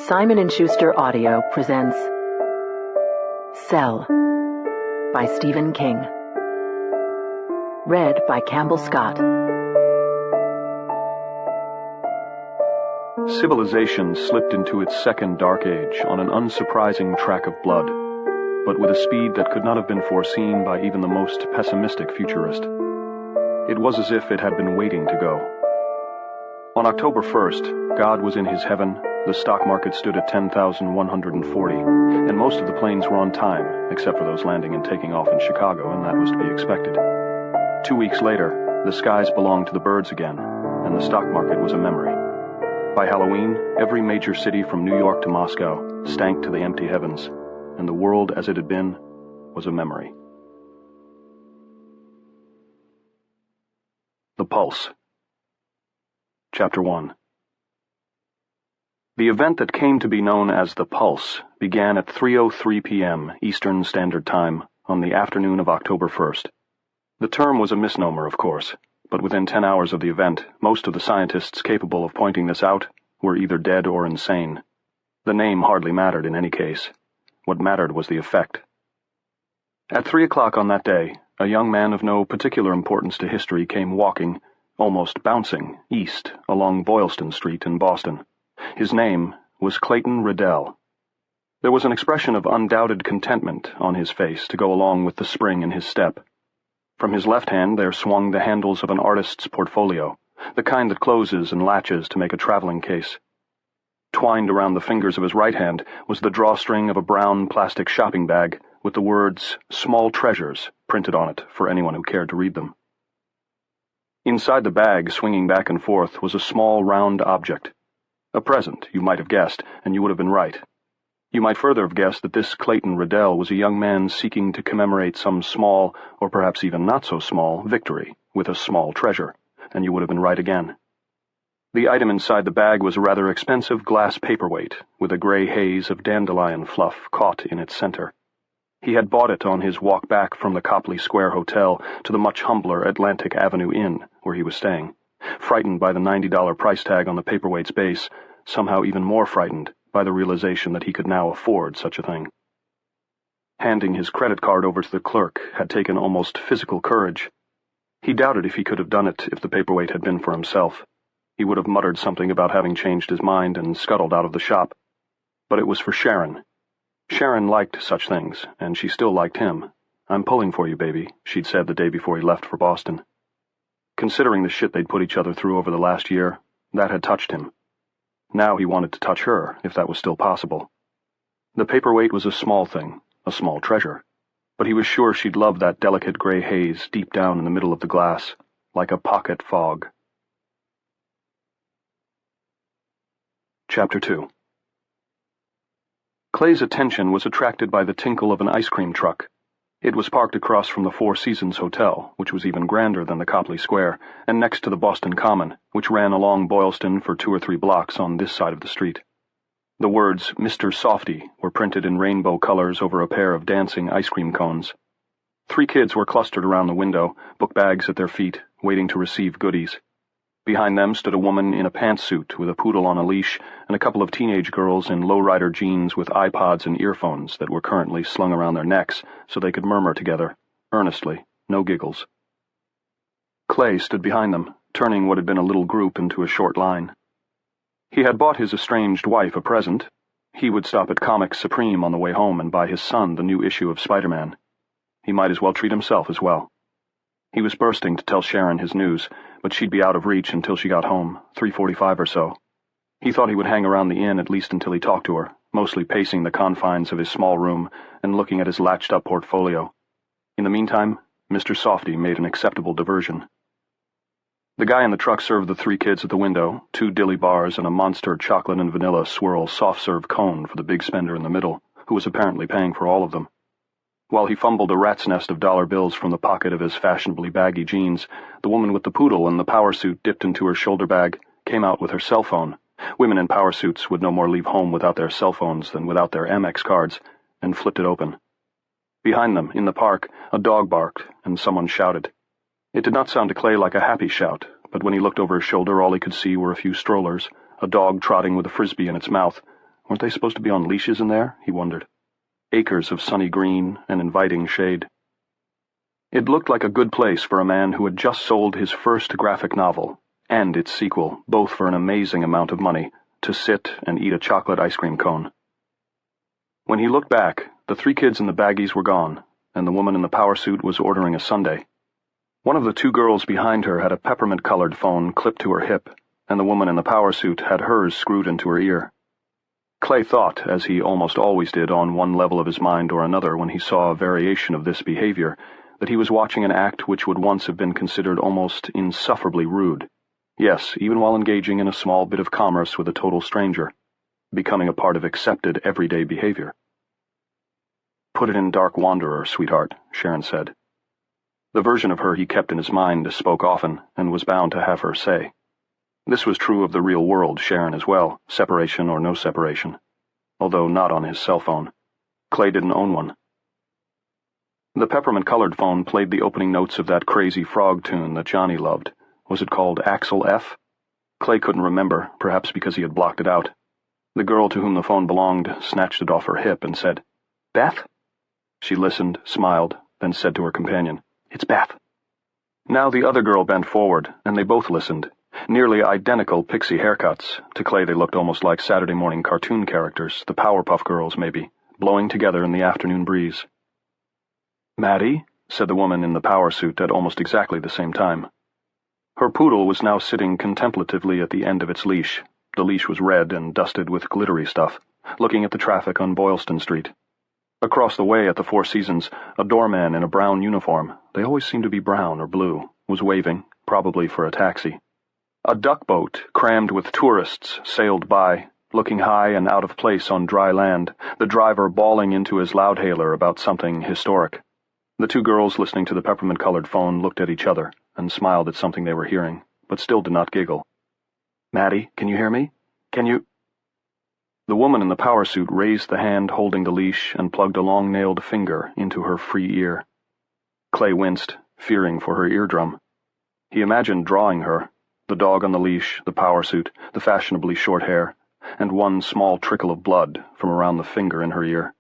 Simon & Schuster Audio presents Cell by Stephen King. Read by Campbell Scott. Civilization slipped into its second dark age on an unsurprising track of blood, but with a speed that could not have been foreseen by even the most pessimistic futurist. It was as if it had been waiting to go. On October 1st, God was in his heaven, the stock market stood at 10,140, and most of the planes were on time, except for those landing and taking off in Chicago, and that was to be expected. 2 weeks later, the skies belonged to the birds again, and the stock market was a memory. By Halloween, every major city from New York to Moscow stank to the empty heavens, and the world as it had been was a memory. The Pulse. Chapter 1. The event that came to be known as the Pulse began at 3:03 p.m. Eastern Standard Time on the afternoon of October 1st. The term was a misnomer, of course, but within 10 hours of the event, most of the scientists capable of pointing this out were either dead or insane. The name hardly mattered in any case. What mattered was the effect. At 3 o'clock on that day, a young man of no particular importance to history came walking, almost bouncing, east along Boylston Street in Boston. His name was Clayton Riddell. There was an expression of undoubted contentment on his face to go along with the spring in his step. From his left hand there swung the handles of an artist's portfolio, the kind that closes and latches to make a traveling case. Twined around the fingers of his right hand was the drawstring of a brown plastic shopping bag with the words "Small Treasures" printed on it for anyone who cared to read them. Inside the bag, swinging back and forth, was a small round object. A present, you might have guessed, and you would have been right. You might further have guessed that this Clayton Riddell was a young man seeking to commemorate some small, or perhaps even not so small, victory with a small treasure, and you would have been right again. The item inside the bag was a rather expensive glass paperweight with a gray haze of dandelion fluff caught in its center. He had bought it on his walk back from the Copley Square Hotel to the much humbler Atlantic Avenue Inn, where he was staying. Frightened by the $90 price tag on the paperweight's base, somehow even more frightened by the realization that he could now afford such a thing. Handing his credit card over to the clerk had taken almost physical courage. He doubted if he could have done it if the paperweight had been for himself. He would have muttered something about having changed his mind and scuttled out of the shop. But it was for Sharon. Sharon liked such things, and she still liked him. "I'm pulling for you, baby," she'd said the day before he left for Boston. Considering the shit they'd put each other through over the last year, that had touched him. Now he wanted to touch her, if that was still possible. The paperweight was a small thing, a small treasure, but he was sure she'd love that delicate gray haze deep down in the middle of the glass, like a pocket fog. Chapter 2. Clay's attention was attracted by the tinkle of an ice cream truck. It was parked across from the Four Seasons Hotel, which was even grander than the Copley Square, and next to the Boston Common, which ran along Boylston for 2 or 3 blocks on this side of the street. The words "Mr. Softy" were printed in rainbow colors over a pair of dancing ice cream cones. 3 kids were clustered around the window, book bags at their feet, waiting to receive goodies. Behind them stood a woman in a pantsuit with a poodle on a leash and a couple of teenage girls in lowrider jeans with iPods and earphones that were currently slung around their necks so they could murmur together, earnestly, no giggles. Clay stood behind them, turning what had been a little group into a short line. He had bought his estranged wife a present. He would stop at Comics Supreme on the way home and buy his son the new issue of Spider-Man. He might as well treat himself as well. He was bursting to tell Sharon his news, but she'd be out of reach until she got home, 3:45 or so. He thought he would hang around the inn at least until he talked to her, mostly pacing the confines of his small room and looking at his latched-up portfolio. In the meantime, Mr. Softy made an acceptable diversion. The guy in the truck served the 3 kids at the window, 2 dilly bars and a monster chocolate and vanilla swirl soft-serve cone for the big spender in the middle, who was apparently paying for all of them. While he fumbled a rat's nest of dollar bills from the pocket of his fashionably baggy jeans, the woman with the poodle and the power suit dipped into her shoulder bag came out with her cell phone. Women in power suits would no more leave home without their cell phones than without their Amex cards, and flipped it open. Behind them, in the park, a dog barked, and someone shouted. It did not sound to Clay like a happy shout, but when he looked over his shoulder all he could see were a few strollers, a dog trotting with a frisbee in its mouth, Weren't they supposed to be on leashes in there? He wondered. Acres of sunny green and inviting shade. It looked like a good place for a man who had just sold his first graphic novel, and its sequel, both for an amazing amount of money, to sit and eat a chocolate ice cream cone. When he looked back, the 3 kids in the baggies were gone, and the woman in the power suit was ordering a sundae. One of the 2 girls behind her had a peppermint-colored phone clipped to her hip, and the woman in the power suit had hers screwed into her ear. Clay thought, as he almost always did on one level of his mind or another when he saw a variation of this behavior, that he was watching an act which would once have been considered almost insufferably rude. Yes, even while engaging in a small bit of commerce with a total stranger, becoming a part of accepted everyday behavior. "Put it in Dark Wanderer, sweetheart," Sharon said. The version of her he kept in his mind spoke often, and was bound to have her say. This was true of the real world, Sharon as well, separation or no separation. Although not on his cell phone. Clay didn't own one. The peppermint-colored phone played the opening notes of that crazy frog tune that Johnny loved. Was it called Axel F? Clay couldn't remember, perhaps because he had blocked it out. The girl to whom the phone belonged snatched it off her hip and said, "Beth?" She listened, smiled, then said to her companion, "It's Beth." Now the other girl bent forward, and they both listened. Nearly identical pixie haircuts. To Clay they looked almost like Saturday morning cartoon characters, the Powerpuff Girls maybe, blowing together in the afternoon breeze. "Maddie?" said the woman in the power suit at almost exactly the same time. Her poodle was now sitting contemplatively at the end of its leash. The leash was red and dusted with glittery stuff, looking at the traffic on Boylston Street. Across the way at the Four Seasons, a doorman in a brown uniform, they always seemed to be brown or blue, was waving, probably for a taxi. A duck boat, crammed with tourists, sailed by, looking high and out of place on dry land, the driver bawling into his loudhailer about something historic. The 2 girls listening to the peppermint-colored phone looked at each other and smiled at something they were hearing, but still did not giggle. "Maddie, can you hear me? Can you—" The woman in the power suit raised the hand holding the leash and plugged a long-nailed finger into her free ear. Clay winced, fearing for her eardrum. He imagined drawing her, the dog on the leash, the power suit, the fashionably short hair, and one small trickle of blood from around the finger in her ear.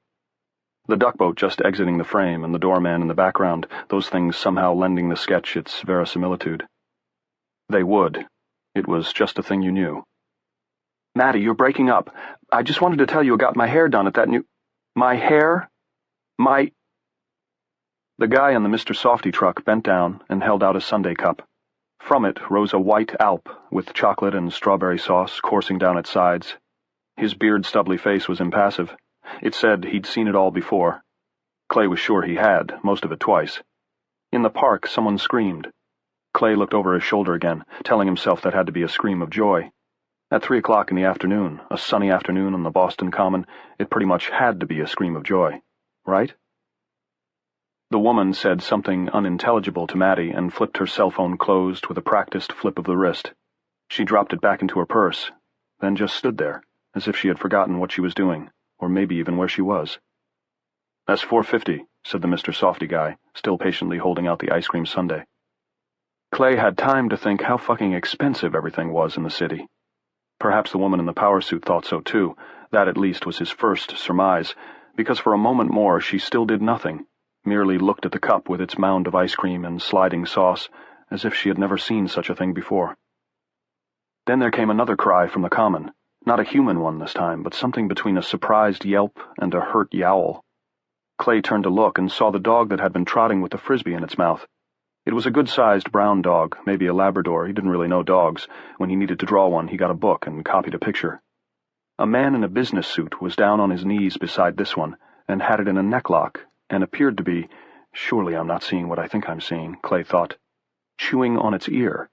The duckboat just exiting the frame and the doorman in the background, those things somehow lending the sketch its verisimilitude. They would. It was just a thing you knew. "Maddie, you're breaking up. I just wanted to tell you I got my hair done at that new—" "My hair? My—" The guy in the Mr. Softy truck bent down and held out a sundae cup. From it rose a white Alp with chocolate and strawberry sauce coursing down its sides. His beard-stubbly face was impassive. It said he'd seen it all before. Clay was sure he had, most of it twice. In the park, someone screamed. Clay looked over his shoulder again, telling himself that had to be a scream of joy. At 3 o'clock in the afternoon, a sunny afternoon on the Boston Common, it pretty much had to be a scream of joy. Right? The woman said something unintelligible to Maddie and flipped her cell phone closed with a practiced flip of the wrist. She dropped it back into her purse, then just stood there, as if she had forgotten what she was doing, or maybe even where she was. "That's $4.50, said the Mr. Softy guy, still patiently holding out the ice cream sundae. Clay had time to think how fucking expensive everything was in the city. Perhaps the woman in the power suit thought so too. That at least was his first surmise, because for a moment more she still did nothing, merely looked at the cup with its mound of ice cream and sliding sauce, as if she had never seen such a thing before. Then there came another cry from the common, not a human one this time, but something between a surprised yelp and a hurt yowl. Clay turned to look and saw the dog that had been trotting with the frisbee in its mouth. It was a good-sized brown dog, maybe a Labrador. He didn't really know dogs. When he needed to draw one, he got a book and copied a picture. A man in a business suit was down on his knees beside this one, and had it in a necklock, and appeared to be, surely I'm not seeing what I think I'm seeing, Clay thought, chewing on its ear.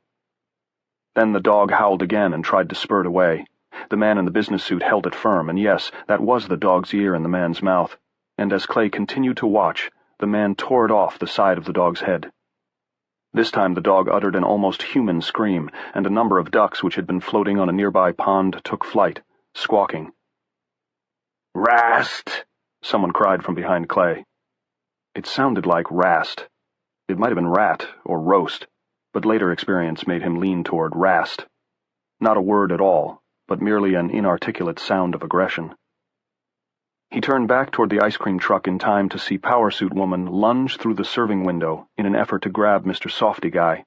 Then the dog howled again and tried to spurt away. The man in the business suit held it firm, and yes, that was the dog's ear in the man's mouth, and as Clay continued to watch, the man tore it off the side of the dog's head. This time the dog uttered an almost human scream, and a number of ducks which had been floating on a nearby pond took flight, squawking. "Rast!" someone cried from behind Clay. It sounded like rast. It might have been rat or roast, but later experience made him lean toward rast. Not a word at all, but merely an inarticulate sound of aggression. He turned back toward the ice cream truck in time to see Powersuit Woman lunge through the serving window in an effort to grab Mr. Softy Guy.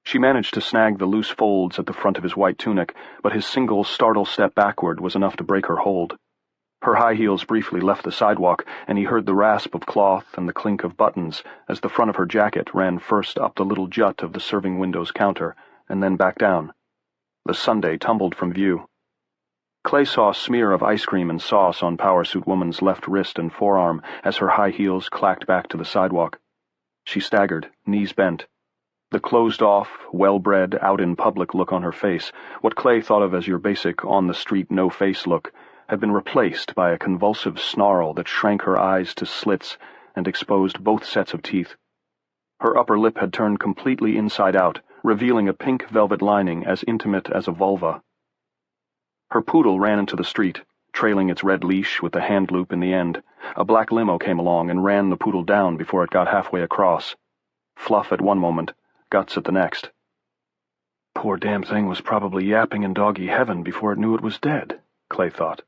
She managed to snag the loose folds at the front of his white tunic, but his single startled step backward was enough to break her hold. Her high heels briefly left the sidewalk, and he heard the rasp of cloth and the clink of buttons as the front of her jacket ran first up the little jut of the serving window's counter, and then back down. The sundae tumbled from view. Clay saw a smear of ice cream and sauce on Powersuit Woman's left wrist and forearm as her high heels clacked back to the sidewalk. She staggered, knees bent. The closed-off, well-bred, out-in-public look on her face, what Clay thought of as your basic on-the-street no-face look, had been replaced by a convulsive snarl that shrank her eyes to slits and exposed both sets of teeth. Her upper lip had turned completely inside out, revealing a pink velvet lining as intimate as a vulva. Her poodle ran into the street, trailing its red leash with the hand loop in the end. A black limo came along and ran the poodle down before it got halfway across. Fluff at one moment, guts at the next. Poor damn thing was probably yapping in doggy heaven before it knew it was dead, Clay thought.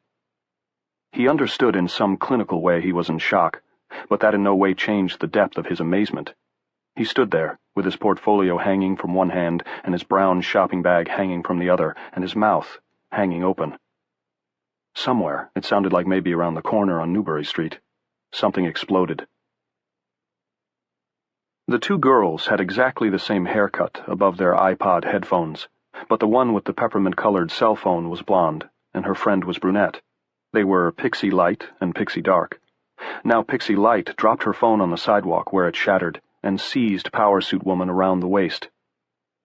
He understood in some clinical way he was in shock, but that in no way changed the depth of his amazement. He stood there, with his portfolio hanging from one hand and his brown shopping bag hanging from the other, and his mouth hanging open. Somewhere, it sounded like maybe around the corner on Newbury Street, something exploded. The two girls had exactly the same haircut above their iPod headphones, but the one with the peppermint-colored cell phone was blonde, and her friend was brunette. They were Pixie Light and Pixie Dark. Now Pixie Light dropped her phone on the sidewalk where it shattered, and seized Powersuit Woman around the waist.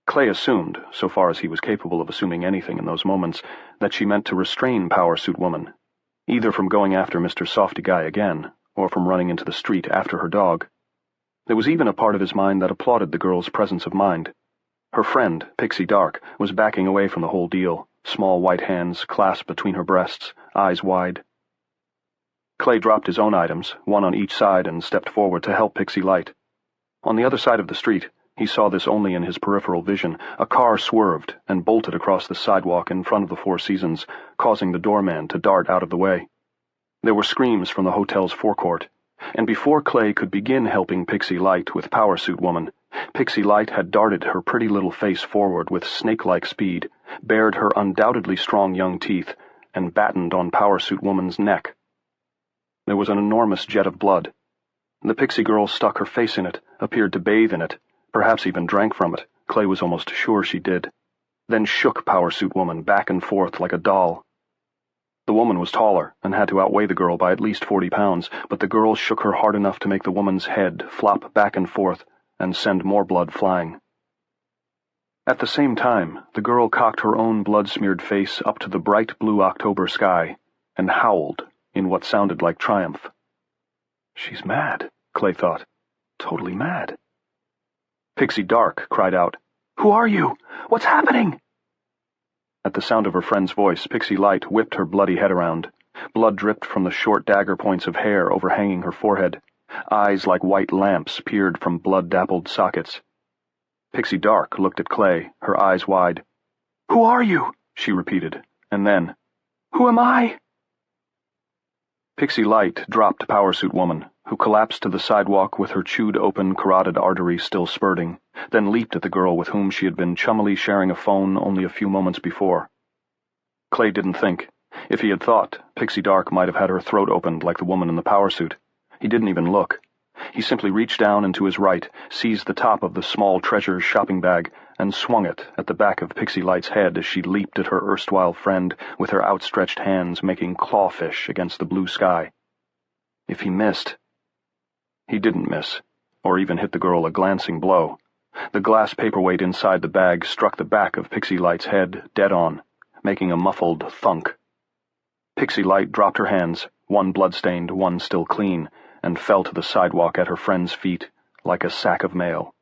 Clay assumed, so far as he was capable of assuming anything in those moments, that she meant to restrain Powersuit Woman, either from going after Mr. Softy Guy again, or from running into the street after her dog. There was even a part of his mind that applauded the girl's presence of mind. Her friend, Pixie Dark, was backing away from the whole deal, small white hands clasped between her breasts, eyes wide. Clay dropped his own items, one on each side, and stepped forward to help Pixie Light. On the other side of the street, he saw this only in his peripheral vision, a car swerved and bolted across the sidewalk in front of the Four Seasons, causing the doorman to dart out of the way. There were screams from the hotel's forecourt, and before Clay could begin helping Pixie Light with Powersuit Woman, Pixie Light had darted her pretty little face forward with snake-like speed, bared her undoubtedly strong young teeth, and battened on Powersuit Woman's neck. There was an enormous jet of blood. The pixie girl stuck her face in it, appeared to bathe in it, perhaps even drank from it. Clay was almost sure she did. Then shook Powersuit Woman back and forth like a doll. The woman was taller and had to outweigh the girl by at least 40 pounds, but the girl shook her hard enough to make the woman's head flop back and forth and send more blood flying. At the same time, the girl cocked her own blood-smeared face up to the bright blue October sky and howled in what sounded like triumph. She's mad, Clay thought. Totally mad. Pixie Dark cried out, "Who are you? What's happening?" At the sound of her friend's voice, Pixie Light whipped her bloody head around. Blood dripped from the short dagger points of hair overhanging her forehead. Eyes like white lamps peered from blood-dappled sockets. Pixie Dark looked at Clay, her eyes wide. "Who are you?" she repeated, and then, "Who am I?" Pixie Light dropped Powersuit Woman, who collapsed to the sidewalk with her chewed-open carotid artery still spurting, then leaped at the girl with whom she had been chummily sharing a phone only a few moments before. Clay didn't think. If he had thought, Pixie Dark might have had her throat opened like the woman in the powersuit. He didn't even look. He simply reached down and to his right, seized the top of the small treasure's shopping bag, and swung it at the back of Pixie Light's head as she leaped at her erstwhile friend with her outstretched hands making clawfish against the blue sky. If he missed... He didn't miss, or even hit the girl a glancing blow. The glass paperweight inside the bag struck the back of Pixie Light's head dead on, making a muffled thunk. Pixie Light dropped her hands, one blood-stained, one still clean, and fell to the sidewalk at her friend's feet like a sack of mail.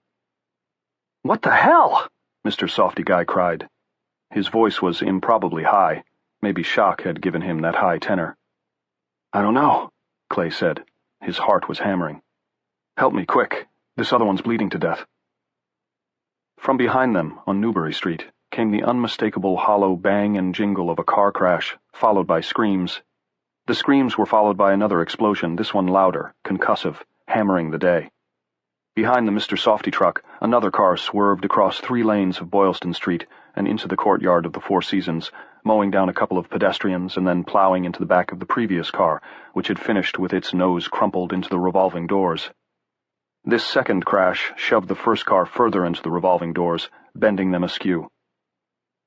"What the hell?" Mr. Softy Guy cried. His voice was improbably high. Maybe shock had given him that high tenor. "I don't know," Clay said. His heart was hammering. "Help me, quick. This other one's bleeding to death." From behind them, on Newbury Street, came the unmistakable hollow bang and jingle of a car crash, followed by screams. The screams were followed by another explosion, this one louder, concussive, hammering the day. Behind the Mr. Softy truck, another car swerved across 3 lanes of Boylston Street and into the courtyard of the Four Seasons, mowing down a couple of pedestrians and then plowing into the back of the previous car, which had finished with its nose crumpled into the revolving doors. This second crash shoved the first car further into the revolving doors, bending them askew.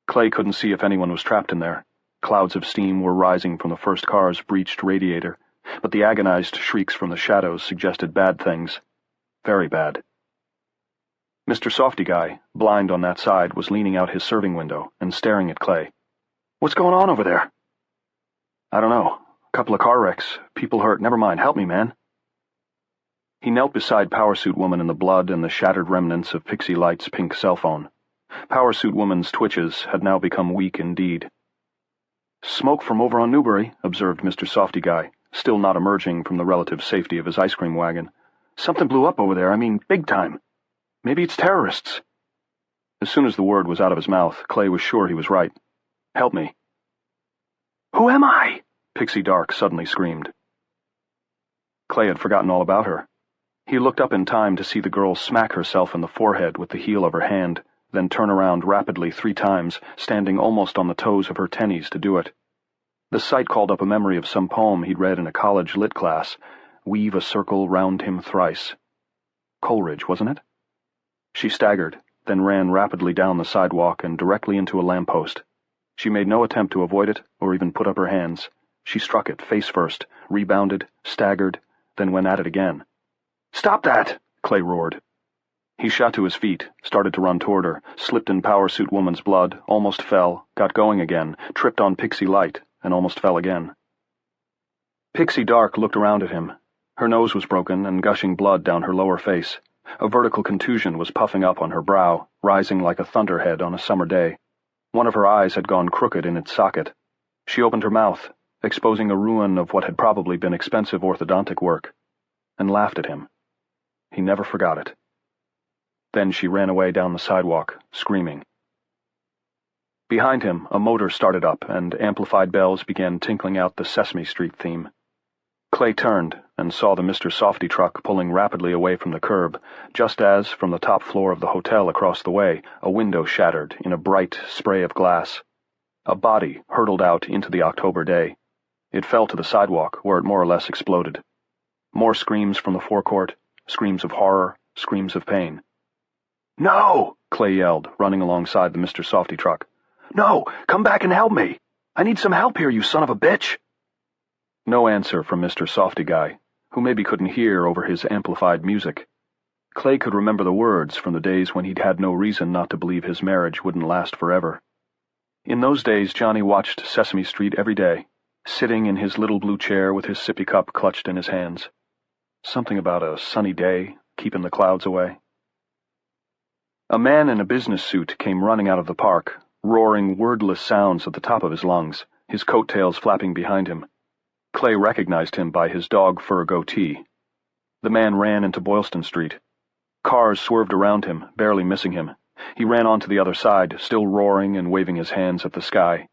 Clay couldn't see if anyone was trapped in there. Clouds of steam were rising from the first car's breached radiator, but the agonized shrieks from the shadows suggested bad things. Very bad. Mr. Softy Guy, blind on that side, was leaning out his serving window and staring at Clay. "What's going on over there?" "I don't know. A couple of car wrecks. People hurt. Never mind. Help me, man." He knelt beside Powersuit Woman in the blood and the shattered remnants of Pixie Light's pink cell phone. Powersuit Woman's twitches had now become weak indeed. "Smoke from over on Newbury," observed Mr. Softy Guy, still not emerging from the relative safety of his ice cream wagon. "Something blew up over there, I mean, big time. Maybe it's terrorists." As soon as the word was out of his mouth, Clay was sure he was right. "Help me." "Who am I?" Pixie Dark suddenly screamed. Clay had forgotten all about her. He looked up in time to see the girl smack herself in the forehead with the heel of her hand, then turn around rapidly 3 times, standing almost on the toes of her tennies to do it. The sight called up a memory of some poem he'd read in a college lit class, "Weave a circle round him thrice." Coleridge, wasn't it? She staggered, then ran rapidly down the sidewalk and directly into a lamppost. She made no attempt to avoid it or even put up her hands. She struck it face first, rebounded, staggered, then went at it again. "Stop that!" Clay roared. He shot to his feet, started to run toward her, slipped in Powersuit Woman's blood, almost fell, got going again, tripped on Pixie Light, and almost fell again. Pixie Dark looked around at him. Her nose was broken and gushing blood down her lower face. A vertical contusion was puffing up on her brow, rising like a thunderhead on a summer day. One of her eyes had gone crooked in its socket. She opened her mouth, exposing a ruin of what had probably been expensive orthodontic work, and laughed at him. He never forgot it. Then she ran away down the sidewalk, screaming. Behind him, a motor started up, and amplified bells began tinkling out the Sesame Street theme. Clay turned and saw the Mr. Softy truck pulling rapidly away from the curb, just as, from the top floor of the hotel across the way, a window shattered in a bright spray of glass. A body hurtled out into the October day. It fell to the sidewalk, where it more or less exploded. More screams from the forecourt, screams of horror, screams of pain. "No!" Clay yelled, running alongside the Mr. Softy truck. "No! Come back and help me! I need some help here, you son of a bitch!" No answer from Mr. Softy Guy, who maybe couldn't hear over his amplified music. Clay could remember the words from the days when he'd had no reason not to believe his marriage wouldn't last forever. In those days, Johnny watched Sesame Street every day, sitting in his little blue chair with his sippy cup clutched in his hands. Something about a sunny day, keeping the clouds away. A man in a business suit came running out of the park, roaring wordless sounds at the top of his lungs, his coattails flapping behind him. Clay recognized him by his dog fur goatee. The man ran into Boylston Street. Cars swerved around him, barely missing him. He ran on to the other side, still roaring and waving his hands at the sky.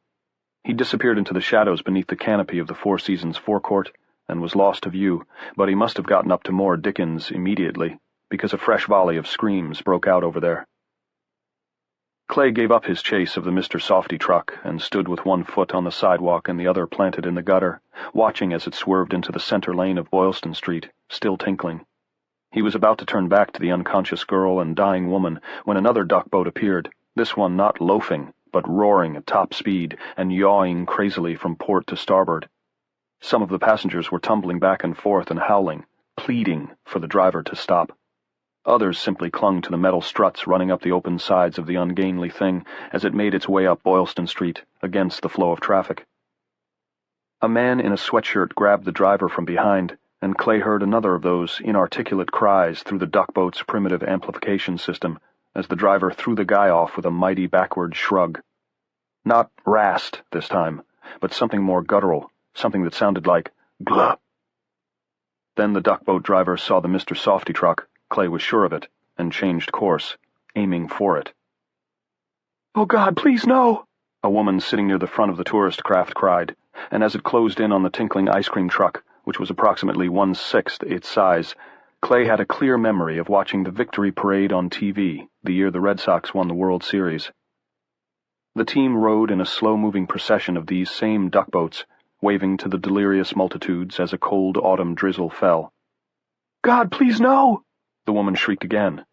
He disappeared into the shadows beneath the canopy of the Four Seasons forecourt and was lost to view, but he must have gotten up to more Dickens immediately, because a fresh volley of screams broke out over there. Clay gave up his chase of the Mr. Softy truck and stood with one foot on the sidewalk and the other planted in the gutter, watching as it swerved into the center lane of Boylston Street, still tinkling. He was about to turn back to the unconscious girl and dying woman when another duck boat appeared, this one not loafing, but roaring at top speed and yawing crazily from port to starboard. Some of the passengers were tumbling back and forth and howling, pleading for the driver to stop. Others simply clung to the metal struts running up the open sides of the ungainly thing as it made its way up Boylston Street, against the flow of traffic. A man in a sweatshirt grabbed the driver from behind, and Clay heard another of those inarticulate cries through the duckboat's primitive amplification system as the driver threw the guy off with a mighty backward shrug. Not "rast" this time, but something more guttural, something that sounded like "gluh." Then the duckboat driver saw the Mr. Softy truck, Clay was sure of it, and changed course, aiming for it. "Oh God, please no!" a woman sitting near the front of the tourist craft cried, and as it closed in on the tinkling ice cream truck, which was approximately 1/6 its size, Clay had a clear memory of watching the victory parade on TV the year the Red Sox won the World Series. The team rode in a slow-moving procession of these same duckboats, waving to the delirious multitudes as a cold autumn drizzle fell. "God, please no!" the woman shrieked again,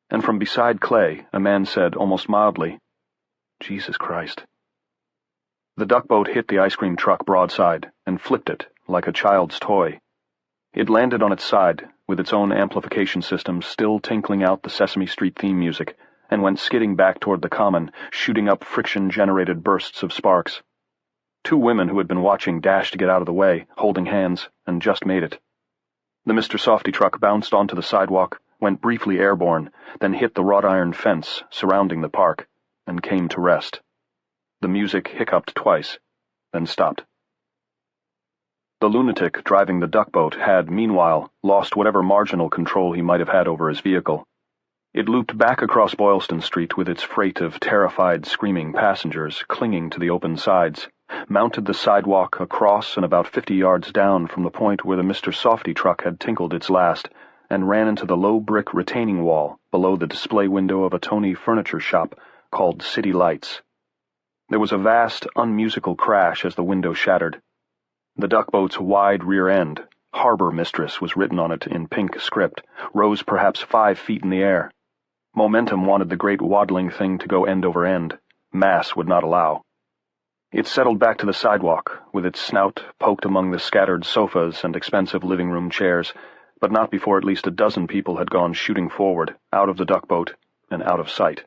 and from beside Clay a man said almost mildly, "Jesus Christ." The duckboat hit the ice cream truck broadside and flipped it like a child's toy. It landed on its side, with its own amplification system still tinkling out the Sesame Street theme music, and went skidding back toward the common, shooting up friction-generated bursts of sparks. Two women who had been watching dashed to get out of the way, holding hands, and just made it. The Mr. Softy truck bounced onto the sidewalk, went briefly airborne, then hit the wrought iron fence surrounding the park, and came to rest. The music hiccuped twice, then stopped. The lunatic driving the duckboat had, meanwhile, lost whatever marginal control he might have had over his vehicle. It looped back across Boylston Street with its freight of terrified, screaming passengers clinging to the open sides, mounted the sidewalk across and about 50 yards down from the point where the Mr. Softy truck had tinkled its last, and ran into the low brick retaining wall below the display window of a Tony furniture shop called City Lights. There was a vast, unmusical crash as the window shattered. The duckboat's wide rear end, Harbor Mistress was written on it in pink script, rose perhaps 5 feet in the air. Momentum wanted the great waddling thing to go end over end. Mass would not allow. It settled back to the sidewalk, with its snout poked among the scattered sofas and expensive living room chairs, but not before at least a dozen people had gone shooting forward, out of the duckboat, and out of sight.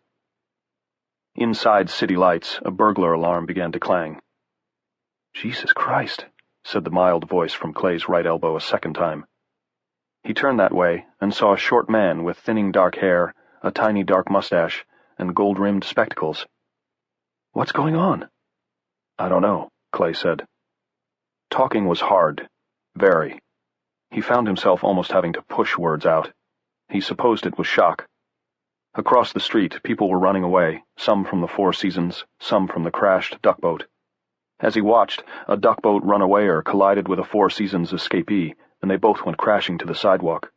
Inside City Lights, a burglar alarm began to clang. "Jesus Christ," said the mild voice from Clay's right elbow a second time. He turned that way and saw a short man with thinning dark hair, a tiny dark mustache, and gold-rimmed spectacles. "What's going on?" "I don't know," Clay said. Talking was hard. Very. He found himself almost having to push words out. He supposed it was shock. Across the street, people were running away, some from the Four Seasons, some from the crashed duckboat. As he watched, a duckboat runawayer collided with a Four Seasons escapee, and they both went crashing to the sidewalk.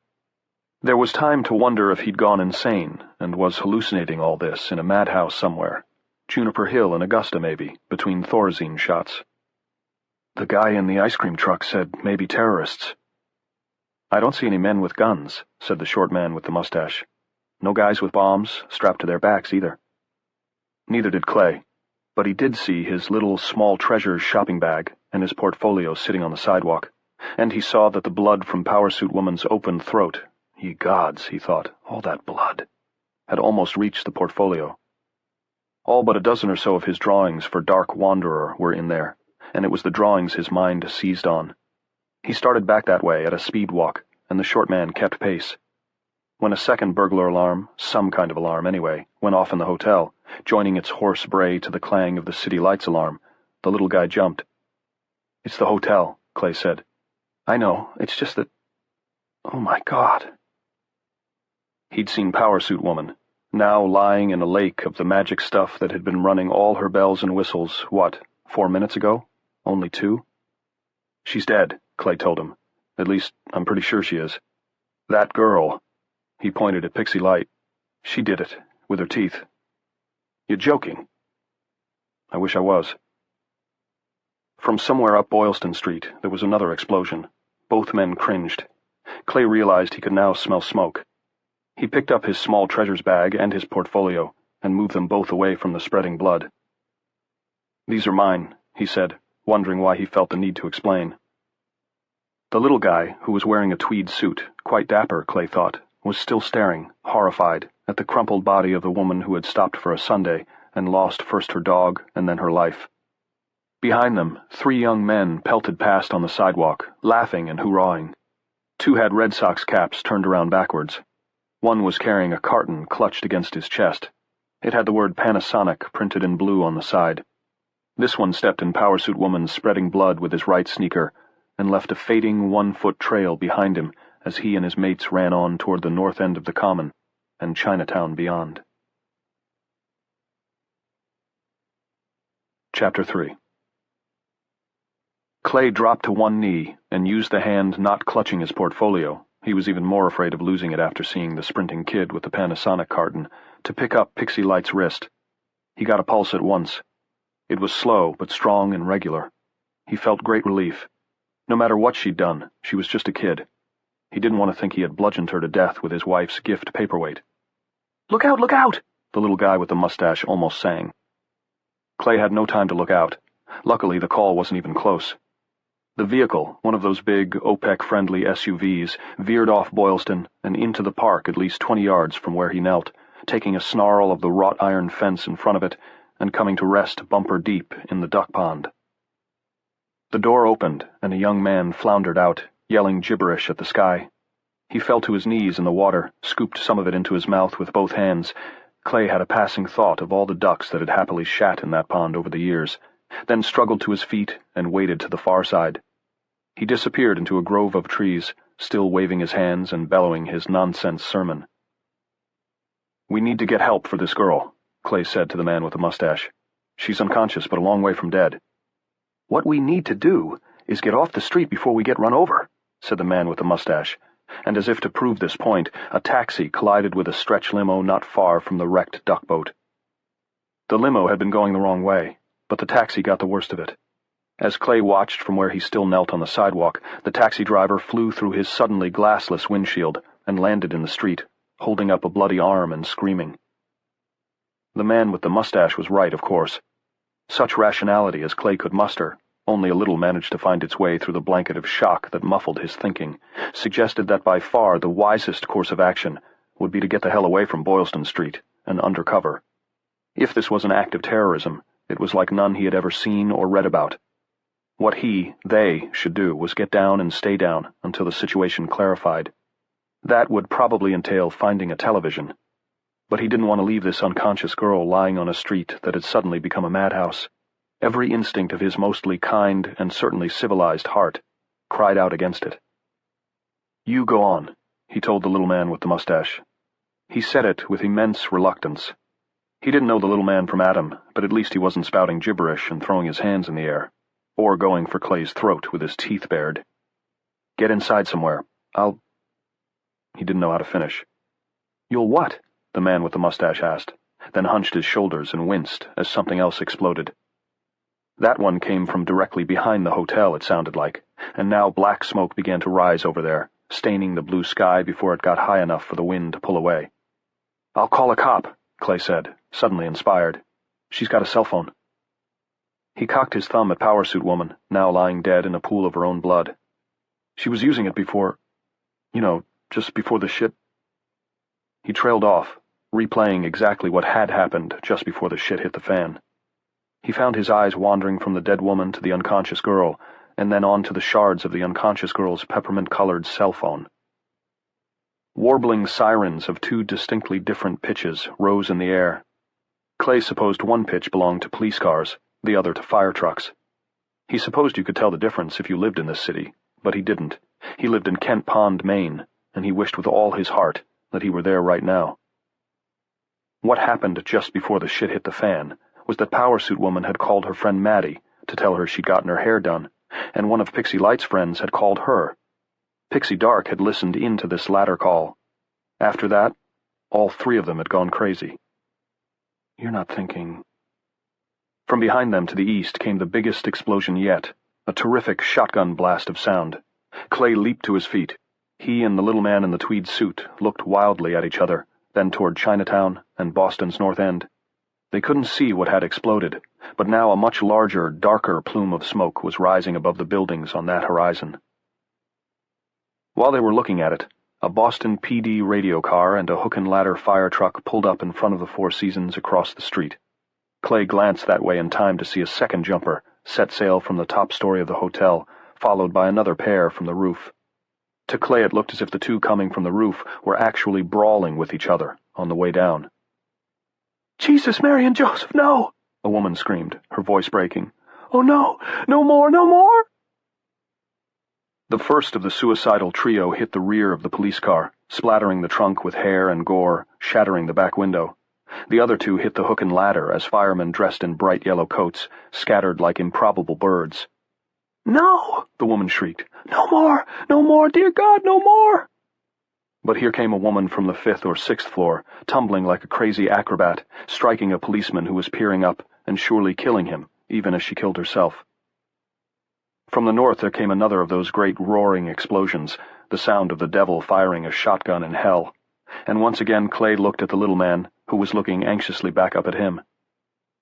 There was time to wonder if he'd gone insane and was hallucinating all this in a madhouse somewhere. Juniper Hill in Augusta, maybe, between Thorazine shots. The guy in the ice cream truck said maybe terrorists. "I don't see any men with guns," said the short man with the mustache. "No guys with bombs strapped to their backs, either." Neither did Clay, but he did see his little small treasures shopping bag and his portfolio sitting on the sidewalk, and he saw that the blood from Power Suit Woman's open throat, ye gods, he thought, all that blood, had almost reached the portfolio. All but a dozen or so of his drawings for Dark Wanderer were in there, and it was the drawings his mind seized on. He started back that way at a speed walk, and the short man kept pace. When a second burglar alarm, some kind of alarm anyway, went off in the hotel, joining its hoarse bray to the clang of the City Lights alarm, the little guy jumped. "It's the hotel," Clay said. "I know, it's just that... Oh my God." He'd seen Power Suit Woman, now lying in a lake of the magic stuff that had been running all her bells and whistles, what, 4 minutes ago? Only 2? "She's dead," Clay told him. "At least, I'm pretty sure she is. That girl," he pointed at Pixie Light, "she did it, with her teeth." "You're joking." "I wish I was." From somewhere up Boylston Street, there was another explosion. Both men cringed. Clay realized he could now smell smoke. He picked up his small treasures bag and his portfolio, and moved them both away from the spreading blood. "These are mine," he said, wondering why he felt the need to explain. The little guy, who was wearing a tweed suit, quite dapper, Clay thought, was still staring, horrified, at the crumpled body of the woman who had stopped for a sundae and lost first her dog and then her life. Behind them, 3 young men pelted past on the sidewalk, laughing and hurrahing. 2 had Red Sox caps turned around backwards. One was carrying a carton clutched against his chest. It had the word Panasonic printed in blue on the side. This one stepped in Power Suit Woman's spreading blood with his right sneaker, and left a fading 1-foot trail behind him as he and his mates ran on toward the north end of the Common, and Chinatown beyond. Chapter 3. Clay dropped to one knee and used the hand not clutching his portfolio. He was even more afraid of losing it after seeing the sprinting kid with the Panasonic carton, to pick up Pixie Light's wrist. He got a pulse at once. It was slow, but strong and regular. He felt great relief. No matter what she'd done, she was just a kid. He didn't want to think he had bludgeoned her to death with his wife's gift paperweight. "Look out, look out!" the little guy with the mustache almost sang. Clay had no time to look out. Luckily, the call wasn't even close. The vehicle, one of those big, OPEC-friendly SUVs, veered off Boylston and into the park at least 20 yards from where he knelt, taking a snarl of the wrought iron fence in front of it and coming to rest bumper deep in the duck pond. The door opened, and a young man floundered out, yelling gibberish at the sky. He fell to his knees in the water, scooped some of it into his mouth with both hands. Clay had a passing thought of all the ducks that had happily shat in that pond over the years, then struggled to his feet and waded to the far side. He disappeared into a grove of trees, still waving his hands and bellowing his nonsense sermon. "We need to get help for this girl," Clay said to the man with the mustache. "She's unconscious, but a long way from dead." "What we need to do is get off the street before we get run over," said the man with the mustache, and as if to prove this point, a taxi collided with a stretch limo not far from the wrecked duck boat. The limo had been going the wrong way, but the taxi got the worst of it. As Clay watched from where he still knelt on the sidewalk, the taxi driver flew through his suddenly glassless windshield and landed in the street, holding up a bloody arm and screaming. The man with the mustache was right, of course. Such rationality as Clay could muster, only a little managed to find its way through the blanket of shock that muffled his thinking, suggested that by far the wisest course of action would be to get the hell away from Boylston Street and under cover. If this was an act of terrorism, it was like none he had ever seen or read about. What they should do was get down and stay down until the situation clarified. That would probably entail finding a television. But he didn't want to leave this unconscious girl lying on a street that had suddenly become a madhouse. Every instinct of his mostly kind and certainly civilized heart cried out against it. "You go on," he told the little man with the mustache. He said it with immense reluctance. He didn't know the little man from Adam, but at least he wasn't spouting gibberish and throwing his hands in the air, or going for Clay's throat with his teeth bared. "Get inside somewhere. He didn't know how to finish. "You'll what?" the man with the mustache asked, then hunched his shoulders and winced as something else exploded. That one came from directly behind the hotel, it sounded like, and now black smoke began to rise over there, staining the blue sky before it got high enough for the wind to pull away. "I'll call a cop," Clay said, suddenly inspired. "She's got a cell phone." He cocked his thumb at Powersuit Woman, now lying dead in a pool of her own blood. "She was using it before, just before the shit." He trailed off, replaying exactly what had happened just before the shit hit the fan. He found his eyes wandering from the dead woman to the unconscious girl, and then on to the shards of the unconscious girl's peppermint-colored cell phone. Warbling sirens of two distinctly different pitches rose in the air. Clay supposed one pitch belonged to police cars, the other to fire trucks. He supposed you could tell the difference if you lived in this city, but he didn't. He lived in Kent Pond, Maine, and he wished with all his heart that he were there right now. What happened just before the shit hit the fan was that Powersuit Woman had called her friend Maddie to tell her she'd gotten her hair done, and one of Pixie Light's friends had called her. Pixie Dark had listened in to this latter call. After that, all three of them had gone crazy. "You're not thinking—" From behind them to the east came the biggest explosion yet, a terrific shotgun blast of sound. Clay leaped to his feet. He and the little man in the tweed suit looked wildly at each other, then toward Chinatown and Boston's North End. They couldn't see what had exploded, but now a much larger, darker plume of smoke was rising above the buildings on that horizon. While they were looking at it, a Boston PD radio car and a hook-and-ladder fire truck pulled up in front of the Four Seasons across the street. Clay glanced that way in time to see a second jumper set sail from the top story of the hotel, followed by another pair from the roof. To Clay it looked as if the two coming from the roof were actually brawling with each other on the way down. "Jesus, Mary, and Joseph, no!" a woman screamed, her voice breaking. "Oh no! No more! No more!" The first of the suicidal trio hit the rear of the police car, splattering the trunk with hair and gore, shattering the back window. The other two hit the hook and ladder as firemen dressed in bright yellow coats scattered like improbable birds. "No!" the woman shrieked. "No more! No more! Dear God, no more!" But here came a woman from the 5th or 6th floor, tumbling like a crazy acrobat, striking a policeman who was peering up, and surely killing him, even as she killed herself. From the north there came another of those great roaring explosions, the sound of the devil firing a shotgun in hell, and once again Clay looked at the little man, who was looking anxiously back up at him.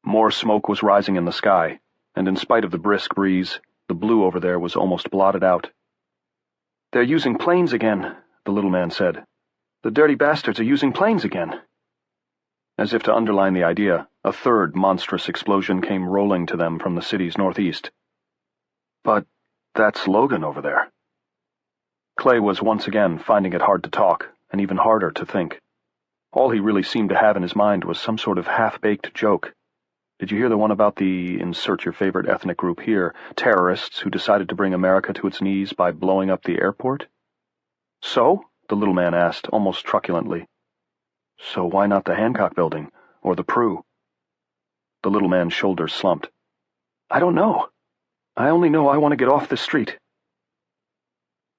More smoke was rising in the sky, and in spite of the brisk breeze, the blue over there was almost blotted out. "They're using planes again," the little man said. "The dirty bastards are using planes again." As if to underline the idea, a third monstrous explosion came rolling to them from the city's northeast. "But that's Logan over there." Clay was once again finding it hard to talk, and even harder to think. All he really seemed to have in his mind was some sort of half-baked joke. Did you hear the one about the, insert your favorite ethnic group here, terrorists who decided to bring America to its knees by blowing up the airport? "So?" the little man asked, almost truculently. "So why not the Hancock Building, or the Prue?" The little man's shoulders slumped. "I don't know. I only know I want to get off this street."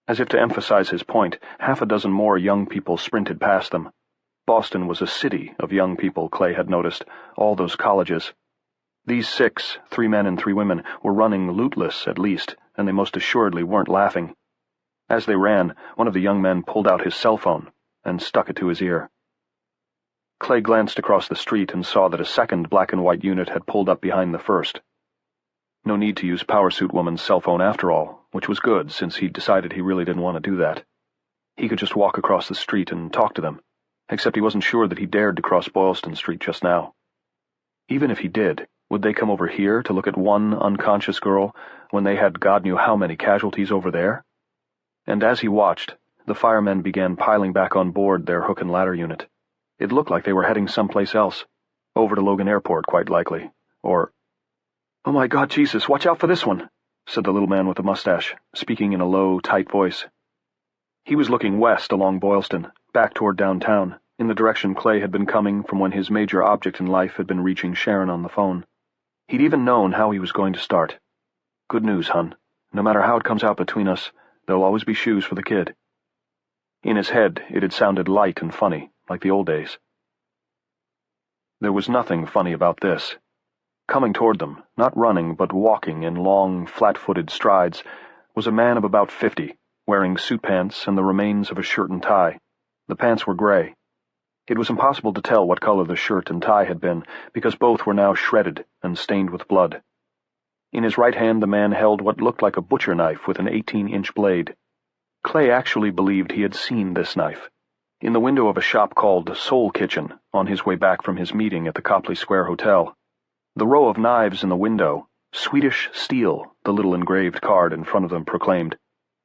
As if to emphasize his point, half a dozen more young people sprinted past them. Boston was a city of young people, Clay had noticed, all those colleges. These 6, 3 men and 3 women, were running lootless, at least, and they most assuredly weren't laughing. As they ran, one of the young men pulled out his cell phone and stuck it to his ear. Clay glanced across the street and saw that a second black-and-white unit had pulled up behind the first. No need to use Powersuit Woman's cell phone after all, which was good since he'd decided he really didn't want to do that. He could just walk across the street and talk to them, except he wasn't sure that he dared to cross Boylston Street just now. Even if he did, would they come over here to look at one unconscious girl when they had God knew how many casualties over there? And as he watched, the firemen began piling back on board their hook and ladder unit. It looked like they were heading someplace else, over to Logan Airport, quite likely, or... "Oh my God, Jesus, watch out for this one," said the little man with the mustache, speaking in a low, tight voice. He was looking west along Boylston, back toward downtown, in the direction Clay had been coming from when his major object in life had been reaching Sharon on the phone. He'd even known how he was going to start. "Good news, hun. No matter how it comes out between us, there'll always be shoes for the kid." In his head, it had sounded light and funny, like the old days. There was nothing funny about this. Coming toward them, not running but walking in long, flat-footed strides, was a man of about 50, wearing suit pants and the remains of a shirt and tie. The pants were gray. It was impossible to tell what color the shirt and tie had been, because both were now shredded and stained with blood. In his right hand the man held what looked like a butcher knife with an 18-inch blade. Clay actually believed he had seen this knife, in the window of a shop called Soul Kitchen, on his way back from his meeting at the Copley Square Hotel. The row of knives in the window, Swedish steel, the little engraved card in front of them proclaimed,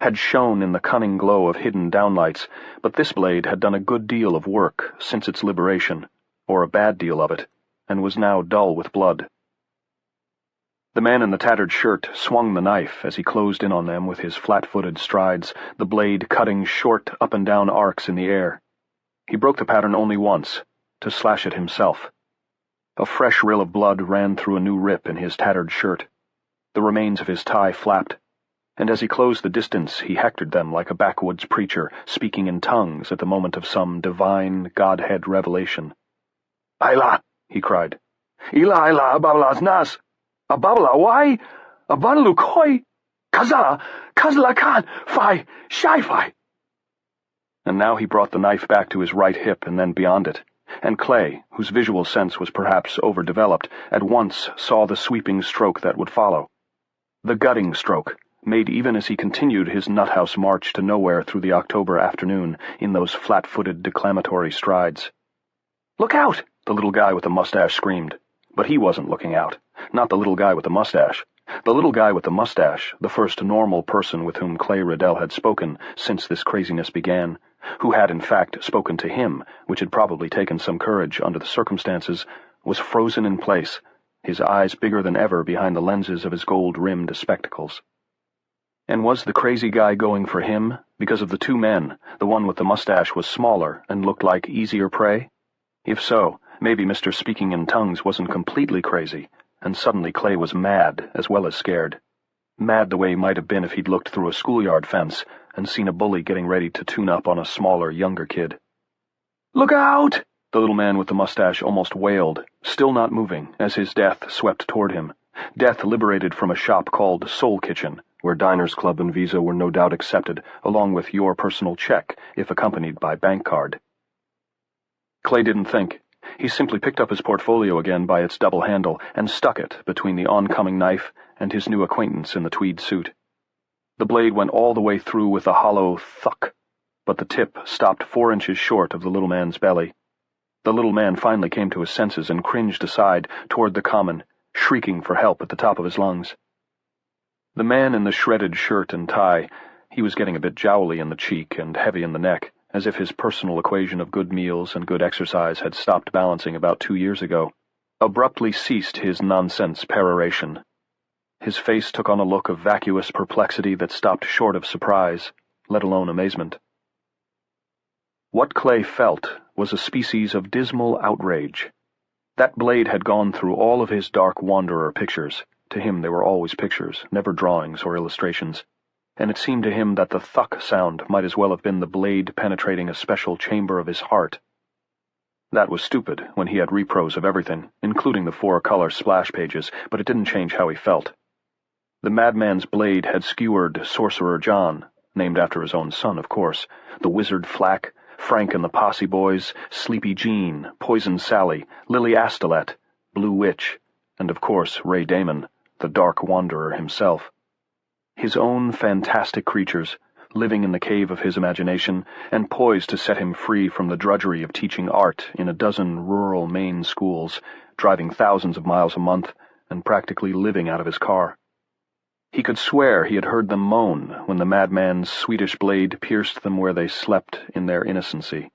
had shone in the cunning glow of hidden downlights, but this blade had done a good deal of work since its liberation, or a bad deal of it, and was now dull with blood. The man in the tattered shirt swung the knife as he closed in on them with his flat-footed strides, the blade cutting short up-and-down arcs in the air. He broke the pattern only once, to slash it himself. A fresh rill of blood ran through a new rip in his tattered shirt. The remains of his tie flapped, and as he closed the distance he hectored them like a backwoods preacher speaking in tongues at the moment of some divine Godhead revelation. "Ayla!" he cried. "Ila ila ababalas nas! Ababala why? Abanalu koi! Kaza! Kazla kan! Fi! Shai fi!" And now he brought the knife back to his right hip and then beyond it, and Clay, whose visual sense was perhaps overdeveloped, at once saw the sweeping stroke that would follow. The gutting stroke, made even as he continued his nuthouse march to nowhere through the October afternoon in those flat-footed declamatory strides. "Look out!" the little guy with the mustache screamed. But he wasn't looking out. Not the little guy with the mustache. The little guy with the mustache, the first normal person with whom Clay Riddell had spoken since this craziness began, who had in fact spoken to him, which had probably taken some courage under the circumstances, was frozen in place, his eyes bigger than ever behind the lenses of his gold-rimmed spectacles. And was the crazy guy going for him because of the 2 men? The one with the mustache was smaller and looked like easier prey? If so, maybe Mr. Speaking in Tongues wasn't completely crazy, and suddenly Clay was mad as well as scared. Mad the way he might have been if he'd looked through a schoolyard fence and seen a bully getting ready to tune up on a smaller, younger kid. "Look out!" the little man with the mustache almost wailed, still not moving, as his death swept toward him. Death liberated from a shop called Soul Kitchen, where Diners Club and Visa were no doubt accepted, along with your personal check, if accompanied by bank card. Clay didn't think. He simply picked up his portfolio again by its double handle and stuck it between the oncoming knife and his new acquaintance in the tweed suit. The blade went all the way through with a hollow thuck, but the tip stopped 4 inches short of the little man's belly. The little man finally came to his senses and cringed aside toward the common, shrieking for help at the top of his lungs. The man in the shredded shirt and tie, he was getting a bit jowly in the cheek and heavy in the neck, as if his personal equation of good meals and good exercise had stopped balancing about 2 years ago, abruptly ceased his nonsense peroration. His face took on a look of vacuous perplexity that stopped short of surprise, let alone amazement. What Clay felt was a species of dismal outrage. That blade had gone through all of his Dark Wanderer pictures. To him they were always pictures, never drawings or illustrations, and it seemed to him that the thuck sound might as well have been the blade penetrating a special chamber of his heart. That was stupid when he had repros of everything, including the 4-color splash pages, but it didn't change how he felt. The madman's blade had skewered Sorcerer John, named after his own son, of course, the Wizard Flack, Frank and the Posse Boys, Sleepy Jean, Poison Sally, Lily Astolet, Blue Witch, and of course Ray Damon, the Dark Wanderer himself. His own fantastic creatures, living in the cave of his imagination, and poised to set him free from the drudgery of teaching art in a dozen rural Maine schools, driving thousands of miles a month, and practically living out of his car. He could swear he had heard them moan when the madman's Swedish blade pierced them where they slept in their innocency.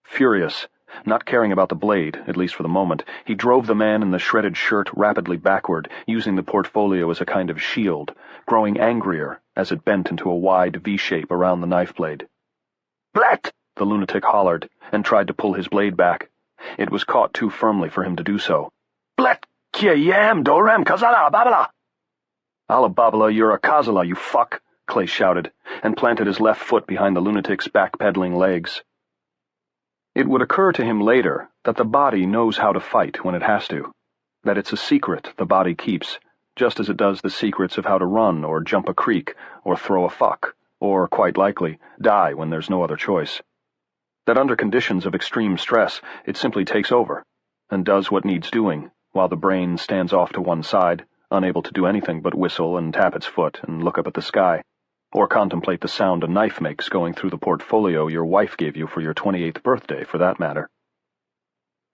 Furious, not caring about the blade, at least for the moment, he drove the man in the shredded shirt rapidly backward, using the portfolio as a kind of shield, growing angrier as it bent into a wide V-shape around the knife blade. "Blet!" the lunatic hollered, and tried to pull his blade back. It was caught too firmly for him to do so. "Blet kia yam dorem kazala babala!" "Alababala, you're a Kazala, you fuck!" Clay shouted, and planted his left foot behind the lunatic's back-pedaling legs. It would occur to him later that the body knows how to fight when it has to, that it's a secret the body keeps, just as it does the secrets of how to run or jump a creek or throw a fuck, or, quite likely, die when there's no other choice. That under conditions of extreme stress, it simply takes over, and does what needs doing, while the brain stands off to one side, unable to do anything but whistle and tap its foot and look up at the sky, or contemplate the sound a knife makes going through the portfolio your wife gave you for your 28th birthday, for that matter.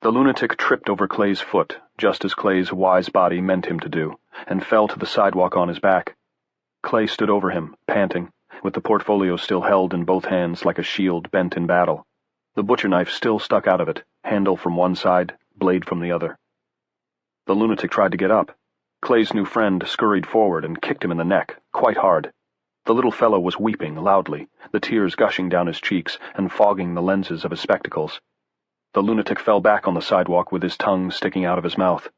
The lunatic tripped over Clay's foot, just as Clay's wise body meant him to do, and fell to the sidewalk on his back. Clay stood over him, panting, with the portfolio still held in both hands like a shield bent in battle, the butcher knife still stuck out of it, handle from one side, blade from the other. The lunatic tried to get up. Clay's new friend scurried forward and kicked him in the neck, quite hard. The little fellow was weeping loudly, the tears gushing down his cheeks and fogging the lenses of his spectacles. The lunatic fell back on the sidewalk with his tongue sticking out of his mouth.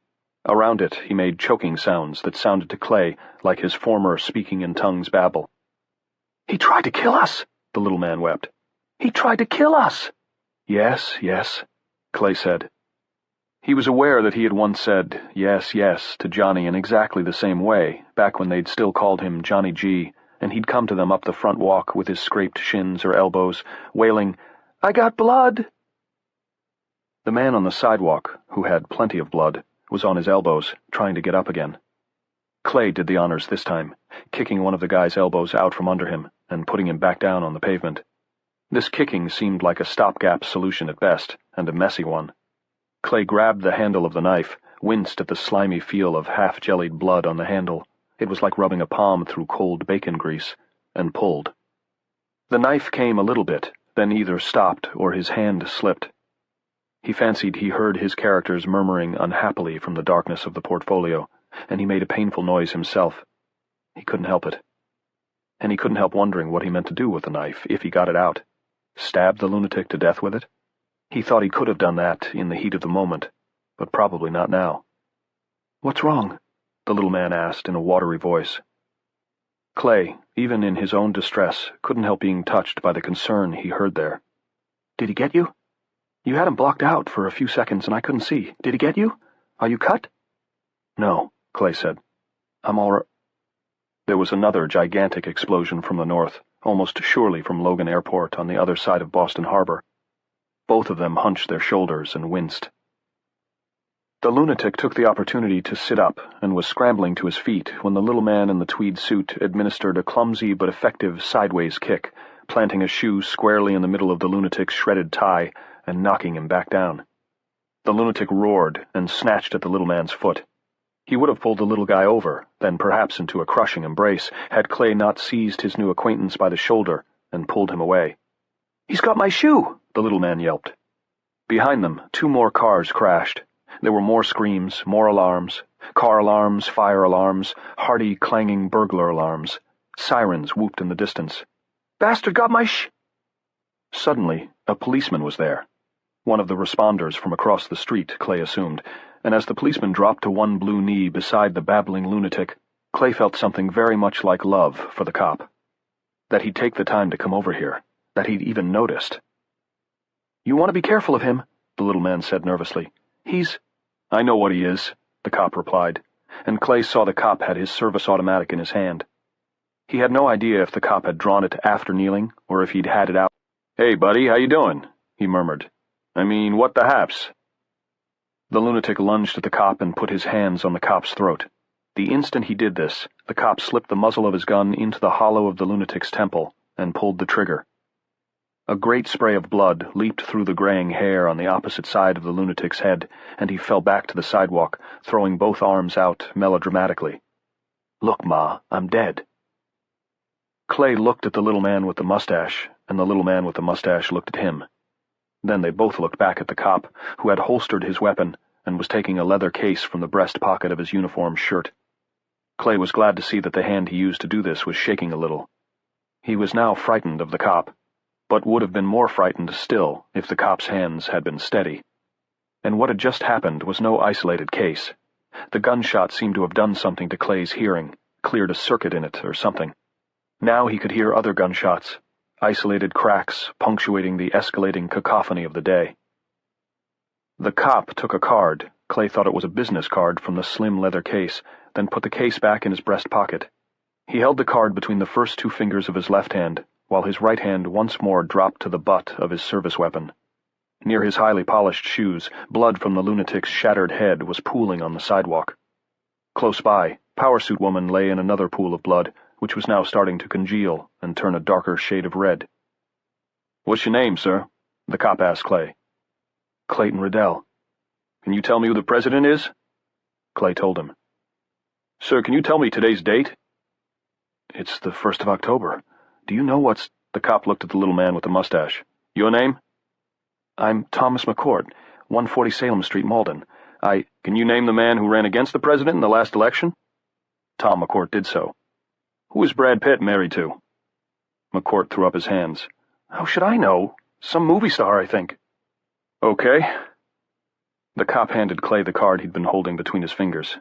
Around it he made choking sounds that sounded to Clay like his former speaking-in-tongues babble. "He tried to kill us," the little man wept. "He tried to kill us." "Yes, yes," Clay said. He was aware that he had once said yes, yes to Johnny in exactly the same way, back when they'd still called him Johnny G, and he'd come to them up the front walk with his scraped shins or elbows, wailing, "I got blood!" The man on the sidewalk, who had plenty of blood, was on his elbows, trying to get up again. Clay did the honors this time, kicking one of the guy's elbows out from under him and putting him back down on the pavement. This kicking seemed like a stopgap solution at best, and a messy one. Clay grabbed the handle of the knife, winced at the slimy feel of half-jellied blood on the handle. It was like rubbing a palm through cold bacon grease, and pulled. The knife came a little bit, then either stopped or his hand slipped. He fancied he heard his characters murmuring unhappily from the darkness of the portfolio, and he made a painful noise himself. He couldn't help it. And he couldn't help wondering what he meant to do with the knife if he got it out. Stab the lunatic to death with it? He thought he could have done that in the heat of the moment, but probably not now. "What's wrong?" the little man asked in a watery voice, Clay, even in his own distress, couldn't help being touched by the concern he heard there. "Did he get you? You had him blocked out for a few seconds and I couldn't see. Did he get you? Are you cut?" "No," Clay said. "I'm all right." There was another gigantic explosion from the north, almost surely from Logan Airport on the other side of Boston Harbor. Both of them hunched their shoulders and winced. The lunatic took the opportunity to sit up and was scrambling to his feet when the little man in the tweed suit administered a clumsy but effective sideways kick, planting a shoe squarely in the middle of the lunatic's shredded tie and knocking him back down. The lunatic roared and snatched at the little man's foot. He would have pulled the little guy over, then perhaps into a crushing embrace, had Clay not seized his new acquaintance by the shoulder and pulled him away. "He's got my shoe!" the little man yelped. Behind them, 2 more cars crashed. There were more screams, more alarms, car alarms, fire alarms, hearty, clanging burglar alarms. Sirens whooped in the distance. "Bastard got my Suddenly, a policeman was there. One of the responders from across the street, Clay assumed, and as the policeman dropped to one blue knee beside the babbling lunatic, Clay felt something very much like love for the cop. That he'd take the time to come over here, that he'd even noticed. "You want to be careful of him," the little man said nervously. "He's—" "I know what he is," the cop replied, and Clay saw the cop had his service automatic in his hand. He had no idea if the cop had drawn it after kneeling, or if he'd had it out. "Hey, buddy, how you doing?" he murmured. "I mean, what the haps?" The lunatic lunged at the cop and put his hands on the cop's throat. The instant he did this, the cop slipped the muzzle of his gun into the hollow of the lunatic's temple and pulled the trigger. A great spray of blood leaped through the graying hair on the opposite side of the lunatic's head, and he fell back to the sidewalk, throwing both arms out melodramatically. "Look, Ma, I'm dead." Clay looked at the little man with the mustache, and the little man with the mustache looked at him. Then they both looked back at the cop, who had holstered his weapon and was taking a leather case from the breast pocket of his uniform shirt. Clay was glad to see that the hand he used to do this was shaking a little. He was now frightened of the cop, but would have been more frightened still if the cop's hands had been steady. And what had just happened was no isolated case. The gunshot seemed to have done something to Clay's hearing, cleared a circuit in it or something. Now he could hear other gunshots, isolated cracks punctuating the escalating cacophony of the day. The cop took a card. Clay thought it was a business card from the slim leather case, then put the case back in his breast pocket. He held the card between the first 2 fingers of his left hand, while his right hand once more dropped to the butt of his service weapon. Near his highly polished shoes, blood from the lunatic's shattered head was pooling on the sidewalk. Close by, Power Suit Woman lay in another pool of blood, which was now starting to congeal and turn a darker shade of red. "What's your name, sir?" the cop asked Clay. "Clayton Riddell." "Can you tell me who the president is?" Clay told him. "Sir, can you tell me today's date?" "It's the 1st of October. Do you know what's—" The cop looked at the little man with the mustache. "Your name?" "I'm Thomas McCourt, 140 Salem Street, Malden. Can you name the man who ran against the president in the last election?" Tom McCourt did so. "Who is Brad Pitt married to?" McCourt threw up his hands. "How should I know? Some movie star, I think." "Okay." The cop handed Clay the card he'd been holding between his fingers.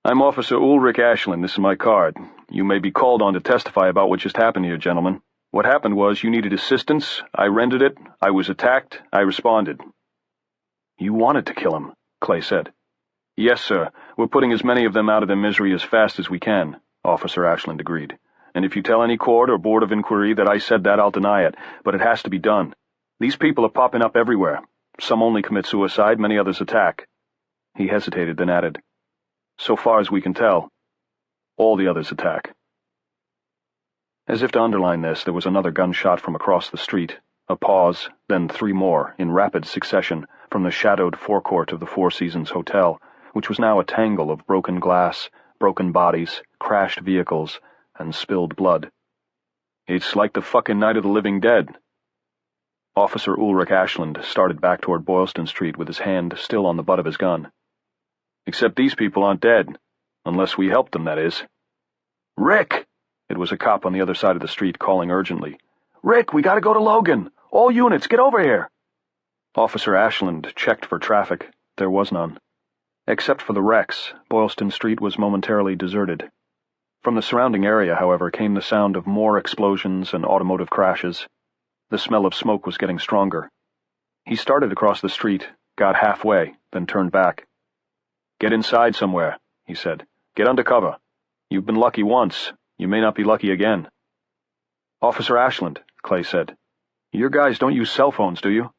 "I'm Officer Ulrich Ashland. This is my card. You may be called on to testify about what just happened here, gentlemen. What happened was you needed assistance. I rendered it. I was attacked. I responded." "You wanted to kill him," Clay said. "Yes, sir. We're putting as many of them out of their misery as fast as we can," Officer Ashland agreed. "And if you tell any court or board of inquiry that I said that, I'll deny it, but it has to be done. These people are popping up everywhere. Some only commit suicide, many others attack." He hesitated, then added, "So far as we can tell, all the others attack." As if to underline this, there was another gunshot from across the street, a pause, then 3 more, in rapid succession, from the shadowed forecourt of the Four Seasons Hotel, which was now a tangle of broken glass, broken bodies, crashed vehicles, and spilled blood. "It's like the fucking Night of the Living Dead." Officer Ulrich Ashland started back toward Boylston Street with his hand still on the butt of his gun. "Except these people aren't dead. Unless we helped them, that is." "Rick!" It was a cop on the other side of the street calling urgently. "Rick, we gotta go to Logan! All units, get over here!" Officer Ashland checked for traffic. There was none. Except for the wrecks, Boylston Street was momentarily deserted. From the surrounding area, however, came the sound of more explosions and automotive crashes. The smell of smoke was getting stronger. He started across the street, got halfway, then turned back. "Get inside somewhere," he said. "Get under cover. You've been lucky once. You may not be lucky again." "Officer Ashland," Clay said. "Your guys don't use cell phones, do you?"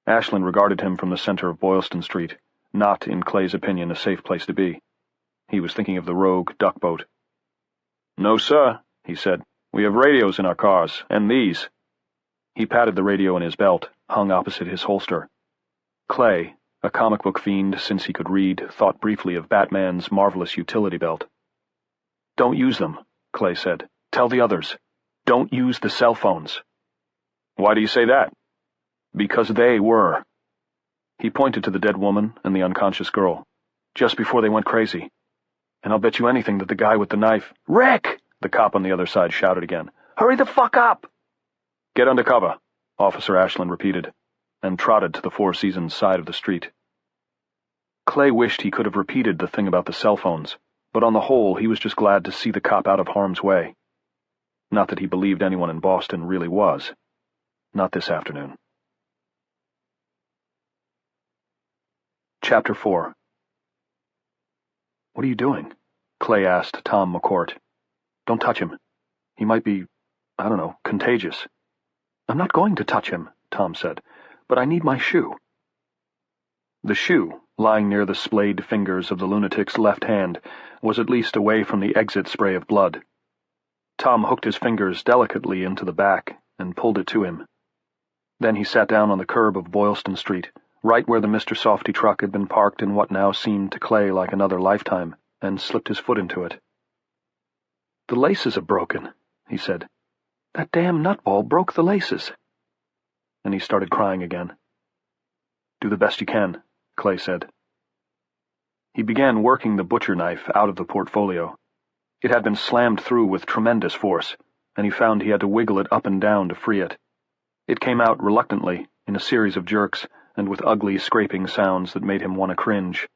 Ashland regarded him from the center of Boylston Street, not, in Clay's opinion, a safe place to be. He was thinking of the rogue duck boat. "No, sir," he said. "We have radios in our cars, and these." He patted the radio in his belt, hung opposite his holster. Clay, a comic book fiend since he could read, thought briefly of Batman's marvelous utility belt. "Don't use them," Clay said. "Tell the others. Don't use the cell phones." "Why do you say that?" "Because they were." He pointed to the dead woman and the unconscious girl, just before they went crazy. "And I'll bet you anything that the guy with the knife—" "Rick!" the cop on the other side shouted again. "Hurry the fuck up!" "Get under cover," Officer Ashland repeated, and trotted to the Four Seasons side of the street. Clay wished he could have repeated the thing about the cell phones, but on the whole he was just glad to see the cop out of harm's way. Not that he believed anyone in Boston really was. Not this afternoon. Chapter 4. "What are you doing?" Clay asked Tom McCourt. "Don't touch him. He might be, contagious." "I'm not going to touch him," Tom said, "but I need my shoe." The shoe, lying near the splayed fingers of the lunatic's left hand, was at least away from the exit spray of blood. Tom hooked his fingers delicately into the back and pulled it to him. Then he sat down on the curb of Boylston Street, right where the Mr. Softy truck had been parked in what now seemed to Clay like another lifetime, and slipped his foot into it. "The laces are broken," he said. "That damn nutball broke the laces." And he started crying again. "Do the best you can," Clay said. He began working the butcher knife out of the portfolio. It had been slammed through with tremendous force, and he found he had to wiggle it up and down to free it. It came out reluctantly, in a series of jerks, and with ugly scraping sounds that made him want to cringe.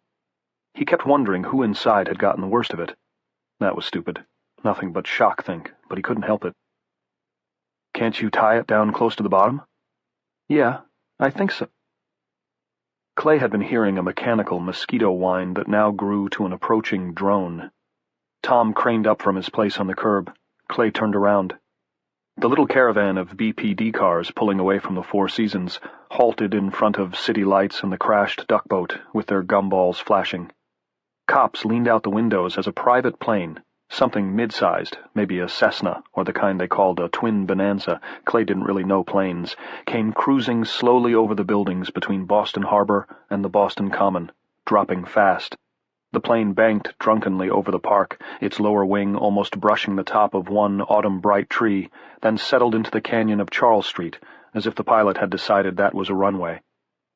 He kept wondering who inside had gotten the worst of it. That was stupid. Nothing but shock think, but he couldn't help it. "Can't you tie it down close to the bottom?" "Yeah, I think so." Clay had been hearing a mechanical mosquito whine that now grew to an approaching drone. Tom craned up from his place on the curb. Clay turned around. The little caravan of BPD cars pulling away from the Four Seasons halted in front of city lights and the crashed duck boat with their gumballs flashing. Cops leaned out the windows as a private plane, something mid-sized, maybe a Cessna or the kind they called a twin Bonanza, Clay didn't really know planes, came cruising slowly over the buildings between Boston Harbor and the Boston Common, dropping fast. The plane banked drunkenly over the park, its lower wing almost brushing the top of one autumn-bright tree, then settled into the canyon of Charles Street, as if the pilot had decided that was a runway.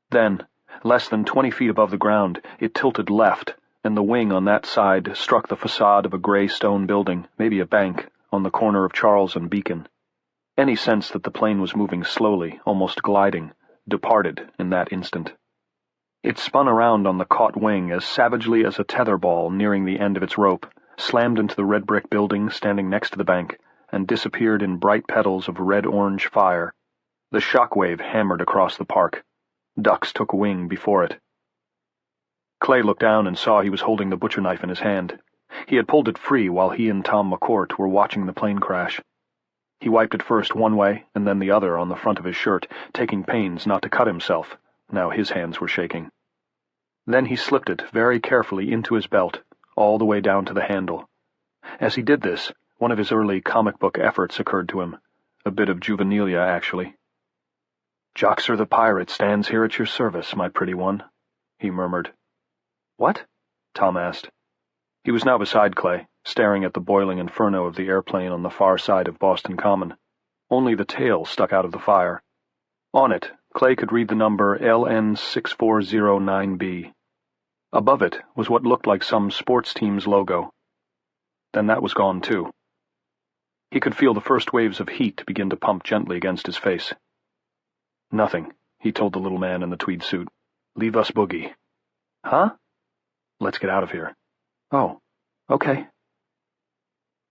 Then, less than 20 feet above the ground, it tilted left, and the wing on that side struck the facade of a gray stone building, maybe a bank, on the corner of Charles and Beacon. Any sense that the plane was moving slowly, almost gliding, departed in that instant. It spun around on the caught wing as savagely as a tetherball nearing the end of its rope, slammed into the red brick building standing next to the bank, and disappeared in bright petals of red-orange fire. The shockwave hammered across the park. Ducks took wing before it. Clay looked down and saw he was holding the butcher knife in his hand. He had pulled it free while he and Tom McCourt were watching the plane crash. He wiped it first one way and then the other on the front of his shirt, taking pains not to cut himself. Now his hands were shaking. Then he slipped it very carefully into his belt, all the way down to the handle. As he did this, one of his early comic book efforts occurred to him, a bit of juvenilia, actually. "Joxer the pirate stands here at your service, my pretty one," he murmured. "What?" Tom asked. He was now beside Clay, staring at the boiling inferno of the airplane on the far side of Boston Common. Only the tail stuck out of the fire. On it, Clay could read the number LN6409B. Above it was what looked like some sports team's logo. Then that was gone, too. He could feel the first waves of heat begin to pump gently against his face. "Nothing," he told the little man in the tweed suit. "Leave us boogie." "Huh?" "Let's get out of here." "Oh, okay."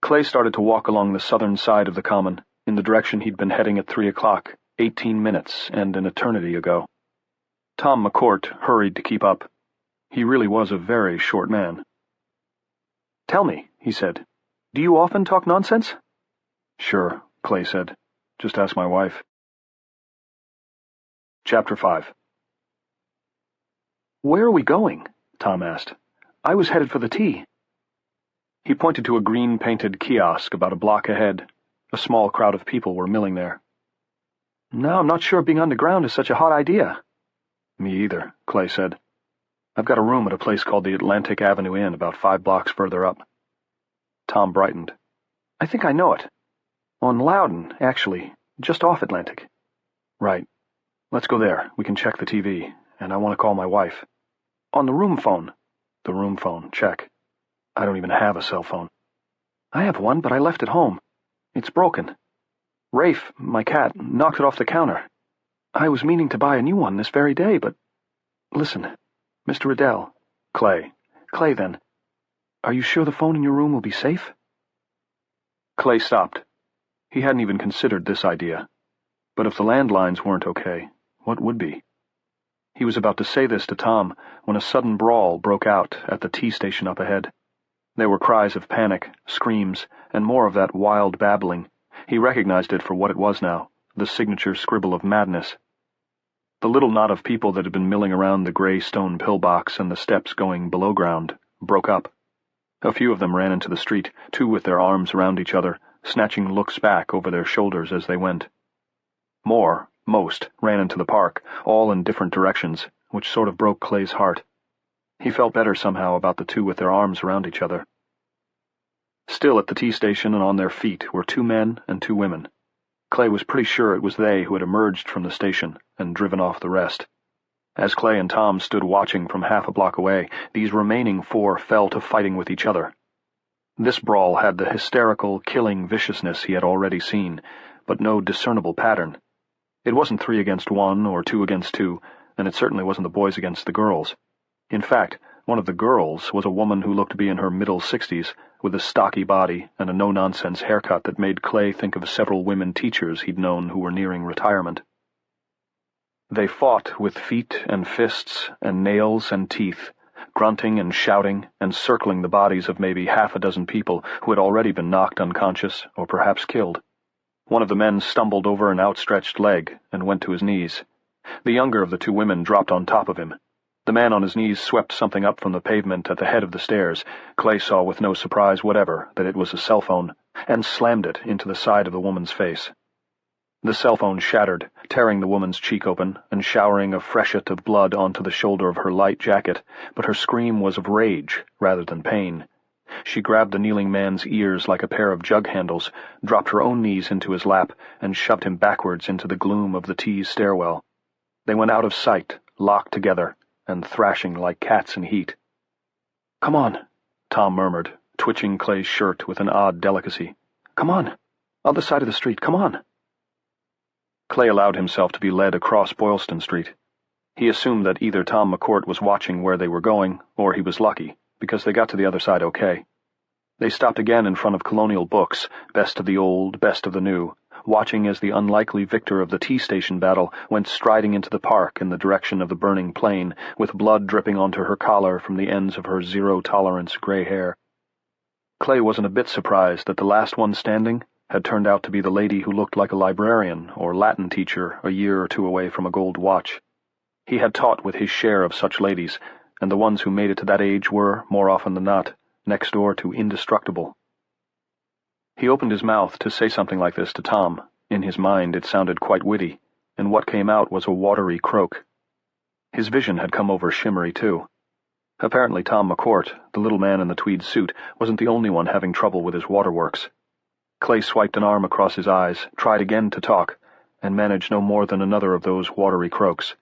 Clay started to walk along the southern side of the common, in the direction he'd been heading at 3 o'clock, 18 minutes and an eternity ago. Tom McCourt hurried to keep up. He really was a very short man. "Tell me," he said, "do you often talk nonsense?" "Sure," Clay said. "Just ask my wife." Chapter 5. "Where are we going?" Tom asked. "I was headed for the tea." He pointed to a green-painted kiosk about a block ahead. A small crowd of people were milling there. "No, I'm not sure being underground is such a hot idea." "Me either," Clay said. "I've got a room at a place called the Atlantic Avenue Inn about 5 blocks further up." Tom brightened. "I think I know it. On Loudon, actually, just off Atlantic." "Right. Let's go there. We can check the TV, and I want to call my wife." "On the room phone?" "The room phone, check. I don't even have a cell phone." "I have one, but I left it home. It's broken. Rafe, my cat, knocked it off the counter. I was meaning to buy a new one this very day, but... Listen, Mr. Riddell." "Clay." "Clay, then. Are you sure the phone in your room will be safe?" Clay stopped. He hadn't even considered this idea. But if the landlines weren't okay, what would be? He was about to say this to Tom when a sudden brawl broke out at the tea station up ahead. There were cries of panic, screams, and more of that wild babbling. He recognized it for what it was now, the signature scribble of madness. The little knot of people that had been milling around the gray stone pillbox and the steps going below ground broke up. A few of them ran into the street, two with their arms around each other, snatching looks back over their shoulders as they went. Most, ran into the park, all in different directions, which sort of broke Clay's heart. He felt better somehow about the two with their arms around each other. Still at the tea station and on their feet were 2 men and 2 women. Clay was pretty sure it was they who had emerged from the station and driven off the rest. As Clay and Tom stood watching from half a block away, these remaining 4 fell to fighting with each other. This brawl had the hysterical, killing viciousness he had already seen, but no discernible pattern. It wasn't 3 against 1 or 2 against 2, and it certainly wasn't the boys against the girls. In fact, one of the girls was a woman who looked to be in her middle 60s, with a stocky body and a no-nonsense haircut that made Clay think of several women teachers he'd known who were nearing retirement. They fought with feet and fists and nails and teeth, grunting and shouting and circling the bodies of maybe half a dozen people who had already been knocked unconscious or perhaps killed. One of the men stumbled over an outstretched leg and went to his knees. The younger of the 2 women dropped on top of him. The man on his knees swept something up from the pavement at the head of the stairs. Clay saw with no surprise whatever that it was a cell phone, and slammed it into the side of the woman's face. The cell phone shattered, tearing the woman's cheek open and showering a freshet of blood onto the shoulder of her light jacket, but her scream was of rage rather than pain. She grabbed the kneeling man's ears like a pair of jug handles, dropped her own knees into his lap, and shoved him backwards into the gloom of the tea's stairwell. They went out of sight, locked together, and thrashing like cats in heat. "Come on," Tom murmured, twitching Clay's shirt with an odd delicacy. "Come on. Other side of the street, come on." Clay allowed himself to be led across Boylston Street. He assumed that either Tom McCourt was watching where they were going, or he was lucky, because they got to the other side okay. They stopped again in front of Colonial Books, best of the old, best of the new, watching as the unlikely victor of the tea station battle went striding into the park in the direction of the burning plane, with blood dripping onto her collar from the ends of her zero-tolerance gray hair. Clay wasn't a bit surprised that the last one standing had turned out to be the lady who looked like a librarian or Latin teacher a year or 2 away from a gold watch. He had taught with his share of such ladies, and the ones who made it to that age were, more often than not, next door to indestructible. He opened his mouth to say something like this to Tom. In his mind it sounded quite witty, and what came out was a watery croak. His vision had come over shimmery, too. Apparently Tom McCourt, the little man in the tweed suit, wasn't the only one having trouble with his waterworks. Clay swiped an arm across his eyes, tried again to talk, and managed no more than another of those watery croaks.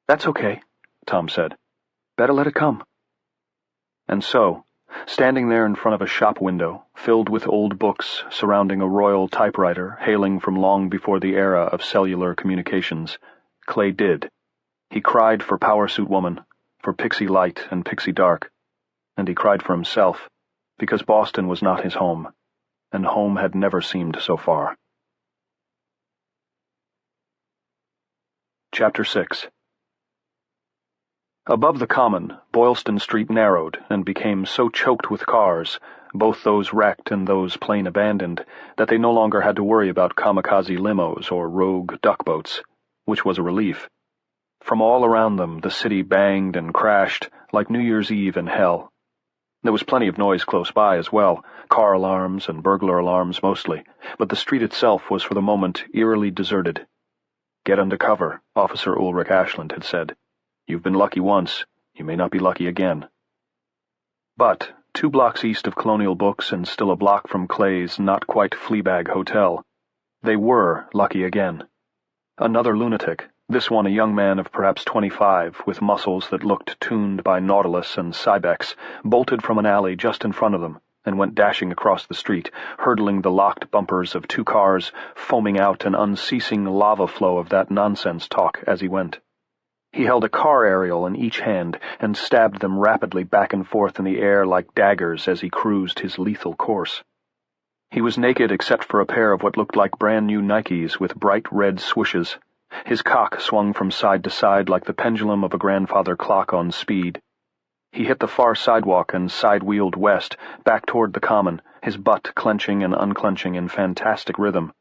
"That's okay," Tom said. "Better let it come." And so, standing there in front of a shop window, filled with old books surrounding a royal typewriter hailing from long before the era of cellular communications, Clay did. He cried for Power Suit Woman, for Pixie Light and Pixie Dark, and he cried for himself, because Boston was not his home, and home had never seemed so far. Chapter 6. Above the Common, Boylston Street narrowed and became so choked with cars, both those wrecked and those plain abandoned, that they no longer had to worry about kamikaze limos or rogue duckboats, which was a relief. From all around them the city banged and crashed like New Year's Eve in hell. There was plenty of noise close by as well, car alarms and burglar alarms mostly, but the street itself was for the moment eerily deserted. "Get under cover," Officer Ulrich Ashland had said. "You've been lucky once, you may not be lucky again." But 2 blocks east of Colonial Books and still a block from Clay's not-quite-Fleabag Hotel, they were lucky again. Another lunatic, this one a young man of perhaps 25, with muscles that looked tuned by Nautilus and Cybex, bolted from an alley just in front of them and went dashing across the street, hurdling the locked bumpers of 2 cars, foaming out an unceasing lava flow of that nonsense talk as he went. He held a car aerial in each hand and stabbed them rapidly back and forth in the air like daggers as he cruised his lethal course. He was naked except for a pair of what looked like brand-new Nikes with bright red swishes. His cock swung from side to side like the pendulum of a grandfather clock on speed. He hit the far sidewalk and side-wheeled west, back toward the Common, his butt clenching and unclenching in fantastic rhythm.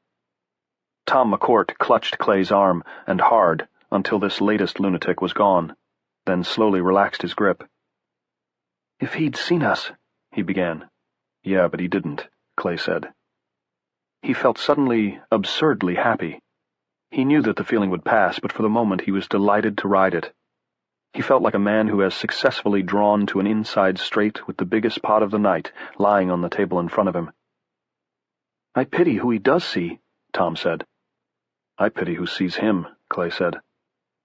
Tom McCourt clutched Clay's arm, and hard, until this latest lunatic was gone, then slowly relaxed his grip. "If he'd seen us," he began. "Yeah, but he didn't," Clay said. He felt suddenly absurdly happy. He knew that the feeling would pass, but for the moment he was delighted to ride it. He felt like a man who has successfully drawn to an inside straight with the biggest pot of the night lying on the table in front of him. "I pity who he does see," Tom said. "I pity who sees him," Clay said.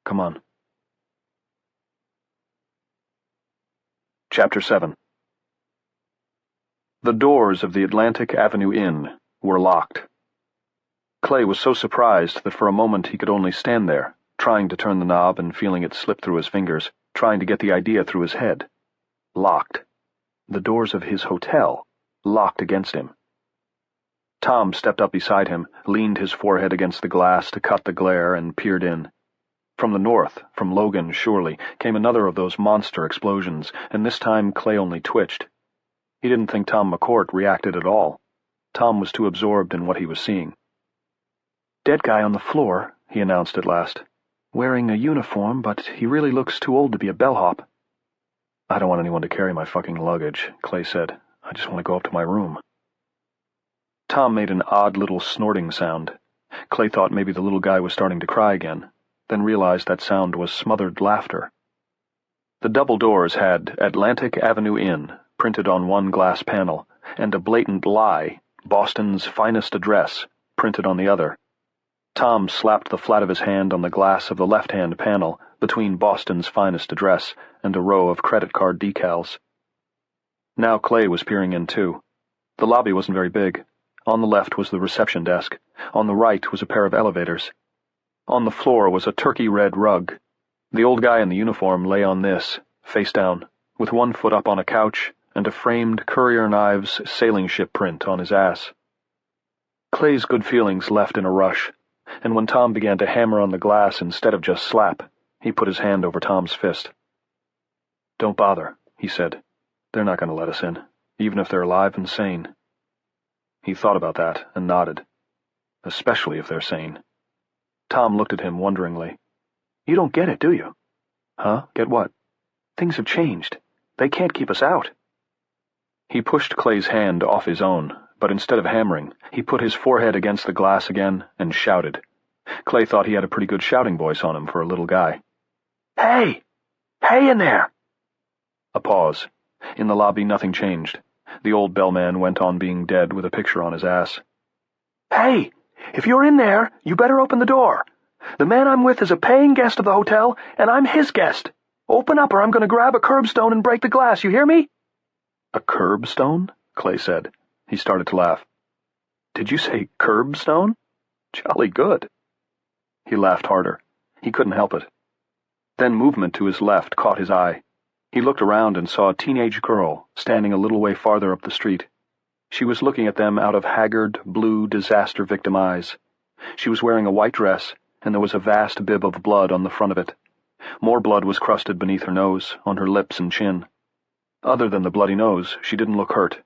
"Come on." Chapter 7. The doors of the Atlantic Avenue Inn were locked. Clay was so surprised that for a moment he could only stand there, trying to turn the knob and feeling it slip through his fingers, trying to get the idea through his head. Locked. The doors of his hotel, locked against him. Tom stepped up beside him, leaned his forehead against the glass to cut the glare, and peered in. From the north, from Logan, surely, came another of those monster explosions, and this time Clay only twitched. He didn't think Tom McCourt reacted at all. Tom was too absorbed in what he was seeing. "Dead guy on the floor," he announced at last. "Wearing a uniform, but he really looks too old to be a bellhop." "I don't want anyone to carry my fucking luggage," Clay said. "I just want to go up to my room." Tom made an odd little snorting sound. Clay thought maybe the little guy was starting to cry again, then realized that sound was smothered laughter. The double doors had Atlantic Avenue Inn printed on one glass panel, and a blatant lie, Boston's finest address, printed on the other. Tom slapped the flat of his hand on the glass of the left-hand panel between Boston's finest address and a row of credit card decals. Now Clay was peering in too. The lobby wasn't very big. On the left was the reception desk. On the right was a pair of elevators. On the floor was a turkey-red rug. The old guy in the uniform lay on this, face down, with one foot up on a couch and a framed Currier Knives sailing ship print on his ass. Clay's good feelings left in a rush, and when Tom began to hammer on the glass instead of just slap, he put his hand over Tom's fist. "Don't bother," he said. "They're not going to let us in, even if they're alive and sane." He thought about that and nodded. "Especially if they're sane." Tom looked at him wonderingly. "You don't get it, do you?" "Huh? Get what?" "Things have changed. They can't keep us out." He pushed Clay's hand off his own, but instead of hammering, he put his forehead against the glass again and shouted. Clay thought he had a pretty good shouting voice on him for a little guy. "Hey! Hey in there!" A pause. In the lobby nothing changed. The old bellman went on being dead with a picture on his ass. "Hey! If you're in there, you better open the door. The man I'm with is a paying guest of the hotel, and I'm his guest. Open up or I'm going to grab a curbstone and break the glass, you hear me?" "A curbstone?" Clay said. He started to laugh. "Did you say curbstone? Jolly good." He laughed harder. He couldn't help it. Then movement to his left caught his eye. He looked around and saw a teenage girl standing a little way farther up the street. She was looking at them out of haggard, blue, disaster-victim eyes. She was wearing a white dress, and there was a vast bib of blood on the front of it. More blood was crusted beneath her nose, on her lips and chin. Other than the bloody nose, she didn't look hurt.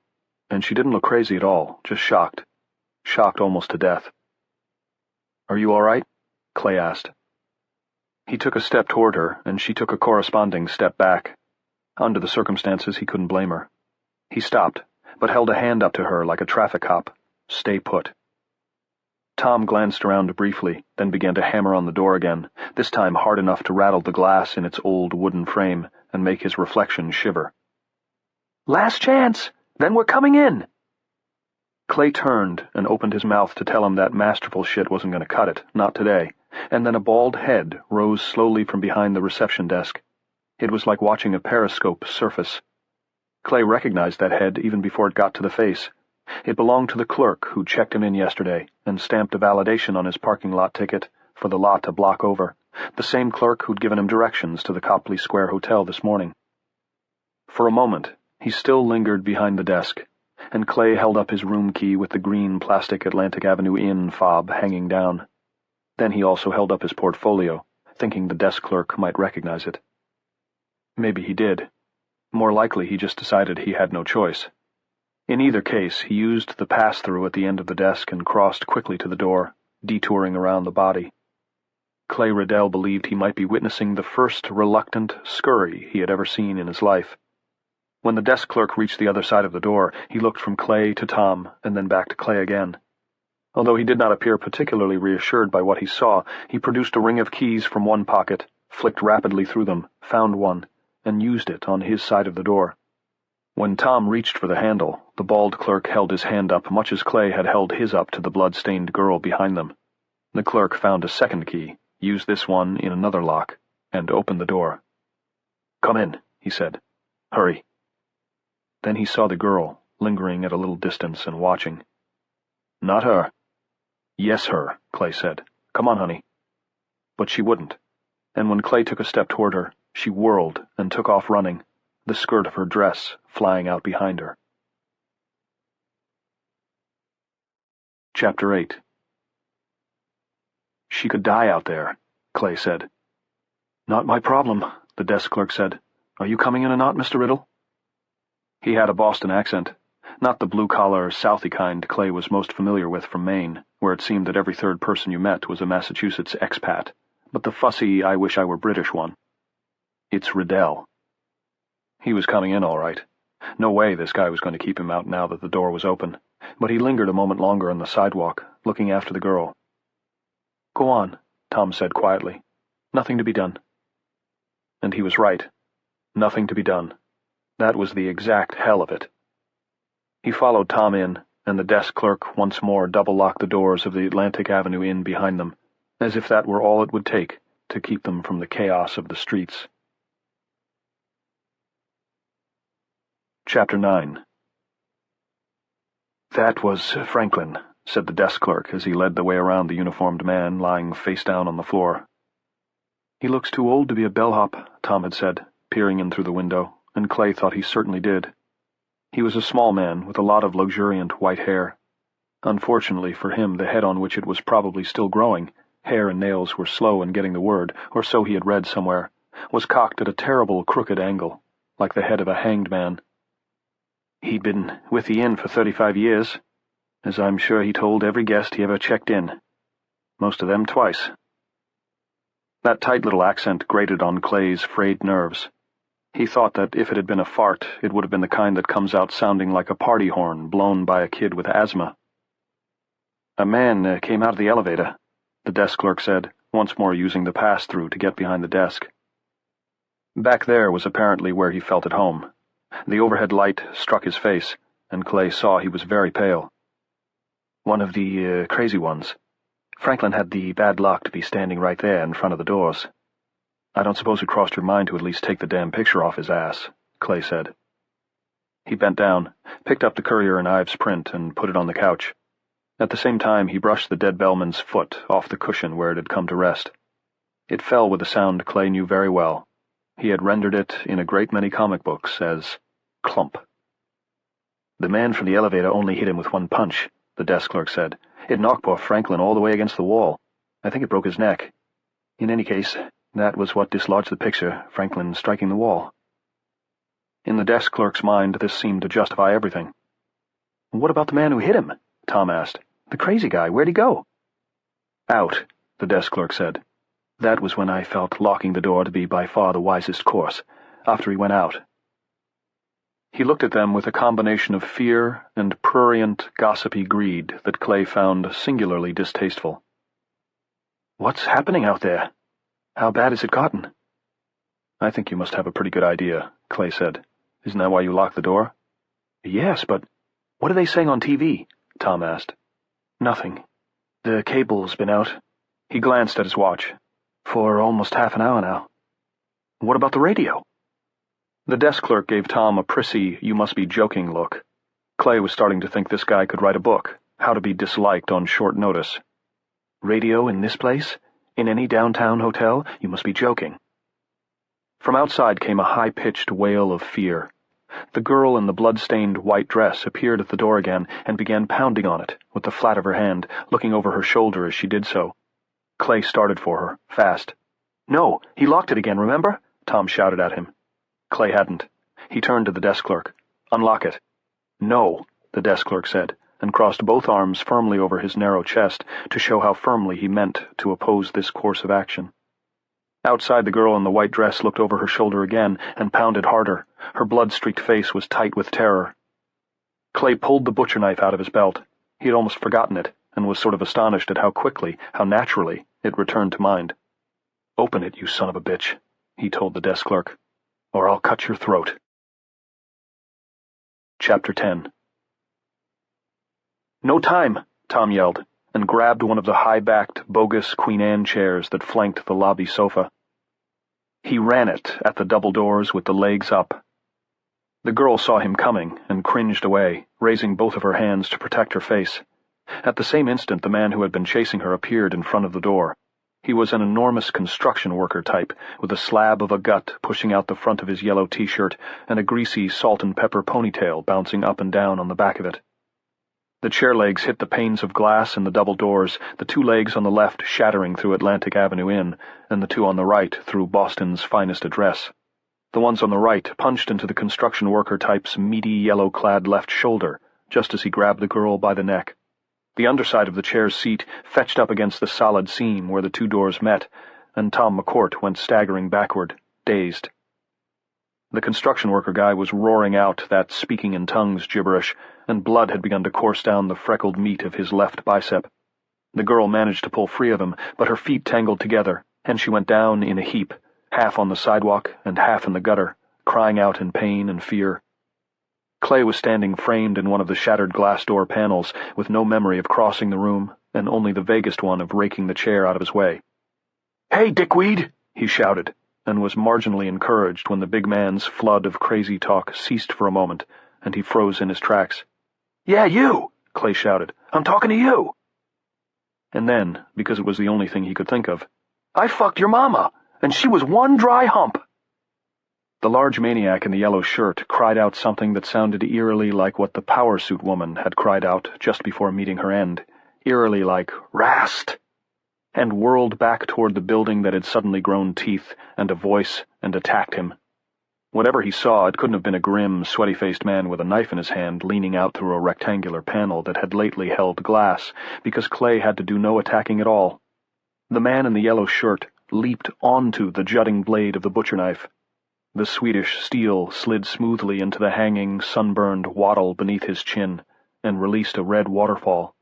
And she didn't look crazy at all, just shocked. Shocked almost to death. "Are you all right?" Clay asked. He took a step toward her, and she took a corresponding step back. Under the circumstances, he couldn't blame her. He stopped, but held a hand up to her like a traffic cop. "Stay put." Tom glanced around briefly, then began to hammer on the door again, this time hard enough to rattle the glass in its old wooden frame and make his reflection shiver. "Last chance! Then we're coming in!" Clay turned and opened his mouth to tell him that masterful shit wasn't going to cut it, not today, and then a bald head rose slowly from behind the reception desk. It was like watching a periscope surface. Clay recognized that head even before it got to the face. It belonged to the clerk who checked him in yesterday and stamped a validation on his parking lot ticket for the lot a block over, the same clerk who'd given him directions to the Copley Square Hotel this morning. For a moment, he still lingered behind the desk, and Clay held up his room key with the green plastic Atlantic Avenue Inn fob hanging down. Then he also held up his portfolio, thinking the desk clerk might recognize it. Maybe he did. More likely he just decided he had no choice. In either case, he used the pass-through at the end of the desk and crossed quickly to the door, detouring around the body. Clay Riddell believed he might be witnessing the first reluctant scurry he had ever seen in his life. When the desk clerk reached the other side of the door, he looked from Clay to Tom and then back to Clay again. Although he did not appear particularly reassured by what he saw, he produced a ring of keys from one pocket, flicked rapidly through them, found one, and used it on his side of the door. When Tom reached for the handle, the bald clerk held his hand up much as Clay had held his up to the blood-stained girl behind them. The clerk found a second key, used this one in another lock, and opened the door. "Come in," he said. "Hurry." Then he saw the girl, lingering at a little distance and watching. "Not her." "Yes, her," Clay said. "Come on, honey." But she wouldn't, and when Clay took a step toward her, she whirled and took off running, the skirt of her dress flying out behind her. Chapter 8. "She could die out there," Clay said. "Not my problem," the desk clerk said. "Are you coming in or not, Mr. Riddle?" He had a Boston accent, not the blue-collar, Southie kind Clay was most familiar with from Maine, where it seemed that every third person you met was a Massachusetts expat, but the fussy, I-wish-I-were-British one. "It's Riddell." He was coming in all right. No way this guy was going to keep him out now that the door was open, but he lingered a moment longer on the sidewalk, looking after the girl. "Go on," Tom said quietly. "Nothing to be done." And he was right. Nothing to be done. That was the exact hell of it. He followed Tom in, and the desk clerk once more double-locked the doors of the Atlantic Avenue Inn behind them, as if that were all it would take to keep them from the chaos of the streets. Chapter 9. "That was Franklin," said the desk clerk as he led the way around the uniformed man lying face down on the floor. "He looks too old to be a bellhop," Tom had said, peering in through the window, and Clay thought he certainly did. He was a small man with a lot of luxuriant white hair. Unfortunately for him, the head on which it was probably still growing, hair and nails were slow in getting the word, or so he had read somewhere, was cocked at a terrible crooked angle, like the head of a hanged man. He'd been with the inn for 35 years, as I'm sure he told every guest he ever checked in. Most of them twice. That tight little accent grated on Clay's frayed nerves. He thought that if it had been a fart, it would have been the kind that comes out sounding like a party horn blown by a kid with asthma. "A man came out of the elevator," the desk clerk said, once more using the pass-through to get behind the desk. Back there was apparently where he felt at home. The overhead light struck his face, and Clay saw he was very pale. "One of the crazy ones. Franklin had the bad luck to be standing right there in front of the doors. I don't suppose it crossed your mind to at least take the damn picture off his ass," Clay said. He bent down, picked up the Courier and Ives print, and put it on the couch. At the same time, he brushed the dead bellman's foot off the cushion where it had come to rest. It fell with a sound Clay knew very well. He had rendered it in a great many comic books as clump. "The man from the elevator only hit him with one punch," the desk clerk said. "It knocked poor Franklin all the way against the wall. I think it broke his neck. In any case, that was what dislodged the picture, Franklin striking the wall." In the desk clerk's mind, this seemed to justify everything. "What about the man who hit him?" Tom asked. "The crazy guy, where'd he go?" "Out," the desk clerk said. "That was when I felt locking the door to be by far the wisest course, after he went out." He looked at them with a combination of fear and prurient, gossipy greed that Clay found singularly distasteful. "What's happening out there? How bad has it gotten?" "I think you must have a pretty good idea," Clay said. "Isn't that why you locked the door?" "Yes, but what are they saying on TV?" Tom asked. "Nothing. The cable's been out." He glanced at his watch. "For almost half an hour now." "What about the radio?" The desk clerk gave Tom a prissy, you-must-be-joking look. Clay was starting to think this guy could write a book, How to be Disliked on Short Notice. "Radio in this place? In any downtown hotel? You must be joking." From outside came a high-pitched wail of fear. The girl in the blood-stained white dress appeared at the door again and began pounding on it with the flat of her hand, looking over her shoulder as she did so. Clay started for her, fast. "No, he locked it again, remember?" Tom shouted at him. Clay hadn't. He turned to the desk clerk. "Unlock it." "No," the desk clerk said, and crossed both arms firmly over his narrow chest to show how firmly he meant to oppose this course of action. Outside, the girl in the white dress looked over her shoulder again and pounded harder. Her blood-streaked face was tight with terror. Clay pulled the butcher knife out of his belt. He had almost forgotten it, and was sort of astonished at how quickly, how naturally, it returned to mind. "Open it, you son of a bitch," he told the desk clerk, "or I'll cut your throat." Chapter 10. "No time," Tom yelled, and grabbed one of the high-backed, bogus Queen Anne chairs that flanked the lobby sofa. He ran it at the double doors with the legs up. The girl saw him coming and cringed away, raising both of her hands to protect her face. At the same instant, the man who had been chasing her appeared in front of the door. He was an enormous construction worker type, with a slab of a gut pushing out the front of his yellow T-shirt and a greasy salt-and-pepper ponytail bouncing up and down on the back of it. The chair legs hit the panes of glass in the double doors, the two legs on the left shattering through Atlantic Avenue Inn, and the two on the right through Boston's finest address. The ones on the right punched into the construction worker type's meaty yellow-clad left shoulder, just as he grabbed the girl by the neck. The underside of the chair's seat fetched up against the solid seam where the two doors met, and Tom McCourt went staggering backward, dazed. The construction worker guy was roaring out that speaking-in-tongues gibberish, and blood had begun to course down the freckled meat of his left bicep. The girl managed to pull free of him, but her feet tangled together, and she went down in a heap, half on the sidewalk and half in the gutter, crying out in pain and fear. Clay was standing framed in one of the shattered glass door panels, with no memory of crossing the room, and only the vaguest one of raking the chair out of his way. "Hey, dickweed!" he shouted, and was marginally encouraged when the big man's flood of crazy talk ceased for a moment, and he froze in his tracks. "Yeah, you!" Clay shouted. "I'm talking to you!" And then, because it was the only thing he could think of, "I fucked your mama, and she was one dry hump!" The large maniac in the yellow shirt cried out something that sounded eerily like what the power suit woman had cried out just before meeting her end, eerily like, "Rast!" and whirled back toward the building that had suddenly grown teeth and a voice and attacked him. Whatever he saw, it couldn't have been a grim, sweaty-faced man with a knife in his hand leaning out through a rectangular panel that had lately held glass, because Clay had to do no attacking at all. The man in the yellow shirt leaped onto the jutting blade of the butcher knife. The Swedish steel slid smoothly into the hanging, sunburned wattle beneath his chin, and released a red waterfall.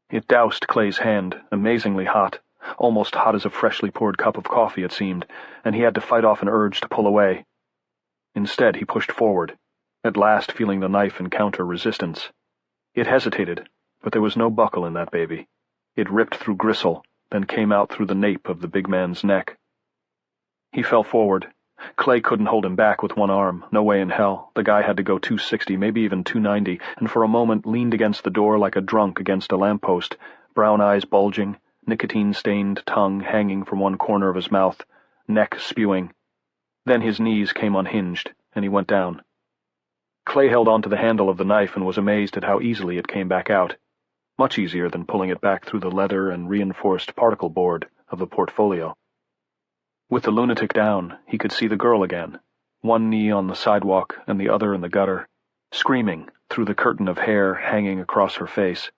It doused Clay's hand, amazingly hot, almost hot as a freshly poured cup of coffee, it seemed, and he had to fight off an urge to pull away. Instead, he pushed forward, at last feeling the knife encounter resistance. It hesitated, but there was no buckle in that baby. It ripped through gristle, then came out through the nape of the big man's neck. He fell forward. Clay couldn't hold him back with one arm, no way in hell. The guy had to go 260, maybe even 290, and for a moment leaned against the door like a drunk against a lamppost, brown eyes bulging, nicotine-stained tongue hanging from one corner of his mouth, neck spewing. Then his knees came unhinged, and he went down. Clay held onto the handle of the knife and was amazed at how easily it came back out, much easier than pulling it back through the leather and reinforced particle board of the portfolio. With the lunatic down, he could see the girl again, one knee on the sidewalk and the other in the gutter, screaming through the curtain of hair hanging across her face.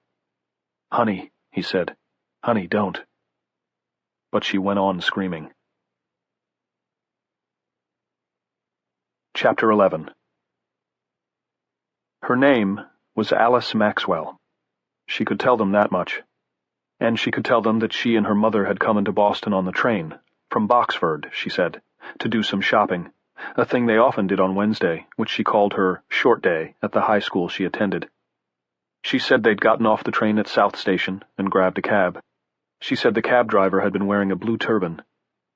"Honey," he said. "Honey, don't." But she went on screaming. Chapter 11. Her name was Alice Maxwell. She could tell them that much. And she could tell them that she and her mother had come into Boston on the train, from Boxford, she said, to do some shopping, a thing they often did on Wednesday, which she called her short day at the high school she attended. She said they'd gotten off the train at South Station and grabbed a cab. She said the cab driver had been wearing a blue turban.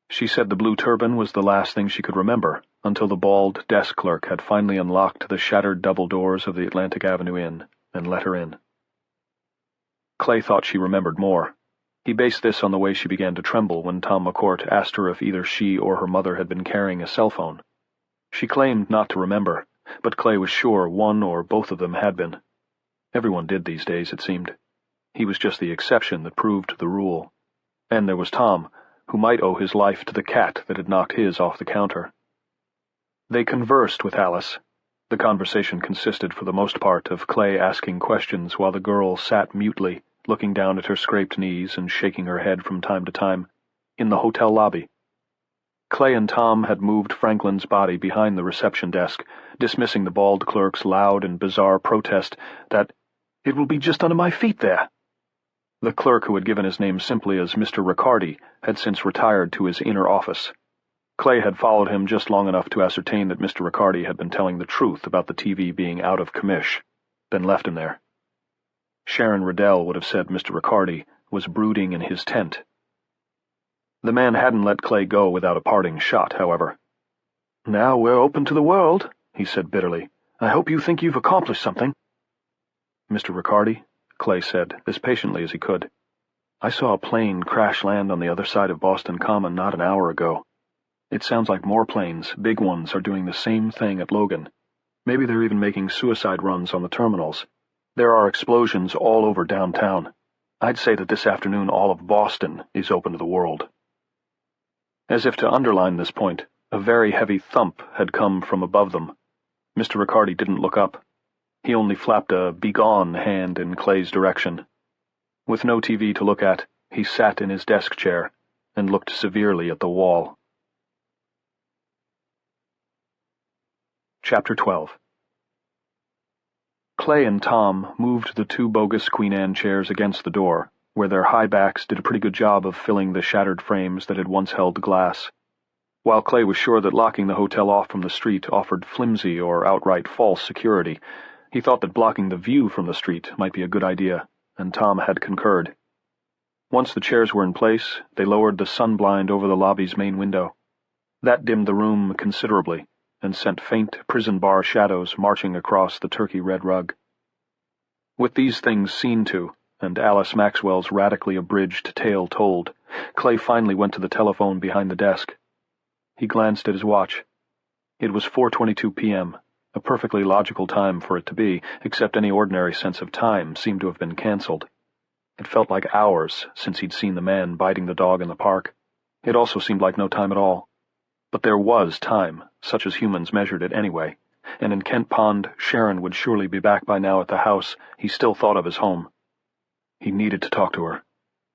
She said the blue turban was the last thing she could remember, until the bald desk clerk had finally unlocked the shattered double doors of the Atlantic Avenue Inn and let her in. Clay thought she remembered more. He based this on the way she began to tremble when Tom McCourt asked her if either she or her mother had been carrying a cell phone. She claimed not to remember, but Clay was sure one or both of them had been. Everyone did these days, it seemed. He was just the exception that proved the rule. And there was Tom, who might owe his life to the cat that had knocked his off the counter. They conversed with Alice. The conversation consisted for the most part of Clay asking questions while the girl sat mutely, looking down at her scraped knees and shaking her head from time to time, in the hotel lobby. Clay and Tom had moved Franklin's body behind the reception desk, dismissing the bald clerk's loud and bizarre protest that, "It will be just under my feet there." The clerk, who had given his name simply as Mr. Riccardi, had since retired to his inner office. Clay had followed him just long enough to ascertain that Mr. Riccardi had been telling the truth about the TV being out of commish, then left him there. Sharon Riddell would have said Mr. Riccardi was brooding in his tent. The man hadn't let Clay go without a parting shot, however. "Now we're open to the world," he said bitterly. "I hope you think you've accomplished something." "Mr. Riccardi," Clay said, as patiently as he could, "I saw a plane crash land on the other side of Boston Common not an hour ago. It sounds like more planes, big ones, are doing the same thing at Logan. Maybe they're even making suicide runs on the terminals. There are explosions all over downtown. I'd say that this afternoon all of Boston is open to the world." As if to underline this point, a very heavy thump had come from above them. Mr. Riccardi didn't look up. He only flapped a begone hand in Clay's direction. With no TV to look at, he sat in his desk chair and looked severely at the wall. Chapter 12. Clay and Tom moved the two bogus Queen Anne chairs against the door, where their high backs did a pretty good job of filling the shattered frames that had once held glass. While Clay was sure that locking the hotel off from the street offered flimsy or outright false security, he thought that blocking the view from the street might be a good idea, and Tom had concurred. Once the chairs were in place, they lowered the sun blind over the lobby's main window. That dimmed the room considerably, and sent faint prison bar shadows marching across the turkey-red rug. With these things seen to, and Alice Maxwell's radically abridged tale told, Clay finally went to the telephone behind the desk. He glanced at his watch. It was 4:22 p.m., a perfectly logical time for it to be, except any ordinary sense of time seemed to have been cancelled. It felt like hours since he'd seen the man biting the dog in the park. It also seemed like no time at all. But there was time, such as humans measured it anyway, and in Kent Pond, Sharon would surely be back by now at the house he still thought of as home. He needed to talk to her,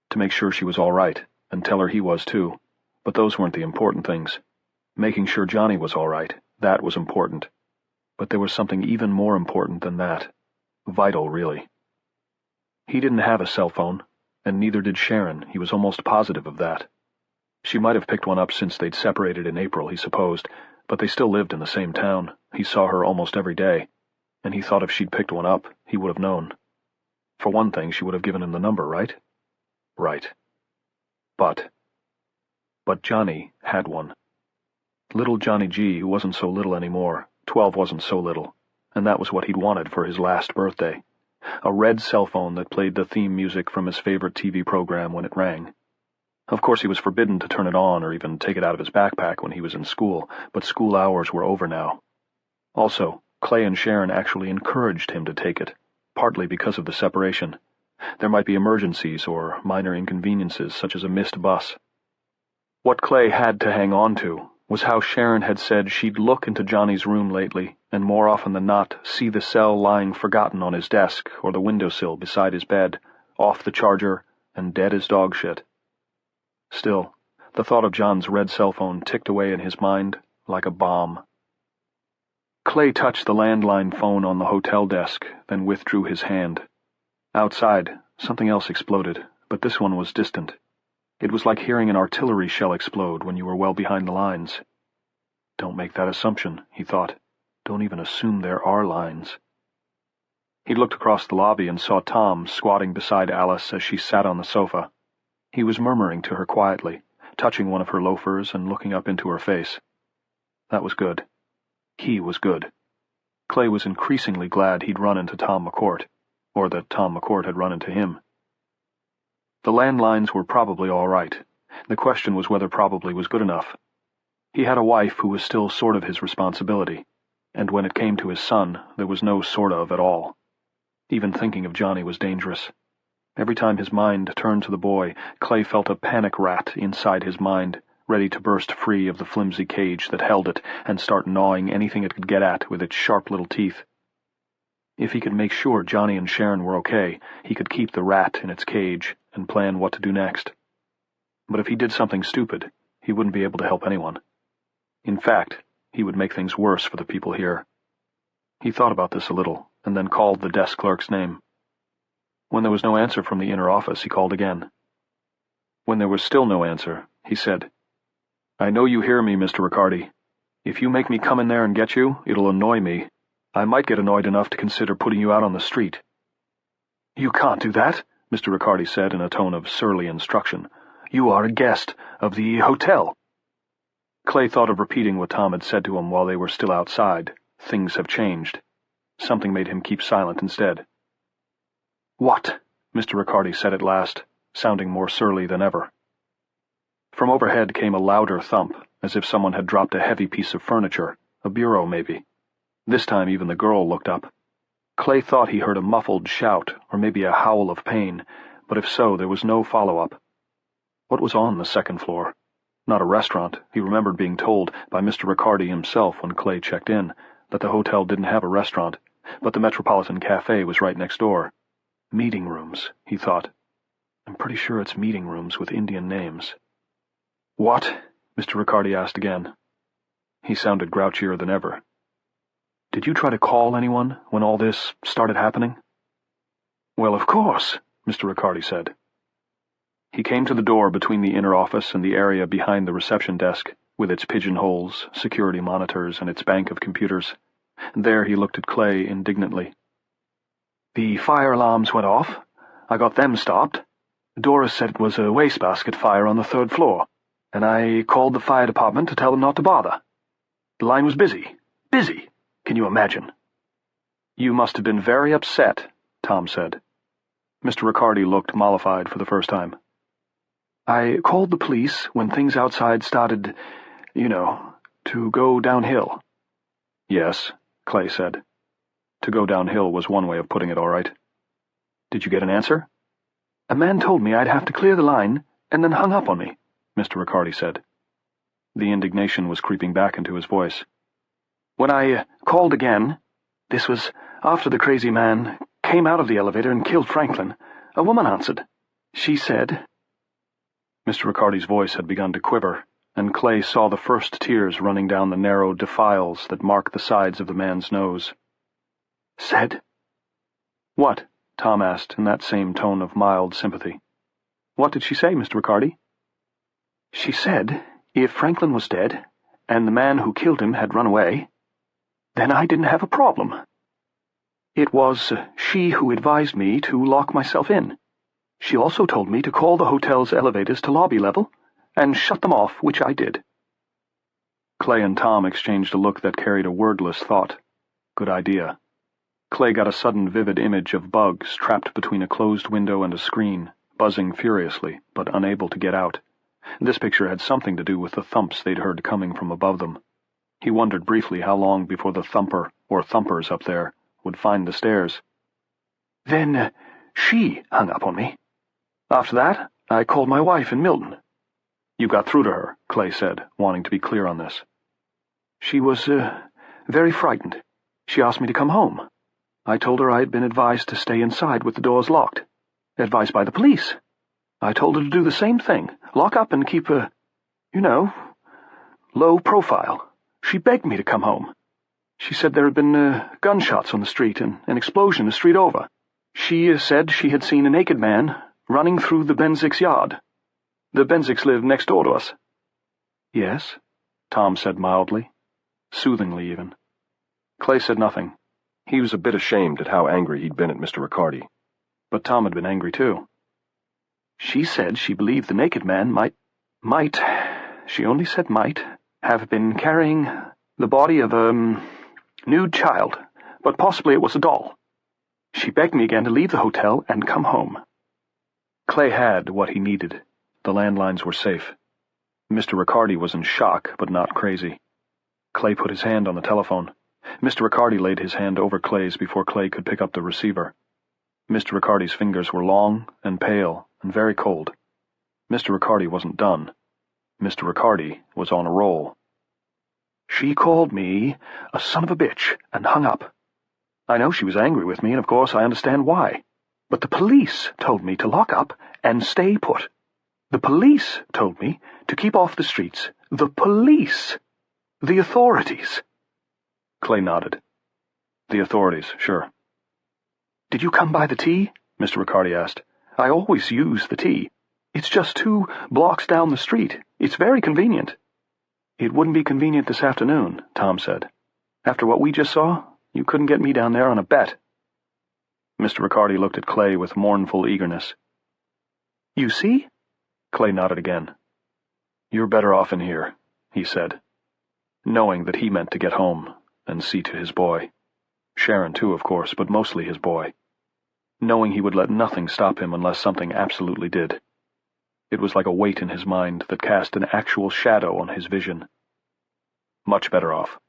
to make sure she was all right, and tell her he was too, but those weren't the important things. Making sure Johnny was all right, that was important. But there was something even more important than that. Vital, really. He didn't have a cell phone, and neither did Sharon, he was almost positive of that. She might have picked one up since they'd separated in April, he supposed, but they still lived in the same town. He saw her almost every day, and he thought if she'd picked one up, he would have known. For one thing, she would have given him the number, right? Right. But Johnny had one. Little Johnny G, who wasn't so little anymore. 12 wasn't so little, and that was what he'd wanted for his last birthday. A red cell phone that played the theme music from his favorite TV program when it rang. Of course he was forbidden to turn it on or even take it out of his backpack when he was in school, but school hours were over now. Also, Clay and Sharon actually encouraged him to take it, partly because of the separation. There might be emergencies or minor inconveniences, such as a missed bus. What Clay had to hang on to was how Sharon had said she'd look into Johnny's room lately, and more often than not see the cell lying forgotten on his desk or the windowsill beside his bed, off the charger, and dead as dog shit. Still, the thought of John's red cell phone ticked away in his mind like a bomb. Clay touched the landline phone on the hotel desk, then withdrew his hand. Outside, something else exploded, but this one was distant. It was like hearing an artillery shell explode when you were well behind the lines. Don't make that assumption, he thought. Don't even assume there are lines. He looked across the lobby and saw Tom squatting beside Alice as she sat on the sofa. He was murmuring to her quietly, touching one of her loafers and looking up into her face. That was good. He was good. Clay was increasingly glad he'd run into Tom McCourt, or that Tom McCourt had run into him. The landlines were probably all right. The question was whether probably was good enough. He had a wife who was still sort of his responsibility, and when it came to his son, there was no sort of at all. Even thinking of Johnny was dangerous. Every time his mind turned to the boy, Clay felt a panic rat inside his mind, ready to burst free of the flimsy cage that held it and start gnawing anything it could get at with its sharp little teeth. If he could make sure Johnny and Sharon were okay, he could keep the rat in its cage and plan what to do next. But if he did something stupid, he wouldn't be able to help anyone. In fact, he would make things worse for the people here. He thought about this a little, and then called the desk clerk's name. When there was no answer from the inner office, he called again. When there was still no answer, he said, "I know you hear me, Mr. Riccardi. If you make me come in there and get you, it'll annoy me. I might get annoyed enough to consider putting you out on the street." "You can't do that," Mr. Riccardi said in a tone of surly instruction. "You are a guest of the hotel." Clay thought of repeating what Tom had said to him while they were still outside. Things have changed. Something made him keep silent instead. "What?" Mr. Riccardi said at last, sounding more surly than ever. From overhead came a louder thump, as if someone had dropped a heavy piece of furniture, a bureau maybe. This time even the girl looked up. Clay thought he heard a muffled shout, or maybe a howl of pain, but if so, there was no follow-up. What was on the second floor? Not a restaurant. He remembered being told by Mr. Riccardi himself when Clay checked in that the hotel didn't have a restaurant, but the Metropolitan Cafe was right next door. Meeting rooms, he thought. I'm pretty sure it's meeting rooms with Indian names. "What?" Mr. Riccardi asked again. He sounded grouchier than ever. "Did you try to call anyone when all this started happening?" "Well, of course," Mr. Riccardi said. He came to the door between the inner office and the area behind the reception desk, with its pigeonholes, security monitors, and its bank of computers. There he looked at Clay indignantly. "The fire alarms went off. I got them stopped. Doris said it was a wastebasket fire on the third floor, and I called the fire department to tell them not to bother. The line was busy. Busy! Can you imagine?" "You must have been very upset," Tom said. Mr. Riccardi looked mollified for the first time. "I called the police when things outside started, to go downhill." "Yes," Clay said. To go downhill was one way of putting it, all right. "Did you get an answer?" "A man told me I'd have to clear the line, and then hung up on me," Mr. Riccardi said. The indignation was creeping back into his voice. "When I called again, this was after the crazy man came out of the elevator and killed Franklin, a woman answered. She said—" Mr. Riccardi's voice had begun to quiver, and Clay saw the first tears running down the narrow defiles that marked the sides of the man's nose. "Said—" "What?" Tom asked in that same tone of mild sympathy. "What did she say, Mr. Riccardi?" "She said if Franklin was dead, and the man who killed him had run away, then I didn't have a problem. It was she who advised me to lock myself in. She also told me to call the hotel's elevators to lobby level and shut them off, which I did." Clay and Tom exchanged a look that carried a wordless thought. Good idea. Clay got a sudden vivid image of bugs trapped between a closed window and a screen, buzzing furiously, but unable to get out, This picture had something to do with the thumps they'd heard coming from above them. He wondered briefly how long before the thumper or thumpers up there would find the stairs. Then she hung up on me. After that, I called my wife in Milton. You got through to her, Clay said, wanting to be clear on this. She was, very frightened. She asked me to come home. I told her I had been advised to stay inside with the doors locked. Advised by the police. I told her to do the same thing, lock up and keep a, low profile. She begged me to come home. She said there had been gunshots on the street and an explosion the street over. She said she had seen a naked man running through the Benzicks' yard. The Benzicks lived next door to us. Yes, Tom said mildly, soothingly even. Clay said nothing. He was a bit ashamed at how angry he'd been at Mr. Riccardi. But Tom had been angry too. She said she believed the naked man might, she only said might, have been carrying the body of a nude child, but possibly it was a doll. She begged me again to leave the hotel and come home. Clay had what he needed. The landlines were safe. Mr. Riccardi was in shock, but not crazy. Clay put his hand on the telephone. Mr. Riccardi laid his hand over Clay's before Clay could pick up the receiver. Mr. Riccardi's fingers were long and pale and very cold. Mr. Riccardi wasn't done. Mr. Riccardi was on a roll. She called me a son of a bitch and hung up. I know she was angry with me, and of course I understand why. But the police told me to lock up and stay put. The police told me to keep off the streets. The police! The authorities! Clay nodded. The authorities, sure. Did you come by the T? Mr. Riccardi asked. I always use the T. It's just 2 blocks down the street. It's very convenient. It wouldn't be convenient this afternoon, Tom said. After what we just saw, you couldn't get me down there on a bet. Mr. Riccardi looked at Clay with mournful eagerness. You see? Clay nodded again. You're better off in here, he said, knowing that he meant to get home and see to his boy. Sharon too, of course, but mostly his boy. Knowing he would let nothing stop him unless something absolutely did. It was like a weight in his mind that cast an actual shadow on his vision. Much better off.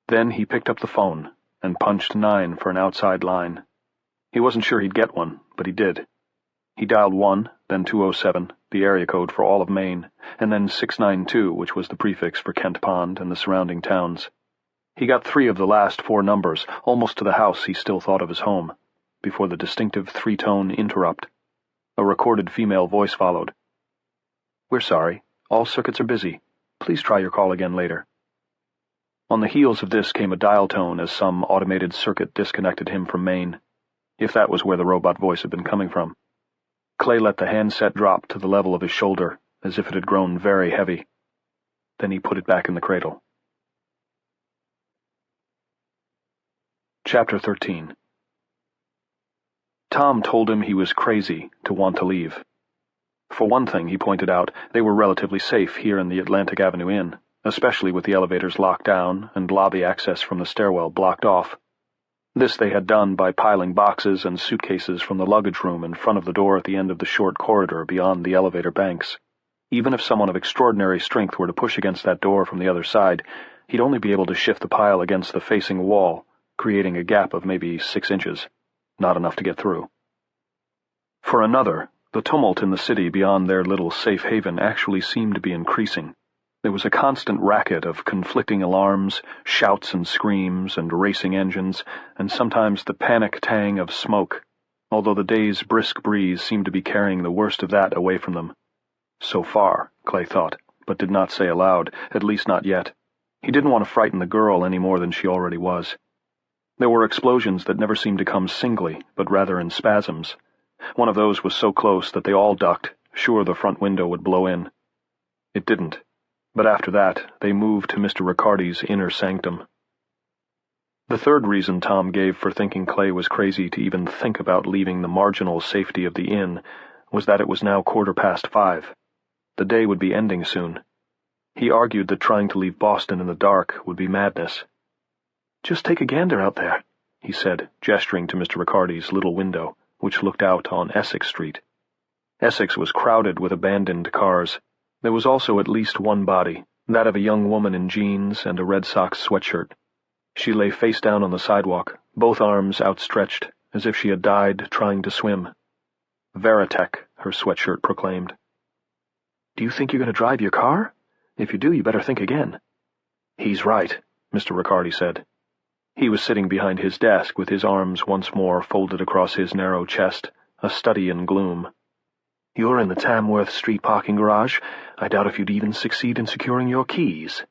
Then he picked up the phone and punched 9 for an outside line. He wasn't sure he'd get one, but he did. He dialed 1, then 207, the area code for all of Maine, and then 692, which was the prefix for Kent Pond and the surrounding towns. He got 3 of the last 4 numbers, almost to the house he still thought of as home, before the distinctive 3-tone interrupt. A recorded female voice followed. We're sorry. All circuits are busy. Please try your call again later. On the heels of this came a dial tone as some automated circuit disconnected him from Maine, if that was where the robot voice had been coming from. Clay let the handset drop to the level of his shoulder, as if it had grown very heavy. Then he put it back in the cradle. Chapter 13. Tom told him he was crazy to want to leave. For one thing, he pointed out, they were relatively safe here in the Atlantic Avenue Inn, especially with the elevators locked down and lobby access from the stairwell blocked off. This they had done by piling boxes and suitcases from the luggage room in front of the door at the end of the short corridor beyond the elevator banks. Even if someone of extraordinary strength were to push against that door from the other side, he'd only be able to shift the pile against the facing wall, creating a gap of maybe 6 inches. Not enough to get through. For another, the tumult in the city beyond their little safe haven actually seemed to be increasing. There was a constant racket of conflicting alarms, shouts and screams, and racing engines, and sometimes the panic tang of smoke, although the day's brisk breeze seemed to be carrying the worst of that away from them. So far, Clay thought, but did not say aloud, at least not yet. He didn't want to frighten the girl any more than she already was. There were explosions that never seemed to come singly, but rather in spasms. One of those was so close that they all ducked, sure the front window would blow in. It didn't, but after that they moved to Mr. Riccardi's inner sanctum. The third reason Tom gave for thinking Clay was crazy to even think about leaving the marginal safety of the inn was that it was now 5:15. The day would be ending soon. He argued that trying to leave Boston in the dark would be madness. Just take a gander out there, he said, gesturing to Mr. Riccardi's little window, which looked out on Essex Street. Essex was crowded with abandoned cars. There was also at least one body, that of a young woman in jeans and a Red Sox sweatshirt. She lay face down on the sidewalk, both arms outstretched, as if she had died trying to swim. Veritech, her sweatshirt proclaimed. "Do you think you're going to drive your car? If you do, you better think again." "He's right," Mr. Riccardi said. He was sitting behind his desk with his arms once more folded across his narrow chest, a study in gloom. "You're in the Tamworth Street parking garage. I doubt if you'd even succeed in securing your keys."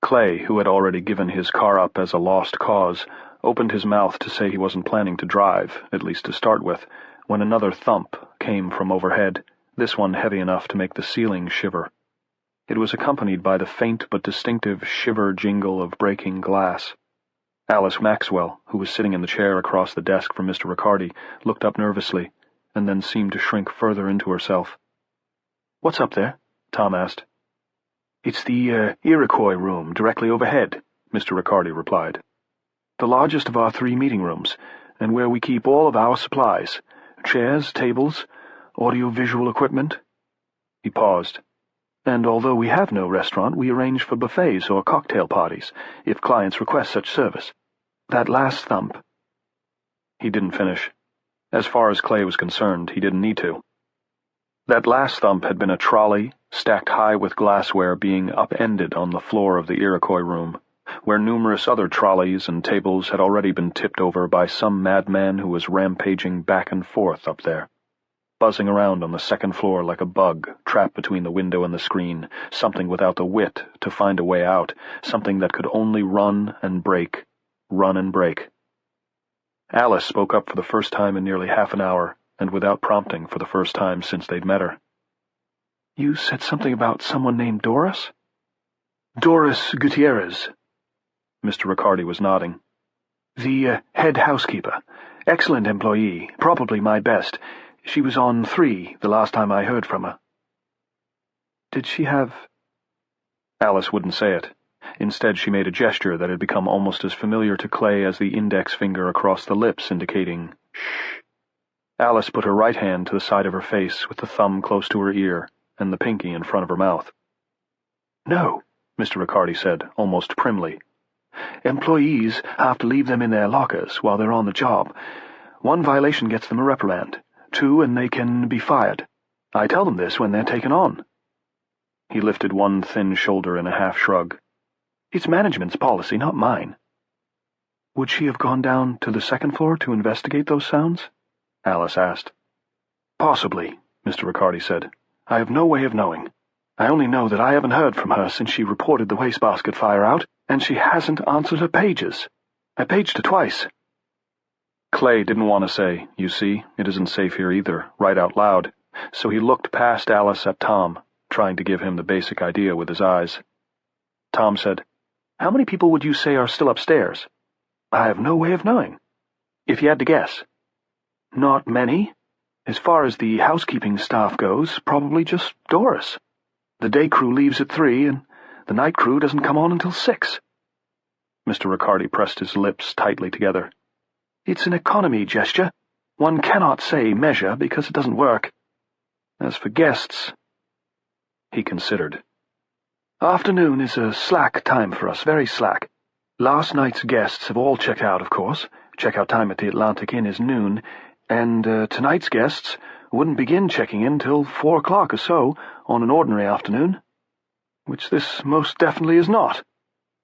Clay, who had already given his car up as a lost cause, opened his mouth to say he wasn't planning to drive, at least to start with, when another thump came from overhead, this one heavy enough to make the ceiling shiver. It was accompanied by the faint but distinctive shiver jingle of breaking glass. Alice Maxwell, who was sitting in the chair across the desk from Mr. Riccardi, looked up nervously, and then seemed to shrink further into herself. "What's up there?" Tom asked. "It's the Iroquois room directly overhead," Mr. Riccardi replied. "The largest of our 3 meeting rooms, and where we keep all of our supplies, chairs, tables, audio-visual equipment." He paused. "And although we have no restaurant, we arrange for buffets or cocktail parties, if clients request such service. That last thump—" He didn't finish. As far as Clay was concerned, he didn't need to. That last thump had been a trolley, stacked high with glassware, being upended on the floor of the Iroquois room, where numerous other trolleys and tables had already been tipped over by some madman who was rampaging back and forth up there, buzzing around on the second floor like a bug trapped between the window and the screen, something without the wit to find a way out, something that could only run and break, run and break. Alice spoke up for the first time in nearly half an hour, and without prompting for the first time since they'd met her. "You said something about someone named Doris?" "Doris Gutierrez." Mr. Riccardi was nodding. "The head housekeeper. Excellent employee, probably my best. She was on 3 the last time I heard from her." "Did she have—" Alice wouldn't say it. Instead, she made a gesture that had become almost as familiar to Clay as the index finger across the lips indicating shh. Alice put her right hand to the side of her face with the thumb close to her ear and the pinky in front of her mouth. "No," Mr. Riccardi said, almost primly. "Employees have to leave them in their lockers while they're on the job. 1 violation gets them a reprimand, 2 and they can be fired. I tell them this when they're taken on." He lifted one thin shoulder in a half shrug. "It's management's policy, not mine." "Would she have gone down to the second floor to investigate those sounds?" Alice asked. "Possibly," Mr. Riccardi said. "I have no way of knowing. I only know that I haven't heard from her since she reported the wastebasket fire out, and she hasn't answered her pages. I paged her twice." Clay didn't want to say, "You see, it isn't safe here either," right out loud, so he looked past Alice at Tom, trying to give him the basic idea with his eyes. Tom said, "How many people would you say are still upstairs?" "I have no way of knowing." "If you had to guess." "Not many. As far as the housekeeping staff goes, probably just Doris. The day crew leaves at 3, and the night crew doesn't come on until 6. Mr. Riccardi pressed his lips tightly together. "It's an economy gesture. One cannot say measure because it doesn't work. As for guests—" He considered. "Afternoon is a slack time for us, very slack. Last night's guests have all checked out, of course. Checkout time at the Atlantic Inn is noon, and tonight's guests wouldn't begin checking in till 4 o'clock or so on an ordinary afternoon. Which this most definitely is not.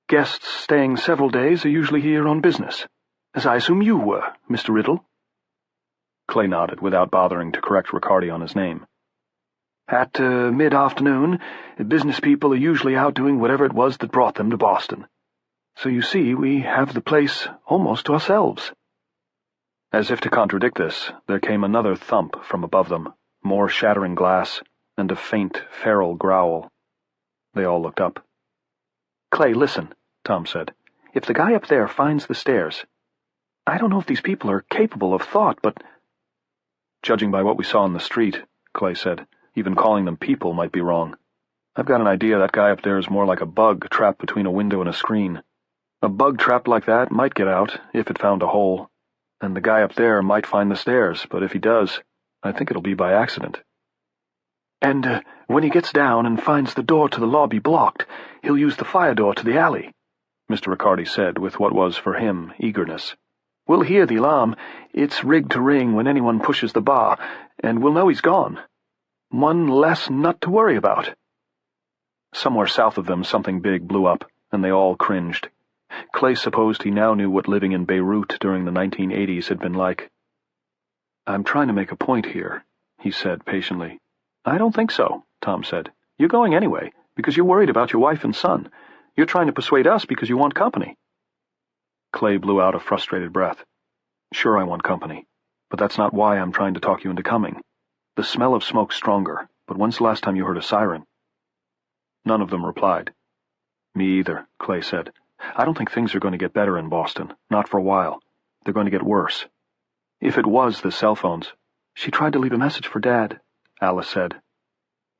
Guests staying several days are usually here on business, as I assume you were, Mr. Riddle." Clay nodded without bothering to correct Riccardi on his name. "At mid-afternoon, business people are usually out doing whatever it was that brought them to Boston. So you see, we have the place almost to ourselves." As if to contradict this, there came another thump from above them, more shattering glass, and a faint, feral growl. They all looked up. "Clay, listen," Tom said. "If the guy up there finds the stairs, I don't know if these people are capable of thought, but—" "Judging by what we saw in the street," Clay said, "even calling them people might be wrong. I've got an idea that guy up there is more like a bug trapped between a window and a screen. A bug trapped like that might get out, if it found a hole. And the guy up there might find the stairs, but if he does, I think it'll be by accident. And when he gets down and finds the door to the lobby blocked, he'll use the fire door to the alley, Mr. Riccardi said with what was, for him, eagerness. We'll hear the alarm. It's rigged to ring when anyone pushes the bar, and we'll know he's gone. One less nut to worry about. Somewhere south of them something big blew up, and they all cringed. Clay supposed he now knew what living in Beirut during the 1980s had been like. I'm trying to make a point here, he said patiently. I don't think so, Tom said. You're going anyway, because you're worried about your wife and son. You're trying to persuade us because you want company. Clay blew out a frustrated breath. Sure, I want company, but that's not why I'm trying to talk you into coming. The smell of smoke's stronger, but when's the last time you heard a siren? None of them replied. Me either, Clay said. I don't think things are going to get better in Boston, not for a while. They're going to get worse. If it was the cell phones. She tried to leave a message for Dad, Alice said.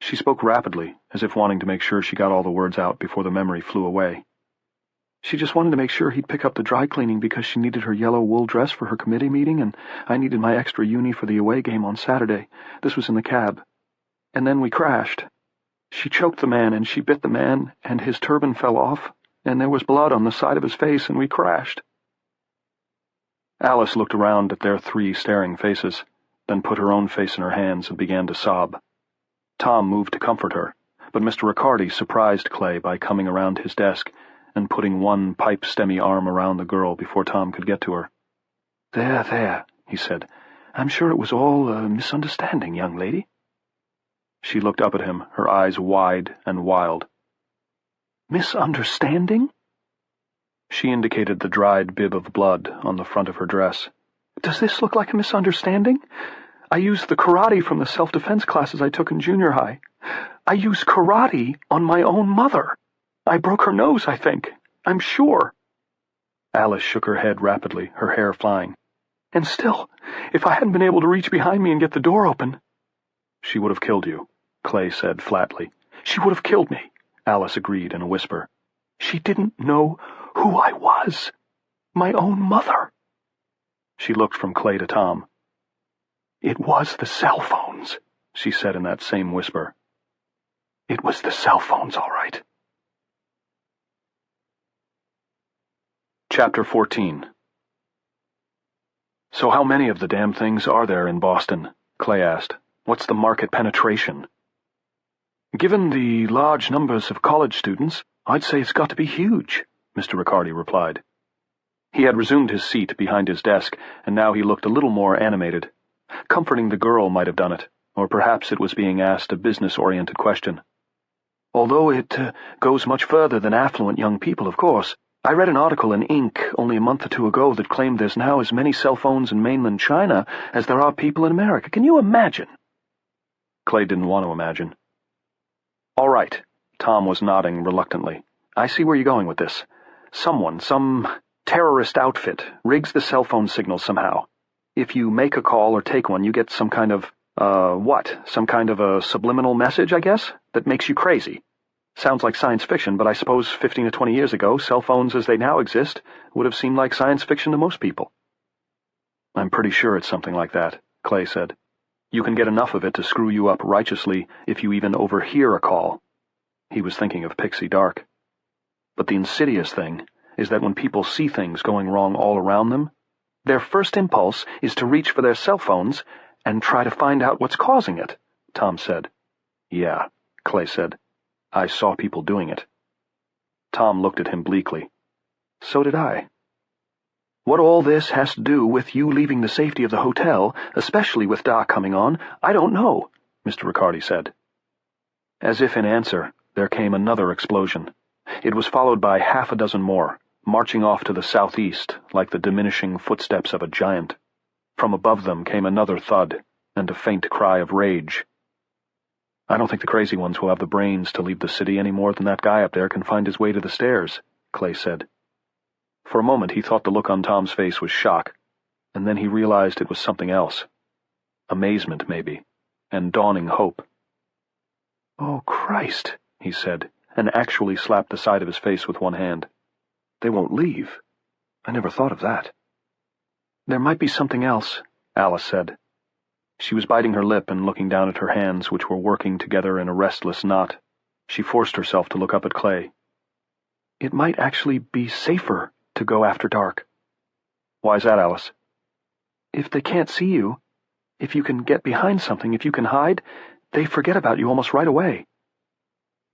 She spoke rapidly, as if wanting to make sure she got all the words out before the memory flew away. She just wanted to make sure he'd pick up the dry cleaning because she needed her yellow wool dress for her committee meeting, and I needed my extra uni for the away game on Saturday. This was in the cab. And then we crashed. She choked the man, and she bit the man, and his turban fell off, and there was blood on the side of his face, and we crashed. Alice looked around at their three staring faces, then put her own face in her hands and began to sob. Tom moved to comfort her, but Mr. Riccardi surprised Clay by coming around his desk and putting one pipe-stemmy arm around the girl before Tom could get to her. There, he said. I'm sure it was all a misunderstanding, young lady. She looked up at him, her eyes wide and wild. Misunderstanding? She indicated the dried bib of blood on the front of her dress. Does this look like a misunderstanding? I used the karate from the self-defense classes I took in junior high. I used karate on my own mother. I broke her nose, I think. I'm sure. Alice shook her head rapidly, her hair flying. And still, if I hadn't been able to reach behind me and get the door open... She would have killed you, Clay said flatly. She would have killed me, Alice agreed in a whisper. She didn't know who I was. My own mother. She looked from Clay to Tom. It was the cell phones, she said in that same whisper. It was the cell phones, all right. Chapter 14. So how many of the damn things are there in Boston? Clay asked. What's the market penetration? Given the large numbers of college students, I'd say it's got to be huge, Mr. Riccardi replied. He had resumed his seat behind his desk, and now he looked a little more animated. Comforting the girl might have done it, or perhaps it was being asked a business-oriented question. Although it goes much further than affluent young people, of course. I read an article in Inc. only a month or two ago that claimed there's now as many cell phones in mainland China as there are people in America. Can you imagine? Clay didn't want to imagine. All right, Tom was nodding reluctantly. I see where you're going with this. Someone, some terrorist outfit, rigs the cell phone signal somehow. If you make a call or take one, you get some kind of, Some kind of a subliminal message, I guess, that makes you crazy. Sounds like science fiction, but I suppose 15 or 20 years ago, cell phones as they now exist would have seemed like science fiction to most people. I'm pretty sure it's something like that, Clay said. You can get enough of it to screw you up righteously if you even overhear a call. He was thinking of Pixie Dark. But the insidious thing is that when people see things going wrong all around them, their first impulse is to reach for their cell phones and try to find out what's causing it, Tom said. Yeah, Clay said. I saw people doing it. Tom looked at him bleakly. So did I. What all this has to do with you leaving the safety of the hotel, especially with Doc coming on, I don't know, Mr. Riccardi said. As if in answer, there came another explosion. It was followed by half a dozen more, marching off to the southeast like the diminishing footsteps of a giant. From above them came another thud, and a faint cry of rage. I don't think the crazy ones will have the brains to leave the city any more than that guy up there can find his way to the stairs, Clay said. For a moment he thought the look on Tom's face was shock, and then he realized it was something else. Amazement, maybe, and dawning hope. Oh, Christ, he said, and actually slapped the side of his face with one hand. They won't leave. I never thought of that. There might be something else, Alice said. She was biting her lip and looking down at her hands, which were working together in a restless knot. She forced herself to look up at Clay. "It might actually be safer to go after dark." "Why's that, Alice?" "If they can't see you, if you can get behind something, if you can hide, they forget about you almost right away."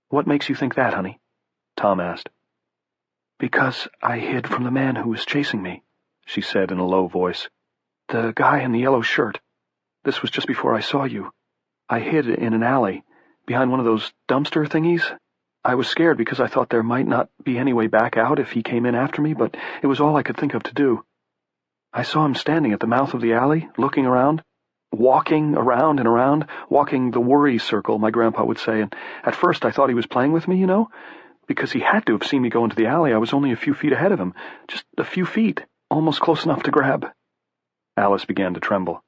"What makes you think that, honey?" Tom asked. "Because I hid from the man who was chasing me," she said in a low voice. "The guy in the yellow shirt. This was just before I saw you. I hid in an alley, behind one of those dumpster thingies. I was scared because I thought there might not be any way back out if he came in after me, but it was all I could think of to do. I saw him standing at the mouth of the alley, looking around, walking around and around, walking the worry circle, my grandpa would say, and at first I thought he was playing with me, you know, because he had to have seen me go into the alley. I was only a few feet ahead of him, just a few feet, almost close enough to grab." Alice began to tremble.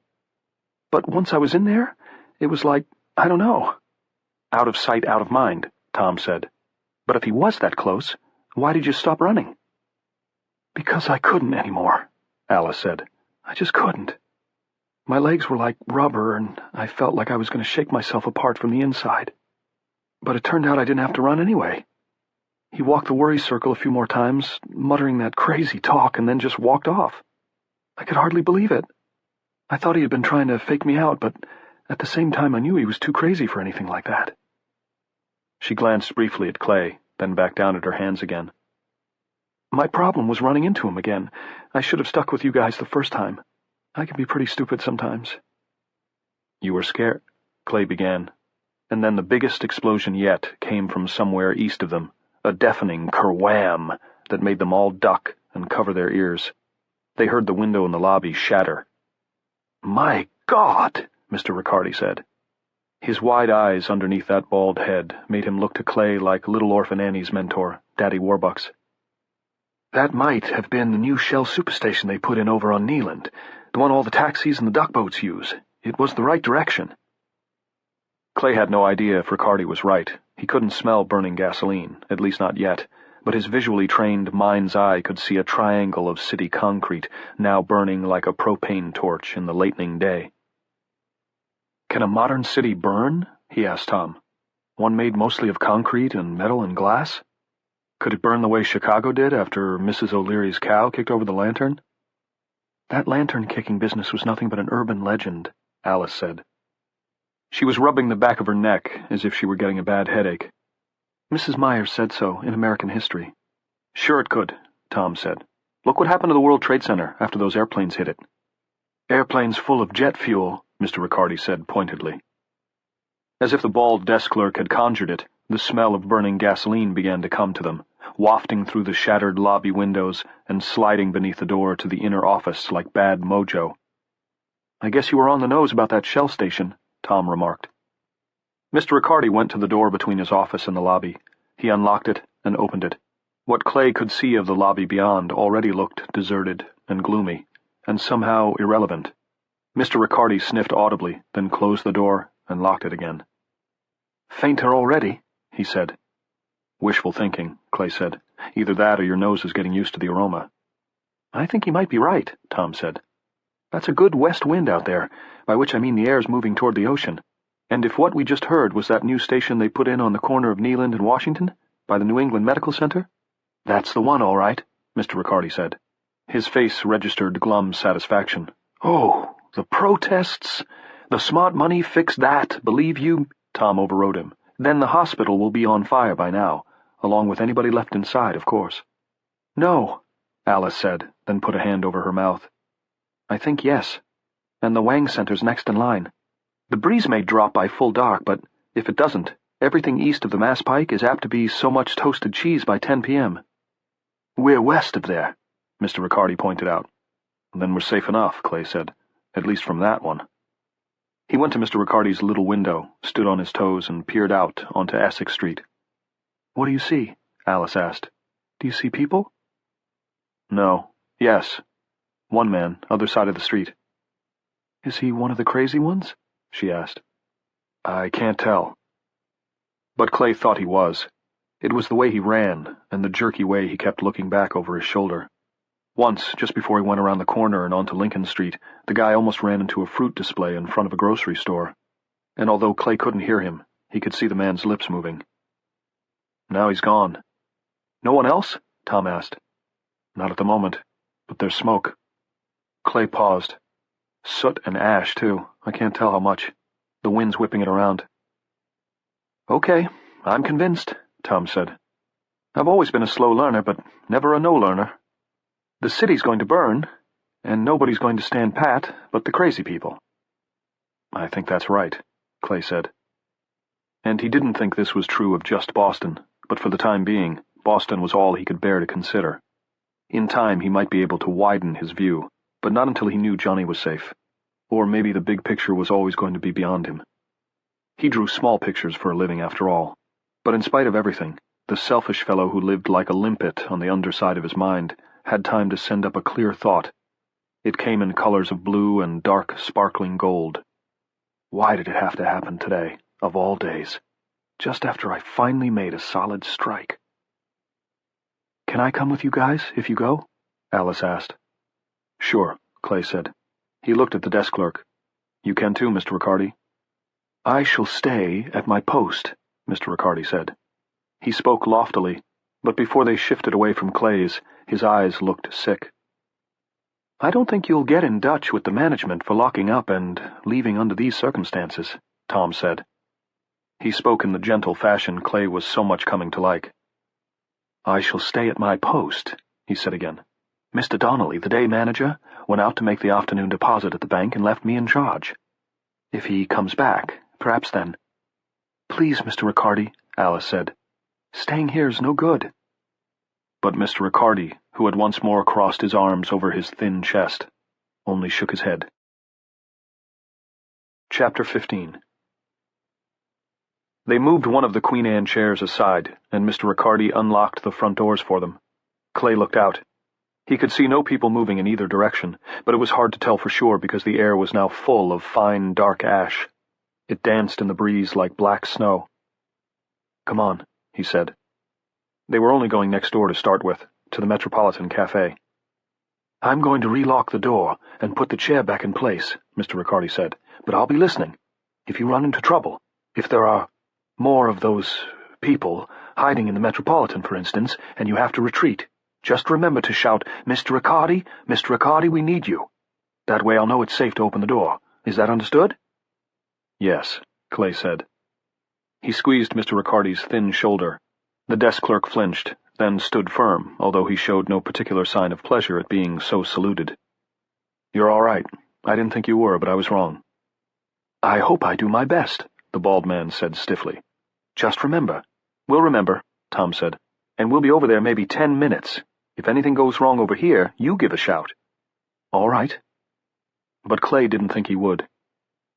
"But once I was in there, it was like, I don't know." "Out of sight, out of mind," Tom said. "But if he was that close, why did you stop running?" "Because I couldn't anymore," Alice said. "I just couldn't. My legs were like rubber, and I felt like I was going to shake myself apart from the inside. But it turned out I didn't have to run anyway. He walked the worry circle a few more times, muttering that crazy talk, and then just walked off. I could hardly believe it. I thought he had been trying to fake me out, but at the same time I knew he was too crazy for anything like that." She glanced briefly at Clay, then back down at her hands again. "My problem was running into him again. I should have stuck with you guys the first time. I can be pretty stupid sometimes." "You were scared," Clay began, and then the biggest explosion yet came from somewhere east of them, a deafening kerwham that made them all duck and cover their ears. They heard the window in the lobby shatter. "My God!" Mr. Riccardi said. His wide eyes underneath that bald head made him look to Clay like little orphan Annie's mentor, Daddy Warbucks. "That might have been the new Shell superstation they put in over on Neeland, the one all the taxis and the duck boats use. It was the right direction." Clay had no idea if Riccardi was right. He couldn't smell burning gasoline, at least not yet, but his visually trained mind's eye could see a triangle of city concrete now burning like a propane torch in the lightening day. "Can a modern city burn?" he asked Tom. "One made mostly of concrete and metal and glass? Could it burn the way Chicago did after Mrs. O'Leary's cow kicked over the lantern?" "That lantern-kicking business was nothing but an urban legend," Alice said. She was rubbing the back of her neck as if she were getting a bad headache. "Mrs. Myers said so in American history." "Sure it could," Tom said. "Look what happened to the World Trade Center after those airplanes hit it." "Airplanes full of jet fuel," Mr. Riccardi said pointedly. As if the bald desk clerk had conjured it, the smell of burning gasoline began to come to them, wafting through the shattered lobby windows and sliding beneath the door to the inner office like bad mojo. "I guess you were on the nose about that Shell station," Tom remarked. Mr. Riccardi went to the door between his office and the lobby. He unlocked it and opened it. What Clay could see of the lobby beyond already looked deserted and gloomy, and somehow irrelevant. Mr. Riccardi sniffed audibly, then closed the door and locked it again. "Fainter already?" he said. "Wishful thinking," Clay said. "Either that or your nose is getting used to the aroma." "I think he might be right," Tom said. "That's a good west wind out there, by which I mean the air's moving toward the ocean. And if what we just heard was that new station they put in on the corner of Neeland and Washington, by the New England Medical Center?" "That's the one, all right," Mr. Riccardi said. His face registered glum satisfaction. "Oh, the protests! The smart money fixed that, believe you—" Tom overrode him. "Then the hospital will be on fire by now, along with anybody left inside, of course." "No," Alice said, then put a hand over her mouth. "I think yes. And the Wang Center's next in line. The breeze may drop by full dark, but if it doesn't, everything east of the Mass Pike is apt to be so much toasted cheese by 10 p.m. "We're west of there," Mr. Riccardi pointed out. "Then we're safe enough," Clay said. "At least from that one." He went to Mr. Riccardi's little window, stood on his toes, and peered out onto Essex Street. "What do you see?" Alice asked. "Do you see people?" "No. Yes. One man, other side of the street." "Is he one of the crazy ones?" she asked. "I can't tell." But Clay thought he was. It was the way he ran, and the jerky way he kept looking back over his shoulder. Once, just before he went around the corner and onto Lincoln Street, the guy almost ran into a fruit display in front of a grocery store, and although Clay couldn't hear him, he could see the man's lips moving. Now he's gone. No one else? Tom asked. Not at the moment, but there's smoke. Clay paused. Soot and ash, too. I can't tell how much. The wind's whipping it around. Okay, I'm convinced, Tom said. I've always been a slow learner, but never a no-learner. The city's going to burn, and nobody's going to stand pat but the crazy people. I think that's right, Clay said. And he didn't think this was true of just Boston, but for the time being, Boston was all he could bear to consider. In time, he might be able to widen his view, but not until he knew Johnny was safe. Or maybe the big picture was always going to be beyond him. He drew small pictures for a living, after all. But in spite of everything, the selfish fellow who lived like a limpet on the underside of his mind had time to send up a clear thought. It came in colors of blue and dark, sparkling gold. Why did it have to happen today, of all days, just after I finally made a solid strike? Can I come with you guys, if you go? Alice asked. Sure, Clay said. He looked at the desk clerk. You can too, Mr. Riccardi. I shall stay at my post, Mr. Riccardi said. He spoke loftily, but before they shifted away from Clay's, his eyes looked sick. I don't think you'll get in Dutch with the management for locking up and leaving under these circumstances, Tom said. He spoke in the gentle fashion Clay was so much coming to like. I shall stay at my post, he said again. Mr. Donnelly, the day manager, went out to make the afternoon deposit at the bank and left me in charge. If he comes back, perhaps then. Please, Mr. Riccardi, Alice said. Staying here's no good. But Mr. Riccardi, who had once more crossed his arms over his thin chest, only shook his head. Chapter 15. They moved one of the Queen Anne chairs aside, and Mr. Riccardi unlocked the front doors for them. Clay looked out. He could see no people moving in either direction, but it was hard to tell for sure because the air was now full of fine, dark ash. It danced in the breeze like black snow. Come on, he said. They were only going next door to start with, to the Metropolitan Cafe. I'm going to relock the door and put the chair back in place, Mr. Riccardi said, but I'll be listening. If you run into trouble, if there are more of those people hiding in the Metropolitan, for instance, and you have to retreat, just remember to shout, Mr. Riccardi, we need you. That way I'll know it's safe to open the door. Is that understood? Yes, Clay said. He squeezed Mr. Riccardi's thin shoulder. The desk clerk flinched, then stood firm, although he showed no particular sign of pleasure at being so saluted. You're all right. I didn't think you were, but I was wrong. I hope I do my best, the bald man said stiffly. Just remember. We'll remember, Tom said, and we'll be over there maybe 10 minutes. If anything goes wrong over here, you give a shout. All right. But Clay didn't think he would.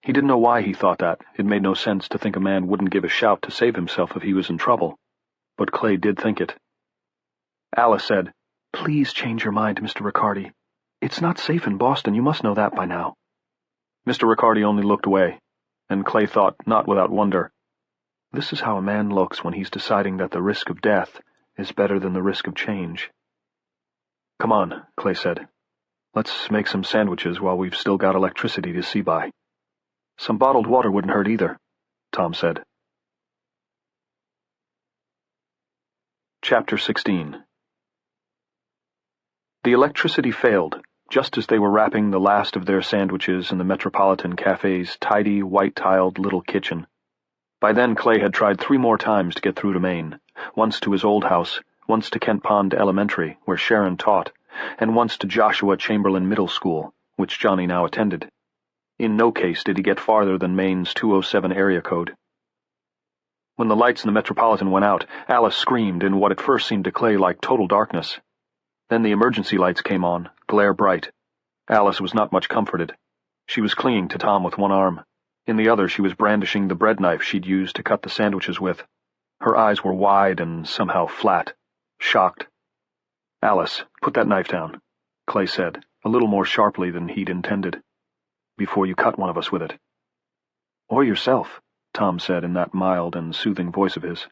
He didn't know why he thought that. It made no sense to think a man wouldn't give a shout to save himself if he was in trouble. But Clay did think it. Alice said, Please change your mind, Mr. Riccardi. It's not safe in Boston, you must know that by now. Mr. Riccardi only looked away, and Clay thought, not without wonder, this is how a man looks when he's deciding that the risk of death is better than the risk of change. Come on, Clay said. Let's make some sandwiches while we've still got electricity to see by. Some bottled water wouldn't hurt either, Tom said. Chapter 16. The electricity failed, just as they were wrapping the last of their sandwiches in the Metropolitan Cafe's tidy, white-tiled little kitchen. By then Clay had tried 3 more times to get through to Maine, once to his old house, once to Kent Pond Elementary, where Sharon taught, and once to Joshua Chamberlain Middle School, which Johnny now attended. In no case did he get farther than Maine's 207 area code. When the lights in the Metropolitan went out, Alice screamed in what at first seemed to Clay like total darkness. Then the emergency lights came on, glare bright. Alice was not much comforted. She was clinging to Tom with one arm. In the other she was brandishing the bread knife she'd used to cut the sandwiches with. Her eyes were wide and somehow flat, shocked. Alice, put that knife down, Clay said, a little more sharply than he'd intended, before you cut one of us with it. Or yourself, Tom said in that mild and soothing voice of his.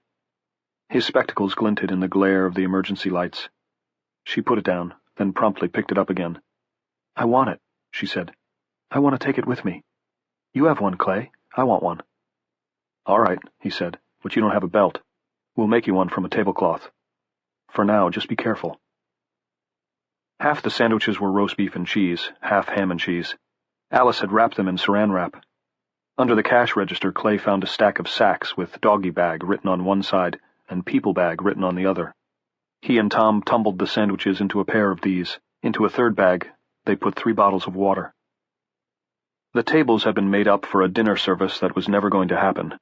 His spectacles glinted in the glare of the emergency lights. She put it down, then promptly picked it up again. "I want it," she said. "I want to take it with me. You have one, Clay. I want one." "All right," he said, "but you don't have a belt. We'll make you one from a tablecloth. For now, just be careful." Half the sandwiches were roast beef and cheese, half ham and cheese. Alice had wrapped them in saran wrap. Under the cash register, Clay found a stack of sacks with doggy bag written on one side and people bag written on the other. He and Tom tumbled the sandwiches into a pair of these. Into a third bag, they put 3 bottles of water. The tables had been made up for a dinner service that was never going to happen.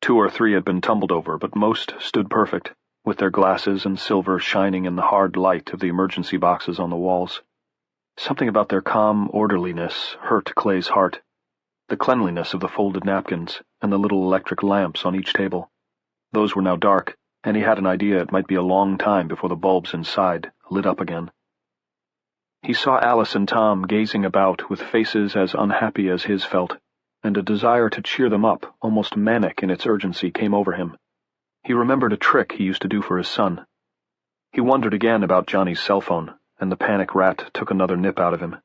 2 or 3 had been tumbled over, but most stood perfect, with their glasses and silver shining in the hard light of the emergency boxes on the walls. Something about their calm orderliness hurt Clay's heart. The cleanliness of the folded napkins and the little electric lamps on each table. Those were now dark, and he had an idea it might be a long time before the bulbs inside lit up again. He saw Alice and Tom gazing about with faces as unhappy as his felt, and a desire to cheer them up, almost manic in its urgency, came over him. He remembered a trick he used to do for his son. He wondered again about Johnny's cell phone, and the panic rat took another nip out of him.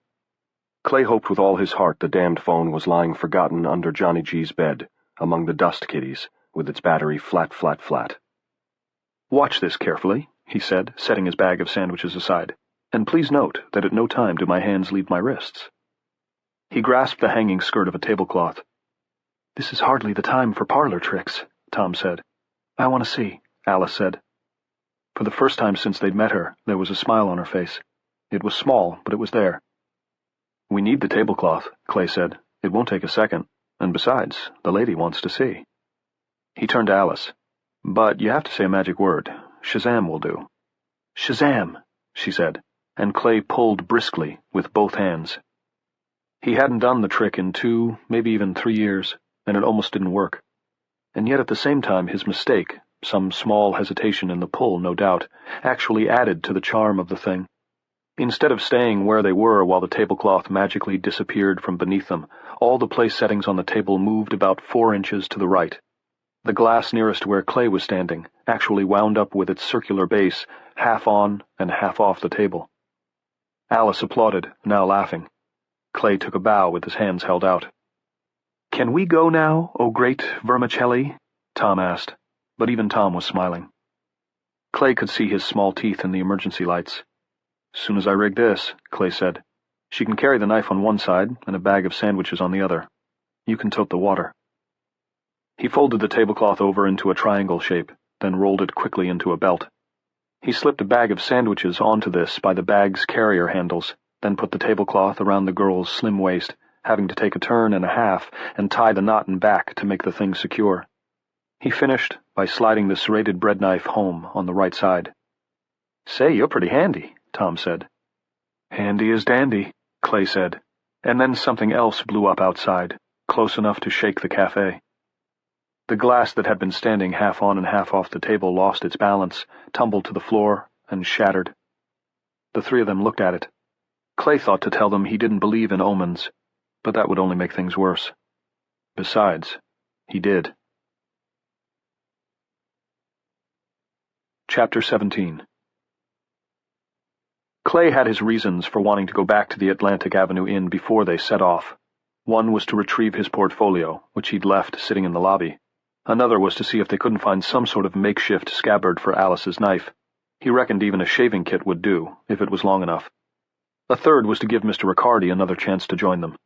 Clay hoped with all his heart the damned phone was lying forgotten under Johnny G's bed, among the dust kitties, with its battery flat, flat, flat. "Watch this carefully," he said, setting his bag of sandwiches aside. "And please note that at no time do my hands leave my wrists." He grasped the hanging skirt of a tablecloth. "This is hardly the time for parlor tricks," Tom said. "I want to see," Alice said. For the first time since they'd met her, there was a smile on her face. It was small, but it was there. "We need the tablecloth," Clay said. "It won't take a second. And besides, the lady wants to see." He turned to Alice. "But you have to say a magic word. Shazam will do." "Shazam," she said, and Clay pulled briskly with both hands. He hadn't done the trick in 2, maybe even 3 years, and it almost didn't work. And yet at the same time his mistake, some small hesitation in the pull, no doubt, actually added to the charm of the thing. Instead of staying where they were while the tablecloth magically disappeared from beneath them, all the place settings on the table moved about 4 inches to the right. The glass nearest where Clay was standing actually wound up with its circular base half on and half off the table. Alice applauded, now laughing. Clay took a bow with his hands held out. "Can we go now, O great vermicelli?" Tom asked, but even Tom was smiling. Clay could see his small teeth in the emergency lights. "Soon as I rig this," Clay said. "She can carry the knife on one side and a bag of sandwiches on the other. You can tote the water." He folded the tablecloth over into a triangle shape, then rolled it quickly into a belt. He slipped a bag of sandwiches onto this by the bag's carrier handles, then put the tablecloth around the girl's slim waist, having to take a turn and a half and tie the knot and back to make the thing secure. He finished by sliding the serrated bread knife home on the right side. "Say, you're pretty handy," Tom said. "Handy as dandy," Clay said, and then something else blew up outside, close enough to shake the cafe. The glass that had been standing half on and half off the table lost its balance, tumbled to the floor, and shattered. The 3 of them looked at it. Clay thought to tell them he didn't believe in omens, but that would only make things worse. Besides, he did. Chapter 17. Clay had his reasons for wanting to go back to the Atlantic Avenue Inn before they set off. One was to retrieve his portfolio, which he'd left sitting in the lobby. Another was to see if they couldn't find some sort of makeshift scabbard for Alice's knife. He reckoned even a shaving kit would do, if it was long enough. A third was to give Mr. Riccardi another chance to join them.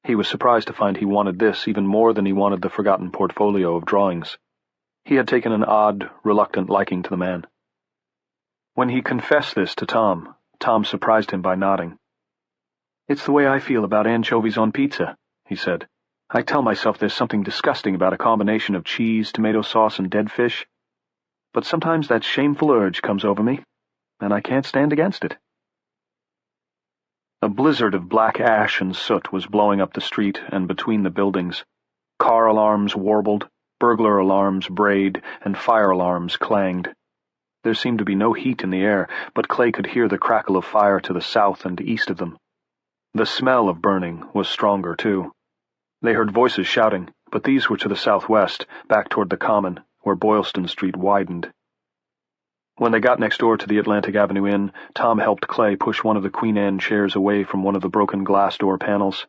He was surprised to find he wanted this even more than he wanted the forgotten portfolio of drawings. He had taken an odd, reluctant liking to the man. When he confessed this to Tom, Tom surprised him by nodding. "It's the way I feel about anchovies on pizza," he said. "I tell myself there's something disgusting about a combination of cheese, tomato sauce, and dead fish. But sometimes that shameful urge comes over me, and I can't stand against it." A blizzard of black ash and soot was blowing up the street and between the buildings. Car alarms warbled, burglar alarms brayed, and fire alarms clanged. There seemed to be no heat in the air, but Clay could hear the crackle of fire to the south and east of them. The smell of burning was stronger, too. They heard voices shouting, but these were to the southwest, back toward the Common, where Boylston Street widened. When they got next door to the Atlantic Avenue Inn, Tom helped Clay push one of the Queen Anne chairs away from one of the broken glass door panels.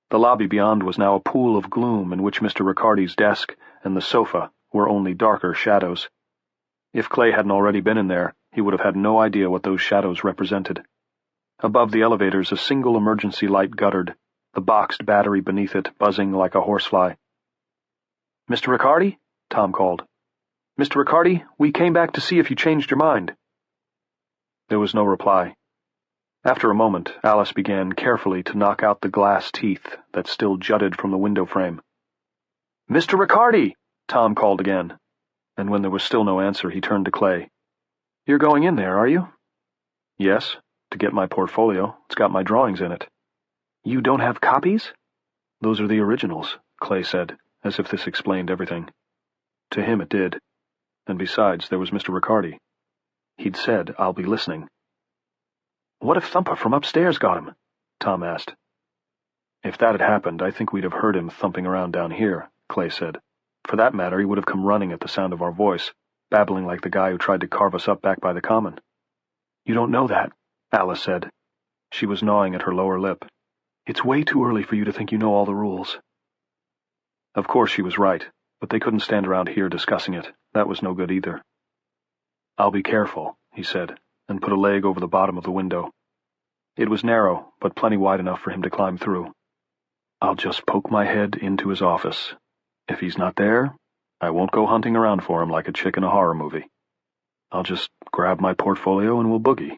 The lobby beyond was now a pool of gloom in which Mr. Riccardi's desk and the sofa were only darker shadows. If Clay hadn't already been in there, he would have had no idea what those shadows represented. Above the elevators, a single emergency light guttered, the boxed battery beneath it buzzing like a horsefly. "Mr. Riccardi?" Tom called. "Mr. Riccardi, we came back to see if you changed your mind." There was no reply. After a moment, Alice began carefully to knock out the glass teeth that still jutted from the window frame. "Mr. Riccardi!" Tom called again, and when there was still no answer, he turned to Clay. "You're going in there, are you?" "Yes, to get my portfolio. It's got my drawings in it." "You don't have copies?" "Those are the originals," Clay said, as if this explained everything. To him it did. And besides, there was Mr. Riccardi. He'd said, "I'll be listening." "What if Thumper from upstairs got him?" Tom asked. "If that had happened, I think we'd have heard him thumping around down here," Clay said. "For that matter, he would have come running at the sound of our voice, babbling like the guy who tried to carve us up back by the common." "You don't know that," Alice said. She was gnawing at her lower lip. "It's way too early for you to think you know all the rules." Of course she was right, but they couldn't stand around here discussing it. That was no good either. "I'll be careful," he said, and put a leg over the bottom of the window. It was narrow, but plenty wide enough for him to climb through. "I'll just poke my head into his office. If he's not there, I won't go hunting around for him like a chick in a horror movie. I'll just grab my portfolio and we'll boogie."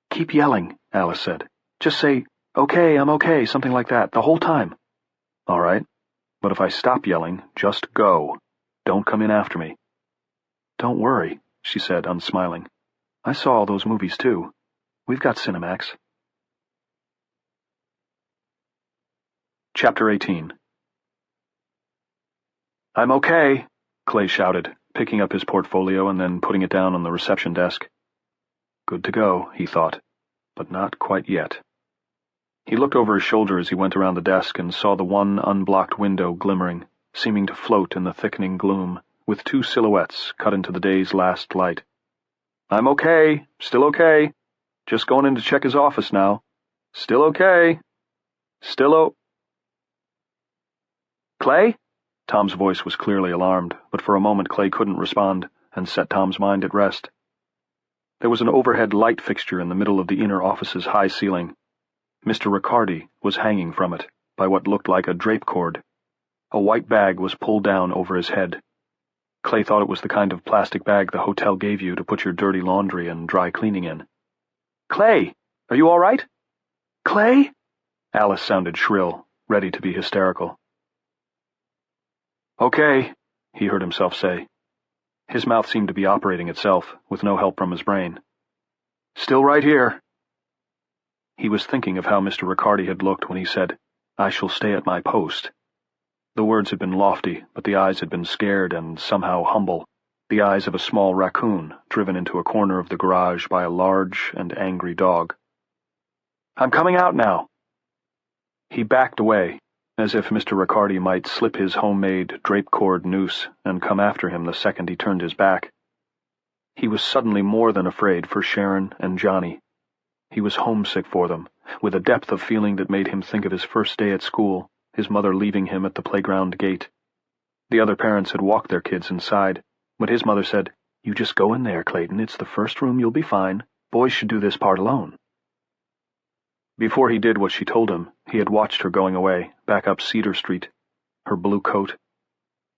"Keep yelling," Alice said. "Just say, 'Okay, I'm okay,' something like that, the whole time." "All right. But if I stop yelling, just go. Don't come in after me." "Don't worry," she said, unsmiling. "I saw all those movies, too. We've got Cinemax." Chapter 18. "I'm okay," Clay shouted, picking up his portfolio and then putting it down on the reception desk. Good to go, he thought, but not quite yet. He looked over his shoulder as he went around the desk and saw the one unblocked window glimmering, seeming to float in the thickening gloom, with two silhouettes cut into the day's last light. "I'm okay, still okay. Just going in to check his office now. Still okay. Clay?" Tom's voice was clearly alarmed, but for a moment Clay couldn't respond, and set Tom's mind at rest. There was an overhead light fixture in the middle of the inner office's high ceiling. Mr. Riccardi was hanging from it, by what looked like a drape cord. A white bag was pulled down over his head. Clay thought it was the kind of plastic bag the hotel gave you to put your dirty laundry and dry cleaning in. "Clay, are you all right?" "Clay?" Alice sounded shrill, ready to be hysterical. "Okay," he heard himself say. His mouth seemed to be operating itself, with no help from his brain. "Still right here." He was thinking of how Mr. Riccardi had looked when he said, "I shall stay at my post." The words had been lofty, but the eyes had been scared and somehow humble, the eyes of a small raccoon driven into a corner of the garage by a large and angry dog. "I'm coming out now." He backed away, as if Mr. Riccardi might slip his homemade drape-cord noose and come after him the second he turned his back. He was suddenly more than afraid for Sharon and Johnny. He was homesick for them, with a depth of feeling that made him think of his first day at school, his mother leaving him at the playground gate. The other parents had walked their kids inside, but his mother said, "You just go in there, Clayton. It's the first room. You'll be fine. Boys should do this part alone." Before he did what she told him, he had watched her going away, back up Cedar Street, her blue coat.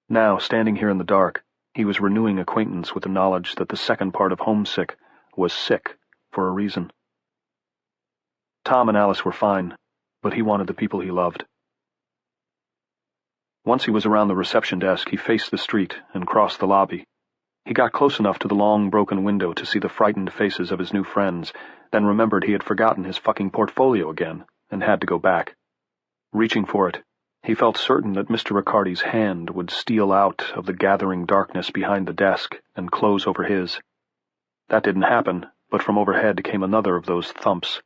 Now, standing here in the dark, he was renewing acquaintance with the knowledge that the second part of homesick was sick for a reason. Tom and Alice were fine, but he wanted the people he loved. Once he was around the reception desk, he faced the street and crossed the lobby. He got close enough to the long, broken window to see the frightened faces of his new friends, then remembered he had forgotten his fucking portfolio again, and had to go back. Reaching for it, he felt certain that Mr. Riccardi's hand would steal out of the gathering darkness behind the desk and close over his. That didn't happen, but from overhead came another of those thumps.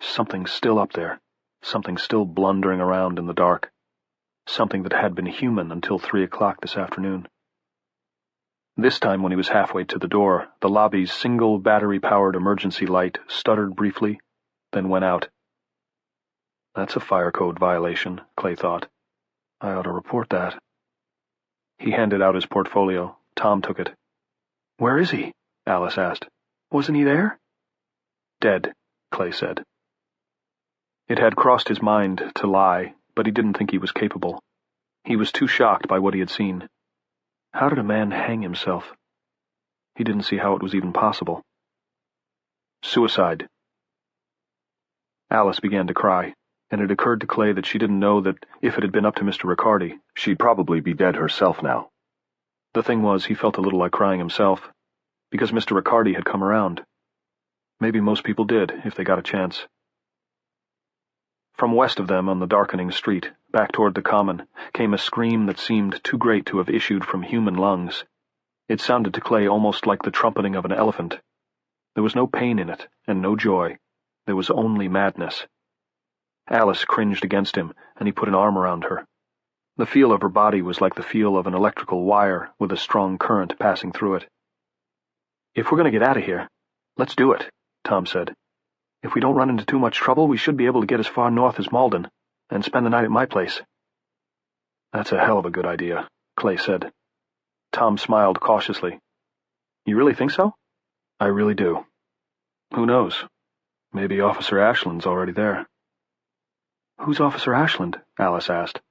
Something still up there, something still blundering around in the dark, something that had been human until 3 o'clock this afternoon. This time when he was halfway to the door, the lobby's single battery-powered emergency light stuttered briefly, then went out. That's a fire code violation, Clay thought. I ought to report that. He handed out his portfolio. Tom took it. Where is he? Alice asked. Wasn't he there? Dead, Clay said. It had crossed his mind to lie, but he didn't think he was capable. He was too shocked by what he had seen. How did a man hang himself? He didn't see how it was even possible. Suicide. Alice began to cry, and it occurred to Clay that she didn't know that if it had been up to Mr. Riccardi, she'd probably be dead herself now. The thing was, he felt a little like crying himself, because Mr. Riccardi had come around. Maybe most people did, if they got a chance. From west of them on the darkening street, back toward the common, came a scream that seemed too great to have issued from human lungs. It sounded to Clay almost like the trumpeting of an elephant. There was no pain in it, and no joy. There was only madness. Alice cringed against him, and he put an arm around her. The feel of her body was like the feel of an electrical wire with a strong current passing through it. If we're going to get out of here, let's do it, Tom said. If we don't run into too much trouble, we should be able to get as far north as Malden, and spend the night at my place. That's a hell of a good idea, Clay said. Tom smiled cautiously. You really think so? I really do. Who knows? Maybe Officer Ashland's already there. Who's Officer Ashland? Alice asked.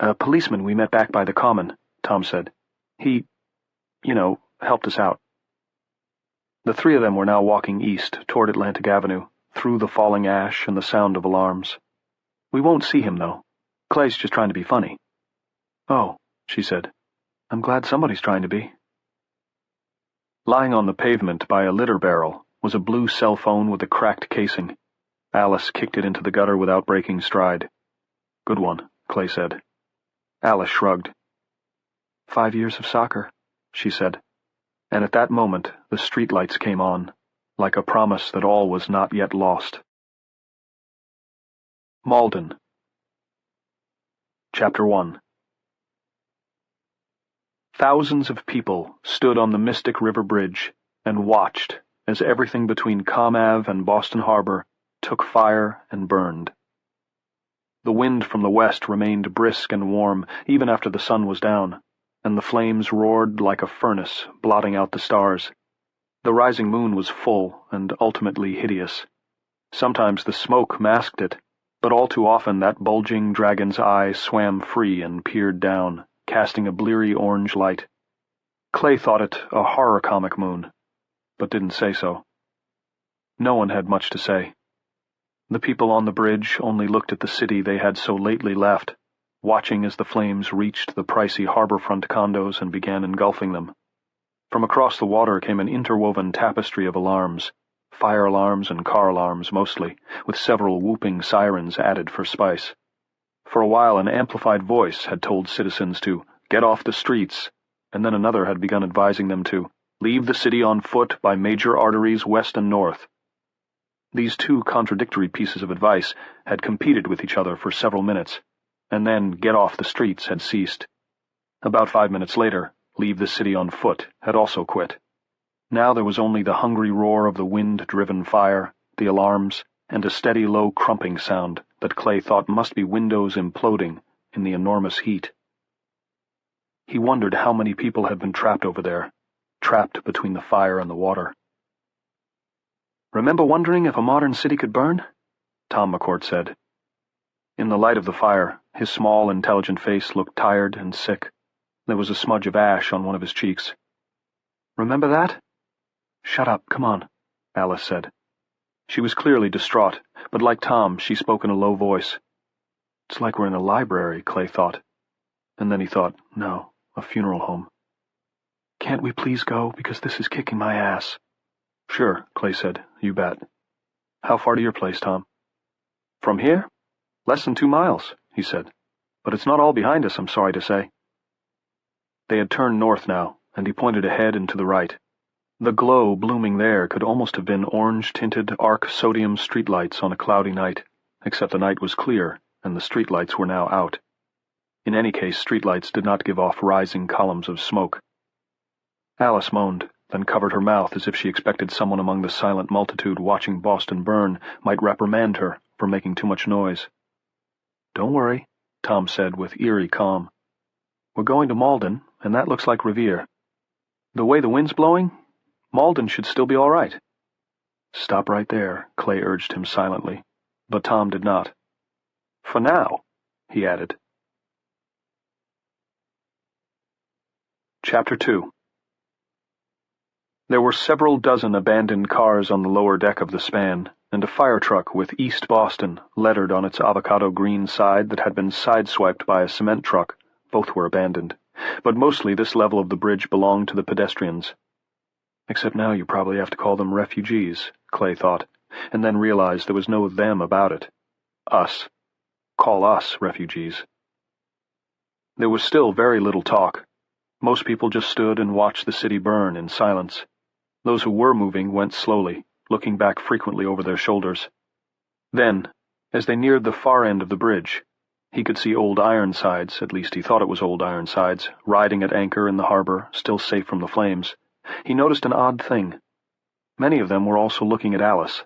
A policeman we met back by the common, Tom said. He, helped us out. The three of them were now walking east toward Atlantic Avenue, through the falling ash and the sound of alarms. We won't see him, though. Clay's just trying to be funny. Oh, she said. I'm glad somebody's trying to be. Lying on the pavement by a litter barrel was a blue cell phone with a cracked casing. Alice kicked it into the gutter without breaking stride. Good one, Clay said. Alice shrugged. 5 years of soccer, she said. And at that moment the streetlights came on, like a promise that all was not yet lost. Malden. Chapter 1. Thousands of people stood on the Mystic River Bridge and watched as everything between Comm Ave and Boston Harbor took fire and burned. The wind from the west remained brisk and warm even after the sun was down, and the flames roared like a furnace, blotting out the stars. The rising moon was full and ultimately hideous. Sometimes the smoke masked it, but all too often that bulging dragon's eye swam free and peered down, casting a bleary orange light. Clay thought it a horror comic moon, but didn't say so. No one had much to say. The people on the bridge only looked at the city they had so lately left, watching as the flames reached the pricey harborfront condos and began engulfing them. From across the water came an interwoven tapestry of alarms, fire alarms and car alarms mostly, with several whooping sirens added for spice. For a while an amplified voice had told citizens to get off the streets, and then another had begun advising them to leave the city on foot by major arteries west and north. These two contradictory pieces of advice had competed with each other for several minutes, and then get off the streets had ceased. About 5 minutes later, leave the city on foot had also quit. Now there was only the hungry roar of the wind-driven fire, the alarms, and a steady low crumping sound that Clay thought must be windows imploding in the enormous heat. He wondered how many people had been trapped over there, trapped between the fire and the water. "Remember wondering if a modern city could burn?" Tom McCourt said. In the light of the fire, his small, intelligent face looked tired and sick. There was a smudge of ash on one of his cheeks. "Remember that?" "Shut up, come on," Alice said. She was clearly distraught, but like Tom, she spoke in a low voice. It's like we're in a library, Clay thought. And then he thought, no, a funeral home. "Can't we please go, because this is kicking my ass?" "Sure," Clay said, "you bet. How far to your place, Tom?" "From here? Less than 2 miles, he said. "But it's not all behind us, I'm sorry to say." They had turned north now, and he pointed ahead and to the right. The glow blooming there could almost have been orange-tinted arc sodium streetlights on a cloudy night, except the night was clear, and the streetlights were now out. In any case, streetlights did not give off rising columns of smoke. Alice moaned, then covered her mouth as if she expected someone among the silent multitude watching Boston burn might reprimand her for making too much noise. "Don't worry," Tom said with eerie calm. "We're going to Malden, and that looks like Revere. The way the wind's blowing, Malden should still be all right." "Stop right there," Clay urged him silently, but Tom did not. "For now," he added. Chapter 2. There were several dozen abandoned cars on the lower deck of the span, and a fire truck with East Boston lettered on its avocado green side that had been sideswiped by a cement truck. Both were abandoned, but mostly this level of the bridge belonged to the pedestrians. Except now you probably have to call them refugees, Clay thought, and then realized there was no them about it. Us. Call us refugees. There was still very little talk. Most people just stood and watched the city burn in silence. Those who were moving went slowly, looking back frequently over their shoulders. Then, as they neared the far end of the bridge, he could see Old Ironsides, at least he thought it was Old Ironsides, riding at anchor in the harbor, still safe from the flames. He noticed an odd thing. Many of them were also looking at Alice.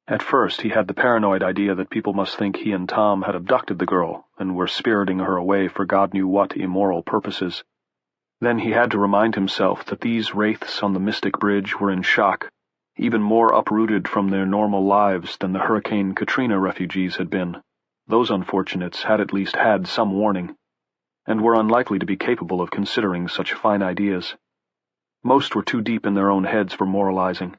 At first he had the paranoid idea that people must think he and Tom had abducted the girl and were spiriting her away for God knew what immoral purposes. Then he had to remind himself that these wraiths on the Mystic Bridge were in shock, even more uprooted from their normal lives than the Hurricane Katrina refugees had been. Those unfortunates had at least had some warning, and were unlikely to be capable of considering such fine ideas. Most were too deep in their own heads for moralizing.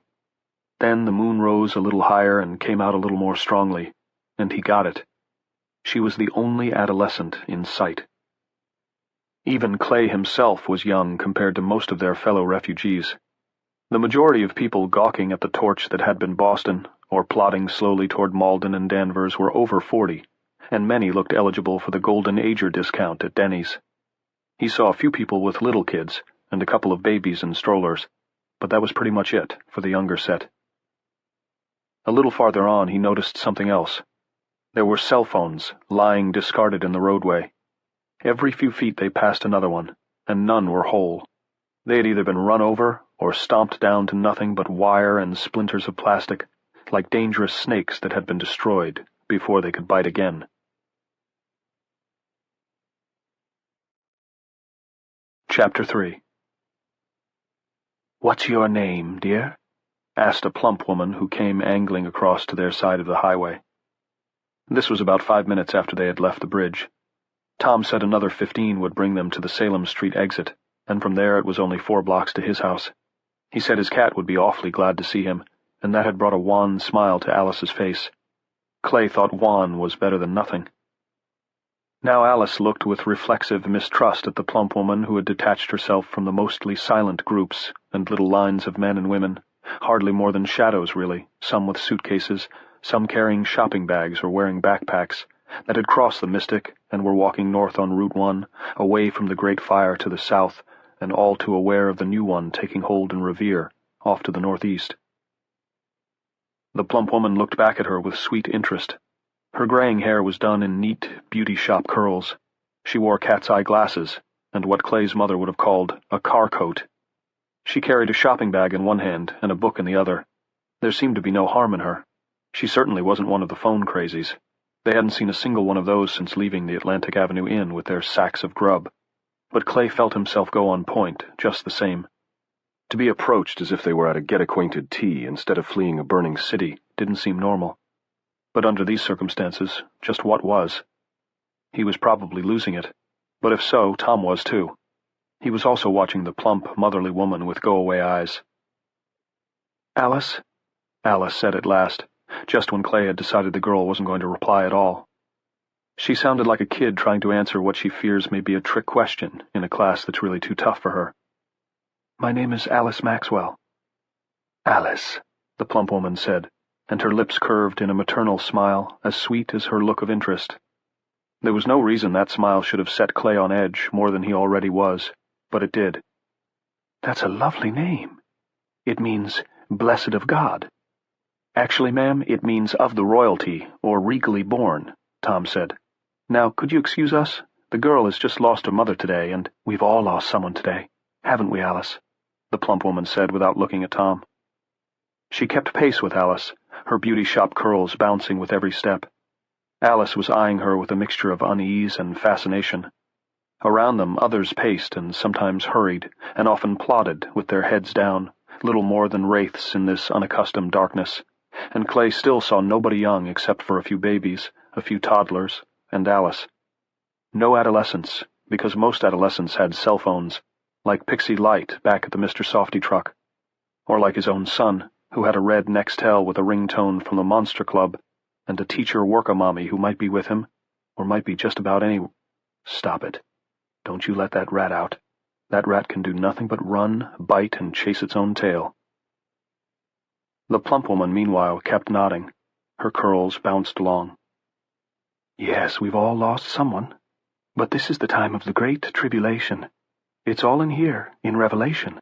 Then the moon rose a little higher and came out a little more strongly, and he got it. She was the only adolescent in sight. Even Clay himself was young compared to most of their fellow refugees. The majority of people gawking at the torch that had been Boston, or plodding slowly toward Malden and Danvers, were over 40, and many looked eligible for the Golden Ager discount at Denny's. He saw a few people with little kids, and a couple of babies in strollers, but that was pretty much it for the younger set. A little farther on he noticed something else. There were cell phones lying discarded in the roadway. Every few feet they passed another one, and none were whole. They had either been run over or stomped down to nothing but wire and splinters of plastic, like dangerous snakes that had been destroyed before they could bite again. Chapter 3. "What's your name, dear?" asked a plump woman who came angling across to their side of the highway. This was about 5 minutes after they had left the bridge. Tom said another 15 would bring them to the Salem Street exit, and from there it was only 4 blocks to his house. He said his cat would be awfully glad to see him, and that had brought a wan smile to Alice's face. Clay thought wan was better than nothing. Now Alice looked with reflexive mistrust at the plump woman who had detached herself from the mostly silent groups and little lines of men and women, hardly more than shadows really, some with suitcases, some carrying shopping bags or wearing backpacks, that had crossed the Mystic and were walking north on Route 1, away from the Great Fire to the south, and all too aware of the new one taking hold in Revere, off to the northeast. The plump woman looked back at her with sweet interest. Her graying hair was done in neat beauty shop curls. She wore cat's-eye glasses, and what Clay's mother would have called a car coat. She carried a shopping bag in one hand and a book in the other. There seemed to be no harm in her. She certainly wasn't one of the phone crazies. They hadn't seen a single one of those since leaving the Atlantic Avenue Inn with their sacks of grub. But Clay felt himself go on point, just the same. To be approached as if they were at a get-acquainted tea instead of fleeing a burning city didn't seem normal. But under these circumstances, just what was? He was probably losing it, but if so, Tom was too. He was also watching the plump, motherly woman with go-away eyes. "Alice?" Alice said at last, just when Clay had decided the girl wasn't going to reply at all. She sounded like a kid trying to answer what she fears may be a trick question in a class that's really too tough for her. "My name is Alice Maxwell." "Alice," the plump woman said, and her lips curved in a maternal smile as sweet as her look of interest. There was no reason that smile should have set Clay on edge more than he already was, but it did. "That's a lovely name. It means blessed of God." "Actually, ma'am, it means of the royalty, or regally born," Tom said. "Now, could you excuse us? The girl has just lost her mother today, and we've all lost someone today. Haven't we, Alice?" the plump woman said without looking at Tom. She kept pace with Alice, her beauty shop curls bouncing with every step. Alice was eyeing her with a mixture of unease and fascination. Around them others paced and sometimes hurried, and often plodded with their heads down, little more than wraiths in this unaccustomed darkness, and Clay still saw nobody young except for a few babies, a few toddlers, and Alice. No adolescents, because most adolescents had cell phones, like Pixie Light back at the Mr. Softy truck, or like his own son, who had a red Nextel with a ringtone from the Monster Club, and a teacher work-a-mommy who might be with him, or might be just about any— Stop it. Don't you let that rat out. That rat can do nothing but run, bite, and chase its own tail. The plump woman, meanwhile, kept nodding. Her curls bounced long. Yes, we've all lost someone. But this is the time of the great tribulation. It's all in here, in Revelation.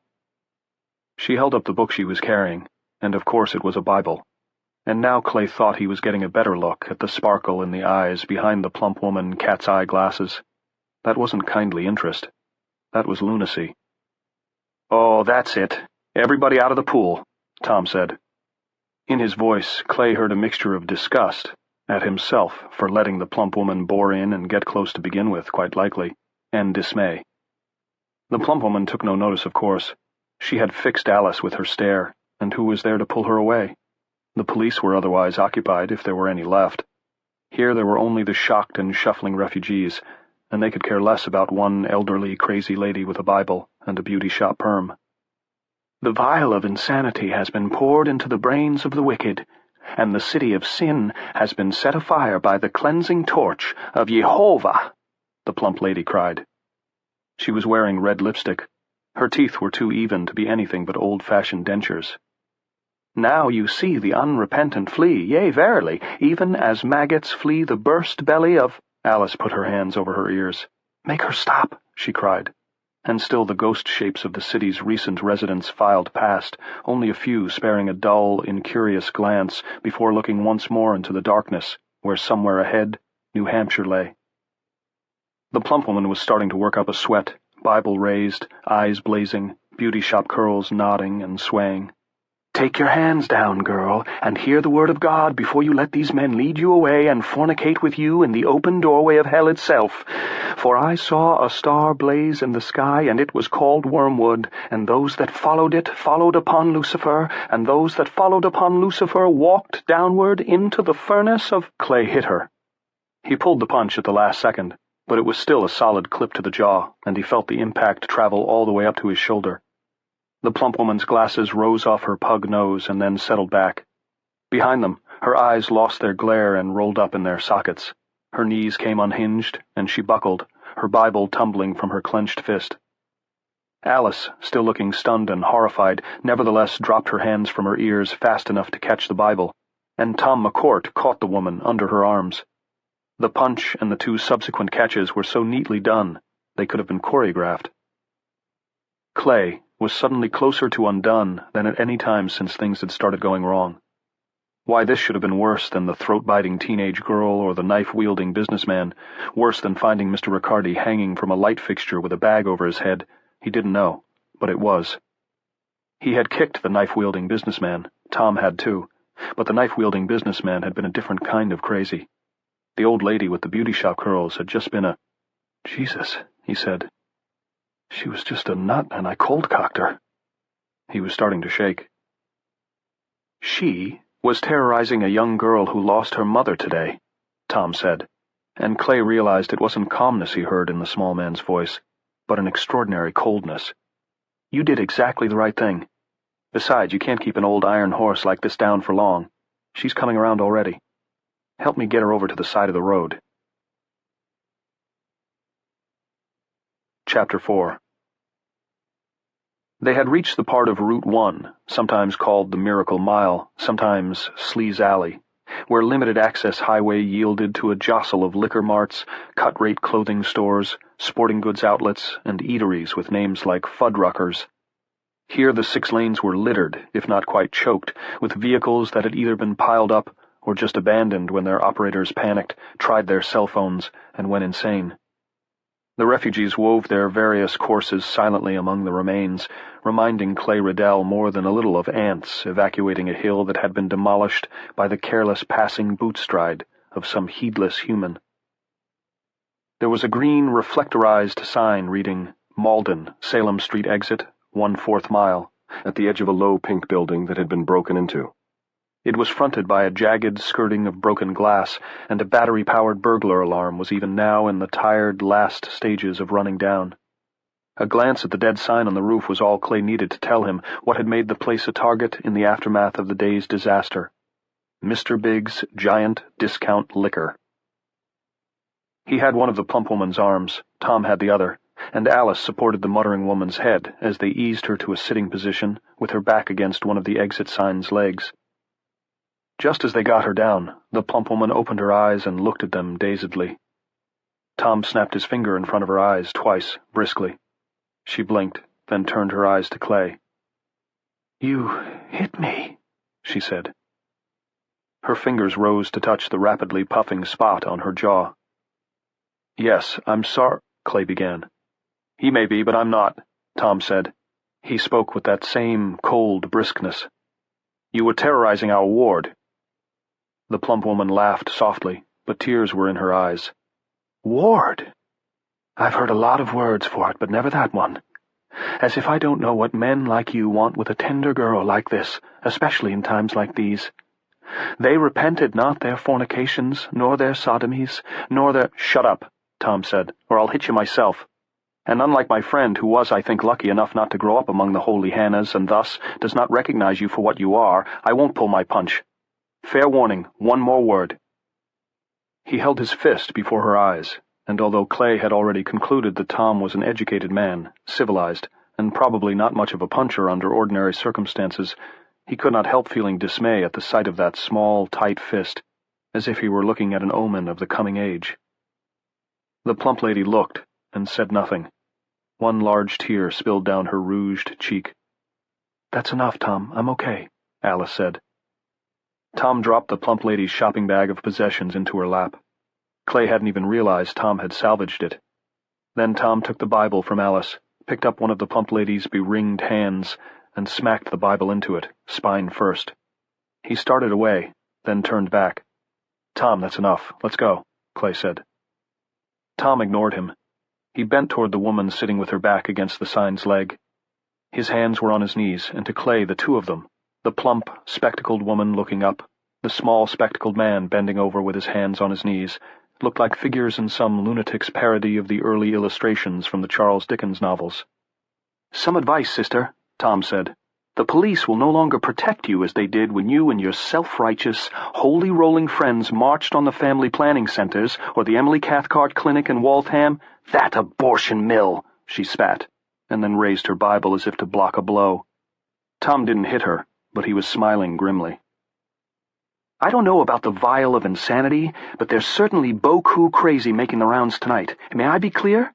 She held up the book she was carrying, and of course it was a Bible. And now Clay thought he was getting a better look at the sparkle in the eyes behind the plump woman cat's-eye glasses. That wasn't kindly interest. That was lunacy. Oh, that's it. Everybody out of the pool, Tom said. In his voice, Clay heard a mixture of disgust, at himself for letting the plump woman bore in and get close to begin with, quite likely, and dismay. The plump woman took no notice, of course. She had fixed Alice with her stare, and who was there to pull her away? The police were otherwise occupied, if there were any left. Here there were only the shocked and shuffling refugees, and they could care less about one elderly, crazy lady with a Bible and a beauty shop perm. The vial of insanity has been poured into the brains of the wicked, and the city of sin has been set afire by the cleansing torch of Jehovah, the plump lady cried. She was wearing red lipstick. Her teeth were too even to be anything but old-fashioned dentures. Now you see the unrepentant flee, yea, verily, even as maggots flee the burst belly of— Alice put her hands over her ears. Make her stop, she cried. And still the ghost shapes of the city's recent residents filed past, only a few sparing a dull, incurious glance before looking once more into the darkness, where somewhere ahead New Hampshire lay. The plump woman was starting to work up a sweat, Bible raised, eyes blazing, beauty shop curls nodding and swaying. Take your hands down, girl, and hear the word of God before you let these men lead you away and fornicate with you in the open doorway of hell itself. For I saw a star blaze in the sky, and it was called Wormwood, and those that followed it followed upon Lucifer, and those that followed upon Lucifer walked downward into the furnace of— Clay hit her. He pulled the punch at the last second, but it was still a solid clip to the jaw, and he felt the impact travel all the way up to his shoulder. The plump woman's glasses rose off her pug nose and then settled back. Behind them, her eyes lost their glare and rolled up in their sockets. Her knees came unhinged, and she buckled, her Bible tumbling from her clenched fist. Alice, still looking stunned and horrified, nevertheless dropped her hands from her ears fast enough to catch the Bible, and Tom McCourt caught the woman under her arms. The punch and the two subsequent catches were so neatly done, they could have been choreographed. Clay was suddenly closer to undone than at any time since things had started going wrong. Why this should have been worse than the throat-biting teenage girl or the knife-wielding businessman, worse than finding Mr. Riccardi hanging from a light fixture with a bag over his head, he didn't know, but it was. He had kicked the knife-wielding businessman, Tom had too, but the knife-wielding businessman had been a different kind of crazy. The old lady with the beauty shop curls had just been a— Jesus, he said. She was just a nut, and I cold-cocked her. He was starting to shake. She was terrorizing a young girl who lost her mother today, Tom said, and Clay realized it wasn't calmness he heard in the small man's voice, but an extraordinary coldness. You did exactly the right thing. Besides, you can't keep an old iron horse like this down for long. She's coming around already. Help me get her over to the side of the road. Chapter 4. They had reached the part of Route 1, sometimes called the Miracle Mile, sometimes Sleaze Alley, where limited-access highway yielded to a jostle of liquor marts, cut-rate clothing stores, sporting goods outlets, and eateries with names like Fuddruckers. Here the 6 lanes were littered, if not quite choked, with vehicles that had either been piled up or just abandoned when their operators panicked, tried their cell phones, and went insane. The refugees wove their various courses silently among the remains, reminding Clay Riddell more than a little of ants evacuating a hill that had been demolished by the careless passing boot stride of some heedless human. There was a green reflectorized sign reading, Malden, Salem Street Exit, 1/4 mile, at the edge of a low pink building that had been broken into. It was fronted by a jagged skirting of broken glass, and a battery-powered burglar alarm was even now in the tired last stages of running down. A glance at the dead sign on the roof was all Clay needed to tell him what had made the place a target in the aftermath of the day's disaster. Mr. Big's Giant Discount Liquor. He had one of the plump woman's arms, Tom had the other, and Alice supported the muttering woman's head as they eased her to a sitting position with her back against one of the exit sign's legs. Just as they got her down, the plump woman opened her eyes and looked at them dazedly. Tom snapped his finger in front of her eyes twice, briskly. She blinked, then turned her eyes to Clay. "You hit me," she said. Her fingers rose to touch the rapidly puffing spot on her jaw. "Yes, I'm sorry," Clay began. "He may be, but I'm not," Tom said. He spoke with that same cold briskness. "You were terrorizing our ward." The plump woman laughed softly, but tears were in her eyes. "Ward? I've heard a lot of words for it, but never that one. As if I don't know what men like you want with a tender girl like this, especially in times like these. They repented not their fornications, nor their sodomies, nor their—" "Shut up," Tom said, "or I'll hit you myself. And unlike my friend, who was, I think, lucky enough not to grow up among the holy Hannahs and thus does not recognize you for what you are, I won't pull my punch. Fair warning, one more word." He held his fist before her eyes, and although Clay had already concluded that Tom was an educated man, civilized, and probably not much of a puncher under ordinary circumstances, he could not help feeling dismay at the sight of that small, tight fist, as if he were looking at an omen of the coming age. The plump lady looked, and said nothing. One large tear spilled down her rouged cheek. "That's enough, Tom. I'm okay," Alice said. Tom dropped the plump lady's shopping bag of possessions into her lap. Clay hadn't even realized Tom had salvaged it. Then Tom took the Bible from Alice, picked up one of the plump lady's beringed hands, and smacked the Bible into it, spine first. He started away, then turned back. "Tom, that's enough. Let's go," Clay said. Tom ignored him. He bent toward the woman sitting with her back against the sign's leg. His hands were on his knees, and to Clay the two of them, the plump, spectacled woman looking up, the small, spectacled man bending over with his hands on his knees, looked like figures in some lunatic's parody of the early illustrations from the Charles Dickens novels. "Some advice, sister," Tom said. "The police will no longer protect you as they did when you and your self-righteous, holy-rolling friends marched on the family planning centers or the Emily Cathcart Clinic in Waltham. That abortion mill!" she spat, and then raised her Bible as if to block a blow. Tom didn't hit her, but he was smiling grimly. "I don't know about the vial of insanity, but there's certainly beaucoup crazy making the rounds tonight. May I be clear?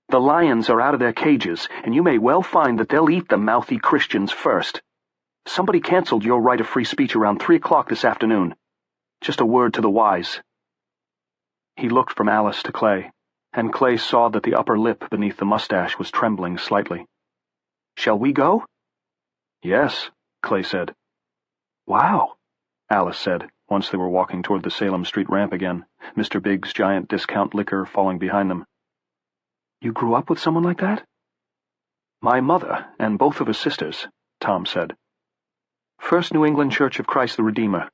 The lions are out of their cages, and you may well find that they'll eat the mouthy Christians first. Somebody canceled your right of free speech around 3 o'clock this afternoon. Just a word to the wise." He looked from Alice to Clay, and Clay saw that the upper lip beneath the mustache was trembling slightly. "Shall we go?" "Yes," Clay said. "Wow," Alice said, once they were walking toward the Salem Street ramp again, Mr. Big's Giant Discount Liquor falling behind them. "You grew up with someone like that?" "My mother and both of her sisters," Tom said. "First New England Church of Christ the Redeemer.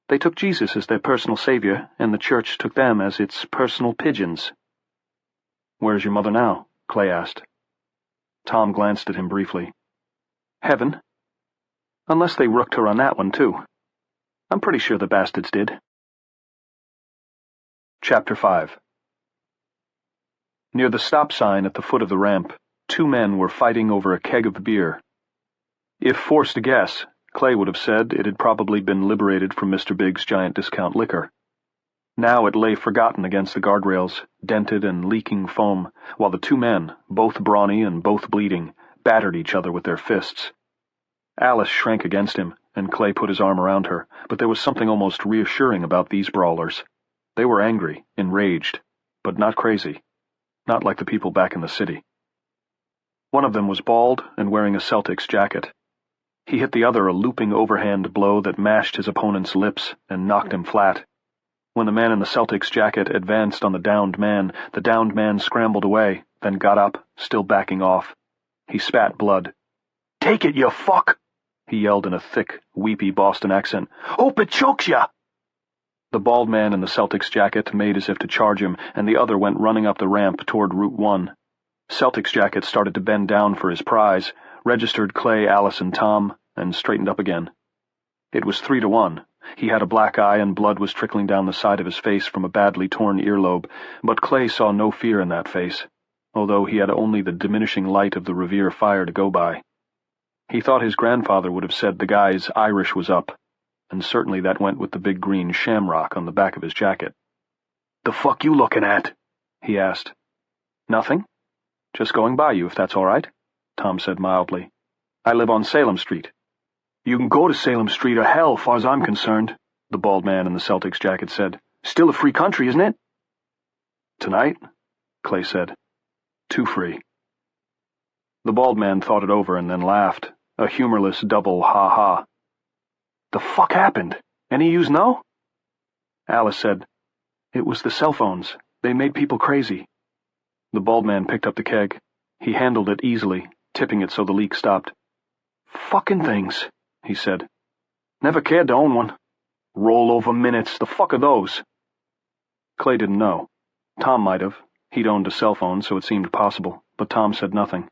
They took Jesus as their personal savior, and the church took them as its personal pigeons." "Where's your mother now?" Clay asked. Tom glanced at him briefly. "Heaven. Unless they rooked her on that one, too. I'm pretty sure the bastards did." Chapter 5. Near the stop sign at the foot of the ramp, 2 men were fighting over a keg of beer. If forced to guess, Clay would have said it had probably been liberated from Mr. Big's Giant Discount Liquor. Now it lay forgotten against the guardrails, dented and leaking foam, while the 2 men, both brawny and both bleeding, battered each other with their fists. Alice shrank against him, and Clay put his arm around her, but there was something almost reassuring about these brawlers. They were angry, enraged, but not crazy. not like the people back in the city. One of them was bald and wearing a Celtics jacket. He hit the other a looping overhand blow that mashed his opponent's lips and knocked him flat. When the man in the Celtics jacket advanced on the downed man scrambled away, then got up, still backing off. He spat blood. "Take it, you fuck!" he yelled in a thick, weepy Boston accent. "Hope it chokes ya!" The bald man in the Celtics jacket made as if to charge him, and the other went running up the ramp toward Route 1. Celtics jacket started to bend down for his prize, registered Clay, Alice, and Tom, and straightened up again. It was 3-1. He had a black eye and blood was trickling down the side of his face from a badly torn earlobe, but Clay saw no fear in that face, although he had only the diminishing light of the Revere fire to go by. He thought his grandfather would have said the guy's Irish was up, and certainly that went with the big green shamrock on the back of his jacket. "The fuck you looking at?" he asked. "Nothing. Just going by you, if that's all right," Tom said mildly. "I live on Salem Street." "You can go to Salem Street or hell, far as I'm concerned," the bald man in the Celtics jacket said. "Still a free country, isn't it?" "Tonight," Clay said. "Too free." The bald man thought it over and then laughed, a humorless double ha-ha. "The fuck happened? Any of yous know?" Alice said, "It was the cell phones. They made people crazy." The bald man picked up the keg. He handled it easily, tipping it so the leak stopped. "Fucking things," he said. "Never cared to own one. Roll-over minutes, the fuck are those?" Clay didn't know. Tom might have. He'd owned a cell phone, so it seemed possible, but Tom said nothing.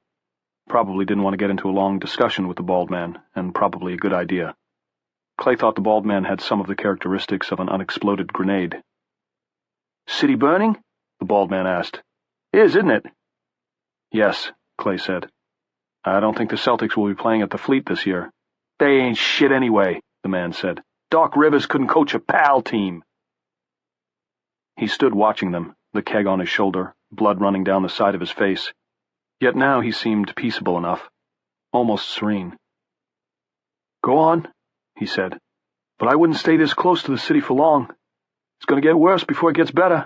Probably didn't want to get into a long discussion with the bald man, and probably a good idea. Clay thought the bald man had some of the characteristics of an unexploded grenade. "City burning?" the bald man asked. "Is, isn't it?" "Yes," Clay said. "I don't think the Celtics will be playing at the Fleet this year." "They ain't shit anyway," the man said. "Doc Rivers couldn't coach a PAL team." He stood watching them, the keg on his shoulder, blood running down the side of his face. Yet now he seemed peaceable enough, almost serene. "Go on," he said, "but I wouldn't stay this close to the city for long. It's going to get worse before it gets better.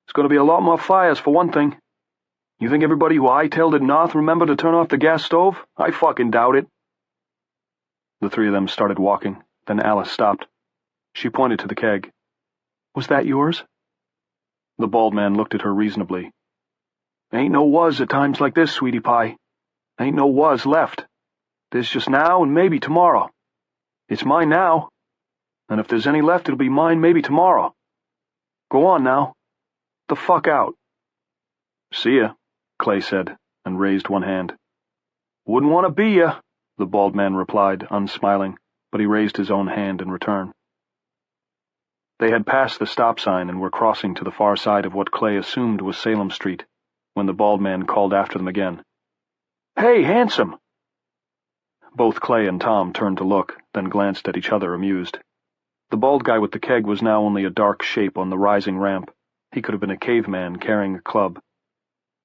There's going to be a lot more fires, for one thing. You think everybody who hightailed it north remembered to turn off the gas stove? I fucking doubt it." The three of them started walking, then Alice stopped. She pointed to the keg. "Was that yours?" The bald man looked at her reasonably. "Ain't no was at times like this, sweetie pie. Ain't no was left. There's just now and maybe tomorrow. It's mine now. And if there's any left, it'll be mine maybe tomorrow. Go on now. The fuck out." "See ya," Clay said, and raised one hand. "Wouldn't want to be ya," the bald man replied, unsmiling, but he raised his own hand in return. They had passed the stop sign and were crossing to the far side of what Clay assumed was Salem Street, when the bald man called after them again. "Hey, handsome!" Both Clay and Tom turned to look, then glanced at each other, amused. The bald guy with the keg was now only a dark shape on the rising ramp. He could have been a caveman carrying a club.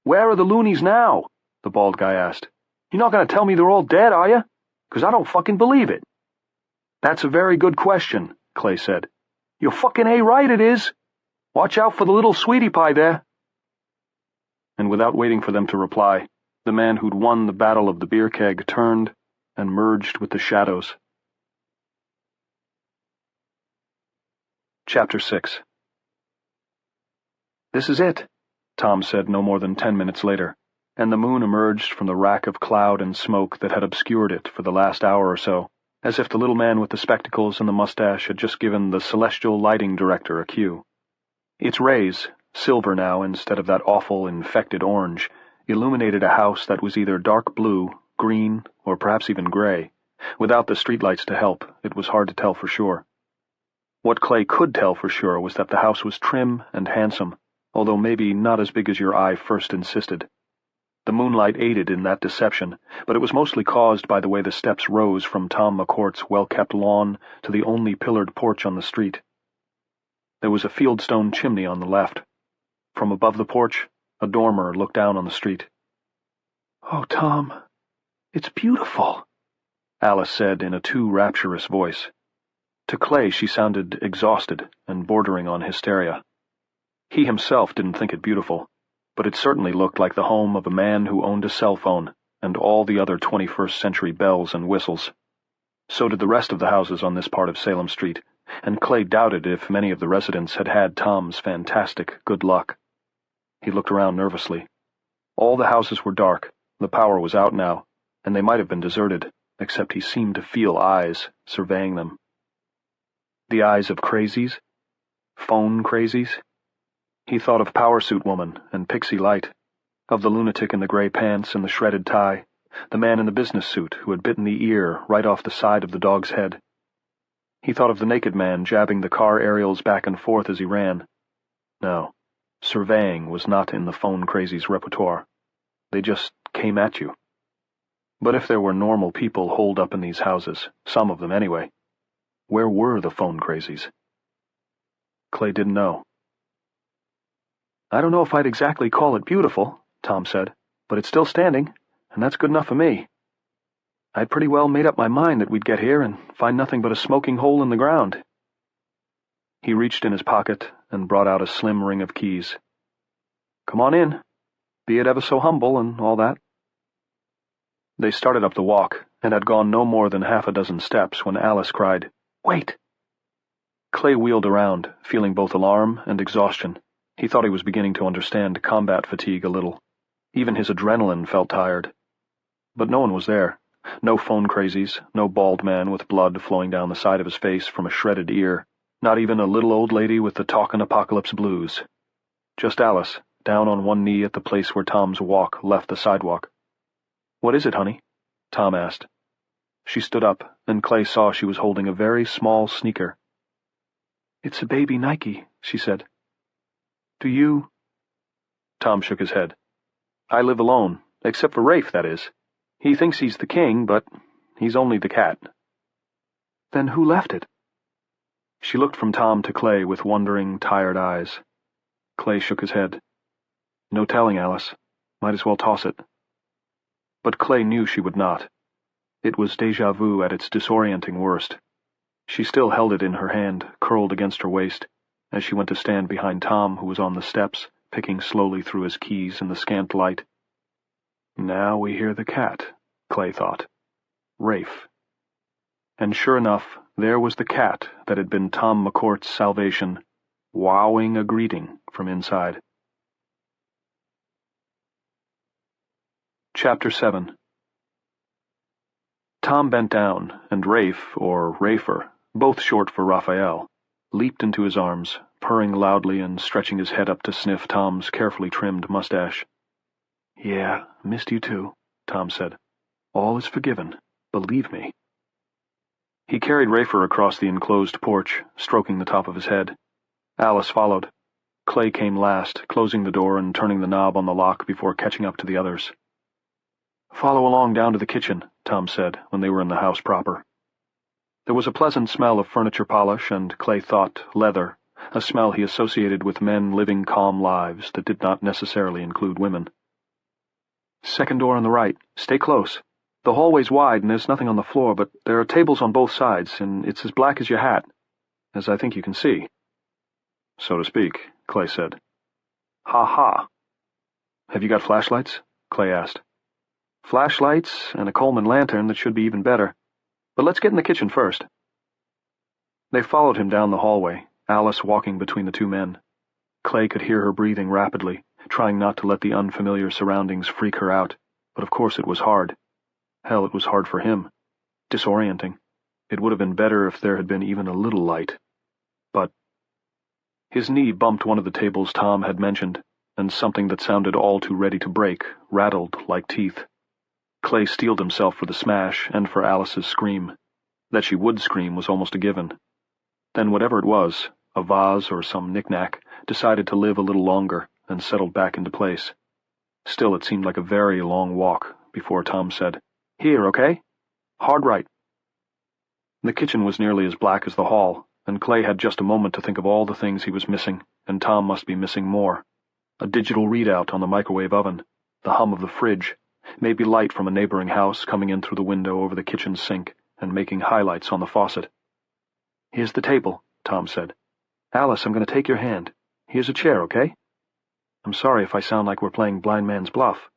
"Where are the loonies now?" the bald guy asked. "You're not going to tell me they're all dead, are you? 'Cause I don't fucking believe it." "That's a very good question," Clay said. "You're fucking A-right it is. Watch out for the little sweetie pie there." And without waiting for them to reply, the man who'd won the battle of the beer keg turned and merged with the shadows. Chapter 6. "This is it," Tom said no more than 10 minutes later, and the moon emerged from the rack of cloud and smoke that had obscured it for the last hour or so, as if the little man with the spectacles and the mustache had just given the celestial lighting director a cue. Its rays, silver now instead of that awful infected orange, illuminated a house that was either dark blue, green, or perhaps even gray. Without the streetlights to help, it was hard to tell for sure. What Clay could tell for sure was that the house was trim and handsome, although maybe not as big as your eye first insisted. The moonlight aided in that deception, but it was mostly caused by the way the steps rose from Tom McCourt's well-kept lawn to the only pillared porch on the street. There was a fieldstone chimney on the left. From above the porch, a dormer looked down on the street. "Oh, Tom, it's beautiful," Alice said in a too rapturous voice. To Clay she sounded exhausted and bordering on hysteria. He himself didn't think it beautiful, but it certainly looked like the home of a man who owned a cell phone and all the other 21st century bells and whistles. So did the rest of the houses on this part of Salem Street, and Clay doubted if many of the residents had had Tom's fantastic good luck. He looked around nervously. All the houses were dark, the power was out now, and they might have been deserted, except he seemed to feel eyes surveying them. The eyes of crazies? Phone crazies? He thought of Power Suit Woman and Pixie Light, of the lunatic in the gray pants and the shredded tie, the man in the business suit who had bitten the ear right off the side of the dog's head. He thought of the naked man jabbing the car aerials back and forth as he ran. No, surveying was not in the phone crazies' repertoire. They just came at you. But if there were normal people holed up in these houses, some of them anyway, where were the phone crazies? Clay didn't know. "I don't know if I'd exactly call it beautiful," Tom said, "but it's still standing, and that's good enough for me. I'd pretty well made up my mind that we'd get here and find nothing but a smoking hole in the ground." He reached in his pocket and brought out a slim ring of keys. "Come on in, be it ever so humble and all that." They started up the walk and had gone no more than half a dozen steps when Alice cried, "Wait!" Clay wheeled around, feeling both alarm and exhaustion. He thought he was beginning to understand combat fatigue a little. Even his adrenaline felt tired. But no one was there. No phone crazies, no bald man with blood flowing down the side of his face from a shredded ear, not even a little old lady with the talkin' apocalypse blues. Just Alice, down on one knee at the place where Tom's walk left the sidewalk. "What is it, honey?" Tom asked. She stood up, and Clay saw she was holding a very small sneaker. "It's a baby Nike," she said. "Do you—" Tom shook his head. "I live alone, except for Rafe, that is. He thinks he's the king, but he's only the cat." "Then who left it?" She looked from Tom to Clay with wondering, tired eyes. Clay shook his head. "No telling, Alice. Might as well toss it." But Clay knew she would not. It was déjà vu at its disorienting worst. She still held it in her hand, curled against her waist, as she went to stand behind Tom, who was on the steps, picking slowly through his keys in the scant light. Now we hear the cat, Clay thought. Rafe. And sure enough, there was the cat that had been Tom McCourt's salvation, wowing a greeting from inside. Chapter 7. Tom bent down, and Rafe, or Rafer, both short for Raphael, leaped into his arms, purring loudly and stretching his head up to sniff Tom's carefully trimmed mustache. "Yeah, missed you too," Tom said. "All is forgiven, believe me." He carried Rafer across the enclosed porch, stroking the top of his head. Alice followed. Clay came last, closing the door and turning the knob on the lock before catching up to the others. "Follow along down to the kitchen," Tom said, when they were in the house proper. There was a pleasant smell of furniture polish and, Clay thought, leather, a smell he associated with men living calm lives that did not necessarily include women. "Second door on the right. Stay close. The hallway's wide and there's nothing on the floor, but there are tables on both sides, and it's as black as your hat, as I think you can see." "So to speak," Clay said. "Ha-ha." "Have you got flashlights?" Clay asked. "Flashlights and a Coleman lantern that should be even better. But let's get in the kitchen first." They followed him down the hallway, Alice walking between the two men. Clay could hear her breathing rapidly, trying not to let the unfamiliar surroundings freak her out, but of course it was hard. Hell, it was hard for him. Disorienting. It would have been better if there had been even a little light. But his knee bumped one of the tables Tom had mentioned, and something that sounded all too ready to break rattled like teeth. Clay steeled himself for the smash and for Alice's scream. That she would scream was almost a given. Then whatever it was, a vase or some knick-knack, decided to live a little longer and settled back into place. Still, it seemed like a very long walk before Tom said, "Here, okay? Hard right." The kitchen was nearly as black as the hall, and Clay had just a moment to think of all the things he was missing, and Tom must be missing more. A digital readout on the microwave oven, the hum of the fridge, maybe light from a neighboring house coming in through the window over the kitchen sink and making highlights on the faucet. "Here's the table," Tom said. "Alice, I'm going to take your hand. Here's a chair, okay?" I'm sorry if I sound like we're playing blind man's bluff."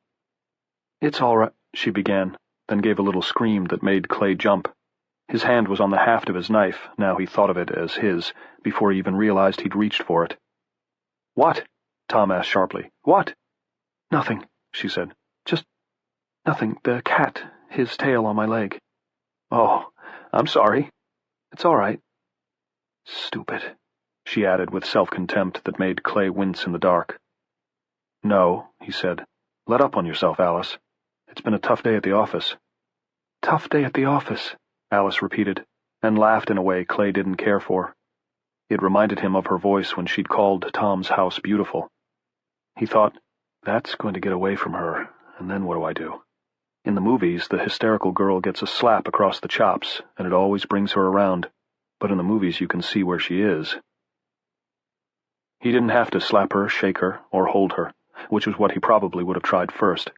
"It's all right," she began, then gave a little scream that made Clay jump. His hand was on the haft of his knife, now he thought of it as his, before he even realized he'd reached for it. "What?" Tom asked sharply. "What?" "Nothing," she said. "Just nothing. The cat, his tail on my leg." "Oh, I'm sorry." "It's all right." "Stupid," she added with self-contempt that made Clay wince in the dark. "No," he said. "Let up on yourself, Alice. It's been a tough day at the office." "Tough day at the office," Alice repeated, and laughed in a way Clay didn't care for. It reminded him of her voice when she'd called Tom's house beautiful. He thought, that's going to get away from her, and then what do I do? In the movies, the hysterical girl gets a slap across the chops, and it always brings her around, but in the movies you can see where she is. He didn't have to slap her, shake her, or hold her, which was what he probably would have tried first.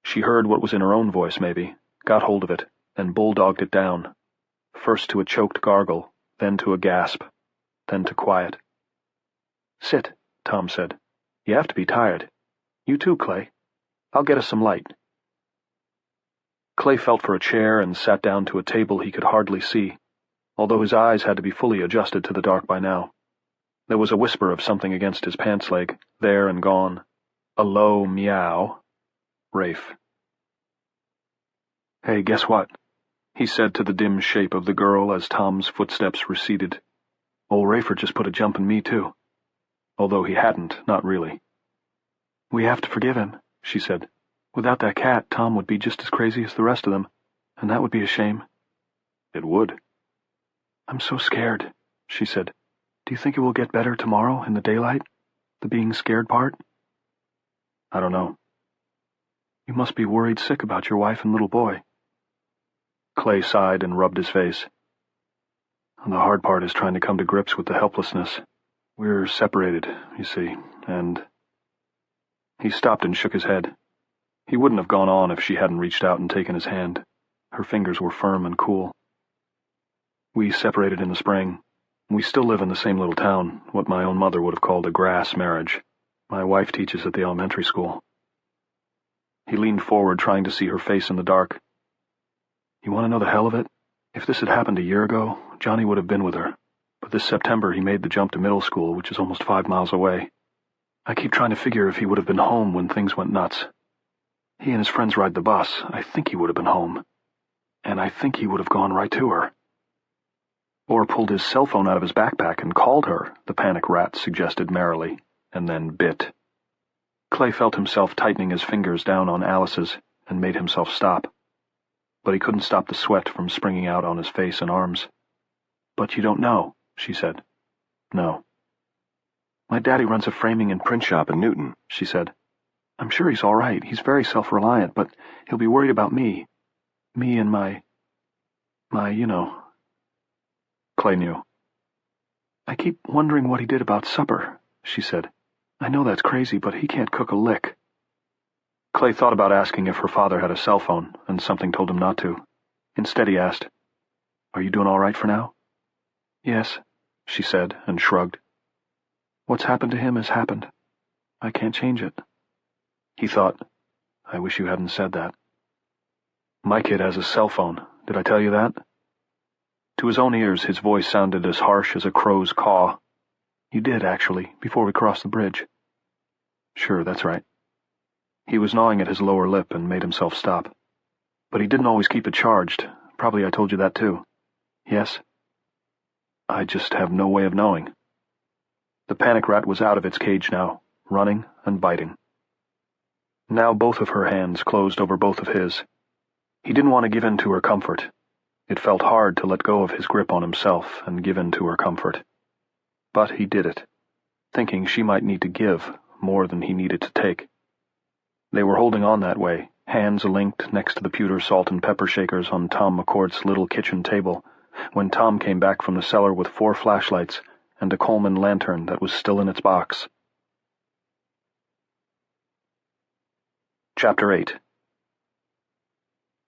She heard what was in her own voice, maybe, got hold of it, and bulldogged it down, first to a choked gargle, then to a gasp, then to quiet. "Sit," Tom said. "You have to be tired. You too, Clay. I'll get us some light." Clay felt for a chair and sat down to a table he could hardly see, although his eyes had to be fully adjusted to the dark by now. There was a whisper of something against his pants leg, there and gone. A low meow. Rafe. "Hey, guess what?" he said to the dim shape of the girl as Tom's footsteps receded. "Old Rafer just put a jump in me, too." Although he hadn't, not really. "We have to forgive him," she said. "Without that cat, Tom would be just as crazy as the rest of them, and that would be a shame." "It would." "I'm so scared," she said. "Do you think it will get better tomorrow in the daylight? The being scared part?" "I don't know." "You must be worried sick about your wife and little boy." Clay sighed and rubbed his face. "The hard part is trying to come to grips with the helplessness. We're separated, you see, and—" He stopped and shook his head. He wouldn't have gone on if she hadn't reached out and taken his hand. Her fingers were firm and cool. "We separated in the spring. We still live in the same little town, what my own mother would have called a grass marriage. My wife teaches at the elementary school." He leaned forward, trying to see her face in the dark. "You want to know the hell of it? If this had happened a year ago, Johnny would have been with her. But this September he made the jump to middle school, which is almost 5 miles away. I keep trying to figure if he would have been home when things went nuts. He and his friends ride the bus. I think he would have been home. And I think he would have gone right to her." "Or pulled his cell phone out of his backpack and called her," the panic rat suggested merrily, and then bit. Clay felt himself tightening his fingers down on Alice's and made himself stop. But he couldn't stop the sweat from springing out on his face and arms. "But you don't know," she said. "No." "My daddy runs a framing and print shop in Newton," she said. "I'm sure he's all right. He's very self-reliant, but he'll be worried about me. Me and my, you know." Clay knew. "I keep wondering what he did about supper," she said. "I know that's crazy, but he can't cook a lick." Clay thought about asking if her father had a cell phone, and something told him not to. Instead he asked, "Are you doing all right for now?" "Yes," she said, and shrugged. "What's happened to him has happened. I can't change it." He thought, I wish you hadn't said that. "My kid has a cell phone. Did I tell you that?" To his own ears, his voice sounded as harsh as a crow's caw. "You did, actually, before we crossed the bridge." "Sure, that's right." He was gnawing at his lower lip and made himself stop. "But he didn't always keep it charged. Probably I told you that too." "Yes?" "I just have no way of knowing." The panic rat was out of its cage now, running and biting. Now both of her hands closed over both of his. He didn't want to give in to her comfort. It felt hard to let go of his grip on himself and give in to her comfort. But he did it, thinking she might need to give more than he needed to take. They were holding on that way, hands linked next to the pewter salt and pepper shakers on Tom McCourt's little kitchen table, when Tom came back from the cellar with 4 flashlights and a Coleman lantern that was still in its box. Chapter 8.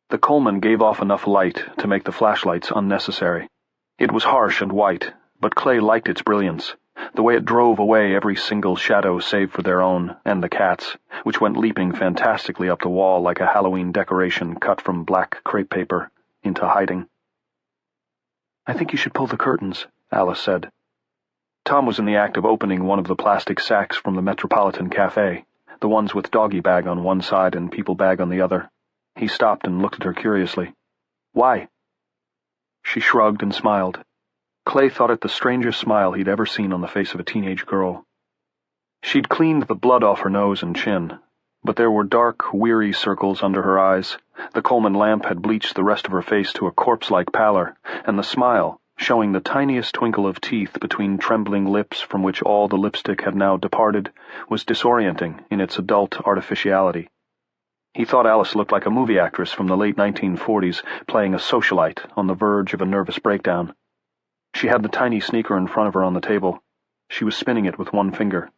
The Coleman gave off enough light to make the flashlights unnecessary. It was harsh and white, but Clay liked its brilliance, The way it drove away every single shadow save for their own and the cat's, which went leaping fantastically up the wall like a Halloween decoration cut from black crepe paper, into hiding. "I think you should pull the curtains," Alice said. Tom was in the act of opening one of the plastic sacks from the Metropolitan Cafe, the ones with doggy bag on one side and people bag on the other. He stopped and looked at her curiously. "Why?" She shrugged and smiled. Clay thought it the strangest smile he'd ever seen on the face of a teenage girl. She'd cleaned the blood off her nose and chin, but there were dark, weary circles under her eyes. The Coleman lamp had bleached the rest of her face to a corpse-like pallor, and the smile, showing the tiniest twinkle of teeth between trembling lips from which all the lipstick had now departed, was disorienting in its adult artificiality. He thought Alice looked like a movie actress from the late 1940s playing a socialite on the verge of a nervous breakdown. She had the tiny sneaker in front of her on the table. She was spinning it with one finger.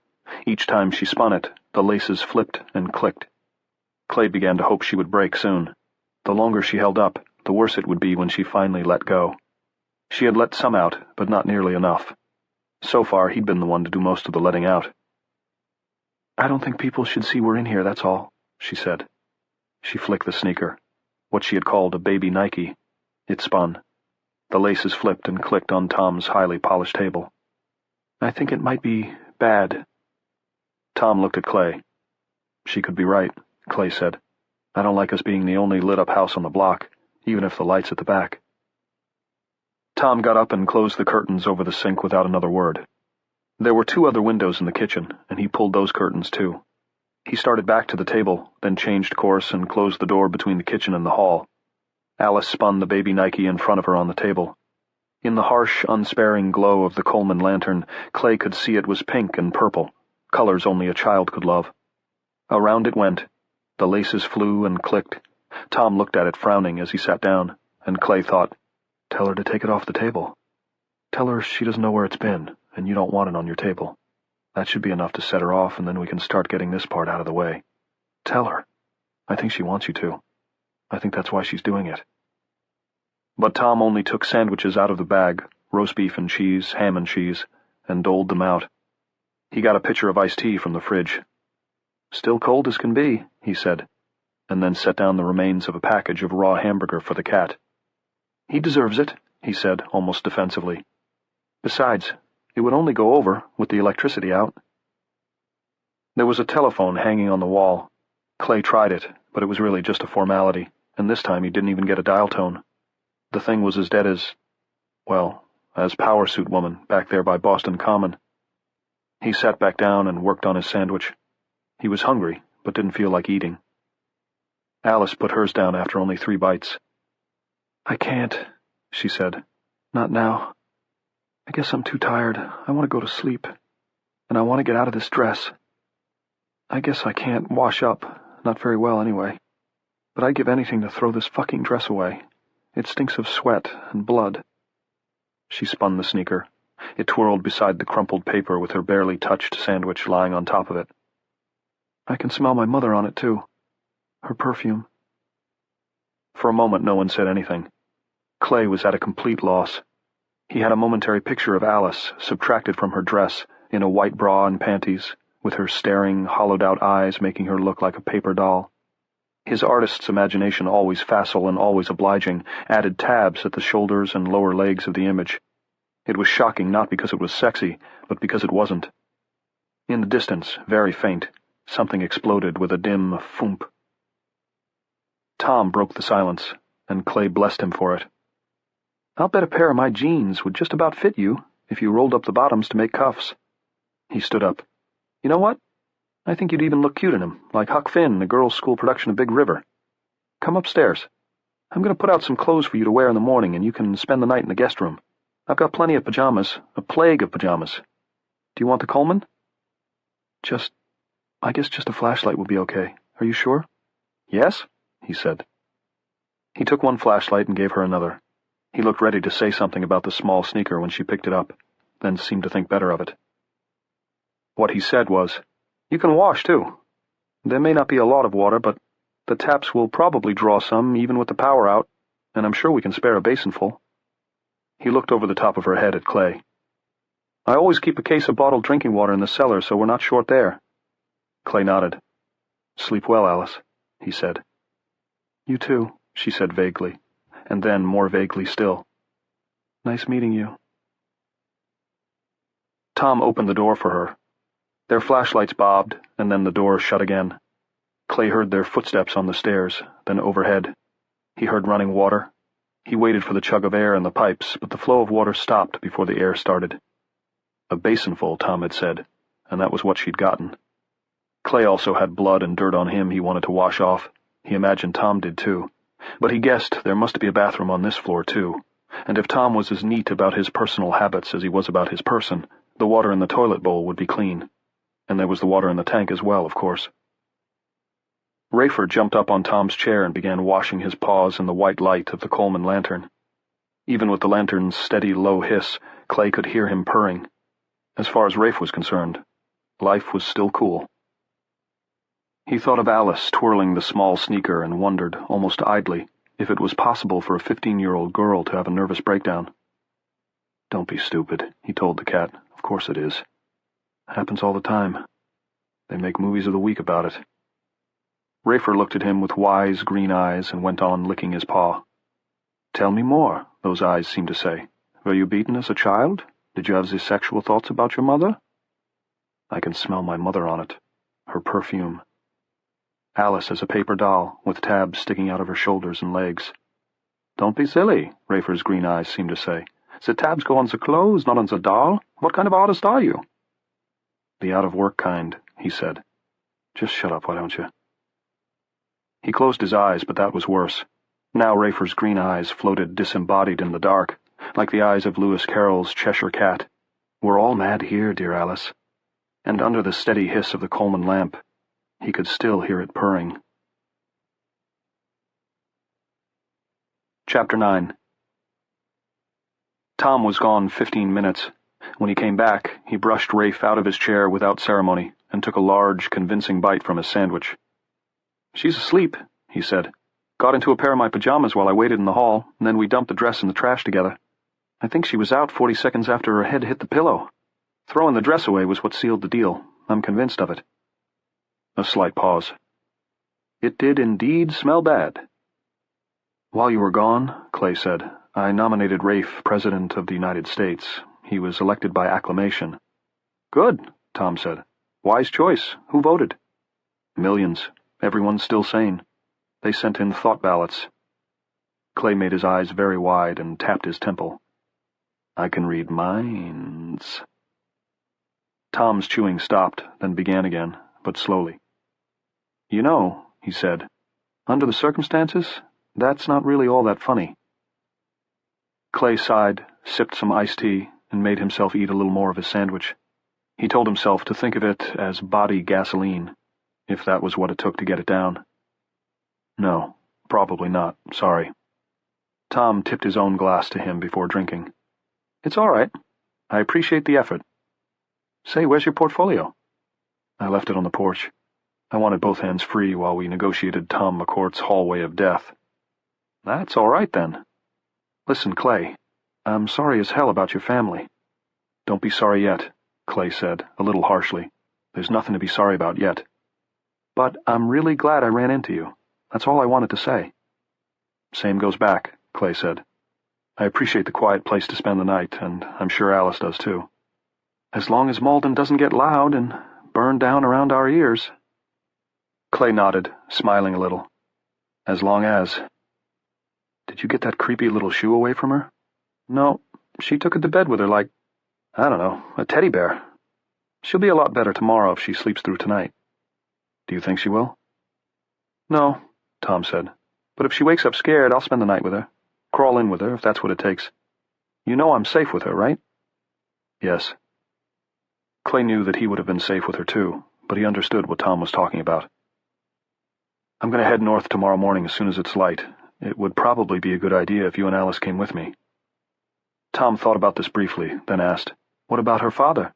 Each time she spun it, the laces flipped and clicked. Clay began to hope she would break soon. The longer she held up, the worse it would be when she finally let go. She had let some out, but not nearly enough. So far, he'd been the one to do most of the letting out. "I don't think people should see we're in here, that's all," she said. She flicked the sneaker, what she had called a baby Nike. It spun. The laces flipped and clicked on Tom's highly polished table. "I think it might be bad." Tom looked at Clay. "She could be right," Clay said. "I don't like us being the only lit-up house on the block, even if the light's at the back." Tom got up and closed the curtains over the sink without another word. There were 2 other windows in the kitchen, and he pulled those curtains too. He started back to the table, then changed course and closed the door between the kitchen and the hall. Alice spun the baby Nike in front of her on the table. In the harsh, unsparing glow of the Coleman lantern, Clay could see it was pink and purple, colors only a child could love. Around it went. The laces flew and clicked. Tom looked at it frowning as he sat down, and Clay thought, "Tell her to take it off the table. Tell her she doesn't know where it's been, and you don't want it on your table. That should be enough to set her off, and then we can start getting this part out of the way. Tell her. I think she wants you to. I think that's why she's doing it." But Tom only took sandwiches out of the bag, roast beef and cheese, ham and cheese, and doled them out. He got a pitcher of iced tea from the fridge. "Still cold as can be," he said, and then set down the remains of a package of raw hamburger for the cat. "He deserves it," he said, almost defensively. "Besides, it would only go over with the electricity out." There was a telephone hanging on the wall. Clay tried it, but it was really just a formality, and this time he didn't even get a dial tone. The thing was as dead as Power Suit Woman back there by Boston Common. He sat back down and worked on his sandwich. He was hungry, but didn't feel like eating. Alice put hers down after only 3 bites. "I can't," she said. "Not now. I guess I'm too tired. I want to go to sleep. And I want to get out of this dress. I guess I can't wash up, not very well anyway. But I'd give anything to throw this fucking dress away. It stinks of sweat and blood." She spun the sneaker. It twirled beside the crumpled paper with her barely touched sandwich lying on top of it. "I can smell my mother on it, too. Her perfume." For a moment no one said anything. Clay was at a complete loss. He had a momentary picture of Alice, subtracted from her dress, in a white bra and panties, with her staring, hollowed-out eyes making her look like a paper doll. His artist's imagination, always facile and always obliging, added tabs at the shoulders and lower legs of the image. It was shocking not because it was sexy, but because it wasn't. In the distance, very faint, something exploded with a dim foomp. Tom broke the silence, and Clay blessed him for it. "I'll bet a pair of my jeans would just about fit you, if you rolled up the bottoms to make cuffs." He stood up. "You know what? I think you'd even look cute in them, like Huck Finn in the girls' school production of Big River. Come upstairs. I'm going to put out some clothes for you to wear in the morning, and you can spend the night in the guest room. I've got plenty of pajamas, a plague of pajamas. Do you want the Coleman?" I guess just a flashlight would be okay. Are you sure?" "Yes," he said. He took one flashlight and gave her another. He looked ready to say something about the small sneaker when she picked it up, then seemed to think better of it. What he said was, "You can wash, too. There may not be a lot of water, but the taps will probably draw some, even with the power out, and I'm sure we can spare a basinful." He looked over the top of her head at Clay. I always keep a case of bottled drinking water in the cellar, so we're not short there. Clay nodded. Sleep well, Alice, he said. You too, she said vaguely, and then more vaguely still. Nice meeting you. Tom opened the door for her. Their flashlights bobbed, and then the door shut again. Clay heard their footsteps on the stairs, then overhead. He heard running water. He waited for the chug of air in the pipes, but the flow of water stopped before the air started. A basinful, Tom had said, and that was what she'd gotten. Clay also had blood and dirt on him he wanted to wash off. He imagined Tom did too. But he guessed there must be a bathroom on this floor too. And if Tom was as neat about his personal habits as he was about his person, the water in the toilet bowl would be clean. And there was the water in the tank as well, of course. Rafer jumped up on Tom's chair and began washing his paws in the white light of the Coleman lantern. Even with the lantern's steady low hiss, Clay could hear him purring. As far as Rafe was concerned, life was still cool. He thought of Alice twirling the small sneaker and wondered, almost idly, if it was possible for a 15-year-old girl to have a nervous breakdown. Don't be stupid, he told the cat. Of course it is. Happens all the time. They make movies of the week about it. Rafer looked at him with wise green eyes and went on licking his paw. Tell me more, those eyes seemed to say. Were you beaten as a child? Did you have these sexual thoughts about your mother? I can smell my mother on it. Her perfume. Alice as a paper doll, with tabs sticking out of her shoulders and legs. Don't be silly, Rafer's green eyes seemed to say. The tabs go on the clothes, not on the doll. What kind of artist are you? The out-of-work kind, he said. Just shut up, why don't you? He closed his eyes, but that was worse. Now Rafer's green eyes floated disembodied in the dark, like the eyes of Lewis Carroll's Cheshire Cat. We're all mad here, dear Alice. And under the steady hiss of the Coleman lamp, he could still hear it purring. Chapter 9. Tom was gone 15 minutes. When he came back, he brushed Rafe out of his chair without ceremony and took a large, convincing bite from his sandwich. She's asleep, he said. Got into a pair of my pajamas while I waited in the hall, and then we dumped the dress in the trash together. I think she was out 40 seconds after her head hit the pillow. Throwing the dress away was what sealed the deal. I'm convinced of it. A slight pause. It did indeed smell bad. While you were gone, Clay said, I nominated Rafe President of the United States. He was elected by acclamation. Good, Tom said. Wise choice. Who voted? Millions. Everyone's still sane. They sent in thought ballots. Clay made his eyes very wide and tapped his temple. I can read minds. Tom's chewing stopped, then began again, but slowly. You know, he said, under the circumstances, that's not really all that funny. Clay sighed, sipped some iced tea, and made himself eat a little more of his sandwich. He told himself to think of it as body gasoline, if that was what it took to get it down. No, probably not, sorry. Tom tipped his own glass to him before drinking. It's all right. I appreciate the effort. Say, where's your portfolio? I left it on the porch. I wanted both hands free while we negotiated Tom McCourt's hallway of death. That's all right, then. Listen, Clay, I'm sorry as hell about your family. Don't be sorry yet, Clay said, a little harshly. There's nothing to be sorry about yet. But I'm really glad I ran into you. That's all I wanted to say. Same goes back, Clay said. I appreciate the quiet place to spend the night, and I'm sure Alice does too. As long as Malden doesn't get loud and burn down around our ears. Clay nodded, smiling a little. As long as... Did you get that creepy little shoe away from her? No, she took it to bed with her like, I don't know, a teddy bear. She'll be a lot better tomorrow if she sleeps through tonight. Do you think she will? No, Tom said. But if she wakes up scared, I'll spend the night with her. Crawl in with her, if that's what it takes. You know I'm safe with her, right? Yes. Clay knew that he would have been safe with her too, but he understood what Tom was talking about. I'm going to head north tomorrow morning as soon as it's light. It would probably be a good idea if you and Alice came with me. Tom thought about this briefly, then asked, What about her father?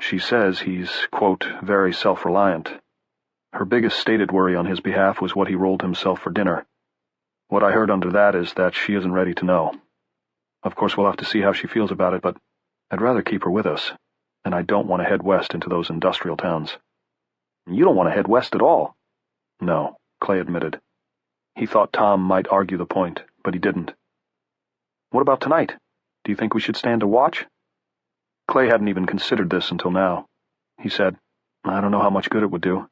She says he's, quote, very self-reliant. Her biggest stated worry on his behalf was what he rolled himself for dinner. What I heard under that is that she isn't ready to know. Of course, we'll have to see how she feels about it, but I'd rather keep her with us, and I don't want to head west into those industrial towns." "You don't want to head west at all." "No," Clay admitted. He thought Tom might argue the point, but he didn't. "What about tonight? Do you think we should stand a watch?" Clay hadn't even considered this until now. He said, "I don't know how much good it would do.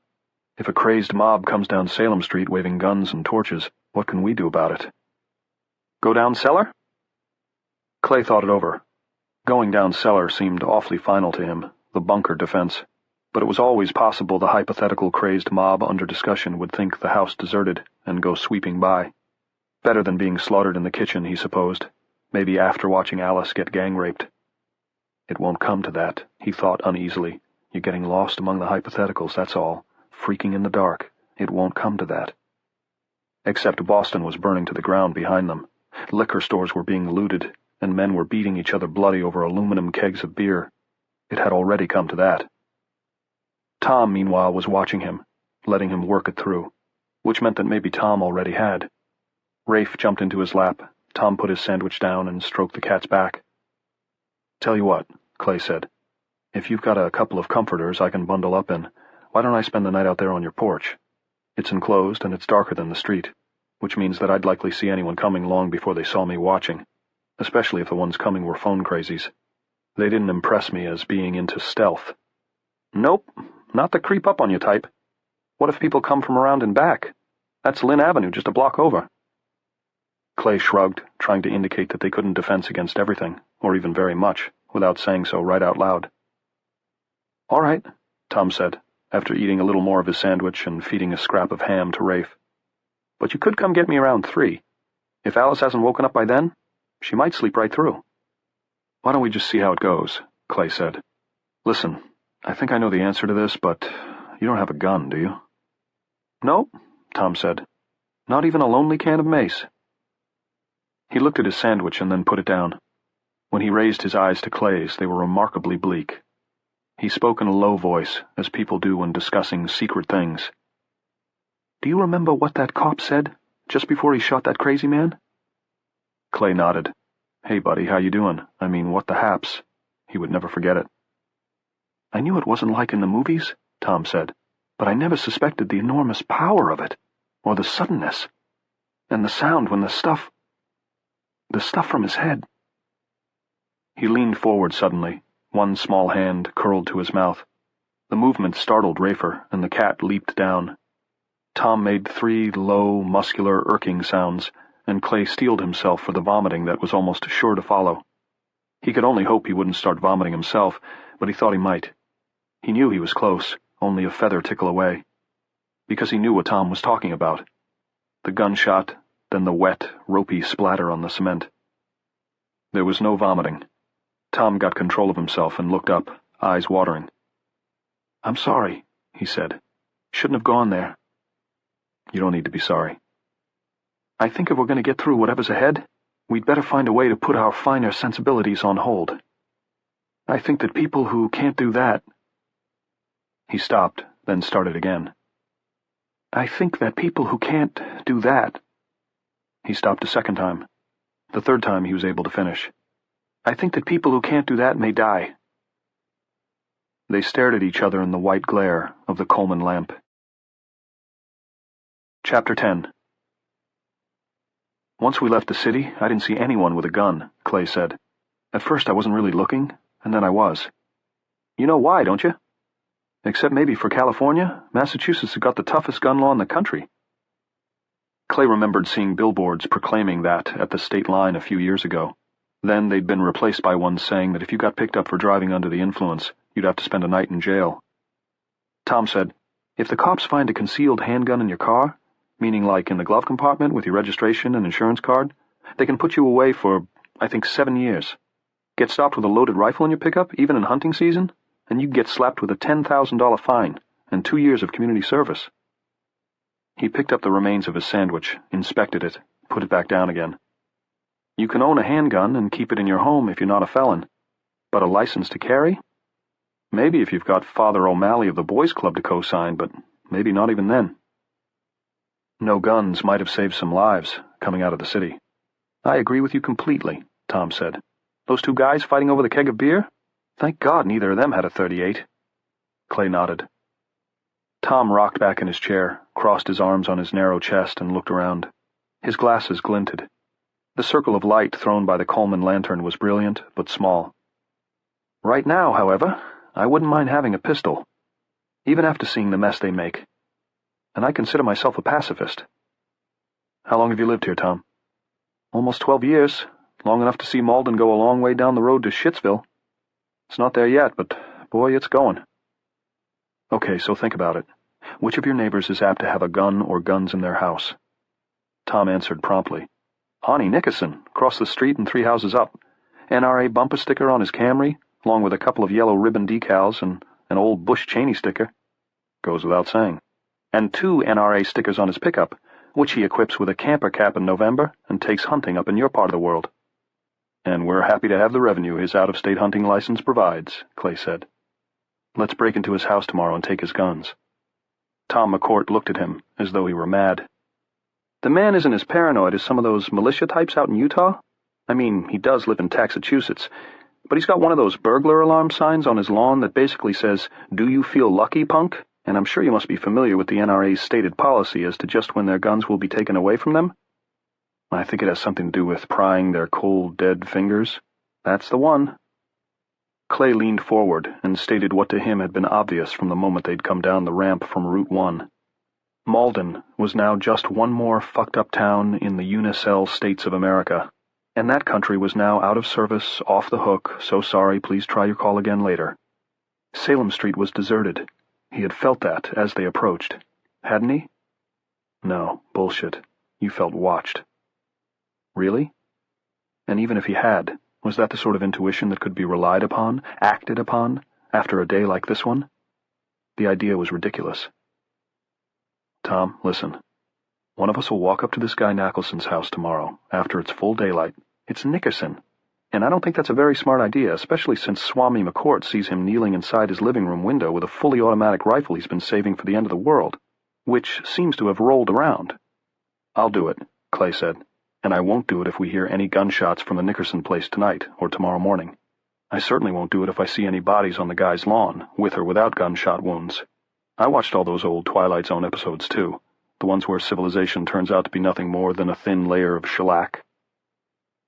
If a crazed mob comes down Salem Street waving guns and torches, what can we do about it?" "Go down cellar?" Clay thought it over. Going down cellar seemed awfully final to him, the bunker defense, but it was always possible the hypothetical crazed mob under discussion would think the house deserted and go sweeping by. Better than being slaughtered in the kitchen, he supposed, maybe after watching Alice get gang-raped. It won't come to that, he thought uneasily. You're getting lost among the hypotheticals, that's all. Freaking in the dark. It won't come to that. Except Boston was burning to the ground behind them. Liquor stores were being looted, and men were beating each other bloody over aluminum kegs of beer. It had already come to that. Tom, meanwhile, was watching him, letting him work it through, which meant that maybe Tom already had. Rafe jumped into his lap. Tom put his sandwich down and stroked the cat's back. "Tell you what," Clay said. "If you've got a couple of comforters I can bundle up in, why don't I spend the night out there on your porch? It's enclosed and it's darker than the street, which means that I'd likely see anyone coming long before they saw me watching, especially if the ones coming were phone crazies. They didn't impress me as being into stealth." "Nope, not the creep up on you type. What if people come from around and back? That's Lynn Avenue, just a block over." Clay shrugged, trying to indicate that they couldn't defense against everything, or even very much, without saying so right out loud. "All right," Tom said, after eating a little more of his sandwich and feeding a scrap of ham to Rafe. "But you could come get me around 3. If Alice hasn't woken up by then, she might sleep right through." "Why don't we just see how it goes?" Clay said. "Listen, I think I know the answer to this, but you don't have a gun, do you?" "No," Tom said. "Not even a lonely can of mace." He looked at his sandwich and then put it down. When he raised his eyes to Clay's, they were remarkably bleak. He spoke in a low voice, as people do when discussing secret things. "Do you remember what that cop said, just before he shot that crazy man?" Clay nodded. "Hey, buddy, how you doing? I mean, what the haps?" He would never forget it. "I knew it wasn't like in the movies," Tom said, "but I never suspected the enormous power of it, or the suddenness, and the sound when the stuff from his head." He leaned forward suddenly, one small hand curled to his mouth. The movement startled Rafer, and the cat leaped down. Tom made 3 low, muscular, irking sounds, and Clay steeled himself for the vomiting that was almost sure to follow. He could only hope he wouldn't start vomiting himself, but he thought he might. He knew he was close, only a feather tickle away, because he knew what Tom was talking about. The gunshot, then the wet, ropey splatter on the cement. There was no vomiting. Tom got control of himself and looked up, eyes watering. "I'm sorry," he said. "Shouldn't have gone there." "You don't need to be sorry." "I think if we're going to get through whatever's ahead, we'd better find a way to put our finer sensibilities on hold. I think that people who can't do that—" He stopped, then started again. "I think that people who can't do that—" He stopped a second time. The third time he was able to finish. "I think that people who can't do that may die." They stared at each other in the white glare of the Coleman lamp. Chapter 10. "Once we left the city, I didn't see anyone with a gun," Clay said. "At first I wasn't really looking, and then I was." "You know why, don't you?" "Except maybe for California, Massachusetts has got the toughest gun law in the country." Clay remembered seeing billboards proclaiming that at the state line a few years ago. Then they'd been replaced by ones saying that if you got picked up for driving under the influence, you'd have to spend a night in jail. Tom said, "If the cops find a concealed handgun in your car, meaning like in the glove compartment with your registration and insurance card, they can put you away for, I think, 7 years. Get stopped with a loaded rifle in your pickup, even in hunting season, and you get slapped with a $10,000 fine and 2 years of community service." He picked up the remains of his sandwich, inspected it, put it back down again. "You can own a handgun and keep it in your home if you're not a felon. But a license to carry? Maybe if you've got Father O'Malley of the Boys Club to co-sign, but maybe not even then." No guns might have saved some lives coming out of the city. "I agree with you completely," Tom said. Those two guys fighting over the keg of beer? Thank God neither of them had a .38. Clay nodded. Tom rocked back in his chair, crossed his arms on his narrow chest, and looked around. His glasses glinted. The circle of light thrown by the Coleman lantern was brilliant, but small. Right now, however, I wouldn't mind having a pistol, even after seeing the mess they make. And I consider myself a pacifist. How long have you lived here, Tom? Almost 12 years, long enough to see Malden go a long way down the road to Shittsville. It's not there yet, but boy, it's going. Okay, so think about it. Which of your neighbors is apt to have a gun or guns in their house? Tom answered promptly. Honey Nickerson, across the street and 3 houses up. NRA bumper sticker on his Camry, along with a couple of yellow ribbon decals and an old Bush Cheney sticker. Goes without saying. And 2 NRA stickers on his pickup, which he equips with a camper cap in November and takes hunting up in your part of the world. And we're happy to have the revenue his out-of-state hunting license provides, Clay said. Let's break into his house tomorrow and take his guns. Tom McCourt looked at him as though he were mad. The man isn't as paranoid as some of those militia types out in Utah. I mean, he does live in Massachusetts, but he's got one of those burglar alarm signs on his lawn that basically says, "Do you feel lucky, punk?" And I'm sure you must be familiar with the NRA's stated policy as to just when their guns will be taken away from them. I think it has something to do with prying their cold, dead fingers. That's the one. Clay leaned forward and stated what to him had been obvious from the moment they'd come down the ramp from Route 1. Malden was now just one more fucked-up town in the Unicell states of America, and that country was now out of service, off the hook, so sorry, please try your call again later. Salem Street was deserted. He had felt that as they approached. Hadn't he? No, bullshit. You felt watched. Really? And even if he had, was that the sort of intuition that could be relied upon, acted upon, after a day like this one? The idea was ridiculous. Tom, listen. One of us will walk up to this guy Nicholson's house tomorrow, after it's full daylight. It's Nickerson. And I don't think that's a very smart idea, especially since Swami McCourt sees him kneeling inside his living room window with a fully automatic rifle he's been saving for the end of the world, which seems to have rolled around. I'll do it, Clay said, and I won't do it if we hear any gunshots from the Nickerson place tonight or tomorrow morning. I certainly won't do it if I see any bodies on the guy's lawn, with or without gunshot wounds. I watched all those old Twilight Zone episodes, too, the ones where civilization turns out to be nothing more than a thin layer of shellac.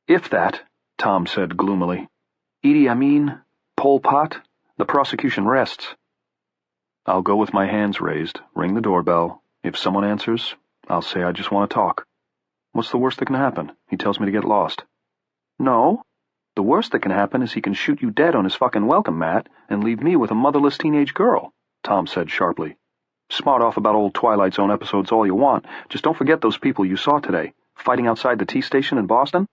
If that, Tom said gloomily. Idi Amin, Pol Pot, the prosecution rests. I'll go with my hands raised, ring the doorbell. If someone answers, I'll say I just want to talk. What's the worst that can happen? He tells me to get lost. No. The worst that can happen is he can shoot you dead on his fucking welcome mat and leave me with a motherless teenage girl, Tom said sharply. Smart off about old Twilight Zone episodes all you want. Just don't forget those people you saw today, fighting outside the T-station in Boston.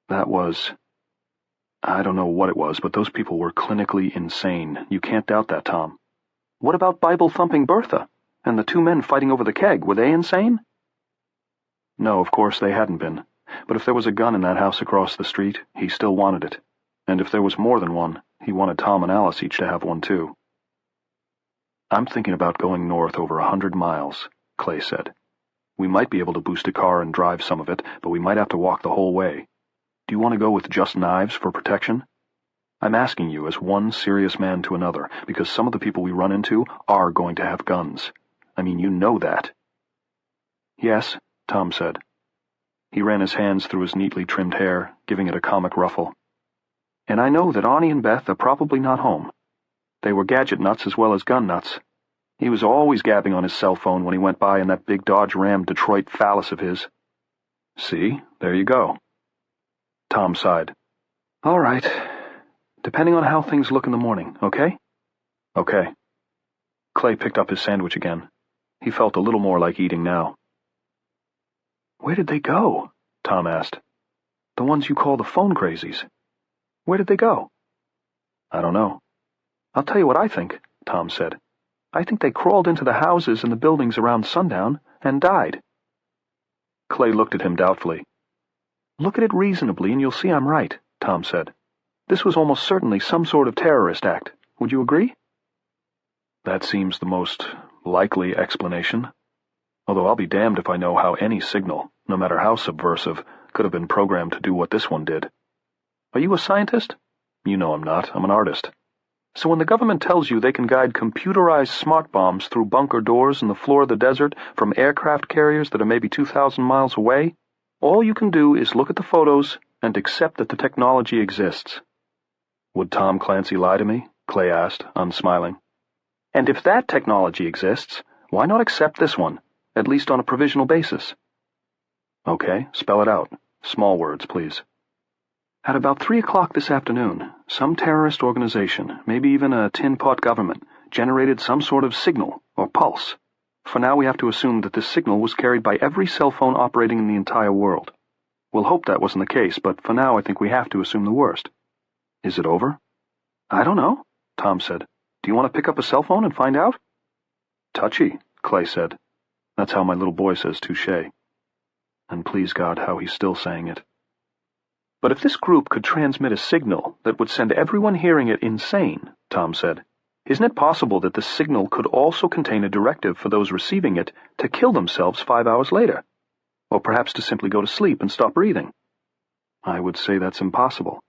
That was... I don't know what it was, but those people were clinically insane. You can't doubt that, Tom. What about Bible-thumping Bertha? And the 2 men fighting over the keg, were they insane? No, of course they hadn't been. But if there was a gun in that house across the street, he still wanted it. And if there was more than one, he wanted Tom and Alice each to have one too. I'm thinking about going north over 100 miles, Clay said. We might be able to boost a car and drive some of it, but we might have to walk the whole way. Do you want to go with just knives for protection? I'm asking you as one serious man to another, because some of the people we run into are going to have guns. I mean, you know that. Yes, Tom said. He ran his hands through his neatly trimmed hair, giving it a comic ruffle. And I know that Arnie and Beth are probably not home. They were gadget nuts as well as gun nuts. He was always gabbing on his cell phone when he went by in that big Dodge Ram Detroit phallus of his. See, there you go. Tom sighed. All right. Depending on how things look in the morning, okay? Okay. Clay picked up his sandwich again. He felt a little more like eating now. Where did they go? Tom asked. The ones you call the phone crazies. Where did they go? I don't know. I'll tell you what I think, Tom said. I think they crawled into the houses and the buildings around sundown and died. Clay looked at him doubtfully. Look at it reasonably and you'll see I'm right, Tom said. This was almost certainly some sort of terrorist act. Would you agree? That seems the most likely explanation. Although I'll be damned if I know how any signal, no matter how subversive, could have been programmed to do what this one did. Are you a scientist? You know I'm not. I'm an artist. So when the government tells you they can guide computerized smart bombs through bunker doors in the floor of the desert from aircraft carriers that are maybe 2,000 miles away, all you can do is look at the photos and accept that the technology exists. Would Tom Clancy lie to me? Clay asked, unsmiling. And if that technology exists, why not accept this one, at least on a provisional basis? Okay, spell it out. Small words, please. At about 3 o'clock this afternoon, some terrorist organization, maybe even a tin-pot government, generated some sort of signal, or pulse. For now we have to assume that this signal was carried by every cell phone operating in the entire world. We'll hope that wasn't the case, but for now I think we have to assume the worst. Is it over? I don't know, Tom said. Do you want to pick up a cell phone and find out? Touchy, Clay said. That's how my little boy says touché. And please God, how he's still saying it. But if this group could transmit a signal that would send everyone hearing it insane, Tom said, isn't it possible that the signal could also contain a directive for those receiving it to kill themselves 5 hours later? Or perhaps to simply go to sleep and stop breathing? I would say that's impossible.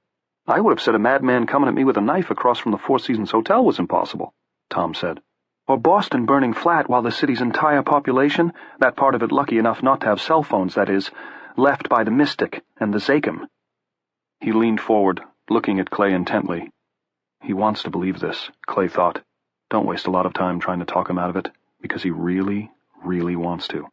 I would have said a madman coming at me with a knife across from the Four Seasons Hotel was impossible, Tom said. Or Boston burning flat while the city's entire population, that part of it lucky enough not to have cell phones, that is, left by the mystic and the Zakim. He leaned forward, looking at Clay intently. He wants to believe this, Clay thought. Don't waste a lot of time trying to talk him out of it, because he really, really wants to.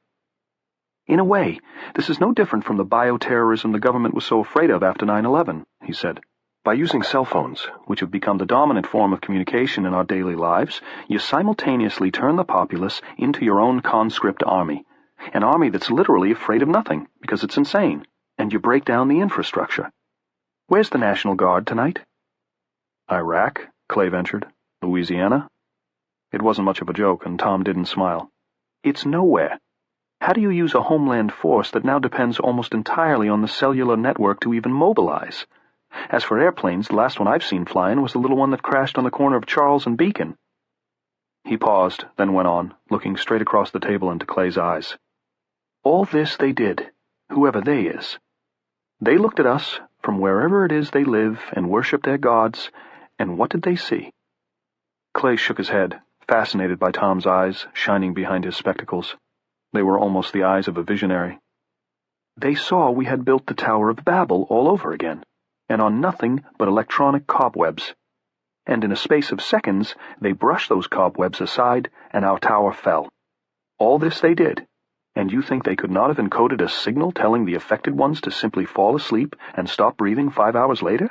In a way, this is no different from the bioterrorism the government was so afraid of after 9/11, he said. By using cell phones, which have become the dominant form of communication in our daily lives, you simultaneously turn the populace into your own conscript army, an army that's literally afraid of nothing, because it's insane, and you break down the infrastructure. Where's the National Guard tonight? Iraq, Clay ventured. Louisiana? It wasn't much of a joke, and Tom didn't smile. It's nowhere. How do you use a homeland force that now depends almost entirely on the cellular network to even mobilize? As for airplanes, the last one I've seen flying was the little one that crashed on the corner of Charles and Beacon. He paused, then went on, looking straight across the table into Clay's eyes. All this they did, whoever they is. They looked at us from wherever it is they live and worshipped their gods, and what did they see? Clay shook his head, fascinated by Tom's eyes shining behind his spectacles. They were almost the eyes of a visionary. They saw we had built the Tower of Babel all over again, and on nothing but electronic cobwebs. And in a space of seconds, they brushed those cobwebs aside, and our tower fell. All this they did, and you think they could not have encoded a signal telling the affected ones to simply fall asleep and stop breathing 5 hours later?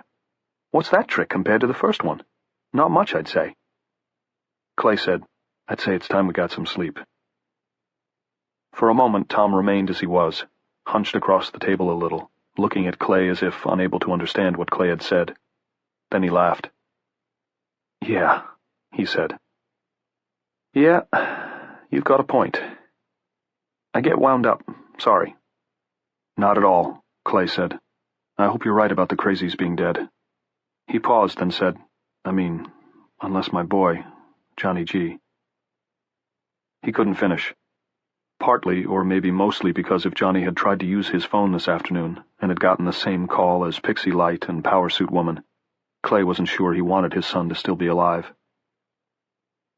What's that trick compared to the first one? Not much, I'd say. Clay said, I'd say it's time we got some sleep. For a moment, Tom remained as he was, hunched across the table a little, looking at Clay as if unable to understand what Clay had said. Then he laughed. Yeah, he said. Yeah, you've got a point. I get wound up. Sorry. Not at all, Clay said. I hope you're right about the crazies being dead. He paused, then said, I mean, unless my boy, Johnny G. He couldn't finish. Partly, or maybe mostly, because if Johnny had tried to use his phone this afternoon and had gotten the same call as Pixie Light and Power Suit Woman, Clay wasn't sure he wanted his son to still be alive.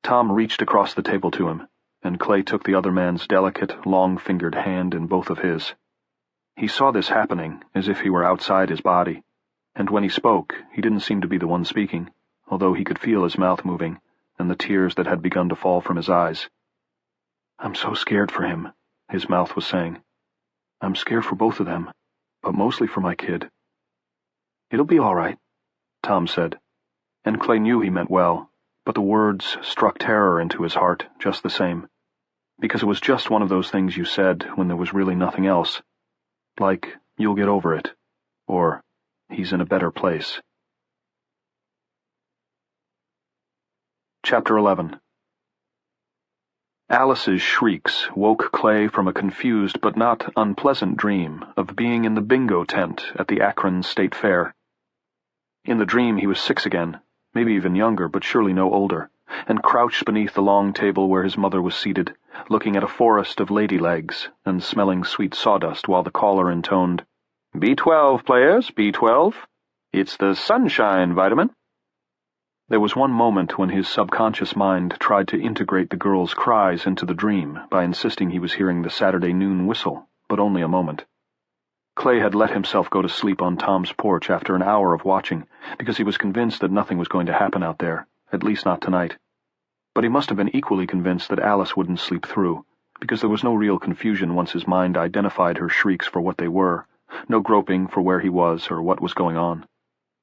Tom reached across the table to him, and Clay took the other man's delicate, long-fingered hand in both of his. He saw this happening as if he were outside his body, and when he spoke, he didn't seem to be the one speaking, although he could feel his mouth moving and the tears that had begun to fall from his eyes. I'm so scared for him, his mouth was saying. I'm scared for both of them, but mostly for my kid. It'll be all right, Tom said, and Clay knew he meant well, but the words struck terror into his heart just the same, because it was just one of those things you said when there was really nothing else, like, you'll get over it, or, he's in a better place. Chapter 11. Alice's shrieks woke Clay from a confused but not unpleasant dream of being in the bingo tent at the Akron State Fair. In the dream he was 6 again, maybe even younger, but surely no older, and crouched beneath the long table where his mother was seated, looking at a forest of lady legs and smelling sweet sawdust while the caller intoned, B12, players, B12. It's the sunshine vitamin. There was one moment when his subconscious mind tried to integrate the girl's cries into the dream by insisting he was hearing the Saturday noon whistle, but only a moment. Clay had let himself go to sleep on Tom's porch after an hour of watching, because he was convinced that nothing was going to happen out there, at least not tonight. But he must have been equally convinced that Alice wouldn't sleep through, because there was no real confusion once his mind identified her shrieks for what they were, no groping for where he was or what was going on.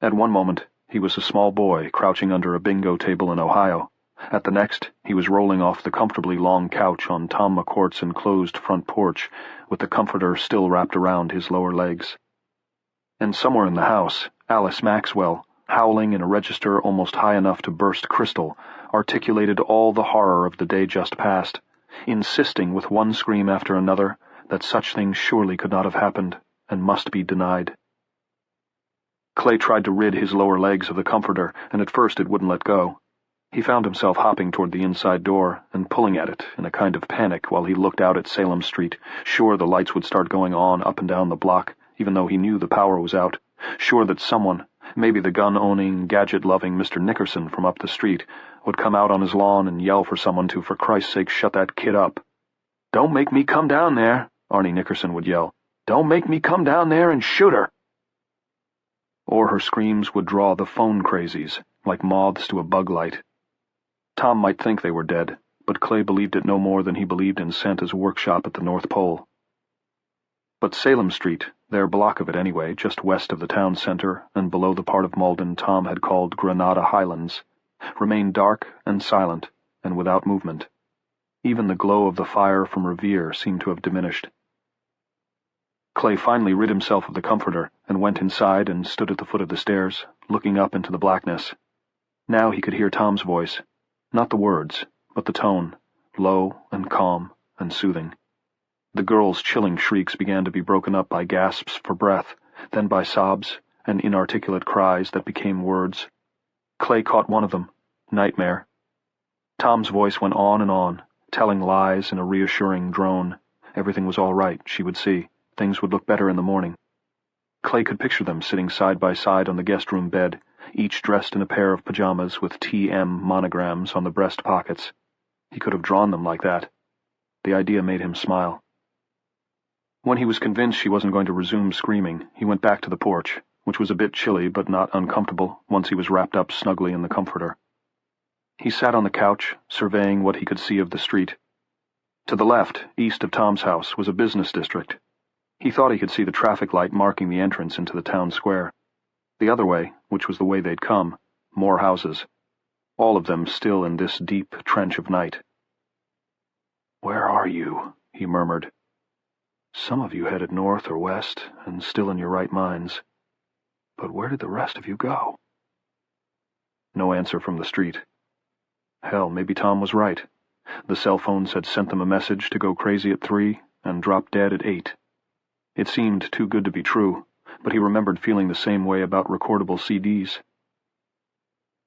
At one moment, he was a small boy crouching under a bingo table in Ohio. At the next, he was rolling off the comfortably long couch on Tom McCourt's enclosed front porch, with the comforter still wrapped around his lower legs. And somewhere in the house, Alice Maxwell, howling in a register almost high enough to burst crystal, articulated all the horror of the day just past, insisting with one scream after another that such things surely could not have happened and must be denied. Clay tried to rid his lower legs of the comforter, and at first it wouldn't let go. He found himself hopping toward the inside door and pulling at it in a kind of panic while he looked out at Salem Street, sure the lights would start going on up and down the block, even though he knew the power was out, sure that someone, maybe the gun-owning, gadget-loving Mr. Nickerson from up the street, would come out on his lawn and yell for someone to, for Christ's sake, shut that kid up. "Don't make me come down there," Arnie Nickerson would yell. "Don't make me come down there and shoot her." Or her screams would draw the phone crazies, like moths to a bug light. Tom might think they were dead, but Clay believed it no more than he believed in Santa's workshop at the North Pole. But Salem Street, their block of it anyway, just west of the town center and below the part of Malden Tom had called Granada Highlands, remained dark and silent and without movement. Even the glow of the fire from Revere seemed to have diminished. Clay finally rid himself of the comforter and went inside and stood at the foot of the stairs, looking up into the blackness. Now he could hear Tom's voice, not the words, but the tone, low and calm and soothing. The girl's chilling shrieks began to be broken up by gasps for breath, then by sobs and inarticulate cries that became words. Clay caught one of them, nightmare. Tom's voice went on, telling lies in a reassuring drone. Everything was all right, she would see. Things would look better in the morning. Clay could picture them sitting side by side on the guest room bed, each dressed in a pair of pajamas with TM monograms on the breast pockets. He could have drawn them like that. The idea made him smile. When he was convinced she wasn't going to resume screaming, he went back to the porch, which was a bit chilly but not uncomfortable once he was wrapped up snugly in the comforter. He sat on the couch, surveying what he could see of the street. To the left, east of Tom's house, was a business district. He thought he could see the traffic light marking the entrance into the town square. The other way, which was the way they'd come, more houses. All of them still in this deep trench of night. "Where are you?" he murmured. "Some of you headed north or west, and still in your right minds. But where did the rest of you go?" No answer from the street. Hell, maybe Tom was right. The cell phones had sent them a message to go crazy at 3 and drop dead at 8. It seemed too good to be true, but he remembered feeling the same way about recordable CDs.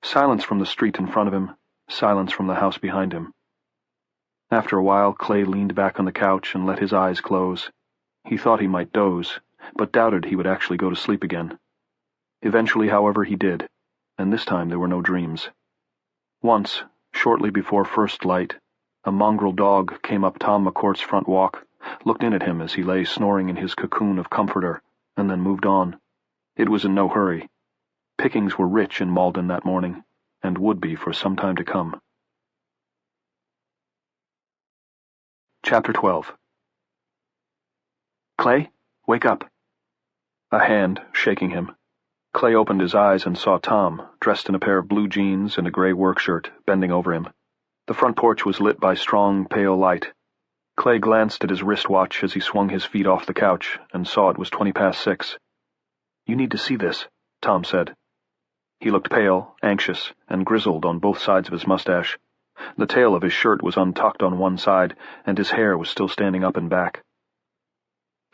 Silence from the street in front of him, silence from the house behind him. After a while, Clay leaned back on the couch and let his eyes close. He thought he might doze, but doubted he would actually go to sleep again. Eventually, however, he did, and this time there were no dreams. Once, shortly before first light, a mongrel dog came up Tom McCourt's front walk, looked in at him as he lay snoring in his cocoon of comforter, and then moved on. It was in no hurry. Pickings were rich in Malden that morning, and would be for some time to come. Chapter 12. "Clay, wake up." A hand shaking him. Clay opened his eyes and saw Tom, dressed in a pair of blue jeans and a gray work shirt, bending over him. The front porch was lit by strong, pale light. Clay glanced at his wristwatch as he swung his feet off the couch and saw it was 20 past 6. "You need to see this," Tom said. He looked pale, anxious, and grizzled on both sides of his mustache. The tail of his shirt was untucked on one side, and his hair was still standing up and back.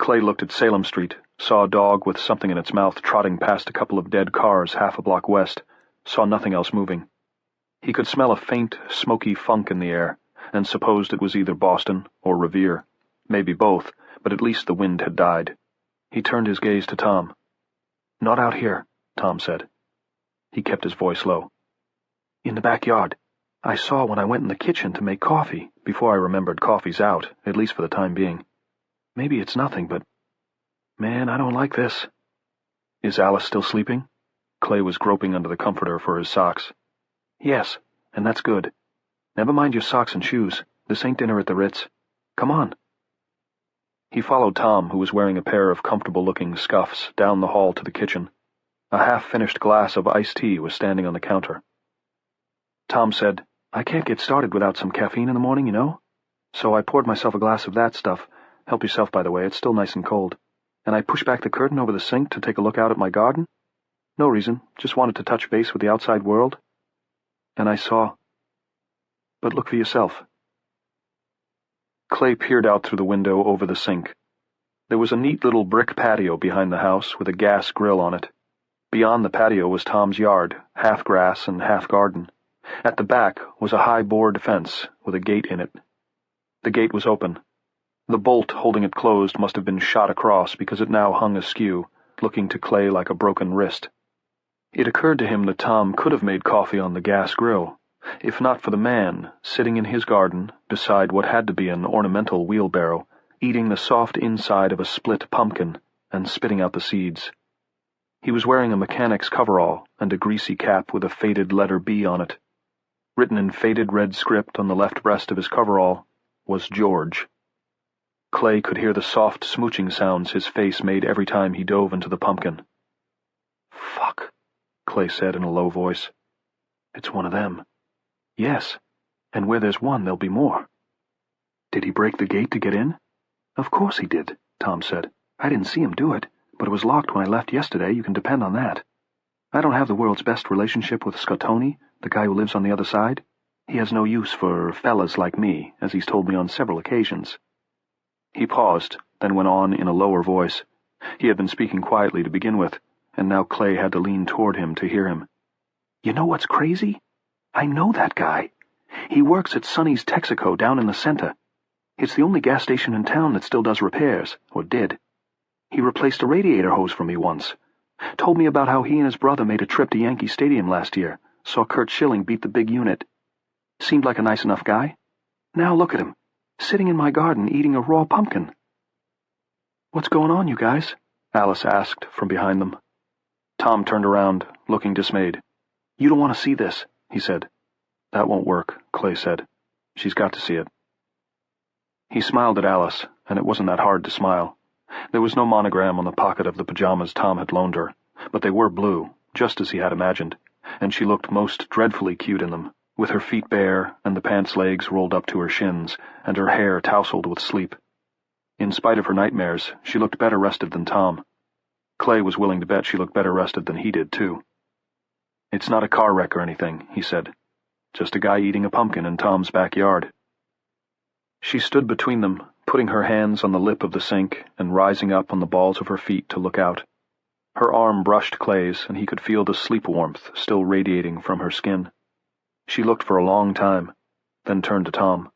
Clay looked at Salem Street, saw a dog with something in its mouth trotting past a couple of dead cars half a block west, saw nothing else moving. He could smell a faint, smoky funk in the air, and supposed it was either Boston or Revere. Maybe both, but at least the wind had died. He turned his gaze to Tom. "Not out here," Tom said. He kept his voice low. "In the backyard. I saw when I went in the kitchen to make coffee, before I remembered coffee's out, at least for the time being. Maybe it's nothing, but... man, I don't like this." "Is Alice still sleeping?" Clay was groping under the comforter for his socks. "Yes, and that's good. Never mind your socks and shoes. This ain't dinner at the Ritz. Come on." He followed Tom, who was wearing a pair of comfortable-looking scuffs, down the hall to the kitchen. A half-finished glass of iced tea was standing on the counter. Tom said, "I can't get started without some caffeine in the morning, you know. So I poured myself a glass of that stuff. Help yourself, by the way, it's still nice and cold. And I pushed back the curtain over the sink to take a look out at my garden. No reason, just wanted to touch base with the outside world. And I saw... but look for yourself." Clay peered out through the window over the sink. There was a neat little brick patio behind the house with a gas grill on it. Beyond the patio was Tom's yard, half grass and half garden. At the back was a high board fence with a gate in it. The gate was open. The bolt holding it closed must have been shot across because it now hung askew, looking to Clay like a broken wrist. It occurred to him that Tom could have made coffee on the gas grill, if not for the man, sitting in his garden, beside what had to be an ornamental wheelbarrow, eating the soft inside of a split pumpkin and spitting out the seeds. He was wearing a mechanic's coverall and a greasy cap with a faded letter B on it. Written in faded red script on the left breast of his coverall was George. Clay could hear the soft smooching sounds his face made every time he dove into the pumpkin. "Fuck," Clay said in a low voice. "It's one of them." "Yes, and where there's one, there'll be more." "Did he break the gate to get in?" "Of course he did," Tom said. "I didn't see him do it, but it was locked when I left yesterday, you can depend on that. I don't have the world's best relationship with Scottoni, the guy who lives on the other side. He has no use for fellas like me, as he's told me on several occasions." He paused, then went on in a lower voice. He had been speaking quietly to begin with, and now Clay had to lean toward him to hear him. "You know what's crazy? I know that guy. He works at Sonny's Texaco down in the center. It's the only gas station in town that still does repairs, or did. He replaced a radiator hose for me once. Told me about how he and his brother made a trip to Yankee Stadium last year, saw Kurt Schilling beat the big unit. Seemed like a nice enough guy. Now look at him, sitting in my garden eating a raw pumpkin." "What's going on, you guys?" Alice asked from behind them. Tom turned around, looking dismayed. "You don't want to see this," he said. "That won't work," Clay said. "She's got to see it." He smiled at Alice, and it wasn't that hard to smile. There was no monogram on the pocket of the pajamas Tom had loaned her, but they were blue, just as he had imagined, and she looked most dreadfully cute in them, with her feet bare and the pants legs rolled up to her shins, and her hair tousled with sleep. In spite of her nightmares, she looked better rested than Tom. Clay was willing to bet she looked better rested than he did, too. "It's not a car wreck or anything," he said. "Just a guy eating a pumpkin in Tom's backyard." She stood between them, putting her hands on the lip of the sink and rising up on the balls of her feet to look out. Her arm brushed Clay's, and he could feel the sleep warmth still radiating from her skin. She looked for a long time, then turned to Tom.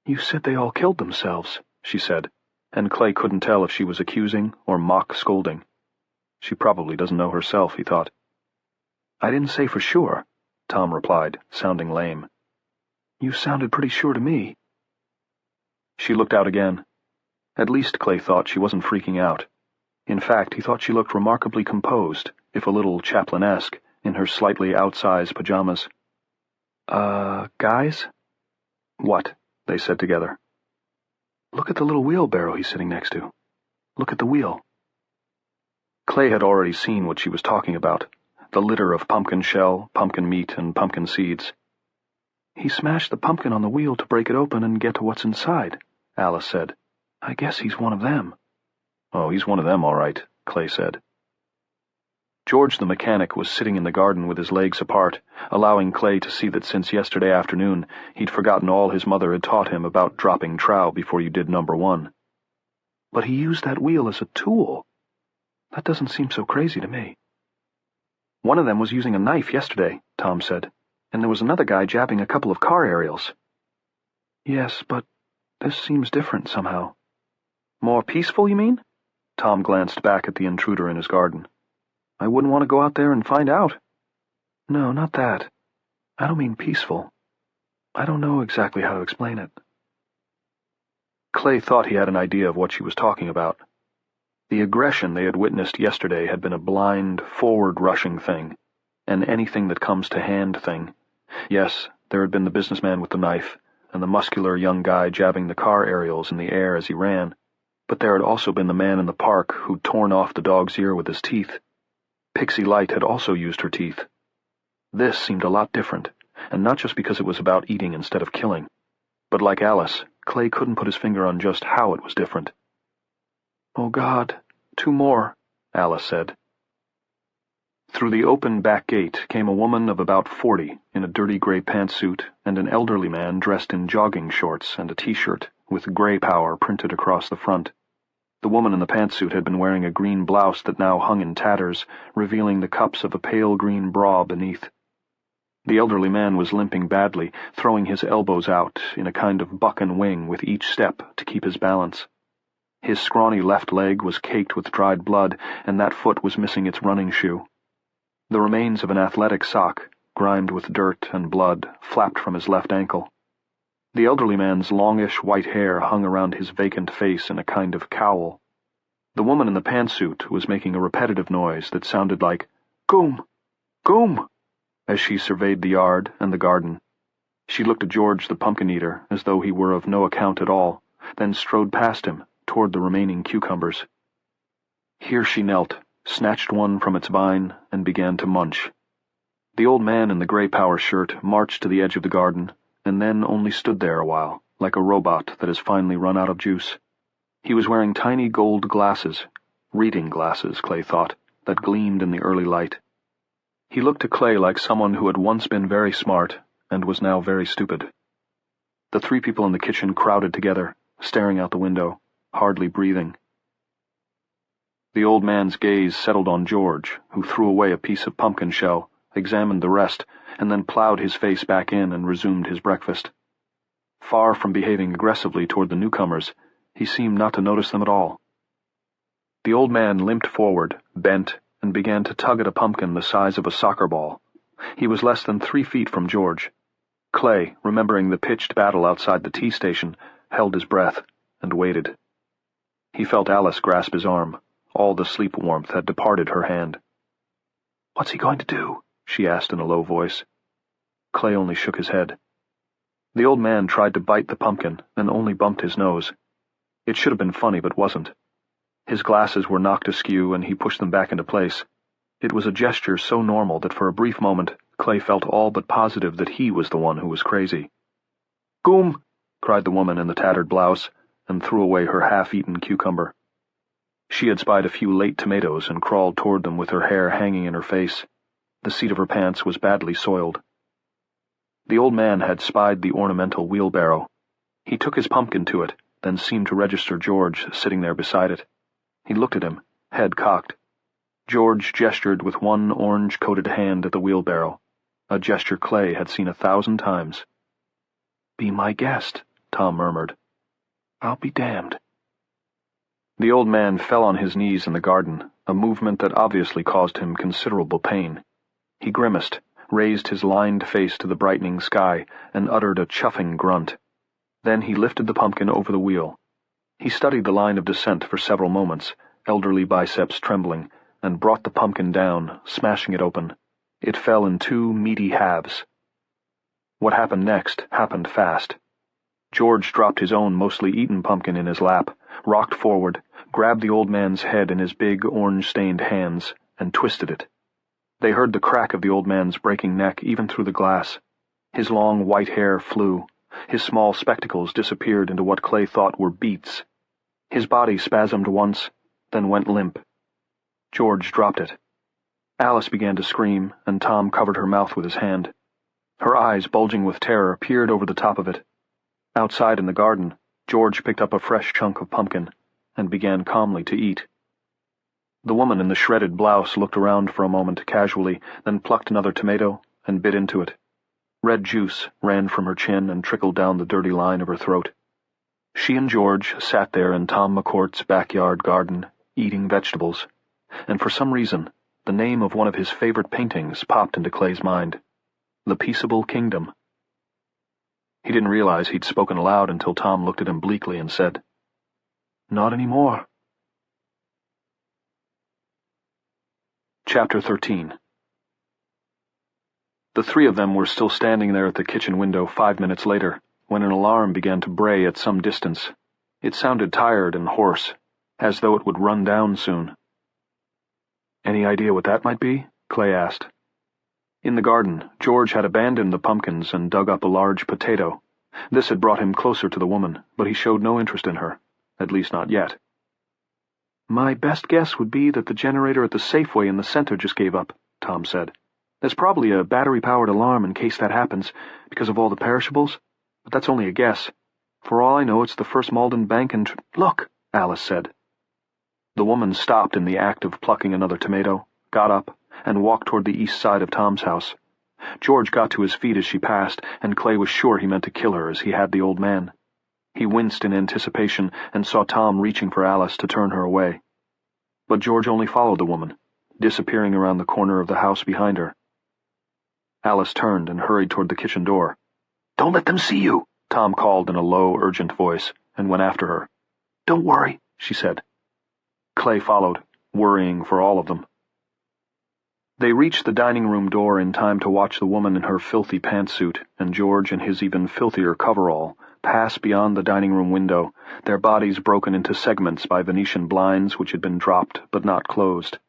"You said they all killed themselves," she said, and Clay couldn't tell if she was accusing or mock scolding. She probably doesn't know herself, he thought. "I didn't say for sure," Tom replied, sounding lame. "You sounded pretty sure to me." She looked out again. At least Clay thought she wasn't freaking out. In fact, he thought she looked remarkably composed, if a little Chaplin-esque, in her slightly outsized pajamas. Guys?" "What?" they said together. "Look at the little wheelbarrow he's sitting next to. Look at the wheel." Clay had already seen what she was talking about, the litter of pumpkin shell, pumpkin meat, and pumpkin seeds. "He smashed the pumpkin on the wheel to break it open and get to what's inside," Alice said. "I guess he's one of them." "Oh, he's one of them, all right," Clay said. George the mechanic was sitting in the garden with his legs apart, allowing Clay to see that since yesterday afternoon he'd forgotten all his mother had taught him about dropping trowel before you did number one. "But he used that wheel as a tool. That doesn't seem so crazy to me." "One of them was using a knife yesterday," Tom said, "and there was another guy jabbing a couple of car aerials." "Yes, but this seems different somehow." "More peaceful, you mean?" Tom glanced back at the intruder in his garden. I wouldn't want to go out there and find out. No, not that. I don't mean peaceful. I don't know exactly how to explain it. Clay thought he had an idea of what she was talking about. The aggression they had witnessed yesterday had been a blind, forward-rushing thing, an anything-that-comes-to-hand thing. Yes, there had been the businessman with the knife, and the muscular young guy jabbing the car aerials in the air as he ran, but there had also been the man in the park who'd torn off the dog's ear with his teeth. Pixie Light had also used her teeth. This seemed a lot different, and not just because it was about eating instead of killing. But like Alice, Clay couldn't put his finger on just how it was different. "Oh, God, 2 more," Alice said. Through the open back gate came a woman of about 40 in a dirty gray pantsuit and an elderly man dressed in jogging shorts and a t-shirt with Gray Power printed across the front. The woman in the pantsuit had been wearing a green blouse that now hung in tatters, revealing the cups of a pale green bra beneath. The elderly man was limping badly, throwing his elbows out in a kind of buck and wing with each step to keep his balance. His scrawny left leg was caked with dried blood, and that foot was missing its running shoe. The remains of an athletic sock, grimed with dirt and blood, flapped from his left ankle. The elderly man's longish white hair hung around his vacant face in a kind of cowl. The woman in the pantsuit was making a repetitive noise that sounded like "Goom! Goom!" as she surveyed the yard and the garden. She looked at George the pumpkin eater as though he were of no account at all, then strode past him toward the remaining cucumbers. Here she knelt, snatched one from its vine, and began to munch. The old man in the Gray Power shirt marched to the edge of the garden, and then only stood there a while, like a robot that has finally run out of juice. He was wearing tiny gold glasses, reading glasses, Clay thought, that gleamed in the early light. He looked to Clay like someone who had once been very smart and was now very stupid. The 3 people in the kitchen crowded together, staring out the window, hardly breathing. The old man's gaze settled on George, who threw away a piece of pumpkin shell, examined the rest, and then plowed his face back in and resumed his breakfast. Far from behaving aggressively toward the newcomers, he seemed not to notice them at all. The old man limped forward, bent, and began to tug at a pumpkin the size of a soccer ball. He was less than 3 feet from George. Clay, remembering the pitched battle outside the tea station, held his breath and waited. He felt Alice grasp his arm. All the sleep warmth had departed her hand. "What's he going to do?" she asked in a low voice. Clay only shook his head. The old man tried to bite the pumpkin and only bumped his nose. It should have been funny, but wasn't. His glasses were knocked askew, and he pushed them back into place. It was a gesture so normal that for a brief moment Clay felt all but positive that he was the one who was crazy. "Goom!" cried the woman in the tattered blouse, and threw away her half-eaten cucumber. She had spied a few late tomatoes and crawled toward them with her hair hanging in her face. The seat of her pants was badly soiled. The old man had spied the ornamental wheelbarrow. He took his pumpkin to it, then seemed to register George sitting there beside it. He looked at him, head cocked. George gestured with one orange-coated hand at the wheelbarrow, a gesture Clay had seen 1,000 times. "Be my guest," Tom murmured. "I'll be damned." The old man fell on his knees in the garden, a movement that obviously caused him considerable pain. He grimaced, raised his lined face to the brightening sky, and uttered a chuffing grunt. Then he lifted the pumpkin over the wheel. He studied the line of descent for several moments, elderly biceps trembling, and brought the pumpkin down, smashing it open. It fell in 2 meaty halves. What happened next happened fast. George dropped his own mostly eaten pumpkin in his lap, rocked forward, grabbed the old man's head in his big orange-stained hands, and twisted it. They heard the crack of the old man's breaking neck even through the glass. His long white hair flew. His small spectacles disappeared into what Clay thought were beets. His body spasmed once, then went limp. George dropped it. Alice began to scream, and Tom covered her mouth with his hand. Her eyes, bulging with terror, peered over the top of it. Outside in the garden, George picked up a fresh chunk of pumpkin and began calmly to eat. The woman in the shredded blouse looked around for a moment casually, then plucked another tomato and bit into it. Red juice ran from her chin and trickled down the dirty line of her throat. She and George sat there in Tom McCourt's backyard garden, eating vegetables, and for some reason The name of one of his favorite paintings popped into Clay's mind. The Peaceable Kingdom. He didn't realize he'd spoken aloud until Tom looked at him bleakly and said, "Not anymore." Chapter 13. The three of them were still standing there at the kitchen window 5 minutes later, when an alarm began to bray at some distance. It sounded tired and hoarse, as though it would run down soon. "Any idea what that might be?" Clay asked. In the garden, George had abandoned the pumpkins and dug up a large potato. This had brought him closer to the woman, but he showed no interest in her, at least not yet. "My best guess would be that the generator at the Safeway in the center just gave up," Tom said. "There's probably a battery-powered alarm in case that happens, because of all the perishables, but that's only a guess. For all I know, it's the First Malden Bank and— Look!" Alice said. The woman stopped in the act of plucking another tomato, got up, and walked toward the east side of Tom's house. George got to his feet as she passed, and Clay was sure he meant to kill her as he had the old man. He winced in anticipation and saw Tom reaching for Alice to turn her away. But George only followed the woman, disappearing around the corner of the house behind her. Alice turned and hurried toward the kitchen door. "Don't let them see you," Tom called in a low, urgent voice, and went after her. "Don't worry," she said. Clay followed, worrying for all of them. They reached the dining room door in time to watch the woman in her filthy pantsuit and George in his even filthier coverall pass beyond the dining room window, their bodies broken into segments by Venetian blinds which had been dropped but not closed.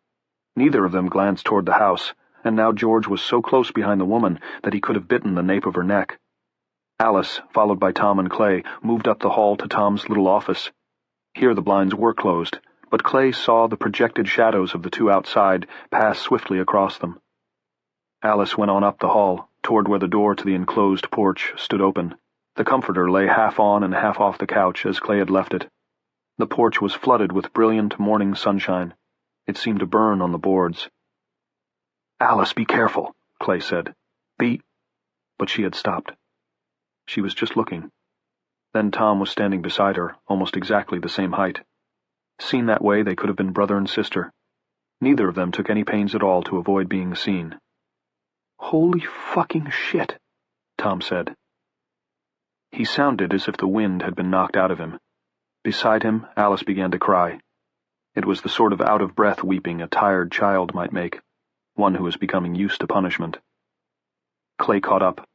Neither of them glanced toward the house, and now George was so close behind the woman that he could have bitten the nape of her neck. Alice, followed by Tom and Clay, moved up the hall to Tom's little office. Here the blinds were closed, but Clay saw the projected shadows of the two outside pass swiftly across them. Alice went on up the hall, toward where the door to the enclosed porch stood open. The comforter lay half on and half off the couch as Clay had left it. The porch was flooded with brilliant morning sunshine. It seemed to burn on the boards. "Alice, be careful," Clay said. But she had stopped. She was just looking. Then Tom was standing beside her, almost exactly the same height. Seen that way, they could have been brother and sister. Neither of them took any pains at all to avoid being seen. "Holy fucking shit," Tom said. He sounded as if the wind had been knocked out of him. Beside him, Alice began to cry. It was the sort of out-of-breath weeping a tired child might make, one who was becoming used to punishment. Clay caught up.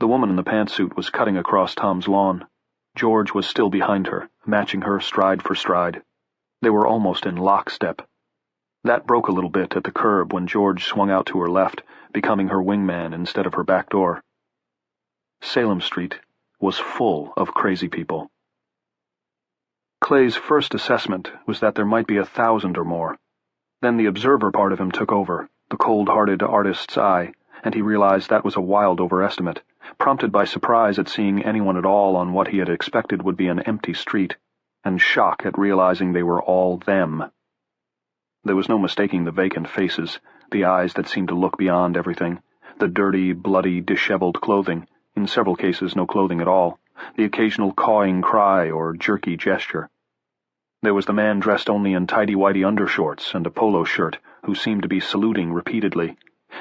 The woman in the pantsuit was cutting across Tom's lawn. George was still behind her, matching her stride for stride. They were almost in lockstep. That broke a little bit at the curb when George swung out to her left, becoming her wingman instead of her back door. Salem Street was full of crazy people. Clay's first assessment was that there might be 1,000 or more. Then the observer part of him took over, the cold-hearted artist's eye, and he realized that was a wild overestimate, prompted by surprise at seeing anyone at all on what he had expected would be an empty street, and shock at realizing they were all them. There was no mistaking the vacant faces, the eyes that seemed to look beyond everything, the dirty, bloody, disheveled clothing, in several cases no clothing at all, the occasional cawing cry or jerky gesture. There was the man dressed only in tidy-whitey undershorts and a polo shirt, who seemed to be saluting repeatedly,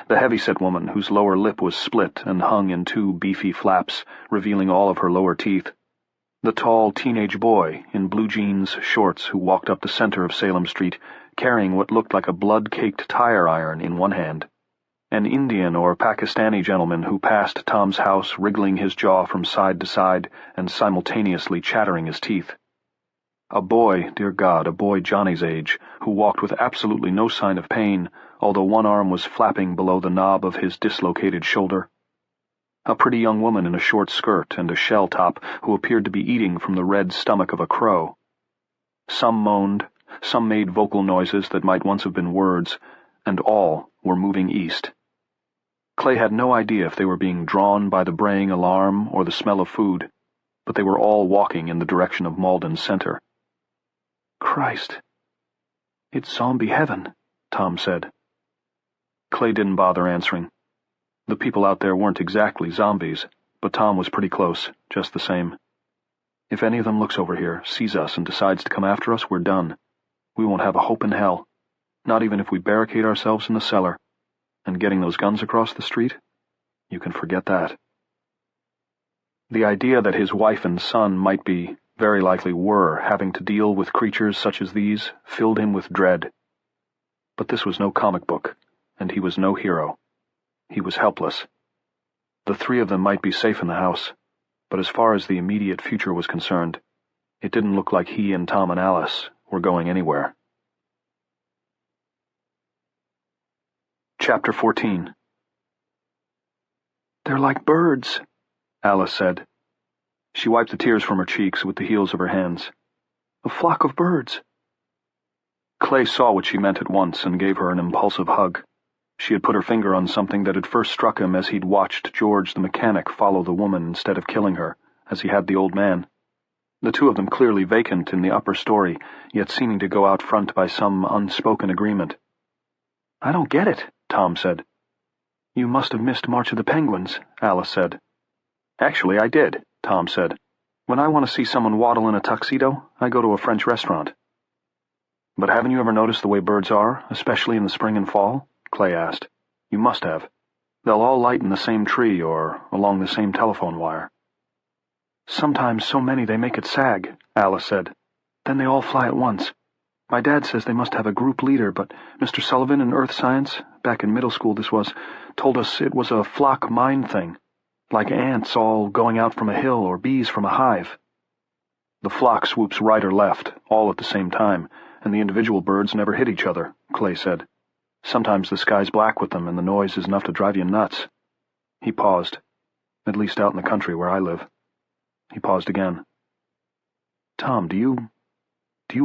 the heavy-set woman whose lower lip was split and hung in 2 beefy flaps, revealing all of her lower teeth, the tall teenage boy in blue jeans shorts who walked up the center of Salem Street, carrying what looked like a blood-caked tire iron in one hand, an Indian or Pakistani gentleman who passed Tom's house wriggling his jaw from side to side and simultaneously chattering his teeth. A boy, dear God, a boy Johnny's age, who walked with absolutely no sign of pain, although one arm was flapping below the knob of his dislocated shoulder. A pretty young woman in a short skirt and a shell top who appeared to be eating from the red stomach of a crow. Some moaned, some made vocal noises that might once have been words, and all were moving east. Clay had no idea if they were being drawn by the braying alarm or the smell of food, but they were all walking in the direction of Malden Center. "Christ, it's zombie heaven," Tom said. Clay didn't bother answering. The people out there weren't exactly zombies, but Tom was pretty close, just the same. If any of them looks over here, sees us, and decides to come after us, we're done. We won't have a hope in hell. Not even if we barricade ourselves in the cellar. And getting those guns across the street? You can forget that. The idea that his wife and son might be, very likely were, having to deal with creatures such as these filled him with dread. But this was no comic book, and he was no hero. He was helpless. The three of them might be safe in the house, but as far as the immediate future was concerned, it didn't look like he and Tom and Alice were going anywhere. Chapter 14. "They're like birds," Alice said. She wiped the tears from her cheeks with the heels of her hands. "A flock of birds." Clay saw what she meant at once and gave her an impulsive hug. She had put her finger on something that had first struck him as he'd watched George the mechanic follow the woman instead of killing her, as he had the old man. The two of them clearly vacant in the upper story, yet seeming to go out front by some unspoken agreement. "I don't get it," Tom said. "You must have missed March of the Penguins," Alice said. "Actually, I did," Tom said. "When I want to see someone waddle in a tuxedo, I go to a French restaurant." "But haven't you ever noticed the way birds are, especially in the spring and fall?" Clay asked. "You must have. They'll all light in the same tree or along the same telephone wire." "Sometimes so many they make it sag," Alice said. "Then they all fly at once. My dad says they must have a group leader, but Mr. Sullivan in Earth Science, back in middle school this was, told us it was a flock mind thing, like ants all going out from a hill or bees from a hive. The flock swoops right or left, all at the same time, and the individual birds never hit each other," Clay said. "Sometimes the sky's black with them and the noise is enough to drive you nuts." He paused. "At least out in the country where I live." He paused again. "Tom, do you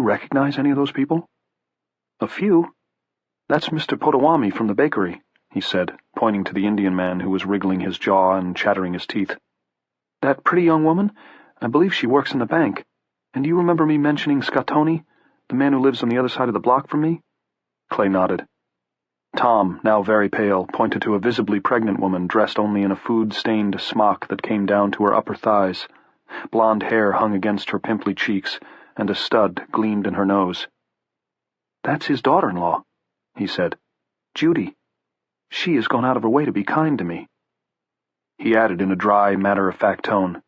recognize any of those people?" "A few. That's Mr. Potawatomi from the bakery," he said, pointing to the Indian man who was wriggling his jaw and chattering his teeth. "That pretty young woman, I believe she works in the bank. And do you remember me mentioning Scottoni, the man who lives on the other side of the block from me?" Clay nodded. Tom, now very pale, pointed to a visibly pregnant woman dressed only in a food-stained smock that came down to her upper thighs. Blonde hair hung against her pimply cheeks, and a stud gleamed in her nose. "That's his daughter-in-law," he said. "Judy. She has gone out of her way to be kind to me." He added in a dry, matter-of-fact tone,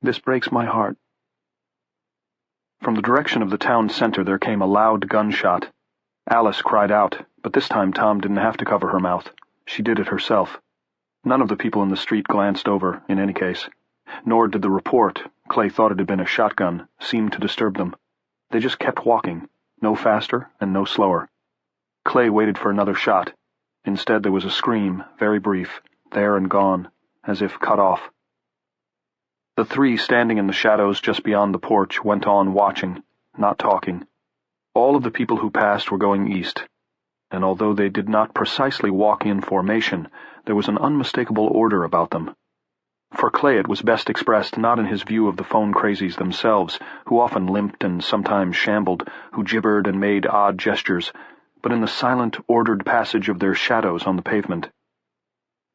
"This breaks my heart." From the direction of the town center there came a loud gunshot. Alice cried out, but this time Tom didn't have to cover her mouth. She did it herself. None of the people in the street glanced over, in any case. Nor did the report, Clay thought it had been a shotgun, seem to disturb them. They just kept walking, no faster and no slower. Clay waited for another shot. Instead there was a scream, very brief, there and gone, as if cut off. The three standing in the shadows just beyond the porch went on watching, not talking. All of the people who passed were going east, and although they did not precisely walk in formation, there was an unmistakable order about them. For Clay it was best expressed not in his view of the phone crazies themselves, who often limped and sometimes shambled, who gibbered and made odd gestures, but in the silent, ordered passage of their shadows on the pavement.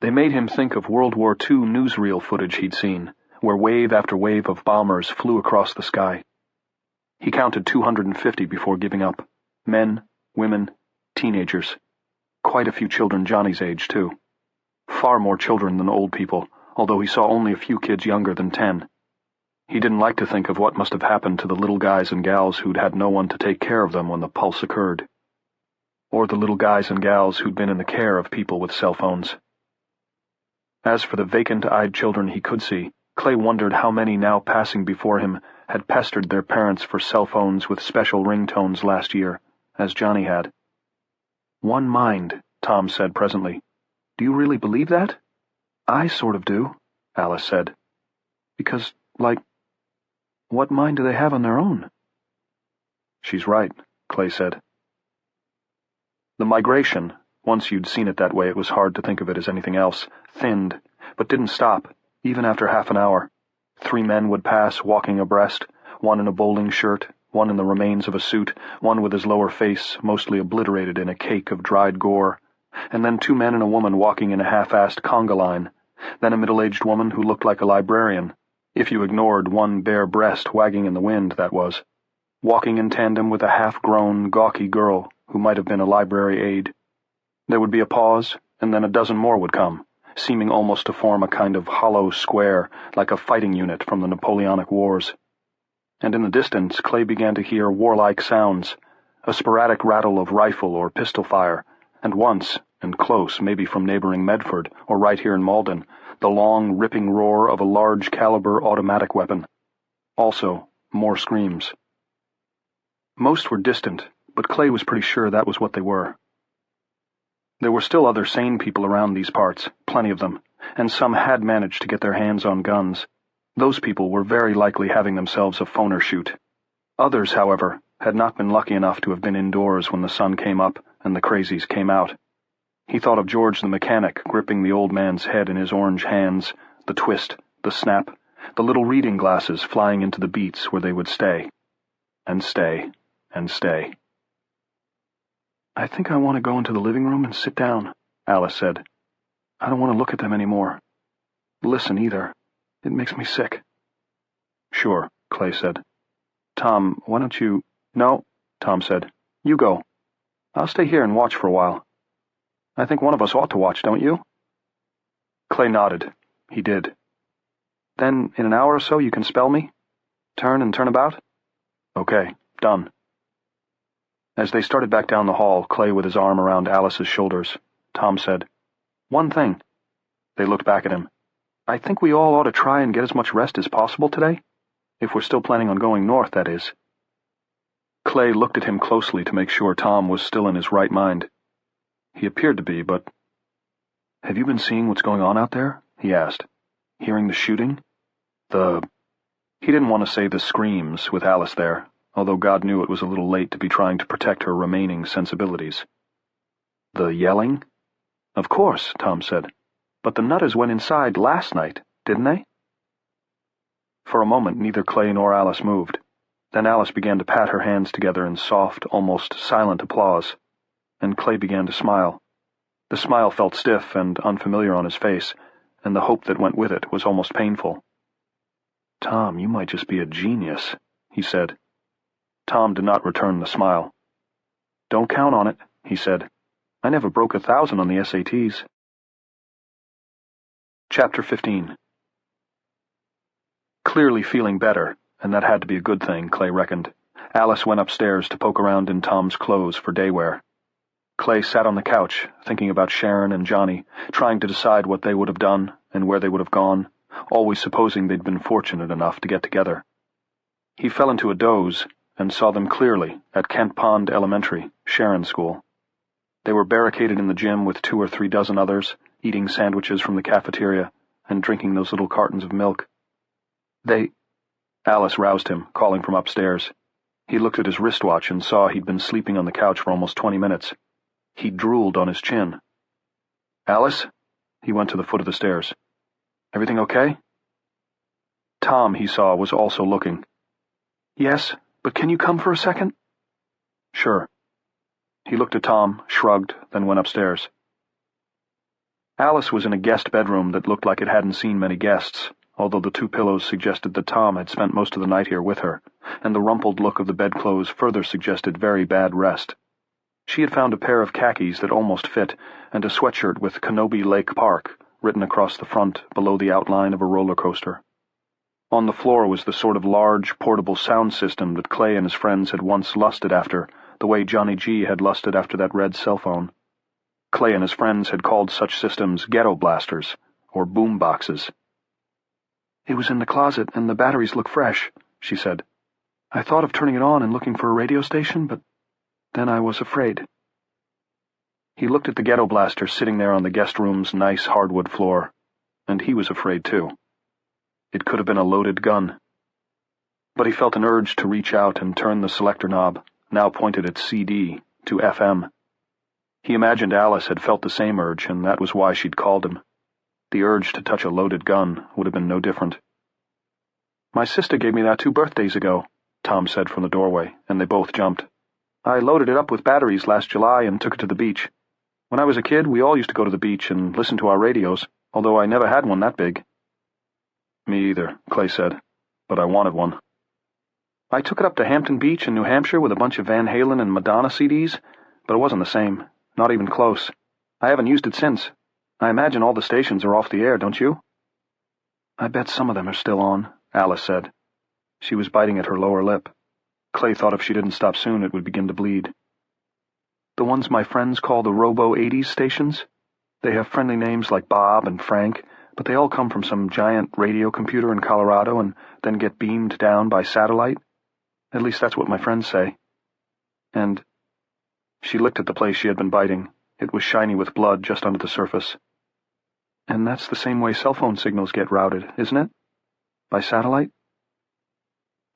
They made him think of World War II newsreel footage he'd seen, where wave after wave of bombers flew across the sky. He counted 250 before giving up. Men, women, teenagers. Quite a few children Johnny's age, too. Far more children than old people, although he saw only a few kids younger than 10. He didn't like to think of what must have happened to the little guys and gals who'd had no one to take care of them when the pulse occurred. Or the little guys and gals who'd been in the care of people with cell phones. As for the vacant-eyed children he could see, Clay wondered how many now passing before him had pestered their parents for cell phones with special ringtones last year, as Johnny had. "One mind," Tom said presently. "Do you really believe that?" "I sort of do," Alice said. "Because, what mind do they have on their own?" "She's right," Clay said. The migration, once you'd seen it that way it was hard to think of it as anything else, thinned, but didn't stop, even after half an hour. 3 men would pass, walking abreast, one in a bowling shirt, one in the remains of a suit, one with his lower face mostly obliterated in a cake of dried gore, and then 2 men and a woman walking in a half-assed conga line, then a middle-aged woman who looked like a librarian, if you ignored one bare breast wagging in the wind, that was, walking in tandem with a half-grown, gawky girl who might have been a library aide. There would be a pause, and then a dozen more would come, seeming almost to form a kind of hollow square, like a fighting unit from the Napoleonic Wars. And in the distance, Clay began to hear warlike sounds, a sporadic rattle of rifle or pistol fire, and once, and close, maybe from neighboring Medford, or right here in Malden, the long, ripping roar of a large-caliber automatic weapon. Also, more screams. Most were distant, but Clay was pretty sure that was what they were. There were still other sane people around these parts, plenty of them, and some had managed to get their hands on guns. Those people were very likely having themselves a phoner shoot. Others, however, had not been lucky enough to have been indoors when the sun came up and the crazies came out. He thought of George the mechanic gripping the old man's head in his orange hands, the twist, the snap, the little reading glasses flying into the beats where they would stay. And stay, and stay. "I think I want to go into the living room and sit down," Alice said. "I don't want to look at them anymore. Listen either. It makes me sick." "Sure," Clay said. "Tom, why don't you—" "No," Tom said. "You go. I'll stay here and watch for a while. I think one of us ought to watch, don't you?" Clay nodded. He did. "Then, in an hour or so, you can spell me? Turn and turn about?" "Okay, done." As they started back down the hall, Clay with his arm around Alice's shoulders, Tom said, "One thing." They looked back at him. "I think we all ought to try and get as much rest as possible today. If we're still planning on going north, that is." Clay looked at him closely to make sure Tom was still in his right mind. He appeared to be, but— "Have you been seeing what's going on out there?" he asked. "Hearing the shooting? He didn't want to say the screams with Alice there, although God knew it was a little late to be trying to protect her remaining sensibilities. "The yelling?" "Of course," Tom said. "But the Nutters went inside last night, didn't they?" For a moment neither Clay nor Alice moved. Then Alice began to pat her hands together in soft, almost silent applause, and Clay began to smile. The smile felt stiff and unfamiliar on his face, and the hope that went with it was almost painful. "Tom, you might just be a genius," he said. Tom did not return the smile. "Don't count on it," he said. "I never broke 1,000 on the SATs. Chapter 15. Clearly feeling better, and that had to be a good thing, Clay reckoned, Alice went upstairs to poke around in Tom's clothes for daywear. Clay sat on the couch, thinking about Sharon and Johnny, trying to decide what they would have done and where they would have gone, always supposing they'd been fortunate enough to get together. He fell into a doze and saw them clearly at Kent Pond Elementary, Sharon's school. They were barricaded in the gym with 2 or 3 dozen others, eating sandwiches from the cafeteria and drinking those little cartons of milk. Alice roused him, calling from upstairs. He looked at his wristwatch and saw he'd been sleeping on the couch for almost 20 minutes. He drooled on his chin. "Alice?" He went to the foot of the stairs. "Everything okay?" Tom, he saw, was also looking. "Yes, but can you come for a second?" "Sure." He looked at Tom, shrugged, then went upstairs. Alice was in a guest bedroom that looked like it hadn't seen many guests, although the 2 pillows suggested that Tom had spent most of the night here with her, and the rumpled look of the bedclothes further suggested very bad rest. She had found a pair of khakis that almost fit, and a sweatshirt with Kenobi Lake Park written across the front below the outline of a roller coaster. On the floor was the sort of large, portable sound system that Clay and his friends had once lusted after, the way Johnny G had lusted after that red cell phone. Clay and his friends had called such systems ghetto blasters, or boom boxes. "It was in the closet, and the batteries look fresh," she said. "I thought of turning it on and looking for a radio station, but then I was afraid." He looked at the ghetto blaster sitting there on the guest room's nice hardwood floor, and he was afraid too. It could have been a loaded gun. But he felt an urge to reach out and turn the selector knob, now pointed at CD, to FM. He imagined Alice had felt the same urge, and that was why she'd called him. The urge to touch a loaded gun would have been no different. "My sister gave me that 2 birthdays ago," Tom said from the doorway, and they both jumped. "I loaded it up with batteries last July and took it to the beach. When I was a kid, we all used to go to the beach and listen to our radios, although I never had one that big." "Me either," Clay said, "but I wanted one." "I took it up to Hampton Beach in New Hampshire with a bunch of Van Halen and Madonna CDs, but it wasn't the same. Not even close. I haven't used it since. I imagine all the stations are off the air, don't you? I bet some of them are still on, Alice said. She was biting at her lower lip. Clay thought if she didn't stop soon it would begin to bleed. The ones my friends call the Robo-80s stations? They have friendly names like Bob and Frank, but they all come from some giant radio computer in Colorado and then get beamed down by satellite. At least that's what my friends say. And she licked at the place she had been biting. It was shiny with blood just under the surface. And that's the same way cell phone signals get routed, isn't it? By satellite?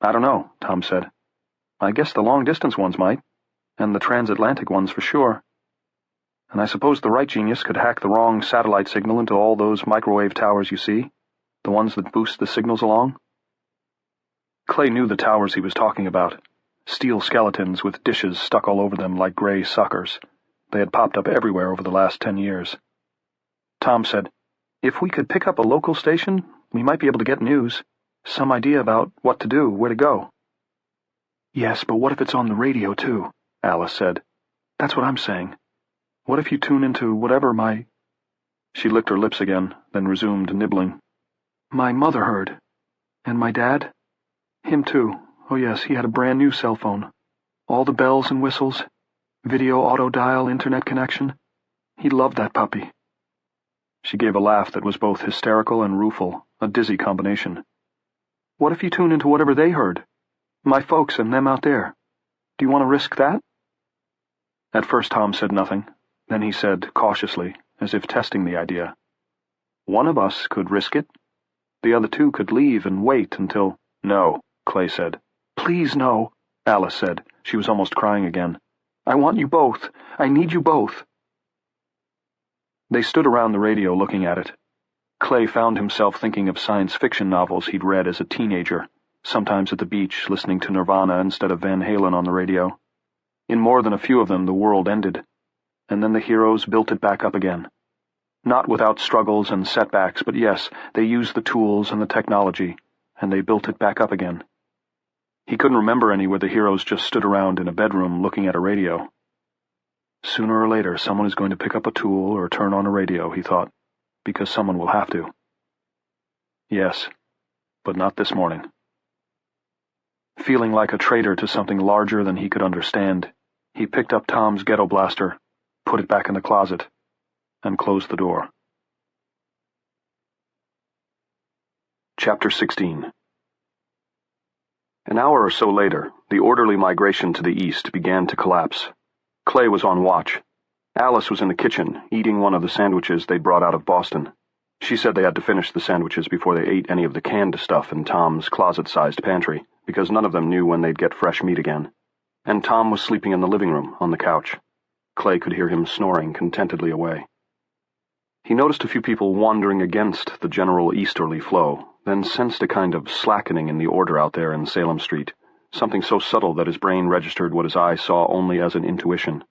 I don't know, Tom said. I guess the long-distance ones might, and the transatlantic ones for sure. And I suppose the right genius could hack the wrong satellite signal into all those microwave towers you see, the ones that boost the signals along. Clay knew the towers he was talking about, steel skeletons with dishes stuck all over them like gray suckers. They had popped up everywhere over the last 10 years. Tom said, "If we could pick up a local station, we might be able to get news, some idea about what to do, where to go." "Yes, but what if it's on the radio, too?" Alice said. "That's what I'm saying. What if you tune into whatever my—" She licked her lips again, then resumed nibbling. "My mother heard. And my dad? Him, too. Oh, yes, he had a brand-new cell phone. All the bells and whistles, video auto-dial internet connection. He loved that puppy." She gave a laugh that was both hysterical and rueful, a dizzy combination. "What if you tune into whatever they heard? My folks and them out there. Do you want to risk that?" At first Tom said nothing. Then he said, cautiously, as if testing the idea, "One of us could risk it. The other two could leave and wait until—" "No," Clay said. "Please, no," Alice said. She was almost crying again. "I want you both. I need you both." They stood around the radio looking at it. Clay found himself thinking of science fiction novels he'd read as a teenager, sometimes at the beach listening to Nirvana instead of Van Halen on the radio. In more than a few of them the world ended, and then the heroes built it back up again. Not without struggles and setbacks, but yes, they used the tools and the technology, and they built it back up again. He couldn't remember any where the heroes just stood around in a bedroom looking at a radio. Sooner or later someone is going to pick up a tool or turn on a radio, he thought, because someone will have to. Yes, but not this morning. Feeling like a traitor to something larger than he could understand, he picked up Tom's ghetto blaster, put it back in the closet, and closed the door. Chapter 16. An hour or so later, the orderly migration to the east began to collapse. Clay was on watch. Alice was in the kitchen, eating one of the sandwiches they'd brought out of Boston. She said they had to finish the sandwiches before they ate any of the canned stuff in Tom's closet-sized pantry, because none of them knew when they'd get fresh meat again. And Tom was sleeping in the living room, on the couch. Clay could hear him snoring contentedly away. He noticed a few people wandering against the general easterly flow, then sensed a kind of slackening in the order out there in Salem Street, something so subtle that his brain registered what his eye saw only as an intuition.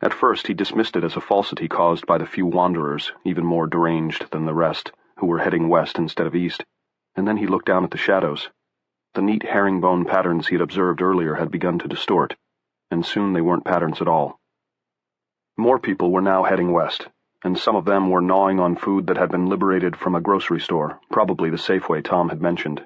At first he dismissed it as a falsity caused by the few wanderers, even more deranged than the rest, who were heading west instead of east, and then he looked down at the shadows. The neat herringbone patterns he had observed earlier had begun to distort, and soon they weren't patterns at all. More people were now heading west, and some of them were gnawing on food that had been liberated from a grocery store, probably the Safeway Tom had mentioned.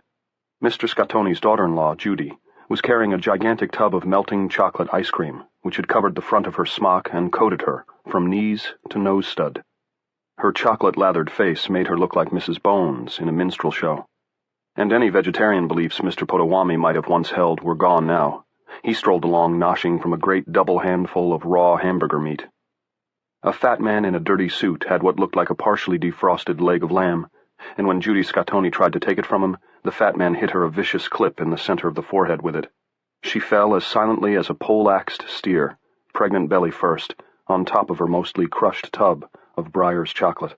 Mr. Scottoni's daughter-in-law, Judy, was carrying a gigantic tub of melting chocolate ice cream, which had covered the front of her smock and coated her, from knees to nose stud. Her chocolate-lathered face made her look like Mrs. Bones in a minstrel show. And any vegetarian beliefs Mr. Potawatomi might have once held were gone now. He strolled along, noshing from a great double handful of raw hamburger meat. A fat man in a dirty suit had what looked like a partially defrosted leg of lamb, and when Judy Scottoni tried to take it from him, the fat man hit her a vicious clip in the center of the forehead with it. She fell as silently as a pole-axed steer, pregnant belly first, on top of her mostly crushed tub of Breyer's chocolate.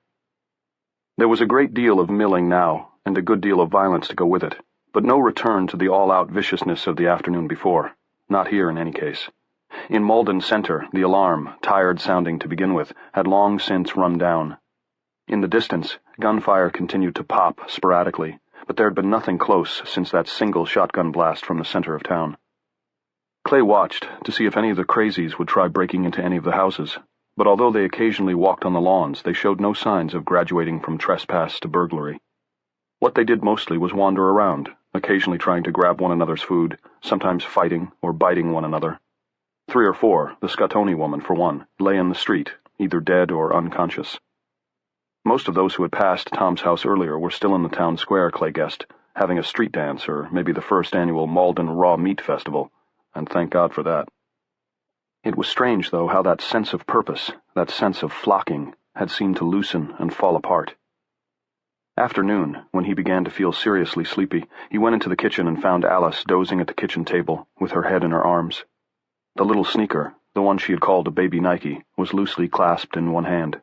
There was a great deal of milling now, and a good deal of violence to go with it, but no return to the all-out viciousness of the afternoon before, not here in any case. In Malden Center, the alarm, tired-sounding to begin with, had long since run down. In the distance, gunfire continued to pop sporadically, but there had been nothing close since that single shotgun blast from the center of town. Clay watched to see if any of the crazies would try breaking into any of the houses, but although they occasionally walked on the lawns, they showed no signs of graduating from trespass to burglary. What they did mostly was wander around, occasionally trying to grab one another's food, sometimes fighting or biting one another. 3 or 4, the Scottoni woman for one, lay in the street, either dead or unconscious. Most of those who had passed Tom's house earlier were still in the town square, Clay guessed, having a street dance or maybe the first annual Malden Raw Meat Festival, and thank God for that. It was strange, though, how that sense of purpose, that sense of flocking, had seemed to loosen and fall apart. After noon, when he began to feel seriously sleepy, he went into the kitchen and found Alice dozing at the kitchen table, with her head in her arms. The little sneaker, the one she had called a baby Nike, was loosely clasped in one hand.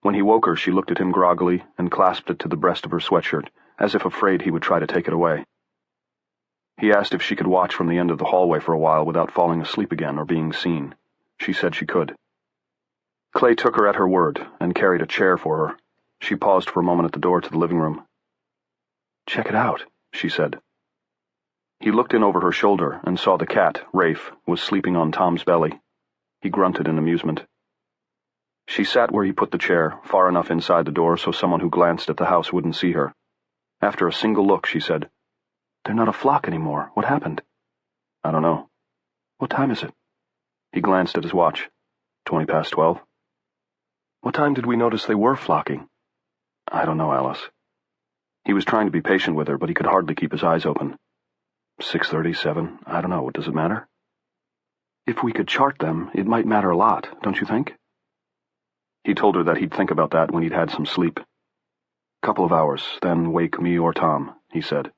When he woke her, she looked at him groggily and clasped it to the breast of her sweatshirt, as if afraid he would try to take it away. He asked if she could watch from the end of the hallway for a while without falling asleep again or being seen. She said she could. Clay took her at her word and carried a chair for her. She paused for a moment at the door to the living room. "Check it out," she said. He looked in over her shoulder and saw the cat, Rafe, was sleeping on Tom's belly. He grunted in amusement. She sat where he put the chair, far enough inside the door so someone who glanced at the house wouldn't see her. After a single look, she said, "They're not a flock anymore. What happened?" "I don't know." "What time is it?" He glanced at his watch. 20 past 12. "What time did we notice they were flocking?" "I don't know, Alice." He was trying to be patient with her, but he could hardly keep his eyes open. 6:30, 7, I don't know. Does it matter? "If we could chart them, it might matter a lot, don't you think?" He told her that he'd think about that when he'd had some sleep. "Couple of hours, then wake me or Tom," he said.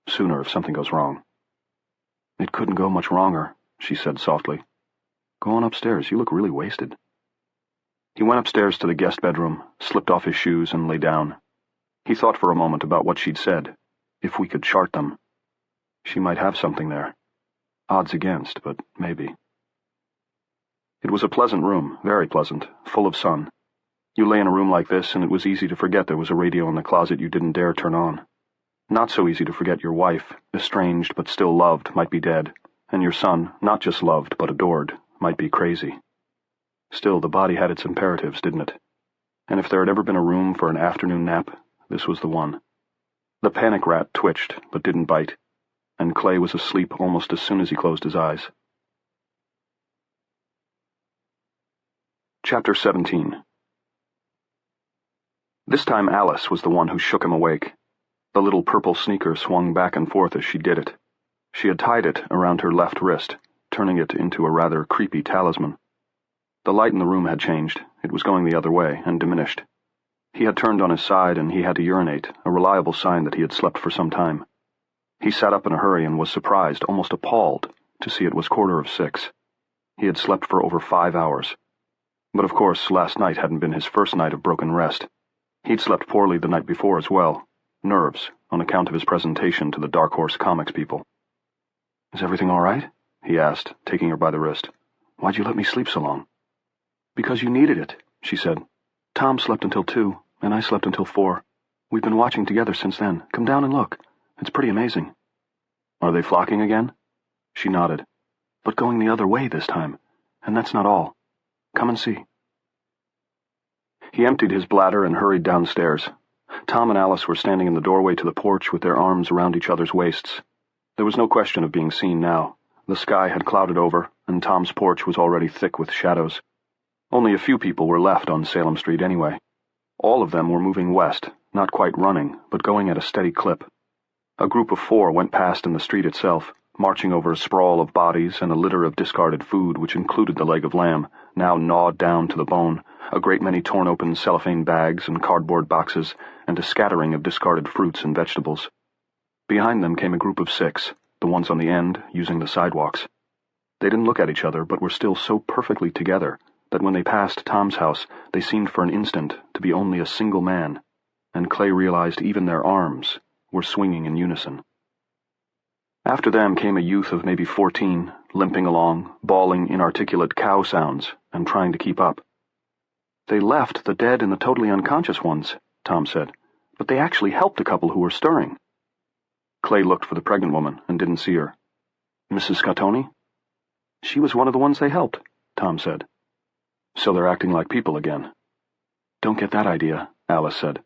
"Sooner if something goes wrong." "It couldn't go much wronger," she said softly. "Go on upstairs. You look really wasted." He went upstairs to the guest bedroom, slipped off his shoes, and lay down. He thought for a moment about what she'd said. If we could chart them. She might have something there. Odds against, but maybe. It was a pleasant room, very pleasant, full of sun. You lay in a room like this, and it was easy to forget there was a radio in the closet you didn't dare turn on. Not so easy to forget your wife, estranged but still loved, might be dead, and your son, not just loved but adored, might be crazy. Still, the body had its imperatives, didn't it? And if there had ever been a room for an afternoon nap, this was the one. The panic rat twitched, but didn't bite, and Clay was asleep almost as soon as he closed his eyes. Chapter 17. This time Alice was the one who shook him awake. The little purple sneaker swung back and forth as she did it. She had tied it around her left wrist, turning it into a rather creepy talisman. The light in the room had changed. It was going the other way, and diminished. He had turned on his side, and he had to urinate, a reliable sign that he had slept for some time. He sat up in a hurry and was surprised, almost appalled, to see it was 6:15. He had slept for over 5 hours. But of course, last night hadn't been his first night of broken rest. He'd slept poorly the night before as well. Nerves, on account of his presentation to the Dark Horse Comics people. "Is everything all right?" he asked, taking her by the wrist. "Why'd you let me sleep so long?" "Because you needed it," she said. "Tom slept until 2, and I slept until 4. We've been watching together since then. Come down and look. It's pretty amazing." "Are they flocking again?" She nodded. "But going the other way this time. And that's not all. Come and see." He emptied his bladder and hurried downstairs. Tom and Alice were standing in the doorway to the porch with their arms around each other's waists. There was no question of being seen now. The sky had clouded over, and Tom's porch was already thick with shadows. Only a few people were left on Salem Street anyway. All of them were moving west, not quite running, but going at a steady clip. A group of 4 went past in the street itself, marching over a sprawl of bodies and a litter of discarded food which included the leg of lamb, now gnawed down to the bone, a great many torn-open cellophane bags and cardboard boxes, and a scattering of discarded fruits and vegetables. Behind them came a group of 6, the ones on the end, using the sidewalks. They didn't look at each other, but were still so perfectly together that when they passed Tom's house, they seemed for an instant to be only a single man, and Clay realized even their arms were swinging in unison. After them came a youth of maybe 14, limping along, bawling inarticulate cow sounds, and trying to keep up. "They left the dead and the totally unconscious ones," Tom said, "but they actually helped a couple who were stirring." Clay looked for the pregnant woman and didn't see her. "Mrs. Scottoni?" She was one of the ones they helped, Tom said. So they're acting like people again. Don't get that idea, Alice said.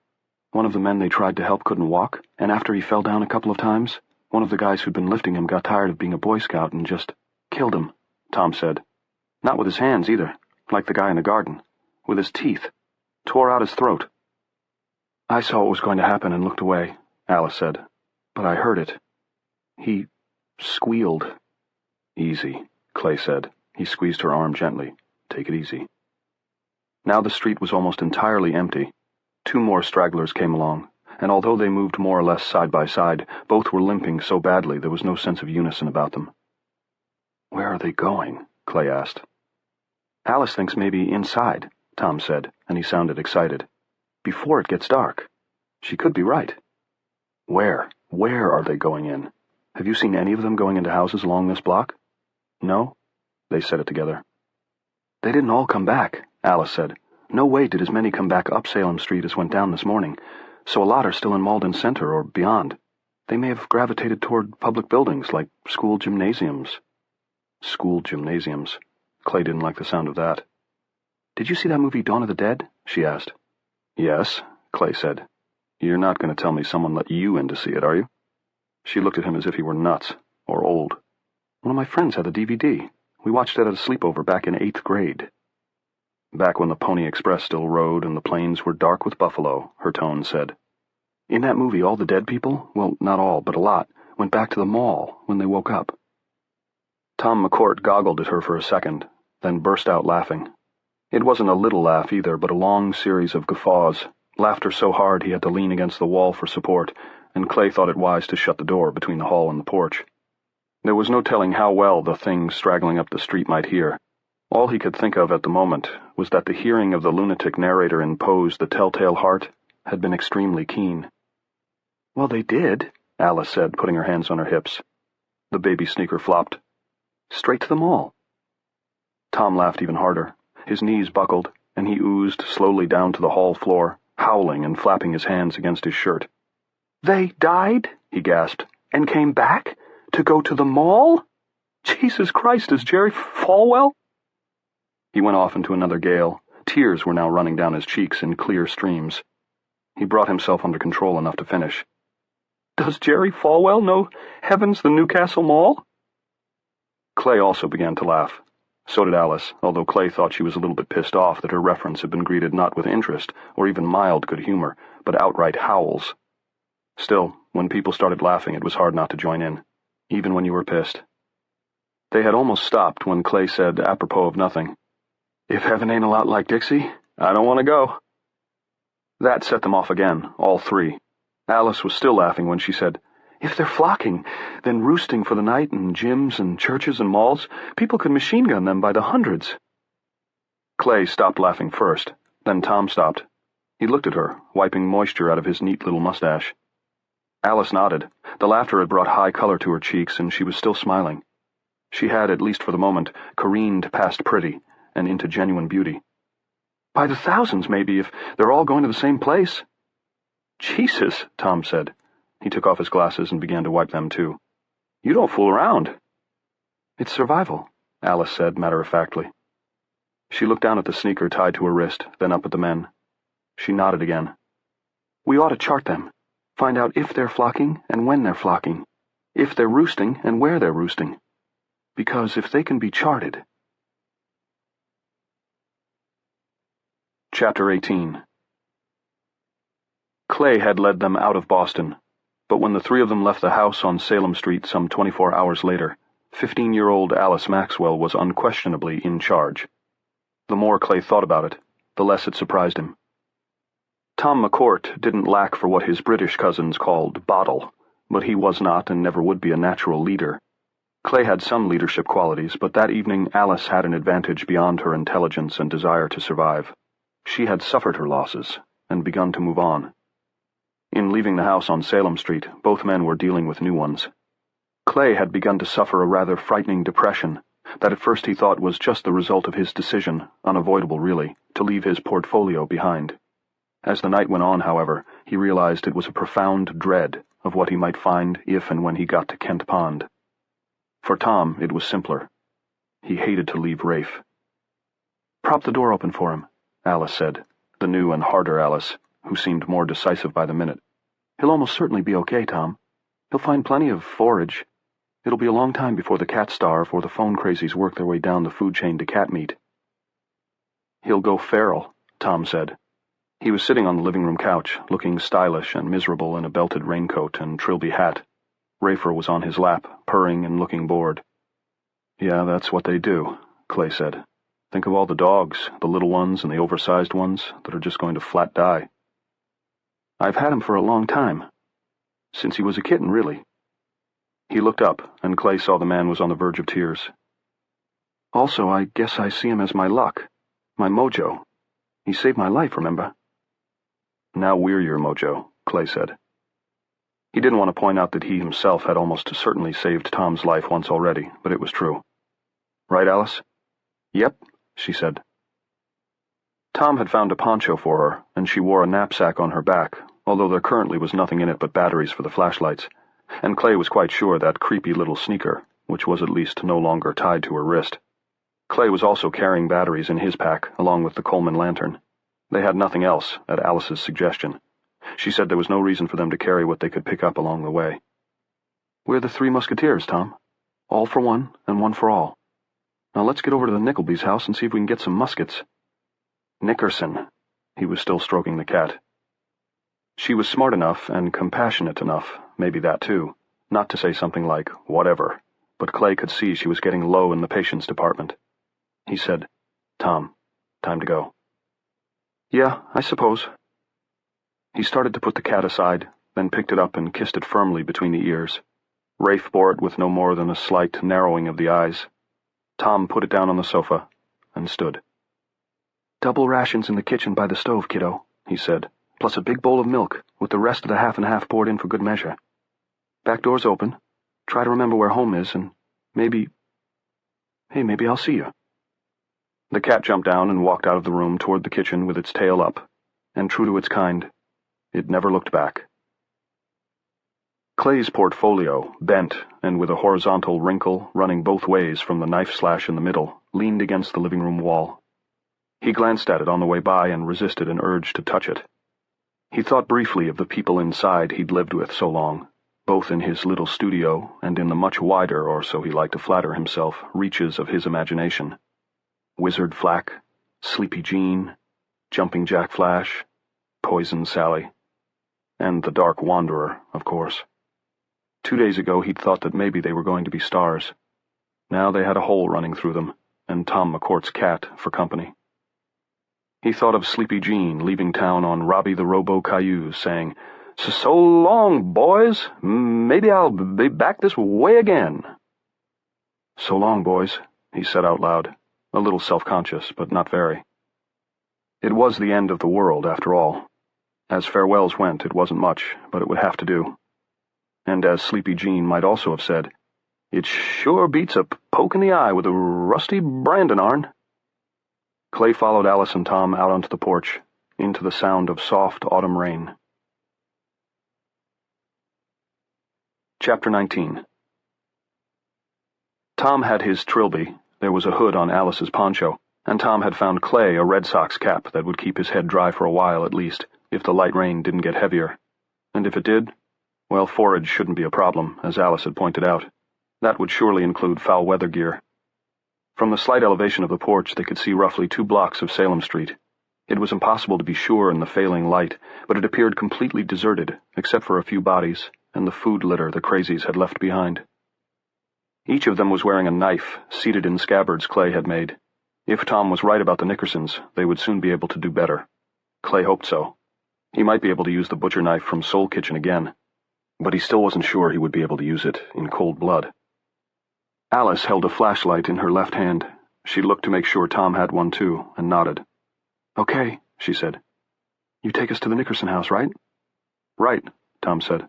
One of the men they tried to help couldn't walk, and after he fell down a couple of times, one of the guys who'd been lifting him got tired of being a Boy Scout and just killed him, Tom said. Not with his hands, either, like the guy in the garden. With his teeth. Tore out his throat. I saw what was going to happen and looked away, Alice said. But I heard it. He squealed. Easy, Clay said. He squeezed her arm gently. Take it easy. Now the street was almost entirely empty. 2 more stragglers came along, and although they moved more or less side by side, both were limping so badly there was no sense of unison about them. Where are they going? Clay asked. Alice thinks maybe inside, Tom said, and he sounded excited. Before it gets dark. She could be right. Where? Where are they going in? Have you seen any of them going into houses along this block? No? They said it together. They didn't all come back, Alice said. No way did as many come back up Salem Street as went down this morning, so a lot are still in Malden Center or beyond. They may have gravitated toward public buildings like school gymnasiums. School gymnasiums. Clay didn't like the sound of that. Did you see that movie Dawn of the Dead? She asked. Yes, Clay said. You're not going to tell me someone let you in to see it, are you? She looked at him as if he were nuts, or old. One of my friends had the DVD. We watched it at a sleepover back in 8th grade. Back when the Pony Express still rode and the plains were dark with buffalo, her tone said. In that movie, all the dead people, well, not all, but a lot, went back to the mall when they woke up. Tom McCourt goggled at her for a second, then burst out laughing. It wasn't a little laugh either, but a long series of guffaws, laughter so hard he had to lean against the wall for support, and Clay thought it wise to shut the door between the hall and the porch. There was no telling how well the thing straggling up the street might hear. All he could think of at the moment was that the hearing of the lunatic narrator in Poe's The Telltale Heart had been extremely keen. Well, they did, Alice said, putting her hands on her hips. The baby sneaker flopped. Straight to the mall. Tom laughed even harder. His knees buckled, and he oozed slowly down to the hall floor, howling and flapping his hands against his shirt. They died, he gasped, and came back? To go to the mall? Jesus Christ, is Jerry Falwell? He went off into another gale. Tears were now running down his cheeks in clear streams. He brought himself under control enough to finish. Does Jerry Falwell know Heaven's the Newcastle Mall? Clay also began to laugh. So did Alice, although Clay thought she was a little bit pissed off that her reference had been greeted not with interest or even mild good humor, but outright howls. Still, when people started laughing, it was hard not to join in, even when you were pissed. They had almost stopped when Clay said, apropos of nothing, If heaven ain't a lot like Dixie, I don't want to go. That set them off again, all 3. Alice was still laughing when she said, If they're flocking, then roosting for the night in gyms and churches and malls, people could machine gun them by the hundreds. Clay stopped laughing first, then Tom stopped. He looked at her, wiping moisture out of his neat little mustache. Alice nodded. The laughter had brought high color to her cheeks, and she was still smiling. She had, at least for the moment, careened past pretty and into genuine beauty. By the thousands, maybe, if they're all going to the same place. Jesus, Tom said. He took off his glasses and began to wipe them, too. You don't fool around. It's survival, Alice said matter-of-factly. She looked down at the sneaker tied to her wrist, then up at the men. She nodded again. We ought to chart them. Find out if they're flocking and when they're flocking. If they're roosting and where they're roosting. Because if they can be charted... Chapter 18. Clay had led them out of Boston, but when the 3 of them left the house on Salem Street some 24 hours later, 15-year-old Alice Maxwell was unquestionably in charge. The more Clay thought about it, the less it surprised him. Tom McCourt didn't lack for what his British cousins called bottle, but he was not and never would be a natural leader. Clay had some leadership qualities, but that evening Alice had an advantage beyond her intelligence and desire to survive. She had suffered her losses and begun to move on. In leaving the house on Salem Street, both men were dealing with new ones. Clay had begun to suffer a rather frightening depression that at first he thought was just the result of his decision, unavoidable really, to leave his portfolio behind. As the night went on, however, he realized it was a profound dread of what he might find if and when he got to Kent Pond. For Tom, it was simpler. He hated to leave Rafe. "Prop the door open for him," Alice said, the new and harder Alice, who seemed more decisive by the minute. "He'll almost certainly be okay, Tom. He'll find plenty of forage. It'll be a long time before the cats starve or the phone crazies work their way down the food chain to cat meat." "He'll go feral," Tom said. He was sitting on the living room couch, looking stylish and miserable in a belted raincoat and trilby hat. Rafer was on his lap, purring and looking bored. "Yeah, that's what they do," Clay said. "Think of all the dogs, the little ones and the oversized ones, that are just going to flat die." "I've had him for a long time. Since he was a kitten, really." He looked up, and Clay saw the man was on the verge of tears. "Also, I guess I see him as my luck, my mojo. He saved my life, remember?" "Now we're your mojo," Clay said. He didn't want to point out that he himself had almost certainly saved Tom's life once already, but it was true. "Right, Alice?" "Yep," she said. Tom had found a poncho for her, and she wore a knapsack on her back, although there currently was nothing in it but batteries for the flashlights, and Clay was quite sure that creepy little sneaker, which was at least no longer tied to her wrist. Clay was also carrying batteries in his pack, along with the Coleman lantern. They had nothing else, at Alice's suggestion. She said there was no reason for them to carry what they could pick up along the way. "We're the Three Musketeers, Tom. All for one, and one for all. Now let's get over to the Nicklebys' house and see if we can get some muskets." "Nickerson." He was still stroking the cat. She was smart enough and compassionate enough, maybe that too, not to say something like, "whatever," but Clay could see she was getting low in the patience department. He said, "Tom, time to go." "Yeah, I suppose." He started to put the cat aside, then picked it up and kissed it firmly between the ears. Rafe bore it with no more than a slight narrowing of the eyes. Tom put it down on the sofa and stood. "Double rations in the kitchen by the stove, kiddo," he said, "plus a big bowl of milk, with the rest of the half and half poured in for good measure. Back door's open. Try to remember where home is, and maybe I'll see you." The cat jumped down and walked out of the room toward the kitchen with its tail up, and true to its kind, it never looked back. Clay's portfolio, bent and with a horizontal wrinkle running both ways from the knife slash in the middle, leaned against the living room wall. He glanced at it on the way by and resisted an urge to touch it. He thought briefly of the people inside he'd lived with so long, both in his little studio and in the much wider, or so he liked to flatter himself, reaches of his imagination. Wizard Flack, Sleepy Jean, Jumping Jack Flash, Poison Sally, and the Dark Wanderer, of course. 2 days ago he'd thought that maybe they were going to be stars. Now they had a hole running through them, and Tom McCourt's cat for company. He thought of Sleepy Jean leaving town on Robbie the Robo-Cayuse, saying, "So long, boys. Maybe I'll be back this way again." "So long, boys," he said out loud, a little self-conscious, but not very. It was the end of the world, after all. As farewells went, it wasn't much, but it would have to do. And as Sleepy Jean might also have said, "It sure beats a poke in the eye with a rusty branding iron." Clay followed Alice and Tom out onto the porch, into the sound of soft autumn rain. Chapter 19. Tom had his trilby, there was a hood on Alice's poncho, and Tom had found Clay a Red Sox cap that would keep his head dry for a while at least, if the light rain didn't get heavier. And if it did, well, forage shouldn't be a problem, as Alice had pointed out. That would surely include foul weather gear. From the slight elevation of the porch they could see roughly 2 blocks of Salem Street. It was impossible to be sure in the failing light, but it appeared completely deserted, except for a few bodies, and the food litter the crazies had left behind. Each of them was wearing a knife, seated in scabbards Clay had made. If Tom was right about the Nickersons, they would soon be able to do better. Clay hoped so. He might be able to use the butcher knife from Soul Kitchen again, but he still wasn't sure he would be able to use it in cold blood. Alice held a flashlight in her left hand. She looked to make sure Tom had one too, and nodded. "Okay," she said. "You take us to the Nickerson house, right?" "Right," Tom said.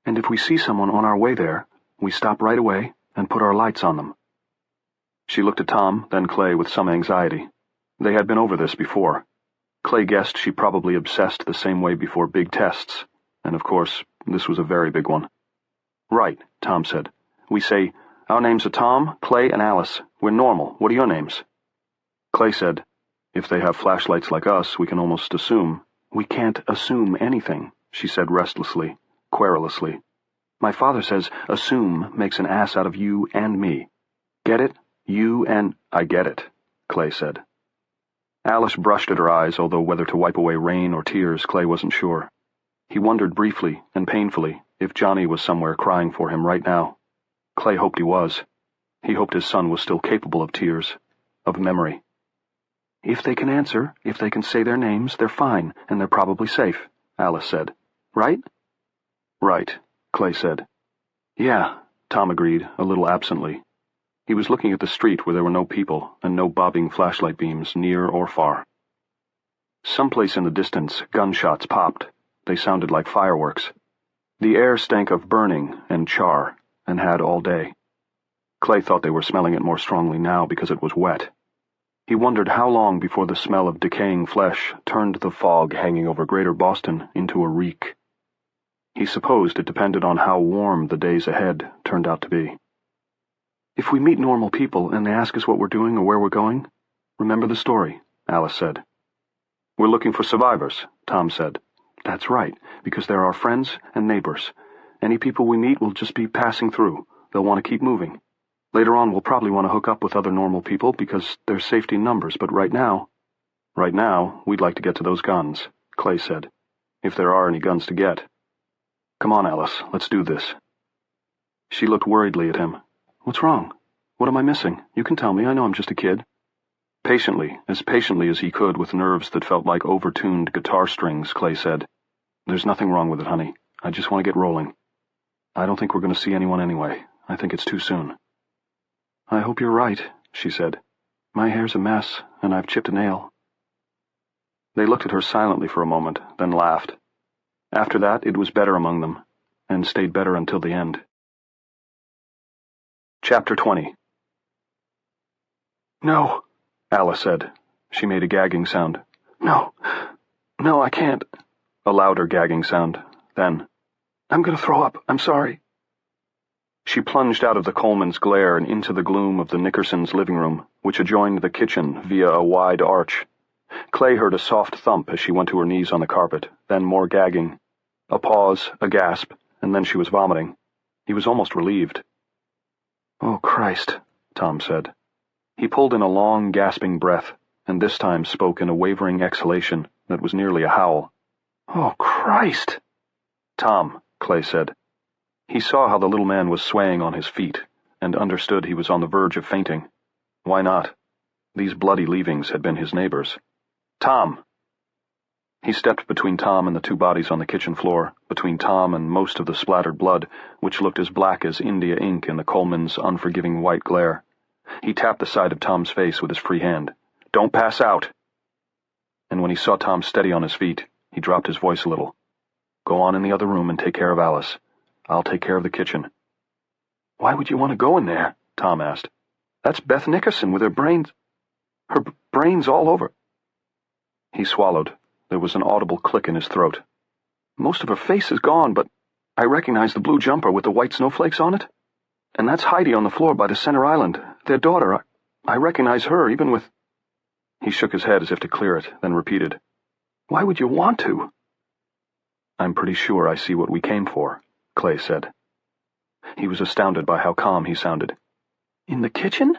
"And if we see someone on our way there, we stop right away and put our lights on them." She looked at Tom, then Clay with some anxiety. They had been over this before. Clay guessed she probably obsessed the same way before big tests, and of course, this was a very big one. "Right," Tom said. "We say, Our names are Tom, Clay, and Alice. We're normal. What are your names? Clay said, If they have flashlights like us, we can almost assume. We can't assume anything, she said restlessly, querulously. My father says assume makes an ass out of you and me. Get it? You and... I get it, Clay said. Alice brushed at her eyes, although whether to wipe away rain or tears, Clay wasn't sure. He wondered briefly and painfully if Johnny was somewhere crying for him right now. Clay hoped he was. He hoped his son was still capable of tears, of memory. If they can answer, if they can say their names, they're fine, and they're probably safe, Alice said. Right? Right, Clay said. Yeah, Tom agreed, a little absently. He was looking at the street where there were no people and no bobbing flashlight beams near or far. Someplace in the distance, gunshots popped. They sounded like fireworks. The air stank of burning and char, and had all day. Clay thought they were smelling it more strongly now because it was wet. He wondered how long before the smell of decaying flesh turned the fog hanging over Greater Boston into a reek. He supposed it depended on how warm the days ahead turned out to be. If we meet normal people and they ask us what we're doing or where we're going, remember the story, Alice said. We're looking for survivors, Tom said. That's right, because they're our friends and neighbors. Any people we meet will just be passing through. They'll want to keep moving. Later on, we'll probably want to hook up with other normal people because there's safety in numbers, but right now, we'd like to get to those guns, Clay said. If there are any guns to get. Come on, Alice, let's do this. She looked worriedly at him. What's wrong? What am I missing? You can tell me, I know I'm just a kid. Patiently as he could with nerves that felt like overtuned guitar strings, Clay said. There's nothing wrong with it, honey. I just want to get rolling. I don't think we're going to see anyone anyway. I think it's too soon. I hope you're right, she said. My hair's a mess, and I've chipped a nail. They looked at her silently for a moment, then laughed. After that, it was better among them, and stayed better until the end. Chapter 20. No, Alice said. She made a gagging sound. No, I can't. A louder gagging sound. Then, I'm going to throw up. I'm sorry. She plunged out of the Coleman's glare and into the gloom of the Nickersons' living room, which adjoined the kitchen via a wide arch. Clay heard a soft thump as she went to her knees on the carpet, then more gagging. A pause, a gasp, and then she was vomiting. He was almost relieved. Oh, Christ, Tom said. He pulled in a long, gasping breath, and this time spoke in a wavering exhalation that was nearly a howl. Oh, Christ! Tom, Clay said. He saw how the little man was swaying on his feet, and understood he was on the verge of fainting. Why not? These bloody leavings had been his neighbors. Tom! He stepped between Tom and the two bodies on the kitchen floor, between Tom and most of the splattered blood, which looked as black as India ink in the Coleman's unforgiving white glare. He tapped the side of Tom's face with his free hand. Don't pass out! And when he saw Tom steady on his feet, he dropped his voice a little. Go on in the other room and take care of Alice. I'll take care of the kitchen. Why would you want to go in there? Tom asked. That's Beth Nickerson with her brains all over. He swallowed. There was an audible click in his throat. Most of her face is gone, but I recognize the blue jumper with the white snowflakes on it. And that's Heidi on the floor by the center island, their daughter. I recognize her, even with... He shook his head as if to clear it, then repeated. Why would you want to? I'm pretty sure I see what we came for, Clay said. He was astounded by how calm he sounded. In the kitchen?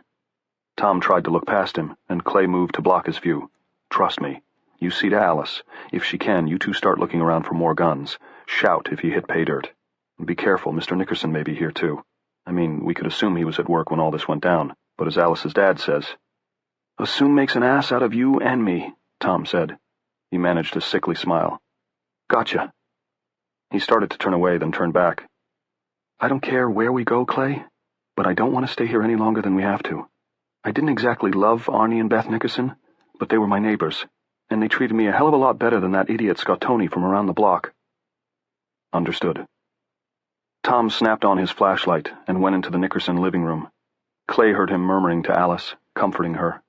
Tom tried to look past him, and Clay moved to block his view. Trust me. You see to Alice. If she can, you two start looking around for more guns. Shout if you hit pay dirt. And be careful, Mr. Nickerson may be here too. I mean, we could assume he was at work when all this went down, but as Alice's dad says... Assume makes an ass out of you and me, Tom said. He managed a sickly smile. Gotcha. He started to turn away, then turned back. I don't care where we go, Clay, but I don't want to stay here any longer than we have to. I didn't exactly love Arnie and Beth Nickerson, but they were my neighbors, and they treated me a hell of a lot better than that idiot Scottoni from around the block. Understood. Tom snapped on his flashlight and went into the Nickerson living room. Clay heard him murmuring to Alice, comforting her.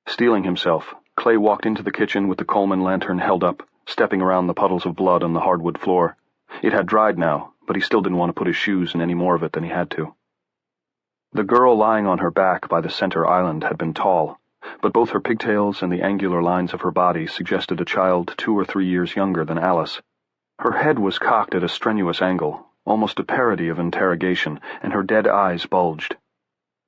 Steeling himself, Clay walked into the kitchen with the Coleman lantern held up, stepping around the puddles of blood on the hardwood floor. It had dried now, but he still didn't want to put his shoes in any more of it than he had to. The girl lying on her back by the center island had been tall, but both her pigtails and the angular lines of her body suggested a child 2 or 3 years younger than Alice. Her head was cocked at a strenuous angle, almost a parody of interrogation, and her dead eyes bulged.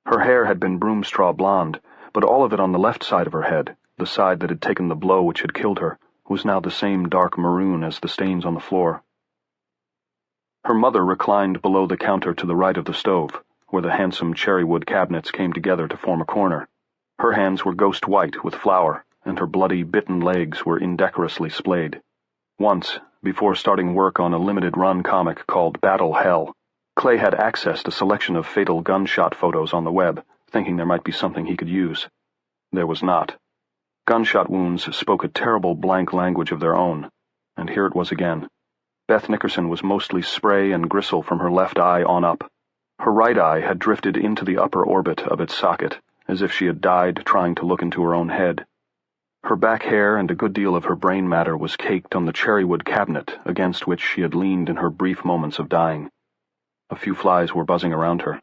Her hair had been broomstraw blonde, but all of it on the left side of her head, the side that had taken the blow which had killed her, was now the same dark maroon as the stains on the floor. Her mother reclined below the counter to the right of the stove, where the handsome cherrywood cabinets came together to form a corner. Her hands were ghost white with flour, and her bloody, bitten legs were indecorously splayed. Once, before starting work on a limited-run comic called Battle Hell, Clay had accessed a selection of fatal gunshot photos on the web, thinking there might be something he could use. There was not. Gunshot wounds spoke a terrible blank language of their own, and here it was again. Beth Nickerson was mostly spray and gristle from her left eye on up. Her right eye had drifted into the upper orbit of its socket, as if she had died trying to look into her own head. Her back hair and a good deal of her brain matter was caked on the cherrywood cabinet against which she had leaned in her brief moments of dying. A few flies were buzzing around her.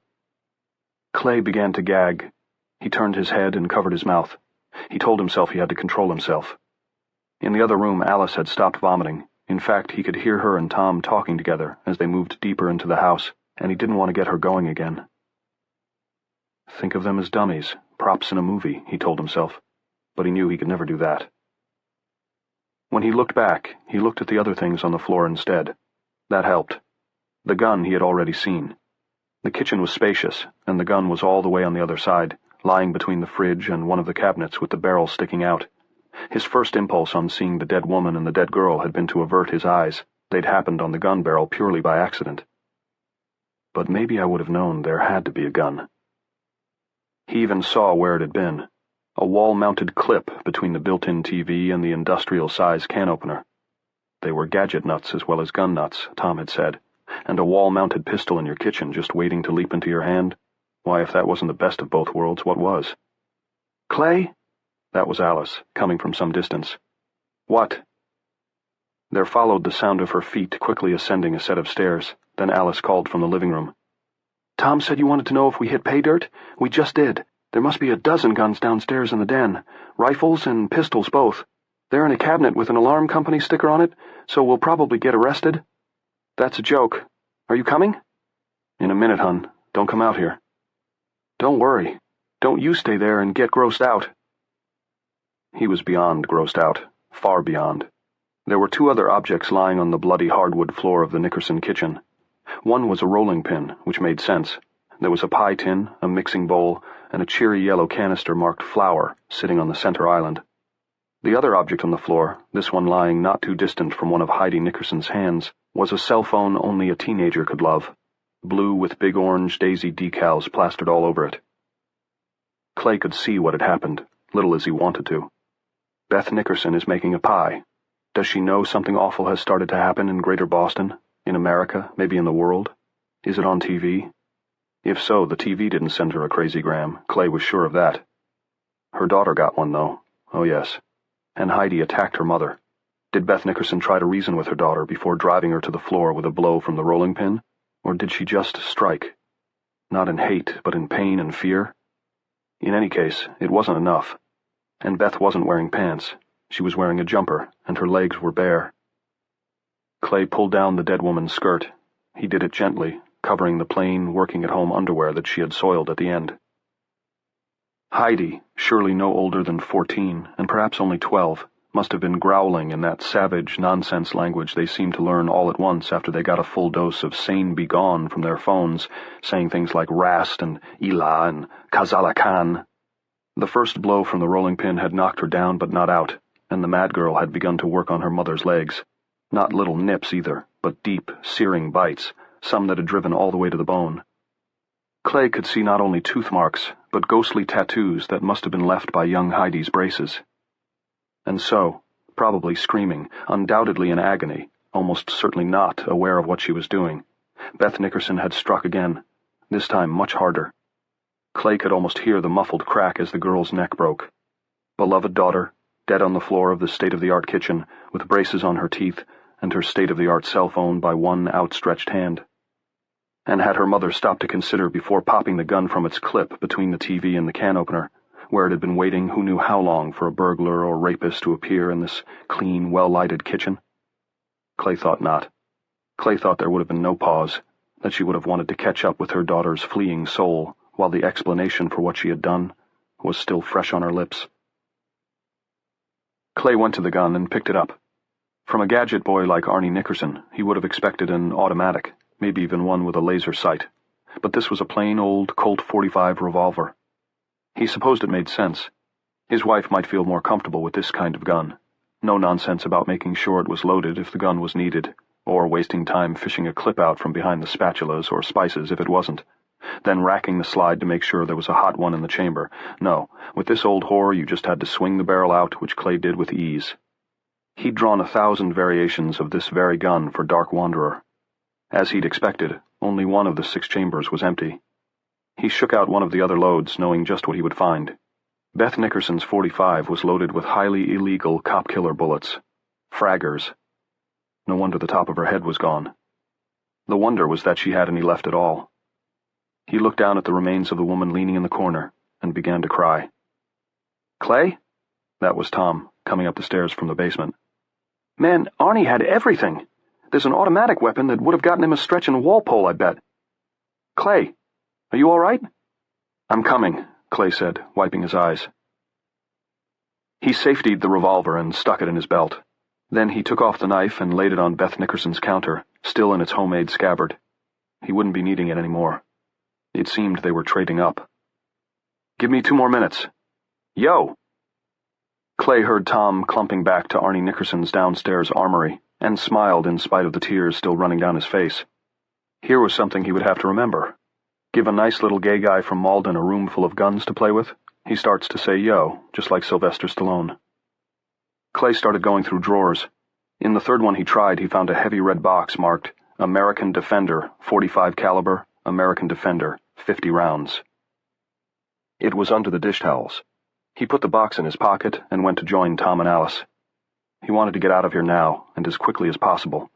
Clay began to gag. He turned his head and covered his mouth. He told himself he had to control himself. In the other room, Alice had stopped vomiting. In fact, he could hear her and Tom talking together as they moved deeper into the house, and he didn't want to get her going again. Think of them as dummies, props in a movie, he told himself, but he knew he could never do that. When he looked back, he looked at the other things on the floor instead. That helped. The gun he had already seen. The kitchen was spacious, and the gun was all the way on the other side, lying between the fridge and one of the cabinets with the barrel sticking out. His first impulse on seeing the dead woman and the dead girl had been to avert his eyes. They'd happened on the gun barrel purely by accident. But maybe I would have known there had to be a gun. He even saw where it had been. A wall-mounted clip between the built-in TV and the industrial-size can opener. They were gadget nuts as well as gun nuts, Tom had said, and a wall-mounted pistol in your kitchen just waiting to leap into your hand. Why, if that wasn't the best of both worlds, what was? Clay? That was Alice, coming from some distance. What? There followed the sound of her feet quickly ascending a set of stairs. Then Alice called from the living room. Tom said you wanted to know if we hit pay dirt? We just did. There must be a dozen guns downstairs in the den. Rifles and pistols both. They're in a cabinet with an alarm company sticker on it, so we'll probably get arrested. That's a joke. Are you coming? In a minute, hon. Don't come out here. Don't worry. Don't you stay there and get grossed out. He was beyond grossed out. Far beyond. There were 2 other objects lying on the bloody hardwood floor of the Nickerson kitchen. One was a rolling pin, which made sense. There was a pie tin, a mixing bowl, and a cheery yellow canister marked flour sitting on the center island. The other object on the floor, this one lying not too distant from one of Heidi Nickerson's hands, was a cell phone only a teenager could love, blue with big orange daisy decals plastered all over it. Clay could see what had happened, little as he wanted to. Beth Nickerson is making a pie. Does she know something awful has started to happen in Greater Boston, in America, maybe in the world? Is it on TV? If so, the TV didn't send her a crazygram. Clay was sure of that. Her daughter got one, though. Oh, yes. And Heidi attacked her mother. Did Beth Nickerson try to reason with her daughter before driving her to the floor with a blow from the rolling pin? Or did she just strike? Not in hate, but in pain and fear? In any case, it wasn't enough. And Beth wasn't wearing pants. She was wearing a jumper, and her legs were bare. Clay pulled down the dead woman's skirt. He did it gently, covering the plain, working-at-home underwear that she had soiled at the end. Heidi, surely no older than 14, and perhaps only 12, must have been growling in that savage, nonsense language they seemed to learn all at once after they got a full dose of sane begone from their phones, saying things like Rast and Ila and Kazala Khan. The first blow from the rolling pin had knocked her down but not out, and the mad girl had begun to work on her mother's legs. Not little nips either, but deep, searing bites, some that had driven all the way to the bone. Clay could see not only tooth marks, but ghostly tattoos that must have been left by young Heidi's braces. And so, probably screaming, undoubtedly in agony, almost certainly not aware of what she was doing, Beth Nickerson had struck again, this time much harder. Clay could almost hear the muffled crack as the girl's neck broke. Beloved daughter, dead on the floor of the state-of-the-art kitchen, with braces on her teeth, and her state-of-the-art cell phone by one outstretched hand. and had her mother stopped to consider before popping the gun from its clip between the TV and the can opener, where it had been waiting who knew how long for a burglar or rapist to appear in this clean, well-lighted kitchen? Clay thought not. Clay thought there would have been no pause, that she would have wanted to catch up with her daughter's fleeing soul while the explanation for what she had done was still fresh on her lips. Clay went to the gun and picked it up. From a gadget boy like Arnie Nickerson, he would have expected an automatic, maybe even one with a laser sight, but this was a plain old Colt .45 revolver. He supposed it made sense. His wife might feel more comfortable with this kind of gun. No nonsense about making sure it was loaded if the gun was needed, or wasting time fishing a clip out from behind the spatulas or spices if it wasn't, then racking the slide to make sure there was a hot one in the chamber. No, with this old whore you just had to swing the barrel out, which Clay did with ease. He'd drawn 1,000 variations of this very gun for Dark Wanderer. As he'd expected, only one of the 6 chambers was empty. He shook out one of the other loads, knowing just what he would find. Beth Nickerson's .45 was loaded with highly illegal cop-killer bullets. Fraggers. No wonder the top of her head was gone. The wonder was that she had any left at all. He looked down at the remains of the woman leaning in the corner and began to cry. "Clay?" That was Tom, coming up the stairs from the basement. "Man, Arnie had everything. There's an automatic weapon that would have gotten him a stretch in Walpole, I bet. Clay, are you all right?" "I'm coming," Clay said, wiping his eyes. He safetied the revolver and stuck it in his belt. Then he took off the knife and laid it on Beth Nickerson's counter, still in its homemade scabbard. He wouldn't be needing it anymore. It seemed they were trading up. "Give me 2 more minutes." "Yo!" Clay heard Tom clumping back to Arnie Nickerson's downstairs armory, and smiled in spite of the tears still running down his face. Here was something he would have to remember. Give a nice little gay guy from Malden a room full of guns to play with, he starts to say yo, just like Sylvester Stallone. Clay started going through drawers. In the 3rd one he tried, he found a heavy red box marked American Defender, .45 caliber, American Defender, 50 rounds. It was under the dish towels. He put the box in his pocket and went to join Tom and Alice. He wanted to get out of here now, and as quickly as possible.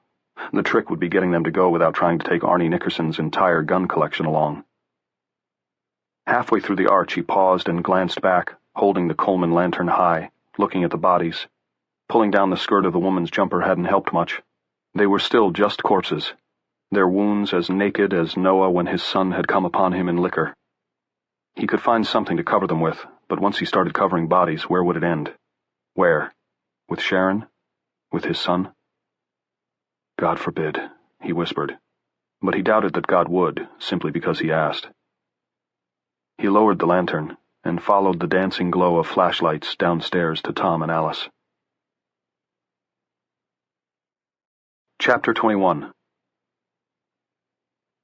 The trick would be getting them to go without trying to take Arnie Nickerson's entire gun collection along. Halfway through the arch he paused and glanced back, holding the Coleman lantern high, looking at the bodies. Pulling down the skirt of the woman's jumper hadn't helped much. They were still just corpses, their wounds as naked as Noah when his son had come upon him in liquor. He could find something to cover them with, but once he started covering bodies, where would it end? Where? With Sharon? With his son? "God forbid," he whispered, but he doubted that God would, simply because he asked. He lowered the lantern and followed the dancing glow of flashlights downstairs to Tom and Alice. Chapter 21.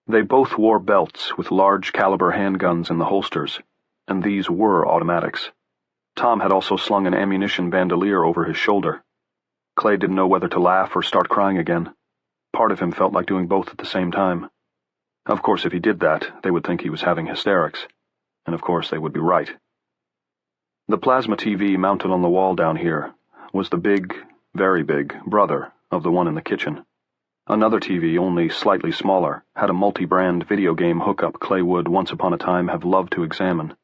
They both wore belts with large caliber handguns in the holsters, and these were automatics. Tom had also slung an ammunition bandolier over his shoulder. Clay didn't know whether to laugh or start crying again. Part of him felt like doing both at the same time. Of course, if he did that, they would think he was having hysterics. And of course, they would be right. The plasma TV mounted on the wall down here was the big, very big, brother of the one in the kitchen. Another TV, only slightly smaller, had a multi-brand video game hookup Clay would, once upon a time, have loved to examine.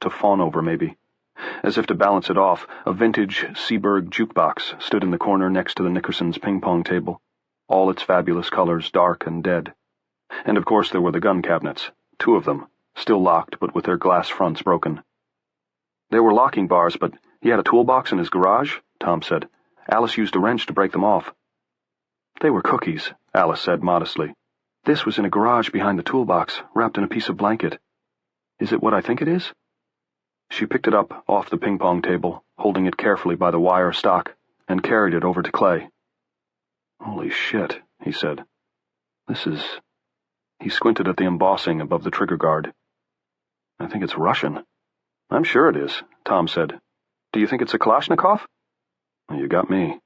To fawn over, maybe. As if to balance it off, a vintage Seaberg jukebox stood in the corner next to the Nickersons' ping-pong table, all its fabulous colors dark and dead. And of course there were the gun cabinets, 2 of them, still locked but with their glass fronts broken. There were locking bars, but he had a toolbox in his garage, Tom said. Alice used a wrench to break them off. "They were cookies," Alice said modestly. "This was in a garage behind the toolbox, wrapped in a piece of blanket. Is it what I think it is?" She picked it up off the ping-pong table, holding it carefully by the wire stock, and carried it over to Clay. "Holy shit," he said. "This is—" He squinted at the embossing above the trigger guard. "I think it's Russian." "I'm sure it is," Tom said. "Do you think it's a Kalashnikov?" "You got me.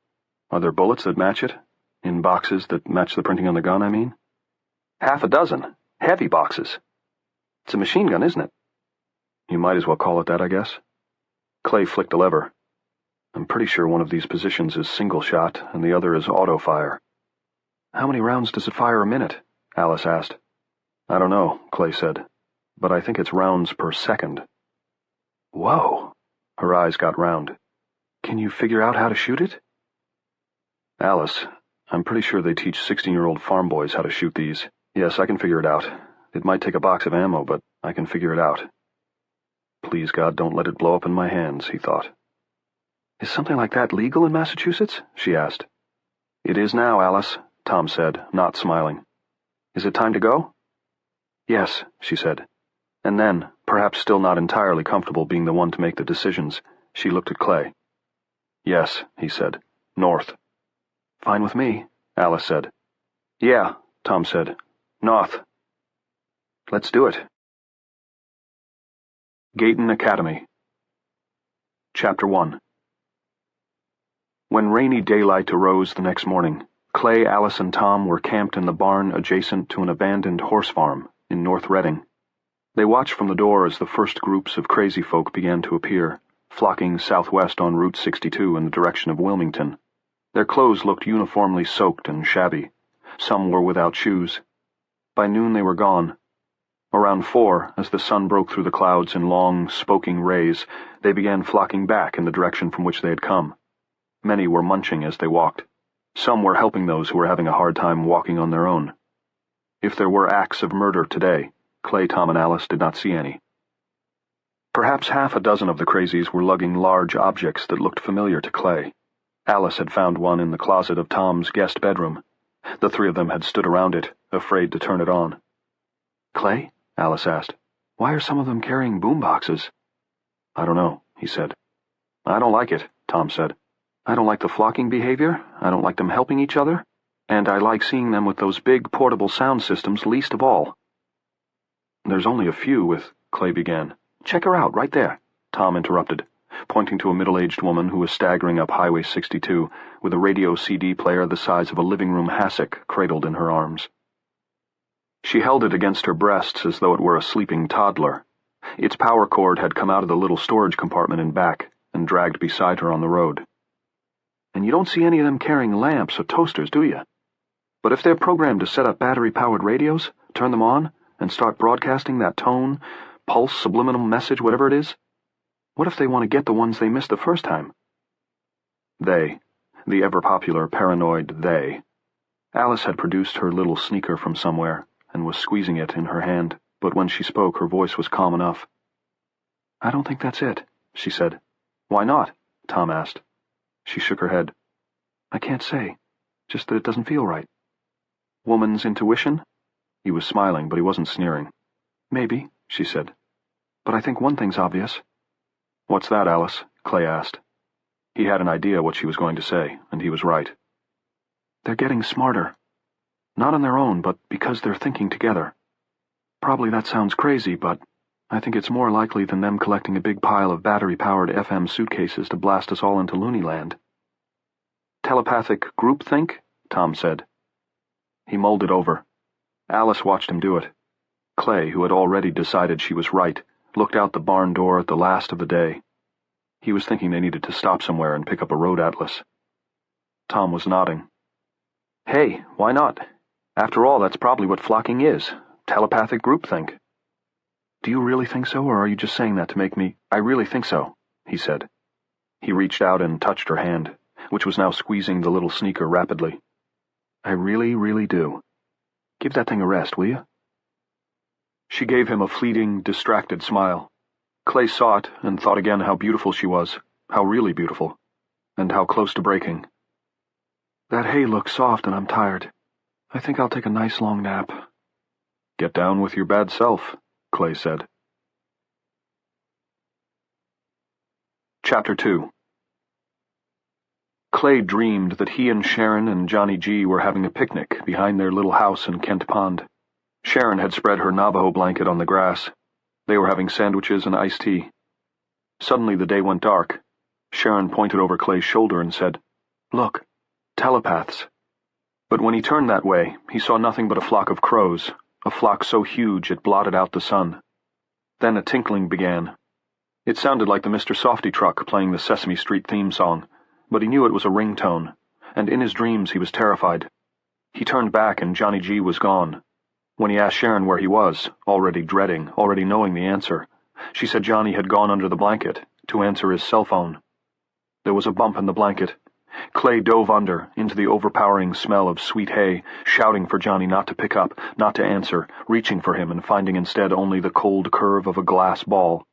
Are there bullets that match it? In boxes that match the printing on the gun, I mean?" "Half a dozen. Heavy boxes. It's a machine gun, isn't it?" "You might as well call it that, I guess." Clay flicked a lever. "I'm pretty sure one of these positions is single shot and the other is auto fire." "How many rounds does it fire a minute?" Alice asked. I don't know, Clay said, but I think it's rounds per second. Whoa! Her eyes got round. Can you figure out how to shoot it? Alice, I'm pretty sure they teach 16-year-old farm boys how to shoot these. Yes, I can figure it out. It might take a box of ammo, but I can figure it out. Please, God, don't let it blow up in my hands, he thought. Is something like that legal in Massachusetts? She asked. It is now, Alice, Tom said, not smiling. Is it time to go? Yes, she said. And then, perhaps still not entirely comfortable being the one to make the decisions, she looked at Clay. Yes, he said. North. Fine with me, Alice said. Yeah, Tom said. North. Let's do it. Gayton Academy. Chapter 1. When rainy daylight arose the next morning, Clay, Alice, and Tom were camped in the barn adjacent to an abandoned horse farm in North Reading. They watched from the door as the first groups of crazy folk began to appear, flocking southwest on Route 62 in the direction of Wilmington. Their clothes looked uniformly soaked and shabby. Some were without shoes. By noon they were gone. Around 4, as the sun broke through the clouds in long, spoking rays, they began flocking back in the direction from which they had come. Many were munching as they walked. Some were helping those who were having a hard time walking on their own. If there were acts of murder today, Clay, Tom, and Alice did not see any. Perhaps half a dozen of the crazies were lugging large objects that looked familiar to Clay. Alice had found one in the closet of Tom's guest bedroom. The three of them had stood around it, afraid to turn it on. Clay? Alice asked. Why are some of them carrying boom boxes? I don't know, he said. I don't like it, Tom said. I don't like the flocking behavior, I don't like them helping each other, and I like seeing them with those big portable sound systems least of all. There's only a few with, Clay began. Check her out, right there, Tom interrupted, pointing to a middle-aged woman who was staggering up Highway 62 with a radio CD player the size of a living room hassock cradled in her arms. She held it against her breasts as though it were a sleeping toddler. Its power cord had come out of the little storage compartment in back and dragged beside her on the road. And you don't see any of them carrying lamps or toasters, do you? But if they're programmed to set up battery-powered radios, turn them on, and start broadcasting that tone, pulse, subliminal message, whatever it is, what if they want to get the ones they missed the first time? They, the ever-popular paranoid they. Alice had produced her little sneaker from somewhere and was squeezing it in her hand, but when she spoke her voice was calm enough. I don't think that's it, she said. Why not? Tom asked. She shook her head. I can't say, just that it doesn't feel right. Woman's intuition? He was smiling, but he wasn't sneering. Maybe, she said. But I think one thing's obvious. What's that, Alice? Clay asked. He had an idea what she was going to say, and he was right. They're getting smarter. Not on their own, but because they're thinking together. Probably that sounds crazy, but I think it's more likely than them collecting a big pile of battery-powered FM suitcases to blast us all into loony land. Telepathic groupthink? Tom said. He mulled it over. Alice watched him do it. Clay, who had already decided she was right, looked out the barn door at the last of the day. He was thinking they needed to stop somewhere and pick up a road atlas. Tom was nodding. Hey, why not? After all, that's probably what flocking is. Telepathic groupthink. Do you really think so, or are you just saying that to make me— I really think so, he said. He reached out and touched her hand, which was now squeezing the little sneaker rapidly. I really, really do. Give that thing a rest, will you? She gave him a fleeting, distracted smile. Clay saw it and thought again how beautiful she was, how really beautiful, and how close to breaking. That hay looks soft and I'm tired. I think I'll take a nice long nap. Get down with your bad self, Clay said. Chapter 2. Clay dreamed that he and Sharon and Johnny G were having a picnic behind their little house in Kent Pond. Sharon had spread her Navajo blanket on the grass. They were having sandwiches and iced tea. Suddenly the day went dark. Sharon pointed over Clay's shoulder and said, "Look, telepaths." But when he turned that way, he saw nothing but a flock of crows, a flock so huge it blotted out the sun. Then a tinkling began. It sounded like the Mr. Softy truck playing the Sesame Street theme song, but he knew it was a ringtone, and in his dreams he was terrified. He turned back and Johnny G was gone. When he asked Sharon where he was, already dreading, already knowing the answer, she said Johnny had gone under the blanket to answer his cell phone. There was a bump in the blanket. Clay dove under, into the overpowering smell of sweet hay, shouting for Johnny not to pick up, not to answer, reaching for him and finding instead only the cold curve of a glass ball.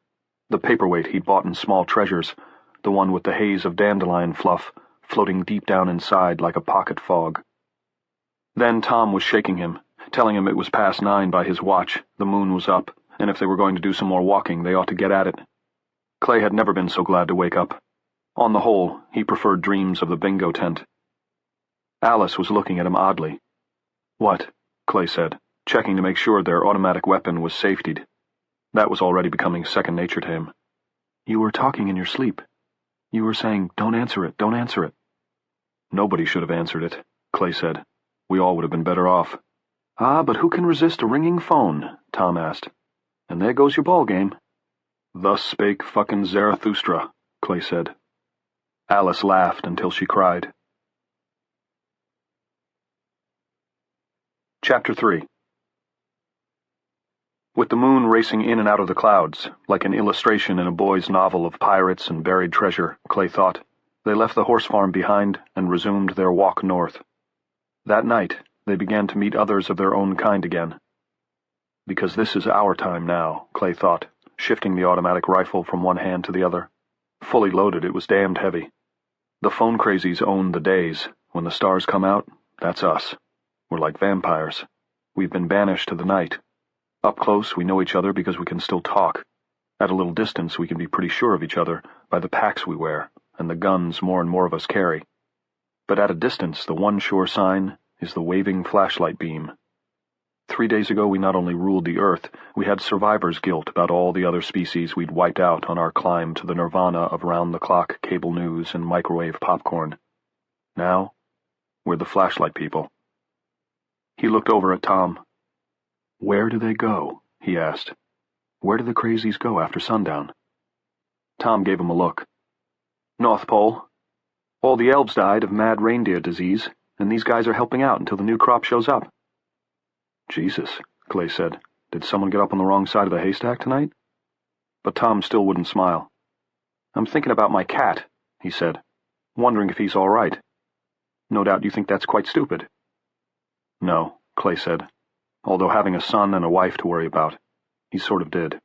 The paperweight he'd bought in Small Treasures, the one with the haze of dandelion fluff, floating deep down inside like a pocket fog. Then Tom was shaking him, telling him it was past 9 by his watch, the moon was up, and if they were going to do some more walking, they ought to get at it. Clay had never been so glad to wake up. On the whole, he preferred dreams of the bingo tent. Alice was looking at him oddly. "What?" Clay said, checking to make sure their automatic weapon was safetied. That was already becoming second nature to him. "You were talking in your sleep. You were saying, 'Don't answer it, don't answer it.'" "Nobody should have answered it," Clay said. "We all would have been better off." "Ah, but who can resist a ringing phone?" Tom asked. "And there goes your ball game." "Thus spake fucking Zarathustra," Clay said. Alice laughed until she cried. Chapter 3. With the moon racing in and out of the clouds, like an illustration in a boy's novel of pirates and buried treasure, Clay thought, they left the horse farm behind and resumed their walk north. That night, they began to meet others of their own kind again. Because this is our time now, Clay thought, shifting the automatic rifle from one hand to the other. Fully loaded, it was damned heavy. The phone crazies own the days. When the stars come out, that's us. We're like vampires. We've been banished to the night. Up close, we know each other because we can still talk. At a little distance, we can be pretty sure of each other by the packs we wear and the guns more and more of us carry. But at a distance, the one sure sign is the waving flashlight beam. 3 days ago, we not only ruled the earth, we had survivor's guilt about all the other species we'd wiped out on our climb to the nirvana of round-the-clock cable news and microwave popcorn. Now, we're the flashlight people. He looked over at Tom. "Where do they go?" he asked. "Where do the crazies go after sundown?" Tom gave him a look. "North Pole. All the elves died of mad reindeer disease, and these guys are helping out until the new crop shows up." "Jesus," Clay said. "Did someone get up on the wrong side of the haystack tonight?" But Tom still wouldn't smile. "I'm thinking about my cat," he said, "wondering if he's all right. No doubt you think that's quite stupid." "No," Clay said, although having a son and a wife to worry about, he sort of did.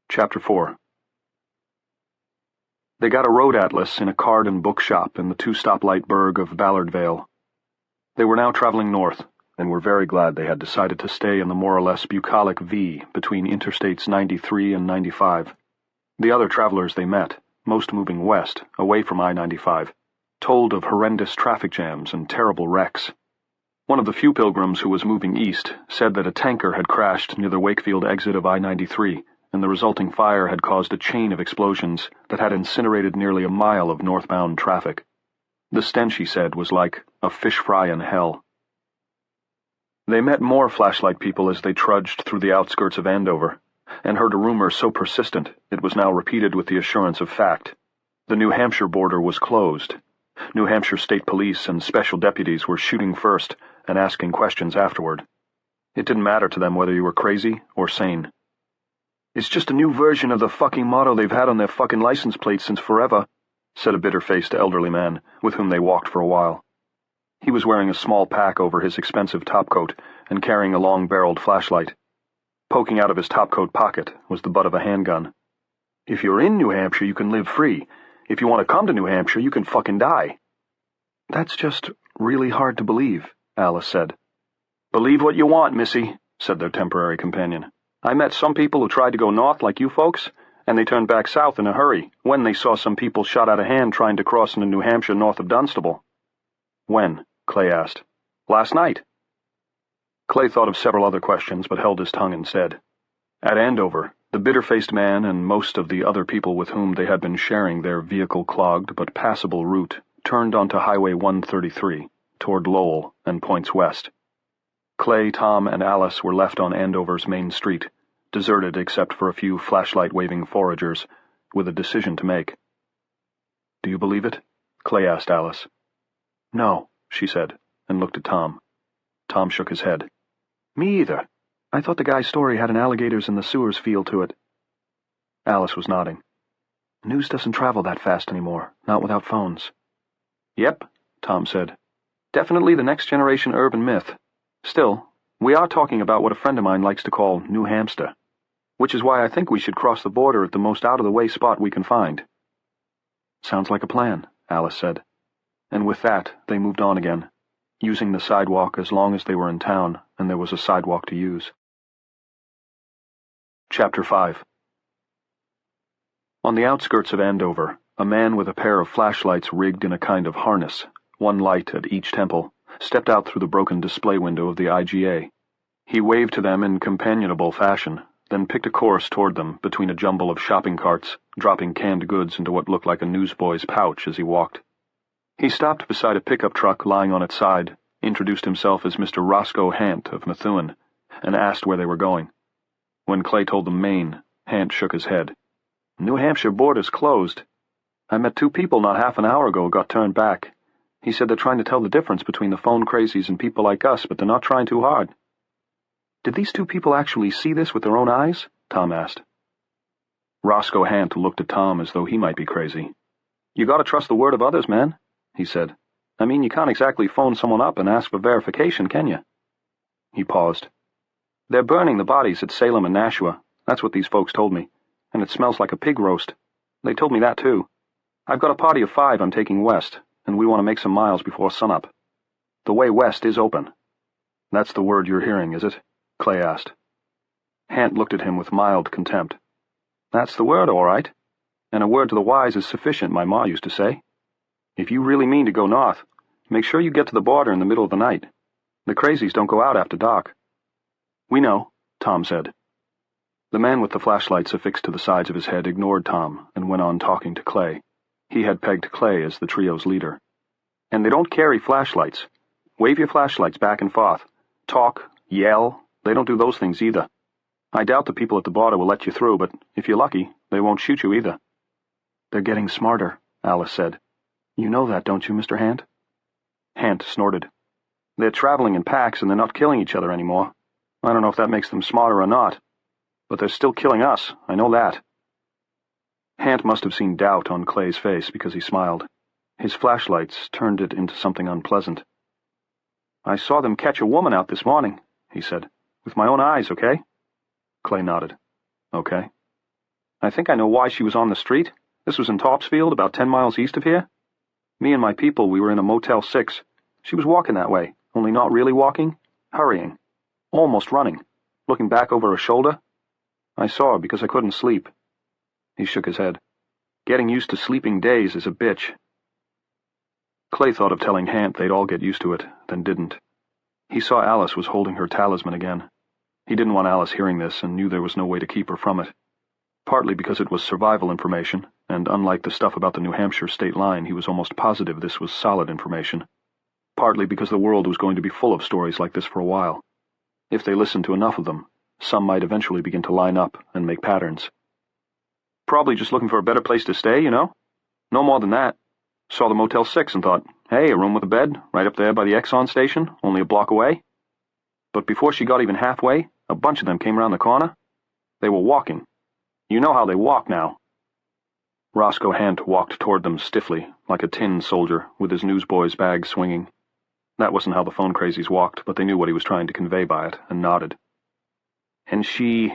Chapter 4. They got a road atlas in a card and book shop in the two-stoplight burg of Ballardvale. They were now traveling north, and were very glad they had decided to stay in the more or less bucolic V between Interstates 93 and 95. The other travelers they met, most moving west, away from I-95, told of horrendous traffic jams and terrible wrecks. One of the few pilgrims who was moving east said that a tanker had crashed near the Wakefield exit of I-93, and the resulting fire had caused a chain of explosions that had incinerated nearly a mile of northbound traffic. The stench, he said, was like a fish fry in hell. They met more flashlight people as they trudged through the outskirts of Andover, and heard a rumor so persistent it was now repeated with the assurance of fact. The New Hampshire border was closed. New Hampshire State Police and special deputies were shooting first and asking questions afterward. It didn't matter to them whether you were crazy or sane. "It's just a new version of the fucking motto they've had on their fucking license plates since forever," said a bitter-faced elderly man with whom they walked for a while. He was wearing a small pack over his expensive topcoat and carrying a long-barreled flashlight. Poking out of his topcoat pocket was the butt of a handgun. "If you're in New Hampshire, you can live free. If you want to come to New Hampshire, you can fucking die." "That's just really hard to believe," Alice said. "Believe what you want, missy," said their temporary companion. "I met some people who tried to go north like you folks, and they turned back south in a hurry when they saw some people shot out of hand trying to cross into New Hampshire north of Dunstable." "When?" Clay asked. "Last night." Clay thought of several other questions but held his tongue instead. At Andover, the bitter-faced man and most of the other people with whom they had been sharing their vehicle-clogged but passable route turned onto Highway 133, toward Lowell and points west. Clay, Tom, and Alice were left on Andover's main street, deserted except for a few flashlight-waving foragers, with a decision to make. "Do you believe it?" Clay asked Alice. "No," she said, and looked at Tom. Tom shook his head. Me either. I thought the guy's story had an alligators in the sewers feel to it. Alice was nodding. News doesn't travel that fast anymore, not without phones. Yep, Tom said. Definitely the next generation urban myth. Still, we are talking about what a friend of mine likes to call New Hampshire, which is why I think we should cross the border at the most out-of-the-way spot we can find. Sounds like a plan, Alice said. And with that, they moved on again, using the sidewalk as long as they were in town and there was a sidewalk to use. Chapter 5. On the outskirts of Andover, a man with a pair of flashlights rigged in a kind of harness, one light at each temple, stepped out through the broken display window of the IGA. He waved to them in companionable fashion, then picked a course toward them between a jumble of shopping carts, dropping canned goods into what looked like a newsboy's pouch as he walked. He stopped beside a pickup truck lying on its side, introduced himself as Mr. Roscoe Hant of Methuen, and asked where they were going. When Clay told them Maine, Hant shook his head. New Hampshire border's closed. I met 2 people not half an hour ago who got turned back. He said they're trying to tell the difference between the phone crazies and people like us, but they're not trying too hard. Did these 2 people actually see this with their own eyes? Tom asked. Roscoe Hant looked at Tom as though he might be crazy. You gotta trust the word of others, man, he said. I mean, you can't exactly phone someone up and ask for verification, can you? He paused. They're burning the bodies at Salem and Nashua. That's what these folks told me. And it smells like a pig roast. They told me that, too. I've got a party of 5 I'm taking west, and we want to make some miles before sunup. The way west is open. That's the word you're hearing, is it? Clay asked. Hant looked at him with mild contempt. That's the word, all right. And a word to the wise is sufficient, my ma used to say. If you really mean to go north, make sure you get to the border in the middle of the night. The crazies don't go out after dark. We know, Tom said. The man with the flashlights affixed to the sides of his head ignored Tom and went on talking to Clay. He had pegged Clay as the trio's leader. And they don't carry flashlights. Wave your flashlights back and forth. Talk, yell, they don't do those things either. I doubt the people at the border will let you through, but if you're lucky, they won't shoot you either. They're getting smarter, Alice said. You know that, don't you, Mr. Hant? Hant snorted. They're traveling in packs and they're not killing each other anymore. I don't know if that makes them smarter or not. But they're still killing us, I know that. Hant must have seen doubt on Clay's face because he smiled. His flashlights turned it into something unpleasant. I saw them catch a woman out this morning, he said. With my own eyes, okay? Clay nodded. Okay. I think I know why she was on the street. This was in Topsfield, about 10 miles east of here. Me and my people, we were in a Motel 6. She was walking that way, only not really walking, hurrying, almost running, looking back over her shoulder. I saw her because I couldn't sleep. He shook his head. Getting used to sleeping days is a bitch. Clay thought of telling Hant they'd all get used to it, then didn't. He saw Alice was holding her talisman again. He didn't want Alice hearing this and knew there was no way to keep her from it. Partly because it was survival information, and unlike the stuff about the New Hampshire state line, he was almost positive this was solid information. Partly because the world was going to be full of stories like this for a while. If they listened to enough of them, some might eventually begin to line up and make patterns. Probably just looking for a better place to stay, you know? No more than that. Saw the Motel 6 and thought, hey, a room with a bed, right up there by the Exxon station, only a block away. But before she got even halfway, a bunch of them came around the corner. They were walking. You know how they walk now. Roscoe Hant walked toward them stiffly, like a tin soldier, with his newsboy's bag swinging. That wasn't how the phone crazies walked, but they knew what he was trying to convey by it, and nodded. And she...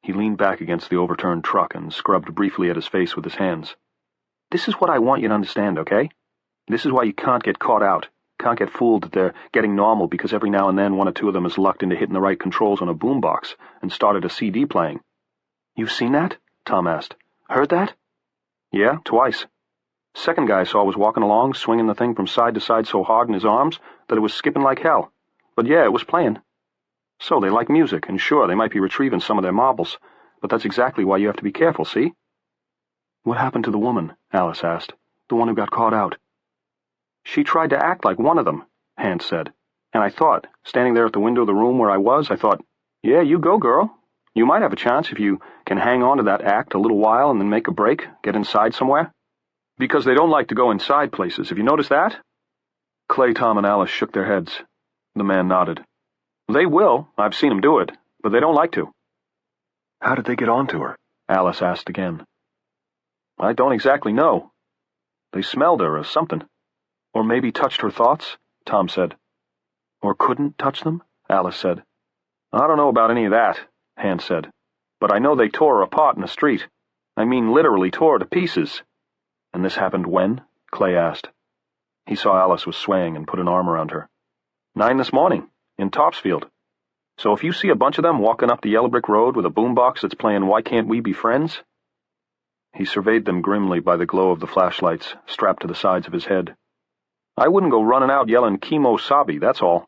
He leaned back against the overturned truck and scrubbed briefly at his face with his hands. This is what I want you to understand, okay? This is why you can't get caught out, can't get fooled that they're getting normal because every now and then one or two of them is lucked into hitting the right controls on a boombox and started a CD playing. You've seen that? Tom asked. Heard that? Yeah, twice. Second guy I saw was walking along, swinging the thing from side to side so hard in his arms that it was skipping like hell. But yeah, it was playing. So they like music, and sure, they might be retrieving some of their marbles, but that's exactly why you have to be careful, see? What happened to the woman? Alice asked. The one who got caught out. She tried to act like one of them, Hant said. And I thought, standing there at the window of the room where I was, I thought, yeah, you go, girl. You might have a chance if you can hang on to that act a little while and then make a break, get inside somewhere. Because they don't like to go inside places. Have you noticed that? Clay, Tom, and Alice shook their heads. The man nodded. They will. I've seen them do it, but they don't like to. How did they get onto her? Alice asked again. I don't exactly know. They smelled her or something. Or maybe touched her thoughts, Tom said. Or couldn't touch them, Alice said. I don't know about any of that, Hans said. But I know they tore her apart in the street. I mean literally tore her to pieces. And this happened when? Clay asked. He saw Alice was swaying and put an arm around her. 9 this morning, in Topsfield. So if you see a bunch of them walking up the yellow brick road with a boombox that's playing Why Can't We Be Friends? He surveyed them grimly by the glow of the flashlights strapped to the sides of his head. I wouldn't go running out yelling Kimo Sabe, that's all.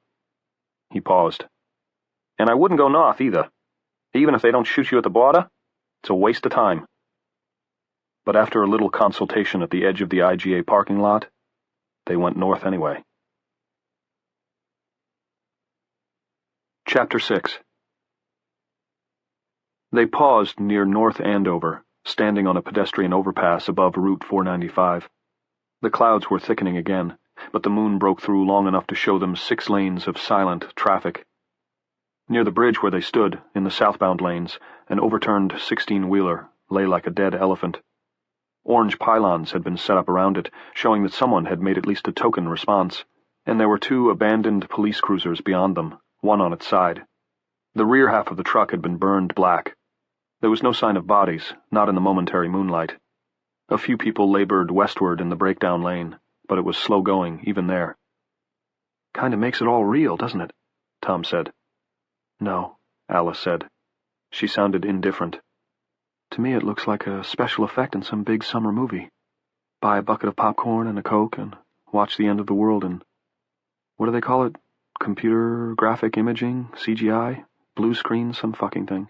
He paused. And I wouldn't go north either. Even if they don't shoot you at the border, it's a waste of time. But after a little consultation at the edge of the IGA parking lot, they went north anyway. Chapter 6. They paused near North Andover, standing on a pedestrian overpass above Route 495. The clouds were thickening again, but the moon broke through long enough to show them 6 lanes of silent traffic. Near the bridge where they stood, in the southbound lanes, an overturned 16-wheeler lay like a dead elephant. Orange pylons had been set up around it, showing that someone had made at least a token response, and there were 2 abandoned police cruisers beyond them, one on its side. The rear half of the truck had been burned black. There was no sign of bodies, not in the momentary moonlight. A few people labored westward in the breakdown lane, but it was slow going, even there. Kinda makes it all real, doesn't it? Tom said. No, Alice said. She sounded indifferent. To me it looks like a special effect in some big summer movie. Buy a bucket of popcorn and a Coke and watch the end of the world in, what do they call it? Computer graphic imaging, CGI, blue screen, some fucking thing.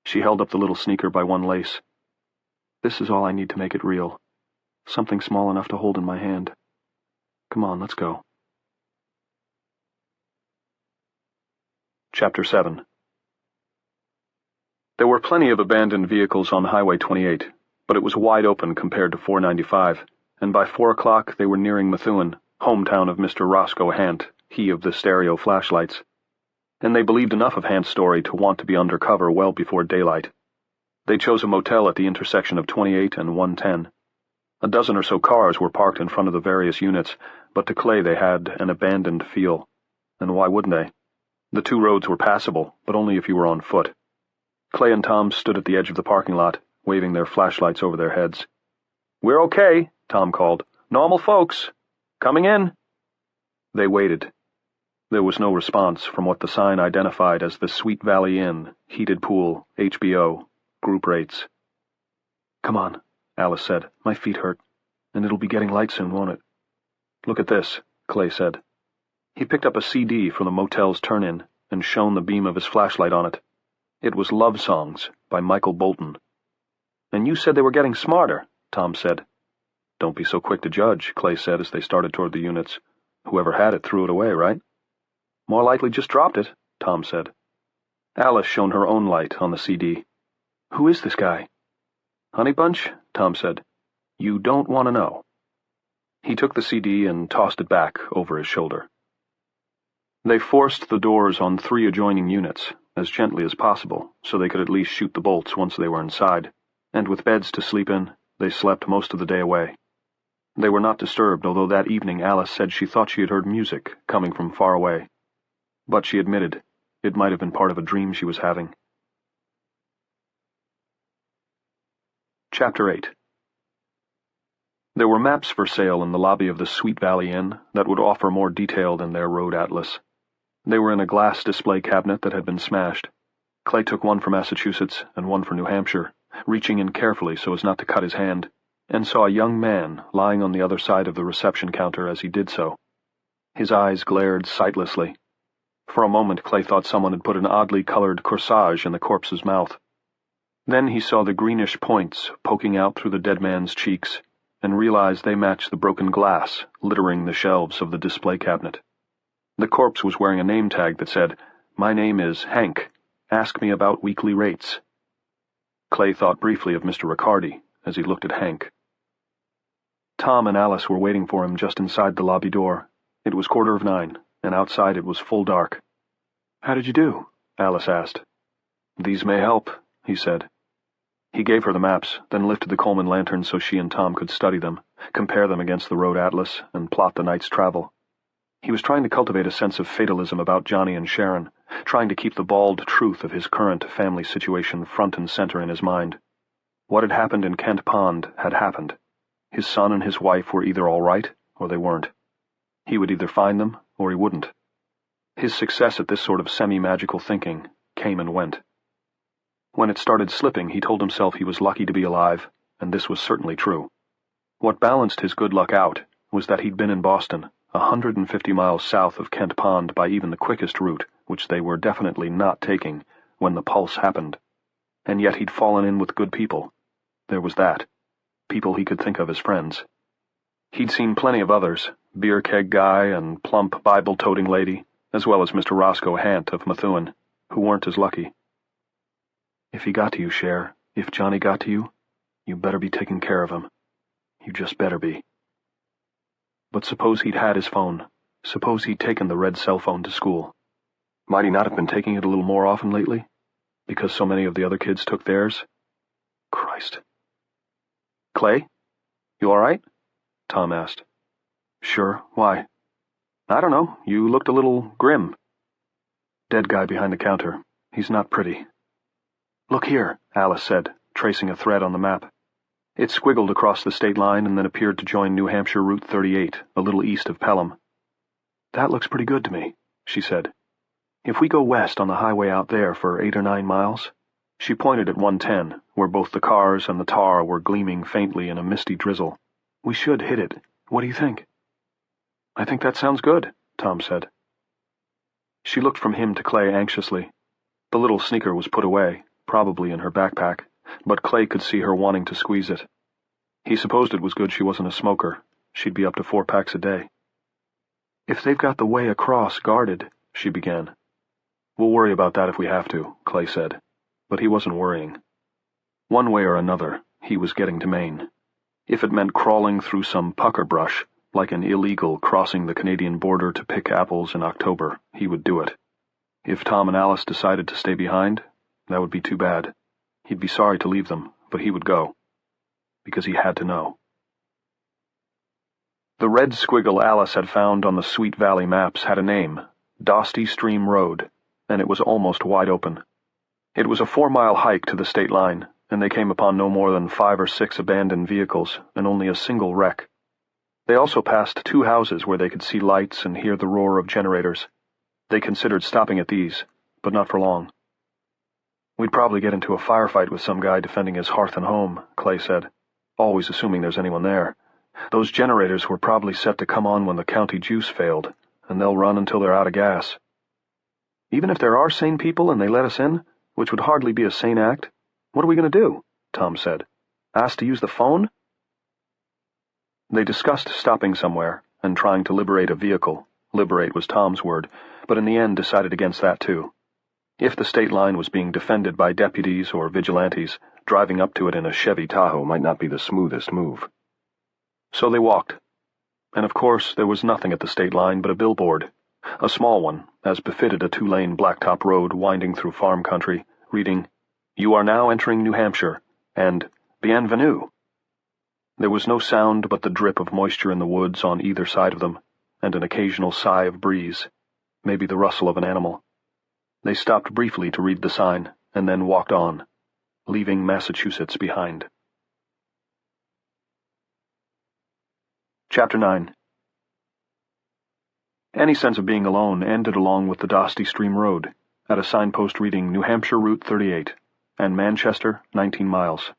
She held up the little sneaker by one lace. This is all I need to make it real. Something small enough to hold in my hand. Come on, let's go. Chapter 7. There were plenty of abandoned vehicles on Highway 28, but it was wide open compared to 495, and by 4 o'clock they were nearing Methuen, hometown of Mr. Roscoe Hant, he of the stereo flashlights. And they believed enough of Hant's story to want to be under cover well before daylight. They chose a motel at the intersection of 28 and 110. A dozen or so cars were parked in front of the various units, but to Clay they had an abandoned feel. And why wouldn't they? The 2 roads were passable, but only if you were on foot. Clay and Tom stood at the edge of the parking lot, waving their flashlights over their heads. We're okay, Tom called. Normal folks. Coming in. They waited. There was no response from what the sign identified as the Sweet Valley Inn, heated pool, HBO, group rates. Come on, Alice said. My feet hurt, and it'll be getting light soon, won't it? Look at this, Clay said. He picked up a CD from the motel's turn-in and shone the beam of his flashlight on it. It was Love Songs by Michael Bolton. And you said they were getting smarter, Tom said. Don't be so quick to judge, Clay said as they started toward the units. Whoever had it threw it away, right? More likely just dropped it, Tom said. Alice shone her own light on the CD. Who is this guy? Honey Bunch, Tom said. You don't want to know. He took the CD and tossed it back over his shoulder. They forced the doors on 3 adjoining units, as gently as possible, so they could at least shoot the bolts once they were inside, and with beds to sleep in, they slept most of the day away. They were not disturbed, although that evening Alice said she thought she had heard music coming from far away. But she admitted it might have been part of a dream she was having. Chapter 8. There were maps for sale in the lobby of the Sweet Valley Inn that would offer more detail than their road atlas. They were in a glass display cabinet that had been smashed. Clay took one for Massachusetts and one for New Hampshire, reaching in carefully so as not to cut his hand, and saw a young man lying on the other side of the reception counter as he did so. His eyes glared sightlessly. For a moment Clay thought someone had put an oddly colored corsage in the corpse's mouth. Then he saw the greenish points poking out through the dead man's cheeks, and realized they matched the broken glass littering the shelves of the display cabinet. The corpse was wearing a name tag that said, "My name is Hank. Ask me about weekly rates." Clay thought briefly of Mr. Riccardi as he looked at Hank. Tom and Alice were waiting for him just inside the lobby door. It was 9:15, and outside it was full dark. "How did you do?" Alice asked. "These may help," he said. He gave her the maps, then lifted the Coleman lantern so she and Tom could study them, compare them against the road atlas, and plot the night's travel. He was trying to cultivate a sense of fatalism about Johnny and Sharon, trying to keep the bald truth of his current family situation front and center in his mind. What had happened in Kent Pond had happened. His son and his wife were either all right, or they weren't. He would either find them, or he wouldn't. His success at this sort of semi-magical thinking came and went. When it started slipping, he told himself he was lucky to be alive, and this was certainly true. What balanced his good luck out was that he'd been in Boston, 150 miles south of Kent Pond by even the quickest route, which they were definitely not taking, when the pulse happened. And yet he'd fallen in with good people. There was that. People he could think of as friends. He'd seen plenty of others, beer keg guy and plump Bible-toting lady, as well as Mr. Roscoe Hant of Methuen, who weren't as lucky. "If he got to you, Cher, if Johnny got to you, you better be taking care of him. You just better be." But suppose he'd had his phone. Suppose he'd taken the red cell phone to school. Might he not have been taking it a little more often lately? Because so many of the other kids took theirs? Christ. "Clay? You all right?" Tom asked. "Sure. Why?" "I don't know. You looked a little grim." "Dead guy behind the counter. He's not pretty." "Look here," Alice said, tracing a thread on the map. It squiggled across the state line and then appeared to join New Hampshire Route 38, a little east of Pelham. "That looks pretty good to me," she said. "If we go west on the highway out there for 8 or 9 miles, she pointed at 110, where both the cars and the tar were gleaming faintly in a misty drizzle. "We should hit it. What do you think?" "I think that sounds good," Tom said. She looked from him to Clay anxiously. The little sneaker was put away, probably in her backpack, but Clay could see her wanting to squeeze it. He supposed it was good she wasn't a smoker. She'd be up to 4 packs a day. "If they've got the way across guarded," she began. "We'll worry about that if we have to," Clay said. But he wasn't worrying. One way or another, he was getting to Maine. If it meant crawling through some pucker brush, like an illegal crossing the Canadian border to pick apples in October, he would do it. If Tom and Alice decided to stay behind, that would be too bad. He'd be sorry to leave them, but he would go. Because he had to know. The red squiggle Alice had found on the Sweet Valley maps had a name, Dosty Stream Road, and it was almost wide open. It was a 4-mile hike to the state line, and they came upon no more than 5 or 6 abandoned vehicles, and only a single wreck. They also passed 2 houses where they could see lights and hear the roar of generators. They considered stopping at these, but not for long. "We'd probably get into a firefight with some guy defending his hearth and home," Clay said, always assuming there's anyone there. "Those generators were probably set to come on when the county juice failed, and they'll run until they're out of gas." "Even if there are sane people and they let us in, which would hardly be a sane act, what are we going to do?" Tom said. "Ask to use the phone?" They discussed stopping somewhere and trying to liberate a vehicle. Liberate was Tom's word, but in the end decided against that too. If the state line was being defended by deputies or vigilantes, driving up to it in a Chevy Tahoe might not be the smoothest move. So they walked. And of course there was nothing at the state line but a billboard, a small one, as befitted a 2-lane blacktop road winding through farm country, reading, "You are now entering New Hampshire," and "Bienvenue." There was no sound but the drip of moisture in the woods on either side of them, and an occasional sigh of breeze, maybe the rustle of an animal. They stopped briefly to read the sign, and then walked on, leaving Massachusetts behind. Chapter 9. Any sense of being alone ended along with the Dosty Stream Road, at a signpost reading New Hampshire Route 38, and Manchester, 19 miles.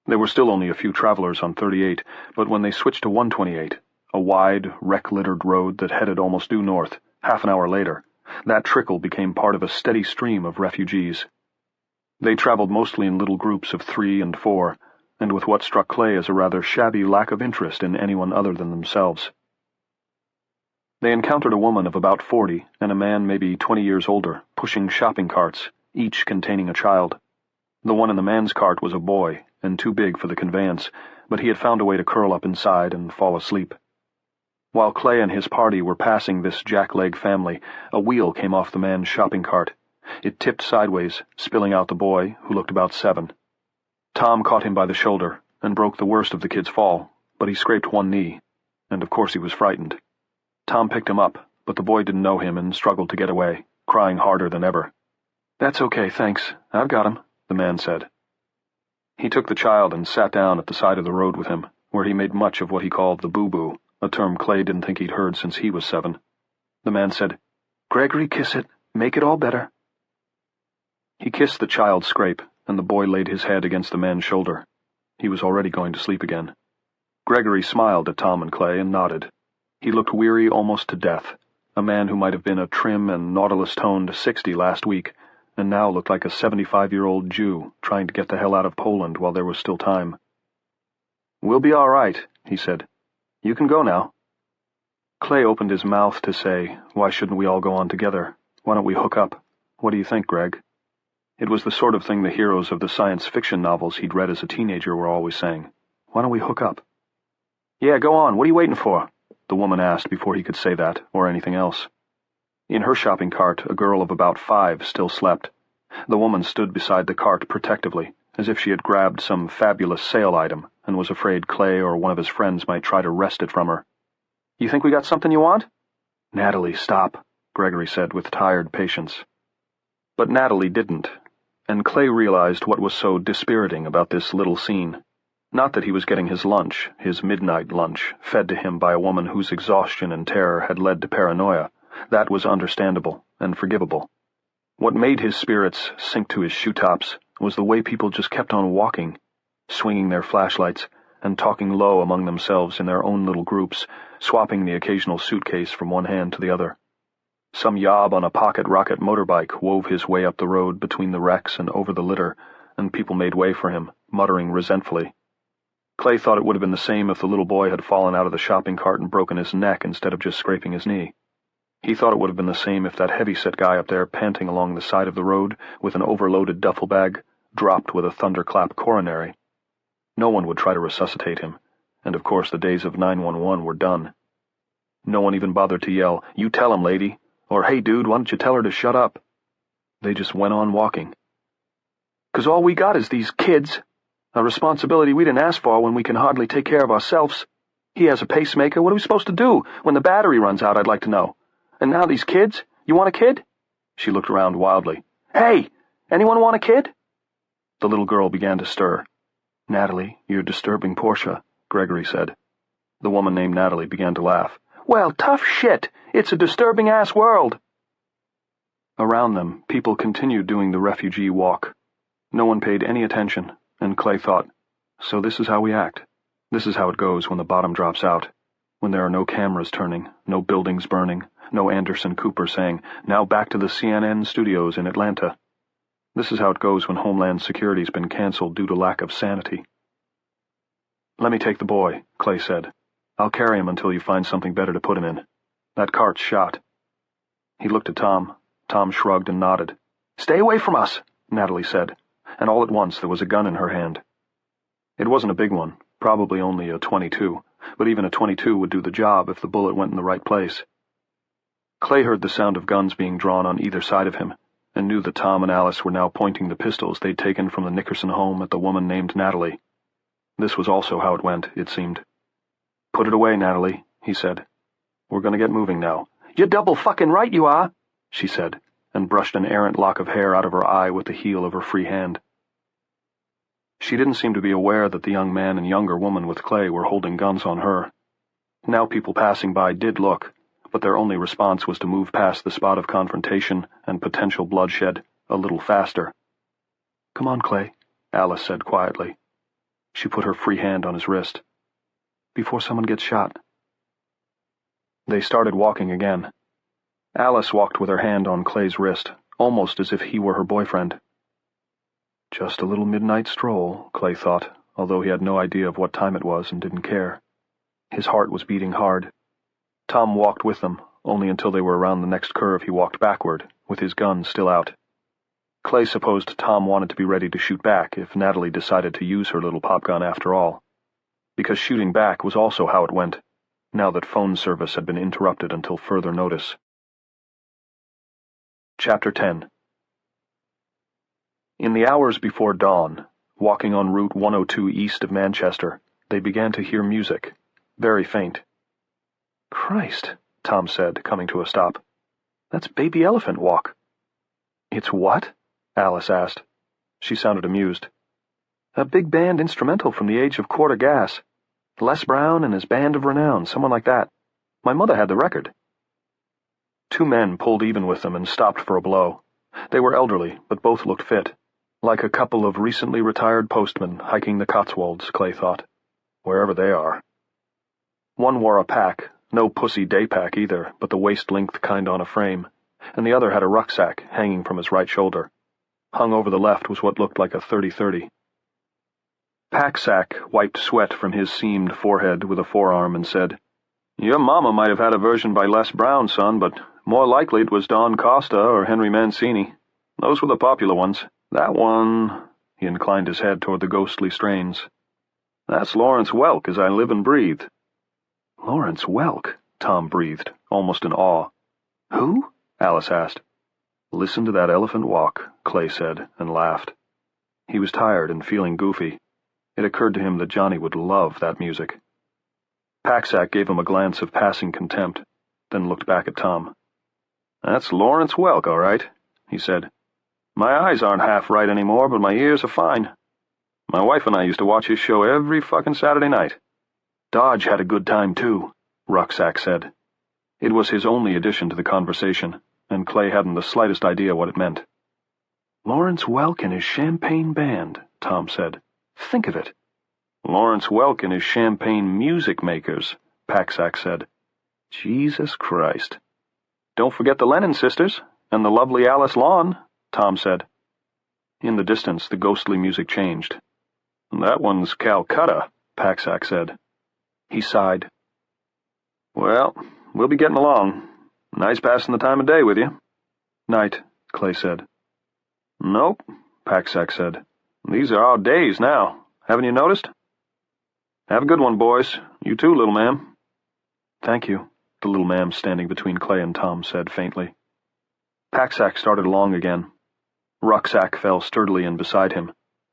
There were still only a few travelers on 38, but when they switched to 128, a wide, wreck-littered road that headed almost due north, half an hour later, that trickle became part of a steady stream of refugees. They traveled mostly in little groups of 3 and 4, and with what struck Clay as a rather shabby lack of interest in anyone other than themselves. They encountered a woman of about 40 and a man maybe 20 years older, pushing shopping carts, each containing a child. The one in the man's cart was a boy, and too big for the conveyance, but he had found a way to curl up inside and fall asleep. While Clay and his party were passing this jackleg family, a wheel came off the man's shopping cart. It tipped sideways, spilling out the boy, who looked about 7. Tom caught him by the shoulder and broke the worst of the kid's fall, but he scraped one knee, and of course he was frightened. Tom picked him up, but the boy didn't know him and struggled to get away, crying harder than ever. "That's okay, thanks. I've got him," the man said. He took the child and sat down at the side of the road with him, where he made much of what he called the boo-boo, a term Clay didn't think he'd heard since he was 7. The man said, "Gregory, kiss it. Make it all better." He kissed the child's scrape, and the boy laid his head against the man's shoulder. He was already going to sleep again. Gregory smiled at Tom and Clay and nodded. He looked weary almost to death, a man who might have been a trim and Nautilus-toned 60 last week, and now looked like a 75-year-old Jew trying to get the hell out of Poland while there was still time. "We'll be all right," he said. "You can go now." Clay opened his mouth to say, "Why shouldn't we all go on together? Why don't we hook up? What do you think, Greg?" It was the sort of thing the heroes of the science fiction novels he'd read as a teenager were always saying. "Why don't we hook up?" "Yeah, go on. What are you waiting for?" the woman asked before he could say that, or anything else. In her shopping cart, a girl of about 5 still slept. The woman stood beside the cart protectively, as if she had grabbed some fabulous sale item and was afraid Clay or one of his friends might try to wrest it from her. "You think we got something you want?" "Natalie, stop," Gregory said with tired patience. But Natalie didn't, and Clay realized what was so dispiriting about this little scene. Not that he was getting his lunch, his midnight lunch, fed to him by a woman whose exhaustion and terror had led to paranoia. That was understandable and forgivable. What made his spirits sink to his shoetops was the way people just kept on walking, swinging their flashlights and talking low among themselves in their own little groups, swapping the occasional suitcase from one hand to the other. Some yob on a pocket rocket motorbike wove his way up the road between the wrecks and over the litter, and people made way for him, muttering resentfully. Clay thought it would have been the same if the little boy had fallen out of the shopping cart and broken his neck instead of just scraping his knee. He thought it would have been the same if that heavy-set guy up there panting along the side of the road with an overloaded duffel bag dropped with a thunderclap coronary. No one would try to resuscitate him, and of course the days of 911 were done. No one even bothered to yell, "You tell him, lady," or "Hey, dude, why don't you tell her to shut up?" They just went on walking. "'Cause all we got is these kids. A responsibility we didn't ask for when we can hardly take care of ourselves. He has a pacemaker. What are we supposed to do when the battery runs out, I'd like to know? And now these kids? You want a kid?" She looked around wildly. "Hey, anyone want a kid?" The little girl began to stir. "Natalie, you're disturbing Portia," Gregory said. The woman named Natalie began to laugh. "Well, tough shit. It's a disturbing-ass world." Around them, people continued doing the refugee walk. No one paid any attention, and Clay thought, so this is how we act. This is how it goes when the bottom drops out, when there are no cameras turning, no buildings burning, no Anderson Cooper saying, "Now back to the CNN studios in Atlanta." This is how it goes when Homeland Security's been canceled due to lack of sanity. "Let me take the boy," Clay said. "I'll carry him until you find something better to put him in. That cart's shot." He looked at Tom. Tom shrugged and nodded. "Stay away from us," Natalie said, and all at once there was a gun in her hand. It wasn't a big one, probably only a .22, but even a .22 would do the job if the bullet went in the right place. Clay heard the sound of guns being drawn on either side of him, and knew that Tom and Alice were now pointing the pistols they'd taken from the Nickerson home at the woman named Natalie. This was also how it went, it seemed. "Put it away, Natalie," he said. "We're going to get moving now." "You're double fucking right you are," she said, and brushed an errant lock of hair out of her eye with the heel of her free hand. She didn't seem to be aware that the young man and younger woman with Clay were holding guns on her. Now people passing by did look, but their only response was to move past the spot of confrontation and potential bloodshed a little faster. "Come on, Clay," Alice said quietly. She put her free hand on his wrist. "Before someone gets shot." They started walking again. Alice walked with her hand on Clay's wrist, almost as if he were her boyfriend. Just a little midnight stroll, Clay thought, although he had no idea of what time it was and didn't care. His heart was beating hard. Tom walked with them, only until they were around the next curve he walked backward, with his gun still out. Clay supposed Tom wanted to be ready to shoot back if Natalie decided to use her little pop gun after all. because shooting back was also how it went, now that phone service had been interrupted until further notice. Chapter 10. In the hours before dawn, walking on Route 102 east of Manchester, they began to hear music, very faint. "Christ," Tom said, coming to a stop. "That's Baby Elephant Walk." "It's what?" Alice asked. She sounded amused. "A big band instrumental from the age of quarter gas. Les Brown and his Band of Renown, someone like that. My mother had the record." Two men pulled even with them and stopped for a blow. They were elderly, but both looked fit. Like a couple of recently retired postmen hiking the Cotswolds, Clay thought. Wherever they are. One wore a pack, no pussy day pack either, but the waist-length kind on a frame, and the other had a rucksack hanging from his right shoulder. Hung over the left was what looked like a 30-30. Packsack wiped sweat from his seamed forehead with a forearm and said, "Your mama might have had a version by Les Brown, son, but more likely it was Don Costa or Henry Mancini. Those were the popular ones. That one," he inclined his head toward the ghostly strains. "That's Lawrence Welk, as I live and breathe." "Lawrence Welk?" Tom breathed, almost in awe. "Who?" Alice asked. "Listen to that elephant walk," Clay said, and laughed. He was tired and feeling goofy. It occurred to him that Johnny would love that music. Packsack gave him a glance of passing contempt, then looked back at Tom. "That's Lawrence Welk, all right," he said. "My eyes aren't half right anymore, but my ears are fine. My wife and I used to watch his show every fucking Saturday night." "Dodge had a good time, too," Rucksack said. It was his only addition to the conversation, and Clay hadn't the slightest idea what it meant. "Lawrence Welk and his Champagne Band," Tom said. "Think of it." "Lawrence Welk and his Champagne Music Makers," Packsack said. "Jesus Christ." "Don't forget the Lennon sisters, and the lovely Alice Lawn," Tom said. In the distance, the ghostly music changed. "That one's Calcutta," Packsack said. He sighed. "Well, we'll be getting along. Nice passing the time of day with you." "Night," Clay said. "Nope," Packsack said. "These are our days now. Haven't you noticed?" "Have a good one, boys. You too, little ma'am." "Thank you," the little ma'am standing between Clay and Tom said faintly. Packsack started along again. Rucksack fell sturdily in beside him.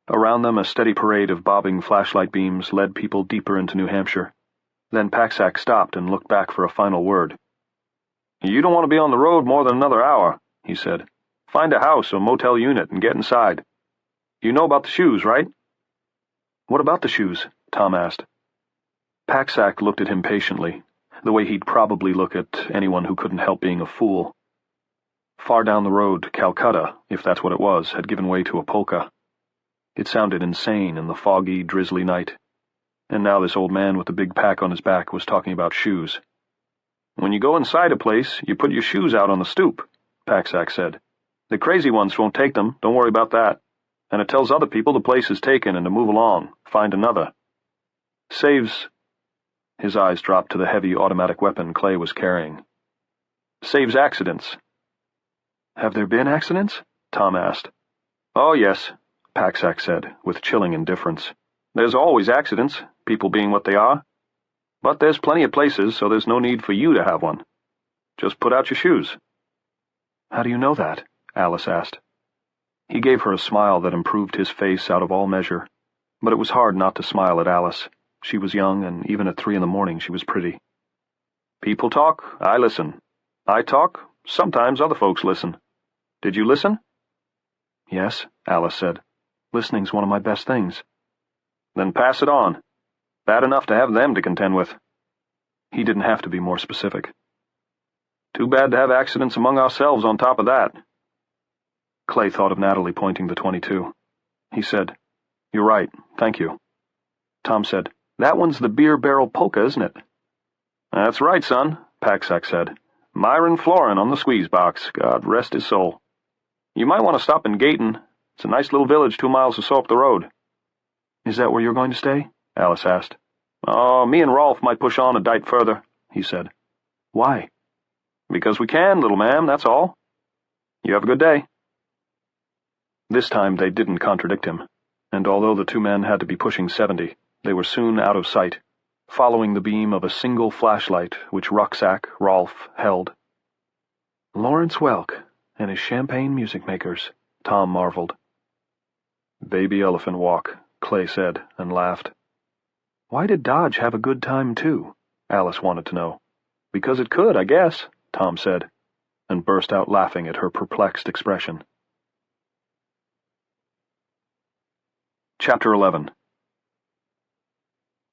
Around them, a steady parade of bobbing flashlight beams led people deeper into New Hampshire. Then Packsack stopped and looked back for a final word. "You don't want to be on the road more than another hour," he said. "Find a house or motel unit and get inside. You know about the shoes, right?" "What about the shoes?" Tom asked. Packsack looked at him patiently, the way he'd probably look at anyone who couldn't help being a fool. Far down the road, Calcutta, if that's what it was, had given way to a polka. It sounded insane in the foggy, drizzly night. And now this old man with the big pack on his back was talking about shoes. "When you go inside a place, you put your shoes out on the stoop," Packsack said. "The crazy ones won't take them, don't worry about that. And it tells other people the place is taken and to move along, find another. Saves—" His eyes dropped to the heavy automatic weapon Clay was carrying. "Saves accidents." "Have there been accidents?" Tom asked. "Oh, yes," Packsack said, with chilling indifference. "There's always accidents, people being what they are. But there's plenty of places, so there's no need for you to have one. Just put out your shoes." "How do you know that?" Alice asked. He gave her a smile that improved his face out of all measure, but it was hard not to smile at Alice. She was young, and even at 3 in the morning she was pretty. "People talk, I listen. I talk, sometimes other folks listen. Did you listen?" "Yes," Alice said. "Listening's one of my best things." "Then pass it on. Bad enough to have them to contend with." He didn't have to be more specific. "Too bad to have accidents among ourselves on top of that." Clay thought of Natalie pointing the .22. He said, "You're right, thank you." Tom said, "That one's the beer barrel polka, isn't it?" "That's right, son," Packsack said. "Myron Florin on the squeeze box, God rest his soul. You might want to stop in Gayton. It's a nice little village 2 miles or so up the road." "Is that where you're going to stay?" Alice asked. "Oh, me and Rolf might push on a dite further," he said. "Why?" "Because we can, little ma'am, that's all. You have a good day." This time they didn't contradict him, and although the two men had to be pushing 70, They were soon out of sight, following the beam of a single flashlight which Rucksack Rolf held. Lawrence Welk and his champagne music makers, Tom marveled. Baby elephant walk, Clay said, and laughed. Why did Dodge have a good time, too? Alice wanted to know. Because it could, I guess, Tom said, and burst out laughing at her perplexed expression. Chapter 11.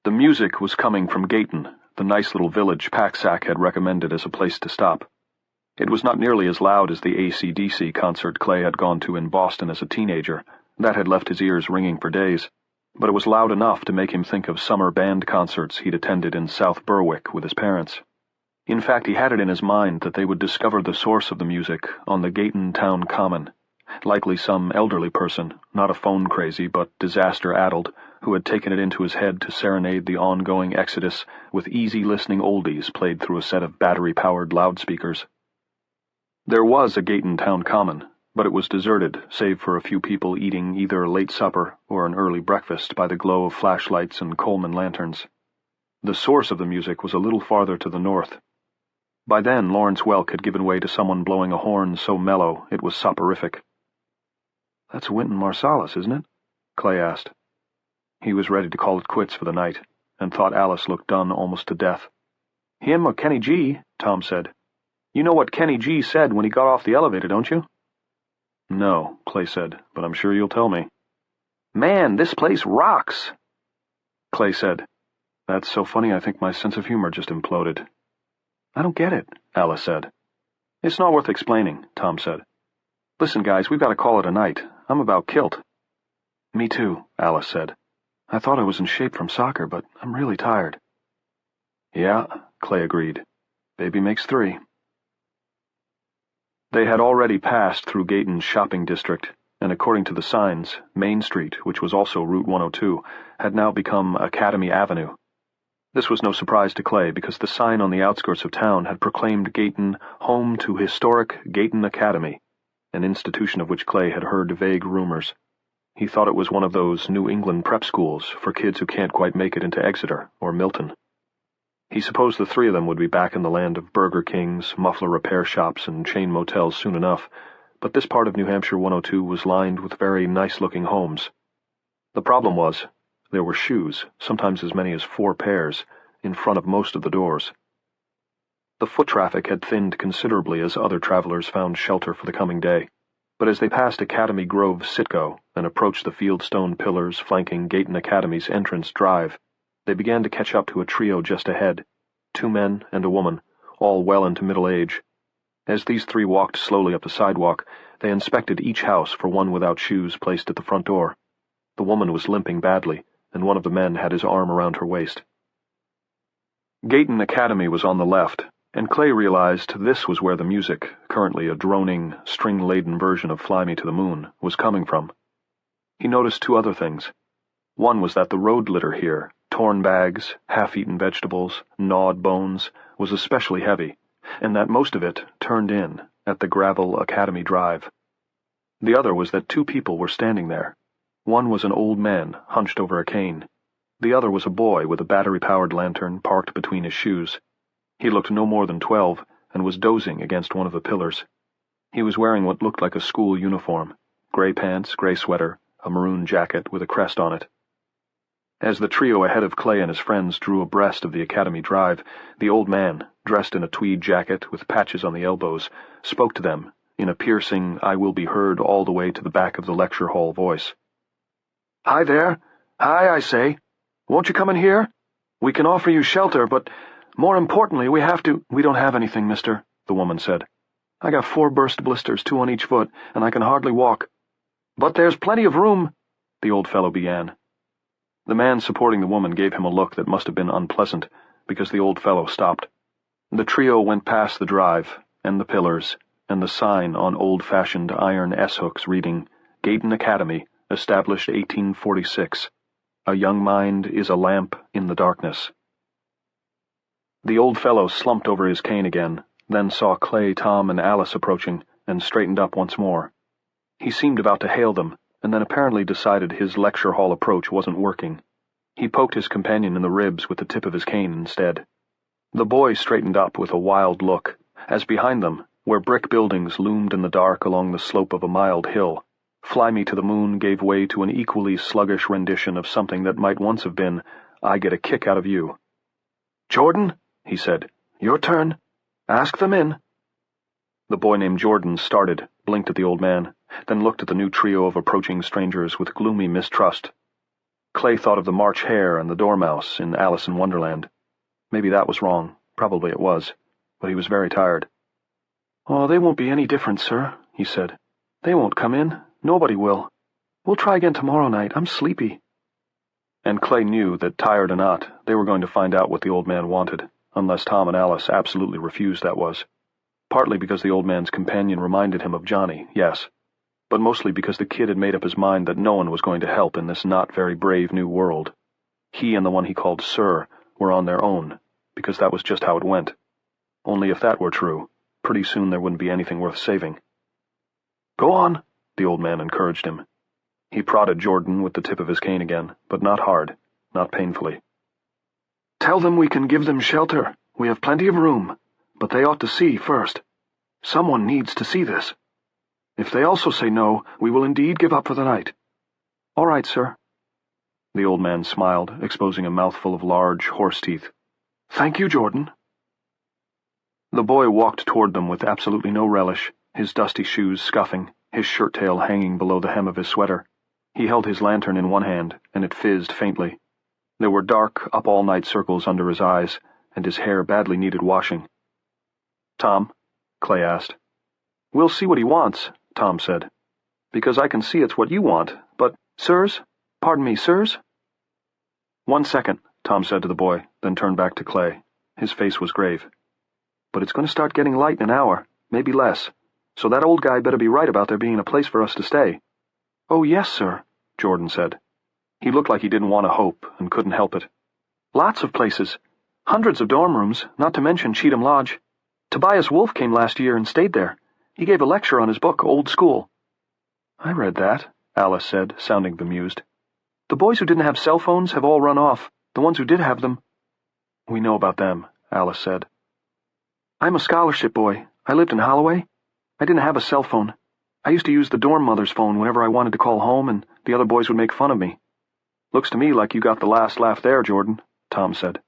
The music was coming from Gayton, the nice little village Packsack had recommended as a place to stop. It was not nearly as loud as the AC/DC concert Clay had gone to in Boston as a teenager. That had left his ears ringing for days, but it was loud enough to make him think of summer band concerts he'd attended in South Berwick with his parents. In fact, he had it in his mind that they would discover the source of the music on the Gayton Town Common, likely some elderly person, not a phone crazy but disaster-addled, who had taken it into his head to serenade the ongoing exodus with easy-listening oldies played through a set of battery-powered loudspeakers. There was a Gayton Town Common, but it was deserted, save for a few people eating either a late supper or an early breakfast by the glow of flashlights and Coleman lanterns. The source of the music was a little farther to the north. By then, Lawrence Welk had given way to someone blowing a horn so mellow it was soporific. That's Wynton Marsalis, isn't it? Clay asked. He was ready to call it quits for the night, and thought Alice looked done almost to death. Him or Kenny G, Tom said. You know what Kenny G said when he got off the elevator, don't you? No, Clay said, but I'm sure you'll tell me. Man, this place rocks, Clay said. That's so funny I think my sense of humor just imploded. I don't get it, Alice said. It's not worth explaining, Tom said. Listen, guys, we've got to call it a night. I'm about kilt. Me too, Alice said. I thought I was in shape from soccer, but I'm really tired. Yeah, Clay agreed. Baby makes 3. They had already passed through Gayton's shopping district, and according to the signs, Main Street, which was also Route 102, had now become Academy Avenue. This was no surprise to Clay, because the sign on the outskirts of town had proclaimed Gayton home to historic Gayton Academy, an institution of which Clay had heard vague rumors. He thought it was one of those New England prep schools for kids who can't quite make it into Exeter or Milton. He supposed the 3 of them would be back in the land of Burger Kings, muffler repair shops, and chain motels soon enough, but this part of New Hampshire 102 was lined with very nice-looking homes. The problem was, there were shoes, sometimes as many as 4 pairs, in front of most of the doors. The foot traffic had thinned considerably as other travelers found shelter for the coming day, but as they passed Academy Grove Sitco and approached the fieldstone pillars flanking Gayton Academy's entrance drive, they began to catch up to a trio just ahead, 2 men and a woman, all well into middle age. As these 3 walked slowly up the sidewalk, they inspected each house for one without shoes placed at the front door. The woman was limping badly, and one of the men had his arm around her waist. Gayton Academy was on the left, and Clay realized this was where the music, currently a droning, string-laden version of Fly Me to the Moon, was coming from. He noticed 2 other things. One was that the road litter here, torn bags, half-eaten vegetables, gnawed bones, was especially heavy, and that most of it turned in at the gravel Academy Drive. The other was that 2 people were standing there. One was an old man, hunched over a cane. The other was a boy with a battery-powered lantern parked between his shoes. He looked no more than 12 and was dozing against one of the pillars. He was wearing what looked like a school uniform, gray pants, gray sweater, a maroon jacket with a crest on it. As the trio ahead of Clay and his friends drew abreast of the Academy Drive, the old man, dressed in a tweed jacket with patches on the elbows, spoke to them in a piercing, I will be heard all the way to the back of the lecture hall voice. Hi there. Hi, I say. Won't you come in here? We can offer you shelter, but more importantly, we don't have anything, mister, the woman said. I got 4 burst blisters, 2 on each foot, and I can hardly walk. But there's plenty of room, the old fellow began. The man supporting the woman gave him a look that must have been unpleasant, because the old fellow stopped. The trio went past the drive, and the pillars, and the sign on old-fashioned iron S-hooks reading, Gayton Academy, established 1846. A young mind is a lamp in the darkness. The old fellow slumped over his cane again, then saw Clay, Tom, and Alice approaching, and straightened up once more. He seemed about to hail them, and then apparently decided his lecture hall approach wasn't working. He poked his companion in the ribs with the tip of his cane instead. The boy straightened up with a wild look, as behind them, where brick buildings loomed in the dark along the slope of a mild hill, Fly Me to the Moon gave way to an equally sluggish rendition of something that might once have been, I Get a Kick Out of You. "Jordan," he said, "your turn. Ask them in." The boy named Jordan started, blinked at the old man, then looked at the new trio of approaching strangers with gloomy mistrust. Clay thought of the March Hare and the Dormouse in Alice in Wonderland. Maybe that was wrong. Probably it was. But he was very tired. "Oh, they won't be any different, sir," he said. "They won't come in. Nobody will. We'll try again tomorrow night. I'm sleepy." And Clay knew that, tired or not, they were going to find out what the old man wanted, unless Tom and Alice absolutely refused, that was. Partly because the old man's companion reminded him of Johnny, yes, but mostly because the kid had made up his mind that no one was going to help in this not very brave new world. He and the one he called Sir were on their own, because that was just how it went. Only if that were true, pretty soon there wouldn't be anything worth saving. "Go on," the old man encouraged him. He prodded Jordan with the tip of his cane again, but not hard, not painfully. "Tell them we can give them shelter. We have plenty of room, but they ought to see first. Someone needs to see this. If they also say no, we will indeed give up for the night." "All right, sir." The old man smiled, exposing a mouthful of large horse teeth. "Thank you, Jordan." The boy walked toward them with absolutely no relish, his dusty shoes scuffing, his shirt tail hanging below the hem of his sweater. He held his lantern in one hand, and it fizzed faintly. There were dark, up-all-night circles under his eyes, and his hair badly needed washing. "Tom?" Clay asked. "We'll see what he wants," Tom said. "Because I can see it's what you want, but, sirs? Pardon me, sirs?" "1 second, Tom said to the boy, then turned back to Clay. His face was grave. "But it's going to start getting light in an hour, maybe less, so that old guy better be right about there being a place for us to stay." "Oh, yes, sir," Jordan said. He looked like he didn't want to hope, and couldn't help it. "Lots of places. Hundreds of dorm rooms, not to mention Cheatham Lodge. Tobias Wolff came last year and stayed there. He gave a lecture on his book, Old School." "I read that," Alice said, sounding bemused. "The boys who didn't have cell phones have all run off. The ones who did have them—" "We know about them," Alice said. "I'm a scholarship boy. I lived in Holloway. I didn't have a cell phone. I used to use the dorm mother's phone whenever I wanted to call home, and the other boys would make fun of me." "Looks to me like you got the last laugh there, Jordan," Tom said.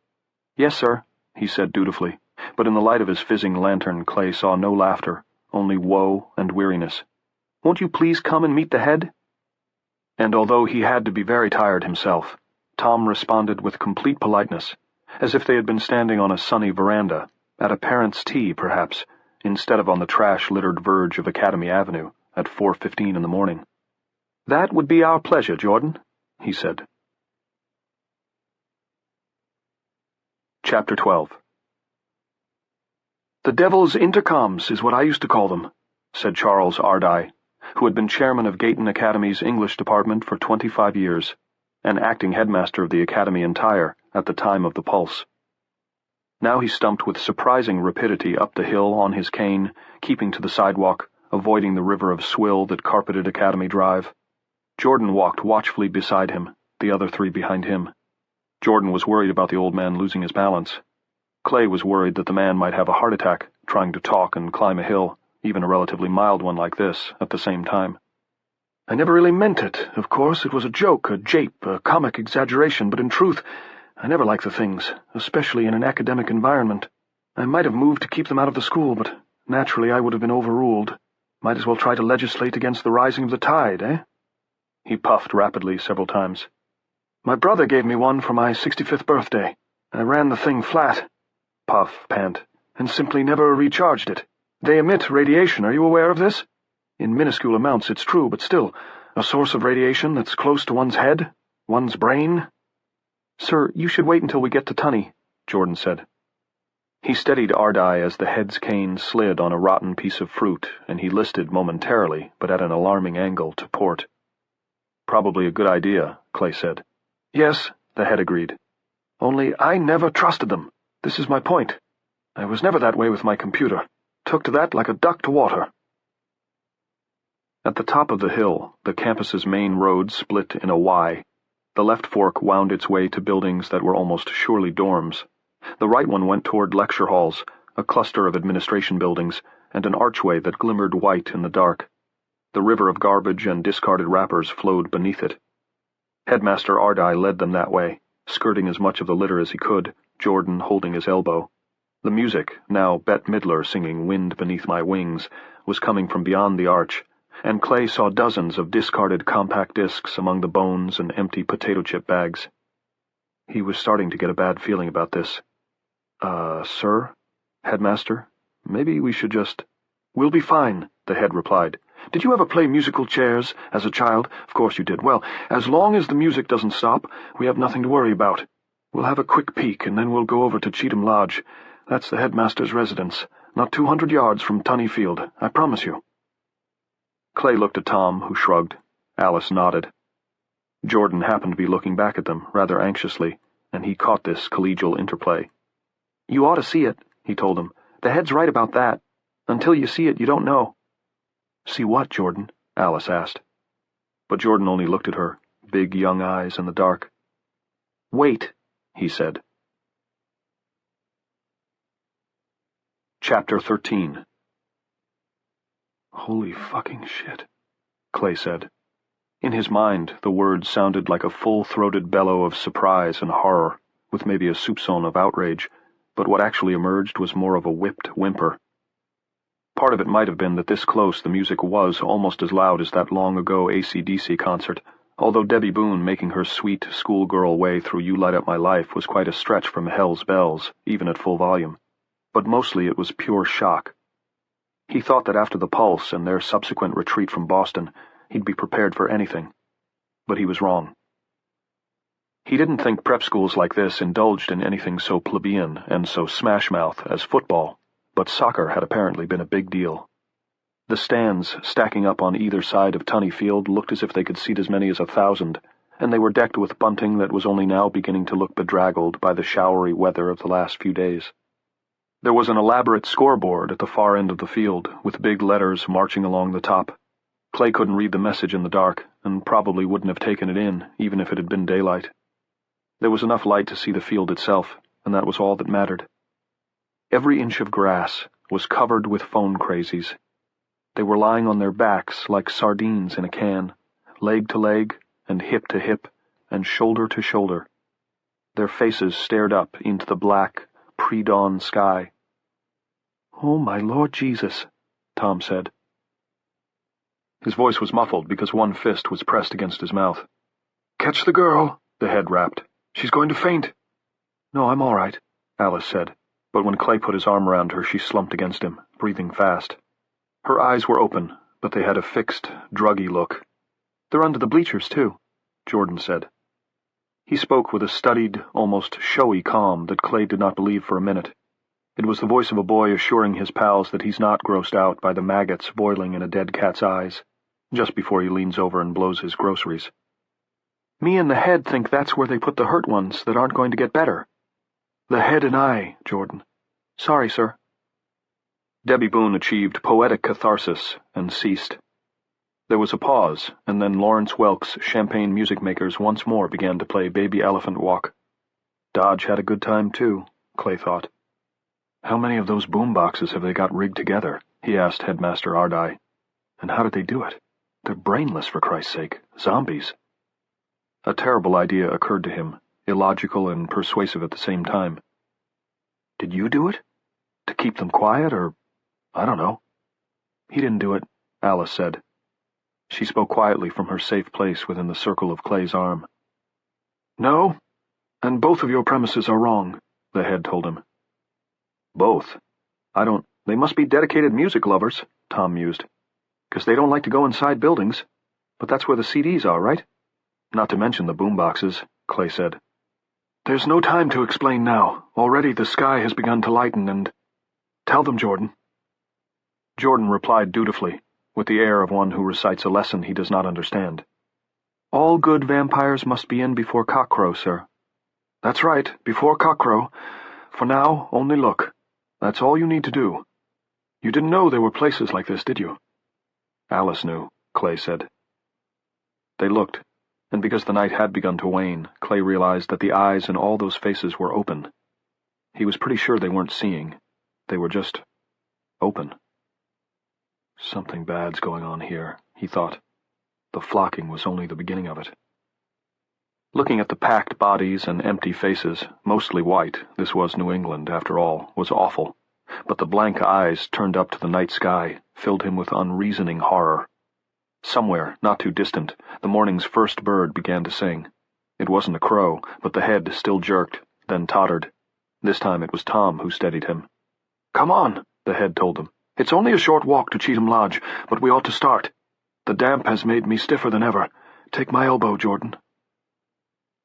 "Yes, sir," he said dutifully, but in the light of his fizzing lantern Clay saw no laughter, only woe and weariness. "Won't you please come and meet the head?" And although he had to be very tired himself, Tom responded with complete politeness, as if they had been standing on a sunny veranda, at a parents' tea, perhaps, instead of on the trash-littered verge of Academy Avenue at 4:15 in the morning. "That would be our pleasure, Jordan," he said. Chapter 12. "The Devil's Intercoms is what I used to call them," said Charles Ardai, who had been chairman of Gayton Academy's English department for 25 years, and acting headmaster of the Academy entire at the time of the Pulse. Now he stumped with surprising rapidity up the hill on his cane, keeping to the sidewalk, avoiding the river of swill that carpeted Academy Drive. Jordan walked watchfully beside him, the other three behind him. Jordan was worried about the old man losing his balance. Clay was worried that the man might have a heart attack, trying to talk and climb a hill, even a relatively mild one like this, at the same time. "I never really meant it. Of course, it was a joke, a jape, a comic exaggeration, but in truth, I never liked the things, especially in an academic environment. I might have moved to keep them out of the school, but naturally I would have been overruled. Might as well try to legislate against the rising of the tide, eh?" He puffed rapidly several times. "My brother gave me one for my 65th birthday. I ran the thing flat," puff, pant, "and simply never recharged it. They emit radiation, are you aware of this? In minuscule amounts, it's true, but still, a source of radiation that's close to one's head, one's brain." "Sir, you should wait until we get to Tunney," Jordan said. He steadied Ardai as the head's cane slid on a rotten piece of fruit, and he listed momentarily, but at an alarming angle, to port. "Probably a good idea," Clay said. "Yes," the head agreed. "Only I never trusted them. This is my point. I was never that way with my computer. Took to that like a duck to water." At the top of the hill, the campus's main road split in a Y. The left fork wound its way to buildings that were almost surely dorms. The right one went toward lecture halls, a cluster of administration buildings, and an archway that glimmered white in the dark. The river of garbage and discarded wrappers flowed beneath it. Headmaster Ardai led them that way, skirting as much of the litter as he could, Jordan holding his elbow. The music, now Bette Midler singing Wind Beneath My Wings, was coming from beyond the arch, and Clay saw dozens of discarded compact discs among the bones and empty potato chip bags. He was starting to get a bad feeling about this. Sir? Headmaster? Maybe we should just—" "We'll be fine," the head replied. "Did you ever play musical chairs as a child? Of course you did. Well, as long as the music doesn't stop, we have nothing to worry about. We'll have a quick peek, and then we'll go over to Cheatham Lodge. That's the headmaster's residence, not 200 yards from Tunny Field, I promise you." Clay looked at Tom, who shrugged. Alice nodded. Jordan happened to be looking back at them, rather anxiously, and he caught this collegial interplay. "You ought to see it," he told him. "The head's right about that. Until you see it, you don't know." "See what, Jordan?" Alice asked. But Jordan only looked at her, big young eyes in the dark. "Wait," he said. Chapter 13. "Holy fucking shit," Clay said. In his mind, the words sounded like a full-throated bellow of surprise and horror, with maybe a soupçon of outrage, but what actually emerged was more of a whipped whimper. Part of it might have been that this close the music was almost as loud as that long-ago AC/DC concert, although Debbie Boone making her sweet schoolgirl way through You Light Up My Life was quite a stretch from Hell's Bells, even at full volume. But mostly it was pure shock. He thought that after the Pulse and their subsequent retreat from Boston, he'd be prepared for anything. But he was wrong. He didn't think prep schools like this indulged in anything so plebeian and so smash-mouth as football, but soccer had apparently been a big deal. The stands, stacking up on either side of Tunny Field, looked as if they could seat as many as 1,000, and they were decked with bunting that was only now beginning to look bedraggled by the showery weather of the last few days. There was an elaborate scoreboard at the far end of the field, with big letters marching along the top. Clay couldn't read the message in the dark, and probably wouldn't have taken it in, even if it had been daylight. There was enough light to see the field itself, and that was all that mattered. Every inch of grass was covered with phone crazies. They were lying on their backs like sardines in a can, leg to leg, and hip to hip, and shoulder to shoulder. Their faces stared up into the black, pre-dawn sky. "Oh, my Lord Jesus," Tom said. His voice was muffled because one fist was pressed against his mouth. "Catch the girl," the head rapped. "She's going to faint." "No, I'm all right," Alice said, but when Clay put his arm around her, she slumped against him, breathing fast. Her eyes were open, but they had a fixed, druggy look. "They're under the bleachers, too," Jordan said. He spoke with a studied, almost showy calm that Clay did not believe for a minute. It was the voice of a boy assuring his pals that he's not grossed out by the maggots boiling in a dead cat's eyes, just before he leans over and blows his groceries. "Me and the head think that's where they put the hurt ones that aren't going to get better." "The head and I, Jordan." "Sorry, sir." Debbie Boone achieved poetic catharsis and ceased. There was a pause, and then Lawrence Welk's champagne music makers once more began to play Baby Elephant Walk. Dodge had a good time, too, Clay thought. "How many of those boom boxes have they got rigged together?" he asked Headmaster Ardai. "And how did they do it? They're brainless, for Christ's sake. Zombies." A terrible idea occurred to him, illogical and persuasive at the same time. "Did you do it? To keep them quiet, or— I don't know." "He didn't do it," Alice said. She spoke quietly from her safe place within the circle of Clay's arm. "No, and both of your premises are wrong," the head told him. "Both? They must be dedicated music lovers," Tom mused. "'Cause they don't like to go inside buildings. But that's where the CDs are, right?" "Not to mention the boomboxes," Clay said. "There's no time to explain now. Already the sky has begun to lighten and— Tell them, Jordan." Jordan replied dutifully, with the air of one who recites a lesson he does not understand. "All good vampires must be in before cockcrow, sir." "That's right, before cockcrow. For now, only look. That's all you need to do. You didn't know there were places like this, did you?" "Alice knew," Clay said. They looked. and because the night had begun to wane, Clay realized that the eyes in all those faces were open. He was pretty sure they weren't seeing. They were just open. Something bad's going on here, he thought. The flocking was only the beginning of it. Looking at the packed bodies and empty faces, mostly white, this was New England, after all, was awful. But the blank eyes turned up to the night sky filled him with unreasoning horror. Somewhere, not too distant, the morning's first bird began to sing. It wasn't a crow, but the head still jerked, then tottered. This time it was Tom who steadied him. "Come on," the head told him. "It's only a short walk to Cheatham Lodge, but we ought to start. The damp has made me stiffer than ever. Take my elbow, Jordan."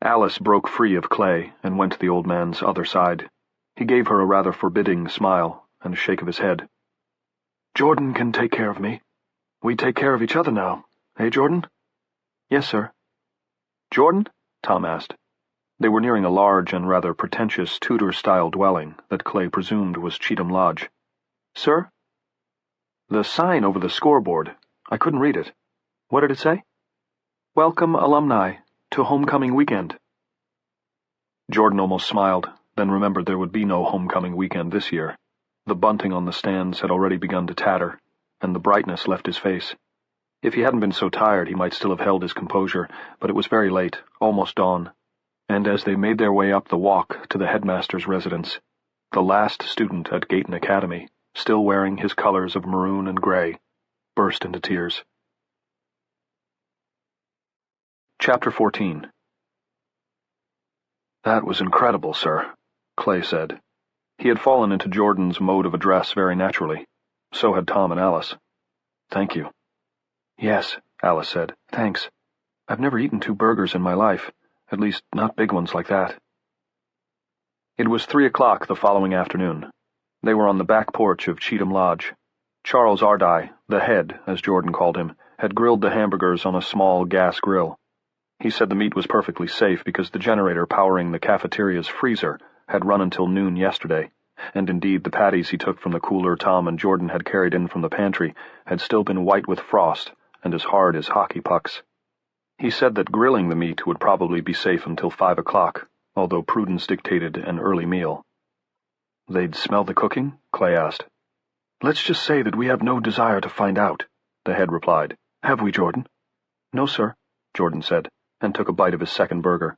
Alice broke free of Clay and went to the old man's other side. He gave her a rather forbidding smile and a shake of his head. "Jordan can take care of me. We take care of each other now. Eh, Jordan?" "Yes, sir." "Jordan?" Tom asked. They were nearing a large and rather pretentious Tudor-style dwelling that Clay presumed was Cheatham Lodge. "Sir?" "The sign over the scoreboard. I couldn't read it. What did it say?" "Welcome, alumni, to homecoming weekend." Jordan almost smiled, then remembered there would be no homecoming weekend this year. The bunting on the stands had already begun to tatter, and the brightness left his face. If he hadn't been so tired, he might still have held his composure, but it was very late, almost dawn, and as they made their way up the walk to the headmaster's residence, the last student at Gayton Academy, still wearing his colors of maroon and gray, burst into tears. Chapter 14. "That was incredible, sir," Clay said. He had fallen into Jordan's mode of address very naturally. So had Tom and Alice. "Thank you." "Yes," Alice said. "Thanks. I've never eaten 2 burgers in my life, at least not big ones like that." It was 3:00 the following afternoon. They were on the back porch of Cheatham Lodge. Charles Ardai, the head, as Jordan called him, had grilled the hamburgers on a small gas grill. He said the meat was perfectly safe because the generator powering the cafeteria's freezer had run until noon yesterday, and indeed the patties he took from the cooler Tom and Jordan had carried in from the pantry had still been white with frost and as hard as hockey pucks. He said that grilling the meat would probably be safe until 5:00, although prudence dictated an early meal. "They'd smell the cooking?" Clay asked. "Let's just say that we have no desire to find out," the head replied. "Have we, Jordan?" "No, sir," Jordan said, and took a bite of his second burger.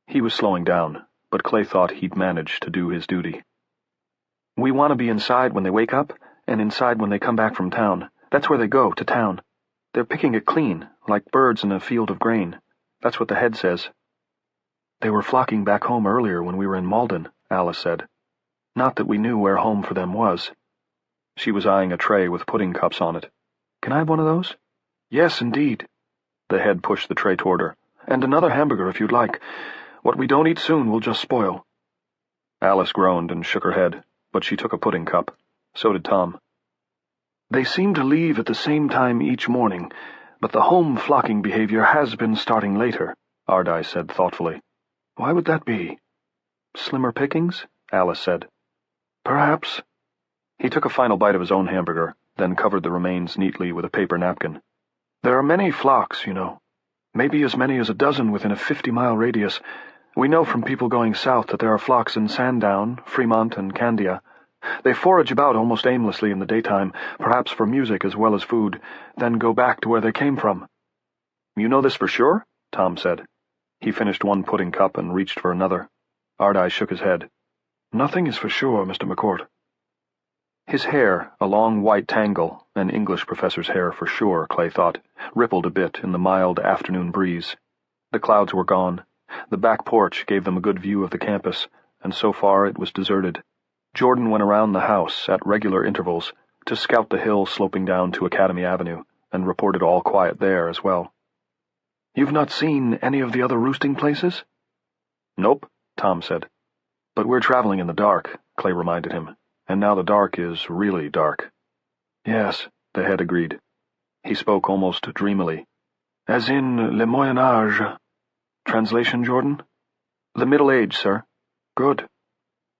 He was slowing down, but Clay thought he'd manage to do his duty. "We want to be inside when they wake up, and inside when they come back from town. That's where they go, to town. They're picking it clean, like birds in a field of grain. That's what the head says." "They were flocking back home earlier when we were in Malden," Alice said. "Not that we knew where home for them was." She was eyeing a tray with pudding cups on it. "Can I have one of those?" "Yes, indeed." The head pushed the tray toward her. "And another hamburger if you'd like. What we don't eat soon will just spoil." Alice groaned and shook her head, but she took a pudding cup. So did Tom. "They seem to leave at the same time each morning, but the home flocking behavior has been starting later," Ardai said thoughtfully. "Why would that be?" "Slimmer pickings?" Alice said. "Perhaps." He took a final bite of his own hamburger, then covered the remains neatly with a paper napkin. "There are many flocks, you know. Maybe as many as a dozen within a 50-mile radius. We know from people going south that there are flocks in Sandown, Fremont, and Candia. They forage about almost aimlessly in the daytime, perhaps for music as well as food, then go back to where they came from." "You know this for sure?" Tom said. He finished one pudding cup and reached for another. Ardai shook his head. "Nothing is for sure, Mr. McCourt." His hair, a long white tangle, an English professor's hair for sure, Clay thought, rippled a bit in the mild afternoon breeze. The clouds were gone. The back porch gave them a good view of the campus, and so far it was deserted. Jordan went around the house at regular intervals to scout the hill sloping down to Academy Avenue, and reported all quiet there as well. "You've not seen any of the other roosting places?" "Nope," Tom said. "But we're traveling in the dark," Clay reminded him. "And now the dark is really dark." "Yes," the head agreed. He spoke almost dreamily. "As in Le Moyen Âge. Translation, Jordan?" "The Middle Age, sir." "Good."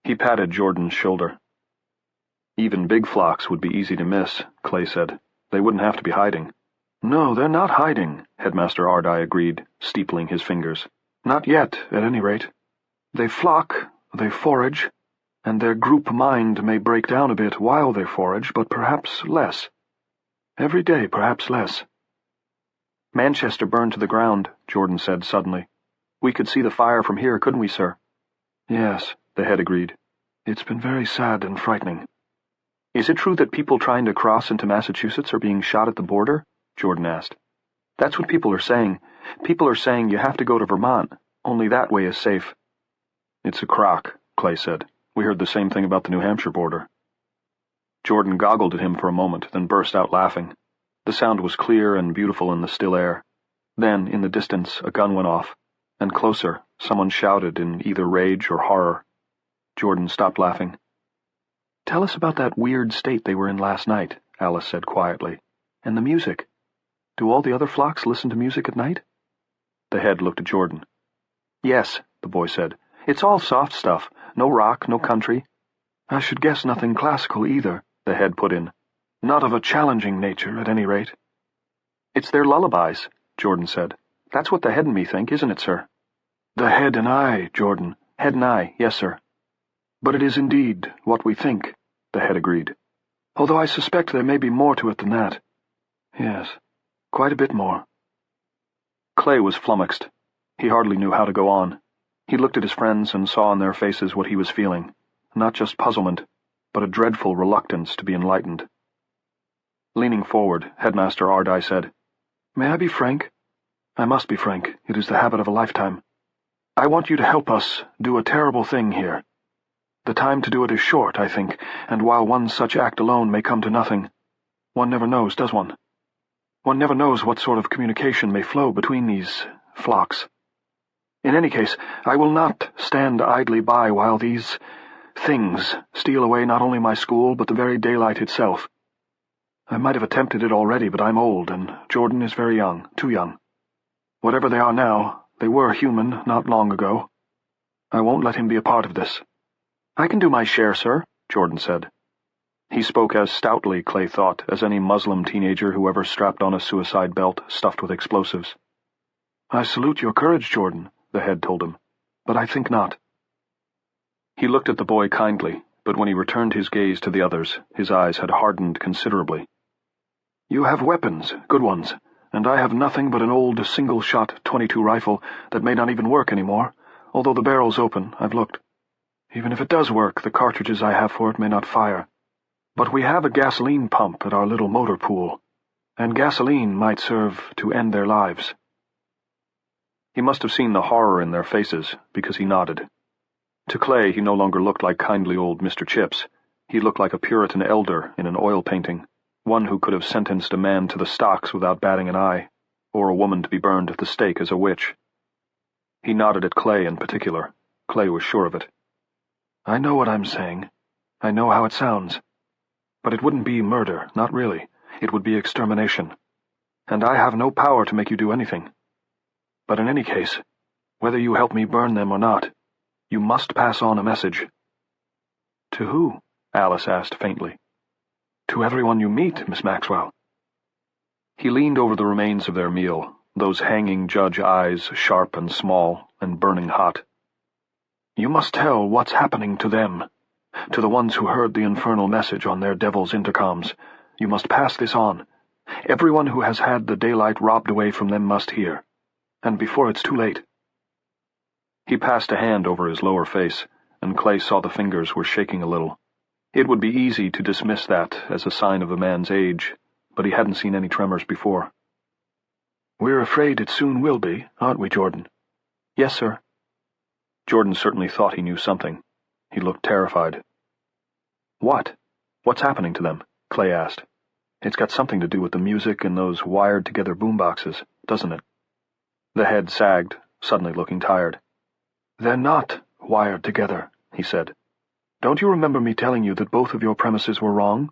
He patted Jordan's shoulder. "Even big flocks would be easy to miss," Clay said. "They wouldn't have to be hiding." No, they're not hiding, Headmaster Ardai agreed, steepling his fingers. Not yet, at any rate. They flock, they forage, and their group mind may break down a bit while they forage, but perhaps less. Every day, perhaps less. Manchester burned to the ground, Jordan said suddenly. We could see the fire from here, couldn't we, sir? Yes, the head agreed. It's been very sad and frightening. Is it true that people trying to cross into Massachusetts are being shot at the border? Jordan asked. That's what people are saying. People are saying you have to go to Vermont. Only that way is safe. It's a crock, Clay said. We heard the same thing about the New Hampshire border. Jordan goggled at him for a moment, then burst out laughing. The sound was clear and beautiful in the still air. Then, in the distance, a gun went off, and closer, someone shouted in either rage or horror. Jordan stopped laughing. Tell us about that weird state they were in last night, Alice said quietly. And the music. Do all the other flocks listen to music at night? The head looked at Jordan. Yes, the boy said. It's all soft stuff. No rock, no country. I should guess nothing classical either, the head put in. Not of a challenging nature, at any rate. It's their lullabies, Jordan said. That's what the head and me think, isn't it, sir? The head and I, Jordan. Head and I, yes, sir. But it is indeed what we think, the head agreed. Although I suspect there may be more to it than that. Yes, quite a bit more. Clay was flummoxed. He hardly knew how to go on. He looked at his friends and saw in their faces what he was feeling. Not just puzzlement, but a dreadful reluctance to be enlightened. Leaning forward, Headmaster Ardai said, May I be frank? I must be frank. It is the habit of a lifetime. I want you to help us do a terrible thing here. The time to do it is short, I think, and while one such act alone may come to nothing, one never knows, does one? One never knows what sort of communication may flow between these flocks. In any case, I will not stand idly by while these things steal away not only my school, but the very daylight itself. I might have attempted it already, but I'm old, and Jordan is very young, too young. Whatever they are now, they were human not long ago. I won't let him be a part of this. I can do my share, sir, Jordan said. He spoke as stoutly, Clay thought, as any Muslim teenager who ever strapped on a suicide belt stuffed with explosives. I salute your courage, Jordan, the head told him, but I think not. He looked at the boy kindly, but when he returned his gaze to the others, his eyes had hardened considerably. You have weapons, good ones, and I have nothing but an old single-shot .22 rifle that may not even work anymore, although the barrel's open, I've looked. Even if it does work, the cartridges I have for it may not fire. But we have a gasoline pump at our little motor pool, and gasoline might serve to end their lives. He must have seen the horror in their faces, because he nodded. To Clay, he no longer looked like kindly old Mr. Chips. He looked like a Puritan elder in an oil painting, one who could have sentenced a man to the stocks without batting an eye, or a woman to be burned at the stake as a witch. He nodded at Clay in particular. Clay was sure of it. I know what I'm saying. I know how it sounds. But it wouldn't be murder, not really. It would be extermination. And I have no power to make you do anything. But in any case, whether you help me burn them or not, you must pass on a message. To who? Alice asked faintly. To everyone you meet, Miss Maxwell. He leaned over the remains of their meal, those hanging judge eyes sharp and small and burning hot. You must tell what's happening to them, to the ones who heard the infernal message on their devil's intercoms. You must pass this on. Everyone who has had the daylight robbed away from them must hear, and before it's too late. He passed a hand over his lower face, and Clay saw the fingers were shaking a little. It would be easy to dismiss that as a sign of a man's age, but he hadn't seen any tremors before. We're afraid it soon will be, aren't we, Jordan? Yes, sir. Jordan certainly thought he knew something. He looked terrified. What? What's happening to them? Clay asked. It's got something to do with the music and those wired-together boomboxes, doesn't it? The head sagged, suddenly looking tired. They're not wired together, he said. Don't you remember me telling you that both of your premises were wrong?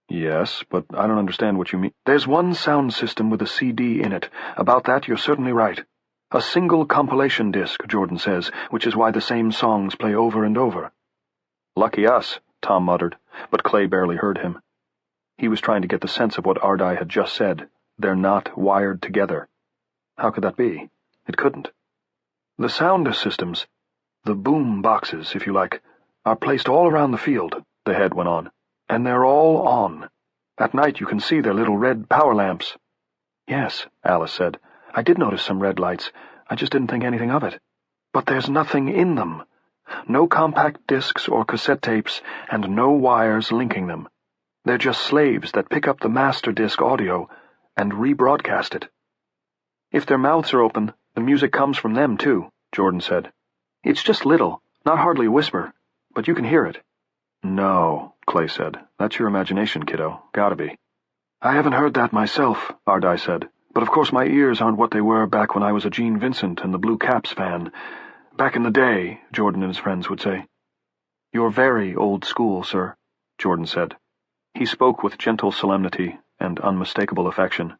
Yes, but I don't understand what you mean. There's one sound system with a CD in it. About that you're certainly right. A single compilation disc, Jordan says, which is why the same songs play over and over. Lucky us, Tom muttered, but Clay barely heard him. He was trying to get the sense of what Ardai had just said, They're not wired together. How could that be? It couldn't. The sound systems, the boom boxes, if you like, are placed all around the field, the head went on, and they're all on. At night you can see their little red power lamps. Yes, Alice said. I did notice some red lights. I just didn't think anything of it. But there's nothing in them. No compact discs or cassette tapes, and no wires linking them. They're just slaves that pick up the master disc audio and rebroadcast it. If their mouths are open, the music comes from them, too, Jordan said. It's just little, not hardly a whisper, but you can hear it. No, Clay said. That's your imagination, kiddo. Gotta be. I haven't heard that myself, Ardai said. But of course my ears aren't what they were back when I was a Gene Vincent and the Blue Caps fan. Back in the day, Jordan and his friends would say. You're very old school, sir, Jordan said. He spoke with gentle solemnity and unmistakable affection.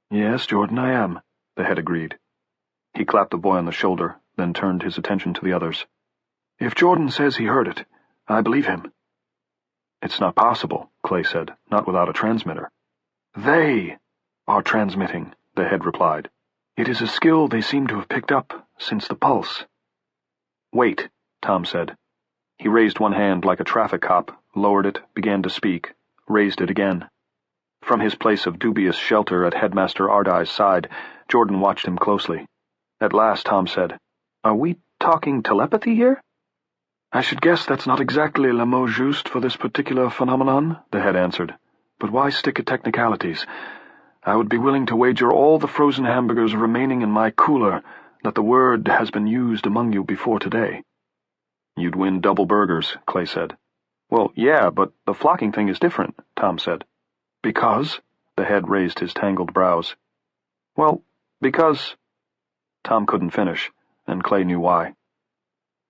Yes, Jordan, I am, the head agreed. He clapped the boy on the shoulder, then turned his attention to the others. If Jordan says he heard it, I believe him. It's not possible, Clay said, not without a transmitter. They are transmitting, the head replied. It is a skill they seem to have picked up since the pulse. Wait, Tom said. He raised one hand like a traffic cop, lowered it, began to speak, raised it again. From his place of dubious shelter at Headmaster Ardai's side, Jordan watched him closely. At last Tom said, Are we talking telepathy here? I should guess that's not exactly le mot juste for this particular phenomenon, the head answered. But why stick at technicalities? I would be willing to wager all the frozen hamburgers remaining in my cooler that the word has been used among you before today. You'd win double burgers, Clay said. Well, yeah, but the flocking thing is different, Tom said. Because? The head raised his tangled brows. Well, because... Tom couldn't finish, and Clay knew why.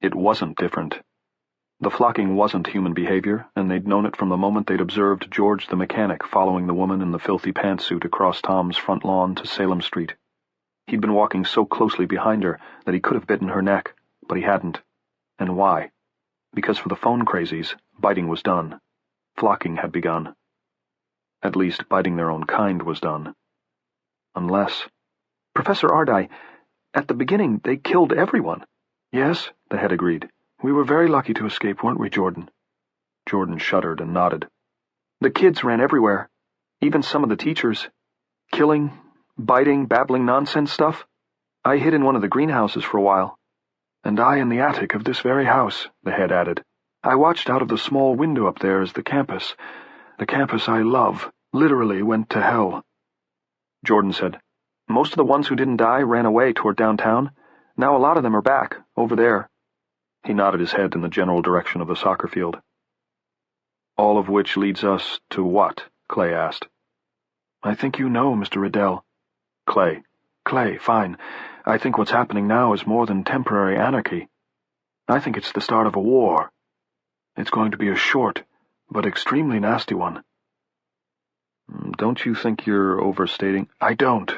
It wasn't different. The flocking wasn't human behavior, and they'd known it from the moment they'd observed George the mechanic following the woman in the filthy pantsuit across Tom's front lawn to Salem Street. He'd been walking so closely behind her that he could have bitten her neck, but he hadn't. And why? Because for the phone crazies, biting was done. Flocking had begun. At least biting their own kind was done. Unless... Professor Ardai, at the beginning they killed everyone. Yes, the head agreed. We were very lucky to escape, weren't we, Jordan? Jordan shuddered and nodded. The kids ran everywhere, even some of the teachers. Killing, biting, babbling nonsense stuff. I hid in one of the greenhouses for a while. And I in the attic of this very house, the head added. I watched out of the small window up there as the campus I love, literally went to hell. Jordan said, Most of the ones who didn't die ran away toward downtown. Now a lot of them are back, over there. He nodded his head in the general direction of the soccer field. All of which leads us to what? Clay asked. I think you know, Mr. Riddell. Clay, fine. I think what's happening now is more than temporary anarchy. I think it's the start of a war. It's going to be a short, but extremely nasty one. Don't you think you're overstating? I don't.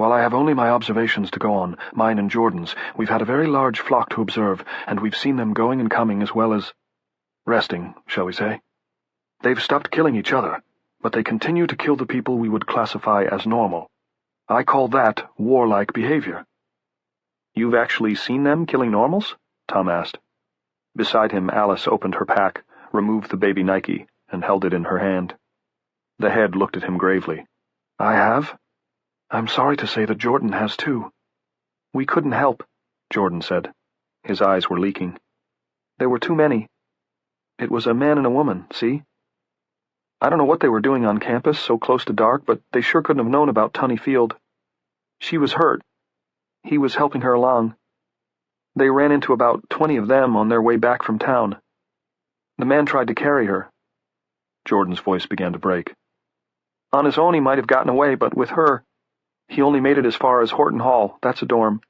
While I have only my observations to go on, mine and Jordan's, we've had a very large flock to observe, and we've seen them going and coming as well as resting, shall we say. They've stopped killing each other, but they continue to kill the people we would classify as normal. I call that warlike behavior. You've actually seen them killing normals? Tom asked. Beside him, Alice opened her pack, removed the baby Nike, and held it in her hand. The head looked at him gravely. I have. I'm sorry to say that Jordan has too. We couldn't help, Jordan said. His eyes were leaking. There were too many. It was a man and a woman, see? I don't know what they were doing on campus, so close to dark, but they sure couldn't have known about Tunney Field. She was hurt. He was helping her along. They ran into about 20 of them on their way back from town. The man tried to carry her. Jordan's voice began to break. On his own he might have gotten away, but with her, he only made it as far as Horton Hall. That's a dorm.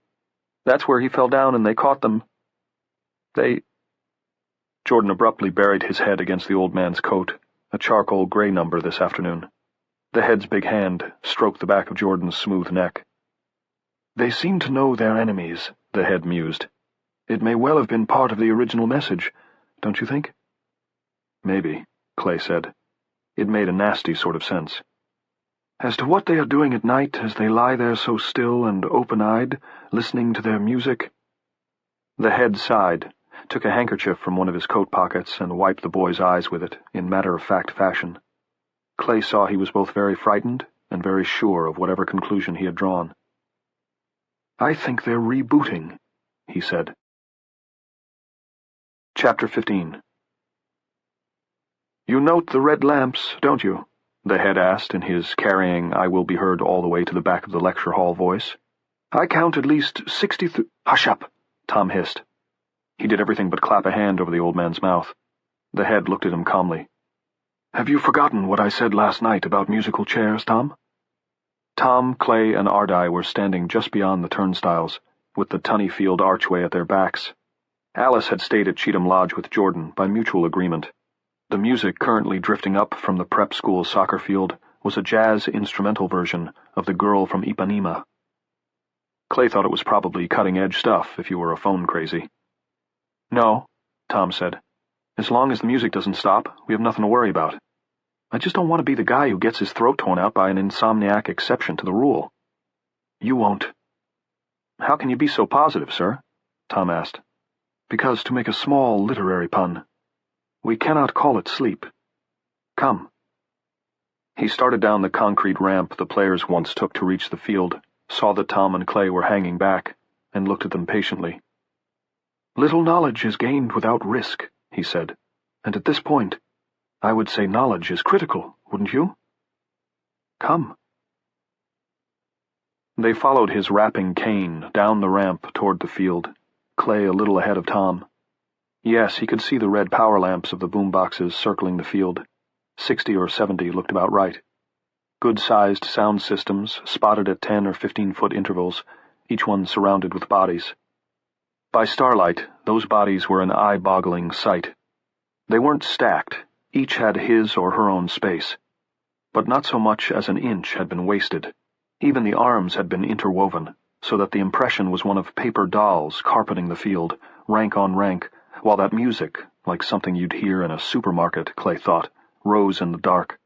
That's where he fell down and they caught them. Jordan abruptly buried his head against the old man's coat, a charcoal gray number this afternoon. The head's big hand stroked the back of Jordan's smooth neck. They seem to know their enemies, the head mused. It may well have been part of the original message, don't you think? Maybe, Clay said. It made a nasty sort of sense. As to what they are doing at night as they lie there so still and open-eyed, listening to their music—" The head sighed, took a handkerchief from one of his coat pockets, and wiped the boy's eyes with it, in matter-of-fact fashion. Clay saw he was both very frightened and very sure of whatever conclusion he had drawn. "I think they're rebooting," he said. Chapter 15. "You note the red lamps, don't you?" the head asked in his carrying "I will be heard all the way to the back of the lecture hall" voice. "I count at least 60 "Hush up," Tom hissed. He did everything but clap a hand over the old man's mouth. The head looked at him calmly. "Have you forgotten what I said last night about musical chairs, Tom?" Tom, Clay, and Ardai were standing just beyond the turnstiles, with the Tunnyfield archway at their backs. Alice had stayed at Cheatham Lodge with Jordan by mutual agreement. The music currently drifting up from the prep school soccer field was a jazz instrumental version of The Girl from Ipanema. Clay thought it was probably cutting-edge stuff if you were a phone crazy. "No," Tom said. "As long as the music doesn't stop, we have nothing to worry about. I just don't want to be the guy who gets his throat torn out by an insomniac exception to the rule." "You won't." "How can you be so positive, sir?" Tom asked. "Because, to make a small literary pun, we cannot call it sleep. Come." He started down the concrete ramp the players once took to reach the field, saw that Tom and Clay were hanging back, and looked at them patiently. "Little knowledge is gained without risk," he said, "and at this point, I would say knowledge is critical, wouldn't you? Come." They followed his rapping cane down the ramp toward the field, Clay a little ahead of Tom. Yes, he could see the red power lamps of the boomboxes circling the field. 60 or 70 looked about right. Good-sized sound systems, spotted at 10 or 15-foot intervals, each one surrounded with bodies. By starlight, those bodies were an eye-boggling sight. They weren't stacked, each had his or her own space. But not so much as an inch had been wasted. Even the arms had been interwoven, so that the impression was one of paper dolls carpeting the field, rank on rank, while that music, like something you'd hear in a supermarket, Clay thought, rose in the dark.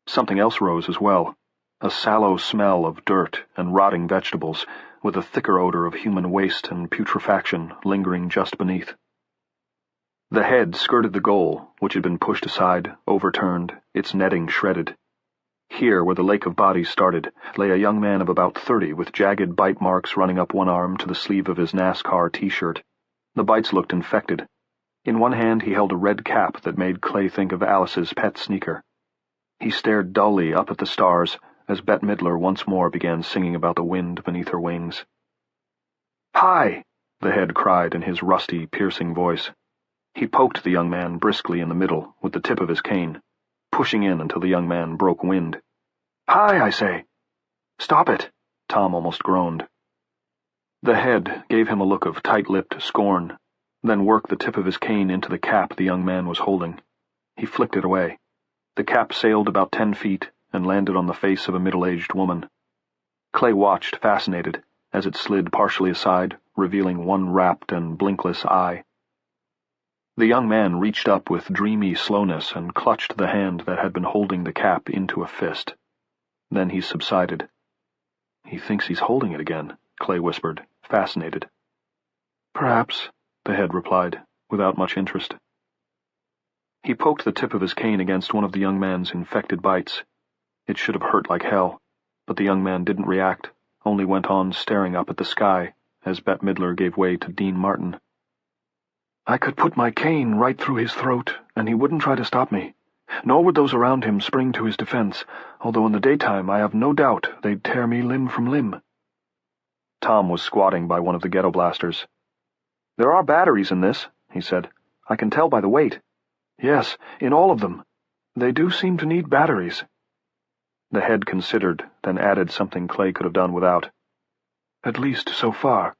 Something else rose as well, a sallow smell of dirt and rotting vegetables, with a thicker odor of human waste and putrefaction lingering just beneath. The head skirted the goal, which had been pushed aside, overturned, its netting shredded. Here, where the lake of bodies started, lay a young man of about 30 with jagged bite marks running up one arm to the sleeve of his NASCAR T-shirt. The bites looked infected. In one hand he held a red cap that made Clay think of Alice's pet sneaker. He stared dully up at the stars as Bette Midler once more began singing about the wind beneath her wings. "Hi!" the head cried in his rusty, piercing voice. He poked the young man briskly in the middle with the tip of his cane, pushing in until the young man broke wind. "Hi, I say!" "Stop it!" Tom almost groaned. The head gave him a look of tight-lipped scorn, then worked the tip of his cane into the cap the young man was holding. He flicked it away. The cap sailed about 10 feet and landed on the face of a middle-aged woman. Clay watched, fascinated, as it slid partially aside, revealing one rapt and blinkless eye. The young man reached up with dreamy slowness and clutched the hand that had been holding the cap into a fist. Then he subsided. "He thinks he's holding it again," Clay whispered, fascinated. "Perhaps," the head replied, without much interest. He poked the tip of his cane against one of the young man's infected bites. It should have hurt like hell, but the young man didn't react, only went on staring up at the sky as Bette Midler gave way to Dean Martin. "I could put my cane right through his throat, and he wouldn't try to stop me. Nor would those around him spring to his defense, although in the daytime I have no doubt they'd tear me limb from limb." Tom was squatting by one of the ghetto blasters. "There are batteries in this," he said. "I can tell by the weight." "Yes, in all of them. They do seem to need batteries." The head considered, then added something Clay could have done without. "At least so far."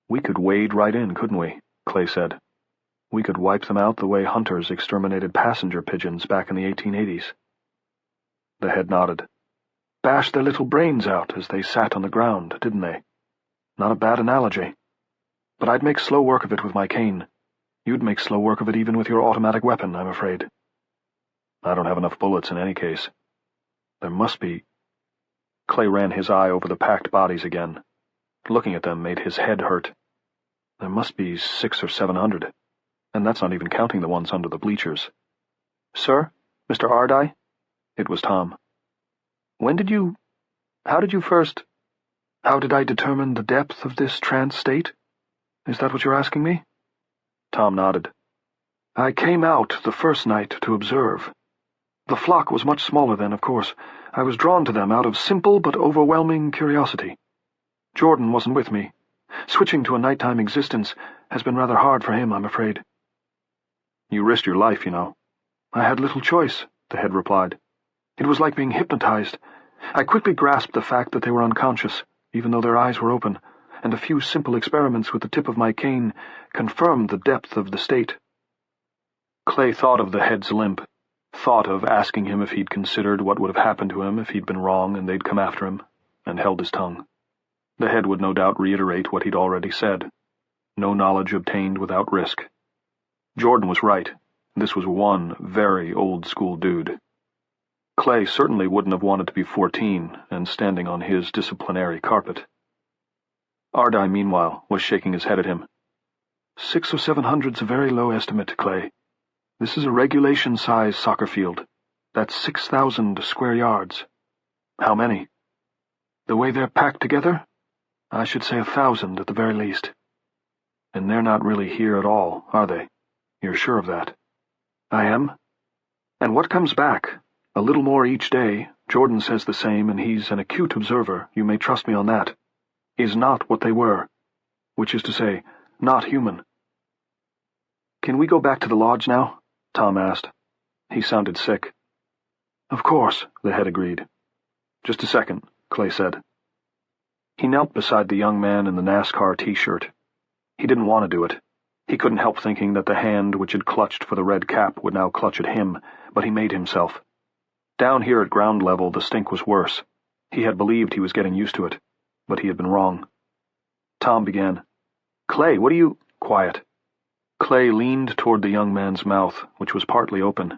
"We could wade right in, couldn't we?" Clay said. "We could wipe them out the way hunters exterminated passenger pigeons back in the 1880s. The head nodded. "Bashed their little brains out as they sat on the ground, didn't they? Not a bad analogy. But I'd make slow work of it with my cane. You'd make slow work of it even with your automatic weapon, I'm afraid." "I don't have enough bullets in any case." There must be... Clay ran his eye over the packed bodies again. Looking at them made his head hurt. There must be 600 or 700, and that's not even counting the ones under the bleachers. "Sir? Mr. Ardai?" It was Tom. How did I determine the depth of this trance state? Is that what you're asking me? Tom nodded. I came out the first night to observe. The flock was much smaller then, of course. I was drawn to them out of simple but overwhelming curiosity. Jordan wasn't with me. Switching to a nighttime existence has been rather hard for him, I'm afraid. You risked your life, you know. I had little choice, the head replied. It was like being hypnotized. I quickly grasped the fact that they were unconscious, even though their eyes were open, and a few simple experiments with the tip of my cane confirmed the depth of the state. Clay thought of the head's limp, thought of asking him if he'd considered what would have happened to him if he'd been wrong and they'd come after him, and held his tongue. The head would no doubt reiterate what he'd already said. No knowledge obtained without risk. Jordan was right. This was one very old-school dude. Clay certainly wouldn't have wanted to be 14 and standing on his disciplinary carpet. Ardai, meanwhile, was shaking his head at him. 600 or 700's a very low estimate, Clay. This is a regulation-size soccer field. That's 6,000 square yards. How many? The way they're packed together? I should say 1,000 at the very least. And they're not really here at all, are they? You're sure of that? I am. And what comes back? A little more each day, Jordan says the same, and he's an acute observer, you may trust me on that, is not what they were, which is to say, not human. Can we go back to the lodge now? Tom asked. He sounded sick. Of course, the head agreed. Just a second, Clay said. He knelt beside the young man in the NASCAR t-shirt. He didn't want to do it. He couldn't help thinking that the hand which had clutched for the red cap would now clutch at him, but he made himself. Down here at ground level, the stink was worse. He had believed he was getting used to it, but he had been wrong. Tom began. Clay, what are you— Quiet. Clay leaned toward the young man's mouth, which was partly open.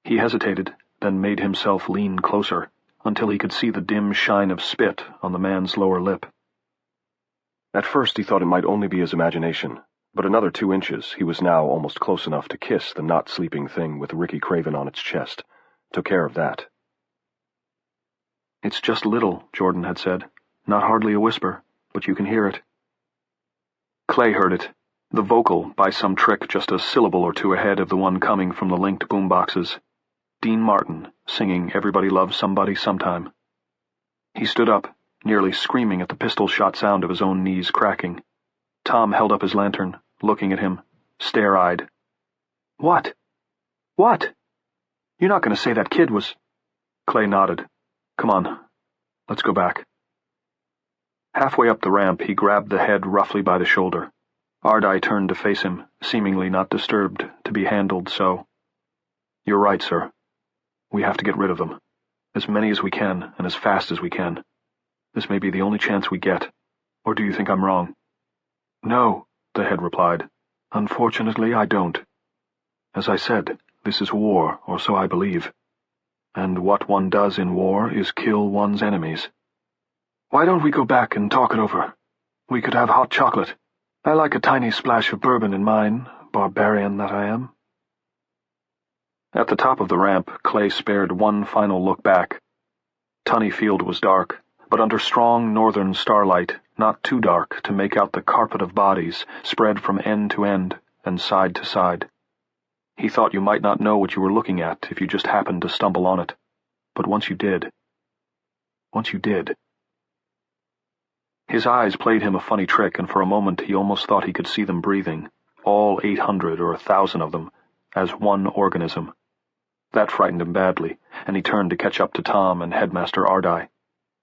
He hesitated, then made himself lean closer, until he could see the dim shine of spit on the man's lower lip. At first he thought it might only be his imagination, but another 2 inches he was now almost close enough to kiss the not-sleeping thing with Ricky Craven on its chest. Took care of that. It's just little, Jordan had said. Not hardly a whisper, but you can hear it. Clay heard it. The vocal, by some trick just a syllable or two ahead of the one coming from the linked boomboxes. Dean Martin, singing Everybody Loves Somebody Sometime. He stood up, nearly screaming at the pistol-shot sound of his own knees cracking. Tom held up his lantern, looking at him, stare-eyed. What? What? You're not going to say that kid was... Clay nodded. Come on, let's go back. Halfway up the ramp, he grabbed the head roughly by the shoulder. Ardai turned to face him, seemingly not disturbed to be handled so. You're right, sir. We have to get rid of them. As many as we can, and as fast as we can. This may be the only chance we get. Or do you think I'm wrong? No, the head replied. Unfortunately, I don't. As I said, this is war, or so I believe. And what one does in war is kill one's enemies. Why don't we go back and talk it over? We could have hot chocolate. I like a tiny splash of bourbon in mine, barbarian that I am. At the top of the ramp, Clay spared one final look back. Tunny Field was dark, but under strong northern starlight, not too dark to make out the carpet of bodies spread from end to end and side to side. He thought you might not know what you were looking at if you just happened to stumble on it. But once you did... His eyes played him a funny trick, and for a moment he almost thought he could see them breathing, all 800 or 1,000 of them, as one organism. That frightened him badly, and he turned to catch up to Tom and Headmaster Ardai,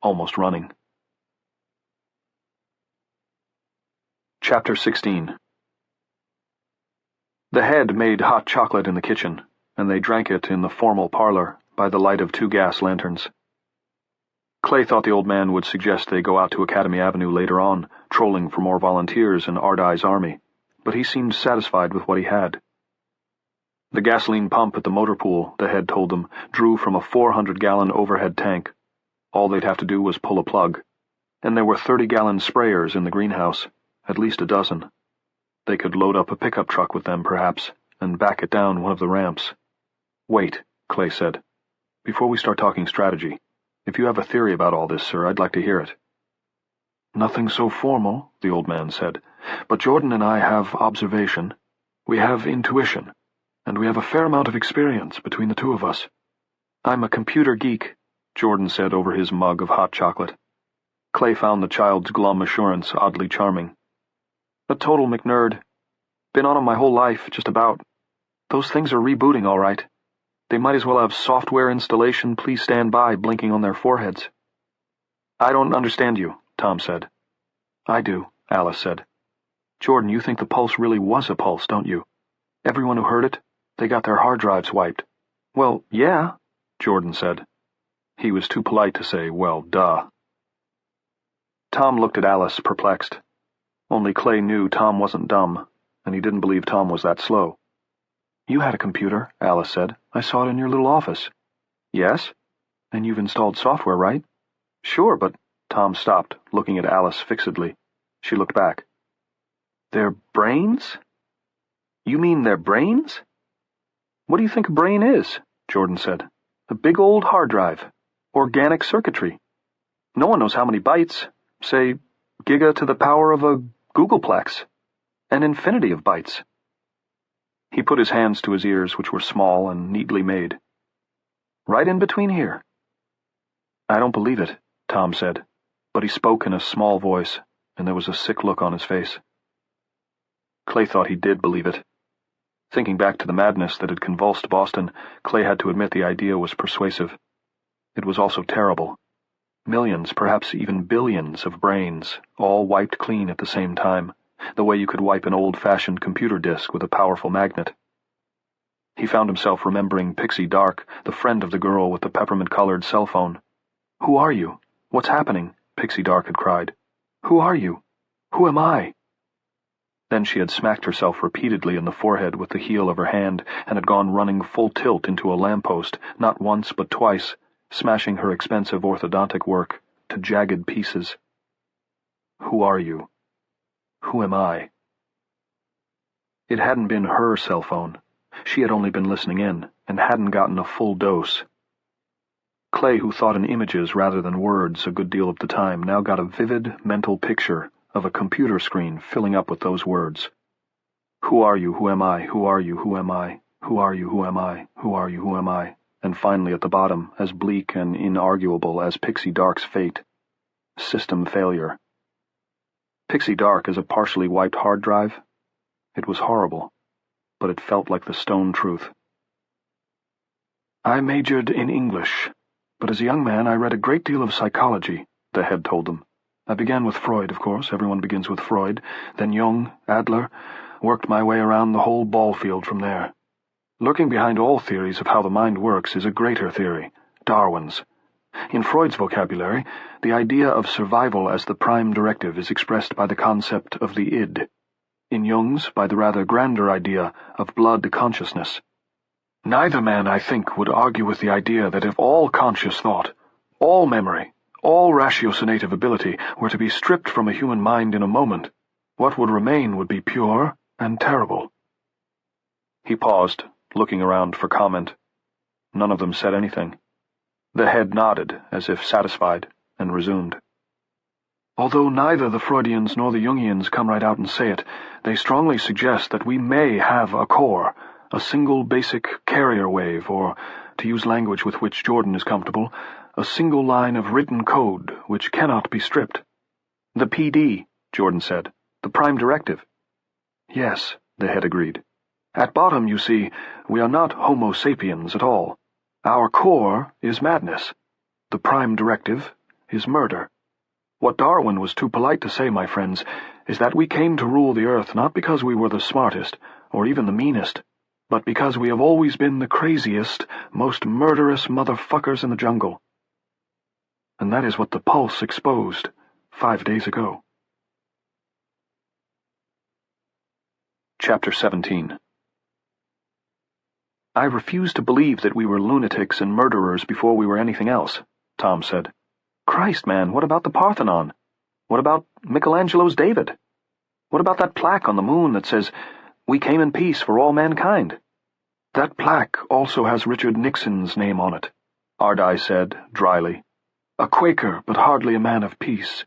almost running. Chapter 16. The head made hot chocolate in the kitchen, and they drank it in the formal parlor by the light of 2 gas lanterns. Clay thought the old man would suggest they go out to Academy Avenue later on, trolling for more volunteers in Ardai's army, but he seemed satisfied with what he had. The gasoline pump at the motor pool, the head told them, drew from a 400-gallon overhead tank. All they'd have to do was pull a plug. And there were 30-gallon sprayers in the greenhouse, at least a dozen. They could load up a pickup truck with them, perhaps, and back it down one of the ramps. "Wait," Clay said. "Before we start talking strategy, if you have a theory about all this, sir, I'd like to hear it." "Nothing so formal," the old man said, "but Jordan and I have observation. We have intuition, and we have a fair amount of experience between the two of us." "I'm a computer geek," Jordan said over his mug of hot chocolate. Clay found the child's glum assurance oddly charming. "A total McNerd. Been on 'em my whole life, just about. Those things are rebooting, all right. They might as well have software installation, please stand by, blinking on their foreheads." "I don't understand you," Tom said. "I do," Alice said. "Jordan, you think the pulse really was a pulse, don't you? Everyone who heard it, they got their hard drives wiped." "Well, yeah," Jordan said. He was too polite to say, "Well, duh." Tom looked at Alice, perplexed. Only Clay knew Tom wasn't dumb, and he didn't believe Tom was that slow. "You had a computer," Alice said. "I saw it in your little office." "Yes? And you've installed software, right?" "Sure, but—" Tom stopped, looking at Alice fixedly. She looked back. "Their brains? You mean their brains?" "What do you think a brain is?" Jordan said. "A big old hard drive. Organic circuitry. No one knows how many bytes. Say, giga to the power of a Googleplex. An infinity of bytes." He put his hands to his ears, which were small and neatly made. "Right in between here." "I don't believe it," Tom said, but he spoke in a small voice, and there was a sick look on his face. Clay thought he did believe it. Thinking back to the madness that had convulsed Boston, Clay had to admit the idea was persuasive. It was also terrible. Millions, perhaps even billions of brains, all wiped clean at the same time, the way you could wipe an old-fashioned computer disk with a powerful magnet. He found himself remembering Pixie Dark, the friend of the girl with the peppermint-colored cell phone. "Who are you? What's happening?" Pixie Dark had cried. "Who are you? Who am I?" Then she had smacked herself repeatedly in the forehead with the heel of her hand and had gone running full tilt into a lamppost, not once but twice, smashing her expensive orthodontic work to jagged pieces. Who are you? Who am I? It hadn't been her cell phone. She had only been listening in, and hadn't gotten a full dose. Clay, who thought in images rather than words a good deal of the time, now got a vivid mental picture of a computer screen filling up with those words. Who are you? Who am I? Who are you? Who am I? Who are you? Who am I? Who are you? Who am I? And finally at the bottom, as bleak and inarguable as Pixie Dark's fate, system failure. Pixie Dark as a partially wiped hard drive? It was horrible, but it felt like the stone truth. "I majored in English, but as a young man I read a great deal of psychology," the head told them. "I began with Freud, of course, everyone begins with Freud, then Jung, Adler, worked my way around the whole ball field from there. Lurking behind all theories of how the mind works is a greater theory, Darwin's. In Freud's vocabulary, the idea of survival as the prime directive is expressed by the concept of the id. In Jung's, by the rather grander idea of blood consciousness. Neither man, I think, would argue with the idea that if all conscious thought, all memory, all ratiocinative ability were to be stripped from a human mind in a moment, what would remain would be pure and terrible." He paused, looking around for comment. None of them said anything. The head nodded, as if satisfied, and resumed. "Although neither the Freudians nor the Jungians come right out and say it, they strongly suggest that we may have a core, a single basic carrier wave, or, to use language with which Jordan is comfortable, a single line of written code which cannot be stripped." "The PD," Jordan said. "The prime directive." "Yes," the head agreed. "At bottom, you see, we are not Homo sapiens at all. Our core is madness. The prime directive is murder. What Darwin was too polite to say, my friends, is that we came to rule the earth not because we were the smartest, or even the meanest, but because we have always been the craziest, most murderous motherfuckers in the jungle. And that is what the Pulse exposed 5 days ago." Chapter 17. I refuse to believe that we were lunatics and murderers before we were anything else, Tom said. Christ, man, what about the Parthenon? What about Michelangelo's David? What about that plaque on the moon that says, "We came in peace for all mankind"? That plaque also has Richard Nixon's name on it, Ardai said, dryly. A Quaker, but hardly a man of peace.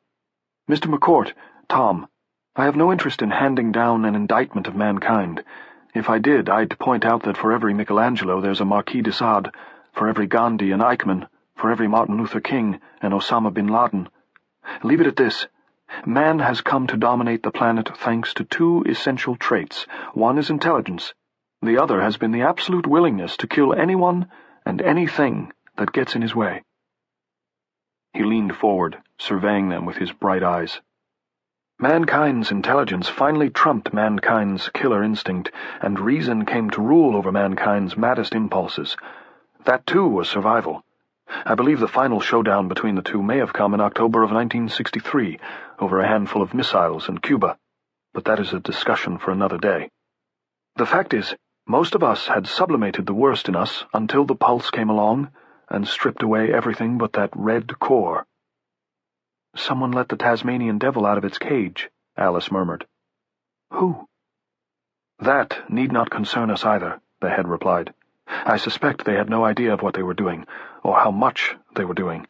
Mr. McCourt, Tom, I have no interest in handing down an indictment of mankind. If I did, I'd point out that for every Michelangelo there's a Marquis de Sade, for every Gandhi an Eichmann, for every Martin Luther King an Osama bin Laden. Leave it at this. Man has come to dominate the planet thanks to two essential traits. One is intelligence. The other has been the absolute willingness to kill anyone and anything that gets in his way. He leaned forward, surveying them with his bright eyes. Mankind's intelligence finally trumped mankind's killer instinct, and reason came to rule over mankind's maddest impulses. That, too, was survival. I believe the final showdown between the two may have come in October of 1963, over a handful of missiles in Cuba, but that is a discussion for another day. The fact is, most of us had sublimated the worst in us until the pulse came along and stripped away everything but that red core. Someone let the Tasmanian devil out of its cage, Alice murmured. Who? That need not concern us either, the head replied. I suspect they had no idea of what they were doing, or how much they were doing.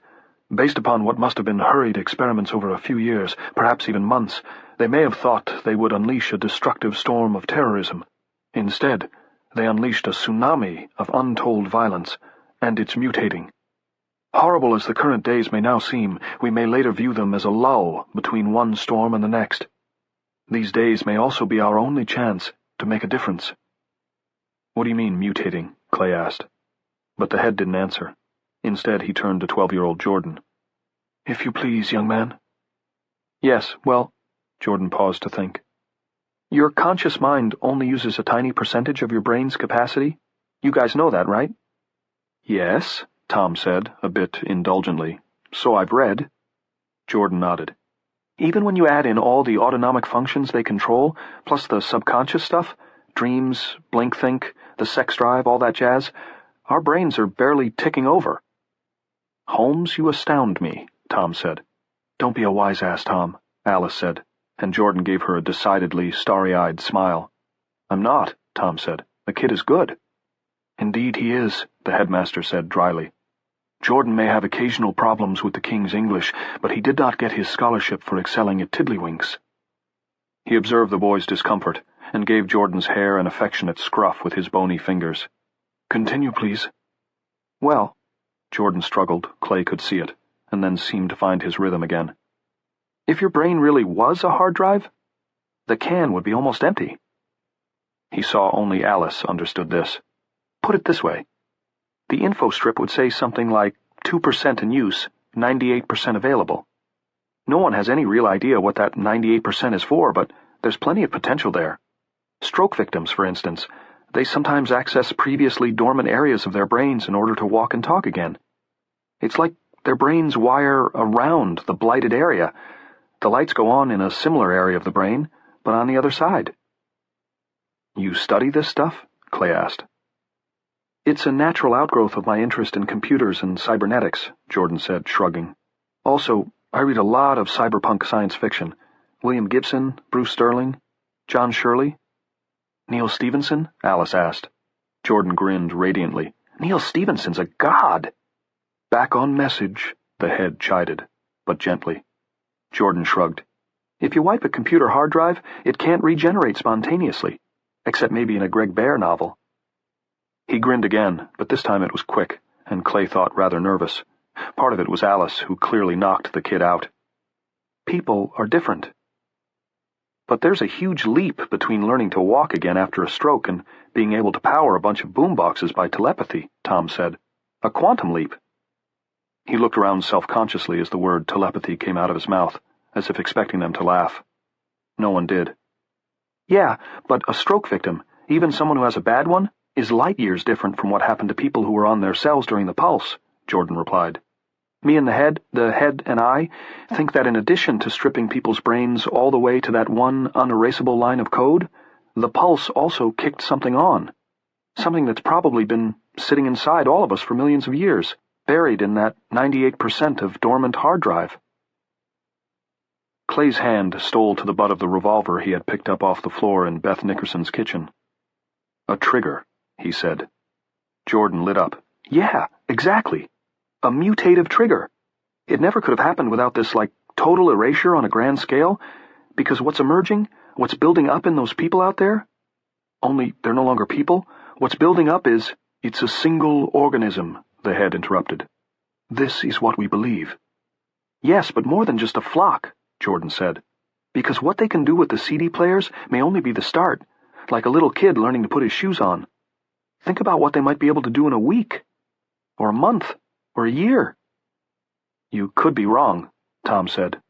Based upon what must have been hurried experiments over a few years, perhaps even months, they may have thought they would unleash a destructive storm of terrorism. Instead, they unleashed a tsunami of untold violence, and it's mutating. Horrible as the current days may now seem, we may later view them as a lull between one storm and the next. These days may also be our only chance to make a difference. What do you mean, mutating? Clay asked. But the head didn't answer. Instead, he turned to 12-year-old Jordan. If you please, young man. Yes, well, Jordan paused to think. Your conscious mind only uses a tiny percentage of your brain's capacity? You guys know that, right? Yes, Tom said, a bit indulgently. So I've read. Jordan nodded. Even when you add in all the autonomic functions they control, plus the subconscious stuff, dreams, blink think, the sex drive, all that jazz, our brains are barely ticking over. Holmes, you astound me, Tom said. Don't be a wise-ass, Tom, Alice said, and Jordan gave her a decidedly starry-eyed smile. I'm not, Tom said. The kid is good. Indeed he is, the headmaster said dryly. Jordan may have occasional problems with the King's English, but he did not get his scholarship for excelling at tiddlywinks. He observed the boy's discomfort, and gave Jordan's hair an affectionate scruff with his bony fingers. Continue, please. Well, Jordan struggled, Clay could see it, and then seemed to find his rhythm again. If your brain really was a hard drive, the can would be almost empty. He saw only Alice understood this. Put it this way. The info strip would say something like 2% in use, 98% available. No one has any real idea what that 98% is for, but there's plenty of potential there. Stroke victims, for instance, they sometimes access previously dormant areas of their brains in order to walk and talk again. It's like their brains wire around the blighted area. The lights go on in a similar area of the brain, but on the other side. You study this stuff? Clay asked. It's a natural outgrowth of my interest in computers and cybernetics, Jordan said, shrugging. Also, I read a lot of cyberpunk science fiction. William Gibson, Bruce Sterling, John Shirley. Neil Stephenson? Alice asked. Jordan grinned radiantly. Neil Stephenson's a god! Back on message, the head chided, but gently. Jordan shrugged. If you wipe a computer hard drive, it can't regenerate spontaneously, except maybe in a Greg Bear novel. He grinned again, but this time it was quick, and Clay thought rather nervous. Part of it was Alice, who clearly knocked the kid out. People are different. But there's a huge leap between learning to walk again after a stroke and being able to power a bunch of boomboxes by telepathy, Tom said. A quantum leap. He looked around self-consciously as the word telepathy came out of his mouth, as if expecting them to laugh. No one did. Yeah, but a stroke victim, even someone who has a bad one, is light years different from what happened to people who were on their cells during the pulse, Jordan replied. Me and the head and I, think that in addition to stripping people's brains all the way to that one unerasable line of code, the pulse also kicked something on. Something that's probably been sitting inside all of us for millions of years, buried in that 98% of dormant hard drive. Clay's hand stole to the butt of the revolver he had picked up off the floor in Beth Nickerson's kitchen. "A trigger," he said. Jordan lit up. "Yeah, exactly. A mutative trigger. It never could have happened without this, total erasure on a grand scale, because what's emerging, what's building up in those people out there? Only they're no longer people. What's building up is—" "It's a single organism," the head interrupted. "This is what we believe." "Yes, but more than just a flock," Jordan said. "Because what they can do with the CD players may only be the start, like a little kid learning to put his shoes on. Think about what they might be able to do in a week, or a month, or a year." "You could be wrong," Tom said,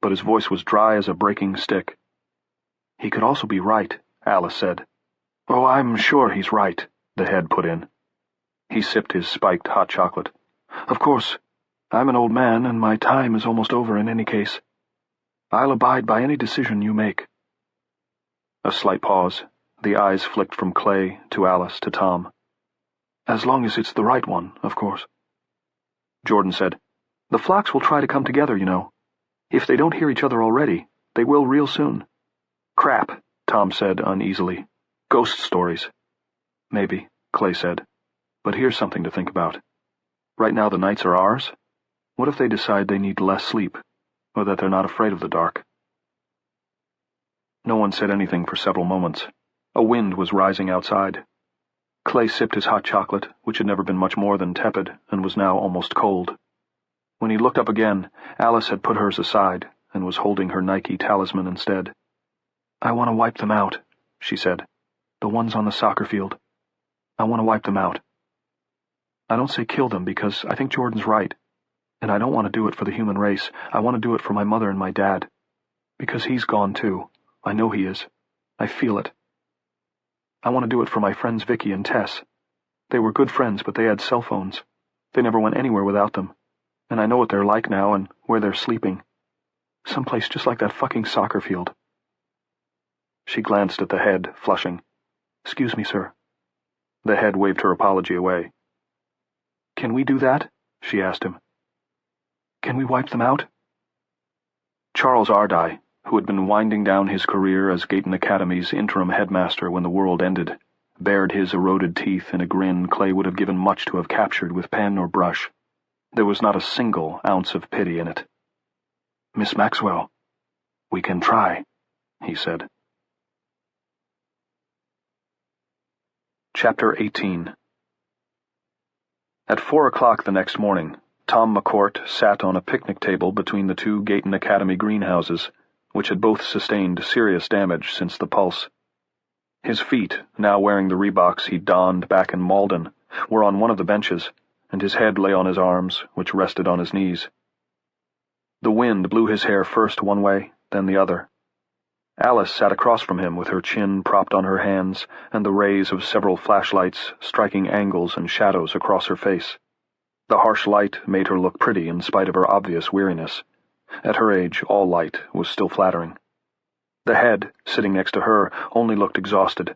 but his voice was dry as a breaking stick. "He could also be right," Alice said. "Oh, I'm sure he's right," the head put in. He sipped his spiked hot chocolate. "Of course, I'm an old man, and my time is almost over in any case. I'll abide by any decision you make." A slight pause. The eyes flicked from Clay to Alice to Tom. "As long as it's the right one, of course." Jordan said, "The flocks will try to come together, you know. If they don't hear each other already, they will real soon." "Crap," Tom said uneasily. "Ghost stories." "Maybe," Clay said. "But here's something to think about. Right now the nights are ours. What if they decide they need less sleep, or that they're not afraid of the dark?" No one said anything for several moments. A wind was rising outside. Clay sipped his hot chocolate, which had never been much more than tepid, and was now almost cold. When he looked up again, Alice had put hers aside, and was holding her Nike talisman instead. "I want to wipe them out," she said. "The ones on the soccer field. I want to wipe them out. I don't say kill them because I think Jordan's right, and I don't want to do it for the human race. I want to do it for my mother and my dad. Because he's gone too. I know he is. I feel it. I want to do it for my friends Vicky and Tess. They were good friends, but they had cell phones. They never went anywhere without them. And I know what they're like now and where they're sleeping. Someplace just like that fucking soccer field." She glanced at the head, flushing. "Excuse me, sir." The head waved her apology away. "Can we do that?" she asked him. "Can we wipe them out?" Charles Ardai, who had been winding down his career as Gayton Academy's interim headmaster when the world ended, bared his eroded teeth in a grin Clay would have given much to have captured with pen or brush. There was not a single ounce of pity in it. "Miss Maxwell, we can try," he said. Chapter 18. At 4 o'clock the next morning, Tom McCourt sat on a picnic table between the two Gayton Academy greenhouses, which had both sustained serious damage since the pulse. His feet, now wearing the Reeboks he'd donned back in Malden, were on one of the benches, and his head lay on his arms, which rested on his knees. The wind blew his hair first one way, then the other. Alice sat across from him with her chin propped on her hands and the rays of several flashlights striking angles and shadows across her face. The harsh light made her look pretty in spite of her obvious weariness. At her age, all light was still flattering. The head, sitting next to her, only looked exhausted.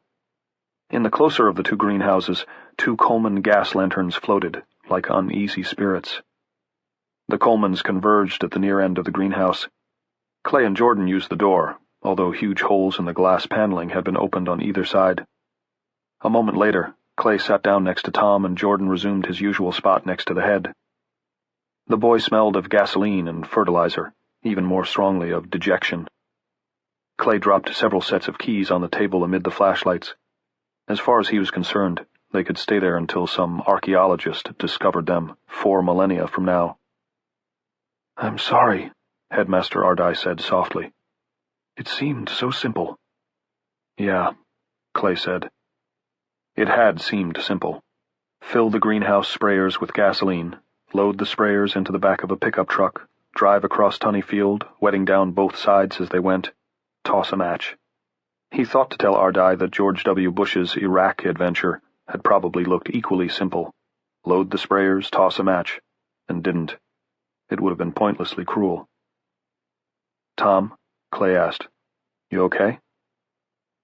In the closer of the two greenhouses, 2 Coleman gas lanterns floated, like uneasy spirits. The Colemans converged at the near end of the greenhouse. Clay and Jordan used the door, although huge holes in the glass paneling had been opened on either side. A moment later, Clay sat down next to Tom and Jordan resumed his usual spot next to the head. The boy smelled of gasoline and fertilizer, even more strongly of dejection. Clay dropped several sets of keys on the table amid the flashlights. As far as he was concerned, they could stay there until some archaeologist discovered them 4 millennia from now. "I'm sorry," Headmaster Ardai said softly. "It seemed so simple." "Yeah," Clay said. It had seemed simple. Fill the greenhouse sprayers with gasoline, load the sprayers into the back of a pickup truck, drive across Tunney Field, wetting down both sides as they went, toss a match. He thought to tell Ardai that George W. Bush's Iraq adventure had probably looked equally simple. Load the sprayers, toss a match, and didn't. It would have been pointlessly cruel. "Tom?" Clay asked. "You okay?"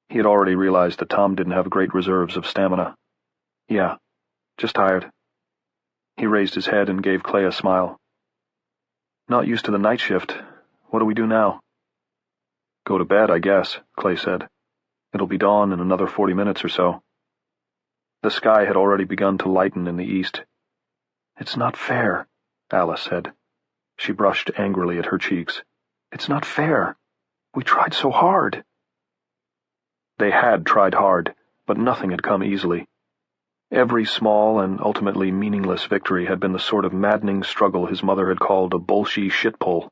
He had already realized that Tom didn't have great reserves of stamina. Yeah, just tired. He raised his head and gave Clay a smile. Not used to the night shift. What do we do now? Go to bed, I guess, Clay said. It'll be dawn in another 40 minutes or so. The sky had already begun to lighten in the east. It's not fair, Alice said. She brushed angrily at her cheeks. It's not fair. We tried so hard. They had tried hard, but nothing had come easily. Every small and ultimately meaningless victory had been the sort of maddening struggle his mother had called a bullshit shitpull.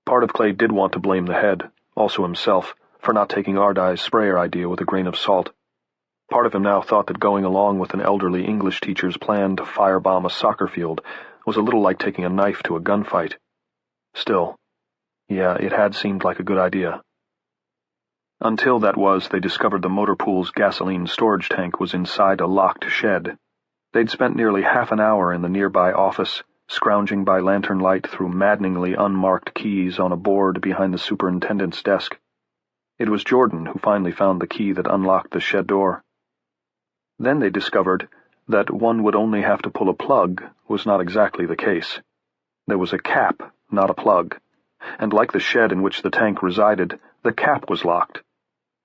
Part of Clay did want to blame the head, also himself, for not taking Ardai's sprayer idea with a grain of salt. Part of him now thought that going along with an elderly English teacher's plan to firebomb a soccer field was a little like taking a knife to a gunfight. Still, yeah, it had seemed like a good idea. Until they discovered the motor pool's gasoline storage tank was inside a locked shed. They'd spent nearly half an hour in the nearby office, scrounging by lantern light through maddeningly unmarked keys on a board behind the superintendent's desk. It was Jordan who finally found the key that unlocked the shed door. Then they discovered that one would only have to pull a plug was not exactly the case. There was a cap, not a plug, and like the shed in which the tank resided, the cap was locked.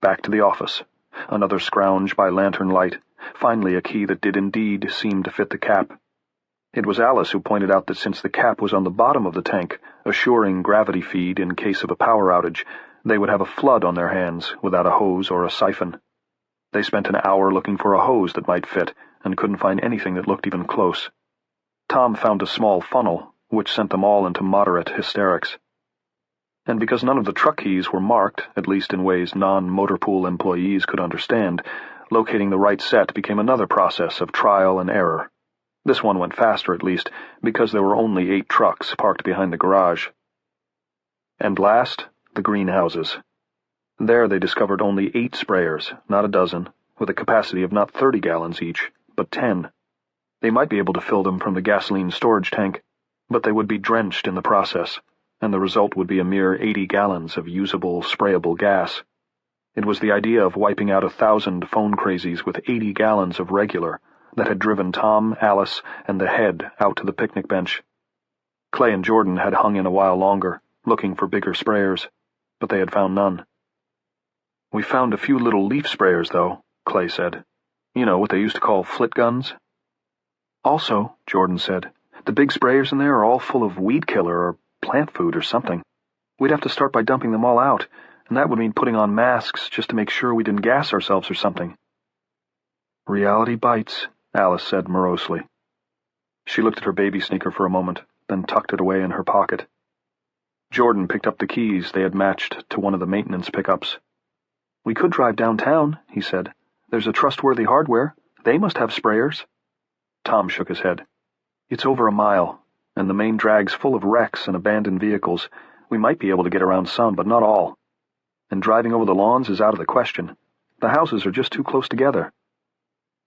Back to the office. Another scrounge by lantern light, finally a key that did indeed seem to fit the cap. It was Alice who pointed out that since the cap was on the bottom of the tank, assuring gravity feed in case of a power outage, they would have a flood on their hands without a hose or a siphon. They spent an hour looking for a hose that might fit, and couldn't find anything that looked even close. Tom found a small funnel, which sent them all into moderate hysterics. And because none of the truck keys were marked, at least in ways non-motor pool employees could understand, locating the right set became another process of trial and error. This one went faster, at least, because there were only 8 trucks parked behind the garage. And last, the greenhouses. There they discovered only 8 sprayers, not a dozen, with a capacity of not 30 gallons each, but 10. They might be able to fill them from the gasoline storage tank, but they would be drenched in the process, and the result would be a mere 80 gallons of usable, sprayable gas. It was the idea of wiping out 1,000 phone crazies with 80 gallons of regular that had driven Tom, Alice, and the head out to the picnic bench. Clay and Jordan had hung in a while longer, looking for bigger sprayers, but they had found none. We found a few little leaf sprayers, though, Clay said. You know, what they used to call flit guns. Also, Jordan said, the big sprayers in there are all full of weed killer or plant food or something. We'd have to start by dumping them all out, and that would mean putting on masks just to make sure we didn't gas ourselves or something. Reality bites, Alice said morosely. She looked at her baby sneaker for a moment, then tucked it away in her pocket. Jordan picked up the keys they had matched to one of the maintenance pickups. We could drive downtown, he said. There's a trustworthy hardware. They must have sprayers. Tom shook his head. It's over a mile, and the main drag's full of wrecks and abandoned vehicles. We might be able to get around some, but not all. And driving over the lawns is out of the question. The houses are just too close together.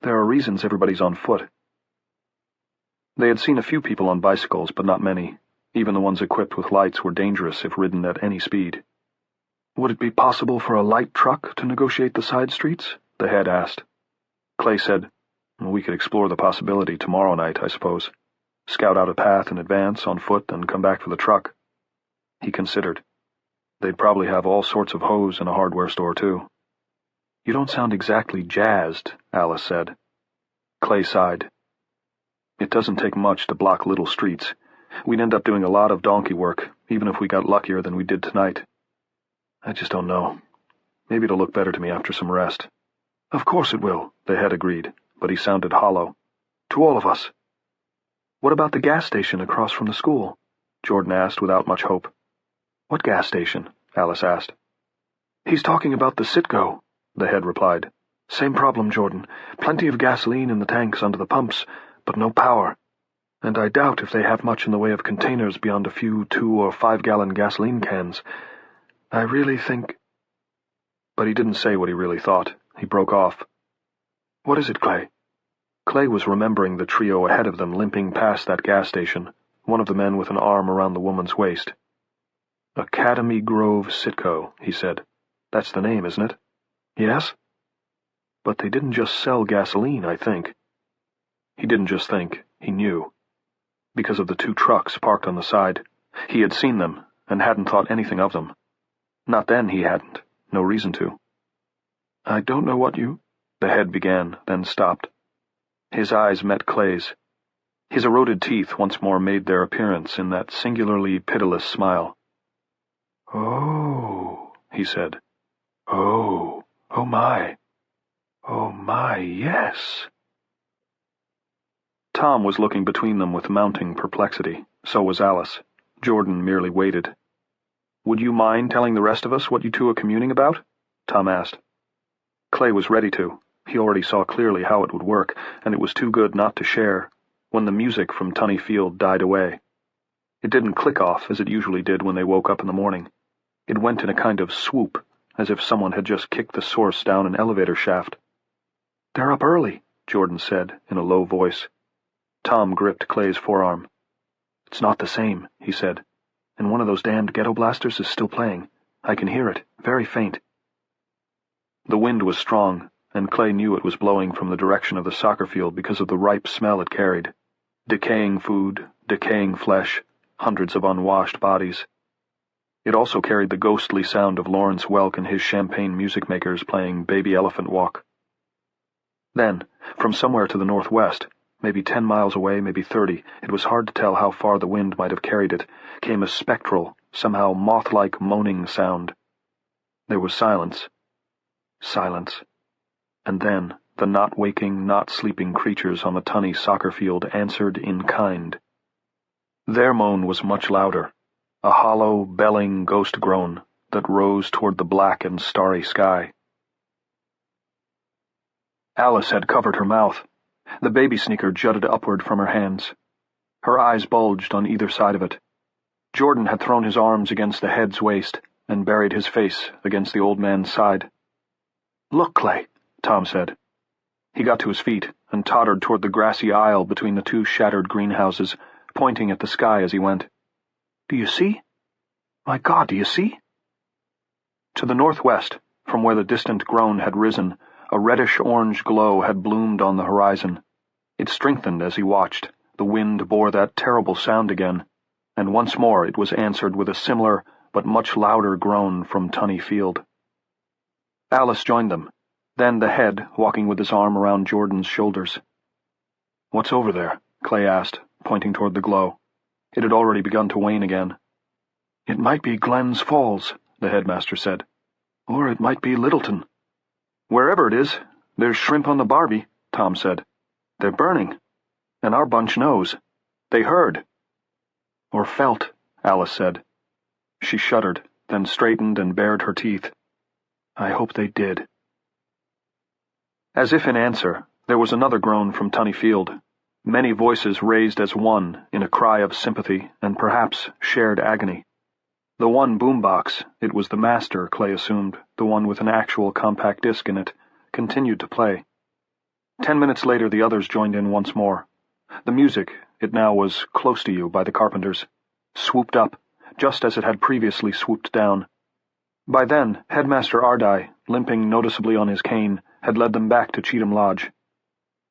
There are reasons everybody's on foot. They had seen a few people on bicycles, but not many. Even the ones equipped with lights were dangerous if ridden at any speed. Would it be possible for a light truck to negotiate the side streets? The head asked. Clay said, we could explore the possibility tomorrow night, I suppose. Scout out a path in advance, on foot, and come back for the truck. He considered. They'd probably have all sorts of hose in a hardware store, too. You don't sound exactly jazzed, Alice said. Clay sighed. It doesn't take much to block little streets. We'd end up doing a lot of donkey work, even if we got luckier than we did tonight. I just don't know. Maybe it'll look better to me after some rest. Of course it will, the head agreed, but he sounded hollow. To all of us. What about the gas station across from the school? Jordan asked without much hope. What gas station? Alice asked. He's talking about the Citgo, the head replied. Same problem, Jordan. Plenty of gasoline in the tanks under the pumps, but no power. And I doubt if they have much in the way of containers beyond a few 2- or 5-gallon gasoline cans. I really think... But he didn't say what he really thought. He broke off. What is it, Clay? Clay was remembering the trio ahead of them limping past that gas station, one of the men with an arm around the woman's waist. Academy Grove Citgo, he said. That's the name, isn't it? Yes? But they didn't just sell gasoline, I think. He didn't just think, he knew. Because of the 2 trucks parked on the side. He had seen them, and hadn't thought anything of them. Not then, he hadn't. No reason to. "I don't know what you—" the head began, then stopped. His eyes met Clay's. His eroded teeth once more made their appearance in that singularly pitiless smile. "Oh," he said. "Oh, oh my. Oh my, yes." Tom was looking between them with mounting perplexity. So was Alice. Jordan merely waited. "Would you mind telling the rest of us what you 2 are communing about?" Tom asked. Clay was ready to. He already saw clearly how it would work, and it was too good not to share, when the music from Tunny Field died away. It didn't click off as it usually did when they woke up in the morning. It went in a kind of swoop, as if someone had just kicked the source down an elevator shaft. "They're up early," Jordan said, in a low voice. Tom gripped Clay's forearm. "It's not the same," he said. "And one of those damned ghetto blasters is still playing. I can hear it, very faint." The wind was strong, and Clay knew it was blowing from the direction of the soccer field because of the ripe smell it carried. Decaying food, decaying flesh, hundreds of unwashed bodies. It also carried the ghostly sound of Lawrence Welk and his champagne music makers playing Baby Elephant Walk. Then, from somewhere to the northwest, maybe 10 miles away, maybe 30, it was hard to tell how far the wind might have carried it, came a spectral, somehow moth-like moaning sound. There was silence. Silence. And then the not-waking, not-sleeping creatures on the Tunny soccer field answered in kind. Their moan was much louder, a hollow, belling ghost groan that rose toward the black and starry sky. Alice had covered her mouth. The baby sneaker jutted upward from her hands. Her eyes bulged on either side of it. Jordan had thrown his arms against the head's waist and buried his face against the old man's side. "Look, Clay," Tom said. He got to his feet and tottered toward the grassy aisle between the 2 shattered greenhouses, pointing at the sky as he went. "Do you see? My God, do you see?" To the northwest, from where the distant groan had risen, a reddish-orange glow had bloomed on the horizon. It strengthened as he watched. The wind bore that terrible sound again, and once more it was answered with a similar but much louder groan from Tunny Field. Alice joined them, then the head walking with his arm around Jordan's shoulders. "What's over there?" Clay asked, pointing toward the glow. It had already begun to wane again. "It might be Glenn's Falls," the headmaster said. "Or it might be Littleton." "Wherever it is, there's shrimp on the Barbie," Tom said. "They're burning. And our bunch knows. They heard." "Or felt," Alice said. She shuddered, then straightened and bared her teeth. "I hope they did." As if in answer, there was another groan from Tunny Field. Many voices raised as one in a cry of sympathy and perhaps shared agony. The one boombox, it was the master, Clay assumed, the one with an actual compact disc in it, continued to play. 10 minutes later the others joined in once more. The music, it now was Close to You by the Carpenters, swooped up, just as it had previously swooped down. By then, Headmaster Ardai, limping noticeably on his cane, had led them back to Cheatham Lodge.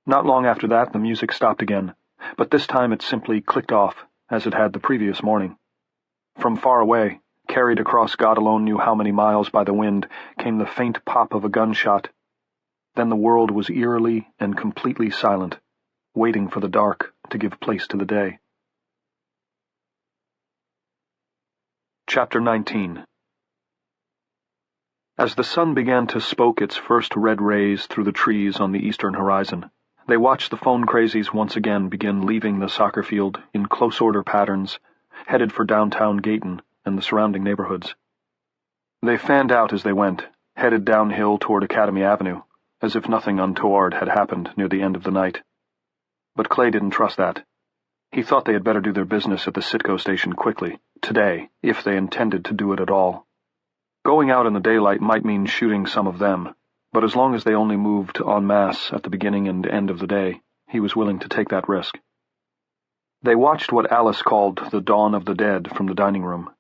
Not long after that the music stopped again, but this time it simply clicked off, as it had the previous morning. From far away, carried across God alone knew how many miles by the wind, came the faint pop of a gunshot. Then the world was eerily and completely silent, waiting for the dark to give place to the day. Chapter 19. As the sun began to spoke its first red rays through the trees on the eastern horizon, they watched the phone crazies once again begin leaving the soccer field in close order patterns, headed for downtown Gayton and the surrounding neighborhoods. They fanned out as they went, headed downhill toward Academy Avenue, as if nothing untoward had happened near the end of the night. But Clay didn't trust that. He thought they had better do their business at the Citgo station quickly, today, if they intended to do it at all. Going out in the daylight might mean shooting some of them, but as long as they only moved en masse at the beginning and end of the day, he was willing to take that risk. They watched what Alice called the dawn of the dead from the dining room.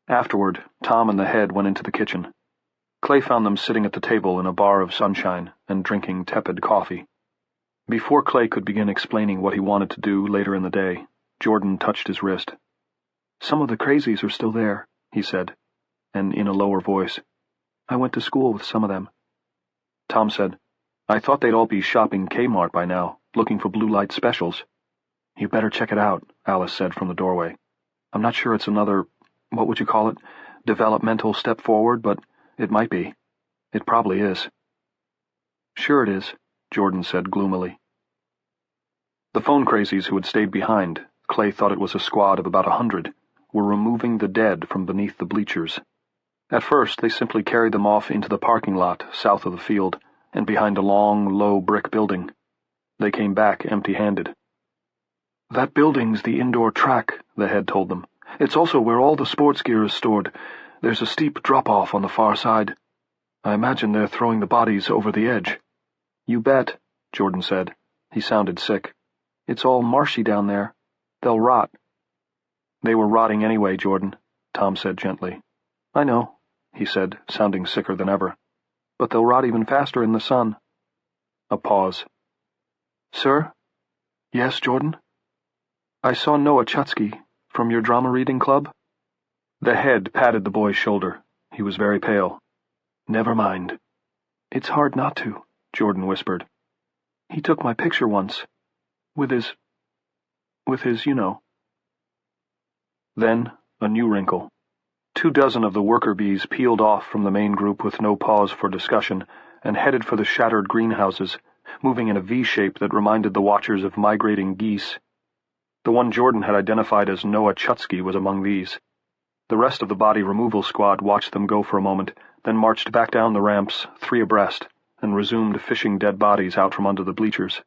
Afterward, Tom and the head went into the kitchen. Clay found them sitting at the table in a bar of sunshine and drinking tepid coffee. Before Clay could begin explaining what he wanted to do later in the day, Jordan touched his wrist. "Some of the crazies are still there," he said, and in a lower voice. "I went to school with some of them." Tom said, "I thought they'd all be shopping Kmart by now, looking for blue light specials." "You better check it out," Alice said from the doorway. "I'm not sure it's another, what would you call it, developmental step forward, but it might be. It probably is." "Sure it is," Jordan said gloomily. The phone crazies who had stayed behind, Clay thought it was a squad of about 100, were removing the dead from beneath the bleachers. At first, they simply carried them off into the parking lot south of the field and behind a long, low brick building. They came back empty-handed. "That building's the indoor track," the head told them. "It's also where all the sports gear is stored. There's a steep drop-off on the far side. I imagine they're throwing the bodies over the edge." "You bet," Jordan said. He sounded sick. "It's all marshy down there. They'll rot." "They were rotting anyway, Jordan," Tom said gently. "I know," he said, sounding sicker than ever. "But they'll rot even faster in the sun." A pause. "Sir?" "Yes, Jordan?" "I saw Noah Chutsky from your drama reading club." The head patted the boy's shoulder. He was very pale. "Never mind." "It's hard not to," Jordan whispered. "He took my picture once. With his, you know." Then, a new wrinkle. 24 of the worker bees peeled off from the main group with no pause for discussion and headed for the shattered greenhouses, moving in a V shape that reminded the watchers of migrating geese. The one Jordan had identified as Noah Chutsky was among these. The rest of the body removal squad watched them go for a moment, then marched back down the ramps, 3 abreast, and resumed fishing dead bodies out from under the bleachers.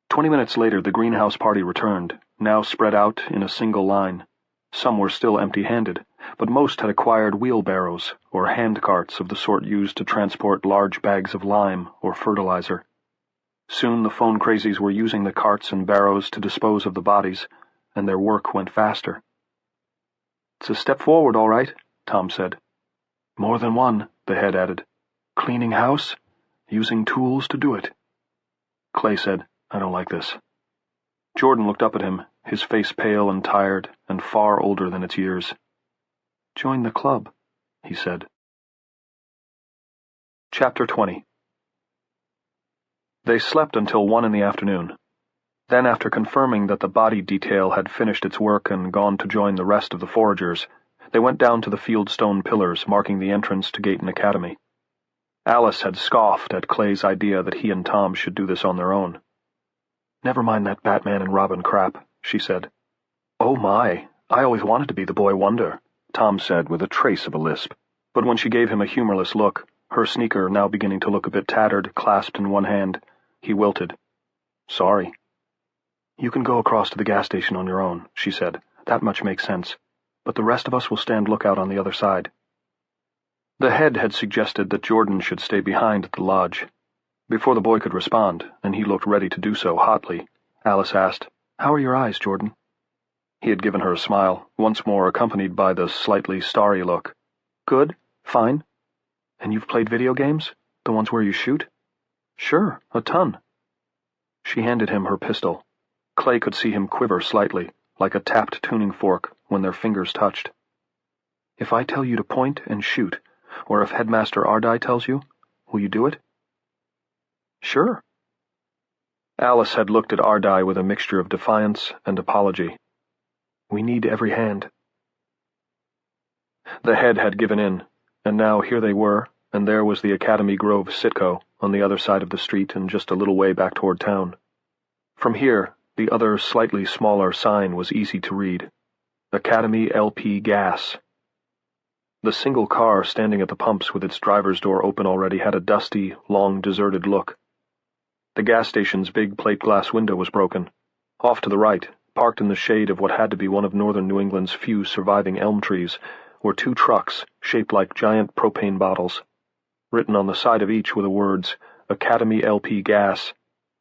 20 minutes later, the greenhouse party returned, now spread out in a single line. Some were still empty-handed, but most had acquired wheelbarrows, or hand carts of the sort used to transport large bags of lime or fertilizer. Soon the phone crazies were using the carts and barrows to dispose of the bodies, and their work went faster. "It's a step forward, all right," Tom said. "More than one," the head added. "Cleaning house, using tools to do it." Clay said, "I don't like this." Jordan looked up at him, his face pale and tired and far older than its years. "Join the club," he said. Chapter 20. They slept until 1 in the afternoon. Then, after confirming that the body detail had finished its work and gone to join the rest of the foragers, they went down to the field stone pillars marking the entrance to Gayton Academy. Alice had scoffed at Clay's idea that he and Tom should do this on their own. "Never mind that Batman and Robin crap," she said. "Oh my, I always wanted to be the boy wonder," Tom said with a trace of a lisp, but when she gave him a humorless look, her sneaker now beginning to look a bit tattered, clasped in one hand, he wilted. "Sorry." "You can go across to the gas station on your own," she said. "That much makes sense. But the rest of us will stand lookout on the other side." The head had suggested that Jordan should stay behind at the lodge. Before the boy could respond, and he looked ready to do so hotly, Alice asked, "How are your eyes, Jordan?" He had given her a smile, once more accompanied by the slightly starry look. "Good. Fine." "And you've played video games? The ones where you shoot?" "Sure, a ton." She handed him her pistol. Clay could see him quiver slightly, like a tapped tuning fork, when their fingers touched. "If I tell you to point and shoot, or if Headmaster Ardai tells you, will you do it?" "Sure." Alice had looked at Ardai with a mixture of defiance and apology. "We need every hand." The head had given in, and now here they were, and there was the Academy Grove Sitco on the other side of the street and just a little way back toward town. From here, the other slightly smaller sign was easy to read. Academy LP Gas. The single car standing at the pumps with its driver's door open already had a dusty, long deserted look. The gas station's big plate glass window was broken. Off to the right, parked in the shade of what had to be one of northern New England's few surviving elm trees, were 2 trucks shaped like giant propane bottles. Written on the side of each were the words, Academy LP Gas,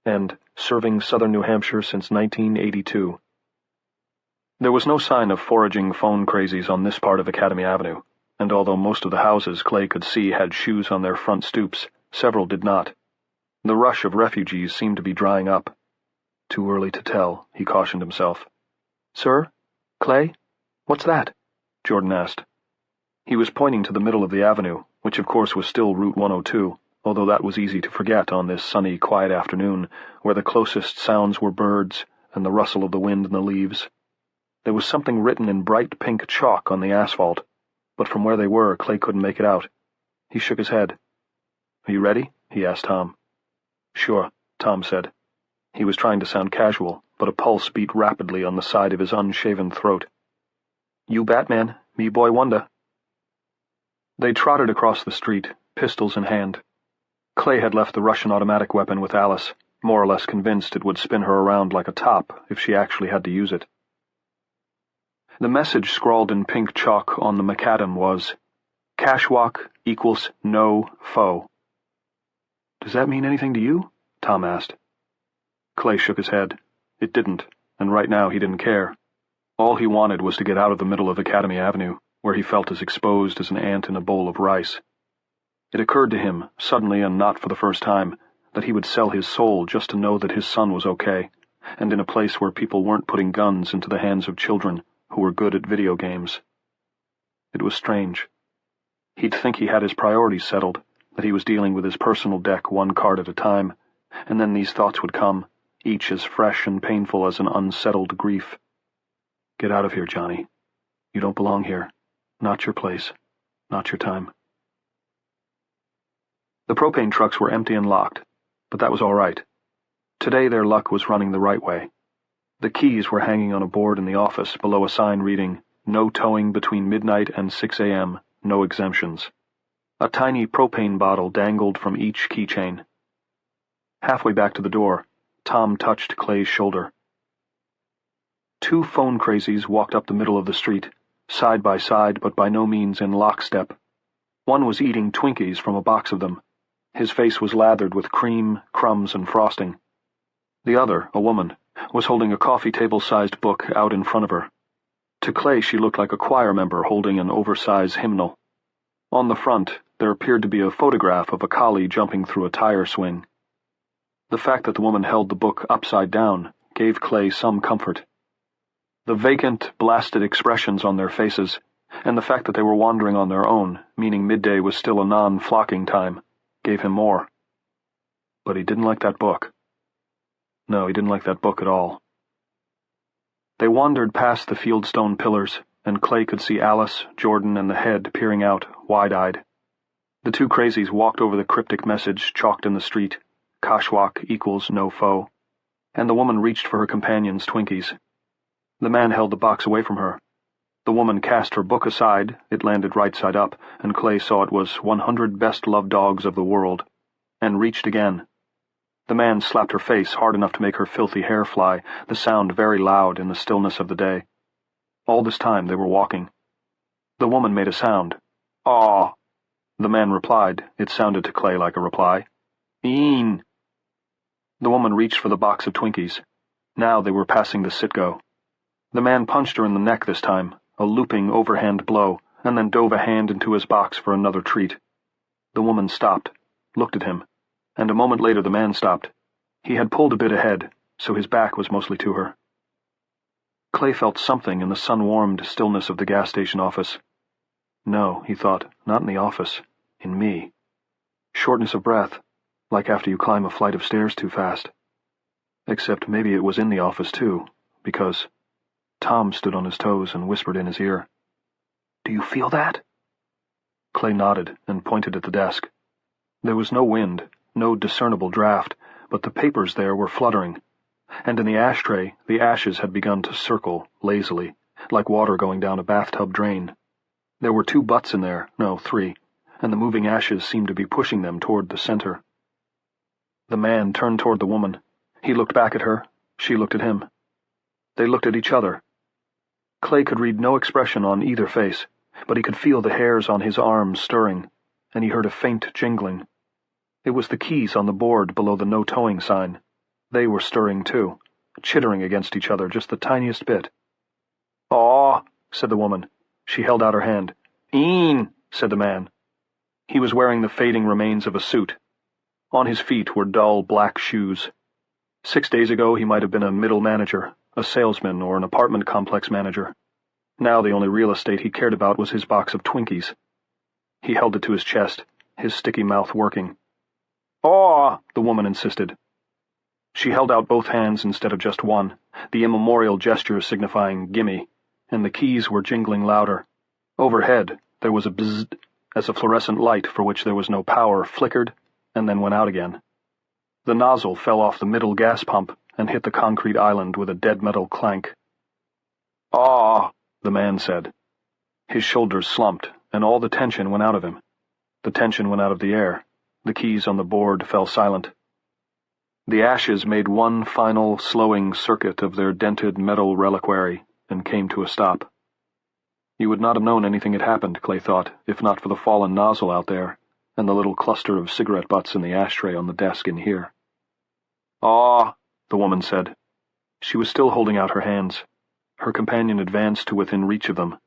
and serving southern New Hampshire since 1982. There was no sign of foraging phone crazies on this part of Academy Avenue, and although most of the houses Clay could see had shoes on their front stoops, several did not. The rush of refugees seemed to be drying up. Too early to tell, he cautioned himself. "Sir? Clay? What's that?" Jordan asked. He was pointing to the middle of the avenue, which of course was still Route 102, although that was easy to forget on this sunny, quiet afternoon, where the closest sounds were birds and the rustle of the wind in the leaves. There was something written in bright pink chalk on the asphalt, but from where they were, Clay couldn't make it out. He shook his head. "Are you ready?" he asked Tom. "Sure," Tom said. He was trying to sound casual, but a pulse beat rapidly on the side of his unshaven throat. "You Batman, me boy wonder." They trotted across the street, pistols in hand. Clay had left the Russian automatic weapon with Alice, more or less convinced it would spin her around like a top if she actually had to use it. The message scrawled in pink chalk on the macadam was, "Cashwalk equals no foe." "Does that mean anything to you?" Tom asked. Clay shook his head. It didn't, and right now he didn't care. All he wanted was to get out of the middle of Academy Avenue, where he felt as exposed as an ant in a bowl of rice. It occurred to him, suddenly and not for the first time, that he would sell his soul just to know that his son was okay, and in a place where people weren't putting guns into the hands of children who were good at video games. It was strange. He'd think he had his priorities settled, that he was dealing with his personal deck one card at a time, and then these thoughts would come, each as fresh and painful as an unsettled grief. "Get out of here, Johnny. You don't belong here. Not your place. Not your time." The propane trucks were empty and locked, but that was all right. Today their luck was running the right way. The keys were hanging on a board in the office below a sign reading, "No towing between midnight and 6 a.m., no exemptions." A tiny propane bottle dangled from each keychain. Halfway back to the door, Tom touched Clay's shoulder. Two phone crazies walked up the middle of the street, side by side but by no means in lockstep. One was eating Twinkies from a box of them. His face was lathered with cream, crumbs, and frosting. The other, a woman, was holding a coffee table-sized book out in front of her. To Clay she looked like a choir member holding an oversized hymnal. On the front, there appeared to be a photograph of a collie jumping through a tire swing. The fact that the woman held the book upside down gave Clay some comfort. The vacant, blasted expressions on their faces, and the fact that they were wandering on their own, meaning midday was still a non-flocking time, gave him more. But he didn't like that book. No, he didn't like that book at all. They wandered past the fieldstone pillars, and Clay could see Alice, Jordan, and the head peering out, wide-eyed. The two crazies walked over the cryptic message chalked in the street, "Kashwak equals no foe," and the woman reached for her companion's Twinkies. The man held the box away from her. The woman cast her book aside, it landed right side up, and Clay saw it was 100 Best-Loved Dogs of the World, and reached again. The man slapped her face hard enough to make her filthy hair fly, the sound very loud in the stillness of the day. All this time they were walking. The woman made a sound. "Aw." The man replied. It sounded to Clay like a reply. "Een." The woman reached for the box of Twinkies. Now they were passing the Citgo. The man punched her in the neck this time, a looping overhand blow, and then dove a hand into his box for another treat. The woman stopped, looked at him, and a moment later the man stopped. He had pulled a bit ahead, so his back was mostly to her. Clay felt something in the sun-warmed stillness of the gas station office. No, he thought, not in the office. In me. Shortness of breath, like after you climb a flight of stairs too fast. Except maybe it was in the office too, because Tom stood on his toes and whispered in his ear. "Do you feel that?" Clay nodded and pointed at the desk. There was no wind, no discernible draft, but the papers there were fluttering, and in the ashtray the ashes had begun to circle lazily, like water going down a bathtub drain. There were 2 butts in there, no, 3, and the moving ashes seemed to be pushing them toward the center. The man turned toward the woman. He looked back at her. She looked at him. They looked at each other. Clay could read no expression on either face, but he could feel the hairs on his arms stirring, and he heard a faint jingling. It was the keys on the board below the no towing sign. They were stirring too, chittering against each other just the tiniest bit. "Aw," said the woman. She held out her hand. "Een," said the man. He was wearing the fading remains of a suit. On his feet were dull black shoes. 6 days ago he might have been a middle manager, a salesman, or an apartment complex manager. Now the only real estate he cared about was his box of Twinkies. He held it to his chest, his sticky mouth working. "Aw!" the woman insisted. She held out both hands instead of just one, the immemorial gesture signifying gimme, and the keys were jingling louder. Overhead there was a bzzz as a fluorescent light for which there was no power flickered and then went out again. The nozzle fell off the middle gas pump and hit the concrete island with a dead metal clank. "Aw!" the man said. His shoulders slumped, and all the tension went out of him. The tension went out of the air. The keys on the board fell silent. The ashes made one final slowing circuit of their dented metal reliquary and came to a stop. You would not have known anything had happened, Clay thought, if not for the fallen nozzle out there and the little cluster of cigarette butts in the ashtray on the desk in here. "Aw," the woman said. She was still holding out her hands. Her companion advanced to within reach of them.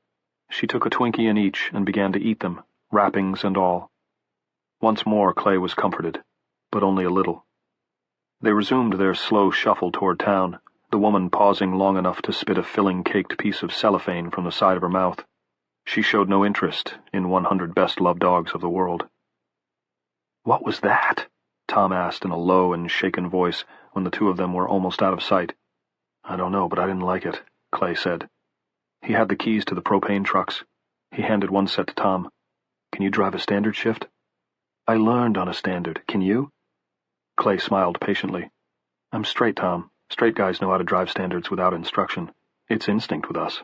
She took a Twinkie in each and began to eat them, wrappings and all. Once more Clay was comforted, but only a little. They resumed their slow shuffle toward town, the woman pausing long enough to spit a filling-caked piece of cellophane from the side of her mouth. She showed no interest in 100 best-loved dogs of the world. "What was that?" Tom asked in a low and shaken voice when the two of them were almost out of sight. "I don't know, but I didn't like it," Clay said. He had the keys to the propane trucks. He handed one set to Tom. "Can you drive a standard shift?" "I learned on a standard. Can you?" Clay smiled patiently. "I'm straight, Tom. Straight guys know how to drive standards without instruction. It's instinct with us."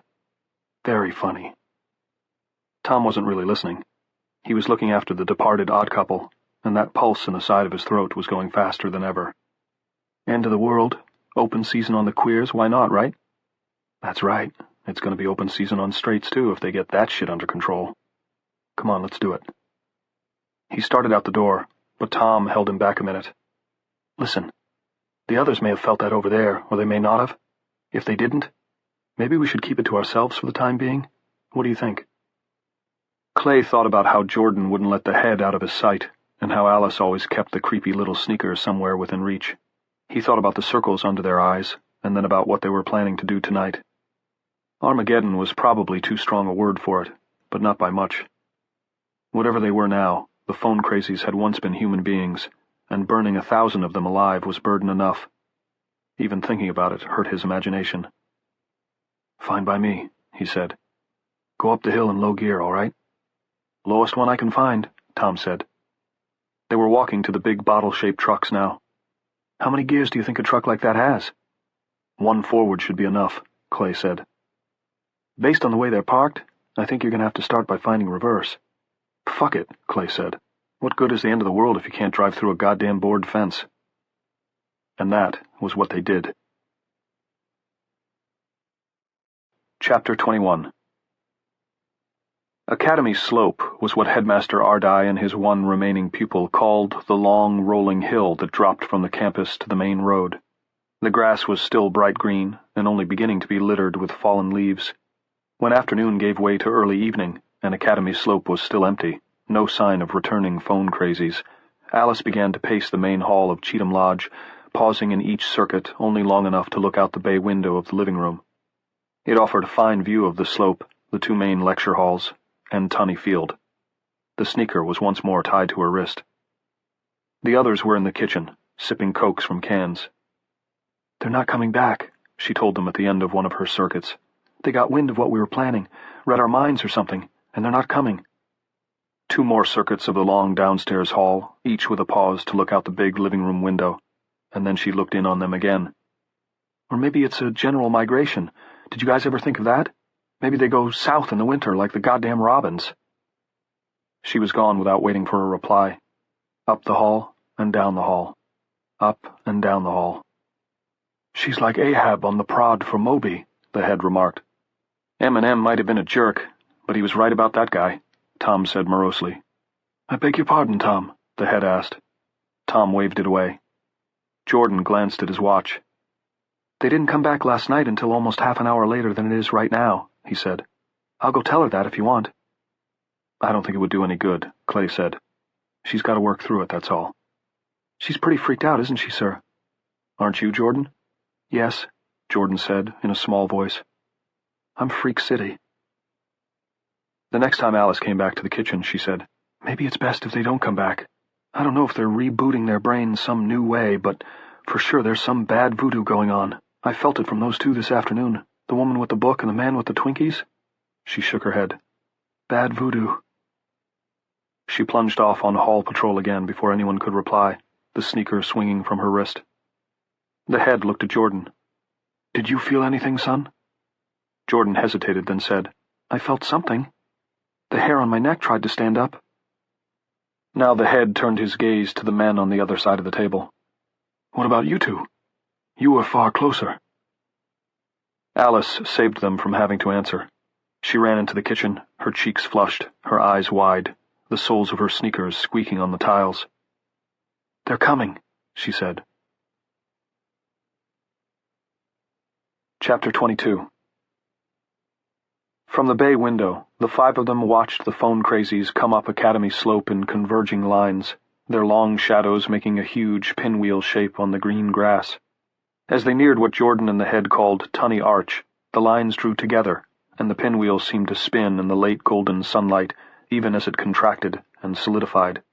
"Very funny." Tom wasn't really listening. He was looking after the departed odd couple, and that pulse in the side of his throat was going faster than ever. "End of the world? Open season on the queers? Why not, right?" "That's right. It's going to be open season on straights, too, if they get that shit under control. Come on, let's do it." He started out the door, but Tom held him back a minute. "Listen, the others may have felt that over there, or they may not have. If they didn't, maybe we should keep it to ourselves for the time being. What do you think?" Clay thought about how Jordan wouldn't let the head out of his sight, and how Alice always kept the creepy little sneaker somewhere within reach. He thought about the circles under their eyes, and then about what they were planning to do tonight. Armageddon was probably too strong a word for it, but not by much. Whatever they were now, the phone crazies had once been human beings, and burning 1,000 of them alive was burden enough. Even thinking about it hurt his imagination. "Fine by me," he said. "Go up the hill in low gear, all right?" "Lowest one I can find," Tom said. They were walking to the big bottle-shaped trucks now. "How many gears do you think a truck like that has?" "One forward should be enough," Clay said. "Based on the way they're parked, I think you're going to have to start by finding reverse." "Fuck it," Clay said. "What good is the end of the world if you can't drive through a goddamn board fence?" And that was what they did. Chapter 21. Academy Slope was what Headmaster Ardai and his one remaining pupil called the long, rolling hill that dropped from the campus to the main road. The grass was still bright green, and only beginning to be littered with fallen leaves. When afternoon gave way to early evening, and Academy Slope was still empty, no sign of returning phone crazies, Alice began to pace the main hall of Cheatham Lodge, pausing in each circuit only long enough to look out the bay window of the living room. It offered a fine view of the slope, the two main lecture halls, and Tunny Field. The sneaker was once more tied to her wrist. The others were in the kitchen, sipping Cokes from cans. "They're not coming back," she told them at the end of one of her circuits. "They got wind of what we were planning, read our minds or something, and they're not coming." 2 more circuits of the long downstairs hall, each with a pause to look out the big living room window, and then she looked in on them again. "Or maybe it's a general migration. Did you guys ever think of that? Maybe they go south in the winter like the goddamn robins." She was gone without waiting for a reply. Up the hall and down the hall. Up and down the hall. "She's like Ahab on the prod for Moby," the head remarked. "M&M might have been a jerk, but he was right about that guy," Tom said morosely. "I beg your pardon, Tom?" the head asked. Tom waved it away. Jordan glanced at his watch. "They didn't come back last night until almost half an hour later than it is right now," he said. "I'll go tell her that if you want." "I don't think it would do any good," Clay said. "She's got to work through it, that's all." "She's pretty freaked out, isn't she, sir?" "Aren't you, Jordan?" "Yes," Jordan said in a small voice. "I'm Freak City." The next time Alice came back to the kitchen, she said, "Maybe it's best if they don't come back. I don't know if they're rebooting their brains some new way, but for sure there's some bad voodoo going on. I felt it from those two this afternoon, the woman with the book and the man with the Twinkies." She shook her head. "Bad voodoo." She plunged off on hall patrol again before anyone could reply, the sneaker swinging from her wrist. The head looked at Jordan. "Did you feel anything, son?" Jordan hesitated, then said, "I felt something. The hair on my neck tried to stand up." Now the head turned his gaze to the men on the other side of the table. "What about you two? You were far closer." Alice saved them from having to answer. She ran into the kitchen, her cheeks flushed, her eyes wide, the soles of her sneakers squeaking on the tiles. "They're coming," she said. Chapter 22. From the bay window, the five of them watched the phone crazies come up Academy Slope in converging lines, their long shadows making a huge pinwheel shape on the green grass. As they neared what Jordan and the head called Tunny Arch, the lines drew together, and the pinwheel seemed to spin in the late golden sunlight, even as it contracted and solidified.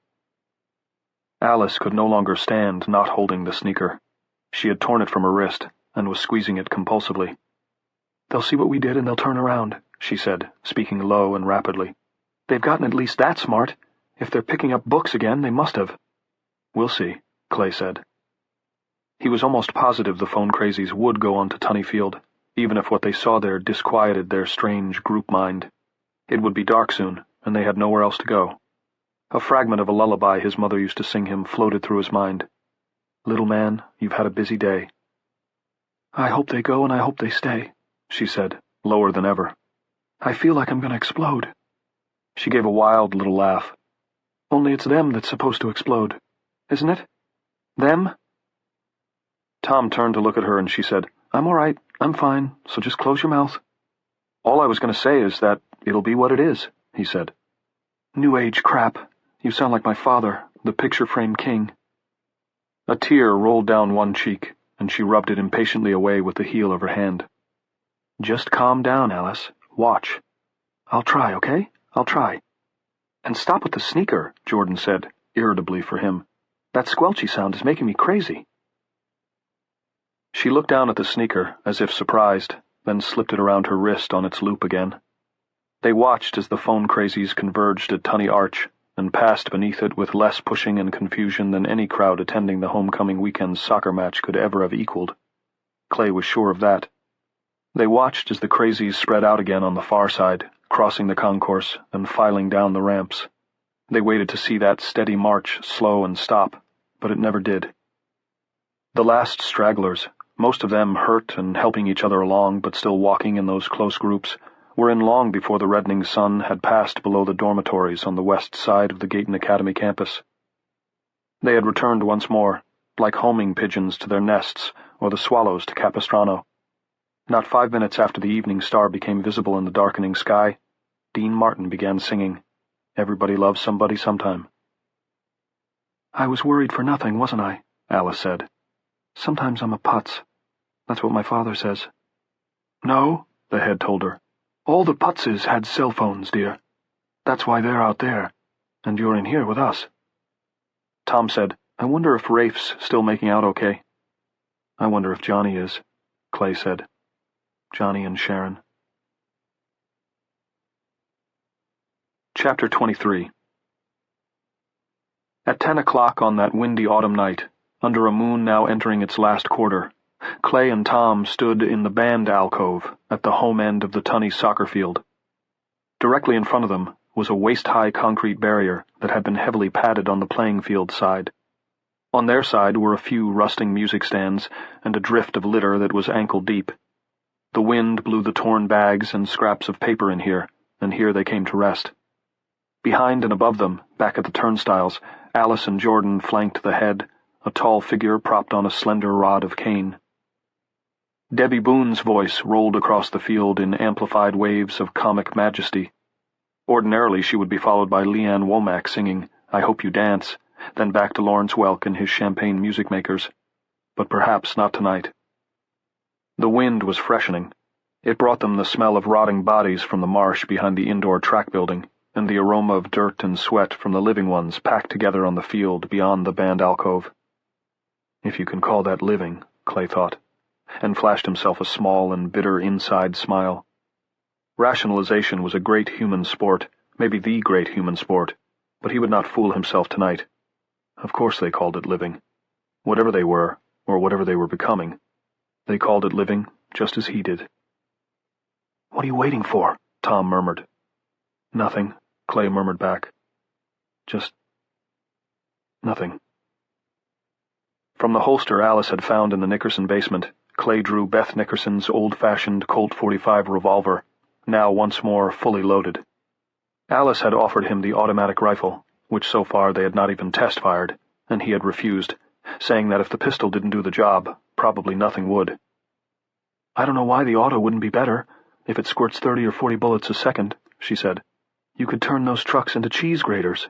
Alice could no longer stand not holding the sneaker. She had torn it from her wrist and was squeezing it compulsively. "They'll see what we did and they'll turn around," she said, speaking low and rapidly. "They've gotten at least that smart. If they're picking up books again, they must have." "We'll see," Clay said. He was almost positive the phone crazies would go on to Tunny Field, even if what they saw there disquieted their strange group mind. It would be dark soon, and they had nowhere else to go. A fragment of a lullaby his mother used to sing him floated through his mind. "Little man, you've had a busy day." "I hope they go and I hope they stay," she said, lower than ever. "I feel like I'm going to explode." She gave a wild little laugh. "Only it's them that's supposed to explode, isn't it? Them?" Tom turned to look at her and she said, "I'm all right, I'm fine, so just close your mouth." "All I was going to say is that it'll be what it is," he said. "New Age crap. You sound like my father, the picture-frame king." A tear rolled down one cheek, and she rubbed it impatiently away with the heel of her hand. "Just calm down, Alice. Watch." "I'll try, okay? I'll try." "And stop with the sneaker," Jordan said, irritably for him. "That squelchy sound is making me crazy." She looked down at the sneaker, as if surprised, then slipped it around her wrist on its loop again. They watched as the phone crazies converged at Tunny Arch, and passed beneath it with less pushing and confusion than any crowd attending the homecoming weekend's soccer match could ever have equaled. Clay was sure of that. They watched as the crazies spread out again on the far side, crossing the concourse and filing down the ramps. They waited to see that steady march slow and stop, but it never did. The last stragglers, most of them hurt and helping each other along but still walking in those close groups, were in long before the reddening sun had passed below the dormitories on the west side of the Gayton Academy campus. They had returned once more, like homing pigeons to their nests or the swallows to Capistrano. Not 5 minutes after the evening star became visible in the darkening sky, Dean Martin began singing, "Everybody Loves Somebody Sometime." "I was worried for nothing, wasn't I?" Alice said. "Sometimes I'm a putz. That's what my father says." "No," the head told her. "All the putzes had cell phones, dear. That's why they're out there, and you're in here with us." Tom said, "I wonder if Rafe's still making out okay." "I wonder if Johnny is," Clay said. Johnny and Sharon. Chapter 23. At 10 o'clock on that windy autumn night, under a moon now entering its last quarter, Clay and Tom stood in the band alcove at the home end of the Tunny soccer field. Directly in front of them was a waist-high concrete barrier that had been heavily padded on the playing field side. On their side were a few rusting music stands and a drift of litter that was ankle-deep. The wind blew the torn bags and scraps of paper in here, and here they came to rest. Behind and above them, back at the turnstiles, Alice and Jordan flanked the head, a tall figure propped on a slender rod of cane. Debbie Boone's voice rolled across the field in amplified waves of comic majesty. Ordinarily she would be followed by Leanne Womack singing, "I Hope You Dance," then back to Lawrence Welk and his champagne music makers. But perhaps not tonight. The wind was freshening. It brought them the smell of rotting bodies from the marsh behind the indoor track building, and the aroma of dirt and sweat from the living ones packed together on the field beyond the band alcove. If you can call that living, Clay thought, and flashed himself a small and bitter inside smile. Rationalization was a great human sport, maybe the great human sport, but he would not fool himself tonight. Of course they called it living. Whatever they were, or whatever they were becoming, they called it living just as he did. "What are you waiting for?" Tom murmured. "Nothing," Clay murmured back. "Just nothing." From the holster Alice had found in the Nickerson basement, Clay drew Beth Nickerson's old-fashioned Colt .45 revolver, now once more fully loaded. Alice had offered him the automatic rifle, which so far they had not even test-fired, and he had refused, saying that if the pistol didn't do the job, probably nothing would. "I don't know why the auto wouldn't be better, if it squirts 30 or 40 bullets a second," she said. "You could turn those trucks into cheese graters."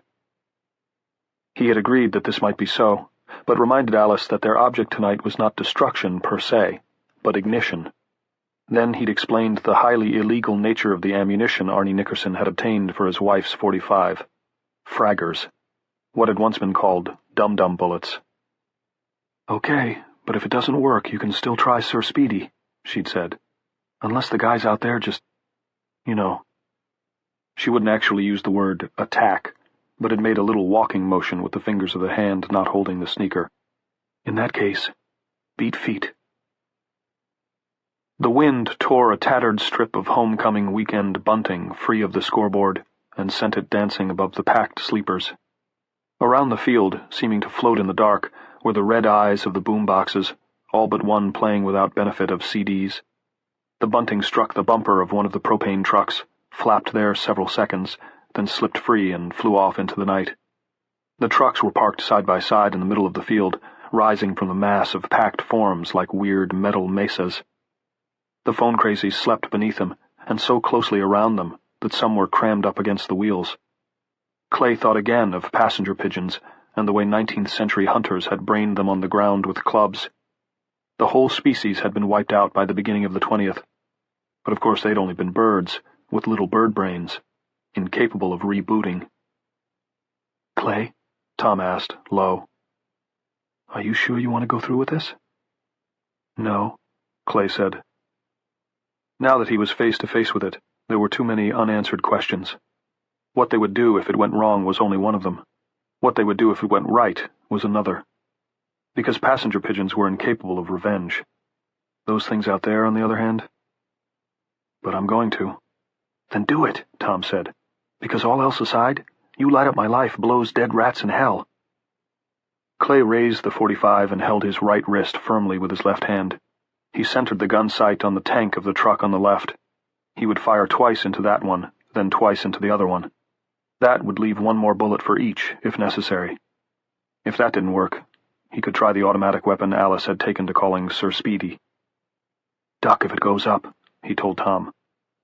He had agreed that this might be so, but reminded Alice that their object tonight was not destruction per se, but ignition. Then he'd explained the highly illegal nature of the ammunition Arnie Nickerson had obtained for his wife's .45. Fraggers. What had once been called dum-dum bullets. "Okay, but if it doesn't work, you can still try Sir Speedy," she'd said. "Unless the guys out there just, you know." She wouldn't actually use the word attack, but had made a little walking motion with the fingers of the hand not holding the sneaker. "In that case, beat feet." The wind tore a tattered strip of homecoming weekend bunting free of the scoreboard and sent it dancing above the packed sleepers. Around the field, seeming to float in the dark, were the red eyes of the boom boxes, all but one playing without benefit of CDs. The bunting struck the bumper of one of the propane trucks, flapped there several seconds, then slipped free and flew off into the night. The trucks were parked side by side in the middle of the field, rising from the mass of packed forms like weird metal mesas. The phone crazies slept beneath them, and so closely around them that some were crammed up against the wheels. Clay thought again of passenger pigeons and the way 19th century hunters had brained them on the ground with clubs. The whole species had been wiped out by the beginning of the 20th. But of course they'd only been birds, with little bird brains, incapable of rebooting. "Clay?" Tom asked, low. "Are you sure you want to go through with this?" "No," Clay said. Now that he was face to face with it, there were too many unanswered questions. What they would do if it went wrong was only one of them. What they would do if it went right was another. Because passenger pigeons were incapable of revenge. Those things out there, on the other hand? "But I'm going to." "Then do it," Tom said. "Because all else aside, you light up my life blows dead rats in hell." Clay raised the .45 and held his right wrist firmly with his left hand. He centered the gun sight on the tank of the truck on the left. He would fire twice into that one, then twice into the other one. That would leave one more bullet for each, if necessary. If that didn't work, he could try the automatic weapon Alice had taken to calling Sir Speedy. "Duck if it goes up," he told Tom.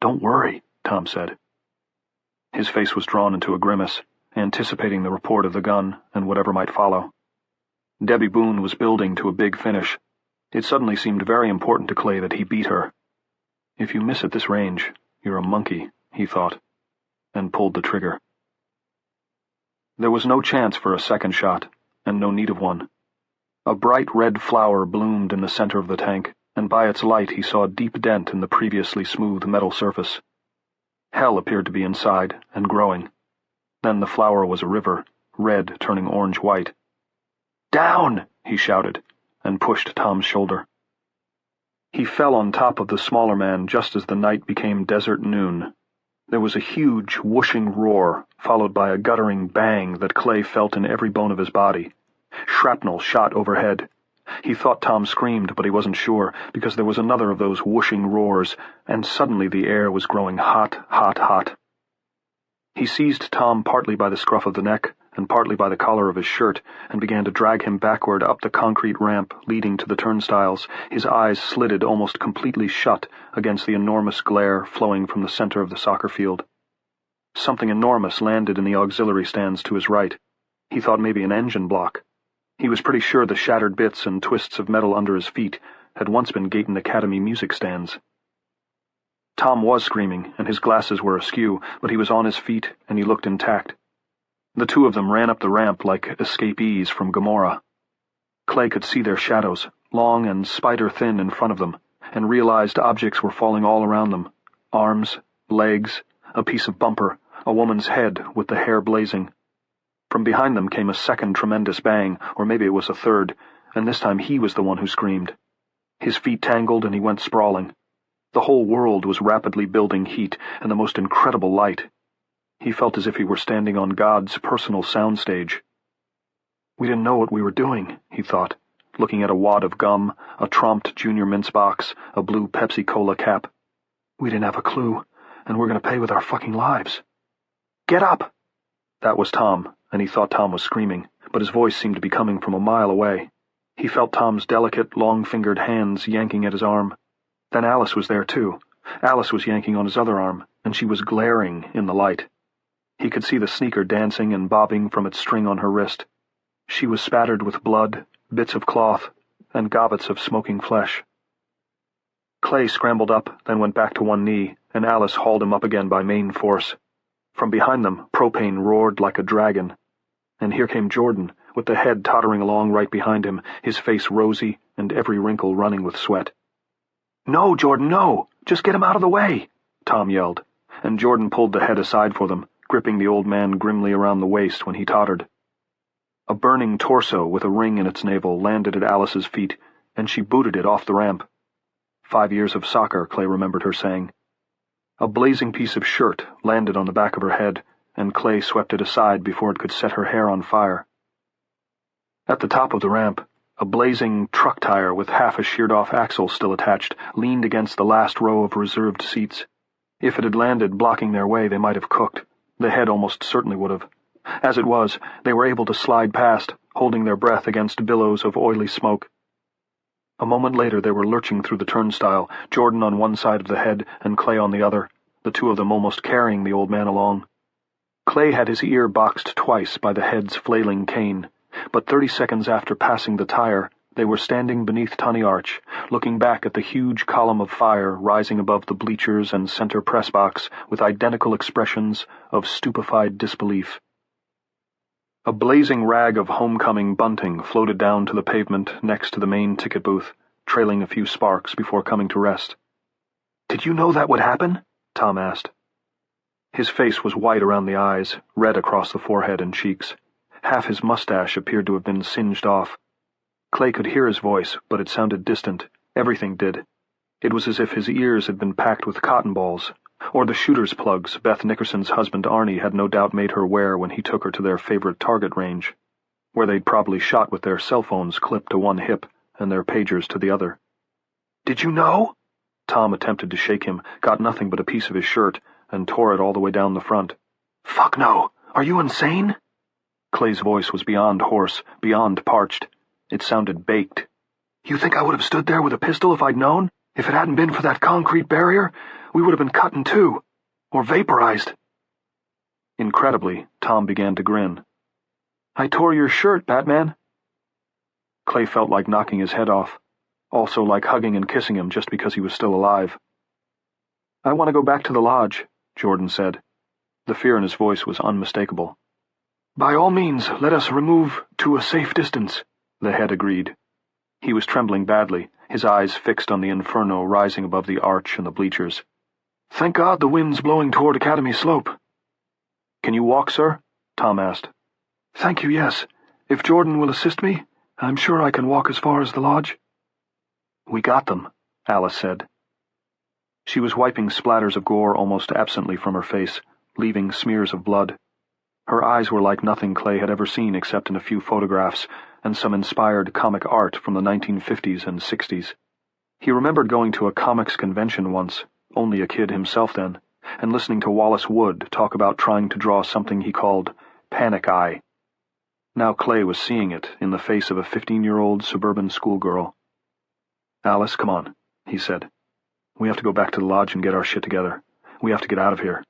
"Don't worry," Tom said. His face was drawn into a grimace, anticipating the report of the gun and whatever might follow. Debbie Boone was building to a big finish. It suddenly seemed very important to Clay that he beat her. If you miss at this range, you're a monkey, he thought, and pulled the trigger. There was no chance for a second shot, and no need of one. A bright red flower bloomed in the center of the tank, and by its light he saw a deep dent in the previously smooth metal surface. Hell appeared to be inside, and growing. Then the flower was a river, red turning orange-white. "Down!" he shouted, and pushed Tom's shoulder. He fell on top of the smaller man just as the night became desert noon. There was a huge, whooshing roar, followed by a guttering bang that Clay felt in every bone of his body. Shrapnel shot overhead. He thought Tom screamed, but he wasn't sure, because there was another of those whooshing roars, and suddenly the air was growing hot, hot, hot. He seized Tom partly by the scruff of the neck, and partly by the collar of his shirt, and began to drag him backward up the concrete ramp leading to the turnstiles, his eyes slitted almost completely shut against the enormous glare flowing from the center of the soccer field. Something enormous landed in the auxiliary stands to his right. He thought maybe an engine block. He was pretty sure the shattered bits and twists of metal under his feet had once been Gayton Academy music stands. Tom was screaming, and his glasses were askew, but he was on his feet, and he looked intact. The two of them ran up the ramp like escapees from Gomorrah. Clay could see their shadows, long and spider-thin in front of them, and realized objects were falling all around them. Arms, legs, a piece of bumper, a woman's head with the hair blazing. From behind them came a second tremendous bang, or maybe it was a third, and this time he was the one who screamed. His feet tangled and he went sprawling. The whole world was rapidly building heat and the most incredible light. He felt as if he were standing on God's personal soundstage. We didn't know what we were doing, he thought, looking at a wad of gum, a tromped Junior Mints box, a blue Pepsi-Cola cap. We didn't have a clue, and we're going to pay with our fucking lives. Get up! That was Tom, and he thought Tom was screaming, but his voice seemed to be coming from a mile away. He felt Tom's delicate, long-fingered hands yanking at his arm. Then Alice was there, too. Alice was yanking on his other arm, and she was glaring in the light. He could see the sneaker dancing and bobbing from its string on her wrist. She was spattered with blood, bits of cloth, and gobbets of smoking flesh. Clay scrambled up, then went back to one knee, and Alice hauled him up again by main force. From behind them, propane roared like a dragon. And here came Jordan, with the head tottering along right behind him, his face rosy and every wrinkle running with sweat. "No, Jordan, no! Just get him out of the way!" Tom yelled, and Jordan pulled the head aside for them, gripping the old man grimly around the waist when he tottered. A burning torso with a ring in its navel landed at Alice's feet, and she booted it off the ramp. 5 years of soccer, Clay remembered her saying. A blazing piece of shirt landed on the back of her head, and Clay swept it aside before it could set her hair on fire. At the top of the ramp, a blazing truck tire with half a sheared-off axle still attached leaned against the last row of reserved seats. If it had landed blocking their way, they might have cooked. The head almost certainly would have. As it was, they were able to slide past, holding their breath against billows of oily smoke. A moment later they were lurching through the turnstile, Jordan on one side of the head and Clay on the other, the two of them almost carrying the old man along. Clay had his ear boxed twice by the head's flailing cane, but 30 seconds after passing the tire, they were standing beneath Tunney Arch, looking back at the huge column of fire rising above the bleachers and center press box with identical expressions of stupefied disbelief. A blazing rag of homecoming bunting floated down to the pavement next to the main ticket booth, trailing a few sparks before coming to rest. "Did you know that would happen?" Tom asked. His face was white around the eyes, red across the forehead and cheeks. Half his mustache appeared to have been singed off. Clay could hear his voice, but it sounded distant. Everything did. It was as if his ears had been packed with cotton balls, or the shooter's plugs Beth Nickerson's husband Arnie had no doubt made her wear when he took her to their favorite target range, where they'd probably shot with their cell phones clipped to one hip and their pagers to the other. "Did you know?" Tom attempted to shake him, got nothing but a piece of his shirt, and tore it all the way down the front. "Fuck no! Are you insane?" Clay's voice was beyond hoarse, beyond parched. It sounded baked. "You think I would have stood there with a pistol if I'd known? If it hadn't been for that concrete barrier, we would have been cut in two. Or vaporized." Incredibly, Tom began to grin. "I tore your shirt, Batman." Clay felt like knocking his head off, also like hugging and kissing him just because he was still alive. "I want to go back to the lodge," Jordan said. The fear in his voice was unmistakable. "By all means, let us remove to a safe distance," the head agreed. He was trembling badly, his eyes fixed on the inferno rising above the arch and the bleachers. "Thank God the wind's blowing toward Academy Slope." "Can you walk, sir?" Tom asked. "Thank you, yes. If Jordan will assist me, I'm sure I can walk as far as the lodge." "We got them," Alice said. She was wiping splatters of gore almost absently from her face, leaving smears of blood. Her eyes were like nothing Clay had ever seen except in a few photographs and some inspired comic art from the 1950s and 60s. He remembered going to a comics convention once, only a kid himself then, and listening to Wallace Wood talk about trying to draw something he called Panic Eye. Now Clay was seeing it in the face of a 15-year-old suburban schoolgirl. "Alice, come on," he said. "We have to go back to the lodge and get our shit together. We have to get out of here."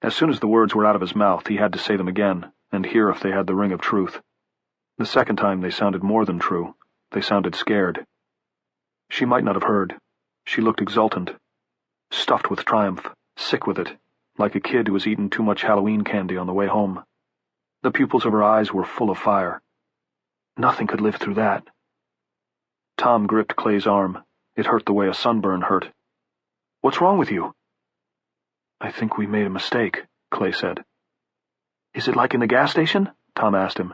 As soon as the words were out of his mouth, he had to say them again, and hear if they had the ring of truth. The second time they sounded more than true. They sounded scared. She might not have heard. She looked exultant, stuffed with triumph, sick with it, like a kid who has eaten too much Halloween candy on the way home. The pupils of her eyes were full of fire. Nothing could live through that. Tom gripped Clay's arm. It hurt the way a sunburn hurt. "What's wrong with you?" "I think we made a mistake," Clay said. "Is it like in the gas station?" Tom asked him.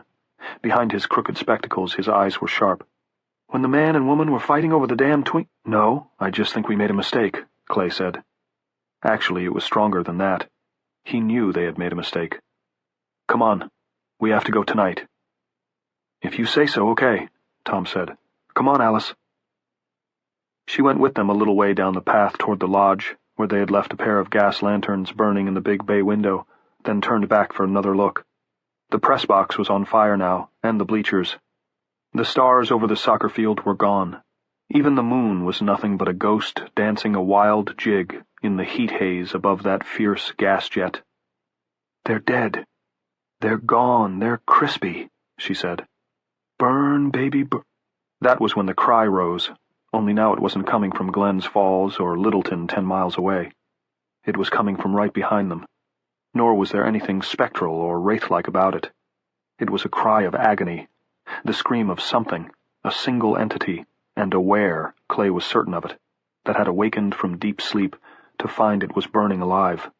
Behind his crooked spectacles, his eyes were sharp. "When the man and woman were fighting over the damn twink—" "No, I just think we made a mistake," Clay said. Actually, it was stronger than that. He knew they had made a mistake. "Come on. We have to go tonight." "If you say so, okay," Tom said. "Come on, Alice." She went with them a little way down the path toward the lodge, where they had left a pair of gas lanterns burning in the big bay window, then turned back for another look. The press box was on fire now, and the bleachers. The stars over the soccer field were gone. Even the moon was nothing but a ghost dancing a wild jig in the heat haze above that fierce gas jet. "They're dead. They're gone. They're crispy," she said. "Burn, baby, burn." That was when the cry rose, only now it wasn't coming from Glens Falls or Littleton 10 miles away. It was coming from right behind them. Nor was there anything spectral or wraith-like about it. It was a cry of agony, the scream of something, a single entity, and aware, Clay was certain of it, that had awakened from deep sleep to find it was burning alive.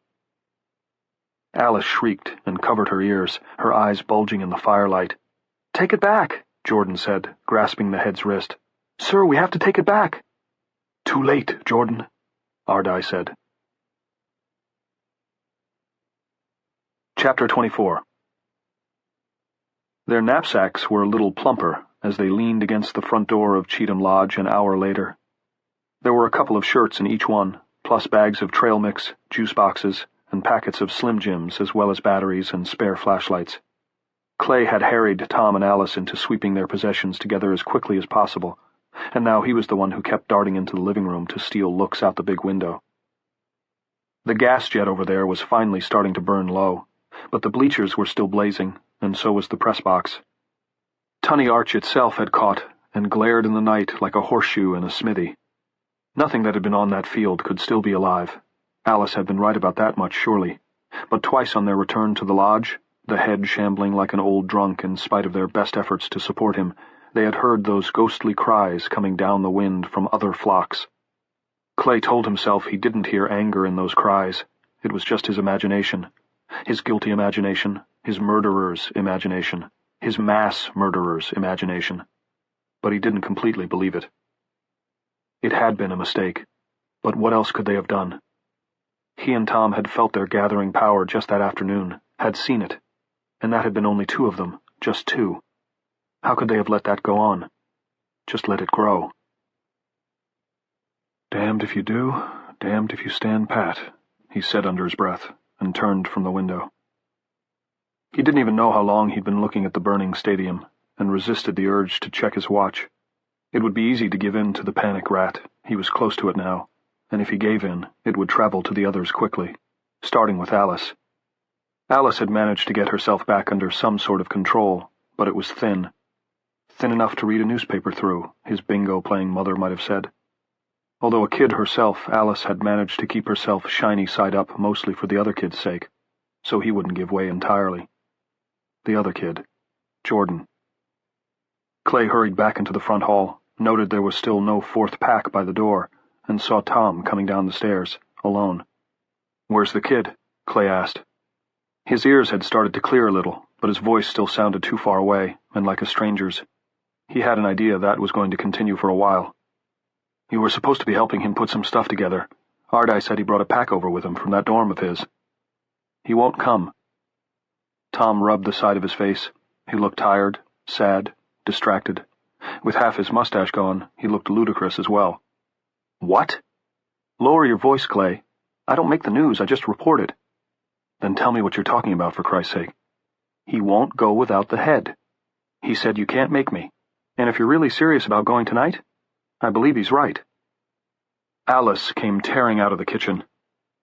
Alice shrieked and covered her ears, her eyes bulging in the firelight. "Take it back," Jordan said, grasping the head's wrist. "Sir, we have to take it back." "Too late, Jordan," Ardai said. Chapter 24. Their knapsacks were a little plumper as they leaned against the front door of Cheatham Lodge an hour later. There were a couple of shirts in each one, plus bags of trail mix, juice boxes, and packets of Slim Jims, as well as batteries and spare flashlights. Clay had harried Tom and Alice into sweeping their possessions together as quickly as possible, and now he was the one who kept darting into the living room to steal looks out the big window. The gas jet over there was finally starting to burn low, but the bleachers were still blazing, and so was the press box. Tunney Arch itself had caught and glared in the night like a horseshoe in a smithy. Nothing that had been on that field could still be alive. Alice had been right about that much, surely. But twice on their return to the lodge, the head shambling like an old drunk in spite of their best efforts to support him, they had heard those ghostly cries coming down the wind from other flocks. Clay told himself he didn't hear anger in those cries. It was just his imagination. His guilty imagination, his murderer's imagination, his mass murderer's imagination. But he didn't completely believe it. It had been a mistake, but what else could they have done? He and Tom had felt their gathering power just that afternoon, had seen it, and that had been only 2 of them, just 2. How could they have let that go on? Just let it grow. "Damned if you do, damned if you stand pat," he said under his breath, and turned from the window. He didn't even know how long he'd been looking at the burning stadium, and resisted the urge to check his watch. It would be easy to give in to the panic rat. He was close to it now, and if he gave in, it would travel to the others quickly, starting with Alice. Alice had managed to get herself back under some sort of control, but it was thin. Thin enough to read a newspaper through, his bingo-playing mother might have said. Although a kid herself, Alice had managed to keep herself shiny side up mostly for the other kid's sake, so he wouldn't give way entirely. The other kid, Jordan. Clay hurried back into the front hall, noted there was still no 4th pack by the door, and saw Tom coming down the stairs, alone. "Where's the kid?" Clay asked. His ears had started to clear a little, but his voice still sounded too far away, and like a stranger's. He had an idea that was going to continue for a while. "You were supposed to be helping him put some stuff together. Ardai said he brought a pack over with him from that dorm of his." "He won't come." Tom rubbed the side of his face. He looked tired, sad, distracted. With half his mustache gone, he looked ludicrous as well. "What?" "Lower your voice, Clay. I don't make the news, I just report it." "Then tell me what you're talking about, for Christ's sake." "He won't go without the head. He said you can't make me. And if you're really serious about going tonight, I believe he's right." Alice came tearing out of the kitchen.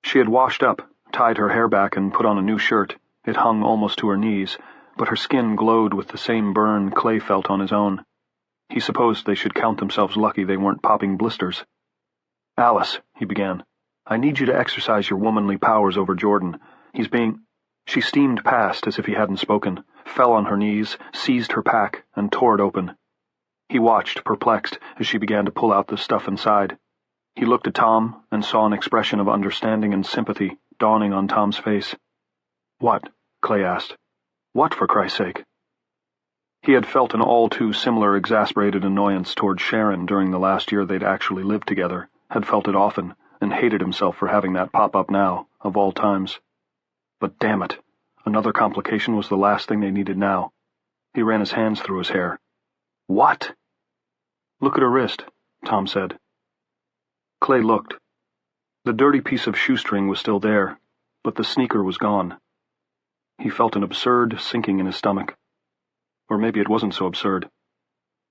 She had washed up, tied her hair back, and put on a new shirt. It hung almost to her knees, but her skin glowed with the same burn Clay felt on his own. He supposed they should count themselves lucky they weren't popping blisters. "Alice," he began, "I need you to exercise your womanly powers over Jordan. He's being—" She steamed past as if he hadn't spoken, fell on her knees, seized her pack, and tore it open. He watched, perplexed, as she began to pull out the stuff inside. He looked at Tom and saw an expression of understanding and sympathy dawning on Tom's face. "What?" Clay asked. "What, for Christ's sake?" He had felt an all-too-similar exasperated annoyance toward Sharon during the last year they'd actually lived together, had felt it often, and hated himself for having that pop up now, of all times. But damn it, another complication was the last thing they needed now. He ran his hands through his hair. "What?" "Look at her wrist," Tom said. Clay looked. The dirty piece of shoestring was still there, but the sneaker was gone. He felt an absurd sinking in his stomach. Or maybe it wasn't so absurd.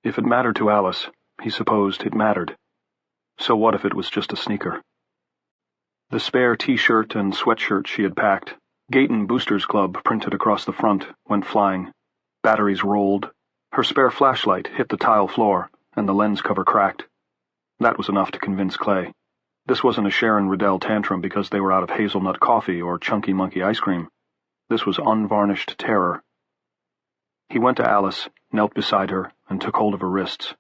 If it mattered to Alice, he supposed it mattered. So what if it was just a sneaker? The spare T-shirt and sweatshirt she had packed, Gayton Boosters Club printed across the front, went flying. Batteries rolled. Her spare flashlight hit the tile floor, and the lens cover cracked. That was enough to convince Clay. This wasn't a Sharon Riddell tantrum because they were out of hazelnut coffee or Chunky Monkey ice cream. This was unvarnished terror. He went to Alice, knelt beside her, and took hold of her wrists.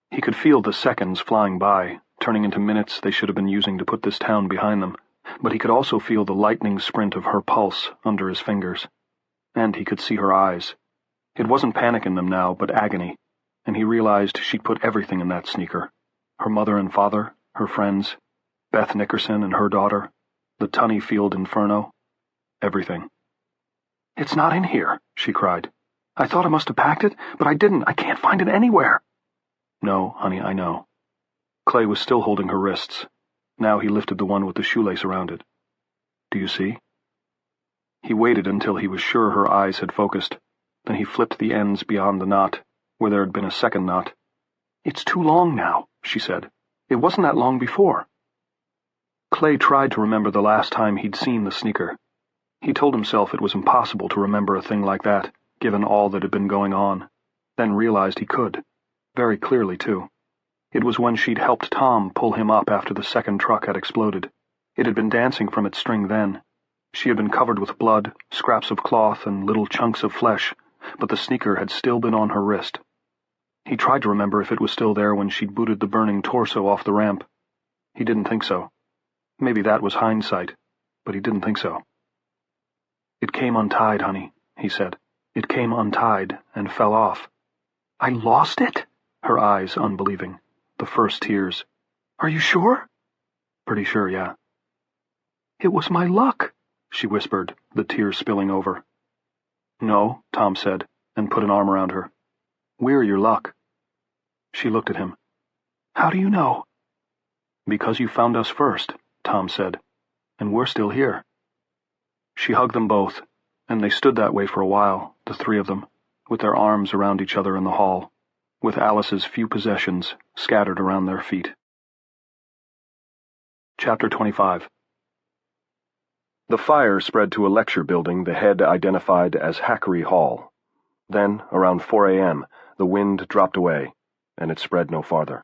He could feel the seconds flying by, turning into minutes they should have been using to put this town behind them, but he could also feel the lightning sprint of her pulse under his fingers. And he could see her eyes. It wasn't panic in them now, but agony, and he realized she'd put everything in that sneaker. Her mother and father, her friends, Beth Nickerson and her daughter, the Tunny Field Inferno, everything. "It's not in here," she cried. "I thought I must have packed it, but I didn't. I can't find it anywhere." "No, honey, I know." Clay was still holding her wrists. Now he lifted the one with the shoelace around it. "Do you see?" He waited until he was sure her eyes had focused. Then he flipped the ends beyond the knot, where there had been a second knot. "It's too long now," she said. "It wasn't that long before." Clay tried to remember the last time he'd seen the sneaker. He told himself it was impossible to remember a thing like that, given all that had been going on, then realized he could. Very clearly, too. It was when she'd helped Tom pull him up after the second truck had exploded. It had been dancing from its string then. She had been covered with blood, scraps of cloth, and little chunks of flesh, but the sneaker had still been on her wrist. He tried to remember if it was still there when she'd booted the burning torso off the ramp. He didn't think so. Maybe that was hindsight, but he didn't think so. "It came untied, honey," he said. "It came untied and fell off." "I lost it?" Her eyes unbelieving. The first tears. "Are you sure?" "Pretty sure, yeah." "It was my luck," she whispered, the tears spilling over. "No," Tom said, and put an arm around her. "We're your luck." She looked at him. "How do you know?" "Because you found us first," Tom said, "and we're still here." She hugged them both, and they stood that way for a while, the three of them, with their arms around each other in the hall, with Alice's few possessions scattered around their feet. Chapter 25. The fire spread to a lecture building the head identified as Hackery Hall. Then, around 4 a.m., the wind dropped away, and it spread no farther.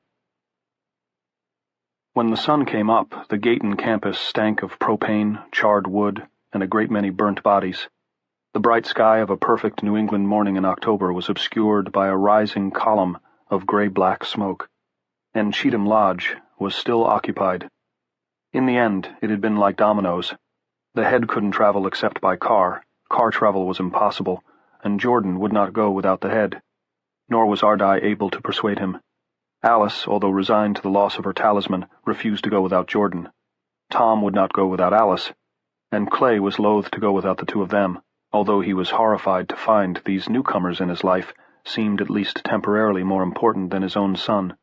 When the sun came up, the Gayton campus stank of propane, charred wood, and a great many burnt bodies. The bright sky of a perfect New England morning in October was obscured by a rising column of gray-black smoke, and Cheatham Lodge was still occupied. In the end, it had been like dominoes. The head couldn't travel except by car travel was impossible, and Jordan would not go without the head. Nor was Ardai able to persuade him. Alice, although resigned to the loss of her talisman, refused to go without Jordan. Tom would not go without Alice, and Clay was loath to go without the two of them, although he was horrified to find these newcomers in his life seemed at least temporarily more important than his own son,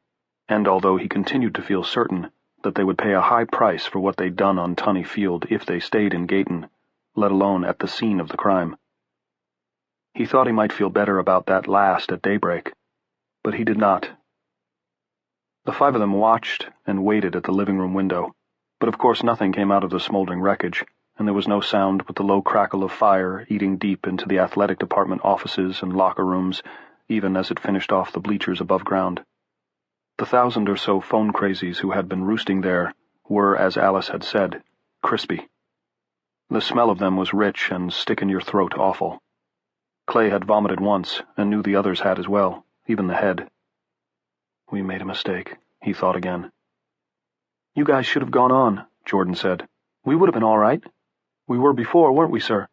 and although he continued to feel certain that they would pay a high price for what they'd done on Tunny Field if they stayed in Gayton, let alone at the scene of the crime. He thought he might feel better about that last at daybreak, but he did not. The five of them watched and waited at the living room window, but of course nothing came out of the smoldering wreckage, and there was no sound but the low crackle of fire eating deep into the athletic department offices and locker rooms, even as it finished off the bleachers above ground. The 1,000 or so phone crazies who had been roosting there were, as Alice had said, crispy. The smell of them was rich and stick-in-your-throat awful. Clay had vomited once, and knew the others had as well, even the head. We made a mistake, he thought again. You guys should have gone on, Jordan said. We would have been all right. We were before, weren't we, sir?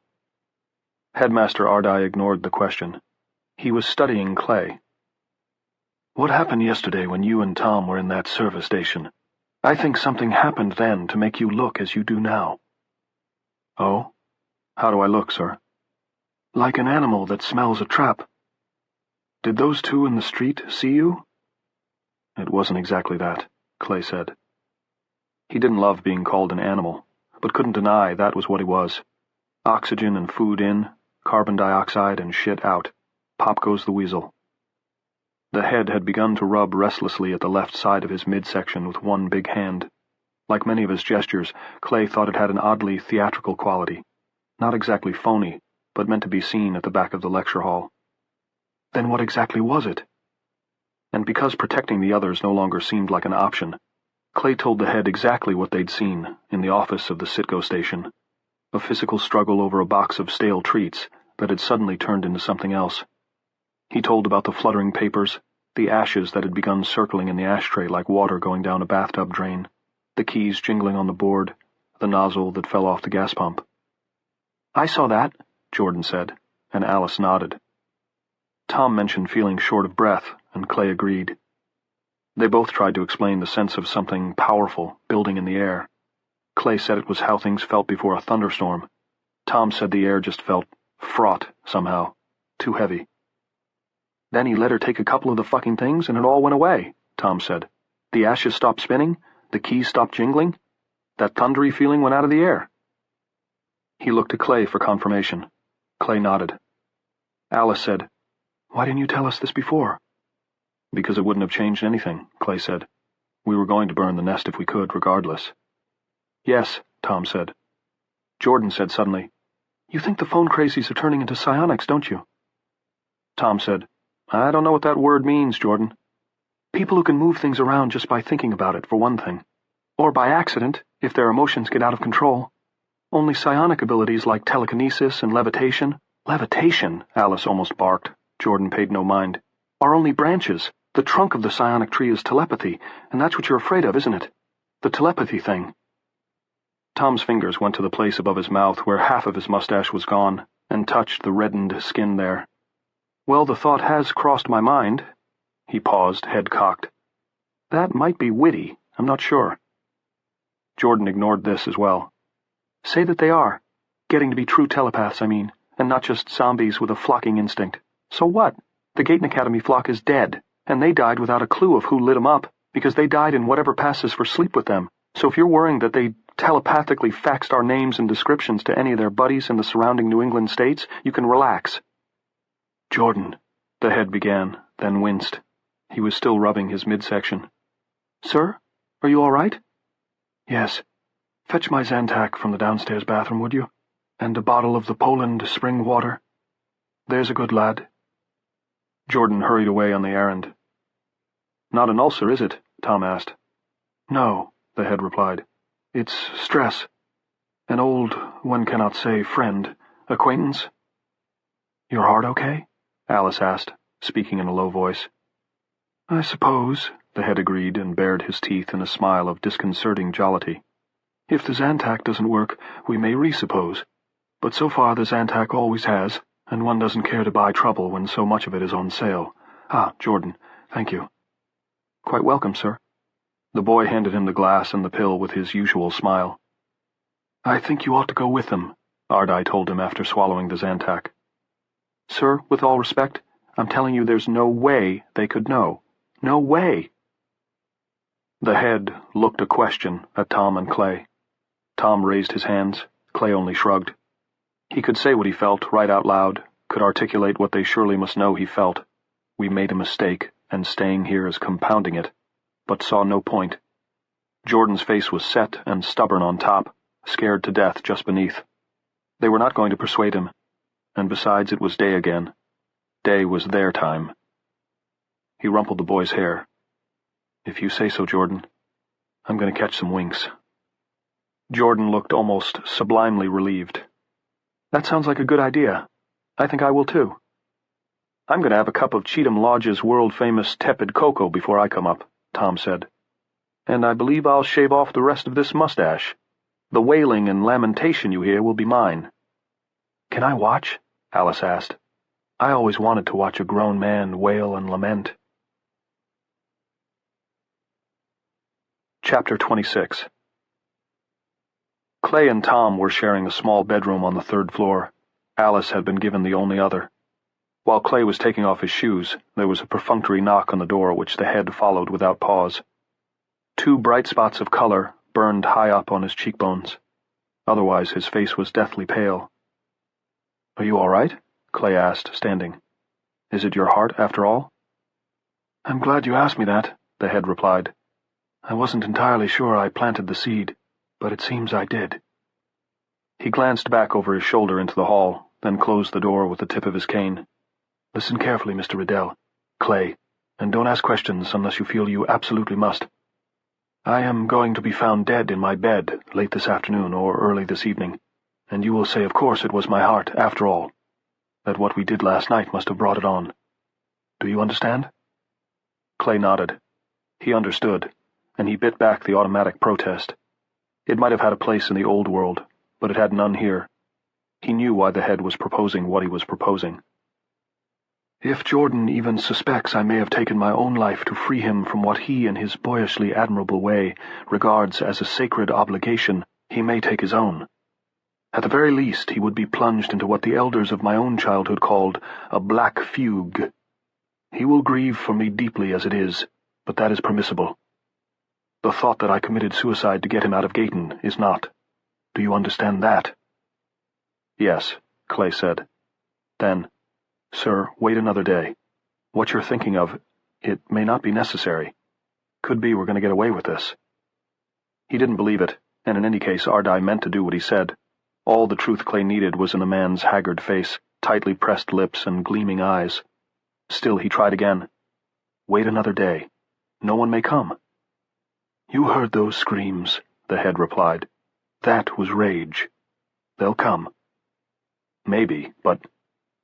Headmaster Ardai ignored the question. He was studying Clay. What happened yesterday when you and Tom were in that service station? I think something happened then to make you look as you do now. Oh? How do I look, sir? Like an animal that smells a trap. Did those two in the street see you? It wasn't exactly that, Clay said. He didn't love being called an animal, but couldn't deny that was what he was. Oxygen and food in, carbon dioxide and shit out. Pop goes the weasel. The head had begun to rub restlessly at the left side of his midsection with one big hand. Like many of his gestures, Clay thought it had an oddly theatrical quality. Not exactly phony, but meant to be seen at the back of the lecture hall. Then what exactly was it? And because protecting the others no longer seemed like an option, Clay told the head exactly what they'd seen in the office of the Citgo station. A physical struggle over a box of stale treats that had suddenly turned into something else. He told about the fluttering papers, the ashes that had begun circling in the ashtray like water going down a bathtub drain, the keys jingling on the board, the nozzle that fell off the gas pump. I saw that, Jordan said, and Alice nodded. Tom mentioned feeling short of breath, and Clay agreed. They both tried to explain the sense of something powerful building in the air. Clay said it was how things felt before a thunderstorm. Tom said the air just felt fraught somehow, too heavy. Then he let her take a couple of the fucking things and it all went away, Tom said. The ashes stopped spinning, the keys stopped jingling, that thundery feeling went out of the air. He looked to Clay for confirmation. Clay nodded. Alice said, Why didn't you tell us this before? Because it wouldn't have changed anything, Clay said. We were going to burn the nest if we could, regardless. Yes, Tom said. Jordan said suddenly, You think the phone crazies are turning into psionics, don't you? Tom said, I don't know what that word means, Jordan. People who can move things around just by thinking about it, for one thing. Or by accident, if their emotions get out of control. Only psionic abilities like telekinesis and levitation. Levitation, Alice almost barked. Jordan paid no mind. Are only branches. The trunk of the psionic tree is telepathy, and that's what you're afraid of, isn't it? The telepathy thing. Tom's fingers went to the place above his mouth where half of his mustache was gone, and touched the reddened skin there. Well, the thought has crossed my mind. He paused, head cocked. That might be witty, I'm not sure. Jordan ignored this as well. Say that they are. Getting to be true telepaths, I mean, and not just zombies with a flocking instinct. So what? The Gaten Academy flock is dead, and they died without a clue of who lit them up, because they died in whatever passes for sleep with them. So if you're worrying that they telepathically faxed our names and descriptions to any of their buddies in the surrounding New England states, you can relax. Jordan, the head began, then winced. He was still rubbing his midsection. Sir, are you all right? Yes. Fetch my Zantac from the downstairs bathroom, would you? And a bottle of the Poland spring water. There's a good lad. Jordan hurried away on the errand. Not an ulcer, is it? Tom asked. No, the head replied. It's stress. An old, one cannot say, friend, acquaintance. Your heart okay? Alice asked, speaking in a low voice. I suppose, the head agreed and bared his teeth in a smile of disconcerting jollity. If the Zantac doesn't work, we may resuppose. But so far the Zantac always has, and one doesn't care to buy trouble when so much of it is on sale. Ah, Jordan, thank you. Quite welcome, sir. The boy handed him the glass and the pill with his usual smile. I think you ought to go with them, Ardai told him after swallowing the Zantac. Sir, with all respect, I'm telling you there's no way they could know. No way. The head looked a question at Tom and Clay. Tom raised his hands. Clay only shrugged. He could say what he felt right out loud, could articulate what they surely must know he felt. We made a mistake, and staying here is compounding it, but saw no point. Jordan's face was set and stubborn on top, scared to death just beneath. They were not going to persuade him, and besides it was day again. Day was their time. He rumpled the boy's hair. "If you say so, Jordan. I'm going to catch some winks." Jordan looked almost sublimely relieved. "That sounds like a good idea. I think I will too. I'm going to have a cup of Cheatham Lodge's world-famous tepid cocoa before I come up," Tom said. "And I believe I'll shave off the rest of this mustache. The wailing and lamentation you hear will be mine." "Can I watch?" Alice asked. "I always wanted to watch a grown man wail and lament." Chapter 26. Clay and Tom were sharing a small bedroom on the third floor. Alice had been given the only other. While Clay was taking off his shoes, there was a perfunctory knock on the door which the head followed without pause. 2 bright spots of color burned high up on his cheekbones. Otherwise his face was deathly pale. "Are you all right?" Clay asked, standing. "Is it your heart, after all?" "I'm glad you asked me that," the head replied. "I wasn't entirely sure I planted the seed, but it seems I did." He glanced back over his shoulder into the hall, then closed the door with the tip of his cane. "Listen carefully, Mr. Riddell, Clay, and don't ask questions unless you feel you absolutely must. I am going to be found dead in my bed late this afternoon or early this evening, and you will say of course it was my heart, after all, that what we did last night must have brought it on. Do you understand?" Clay nodded. He understood, and he bit back the automatic protest. It might have had a place in the old world, but it had none here. He knew why the head was proposing what he was proposing. "If Jordan even suspects I may have taken my own life to free him from what he, in his boyishly admirable way, regards as a sacred obligation, he may take his own. At the very least, he would be plunged into what the elders of my own childhood called a black fugue. He will grieve for me deeply as it is, but that is permissible. The thought that I committed suicide to get him out of Gayton is not. Do you understand that?" "Yes," Clay said. Then, "Sir, wait another day. What you're thinking of, it may not be necessary. Could be we're going to get away with this." He didn't believe it, and in any case Ardai meant to do what he said. All the truth Clay needed was in the man's haggard face, tightly pressed lips, and gleaming eyes. Still he tried again. "Wait another day. No one may come." "You heard those screams," the head replied. "That was rage. They'll come." "Maybe, but—"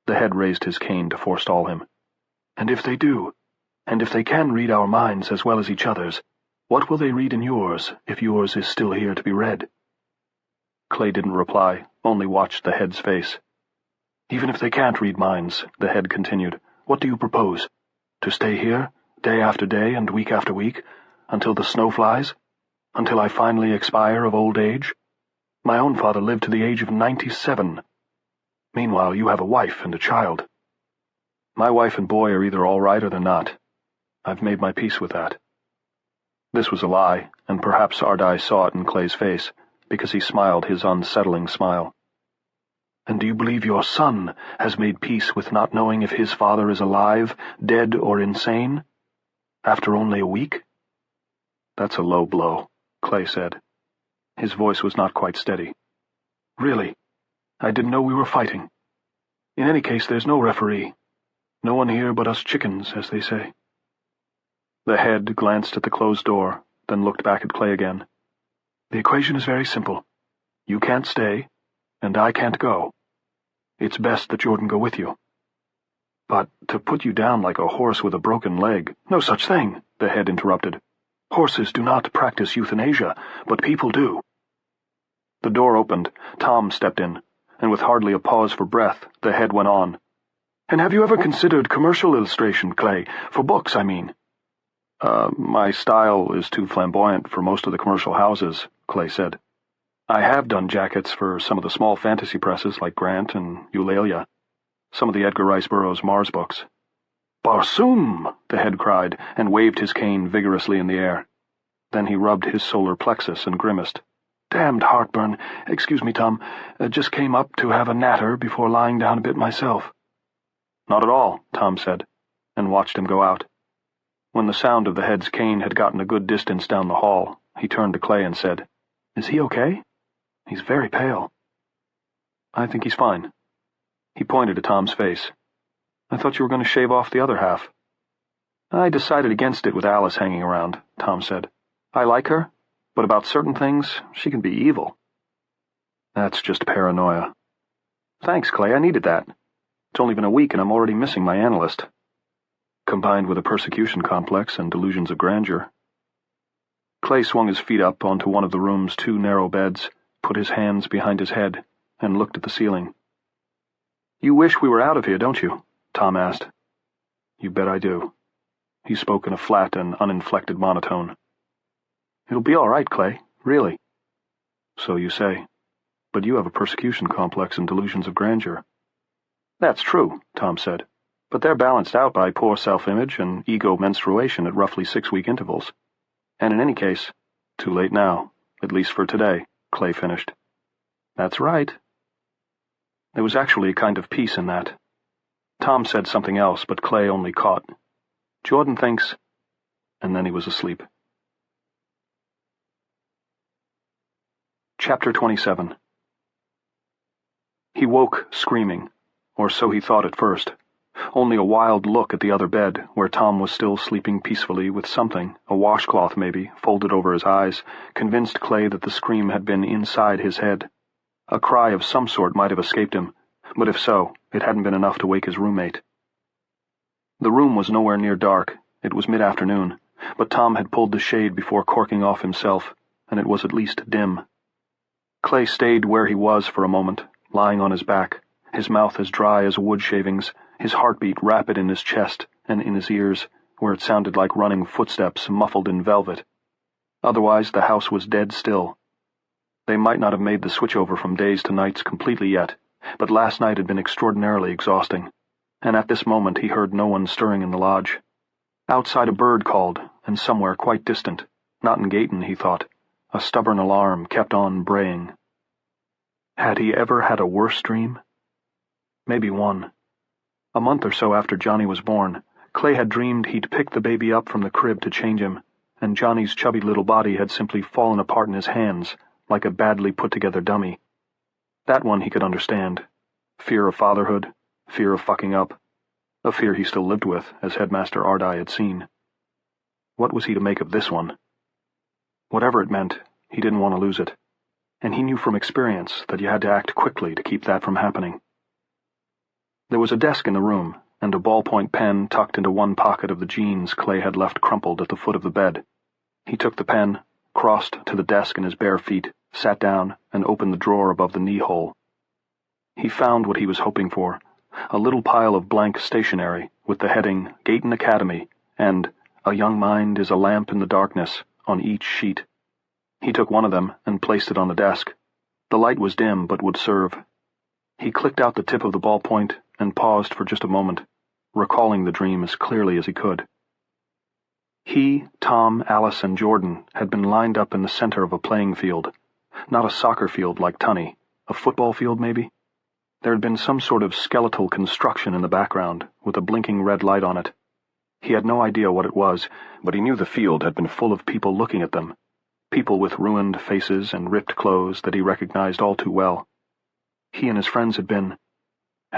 The head raised his cane to forestall him. "And if they do, and if they can read our minds as well as each other's, what will they read in yours, if yours is still here to be read?" Clay didn't reply, only watched the head's face. "Even if they can't read minds," the head continued, "what do you propose? To stay here, day after day and week after week, until the snow flies? Until I finally expire of old age? My own father lived to the age of 97. Meanwhile, you have a wife and a child." "My wife and boy are either all right or they're not. I've made my peace with that." This was a lie, and perhaps Ardai saw it in Clay's face, because he smiled his unsettling smile. "And do you believe your son has made peace with not knowing if his father is alive, dead, or insane? After only a week?" "That's a low blow," Clay said. His voice was not quite steady. "Really? I didn't know we were fighting. In any case, there's no referee. No one here but us chickens, as they say." The head glanced at the closed door, then looked back at Clay again. "The equation is very simple. You can't stay, and I can't go. It's best that Jordan go with you." "But to put you down like a horse with a broken leg—" "No such thing," the head interrupted. "Horses do not practice euthanasia, but people do." The door opened, Tom stepped in, and with hardly a pause for breath, the head went on. "And have you ever considered commercial illustration, Clay? For books, I mean." My style is too flamboyant for most of the commercial houses," Clay said. "I have done jackets for some of the small fantasy presses like Grant and Eulalia, some of the Edgar Rice Burroughs Mars books." "Barsoom!" the head cried, and waved his cane vigorously in the air. Then he rubbed his solar plexus and grimaced. "Damned heartburn. Excuse me, Tom. Just came up to have a natter before lying down a bit myself." "Not at all," Tom said, and watched him go out. When the sound of the head's cane had gotten a good distance down the hall, he turned to Clay and said, "Is he okay?" He's very pale. I think he's fine. He pointed to Tom's face. I thought you were going to shave off the other half. I decided against it with Alice hanging around, Tom said. I like her, but about certain things, she can be evil. That's just paranoia. Thanks, Clay, I needed that. It's only been a week and I'm already missing my analyst. Combined with a persecution complex and delusions of grandeur. Clay swung his feet up onto one of the room's 2 narrow beds, put his hands behind his head, and looked at the ceiling. You wish we were out of here, don't you? Tom asked. You bet I do. He spoke in a flat and uninflected monotone. It'll be all right, Clay, really. So you say. But you have a persecution complex and delusions of grandeur. That's true, Tom said, but they're balanced out by poor self-image and ego menstruation at roughly 6-week intervals. And in any case, too late now, at least for today, Clay finished. That's right. There was actually a kind of peace in that. Tom said something else, but Clay only caught. Jordan thinks... And then he was asleep. Chapter 27. He woke screaming, or so he thought at first. Only a wild look at the other bed, where Tom was still sleeping peacefully with something, a washcloth maybe, folded over his eyes, convinced Clay that the scream had been inside his head. A cry of some sort might have escaped him, but if so, it hadn't been enough to wake his roommate. The room was nowhere near dark. It was mid-afternoon, but Tom had pulled the shade before corking off himself, and it was at least dim. Clay stayed where he was for a moment, lying on his back, his mouth as dry as wood shavings, his heartbeat rapid in his chest and in his ears, where it sounded like running footsteps muffled in velvet. Otherwise, the house was dead still. They might not have made the switchover from days to nights completely yet, but last night had been extraordinarily exhausting, and at this moment he heard no one stirring in the lodge. Outside a bird called, and somewhere quite distant, not in Gayton, he thought, a stubborn alarm kept on braying. Had he ever had a worse dream? Maybe one. A month or so after Johnny was born, Clay had dreamed he'd picked the baby up from the crib to change him, and Johnny's chubby little body had simply fallen apart in his hands, like a badly put-together dummy. That one he could understand. Fear of fatherhood, fear of fucking up, a fear he still lived with, as Headmaster Ardai had seen. What was he to make of this one? Whatever it meant, he didn't want to lose it, and he knew from experience that you had to act quickly to keep that from happening. There was a desk in the room, and a ballpoint pen tucked into one pocket of the jeans Clay had left crumpled at the foot of the bed. He took the pen, crossed to the desk in his bare feet, sat down, and opened the drawer above the knee-hole. He found what he was hoping for, a little pile of blank stationery with the heading Gayton Academy and A Young Mind is a Lamp in the Darkness on each sheet. He took one of them and placed it on the desk. The light was dim but would serve. He clicked out the tip of the ballpoint and paused for just a moment, recalling the dream as clearly as he could. He, Tom, Alice, and Jordan had been lined up in the center of a playing field. Not a soccer field like Tunney, a football field maybe? There had been some sort of skeletal construction in the background, with a blinking red light on it. He had no idea what it was, but he knew the field had been full of people looking at them, people with ruined faces and ripped clothes that he recognized all too well. He and his friends had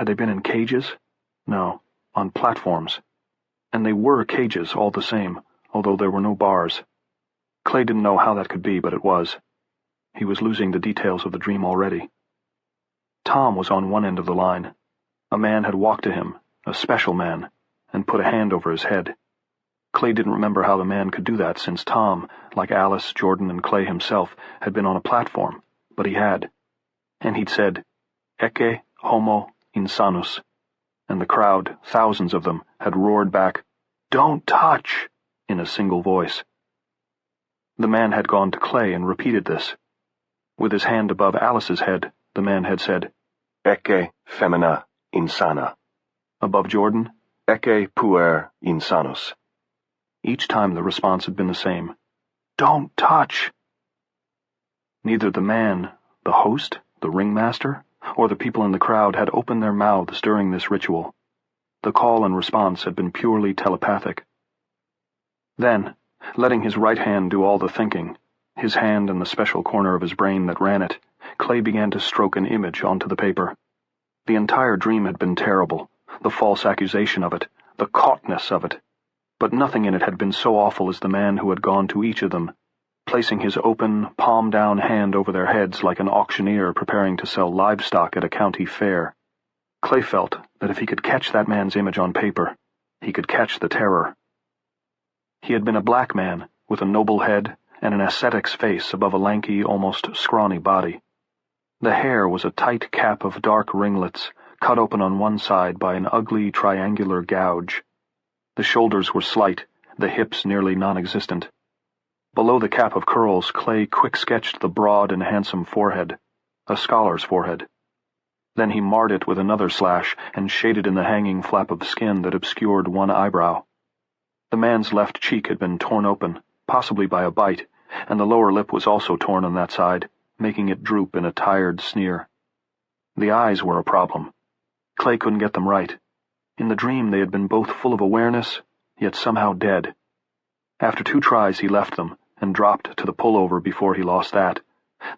they been in cages? No, on platforms. And they were cages all the same, although there were no bars. Clay didn't know how that could be, but it was. He was losing the details of the dream already. Tom was on one end of the line. A man had walked to him, a special man, and put a hand over his head. Clay didn't remember how the man could do that since Tom, like Alice, Jordan, and Clay himself, had been on a platform, but he had. And he'd said, Ecce homo insanus, and the crowd, thousands of them, had roared back, Don't touch, in a single voice. The man had gone to Clay and repeated this. With his hand above Alice's head, the man had said, Ecce femina insana. Above Jordan, Ecce puer insanus. Each time the response had been the same. Don't touch! Neither the man, the host, the ringmaster, or the people in the crowd had opened their mouths during this ritual. The call and response had been purely telepathic. Then, letting his right hand do all the thinking, his hand in the special corner of his brain that ran it, Clay began to stroke an image onto the paper. The entire dream had been terrible, the false accusation of it, the caughtness of it, but nothing in it had been so awful as the man who had gone to each of them, placing his open, palm-down hand over their heads like an auctioneer preparing to sell livestock at a county fair. Clay felt that if he could catch that man's image on paper, he could catch the terror. He had been a black man, with a noble head and an ascetic's face above a lanky, almost scrawny body. The hair was a tight cap of dark ringlets, cut open on one side by an ugly triangular gouge. The shoulders were slight, the hips nearly non-existent. Below the cap of curls, Clay quick-sketched the broad and handsome forehead, a scholar's forehead. Then he marred it with another slash and shaded in the hanging flap of skin that obscured one eyebrow. The man's left cheek had been torn open, possibly by a bite, and the lower lip was also torn on that side, making it droop in a tired sneer. The eyes were a problem. Clay couldn't get them right. In the dream they had been both full of awareness, yet somehow dead. After 2 tries he left them, and dropped to the pullover before he lost that,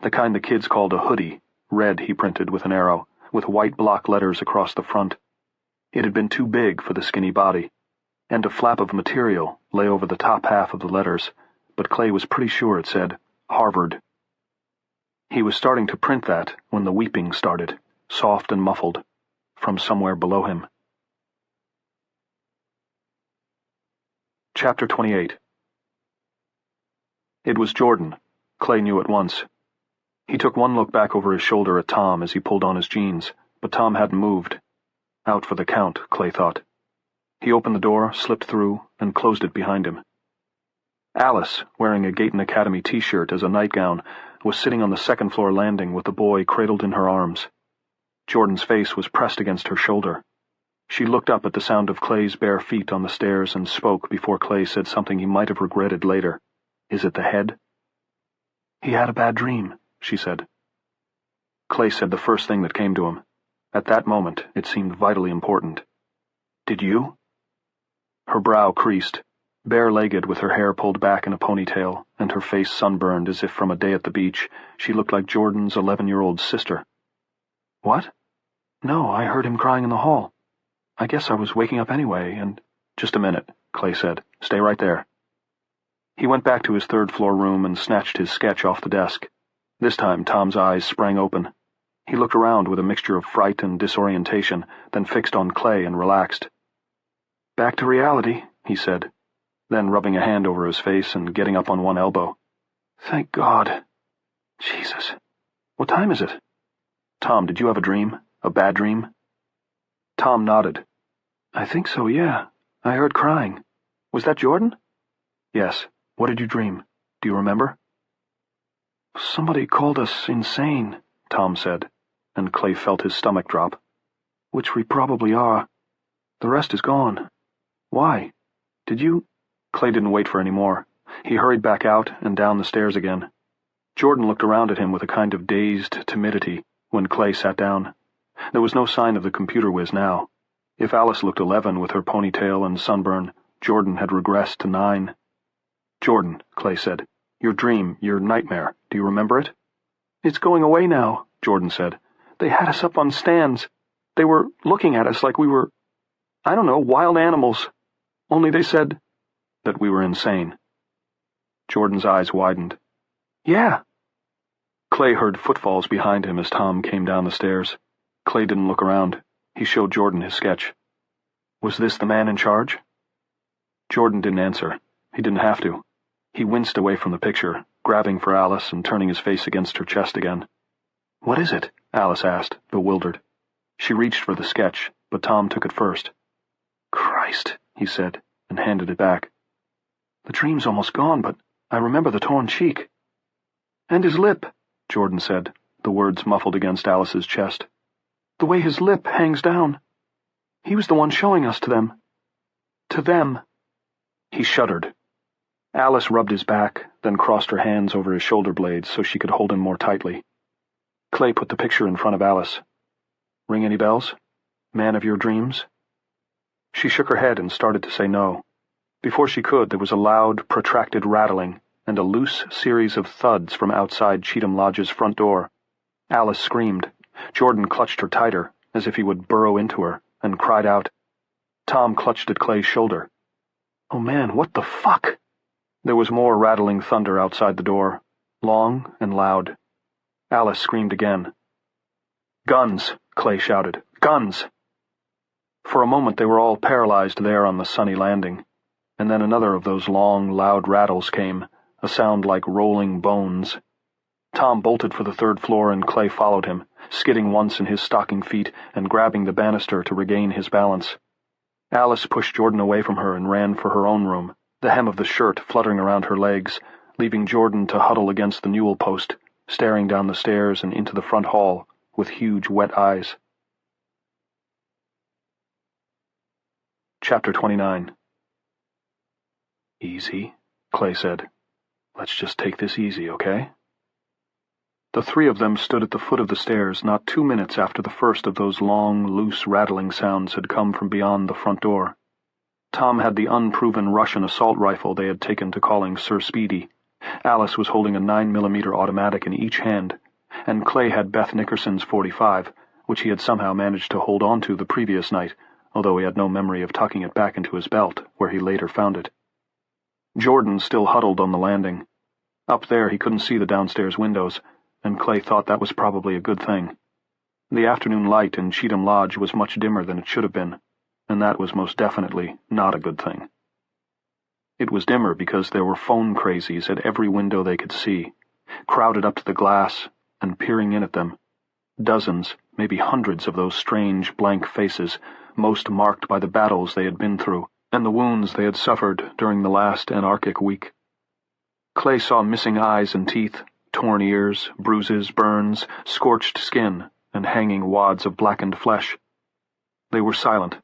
the kind the kids called a hoodie, red he printed with an arrow, with white block letters across the front. It had been too big for the skinny body, and a flap of material lay over the top half of the letters, but Clay was pretty sure it said Harvard. He was starting to print that when the weeping started, soft and muffled, from somewhere below him. Chapter 28. It was Jordan. Clay knew at once. He took one look back over his shoulder at Tom as he pulled on his jeans, but Tom hadn't moved. Out for the count, Clay thought. He opened the door, slipped through, and closed it behind him. Alice, wearing a Gayton Academy t-shirt as a nightgown, was sitting on the second-floor landing with the boy cradled in her arms. Jordan's face was pressed against her shoulder. She looked up at the sound of Clay's bare feet on the stairs and spoke before Clay said something he might have regretted later. Is it the head? He had a bad dream, she said. Clay said the first thing that came to him. At that moment, it seemed vitally important. Did you? Her brow creased. Bare-legged with her hair pulled back in a ponytail and her face sunburned as if from a day at the beach, she looked like Jordan's 11-year-old sister. What? No, I heard him crying in the hall. I guess I was waking up anyway, and— Just a minute, Clay said. Stay right there. He went back to his third-floor room and snatched his sketch off the desk. This time Tom's eyes sprang open. He looked around with a mixture of fright and disorientation, then fixed on Clay and relaxed. Back to reality, he said, then rubbing a hand over his face and getting up on one elbow. Thank God. Jesus. What time is it? Tom, did you have a dream? A bad dream? Tom nodded. I think so, yeah. I heard crying. Was that Jordan? Yes. What did you dream? Do you remember? Somebody called us insane, Tom said, and Clay felt his stomach drop. Which we probably are. The rest is gone. Why? Did you— Clay didn't wait for any more. He hurried back out and down the stairs again. Jordan looked around at him with a kind of dazed timidity when Clay sat down. There was no sign of the computer whiz now. If Alice looked 11 with her ponytail and sunburn, Jordan had regressed to 9. Jordan, Clay said, your dream, your nightmare, do you remember it? It's going away now, Jordan said. They had us up on stands. They were looking at us like we were, I don't know, wild animals. Only they said that we were insane. Jordan's eyes widened. Yeah. Clay heard footfalls behind him as Tom came down the stairs. Clay didn't look around. He showed Jordan his sketch. Was this the man in charge? Jordan didn't answer. He didn't have to. He winced away from the picture, grabbing for Alice and turning his face against her chest again. What is it? Alice asked, bewildered. She reached for the sketch, but Tom took it first. Christ, he said, and handed it back. The dream's almost gone, but I remember the torn cheek. And his lip, Jordan said, the words muffled against Alice's chest. The way his lip hangs down. He was the one showing us to them. To them. He shuddered. Alice rubbed his back, then crossed her hands over his shoulder blades so she could hold him more tightly. Clay put the picture in front of Alice. Ring any bells? Man of your dreams? She shook her head and started to say no. Before she could, there was a loud, protracted rattling and a loose series of thuds from outside Cheatham Lodge's front door. Alice screamed. Jordan clutched her tighter, as if he would burrow into her, and cried out. Tom clutched at Clay's shoulder. "Oh man, what the fuck?" There was more rattling thunder outside the door, long and loud. Alice screamed again. "Guns!" Clay shouted. "Guns!" For a moment they were all paralyzed there on the sunny landing, and then another of those long, loud rattles came, a sound like rolling bones. Tom bolted for the third floor and Clay followed him, skidding once in his stocking feet and grabbing the banister to regain his balance. Alice pushed Jordan away from her and ran for her own room, the hem of the shirt fluttering around her legs, leaving Jordan to huddle against the newel post, staring down the stairs and into the front hall with huge wet eyes. Chapter 29. "Easy," Clay said. "Let's just take this easy, okay?" The three of them stood at the foot of the stairs not 2 minutes after the first of those long, loose rattling sounds had come from beyond the front door. Tom had the unproven Russian assault rifle they had taken to calling Sir Speedy. Alice was holding a 9mm automatic in each hand, and Clay had Beth Nickerson's .45, which he had somehow managed to hold on to the previous night, although he had no memory of tucking it back into his belt, where he later found it. Jordan still huddled on the landing. Up there he couldn't see the downstairs windows, and Clay thought that was probably a good thing. The afternoon light in Cheatham Lodge was much dimmer than it should have been, and that was most definitely not a good thing. It was dimmer because there were phone crazies at every window they could see, crowded up to the glass and peering in at them. Dozens, maybe hundreds of those strange, blank faces, most marked by the battles they had been through and the wounds they had suffered during the last anarchic week. Clay saw missing eyes and teeth, torn ears, bruises, burns, scorched skin, and hanging wads of blackened flesh. They were silent.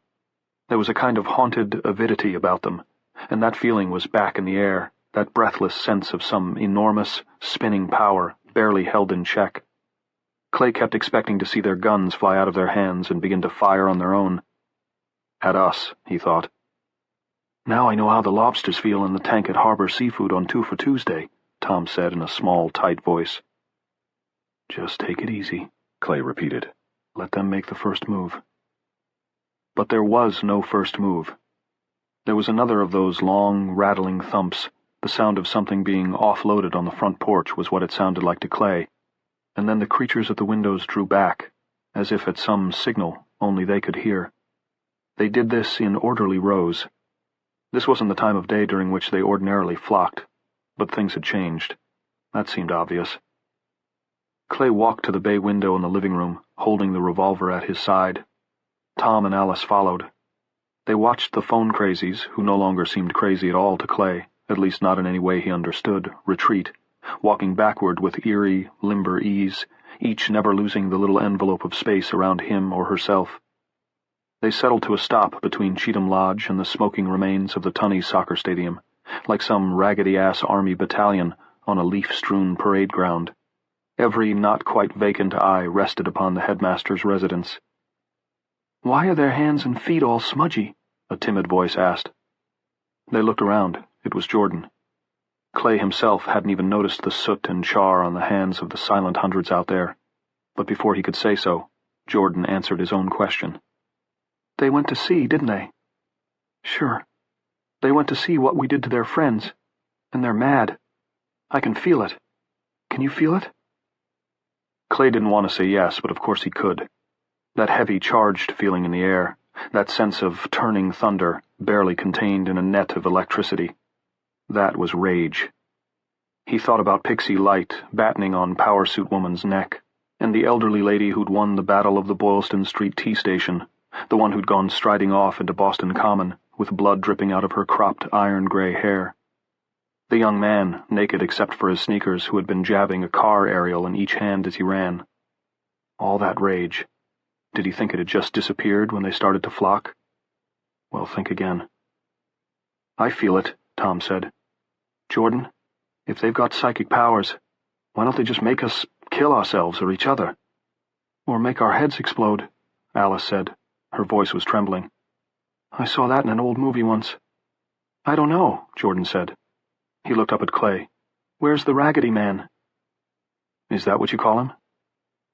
There was a kind of haunted avidity about them, and that feeling was back in the air, that breathless sense of some enormous, spinning power barely held in check. Clay kept expecting to see their guns fly out of their hands and begin to fire on their own. At us, he thought. "Now I know how the lobsters feel in the tank at Harbor Seafood on 2 for Tuesday," Tom said in a small, tight voice. "Just take it easy," Clay repeated. "Let them make the first move." But there was no first move. There was another of those long, rattling thumps. The sound of something being offloaded on the front porch was what it sounded like to Clay, and then the creatures at the windows drew back, as if at some signal only they could hear. They did this in orderly rows. This wasn't the time of day during which they ordinarily flocked, but things had changed. That seemed obvious. Clay walked to the bay window in the living room, holding the revolver at his side. Tom and Alice followed. They watched the phone crazies, who no longer seemed crazy at all to Clay, at least not in any way he understood, retreat, walking backward with eerie, limber ease, each never losing the little envelope of space around him or herself. They settled to a stop between Cheatham Lodge and the smoking remains of the Tunney soccer stadium, like some raggedy-ass army battalion on a leaf-strewn parade ground. Every not-quite-vacant eye rested upon the headmaster's residence. "Why are their hands and feet all smudgy?" a timid voice asked. They looked around. It was Jordan. Clay himself hadn't even noticed the soot and char on the hands of the silent hundreds out there, but before he could say so, Jordan answered his own question. "They went to see, didn't they?" "Sure. They went to see what we did to their friends, and they're mad. I can feel it. Can you feel it?" Clay didn't want to say yes, but of course he could. That heavy, charged feeling in the air, that sense of turning thunder, barely contained in a net of electricity. That was rage. He thought about Pixie Light battening on Power Suit Woman's neck, and the elderly lady who'd won the battle of the Boylston Street tea station, the one who'd gone striding off into Boston Common, with blood dripping out of her cropped iron-gray hair. The young man, naked except for his sneakers, who had been jabbing a car aerial in each hand as he ran. All that rage. Did he think it had just disappeared when they started to flock? Well, think again. "I feel it," Tom said. "Jordan, if they've got psychic powers, why don't they just make us kill ourselves or each other? Or make our heads explode," Alice said. Her voice was trembling. "I saw that in an old movie once." "I don't know," Jordan said. He looked up at Clay. "Where's the Raggedy Man?" "Is that what you call him?"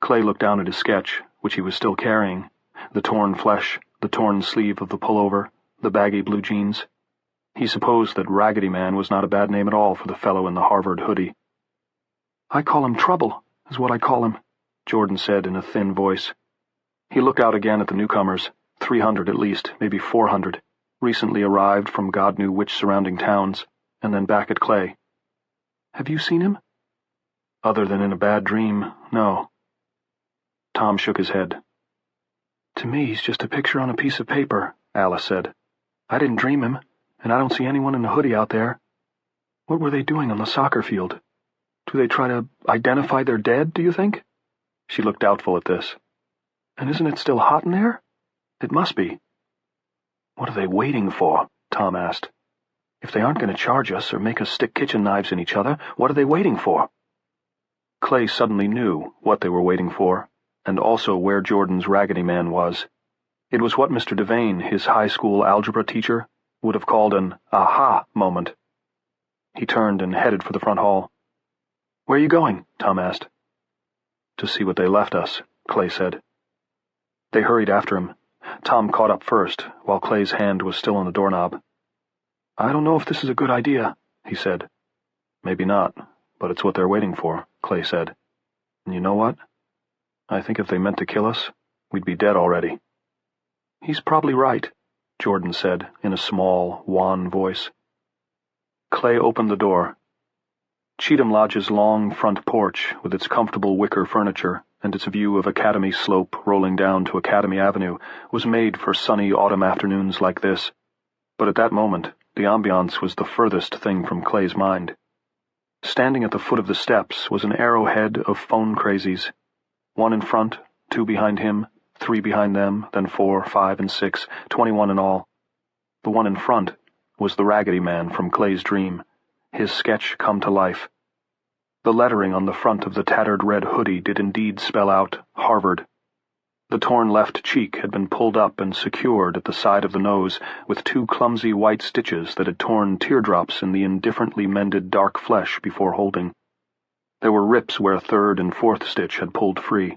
Clay looked down at his sketch, which he was still carrying, the torn flesh, the torn sleeve of the pullover, the baggy blue jeans. He supposed that Raggedy Man was not a bad name at all for the fellow in the Harvard hoodie. "I call him Trouble, is what I call him," Jordan said in a thin voice. He looked out again at the newcomers, 300 at least, maybe 400, recently arrived from God knew which surrounding towns, and then back at Clay. "Have you seen him?" "Other than in a bad dream, no." Tom shook his head. "To me, he's just a picture on a piece of paper," Alice said. "I didn't dream him, and I don't see anyone in a hoodie out there. What were they doing on the soccer field? Do they try to identify their dead, do you think?" She looked doubtful at this. "And isn't it still hot in there? It must be." "What are they waiting for?" Tom asked. "If they aren't going to charge us or make us stick kitchen knives in each other, what are they waiting for?" Clay suddenly knew what they were waiting for, and also where Jordan's Raggedy Man was. It was what Mr. Devane, his high school algebra teacher, would have called an aha moment. He turned and headed for the front hall. "Where are you going?" Tom asked. "To see what they left us," Clay said. They hurried after him. Tom caught up first, while Clay's hand was still on the doorknob. "I don't know if this is a good idea," he said. "Maybe not, but it's what they're waiting for," Clay said. "And you know what? I think if they meant to kill us, we'd be dead already." "He's probably right," Jordan said in a small, wan voice. Clay opened the door. Cheatham Lodge's long front porch, with its comfortable wicker furniture and its view of Academy Slope rolling down to Academy Avenue, was made for sunny autumn afternoons like this, but at that moment the ambiance was the furthest thing from Clay's mind. Standing at the foot of the steps was an arrowhead of phone crazies, one in front, two behind him, three behind them, then 4, 5, and 6, 21 in all. The one in front was the Raggedy Man from Clay's dream, his sketch come to life. The lettering on the front of the tattered red hoodie did indeed spell out Harvard. The torn left cheek had been pulled up and secured at the side of the nose with 2 clumsy white stitches that had torn teardrops in the indifferently mended dark flesh before holding. There were rips where 3rd and 4th stitch had pulled free.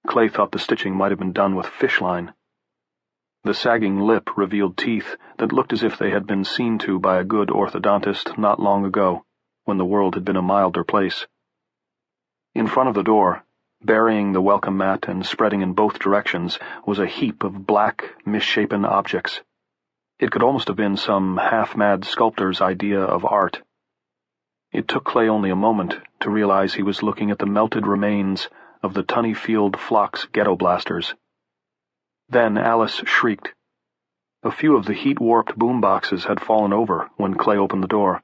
Clay thought the stitching might have been done with fish line. The sagging lip revealed teeth that looked as if they had been seen to by a good orthodontist not long ago, when the world had been a milder place. In front of the door, burying the welcome mat and spreading in both directions, was a heap of black, misshapen objects. It could almost have been some half-mad sculptor's idea of art. It took Clay only a moment to realize he was looking at the melted remains of the Tunnyfield Phlox ghetto blasters. Then Alice shrieked. A few of the heat-warped boomboxes had fallen over when Clay opened the door,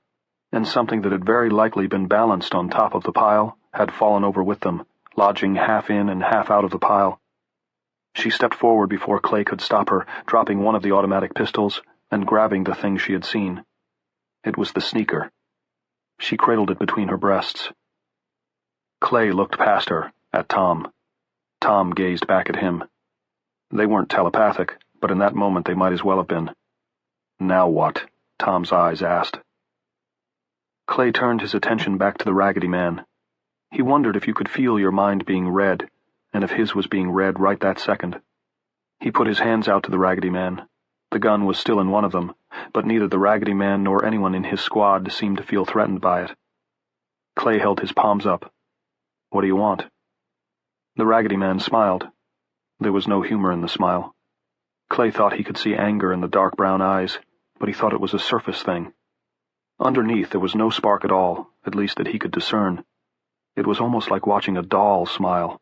and something that had very likely been balanced on top of the pile had fallen over with them, lodging half in and half out of the pile. She stepped forward before Clay could stop her, dropping one of the automatic pistols and grabbing the thing she had seen. It was the sneaker. She cradled it between her breasts. Clay looked past her, at Tom. Tom gazed back at him. They weren't telepathic, but in that moment they might as well have been. "Now what?" Tom's eyes asked. Clay turned his attention back to the Raggedy Man. He wondered if you could feel your mind being read, and if his was being read right that second. He put his hands out to the Raggedy Man. The gun was still in one of them, but neither the Raggedy Man nor anyone in his squad seemed to feel threatened by it. Clay held his palms up. "What do you want?" The Raggedy Man smiled. There was no humor in the smile. Clay thought he could see anger in the dark brown eyes, but he thought it was a surface thing. Underneath there was no spark at all, at least that he could discern. It was almost like watching a doll smile.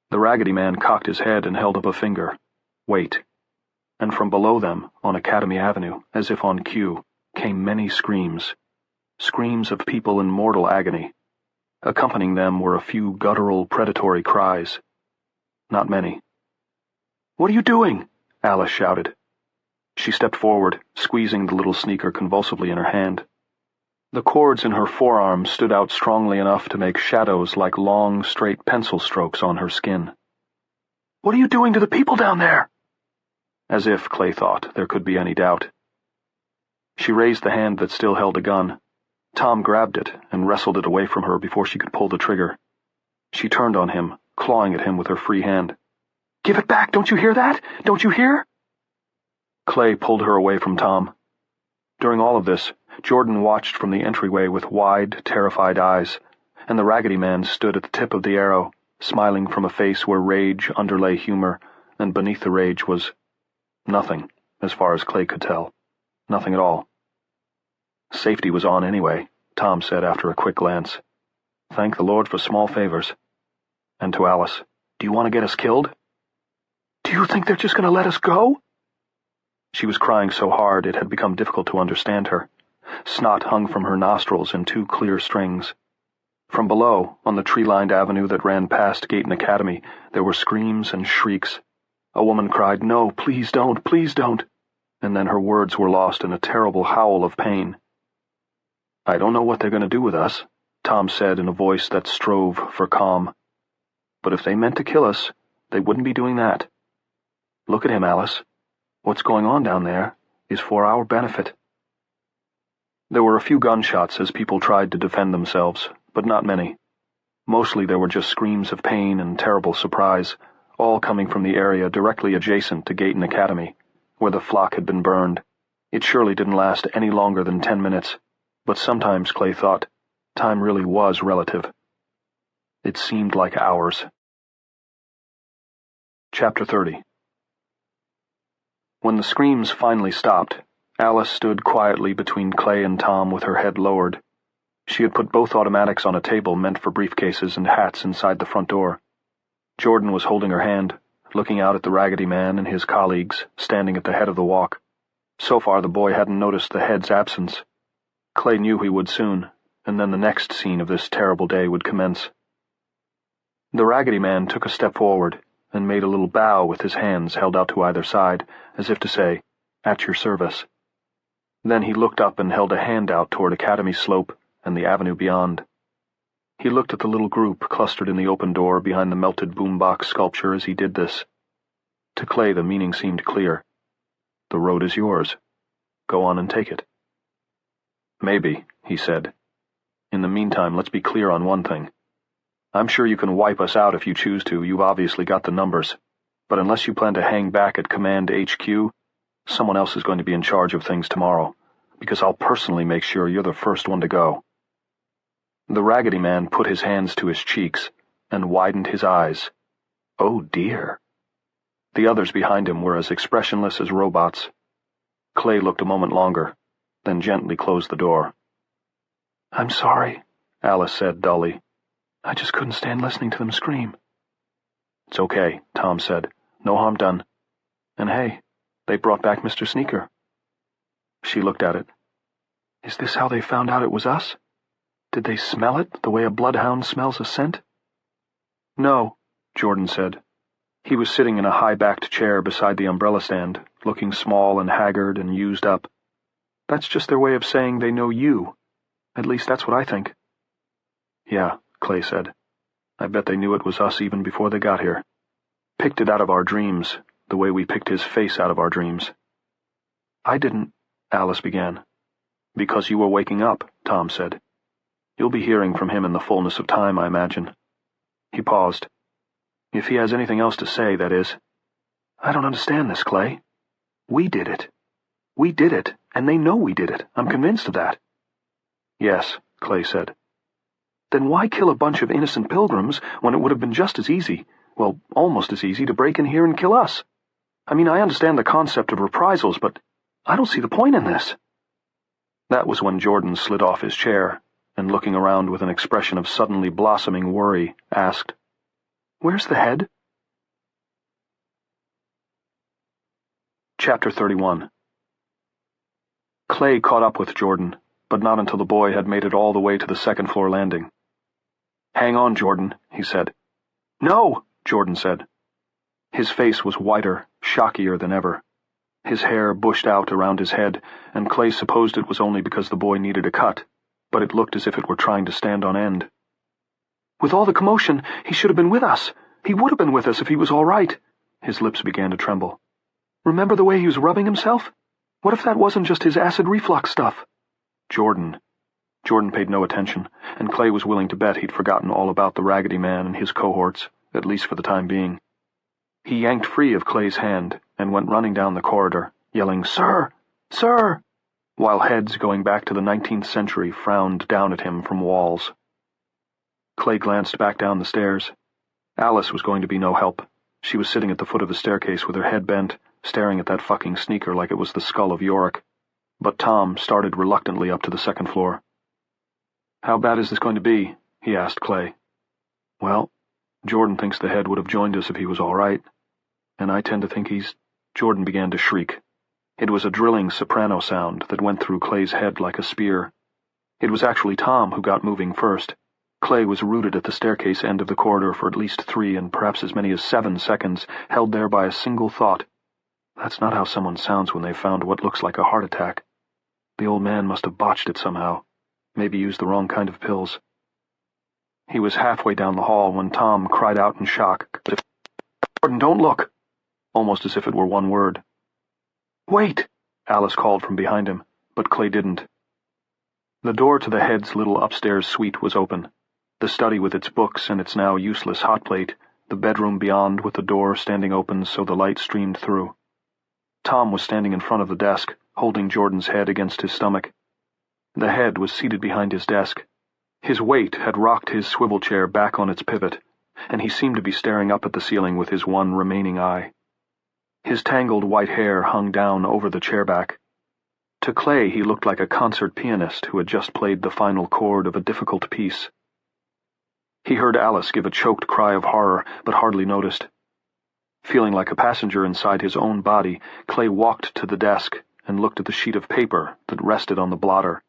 The Raggedy Man cocked his head and held up a finger. "Wait." And from below them, on Academy Avenue, as if on cue, came many screams. Screams of people in mortal agony. Accompanying them were a few guttural, predatory cries. Not many. "What are you doing?" Alice shouted. She stepped forward, squeezing the little sneaker convulsively in her hand. The cords in her forearm stood out strongly enough to make shadows like long, straight pencil strokes on her skin. "What are you doing to the people down there?" As if, Clay thought, there could be any doubt. She raised the hand that still held a gun. Tom grabbed it and wrestled it away from her before she could pull the trigger. She turned on him, clawing at him with her free hand. "Give it back! Don't you hear that? Don't you hear?" Clay pulled her away from Tom. During all of this, Jordan watched from the entryway with wide, terrified eyes, and the Raggedy Man stood at the tip of the arrow, smiling from a face where rage underlay humor, and beneath the rage was nothing, as far as Clay could tell. Nothing at all. "Safety was on anyway," Tom said after a quick glance. "Thank the Lord for small favors." And to Alice, "Do you want to get us killed?" "Do you think they're just going to let us go?" She was crying so hard it had become difficult to understand her. Snot hung from her nostrils in 2 clear strings. From below, on the tree-lined avenue that ran past Gayton Academy, there were screams and shrieks. A woman cried, "No, please don't, please don't," and then her words were lost in a terrible howl of pain. "I don't know what they're going to do with us," Tom said in a voice that strove for calm. "But if they meant to kill us, they wouldn't be doing that. Look at him, Alice. What's going on down there is for our benefit." There were a few gunshots as people tried to defend themselves, but not many. Mostly there were just screams of pain and terrible surprise, all coming from the area directly adjacent to Gayton Academy, where the flock had been burned. It surely didn't last any longer than 10 minutes, but sometimes, Clay thought, time really was relative. It seemed like hours. Chapter 30. When the screams finally stopped, Alice stood quietly between Clay and Tom with her head lowered. She had put both automatics on a table meant for briefcases and hats inside the front door. Jordan was holding her hand, looking out at the Raggedy Man and his colleagues standing at the head of the walk. So far the boy hadn't noticed the head's absence. Clay knew he would soon, and then the next scene of this terrible day would commence. The Raggedy Man took a step forward and made a little bow with his hands held out to either side, as if to say, "At your service." Then he looked up and held a hand out toward Academy Slope and the avenue beyond. He looked at the little group clustered in the open door behind the melted boombox sculpture as he did this. To Clay the meaning seemed clear. The road is yours. Go on and take it. "Maybe," he said. "In the meantime, let's be clear on one thing. I'm sure you can wipe us out if you choose to, you've obviously got the numbers. But unless you plan to hang back at Command HQ, someone else is going to be in charge of things tomorrow, because I'll personally make sure you're the first one to go." The Raggedy Man put his hands to his cheeks and widened his eyes. Oh dear. The others behind him were as expressionless as robots. Clay looked a moment longer, then gently closed the door. "I'm sorry," Alice said dully. "I just couldn't stand listening to them scream." "It's okay," Tom said. "No harm done. And hey, they brought back Mr. Sneaker." She looked at it. "Is this how they found out it was us? Did they smell it the way a bloodhound smells a scent?" "No," Jordan said. He was sitting in a high-backed chair beside the umbrella stand, looking small and haggard and used up. "That's just their way of saying they know you. At least that's what I think." "Yeah," Clay said. "I bet they knew it was us even before they got here. Picked it out of our dreams, the way we picked his face out of our dreams." "I didn't," Alice began. "Because you were waking up," Tom said. "You'll be hearing from him in the fullness of time, I imagine." He paused. "If he has anything else to say, that is." "I don't understand this, Clay. We did it. We did it, and they know we did it. I'm convinced of that." "Yes," Clay said. "Then why kill a bunch of innocent pilgrims when it would have been just as easy, well, almost as easy, to break in here and kill us? I mean, I understand the concept of reprisals, but I don't see the point in this." That was when Jordan slid off his chair and, looking around with an expression of suddenly blossoming worry, asked, "Where's the head?" Chapter 31. Clay caught up with Jordan, but not until the boy had made it all the way to the second-floor landing. "Hang on, Jordan," he said. "No," Jordan said. His face was whiter, shockier than ever. His hair bushed out around his head, and Clay supposed it was only because the boy needed a cut, but it looked as if it were trying to stand on end. "With all the commotion, he should have been with us. He would have been with us if he was all right." His lips began to tremble. "Remember the way he was rubbing himself? What if that wasn't just his acid reflux stuff?" Jordan Jordan paid no attention, and Clay was willing to bet he'd forgotten all about the Raggedy Man and his cohorts, at least for the time being. He yanked free of Clay's hand and went running down the corridor, yelling, "Sir! Sir!" while heads going back to the 19th century frowned down at him from walls. Clay glanced back down the stairs. Alice was going to be no help. She was sitting at the foot of the staircase with her head bent, staring at that fucking sneaker like it was the skull of Yorick. But Tom started reluctantly up to the second floor. "How bad is this going to be?" he asked Clay. "Well, Jordan thinks the head would have joined us if he was all right. And I tend to think he's—" Jordan began to shriek. It was a drilling soprano sound that went through Clay's head like a spear. It was actually Tom who got moving first. Clay was rooted at the staircase end of the corridor for at least 3 and perhaps as many as 7 seconds, held there by a single thought. That's not how someone sounds when they've found what looks like a heart attack. The old man must have botched it somehow, maybe used the wrong kind of pills. He was halfway down the hall when Tom cried out in shock, "Jordan, don't look!" almost as if it were one word. "Wait!" Alice called from behind him, but Clay didn't. The door to the head's little upstairs suite was open. The study with its books and its now useless hot plate, the bedroom beyond with the door standing open so the light streamed through. Tom was standing in front of the desk, holding Jordan's head against his stomach. The head was seated behind his desk. His weight had rocked his swivel chair back on its pivot, and he seemed to be staring up at the ceiling with his one remaining eye. His tangled white hair hung down over the chairback. To Clay he looked like a concert pianist who had just played the final chord of a difficult piece. He heard Alice give a choked cry of horror, but hardly noticed. Feeling like a passenger inside his own body, Clay walked to the desk and looked at the sheet of paper that rested on the blotter.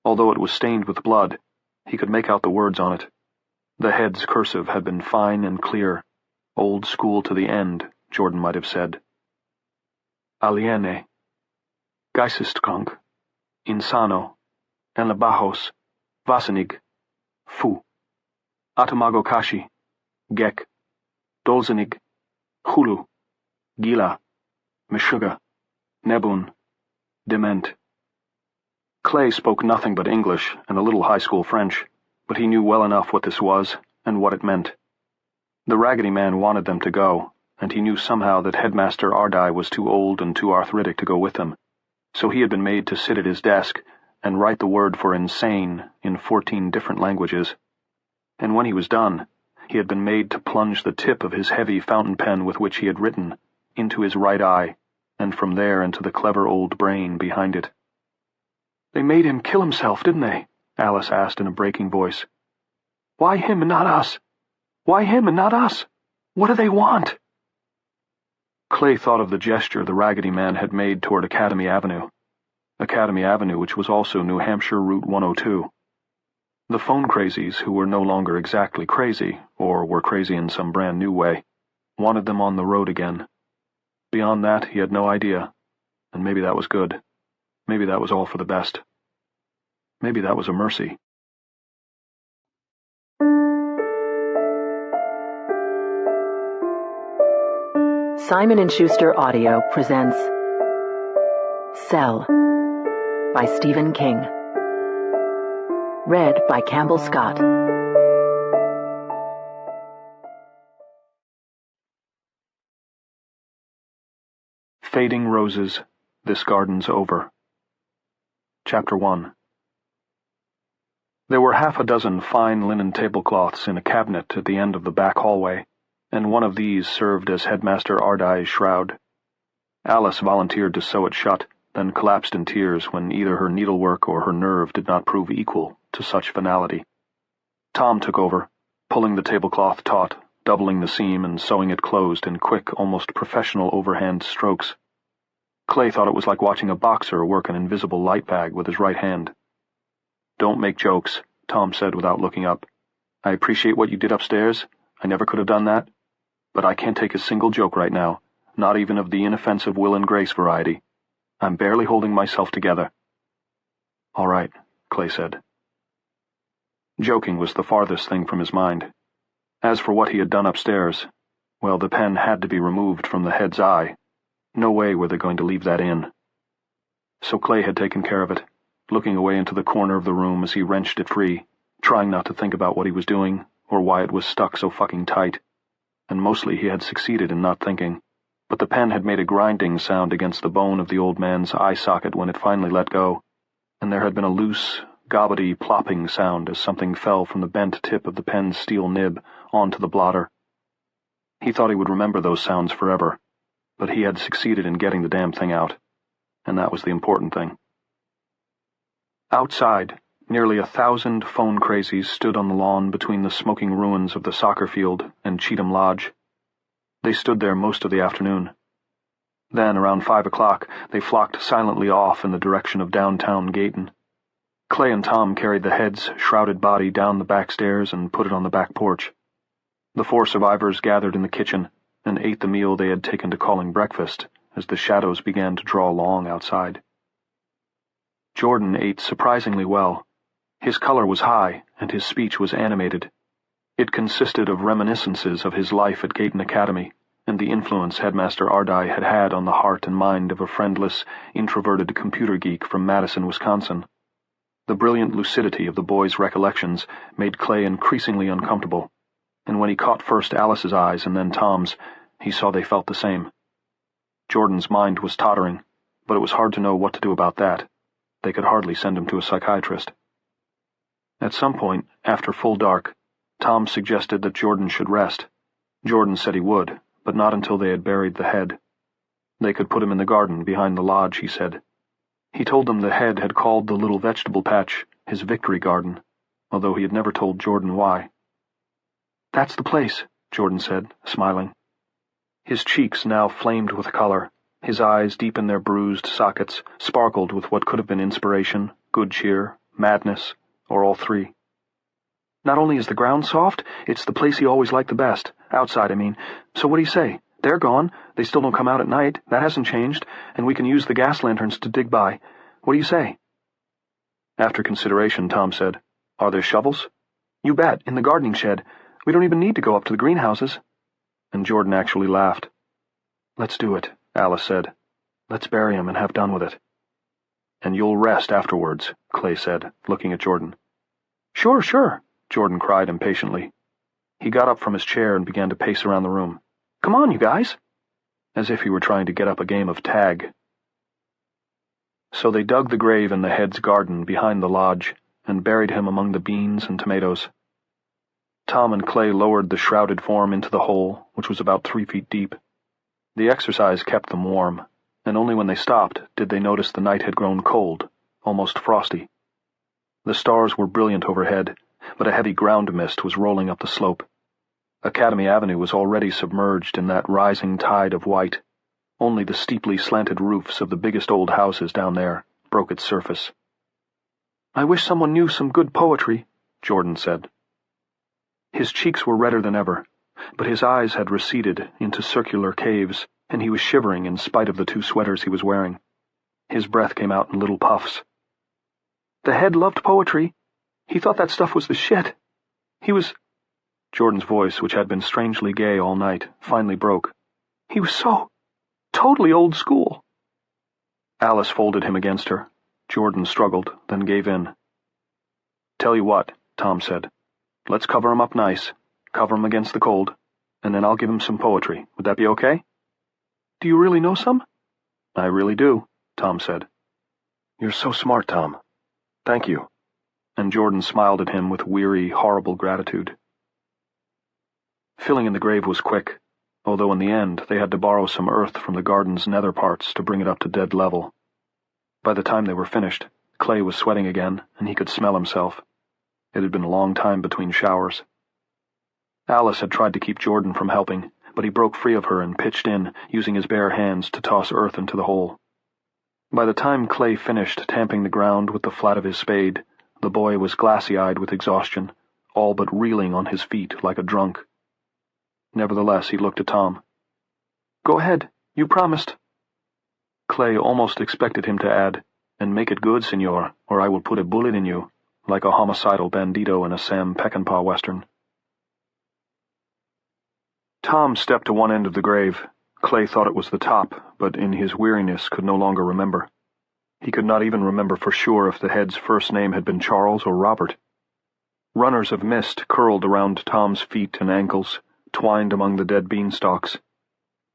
Although it was stained with blood, he could make out the words on it. The head's cursive had been fine and clear. Old school to the end, Jordan might have said. Aliene. Geisteskrank. Insano. Enlebajos. Wasenig. Fu. Atamagokashi. Gek. Dolzenig. Hulu. Gila. Meshuggah. Nebun. Dement. Clay spoke nothing but English and a little high school French, but he knew well enough what this was and what it meant. The Raggedy Man wanted them to go, and he knew somehow that Headmaster Ardai was too old and too arthritic to go with them, so he had been made to sit at his desk and write the word for insane in 14 different languages. And when he was done, he had been made to plunge the tip of his heavy fountain pen with which he had written into his right eye, and from there into the clever old brain behind it. "They made him kill himself, didn't they?" Alice asked in a breaking voice. "Why him and not us? Why him and not us? What do they want?" Clay thought of the gesture the Raggedy Man had made toward Academy Avenue. Academy Avenue, which was also New Hampshire Route 102. The phone crazies, who were no longer exactly crazy, or were crazy in some brand new way, wanted them on the road again. Beyond that, he had no idea, and maybe that was good. Maybe that was all for the best. Maybe that was a mercy. Simon & Schuster Audio presents Cell by Stephen King. Read by Campbell Scott. Fading Roses, This Garden's Over. Chapter 1. There were half a dozen fine linen tablecloths in a cabinet at the end of the back hallway, and one of these served as Headmaster Ardai's shroud. Alice volunteered to sew it shut, then collapsed in tears when either her needlework or her nerve did not prove equal to such finality. Tom took over, pulling the tablecloth taut, doubling the seam and sewing it closed in quick, almost professional overhand strokes. Clay thought it was like watching a boxer work an invisible light bag with his right hand. "Don't make jokes," Tom said without looking up. "I appreciate what you did upstairs. I never could have done that. But I can't take a single joke right now, not even of the inoffensive Will and Grace variety. I'm barely holding myself together." "All right," Clay said. Joking was the farthest thing from his mind. As for what he had done upstairs, well, the pen had to be removed from the head's eye. No way were they going to leave that in. So Clay had taken care of it, looking away into the corner of the room as he wrenched it free, trying not to think about what he was doing or why it was stuck so fucking tight. And mostly he had succeeded in not thinking, but the pen had made a grinding sound against the bone of the old man's eye socket when it finally let go, and there had been a loose, gobbety plopping sound as something fell from the bent tip of the pen's steel nib onto the blotter. He thought he would remember those sounds forever, but he had succeeded in getting the damn thing out, and that was the important thing. Outside, nearly 1,000 phone crazies stood on the lawn between the smoking ruins of the soccer field and Cheatham Lodge. They stood there most of the afternoon. Then, around 5 o'clock, they flocked silently off in the direction of downtown Gayton. Clay and Tom carried the head's shrouded body down the back stairs and put it on the back porch. The 4 survivors gathered in the kitchen and ate the meal they had taken to calling breakfast as the shadows began to draw long outside. Jordan ate surprisingly well. His color was high and his speech was animated. It consisted of reminiscences of his life at Gayton Academy and the influence Headmaster Ardai had had on the heart and mind of a friendless, introverted computer geek from Madison, Wisconsin. The brilliant lucidity of the boy's recollections made Clay increasingly uncomfortable, and when he caught first Alice's eyes and then Tom's, he saw they felt the same. Jordan's mind was tottering, but it was hard to know what to do about that. They could hardly send him to a psychiatrist. At some point, after full dark, Tom suggested that Jordan should rest. Jordan said he would, but not until they had buried the head. They could put him in the garden behind the lodge, he said. He told them the head had called the little vegetable patch his victory garden, although he had never told Jordan why. "That's the place," Jordan said, smiling. His cheeks now flamed with color. His eyes, deep in their bruised sockets, sparkled with what could have been inspiration, good cheer, madness, or all three. "Not only is the ground soft, it's the place he always liked the best. Outside, I mean. So what do you say? They're gone. They still don't come out at night. That hasn't changed. And we can use the gas lanterns to dig by. What do you say?" After consideration, Tom said, "Are there shovels?" "You bet, in the gardening shed. We don't even need to go up to the greenhouses." And Jordan actually laughed. "Let's do it," Alice said. "Let's bury him and have done with it." "And you'll rest afterwards," Clay said, looking at Jordan. "Sure, sure," Jordan cried impatiently. He got up from his chair and began to pace around the room. "Come on, you guys," as if he were trying to get up a game of tag. So they dug the grave in the head's garden behind the lodge and buried him among the beans and tomatoes. Tom and Clay lowered the shrouded form into the hole, which was about 3 feet deep. The exercise kept them warm, and only when they stopped did they notice the night had grown cold, almost frosty. The stars were brilliant overhead, but a heavy ground mist was rolling up the slope. Academy Avenue was already submerged in that rising tide of white. Only the steeply slanted roofs of the biggest old houses down there broke its surface. "I wish someone knew some good poetry," Jordan said. His cheeks were redder than ever, but his eyes had receded into circular caves, and he was shivering in spite of the 2 sweaters he was wearing. His breath came out in little puffs. "The head loved poetry. He thought that stuff was the shit. He was—" Jordan's voice, which had been strangely gay all night, finally broke. "He was so totally old school." Alice folded him against her. Jordan struggled, then gave in. "Tell you what," Tom said. "Let's cover him up nice, cover him against the cold, and then I'll give him some poetry. Would that be okay?" "Do you really know some?" "I really do," Tom said. "You're so smart, Tom. Thank you." And Jordan smiled at him with weary, horrible gratitude. Filling in the grave was quick, although in the end they had to borrow some earth from the garden's nether parts to bring it up to dead level. By the time they were finished, Clay was sweating again, and he could smell himself. It had been a long time between showers. Alice had tried to keep Jordan from helping, but he broke free of her and pitched in, using his bare hands to toss earth into the hole. By the time Clay finished tamping the ground with the flat of his spade, the boy was glassy-eyed with exhaustion, all but reeling on his feet like a drunk. Nevertheless, he looked at Tom. "Go ahead. You promised." Clay almost expected him to add, "And make it good, senor, or I will put a bullet in you," like a homicidal bandito in a Sam Peckinpah western. Tom stepped to one end of the grave. Clay thought it was the top, but in his weariness could no longer remember. He could not even remember for sure if the head's first name had been Charles or Robert. Runners of mist curled around Tom's feet and ankles, twined among the dead beanstalks.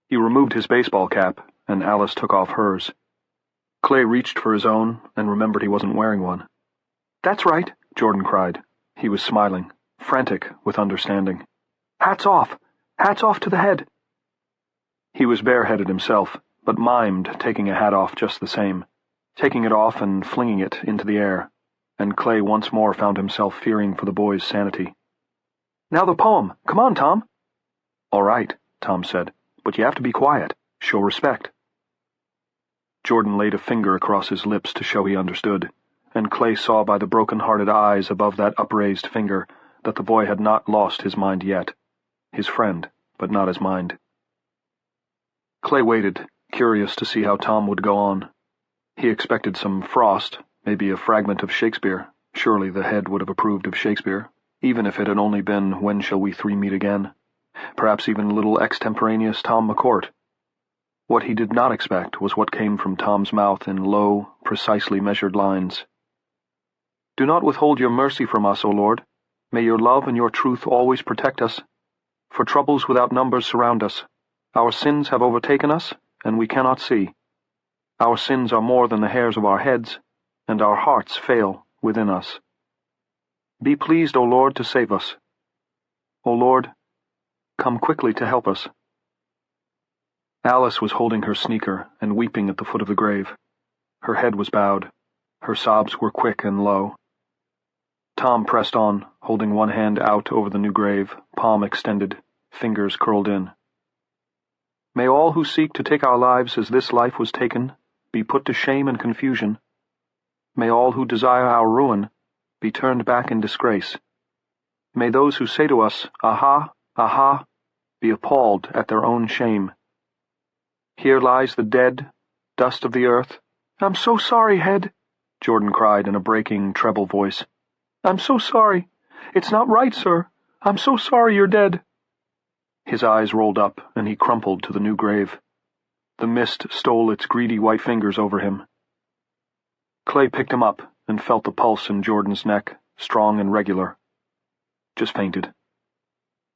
He removed his baseball cap, and Alice took off hers. Clay reached for his own and remembered he wasn't wearing one. "That's right," Jordan cried. He was smiling, frantic with understanding. "Hats off! Hats off to the head!" He was bareheaded himself, but mimed taking a hat off just the same, taking it off and flinging it into the air, and Clay once more found himself fearing for the boy's sanity. "Now the poem. Come on, Tom." "All right," Tom said, "but you have to be quiet. Show respect." Jordan laid a finger across his lips to show he understood, and Clay saw by the broken-hearted eyes above that upraised finger that the boy had not lost his mind yet. His friend, but not his mind. Clay waited, curious to see how Tom would go on. He expected some frost, maybe a fragment of Shakespeare. Surely the head would have approved of Shakespeare, even if it had only been When Shall We Three Meet Again? Perhaps even a little extemporaneous Tom McCourt. What he did not expect was what came from Tom's mouth in low, precisely measured lines. "Do not withhold your mercy from us, O Lord. May your love and your truth always protect us. For troubles without numbers surround us. Our sins have overtaken us, and we cannot see. Our sins are more than the hairs of our heads, and our hearts fail within us. Be pleased, O Lord, to save us. O Lord, come quickly to help us." Alice was holding her sneaker and weeping at the foot of the grave. Her head was bowed. Her sobs were quick and low. Tom pressed on, holding one hand out over the new grave, palm extended, fingers curled in. "May all who seek to take our lives as this life was taken be put to shame and confusion. May all who desire our ruin be turned back in disgrace. May those who say to us, 'Aha, aha,' be appalled at their own shame. Here lies the dead, dust of the earth." "I'm so sorry, Head," Jordan cried in a breaking, treble voice. "I'm so sorry. It's not right, sir. I'm so sorry you're dead." His eyes rolled up, and he crumpled to the new grave. The mist stole its greedy white fingers over him. Clay picked him up and felt the pulse in Jordan's neck, strong and regular. "Just fainted."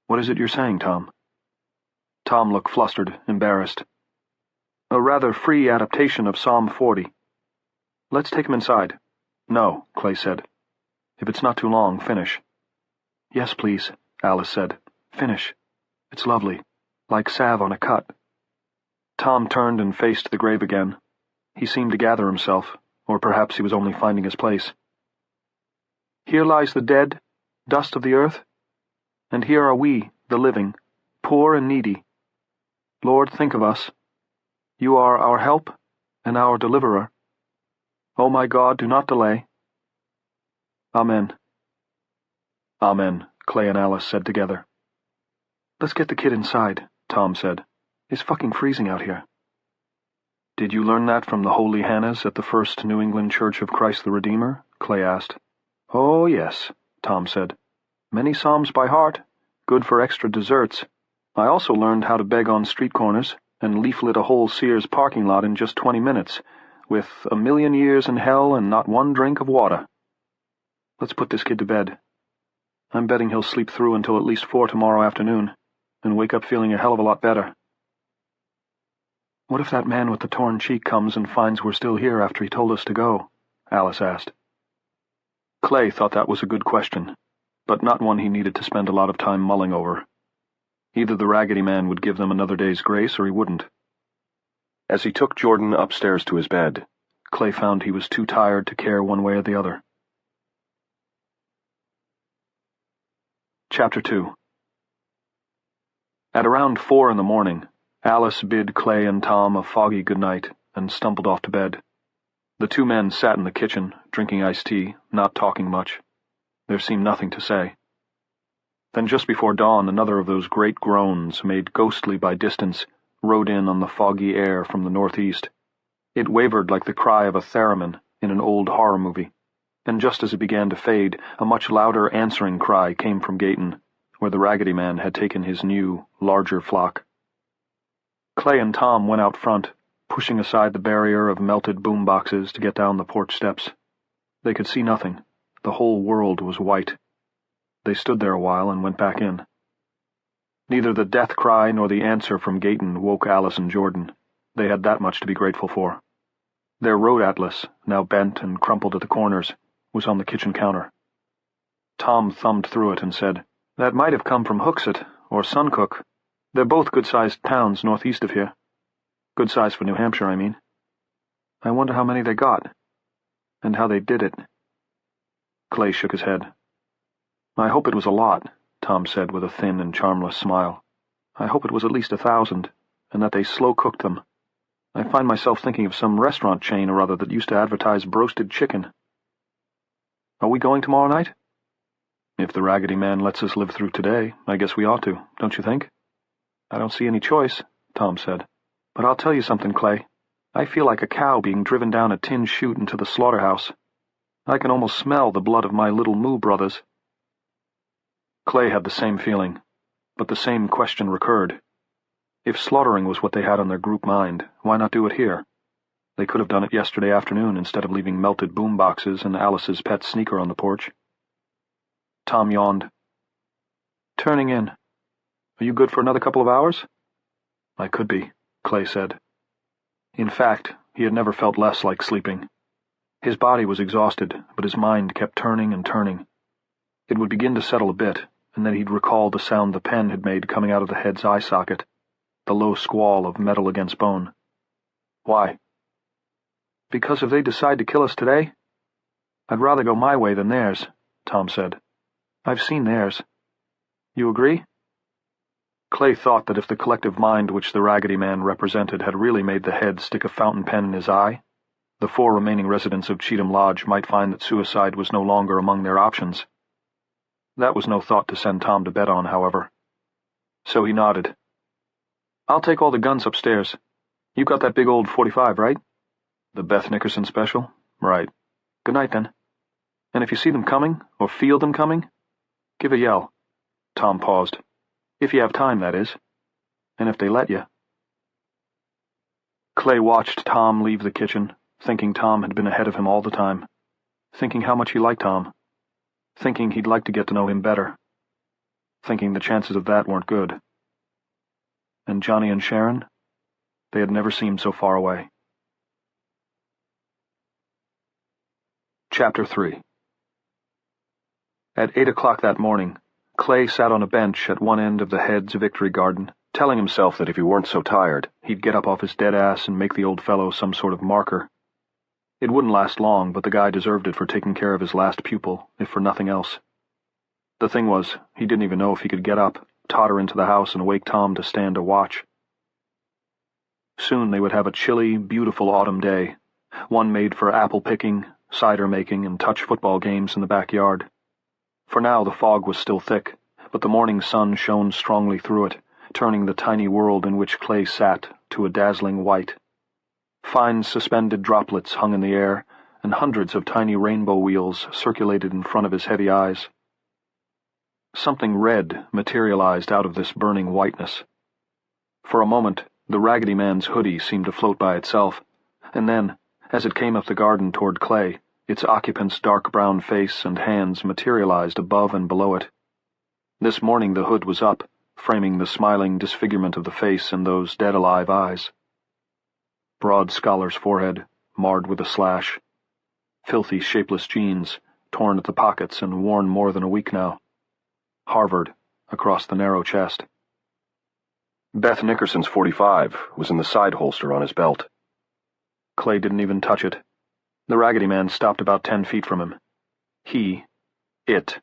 "What is it you're saying, Tom?" Tom looked flustered, embarrassed. "A rather free adaptation of Psalm 40. Let's take him inside." "No," Clay said. "If it's not too long, finish." "Yes, please," Alice said. "Finish. It's lovely, like salve on a cut." Tom turned and faced the grave again. He seemed to gather himself, or perhaps he was only finding his place. "Here lies the dead, dust of the earth, and here are we, the living, poor and needy. Lord, think of us. You are our help and our deliverer. O my God, do not delay. Amen." "Amen," Clay and Alice said together. "Let's get the kid inside," Tom said. "It's fucking freezing out here." "Did you learn that from the holy Hannahs at the First New England Church of Christ the Redeemer?" Clay asked. "Oh, yes," Tom said. "Many psalms by heart, good for extra desserts. I also learned how to beg on street corners and leaflet a whole Sears parking lot in just 20 minutes, with 1,000,000 years in hell and not one drink of water. Let's put this kid to bed. I'm betting he'll sleep through until at least 4 tomorrow afternoon, and wake up feeling a hell of a lot better." "What if that man with the torn cheek comes and finds we're still here after he told us to go?" Alice asked. Clay thought that was a good question, but not one he needed to spend a lot of time mulling over. Either the Raggedy Man would give them another day's grace or he wouldn't. As he took Jordan upstairs to his bed, Clay found he was too tired to care one way or the other. Chapter 2. At around 4 in the morning, Alice bid Clay and Tom a foggy good night and stumbled off to bed. The two men sat in the kitchen, drinking iced tea, not talking much. There seemed nothing to say. Then just before dawn, another of those great groans, made ghostly by distance, rode in on the foggy air from the northeast. It wavered like the cry of a theremin in an old horror movie, and just as it began to fade, a much louder answering cry came from Gayton, where the Raggedy Man had taken his new, larger flock. Clay and Tom went out front, pushing aside the barrier of melted boom boxes to get down the porch steps. They could see nothing. The whole world was white. They stood there a while and went back in. Neither the death cry nor the answer from Gayton woke Alice and Jordan. They had that much to be grateful for. Their road atlas, now bent and crumpled at the corners, was on the kitchen counter. Tom thumbed through it and said, "That might have come from Hooksett, or Suncook. They're both good-sized towns northeast of here. Good size for New Hampshire, I mean. I wonder how many they got, and how they did it." Clay shook his head. "I hope it was a lot," Tom said with a thin and charmless smile. "I hope it was at least 1,000, and that they slow-cooked them. I find myself thinking of some restaurant chain or other that used to advertise broasted chicken. Are we going tomorrow night?" "If the Raggedy Man lets us live through today, I guess we ought to, don't you think?" "I don't see any choice," Tom said. "But I'll tell you something, Clay. I feel like a cow being driven down a tin chute into the slaughterhouse. I can almost smell the blood of my little Moo brothers." Clay had the same feeling, but the same question recurred. If slaughtering was what they had on their group mind, why not do it here? They could have done it yesterday afternoon instead of leaving melted boom boxes and Alice's pet sneaker on the porch. Tom yawned. "Turning in. Are you good for another couple of hours?" "I could be," Clay said. In fact, he had never felt less like sleeping. His body was exhausted, but his mind kept turning and turning. It would begin to settle a bit, and then he'd recall the sound the pen had made coming out of the head's eye socket, the low squall of metal against bone. "Why?" "Because if they decide to kill us today, I'd rather go my way than theirs," Tom said. "I've seen theirs. You agree?" Clay thought that if the collective mind which the Raggedy Man represented had really made the head stick a fountain pen in his eye, the 4 remaining residents of Cheatham Lodge might find that suicide was no longer among their options. That was no thought to send Tom to bed on, however. So he nodded. "I'll take all the guns upstairs. You got that big old .45, right?" "The Beth Nickerson special?" "Right." "Good night, then. And if you see them coming, or feel them coming, give a yell." Tom paused. "If you have time, that is. And if they let you." Clay watched Tom leave the kitchen, thinking Tom had been ahead of him all the time, thinking how much he liked Tom, thinking he'd like to get to know him better, thinking the chances of that weren't good. And Johnny and Sharon? They had never seemed so far away. Chapter 3. At 8 o'clock that morning, Clay sat on a bench at one end of the Head's Victory Garden, telling himself that if he weren't so tired, he'd get up off his dead ass and make the old fellow some sort of marker. It wouldn't last long, but the guy deserved it for taking care of his last pupil, if for nothing else. The thing was, he didn't even know if he could get up, totter into the house, and wake Tom to stand a watch. Soon they would have a chilly, beautiful autumn day, one made for apple picking, cider making, and touch football games in the backyard. For now the fog was still thick, but the morning sun shone strongly through it, turning the tiny world in which Clay sat to a dazzling white. Fine suspended droplets hung in the air, and hundreds of tiny rainbow wheels circulated in front of his heavy eyes. Something red materialized out of this burning whiteness. For a moment, the Raggedy Man's hoodie seemed to float by itself, and then, as it came up the garden toward Clay, its occupant's dark brown face and hands materialized above and below it. This morning the hood was up, framing the smiling disfigurement of the face and those dead-alive eyes. Broad scholar's forehead, marred with a slash. Filthy, shapeless jeans, torn at the pockets and worn more than a week now. Harvard, across the narrow chest. Beth Nickerson's .45 was in the side holster on his belt. Clay didn't even touch it. The Raggedy Man stopped about 10 feet from him. It,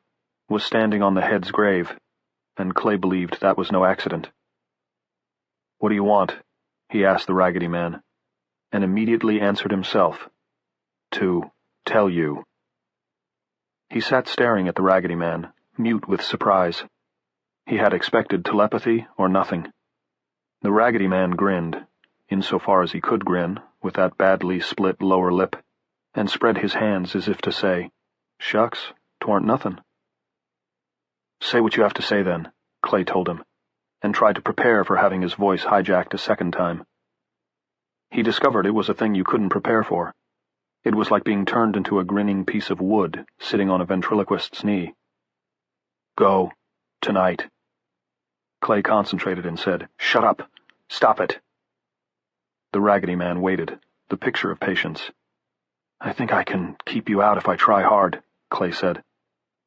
was standing on the Head's grave, and Clay believed that was no accident. "What do you want?" he asked the Raggedy Man, and immediately answered himself. "To tell you." He sat staring at the Raggedy Man, mute with surprise. He had expected telepathy or nothing. The Raggedy Man grinned, insofar as he could grin, with that badly split lower lip, and spread his hands as if to say, "Shucks, 'twarn't nothin'." "Say what you have to say, then," Clay told him, and tried to prepare for having his voice hijacked a second time. He discovered it was a thing you couldn't prepare for. It was like being turned into a grinning piece of wood sitting on a ventriloquist's knee. "Go. Tonight." Clay concentrated and said, "Shut up. Stop it." The Raggedy Man waited, the picture of patience. "I think I can keep you out if I try hard," Clay said.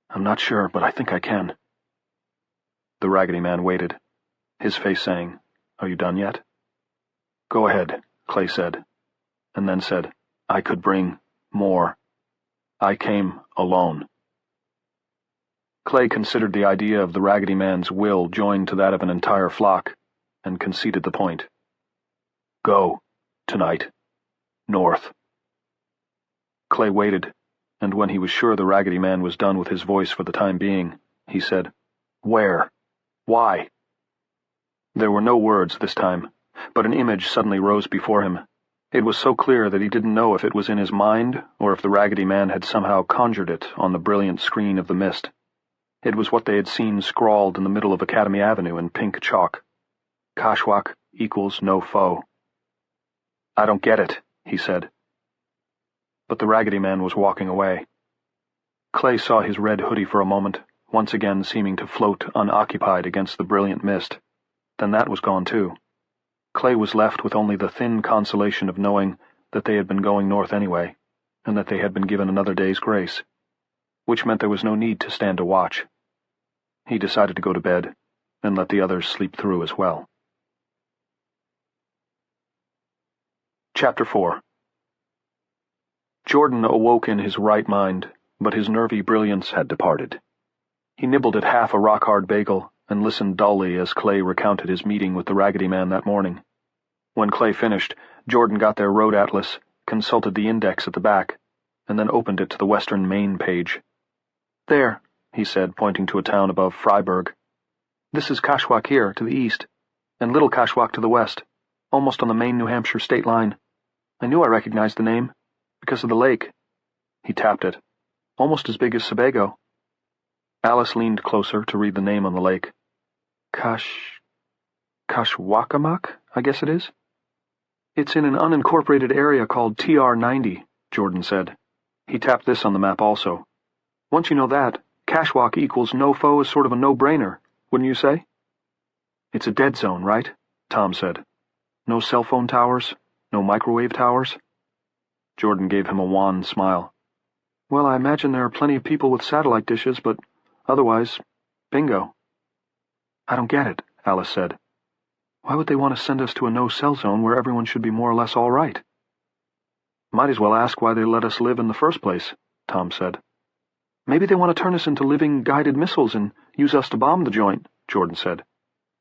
"I'm not sure, but I think I can." The Raggedy Man waited, his face saying, "Are you done yet?" "Go ahead," Clay said, and then said, "I could bring more. I came alone." Clay considered the idea of the Raggedy Man's will joined to that of an entire flock, and conceded the point. "Go. Tonight. North." Clay waited, and when he was sure the Raggedy Man was done with his voice for the time being, he said, "Where? Why?" There were no words this time, but an image suddenly rose before him. It was so clear that he didn't know if it was in his mind or if the Raggedy Man had somehow conjured it on the brilliant screen of the mist. It was what they had seen scrawled in the middle of Academy Avenue in pink chalk. Kashwak equals no foe. "I don't get it," he said. But the Raggedy Man was walking away. Clay saw his red hoodie for a moment, once again seeming to float unoccupied against the brilliant mist. Then that was gone too. Clay was left with only the thin consolation of knowing that they had been going north anyway, and that they had been given another day's grace, which meant there was no need to stand to watch. He decided to go to bed, and let the others sleep through as well. Chapter 4. Jordan awoke in his right mind, but his nervy brilliance had departed. He nibbled at half a rock-hard bagel and listened dully as Clay recounted his meeting with the Raggedy Man that morning. When Clay finished, Jordan got their road atlas, consulted the index at the back, and then opened it to the Western Maine page. "There," he said, pointing to a town above Freiburg. "This is Kashwak here, to the east, and Little Kashwak to the west, almost on the Maine-New Hampshire state line. I knew I recognized the name, because of the lake." He tapped it. "Almost as big as Sebago." Alice leaned closer to read the name on the lake. Kashwakamak, I guess it is? "It's in an unincorporated area called TR-90, Jordan said. He tapped this on the map also. "Once you know that, Kashwak equals no foe is sort of a no-brainer, wouldn't you say?" "It's a dead zone, right?" Tom said. "No cell phone towers, no microwave towers?" Jordan gave him a wan smile. "Well, I imagine there are plenty of people with satellite dishes, but otherwise, bingo." "I don't get it," Alice said. "Why would they want to send us to a no-cell zone where everyone should be more or less all right?" "Might as well ask why they let us live in the first place," Tom said. "Maybe they want to turn us into living guided missiles and use us to bomb the joint," Jordan said.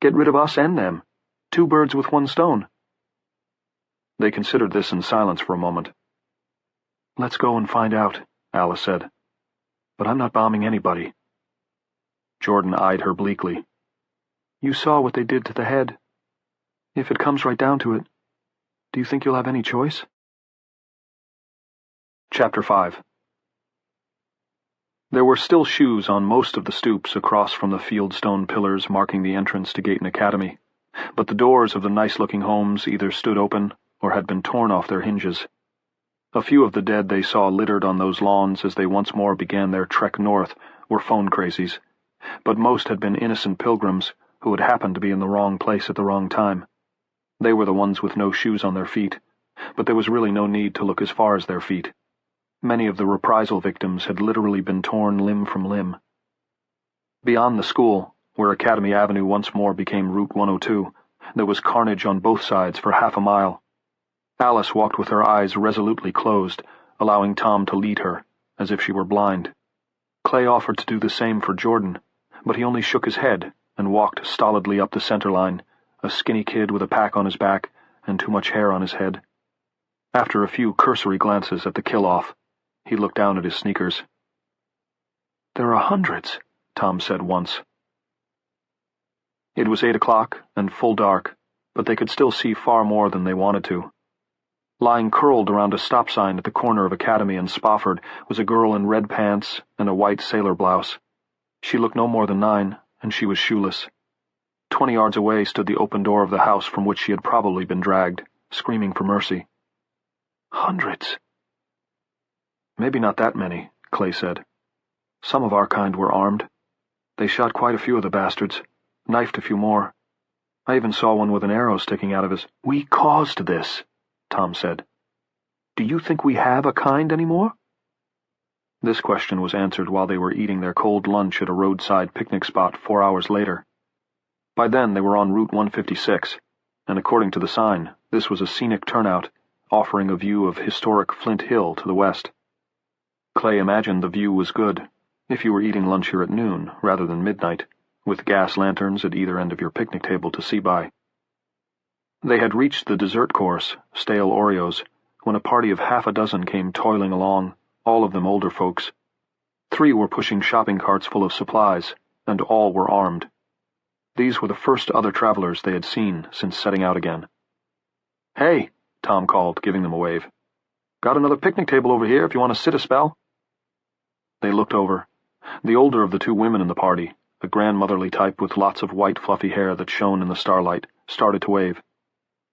"Get rid of us and them. 2 birds with 1 stone." They considered this in silence for a moment. "Let's go and find out," Alice said. "But I'm not bombing anybody." Jordan eyed her bleakly. "You saw what they did to the head. If it comes right down to it, do you think you'll have any choice?" Chapter 5. There were still shoes on most of the stoops across from the fieldstone pillars marking the entrance to Gayton Academy, but the doors of the nice-looking homes either stood open or had been torn off their hinges. A few of the dead they saw littered on those lawns as they once more began their trek north were phone crazies, but most had been innocent pilgrims who had happened to be in the wrong place at the wrong time. They were the ones with no shoes on their feet, but there was really no need to look as far as their feet. Many of the reprisal victims had literally been torn limb from limb. Beyond the school, where Academy Avenue once more became Route 102, there was carnage on both sides for half a mile. Alice walked with her eyes resolutely closed, allowing Tom to lead her, as if she were blind. Clay offered to do the same for Jordan, but he only shook his head and walked stolidly up the center line, a skinny kid with a pack on his back and too much hair on his head. After a few cursory glances at the kill-off, he looked down at his sneakers. "There are hundreds," Tom said once. It was 8 o'clock and full dark, but they could still see far more than they wanted to. Lying curled around a stop sign at the corner of Academy and Spofford was a girl in red pants and a white sailor blouse. She looked no more than 9, and she was shoeless. 20 yards away stood the open door of the house from which she had probably been dragged, screaming for mercy. "Hundreds." "Maybe not that many," Clay said. "Some of our kind were armed. They shot quite a few of the bastards, knifed a few more. I even saw one with an arrow sticking out of his—" "We caused this," Tom said. "Do you think we have a kind anymore?" This question was answered while they were eating their cold lunch at a roadside picnic spot 4 hours later. By then they were on Route 156, and according to the sign, this was a scenic turnout, offering a view of historic Flint Hill to the west. Clay imagined the view was good, if you were eating lunch here at noon rather than midnight, with gas lanterns at either end of your picnic table to see by. They had reached the dessert course, stale Oreos, when a party of half a dozen came toiling along, all of them older folks. 3 were pushing shopping carts full of supplies, and all were armed. These were the first other travelers they had seen since setting out again. "Hey," Tom called, giving them a wave. "Got another picnic table over here if you want to sit a spell." They looked over. The older of the 2 women in the party, a grandmotherly type with lots of white fluffy hair that shone in the starlight, started to wave.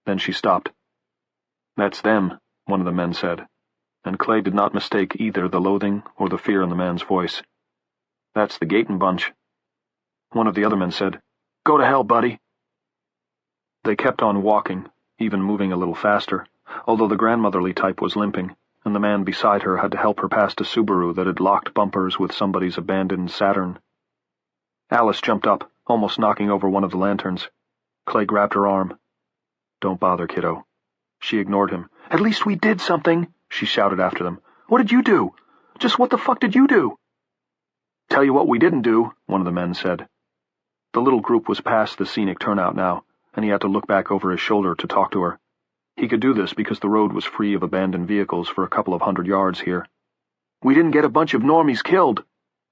Then she stopped. "That's them," one of the men said, and Clay did not mistake either the loathing or the fear in the man's voice. "That's the Gayton bunch." One of the other men said, "Go to hell, buddy." They kept on walking, even moving a little faster, although the grandmotherly type was limping, and the man beside her had to help her past a Subaru that had locked bumpers with somebody's abandoned Saturn. Alice jumped up, almost knocking over one of the lanterns. Clay grabbed her arm. "Don't bother, kiddo." She ignored him. "At least we did something," she shouted after them. "What did you do? Just what the fuck did you do?" "Tell you what we didn't do," one of the men said. The little group was past the scenic turnout now, and he had to look back over his shoulder to talk to her. He could do this because the road was free of abandoned vehicles for a couple of 100 yards here. "We didn't get a bunch of normies killed.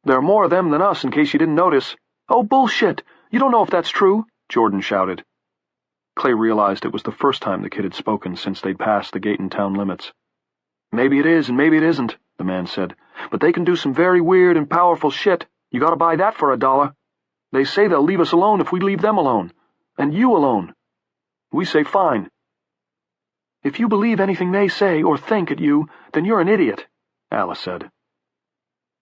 There are more of them than us, in case you didn't notice." "Oh, bullshit! You don't know if that's true," Jordan shouted. Clay realized it was the first time the kid had spoken since they'd passed the Gayton town limits. "Maybe it is and maybe it isn't," the man said. "But they can do some very weird and powerful shit. You gotta buy that for $1. They say they'll leave us alone if we leave them alone. And you alone. We say fine." "If you believe anything they say or think at you, then you're an idiot," Alice said.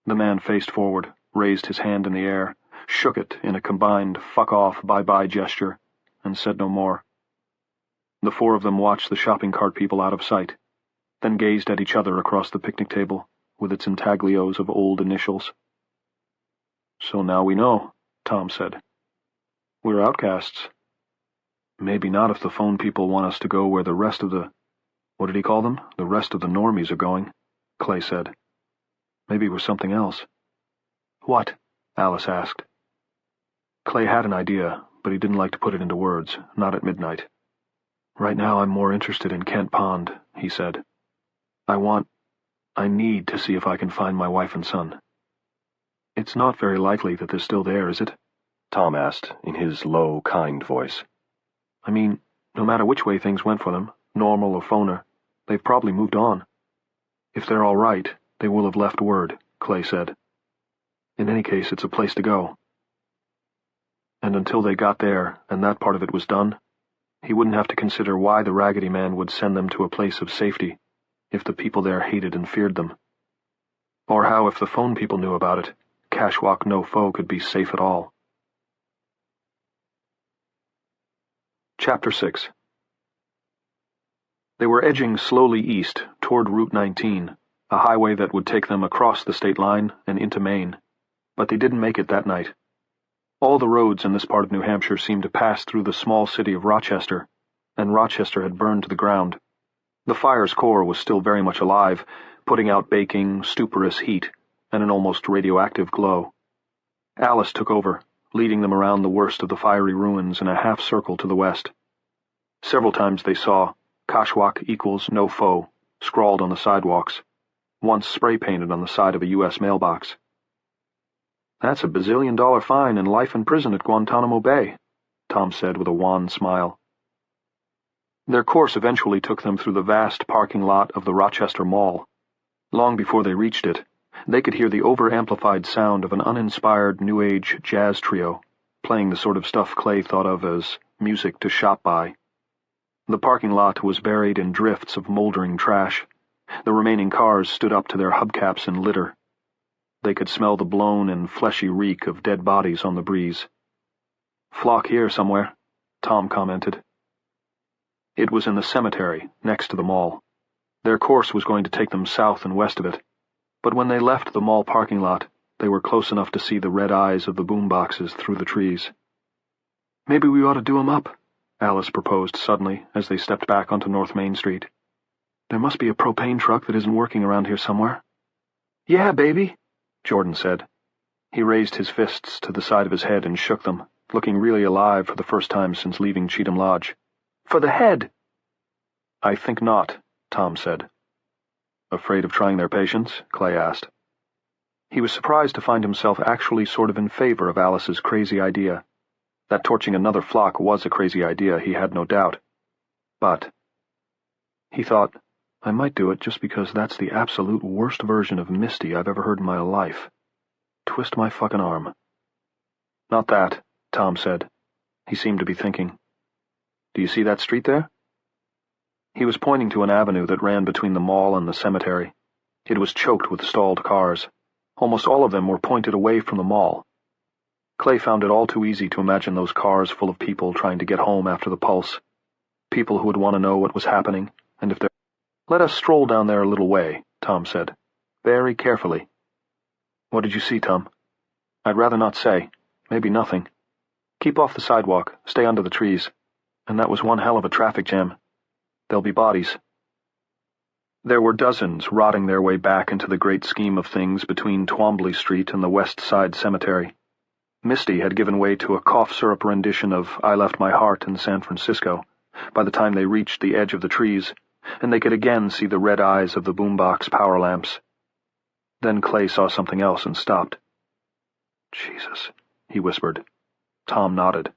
The man faced forward, raised his hand in the air, shook it in a combined fuck-off, bye-bye gesture, and said no more. The 4 of them watched the shopping cart people out of sight, then gazed at each other across the picnic table, with its intaglios of old initials. "So now we know," Tom said. "We're outcasts. Maybe not if the phone people want us to go where the rest of the— what did he call them? The rest of the normies are going," Clay said. "Maybe we're something else." "What?" Alice asked. Clay had an idea, but he didn't like to put it into words, not at midnight. "Right now I'm more interested in Kent Pond," he said. I need to see if I can find my wife and son." "It's not very likely that they're still there, is it?" Tom asked, in his low, kind voice. "I mean, no matter which way things went for them, normal or phoner, they've probably moved on. If they're all right, they will have left word," Clay said. "In any case, it's a place to go." And until they got there, and that part of it was done, he wouldn't have to consider why the Raggedy Man would send them to a place of safety, if the people there hated and feared them. Or how, if the phone people knew about it, Cashwalk No Foe could be safe at all. Chapter 6. They were edging slowly east, toward Route 19, a highway that would take them across the state line and into Maine. But they didn't make it that night. All the roads in this part of New Hampshire seemed to pass through the small city of Rochester, and Rochester had burned to the ground. The fire's core was still very much alive, putting out baking, stuporous heat, and an almost radioactive glow. Alice took over, leading them around the worst of the fiery ruins in a half-circle to the west. Several times they saw Cashwalk equals no foe scrawled on the sidewalks, once spray-painted on the side of a U.S. mailbox. "That's a bazillion-dollar fine and life in prison at Guantanamo Bay," Tom said with a wan smile. Their course eventually took them through the vast parking lot of the Rochester Mall. Long before they reached it, they could hear the over-amplified sound of an uninspired New Age jazz trio, playing the sort of stuff Clay thought of as music to shop by. The parking lot was buried in drifts of moldering trash. The remaining cars stood up to their hubcaps in litter. They could smell the blown and fleshy reek of dead bodies on the breeze. "Flock here somewhere," Tom commented. It was in the cemetery, next to the mall. Their course was going to take them south and west of it, but when they left the mall parking lot, they were close enough to see the red eyes of the boomboxes through the trees. "Maybe we ought to do 'em up," Alice proposed suddenly as they stepped back onto North Main Street. "There must be a propane truck that isn't working around here somewhere." "Yeah, baby," Jordan said. He raised his fists to the side of his head and shook them, looking really alive for the first time since leaving Cheatham Lodge. "For the head!" "I think not," Tom said. "Afraid of trying their patience?" Clay asked. He was surprised to find himself actually sort of in favor of Alice's crazy idea. That torching another flock was a crazy idea, he had no doubt. But, he thought, I might do it just because that's the absolute worst version of Misty I've ever heard in my life. Twist my fucking arm. "Not that," Tom said. He seemed to be thinking. "Do you see that street there?" He was pointing to an avenue that ran between the mall and the cemetery. It was choked with stalled cars. Almost all of them were pointed away from the mall. Clay found it all too easy to imagine those cars full of people trying to get home after the pulse. People who would want to know what was happening, and if they're— "Let us stroll down there a little way," Tom said. "Very carefully." "What did you see, Tom?" "I'd rather not say. Maybe nothing. Keep off the sidewalk, stay under the trees. And that was one hell of a traffic jam. There'll be bodies." There were dozens rotting their way back into the great scheme of things between Twombly Street and the West Side Cemetery. Misty had given way to a cough syrup rendition of I Left My Heart in San Francisco by the time they reached the edge of the trees, and they could again see the red eyes of the boombox power lamps. Then Clay saw something else and stopped. "Jesus," he whispered. Tom nodded.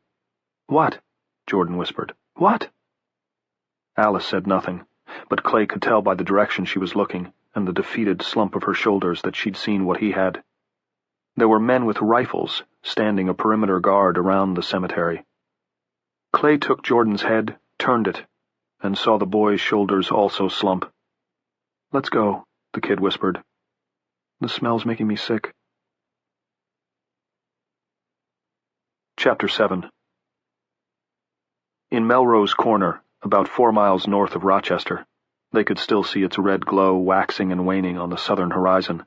"What?" Jordan whispered. "What?" Alice said nothing, but Clay could tell by the direction she was looking and the defeated slump of her shoulders that she'd seen what he had. There were men with rifles standing a perimeter guard around the cemetery. Clay took Jordan's head, turned it, and saw the boy's shoulders also slump. "Let's go," the kid whispered. "The smell's making me sick." Chapter 7. In Melrose Corner, about 4 miles north of Rochester, they could still see its red glow waxing and waning on the southern horizon.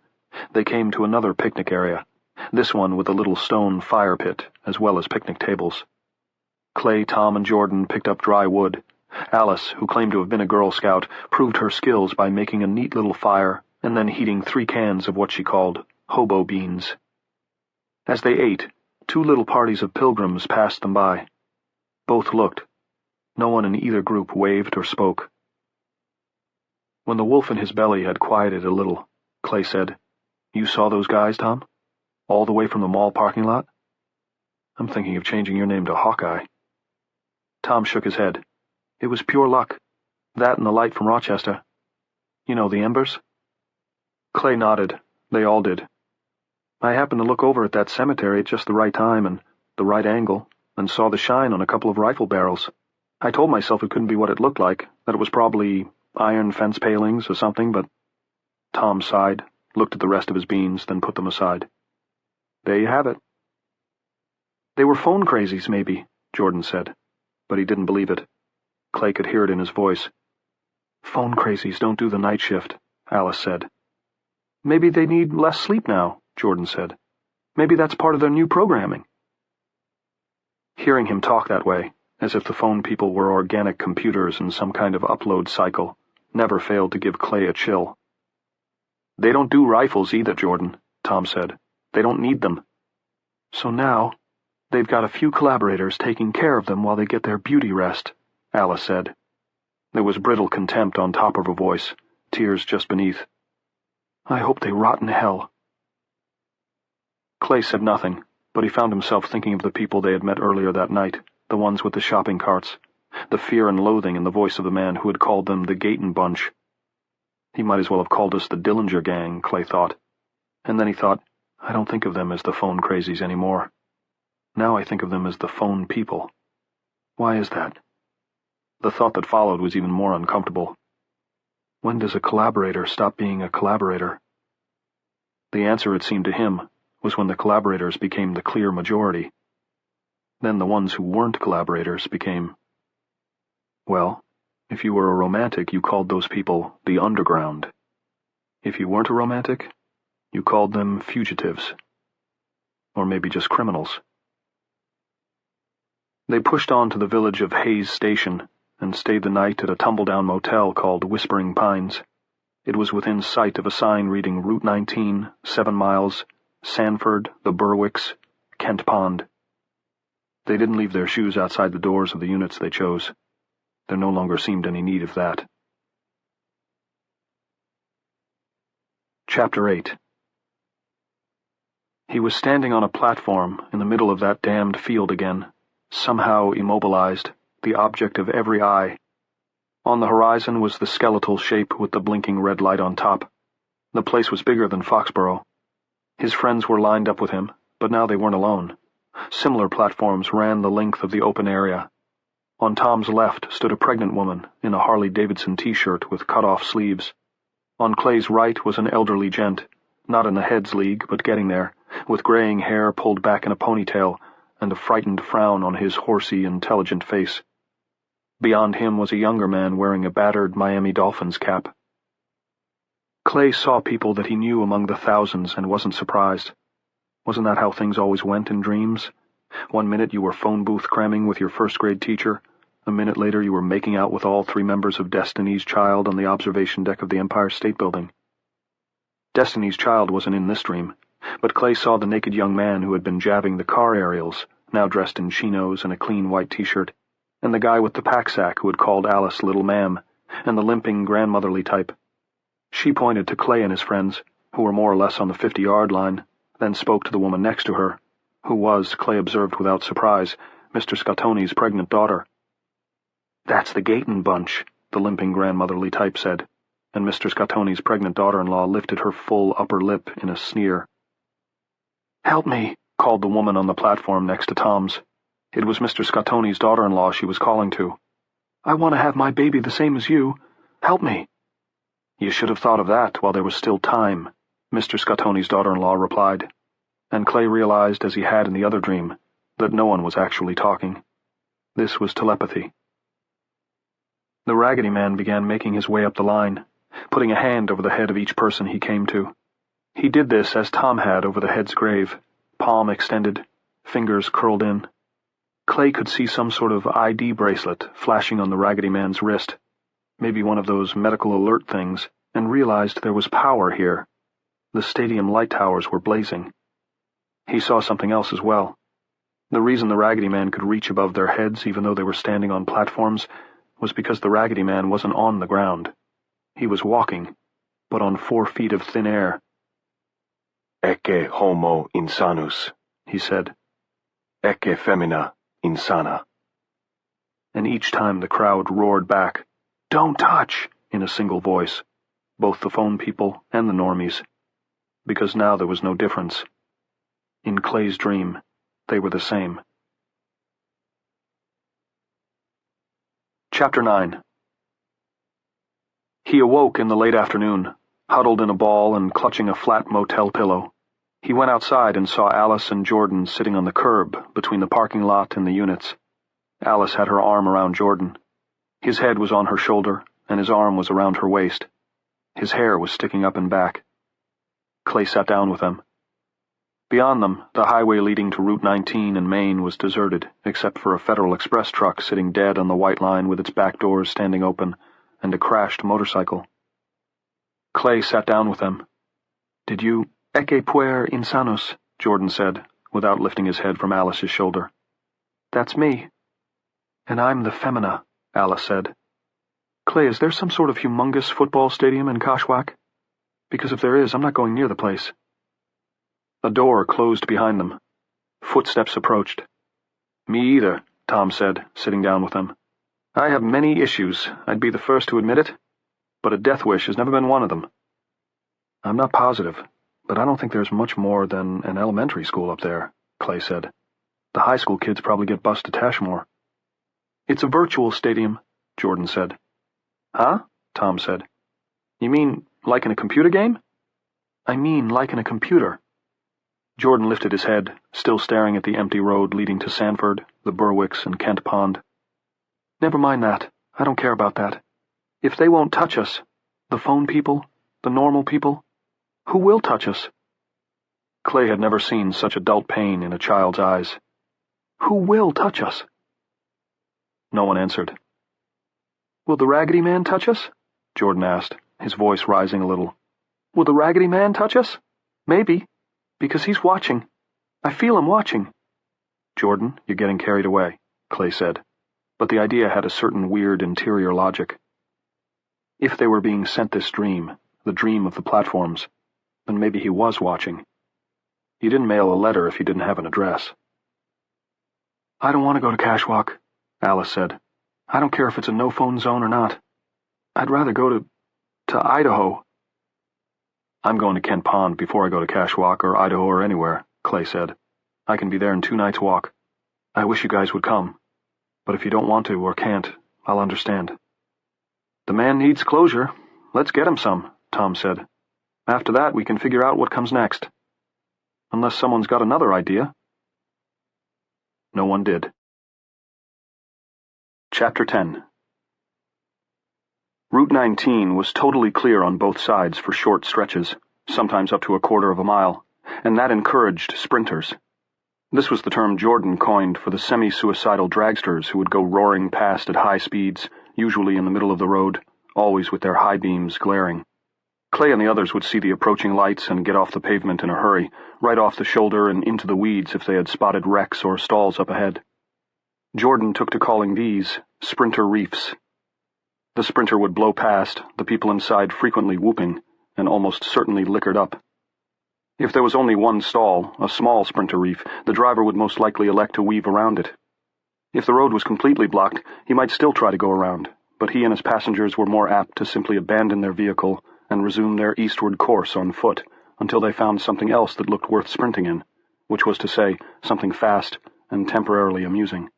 They came to another picnic area, this one with a little stone fire pit, as well as picnic tables. Clay, Tom, and Jordan picked up dry wood. Alice, who claimed to have been a Girl Scout, proved her skills by making a neat little fire and then heating 3 cans of what she called hobo beans. As they ate, 2 little parties of pilgrims passed them by. Both looked. No one in either group waved or spoke. When the wolf in his belly had quieted a little, Clay said, "You saw those guys, Tom? All the way from the mall parking lot? I'm thinking of changing your name to Hawkeye." Tom shook his head. "It was pure luck. That and the light from Rochester. You know, the embers?" Clay nodded. They all did. "I happened to look over at that cemetery at just the right time and the right angle, and saw the shine on a couple of rifle barrels. I told myself it couldn't be what it looked like, that it was probably iron fence palings or something, but—" Tom sighed, looked at the rest of his beans, then put them aside. "There you have it." "They were phone crazies, maybe," Jordan said, but he didn't believe it. Clay could hear it in his voice. "Phone crazies don't do the night shift," Alice said. "Maybe they need less sleep now," Jordan said. "Maybe that's part of their new programming." Hearing him talk that way, as if the phone people were organic computers in some kind of upload cycle, never failed to give Clay a chill. "They don't do rifles either, Jordan," Tom said. "They don't need them. So now, they've got a few collaborators taking care of them while they get their beauty rest," Alice said. There was brittle contempt on top of her voice, tears just beneath. "I hope they rot in hell." Clay said nothing, but he found himself thinking of the people they had met earlier that night, the ones with the shopping carts, the fear and loathing in the voice of the man who had called them the Gayton Bunch. He might as well have called us the Dillinger Gang, Clay thought. And then he thought, I don't think of them as the phone crazies anymore. Now I think of them as the phone people. Why is that? The thought that followed was even more uncomfortable. When does a collaborator stop being a collaborator? The answer, it seemed to him, was when the collaborators became the clear majority. Then the ones who weren't collaborators became... Well, if you were a romantic, you called those people the underground. If you weren't a romantic, you called them fugitives. Or maybe just criminals. They pushed on to the village of Hayes Station and stayed the night at a tumble-down motel called Whispering Pines. It was within sight of a sign reading Route 19, 7 miles, Sanford, the Berwicks, Kent Pond. They didn't leave their shoes outside the doors of the units they chose. There no longer seemed any need of that. Chapter 8. He was standing on a platform in the middle of that damned field again, somehow immobilized, the object of every eye. On the horizon was the skeletal shape with the blinking red light on top. The place was bigger than Foxborough. His friends were lined up with him, but now they weren't alone. Similar platforms ran the length of the open area. On Tom's left stood a pregnant woman in a Harley-Davidson t-shirt with cut-off sleeves. On Clay's right was an elderly gent, not in the heads league, but getting there, with graying hair pulled back in a ponytail and a frightened frown on his horsey, intelligent face. Beyond him was a younger man wearing a battered Miami Dolphins cap. Clay saw people that he knew among the thousands and wasn't surprised. Wasn't that how things always went in dreams? 1 minute you were phone booth cramming with your first-grade teacher. A minute later you were making out with all 3 members of Destiny's Child on the observation deck of the Empire State Building. Destiny's Child wasn't in this dream, but Clay saw the naked young man who had been jabbing the car aerials, now dressed in chinos and a clean white t-shirt, and the guy with the pack-sack who had called Alice Little Ma'am, and the limping grandmotherly type. She pointed to Clay and his friends, who were more or less on the 50-yard line, then spoke to the woman next to her, who was, Clay observed without surprise, Mr. Scottoni's pregnant daughter. "That's the Gayton bunch," the limping grandmotherly type said, and Mr. Scottoni's pregnant daughter-in-law lifted her full upper lip in a sneer. "Help me," called the woman on the platform next to Tom's. It was Mr. Scottoni's daughter-in-law she was calling to. "I want to have my baby the same as you. Help me." "You should have thought of that while there was still time," Mr. Scottoni's daughter-in-law replied, and Clay realized, as he had in the other dream, that no one was actually talking. This was telepathy. The Raggedy Man began making his way up the line, putting a hand over the head of each person he came to. He did this as Tom had over the head's grave, palm extended, fingers curled in. Clay could see some sort of ID bracelet flashing on the Raggedy Man's wrist, maybe one of those medical alert things, and realized there was power here. The stadium light towers were blazing. He saw something else as well. The reason the Raggedy Man could reach above their heads even though they were standing on platforms was because the Raggedy Man wasn't on the ground. He was walking, but on 4 feet of thin air. "Ecce homo insanus," he said. "Ecce femina insana." And each time the crowd roared back, "Don't touch!" in a single voice, both the phone people and the normies, because now there was no difference. In Clay's dream, they were the same. Chapter 9. He awoke in the late afternoon, huddled in a ball and clutching a flat motel pillow. He went outside and saw Alice and Jordan sitting on the curb between the parking lot and the units. Alice had her arm around Jordan. His head was on her shoulder, and his arm was around her waist. His hair was sticking up and back. Clay sat down with them. Beyond them, the highway leading to Route 19 in Maine was deserted, except for a Federal Express truck sitting dead on the white line with its back doors standing open, and a crashed motorcycle. Clay sat down with them. "Did you ecce puer insanus?" Jordan said, without lifting his head from Alice's shoulder. "That's me." "And I'm the Femina," Alice said. "Clay, is there some sort of humongous football stadium in Kashwak? Because if there is, I'm not going near the place." A door closed behind them. Footsteps approached. "Me either," Tom said, sitting down with them. "I have many issues, I'd be the first to admit it, but a death wish has never been one of them." "I'm not positive, but I don't think there's much more than an elementary school up there," Clay said. "The high school kids probably get bused to Tashmore." "It's a virtual stadium. Jordan said. Huh? Tom said. You mean like in a computer game? I mean like in a computer. Jordan lifted his head, still staring at the empty road leading to Sanford, the Berwicks, and Kent Pond. Never mind that. I don't care about that. If they won't touch us, the phone people, the normal people, who will touch us? Clay had never seen such adult pain in a child's eyes. Who will touch us? No one answered. Will the Raggedy Man touch us? Jordan asked, his voice rising a little. Will the Raggedy Man touch us? Maybe, because he's watching. I feel him watching. Jordan, you're getting carried away, Clay said, but the idea had a certain weird interior logic. If they were being sent this dream, the dream of the platforms, then maybe he was watching. He didn't mail a letter if he didn't have an address. I don't want to go to Cashwalk, Alice said. I don't care if it's a no-phone zone or not. I'd rather go to Idaho. I'm going to Kent Pond before I go to Cashwalk or Idaho or anywhere, Clay said. I can be there in 2 nights' walk. I wish you guys would come. But if you don't want to or can't, I'll understand. The man needs closure. Let's get him some, Tom said. After that, we can figure out what comes next. Unless someone's got another idea. No one did. Chapter 10. Route 19 was totally clear on both sides for short stretches, sometimes up to a quarter of a mile, and that encouraged sprinters. This was the term Jordan coined for the semi-suicidal dragsters who would go roaring past at high speeds, usually in the middle of the road, always with their high beams glaring. Clay and the others would see the approaching lights and get off the pavement in a hurry, right off the shoulder and into the weeds if they had spotted wrecks or stalls up ahead. Jordan took to calling these sprinter reefs. The sprinter would blow past, the people inside frequently whooping, and almost certainly liquored up. If there was only one stall, a small sprinter reef, the driver would most likely elect to weave around it. If the road was completely blocked, he might still try to go around, but he and his passengers were more apt to simply abandon their vehicle and resume their eastward course on foot until they found something else that looked worth sprinting in, which was to say, something fast and temporarily amusing.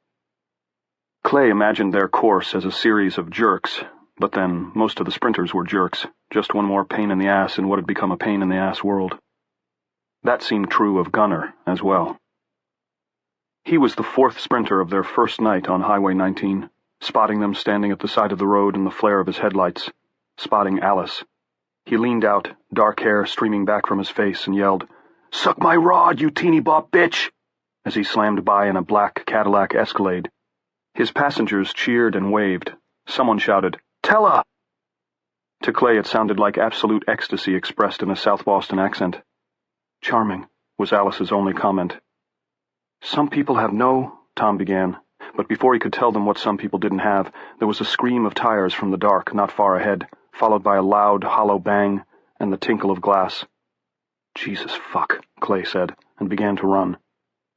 Clay imagined their course as a series of jerks, but then most of the sprinters were jerks, just one more pain in the ass in what had become a pain in the ass world. That seemed true of Gunner as well. He was the 4th sprinter of their first night on Highway 19, spotting them standing at the side of the road in the flare of his headlights, spotting Alice. He leaned out, dark hair streaming back from his face, and yelled, "Suck my rod, you teeny bop bitch!" as he slammed by in a black Cadillac Escalade. His passengers cheered and waved. Someone shouted, "Tella!" To Clay it sounded like absolute ecstasy expressed in a South Boston accent. "Charming," was Alice's only comment. "Some people have no," Tom began, but before he could tell them what some people didn't have, there was a scream of tires from the dark not far ahead, followed by a loud, hollow bang and the tinkle of glass. "Jesus fuck," Clay said, and began to run.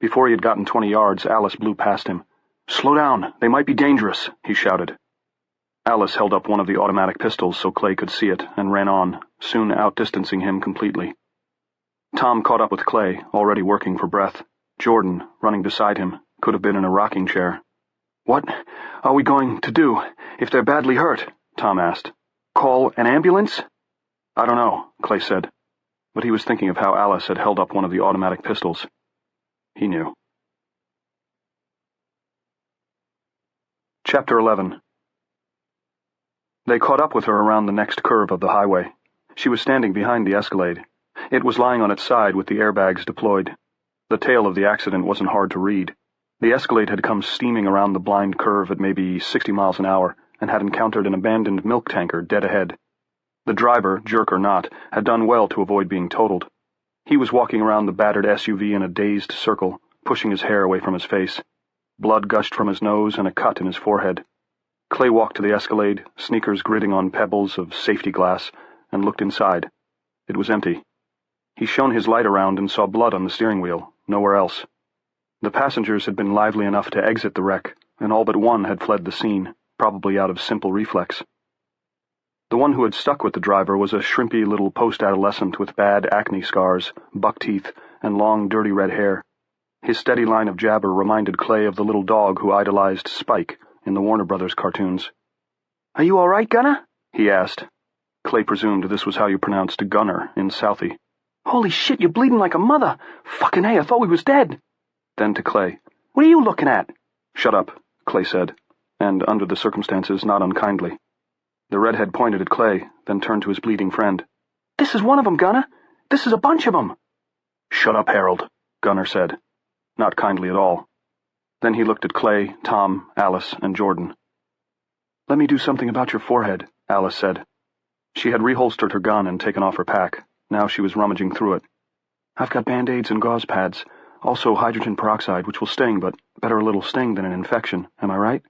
Before he had gotten 20 yards, Alice blew past him. "Slow down, they might be dangerous," he shouted. Alice held up one of the automatic pistols so Clay could see it, and ran on, soon outdistancing him completely. Tom caught up with Clay, already working for breath. Jordan, running beside him, could have been in a rocking chair. "What are we going to do if they're badly hurt?" Tom asked. "Call an ambulance?" "I don't know," Clay said, but he was thinking of how Alice had held up one of the automatic pistols. He knew. Chapter 11. They caught up with her around the next curve of the highway. She was standing behind the Escalade. It was lying on its side with the airbags deployed. The tale of the accident wasn't hard to read. The Escalade had come steaming around the blind curve at maybe 60 miles an hour and had encountered an abandoned milk tanker dead ahead. The driver, jerk or not, had done well to avoid being totaled. He was walking around the battered SUV in a dazed circle, pushing his hair away from his face. Blood gushed from his nose and a cut in his forehead. Clay walked to the Escalade, sneakers gritting on pebbles of safety glass, and looked inside. It was empty. He shone his light around and saw blood on the steering wheel, nowhere else. The passengers had been lively enough to exit the wreck, and all but one had fled the scene, probably out of simple reflex. The one who had stuck with the driver was a shrimpy little post-adolescent with bad acne scars, buck teeth, and long, dirty red hair. His steady line of jabber reminded Clay of the little dog who idolized Spike in the Warner Brothers cartoons. "Are you all right, Gunner?" he asked. Clay presumed this was how you pronounced Gunner in Southie. "Holy shit, you're bleeding like a mother! Fucking A, I thought we was dead!" Then to Clay, "What are you looking at?" "Shut up," Clay said, and under the circumstances not unkindly. The redhead pointed at Clay, then turned to his bleeding friend. "This is one of them, Gunner. This is a bunch of them." "Shut up, Harold," Gunner said, not kindly at all. Then he looked at Clay, Tom, Alice, and Jordan. "Let me do something about your forehead," Alice said. She had reholstered her gun and taken off her pack. Now she was rummaging through it. "I've got Band-Aids and gauze pads, also hydrogen peroxide, which will sting, but better a little sting than an infection, am I right?"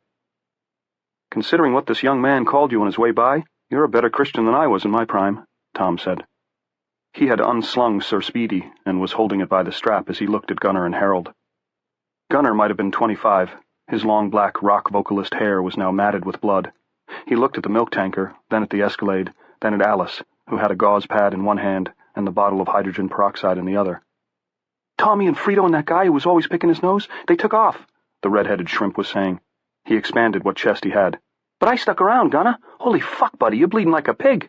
"Considering what this young man called you on his way by, you're a better Christian than I was in my prime," Tom said. He had unslung Sir Speedy and was holding it by the strap as he looked at Gunner and Harold. Gunner might have been 25. His long black rock vocalist hair was now matted with blood. He looked at the milk tanker, then at the Escalade, then at Alice, who had a gauze pad in one hand and the bottle of hydrogen peroxide in the other. "Tommy and Frito and that guy who was always picking his nose, they took off," the red-headed shrimp was saying. He expanded what chest he had. "But I stuck around, Gunner. Holy fuck, buddy, you're bleeding like a pig."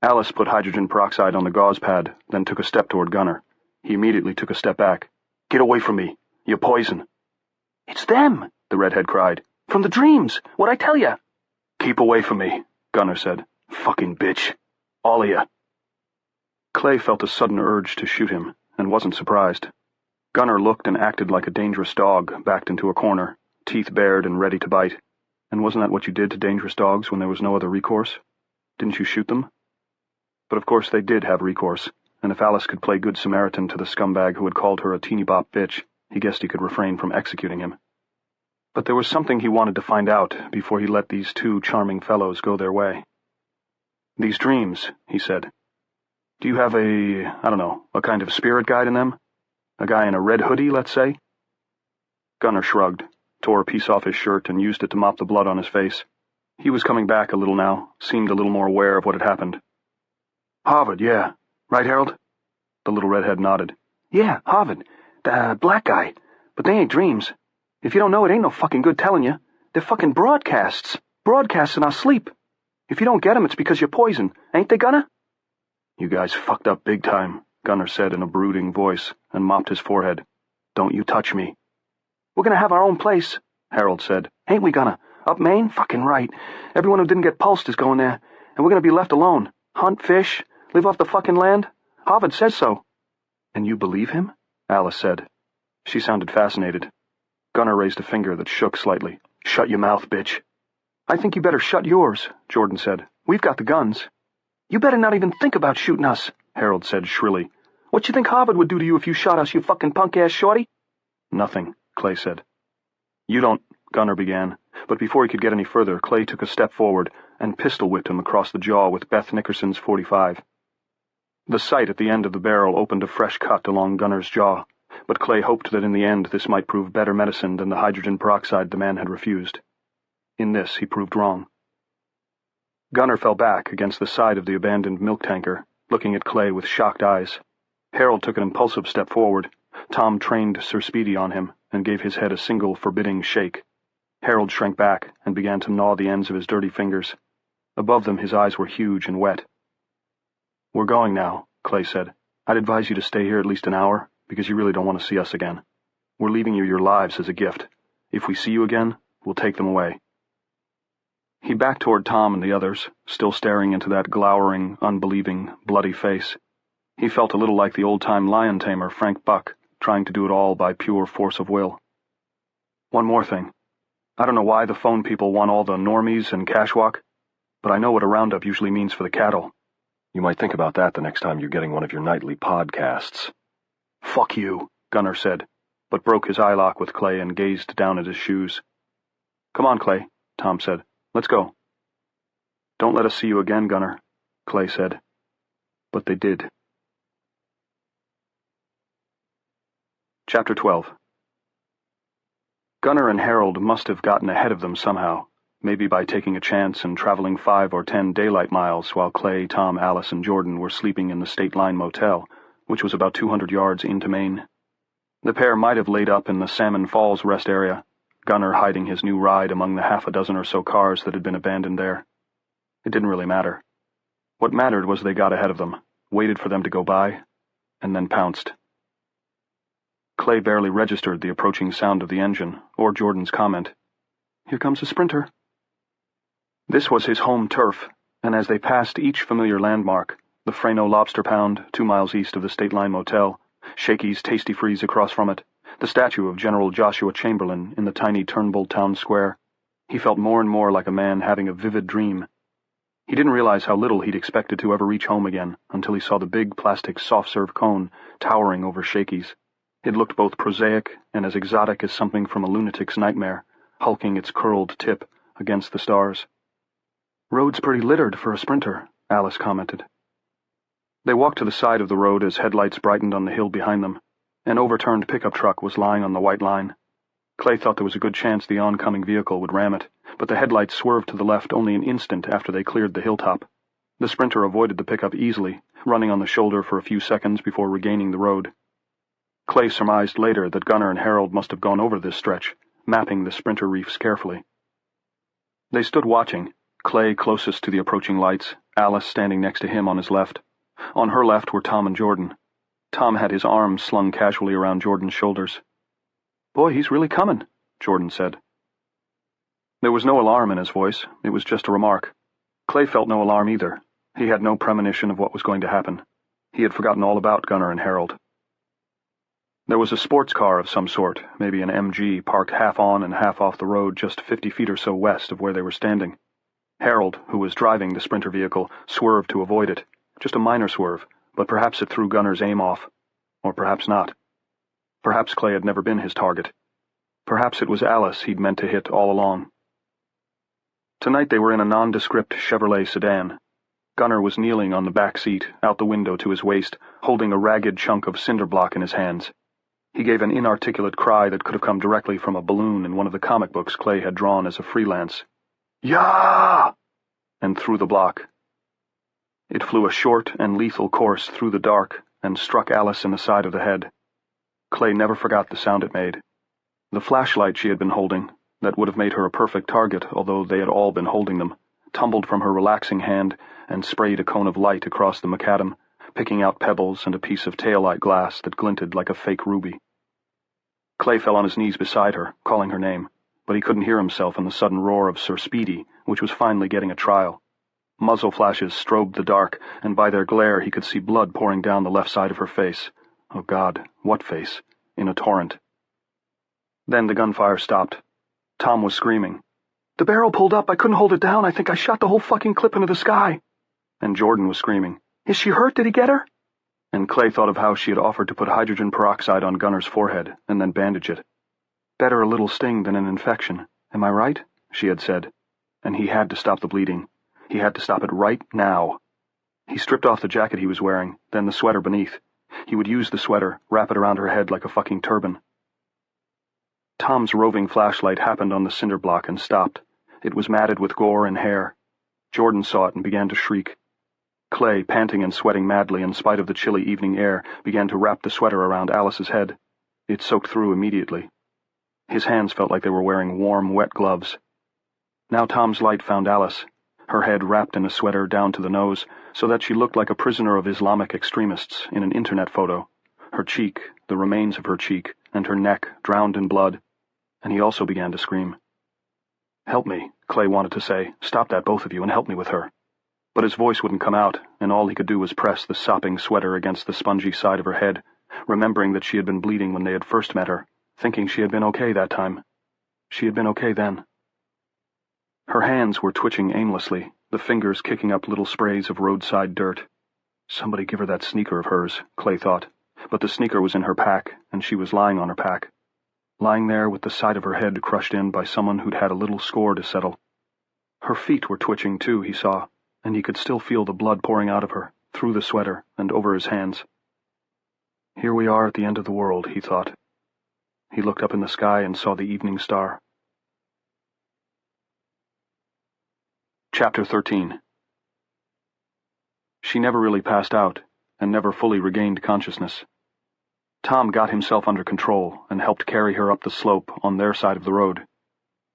Alice put hydrogen peroxide on the gauze pad, then took a step toward Gunner. He immediately took a step back. "Get away from me. You're poison." "It's them," the redhead cried. "From the dreams. What'd I tell you?" "Keep away from me," Gunner said. "Fucking bitch. All of you." Clay felt a sudden urge to shoot him, and wasn't surprised. Gunner looked and acted like a dangerous dog backed into a corner, teeth bared and ready to bite. And wasn't that what you did to dangerous dogs when there was no other recourse? Didn't you shoot them? But of course they did have recourse, and if Alice could play Good Samaritan to the scumbag who had called her a teeny-bop bitch, he guessed he could refrain from executing him. But there was something he wanted to find out before he let these two charming fellows go their way. "These dreams," he said. "Do you have a kind of spirit guide in them? A guy in a red hoodie, let's say?" Gunner shrugged, tore a piece off his shirt, and used it to mop the blood on his face. He was coming back a little now, seemed a little more aware of what had happened. "Harvard, yeah. Right, Harold?" The little redhead nodded. "Yeah, Harvard. The black guy. But they ain't dreams. If you don't know, it ain't no fucking good telling you. They're fucking broadcasts. Broadcasts in our sleep. If you don't get 'em, it's because you're poison. Ain't they, Gunner?" "You guys fucked up big time," Gunner said in a brooding voice, and mopped his forehead. "Don't you touch me." "We're gonna have our own place," Harold said. "Ain't we, Gunner? Up Maine? Fucking right. Everyone who didn't get pulsed is going there, and we're gonna be left alone. Hunt, fish, live off the fucking land. Harvard says so." "And you believe him?" Alice said. She sounded fascinated. Gunner raised a finger that shook slightly. "Shut your mouth, bitch." "I think you better shut yours," Jordan said. "We've got the guns." "You better not even think about shooting us," Harold said shrilly. "What you think Harvard would do to you if you shot us, you fucking punk-ass shorty?" "Nothing," Clay said. "You don't," Gunner began, but before he could get any further, Clay took a step forward and pistol-whipped him across the jaw with Beth Nickerson's .45. The sight at the end of the barrel opened a fresh cut along Gunner's jaw, but Clay hoped that in the end this might prove better medicine than the hydrogen peroxide the man had refused. In this he proved wrong. Gunner fell back against the side of the abandoned milk tanker, looking at Clay with shocked eyes. Harold took an impulsive step forward. Tom trained Sir Speedy on him and gave his head a single forbidding shake. Harold shrank back and began to gnaw the ends of his dirty fingers. Above them his eyes were huge and wet. "We're going now," Clay said. "I'd advise you to stay here at least an hour, because you really don't want to see us again. We're leaving you your lives as a gift. If we see you again, we'll take them away." He backed toward Tom and the others, still staring into that glowering, unbelieving, bloody face. He felt a little like the old-time lion tamer Frank Buck, trying to do it all by pure force of will. "One more thing. I don't know why the phone people want all the normies and cashwalk, but I know what a roundup usually means for the cattle. You might think about that the next time you're getting one of your nightly podcasts." "Fuck you," Gunner said, but broke his eye lock with Clay and gazed down at his shoes. "Come on, Clay," Tom said. "Let's go." "Don't let us see you again, Gunner," Clay said. But they did. Chapter 12. Gunner and Harold must have gotten ahead of them somehow, maybe by taking a chance and traveling 5 or 10 daylight miles while Clay, Tom, Alice, and Jordan were sleeping in the State Line Motel, which was about 200 yards into Maine. The pair might have laid up in the Salmon Falls rest area, Gunnar hiding his new ride among the half a dozen or so cars that had been abandoned there. It didn't really matter. What mattered was they got ahead of them, waited for them to go by, and then pounced. Clay barely registered the approaching sound of the engine, or Jordan's comment, "Here comes a sprinter." This was his home turf, and as they passed each familiar landmark, the Freno Lobster Pound, 2 miles east of the State Line Motel, Shakey's Tasty Freeze across from it, the statue of General Joshua Chamberlain in the tiny Turnbull Town Square, he felt more and more like a man having a vivid dream. He didn't realize how little he'd expected to ever reach home again until he saw the big plastic soft-serve cone towering over Shakey's. It looked both prosaic and as exotic as something from a lunatic's nightmare, hulking its curled tip against the stars. "Road's pretty littered for a sprinter," Alice commented. They walked to the side of the road as headlights brightened on the hill behind them. An overturned pickup truck was lying on the white line. Clay thought there was a good chance the oncoming vehicle would ram it, but the headlights swerved to the left only an instant after they cleared the hilltop. The sprinter avoided the pickup easily, running on the shoulder for a few seconds before regaining the road. Clay surmised later that Gunnar and Harold must have gone over this stretch, mapping the sprinter reefs carefully. They stood watching, Clay closest to the approaching lights, Alice standing next to him on his left. On her left were Tom and Jordan. Tom had his arms slung casually around Jordan's shoulders. "Boy, he's really coming," Jordan said. There was no alarm in his voice, it was just a remark. Clay felt no alarm either. He had no premonition of what was going to happen. He had forgotten all about Gunnar and Harold. There was a sports car of some sort, maybe an MG, parked half on and half off the road just 50 feet or so west of where they were standing. Harold, who was driving the sprinter vehicle, swerved to avoid it. Just a minor swerve, but perhaps it threw Gunnar's aim off. Or perhaps not. Perhaps Clay had never been his target. Perhaps it was Alice he'd meant to hit all along. Tonight they were in a nondescript Chevrolet sedan. Gunnar was kneeling on the back seat, out the window to his waist, holding a ragged chunk of cinder block in his hands. He gave an inarticulate cry that could have come directly from a balloon in one of the comic books Clay had drawn as a freelance. "Yah!" and threw the block. It flew a short and lethal course through the dark and struck Alice in the side of the head. Clay never forgot the sound it made. The flashlight she had been holding, that would have made her a perfect target, although they had all been holding them, tumbled from her relaxing hand and sprayed a cone of light across the macadam, picking out pebbles and a piece of taillight glass that glinted like a fake ruby. Clay fell on his knees beside her, calling her name, but he couldn't hear himself in the sudden roar of Sir Speedy, which was finally getting a trial. Muzzle flashes strobed the dark, and by their glare he could see blood pouring down the left side of her face. Oh God, what face? In a torrent. Then the gunfire stopped. Tom was screaming. "The barrel pulled up, I couldn't hold it down, I think I shot the whole fucking clip into the sky." And Jordan was screaming, "Is she hurt? Did he get her?" And Clay thought of how she had offered to put hydrogen peroxide on Gunnar's forehead and then bandage it. "Better a little sting than an infection, am I right?" she had said. And he had to stop the bleeding. He had to stop it right now. He stripped off the jacket he was wearing, then the sweater beneath. He would use the sweater, wrap it around her head like a fucking turban. Tom's roving flashlight happened on the cinder block and stopped. It was matted with gore and hair. Jordan saw it and began to shriek. Clay, panting and sweating madly in spite of the chilly evening air, began to wrap the sweater around Alice's head. It soaked through immediately. His hands felt like they were wearing warm, wet gloves. Now Tom's light found Alice, her head wrapped in a sweater down to the nose, so that she looked like a prisoner of Islamic extremists in an internet photo. Her cheek, the remains of her cheek, and her neck drowned in blood. And he also began to scream. "Help me," Clay wanted to say. "Stop that, both of you, and help me with her." But his voice wouldn't come out, and all he could do was press the sopping sweater against the spongy side of her head, remembering that she had been bleeding when they had first met her, thinking she had been okay that time. She had been okay then. Her hands were twitching aimlessly, the fingers kicking up little sprays of roadside dirt. Somebody give her that sneaker of hers, Clay thought, but the sneaker was in her pack, and she was lying on her pack. Lying there with the side of her head crushed in by someone who'd had a little score to settle. Her feet were twitching too, he saw, and he could still feel the blood pouring out of her, through the sweater and over his hands. Here we are at the end of the world, he thought. He looked up in the sky and saw the evening star. Chapter 13. She never really passed out, and never fully regained consciousness. Tom got himself under control and helped carry her up the slope on their side of the road,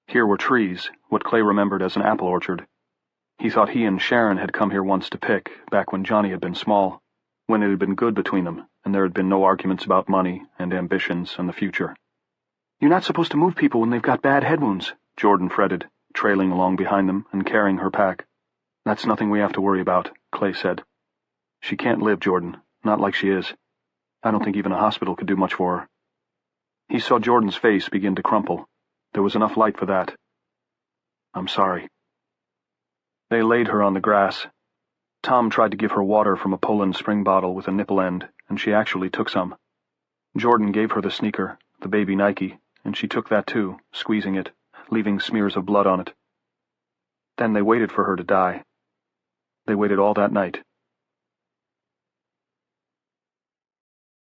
Here were trees, what Clay remembered as an apple orchard. He thought he and Sharon had come here once to pick, back when Johnny had been small, when it had been good between them, and there had been no arguments about money and ambitions and the future. "You're not supposed to move people when they've got bad head wounds," Jordan fretted, trailing along behind them and carrying her pack. "That's nothing we have to worry about," Clay said. "She can't live, Jordan, not like she is. I don't think even a hospital could do much for her." He saw Jordan's face begin to crumple. There was enough light for that. "I'm sorry." They laid her on the grass. Tom tried to give her water from a Poland Spring bottle with a nipple end, and she actually took some. Jordan gave her the sneaker, the baby Nike, and she took that too, squeezing it, leaving smears of blood on it. Then they waited for her to die. They waited all that night.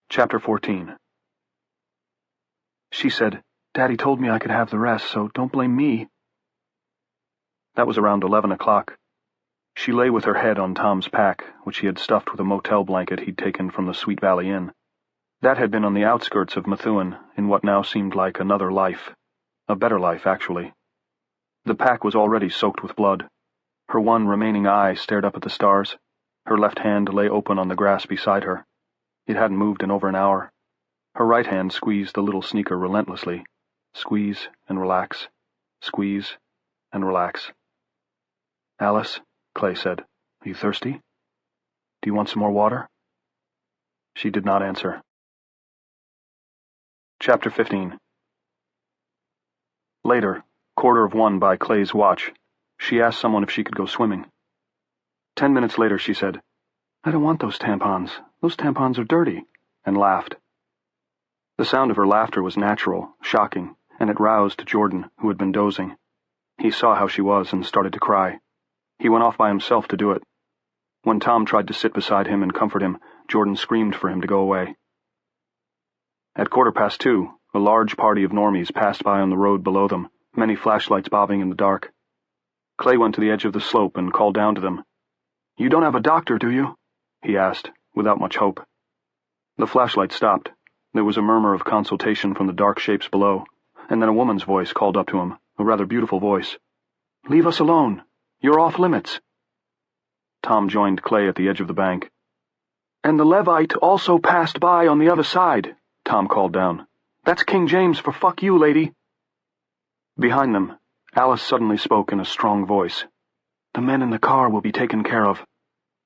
Chapter 14. She said, "Daddy told me I could have the rest, so don't blame me." That was around 11 o'clock. She lay with her head on Tom's pack, which he had stuffed with a motel blanket he'd taken from the Sweet Valley Inn. That had been on the outskirts of Methuen, in what now seemed like another life. A better life, actually. The pack was already soaked with blood. Her one remaining eye stared up at the stars. Her left hand lay open on the grass beside her. It hadn't moved in over an hour. Her right hand squeezed the little sneaker relentlessly. Squeeze and relax. Squeeze and relax. "Alice," Clay said, "are you thirsty? Do you want some more water?" She did not answer. Chapter 15. Later, 1:15 by Clay's watch, she asked someone if she could go swimming. 10 minutes later she said, "I don't want those tampons. Those tampons are dirty," and laughed. The sound of her laughter was natural, shocking, and it roused Jordan, who had been dozing. He saw how she was and started to cry. He went off by himself to do it. When Tom tried to sit beside him and comfort him, Jordan screamed for him to go away. At 2:15, a large party of normies passed by on the road below them, many flashlights bobbing in the dark. Clay went to the edge of the slope and called down to them. "You don't have a doctor, do you?" he asked, without much hope. The flashlight stopped. There was a murmur of consultation from the dark shapes below, and then a woman's voice called up to him, a rather beautiful voice. "Leave us alone. You're off limits." Tom joined Clay at the edge of the bank. "And the Levite also passed by on the other side," Tom called down. "That's King James for fuck you, lady." Behind them, Alice suddenly spoke in a strong voice. "The men in the car will be taken care of.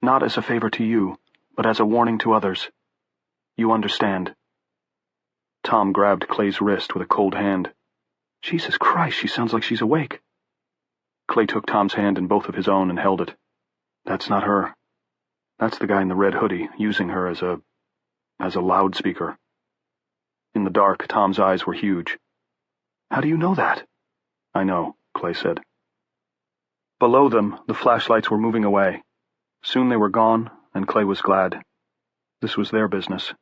Not as a favor to you, but as a warning to others. You understand." Tom grabbed Clay's wrist with a cold hand. "Jesus Christ, she sounds like she's awake." Clay took Tom's hand in both of his own and held it. "That's not her. That's the guy in the red hoodie, using her as a loudspeaker." In the dark, Tom's eyes were huge. "How do you know that?" "I know," Clay said. Below them, the flashlights were moving away. Soon they were gone, and Clay was glad. This was their business.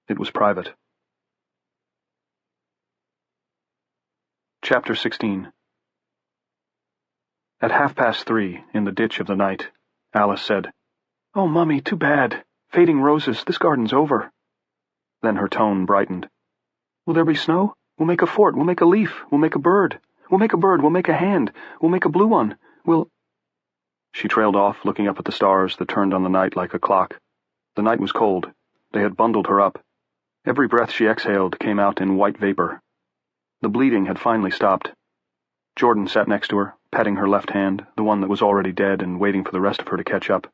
It was private. Chapter 16. At 3:30, in the ditch of the night, Alice said, "Oh, Mummy, too bad. Fading roses, this garden's over." Then her tone brightened. "Will there be snow? We'll make a fort, we'll make a leaf, we'll make a bird. We'll make a bird, we'll make a hand, we'll make a blue one, we'll—" She trailed off, looking up at the stars that turned on the night like a clock. The night was cold. They had bundled her up. Every breath she exhaled came out in white vapor. The bleeding had finally stopped. Jordan sat next to her, petting her left hand, the one that was already dead, and waiting for the rest of her to catch up.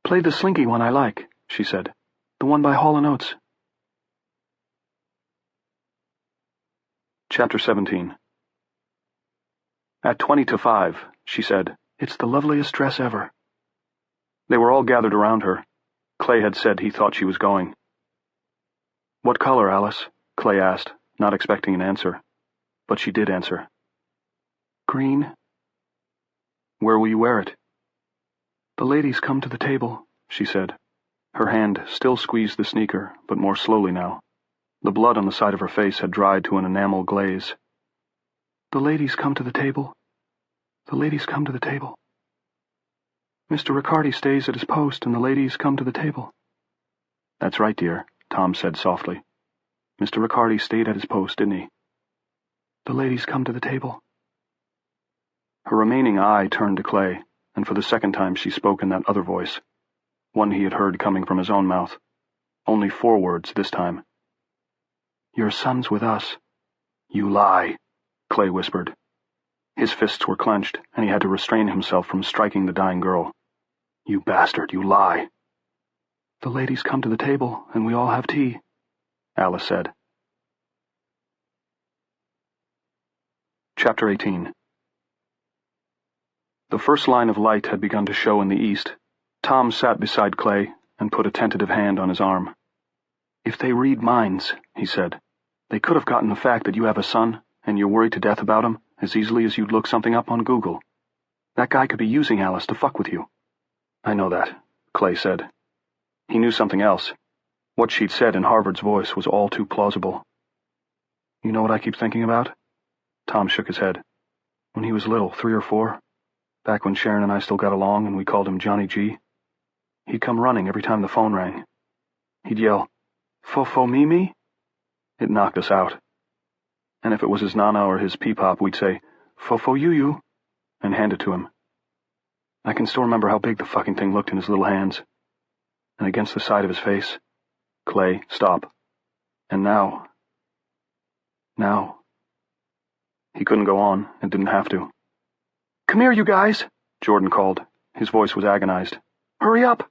"Play the slinky one I like," she said. "The one by Hall & Oates." Chapter 17. At 5:20, she said, "It's the loveliest dress ever." They were all gathered around her. Clay had said he thought she was going. "What color, Alice?" Clay asked, not expecting an answer. But she did answer. "Green." "Where will you wear it?" "The ladies come to the table," she said. Her hand still squeezed the sneaker, but more slowly now. The blood on the side of her face had dried to an enamel glaze. "The ladies come to the table. The ladies come to the table. Mr. Riccardi stays at his post, and the ladies come to the table." "That's right, dear," Tom said softly. "Mr. Riccardi stayed at his post, didn't he?" The lady's come to the table. Her remaining eye turned to Clay, and for the second time she spoke in that other voice, one he had heard coming from his own mouth. Only 4 words this time. "Your son's with us." "You lie," Clay whispered. His fists were clenched, and he had to restrain himself from striking the dying girl. "You bastard, you lie." "The lady's come to the table, and we all have tea," Alice said. Chapter 18. The first line of light had begun to show in the east. Tom sat beside Clay and put a tentative hand on his arm. "If they read minds," he said, "they could have gotten the fact that you have a son, and you're worried to death about him, as easily as you'd look something up on Google. That guy could be using Alice to fuck with you." "I know that," Clay said. He knew something else. What she'd said in Harvard's voice was all too plausible. "You know what I keep thinking about?" Tom shook his head. "When he was little, 3 or 4, back when Sharon and I still got along and we called him Johnny G, he'd come running every time the phone rang. He'd yell, 'Fo-fo-me-me?' It knocked us out. And if it was his nana or his peepop, we'd say, 'Fo-fo-you-you,' and hand it to him. I can still remember how big the fucking thing looked in his little hands. And against the side of his face. Clay, stop. And now. He couldn't go on, and didn't have to. 'Come here, you guys,' Jordan called. His voice was agonized. 'Hurry up!'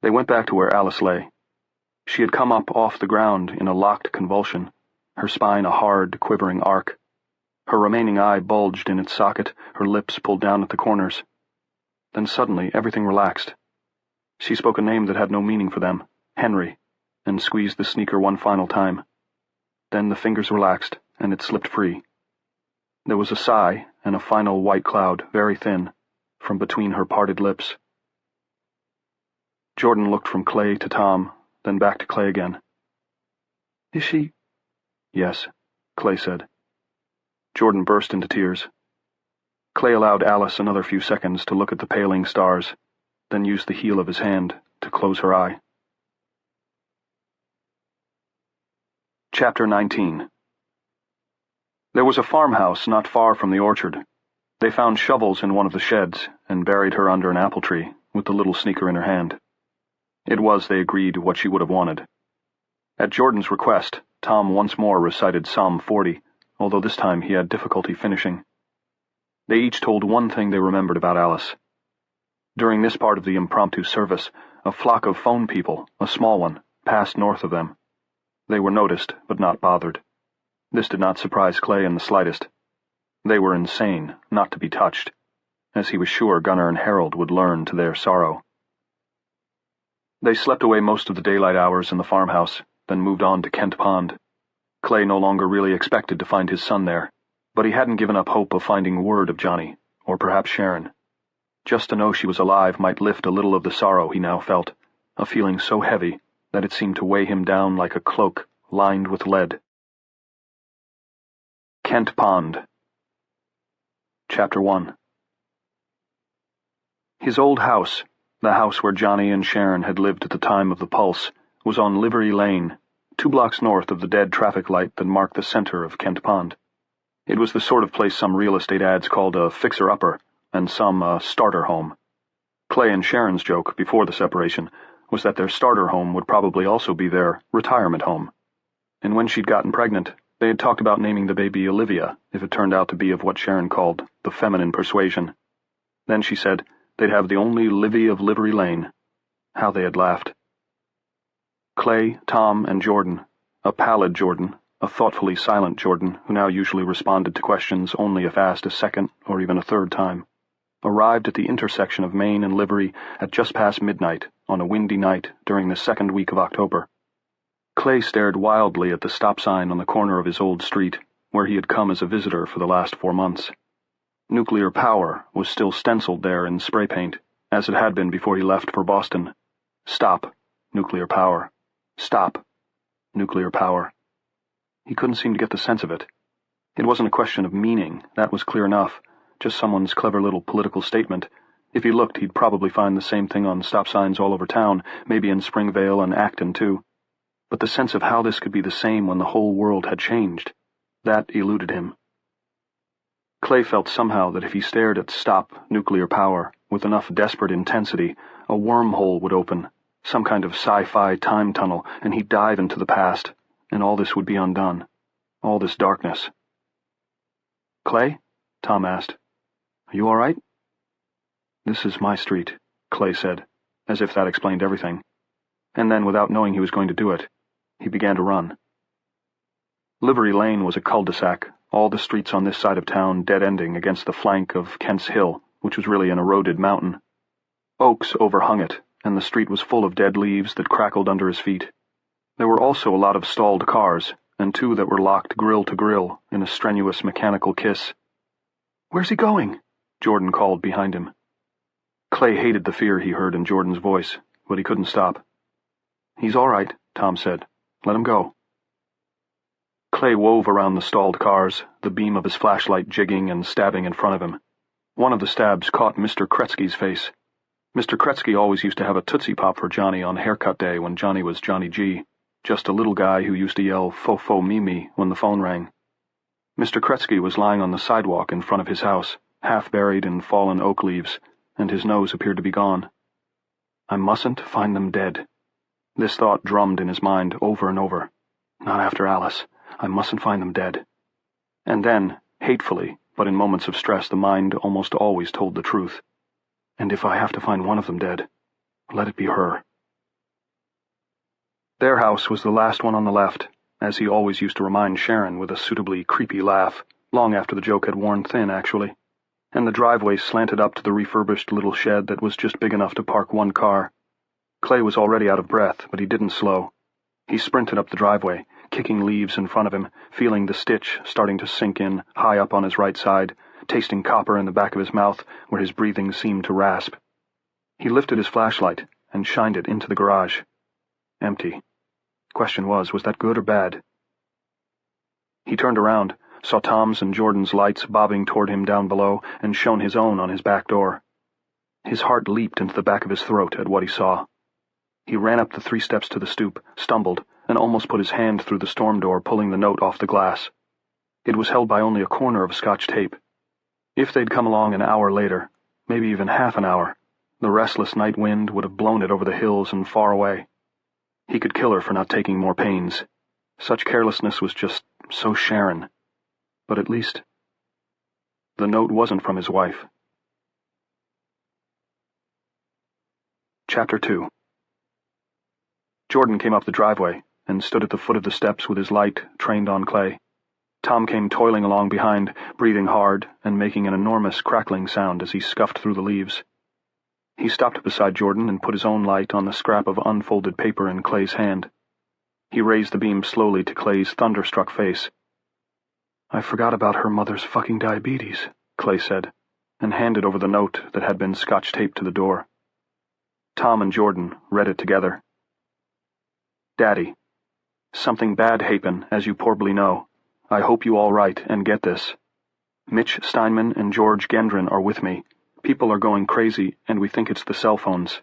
They went back to where Alice lay. She had come up off the ground in a locked convulsion, her spine a hard, quivering arc. Her remaining eye bulged in its socket, her lips pulled down at the corners. Then suddenly everything relaxed. She spoke a name that had no meaning for them, Henry, and squeezed the sneaker one final time. Then the fingers relaxed, and it slipped free. There was a sigh and a final white cloud, very thin, from between her parted lips. Jordan looked from Clay to Tom, then back to Clay again. "Is she—" "Yes," Clay said. Jordan burst into tears. Clay allowed Alice another few seconds to look at the paling stars, then used the heel of his hand to close her eye. Chapter 19. There was a farmhouse not far from the orchard. They found shovels in one of the sheds and buried her under an apple tree, with the little sneaker in her hand. It was, they agreed, what she would have wanted. At Jordan's request, Tom once more recited Psalm 40, although this time he had difficulty finishing. They each told one thing they remembered about Alice. During this part of the impromptu service, a flock of phone people, a small one, passed north of them. They were noticed, but not bothered. This did not surprise Clay in the slightest. They were insane, not to be touched, as he was sure Gunnar and Harold would learn to their sorrow. They slept away most of the daylight hours in the farmhouse, then moved on to Kent Pond. Clay no longer really expected to find his son there, but he hadn't given up hope of finding word of Johnny, or perhaps Sharon. Just to know she was alive might lift a little of the sorrow he now felt, a feeling so heavy that it seemed to weigh him down like a cloak lined with lead. Kent Pond. Chapter 1. His old house, the house where Johnny and Sharon had lived at the time of the Pulse, was on Livery Lane, 2 blocks north of the dead traffic light that marked the center of Kent Pond. It was the sort of place some real estate ads called a fixer-upper, and some a starter home. Clay and Sharon's joke, before the separation, was that their starter home would probably also be their retirement home. And when she'd gotten pregnant, they had talked about naming the baby Olivia if it turned out to be of what Sharon called the feminine persuasion. Then she said they'd have the only Livy of Livery Lane. How they had laughed. Clay, Tom, and Jordan, a pallid Jordan, a thoughtfully silent Jordan who now usually responded to questions only if asked a second or even a third time, arrived at the intersection of Main and Livery at just past midnight on a windy night during the second week of October. Clay stared wildly at the stop sign on the corner of his old street, where he had come as a visitor for the last 4 months. Nuclear power was still stenciled there in spray paint, as it had been before he left for Boston. Stop. Nuclear power. Stop. Nuclear power. He couldn't seem to get the sense of it. It wasn't a question of meaning, that was clear enough, just someone's clever little political statement. If he looked, he'd probably find the same thing on stop signs all over town, maybe in Springvale and Acton too. But the sense of how this could be the same when the whole world had changed, That eluded him. Clay felt somehow that if he stared at stop nuclear power with enough desperate intensity, a wormhole would open, some kind of sci-fi time tunnel, and he'd dive into the past, and all this would be undone. All this darkness. "Clay?" Tom asked. "Are you all right?" "This is my street," Clay said, as if that explained everything. And then, without knowing he was going to do it, he began to run. Livery Lane was a cul-de-sac, all the streets on this side of town dead-ending against the flank of Kent's Hill, which was really an eroded mountain. Oaks overhung it, and the street was full of dead leaves that crackled under his feet. There were also a lot of stalled cars, and two that were locked grill to grill in a strenuous mechanical kiss. "Where's he going?" Jordan called behind him. Clay hated the fear he heard in Jordan's voice, but he couldn't stop. "He's all right," Tom said. "Let him go." Clay wove around the stalled cars, the beam of his flashlight jigging and stabbing in front of him. One of the stabs caught Mr. Kretzky's face. Mr. Kretzky always used to have a Tootsie Pop for Johnny on haircut day when Johnny was Johnny G, just a little guy who used to yell "Fo-fo me" when the phone rang. Mr. Kretzky was lying on the sidewalk in front of his house, half buried in fallen oak leaves, and his nose appeared to be gone. I mustn't find them dead. This thought drummed in his mind over and over. Not after Alice. I mustn't find them dead. And then, hatefully, but in moments of stress the mind almost always told the truth. And if I have to find one of them dead, let it be her. Their house was the last one on the left, as he always used to remind Sharon with a suitably creepy laugh, long after the joke had worn thin, actually, and the driveway slanted up to the refurbished little shed that was just big enough to park one car. Clay was already out of breath, but he didn't slow. He sprinted up the driveway, kicking leaves in front of him, feeling the stitch starting to sink in high up on his right side, tasting copper in the back of his mouth where his breathing seemed to rasp. He lifted his flashlight and shined it into the garage. Empty. Question was that good or bad? He turned around, saw Tom's and Jordan's lights bobbing toward him down below, and shone his own on his back door. His heart leaped into the back of his throat at what he saw. He ran up the 3 steps to the stoop, stumbled, and almost put his hand through the storm door, pulling the note off the glass. It was held by only a corner of Scotch tape. If they'd come along an hour later, maybe even half an hour, the restless night wind would have blown it over the hills and far away. He could kill her for not taking more pains. Such carelessness was just so Sharon. But at least the note wasn't from his wife. Chapter 2. Jordan came up the driveway and stood at the foot of the steps with his light trained on Clay. Tom came toiling along behind, breathing hard and making an enormous crackling sound as he scuffed through the leaves. He stopped beside Jordan and put his own light on the scrap of unfolded paper in Clay's hand. He raised the beam slowly to Clay's thunderstruck face. "I forgot about her mother's fucking diabetes," Clay said, and handed over the note that had been Scotch taped to the door. Tom and Jordan read it together. Daddy, something bad happen, as you probably know. I hope you all right and get this. Mitch Steinman and George Gendron are with me. People are going crazy, and we think it's the cell phones.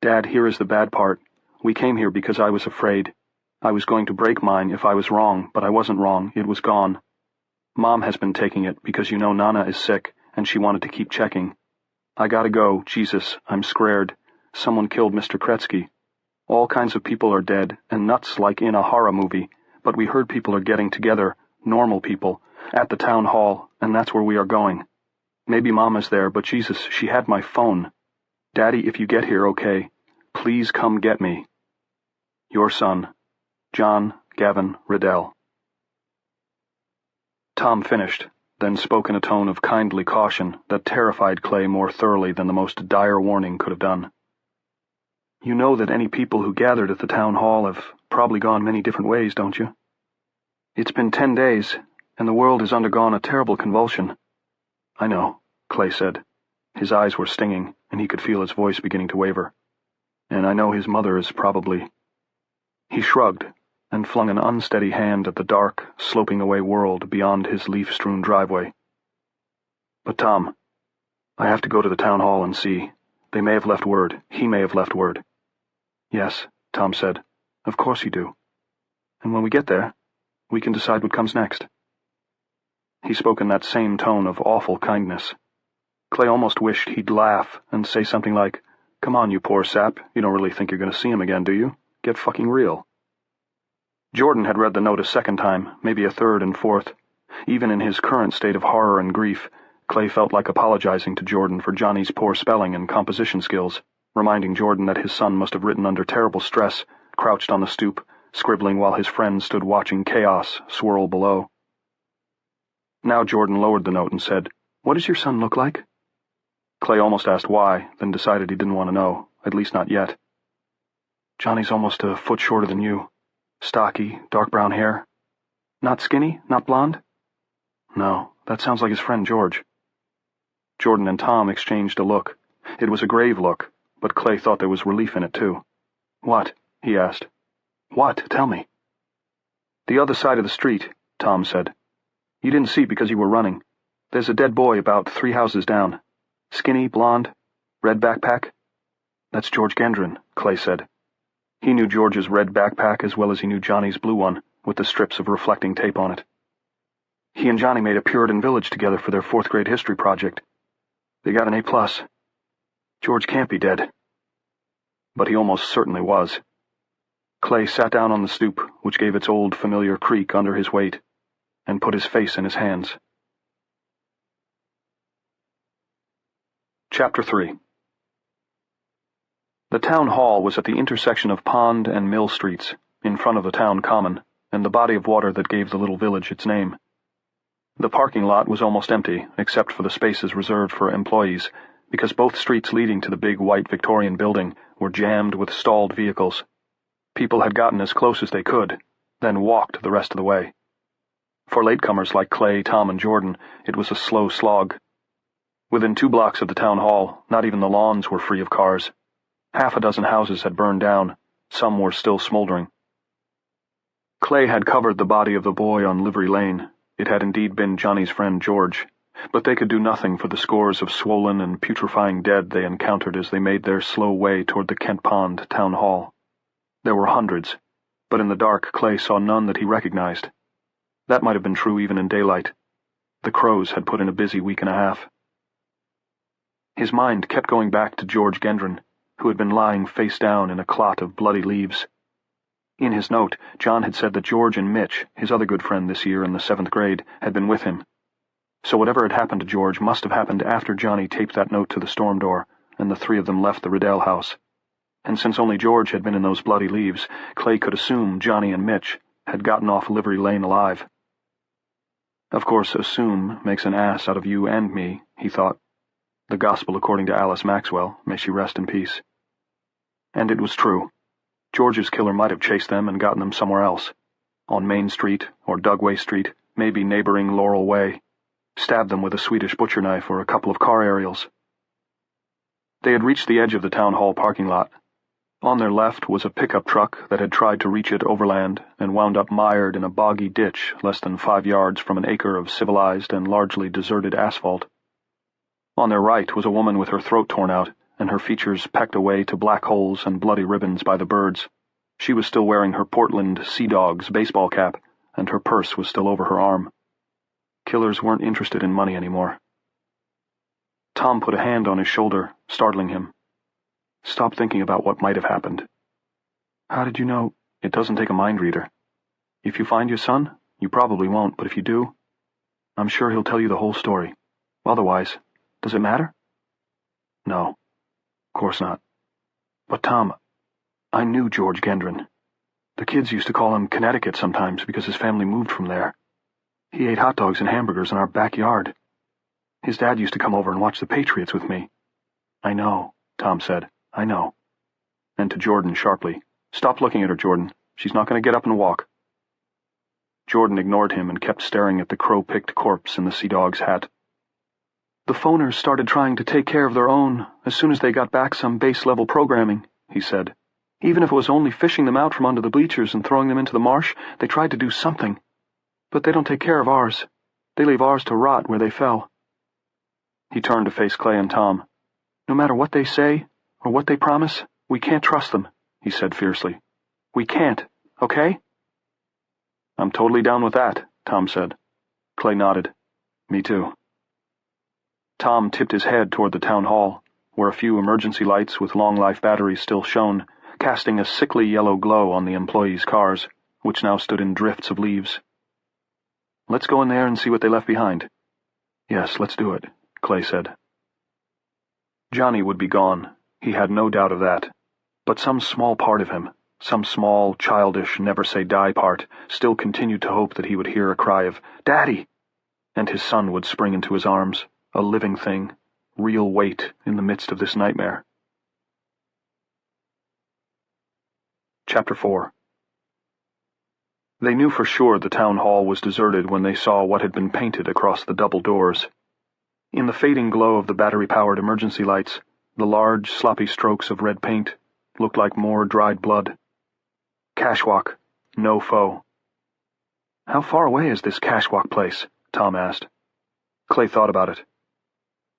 Dad, here is the bad part. We came here because I was afraid. I was going to break mine if I was wrong, but I wasn't wrong. It was gone. Mom has been taking it because you know Nana is sick, and she wanted to keep checking. I gotta go. Jesus, I'm scared. Someone killed Mr. Kretzky. All kinds of people are dead, and nuts like in a horror movie, but we heard people are getting together, normal people, at the town hall, and that's where we are going. Maybe Mama's there, but Jesus, she had my phone. Daddy, if you get here okay, please come get me. Your son, John Gavin Riddell. Tom finished, then spoke in a tone of kindly caution that terrified Clay more thoroughly than the most dire warning could have done. You know that any people who gathered at the town hall have probably gone many different ways, don't you? It's been 10 days, and the world has undergone a terrible convulsion. I know, Clay said. His eyes were stinging, and he could feel his voice beginning to waver. And I know his mother is probably... He shrugged, and flung an unsteady hand at the dark, sloping-away world beyond his leaf-strewn driveway. But Tom, I have to go to the town hall and see. They may have left word. He may have left word. Yes, Tom said. Of course you do. And when we get there, we can decide what comes next. He spoke in that same tone of awful kindness. Clay almost wished he'd laugh and say something like, "Come on, you poor sap, you don't really think you're going to see him again, do you? Get fucking real." Jordan had read the note a second time, maybe a third and fourth. Even in his current state of horror and grief, Clay felt like apologizing to Jordan for Johnny's poor spelling and composition skills, reminding Jordan that his son must have written under terrible stress, crouched on the stoop, scribbling while his friend stood watching chaos swirl below. Now Jordan lowered the note and said, "What does your son look like?" Clay almost asked why, then decided he didn't want to know, at least not yet. "Johnny's almost a foot shorter than you. Stocky, dark brown hair. Not skinny, not blonde?" "No, that sounds like his friend George." Jordan and Tom exchanged a look. It was a grave look, but Clay thought there was relief in it too. "What?" he asked. "What? Tell me." "The other side of the street," Tom said. "You didn't see because you were running. There's a dead boy about 3 houses down. Skinny, blonde, red backpack." "That's George Gendron," Clay said. He knew George's red backpack as well as he knew Johnny's blue one, with the strips of reflecting tape on it. He and Johnny made a Puritan village together for their 4th grade history project. They got an A+. George can't be dead. But he almost certainly was. Clay sat down on the stoop, which gave its old familiar creak under his weight, and put his face in his hands. Chapter 3. The town hall was at the intersection of Pond and Mill Streets, in front of the town common, and the body of water that gave the little village its name. The parking lot was almost empty, except for the spaces reserved for employees, because both streets leading to the big white Victorian building were jammed with stalled vehicles. People had gotten as close as they could, then walked the rest of the way. For latecomers like Clay, Tom, and Jordan, it was a slow slog. Within 2 blocks of the town hall, not even the lawns were free of cars. Half a dozen houses had burned down, some were still smoldering. Clay had covered the body of the boy on Livery Lane. It had indeed been Johnny's friend George, but they could do nothing for the scores of swollen and putrefying dead they encountered as they made their slow way toward the Kent Pond town hall. There were hundreds, but in the dark Clay saw none that he recognized. That might have been true even in daylight. The crows had put in a busy week and a half. His mind kept going back to George Gendron, who had been lying face down in a clot of bloody leaves. In his note, John had said that George and Mitch, his other good friend this year in the 7th grade, had been with him. So whatever had happened to George must have happened after Johnny taped that note to the storm door, and the 3 of them left the Riddell house. And since only George had been in those bloody leaves, Clay could assume Johnny and Mitch had gotten off Livery Lane alive. Of course, assume makes an ass out of you and me, he thought. The gospel according to Alice Maxwell, may she rest in peace. And it was true. George's killer might have chased them and gotten them somewhere else. On Main Street, or Dugway Street, maybe neighboring Laurel Way. Stabbed them with a Swedish butcher knife or a couple of car aerials. They had reached the edge of the town hall parking lot. On their left was a pickup truck that had tried to reach it overland and wound up mired in a boggy ditch less than 5 yards from an acre of civilized and largely deserted asphalt. On their right was a woman with her throat torn out and her features pecked away to black holes and bloody ribbons by the birds. She was still wearing her Portland Sea Dogs baseball cap, and her purse was still over her arm. Killers weren't interested in money anymore. Tom put a hand on his shoulder, startling him. "Stop thinking about what might have happened." "How did you know?" "It doesn't take a mind reader. If you find your son, you probably won't, but if you do, I'm sure he'll tell you the whole story. Otherwise, does it matter?" "No. Of course not. But Tom, I knew George Gendron. The kids used to call him Connecticut sometimes because his family moved from there. He ate hot dogs and hamburgers in our backyard. His dad used to come over and watch the Patriots with me." "I know," Tom said. "I know." And to Jordan sharply, "Stop looking at her, Jordan. She's not going to get up and walk." Jordan ignored him and kept staring at the crow-picked corpse in the Sea Dog's hat. "The phoners started trying to take care of their own as soon as they got back some base-level programming," he said. "Even if it was only fishing them out from under the bleachers and throwing them into the marsh, they tried to do something. But they don't take care of ours. They leave ours to rot where they fell." He turned to face Clay and Tom. "No matter what they say, or what they promise, we can't trust them," he said fiercely. "We can't, okay?" "I'm totally down with that," Tom said. Clay nodded. Me too. Tom tipped his head toward the town hall, where a few emergency lights with long-life batteries still shone, casting a sickly yellow glow on the employees' cars, which now stood in drifts of leaves. "Let's go in there and see what they left behind." "Yes, let's do it," Clay said. Johnny would be gone, he had no doubt of that, but some small part of him, some small, childish, never-say-die part, still continued to hope that he would hear a cry of, "Daddy!" and his son would spring into his arms, a living thing, real weight in the midst of this nightmare. Chapter 4. They knew for sure the town hall was deserted when they saw what had been painted across the double doors. In the fading glow of the battery-powered emergency lights, the large, sloppy strokes of red paint looked like more dried blood. Cashwalk, no foe. "How far away is this Cashwalk place?" Tom asked. Clay thought about it.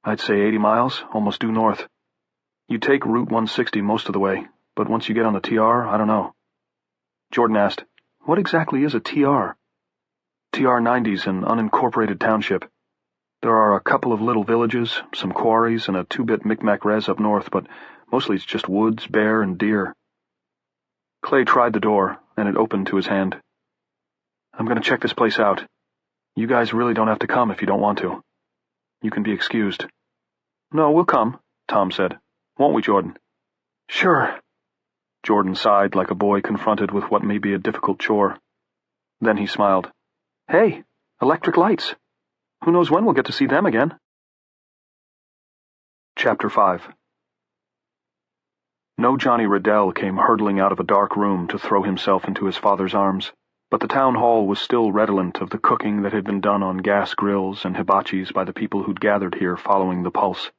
"I'd say 80 miles, almost due north. You take Route 160 most of the way, but once you get on the TR, I don't know." Jordan asked, "What exactly is a TR?" "TR-90's an unincorporated township. There are a couple of little villages, some quarries, and a 2-bit Micmac res up north, but mostly it's just woods, bear, and deer." Clay tried the door, and it opened to his hand. "I'm going to check this place out. You guys really don't have to come if you don't want to. You can be excused." "No, we'll come," Tom said. "Won't we, Jordan?" "Sure." Jordan sighed like a boy confronted with what may be a difficult chore. Then he smiled. "Hey, electric lights. Who knows when we'll get to see them again?" Chapter 5. No Johnny Riddell came hurtling out of a dark room to throw himself into his father's arms, but the town hall was still redolent of the cooking that had been done on gas grills and hibachis by the people who'd gathered here following the pulse.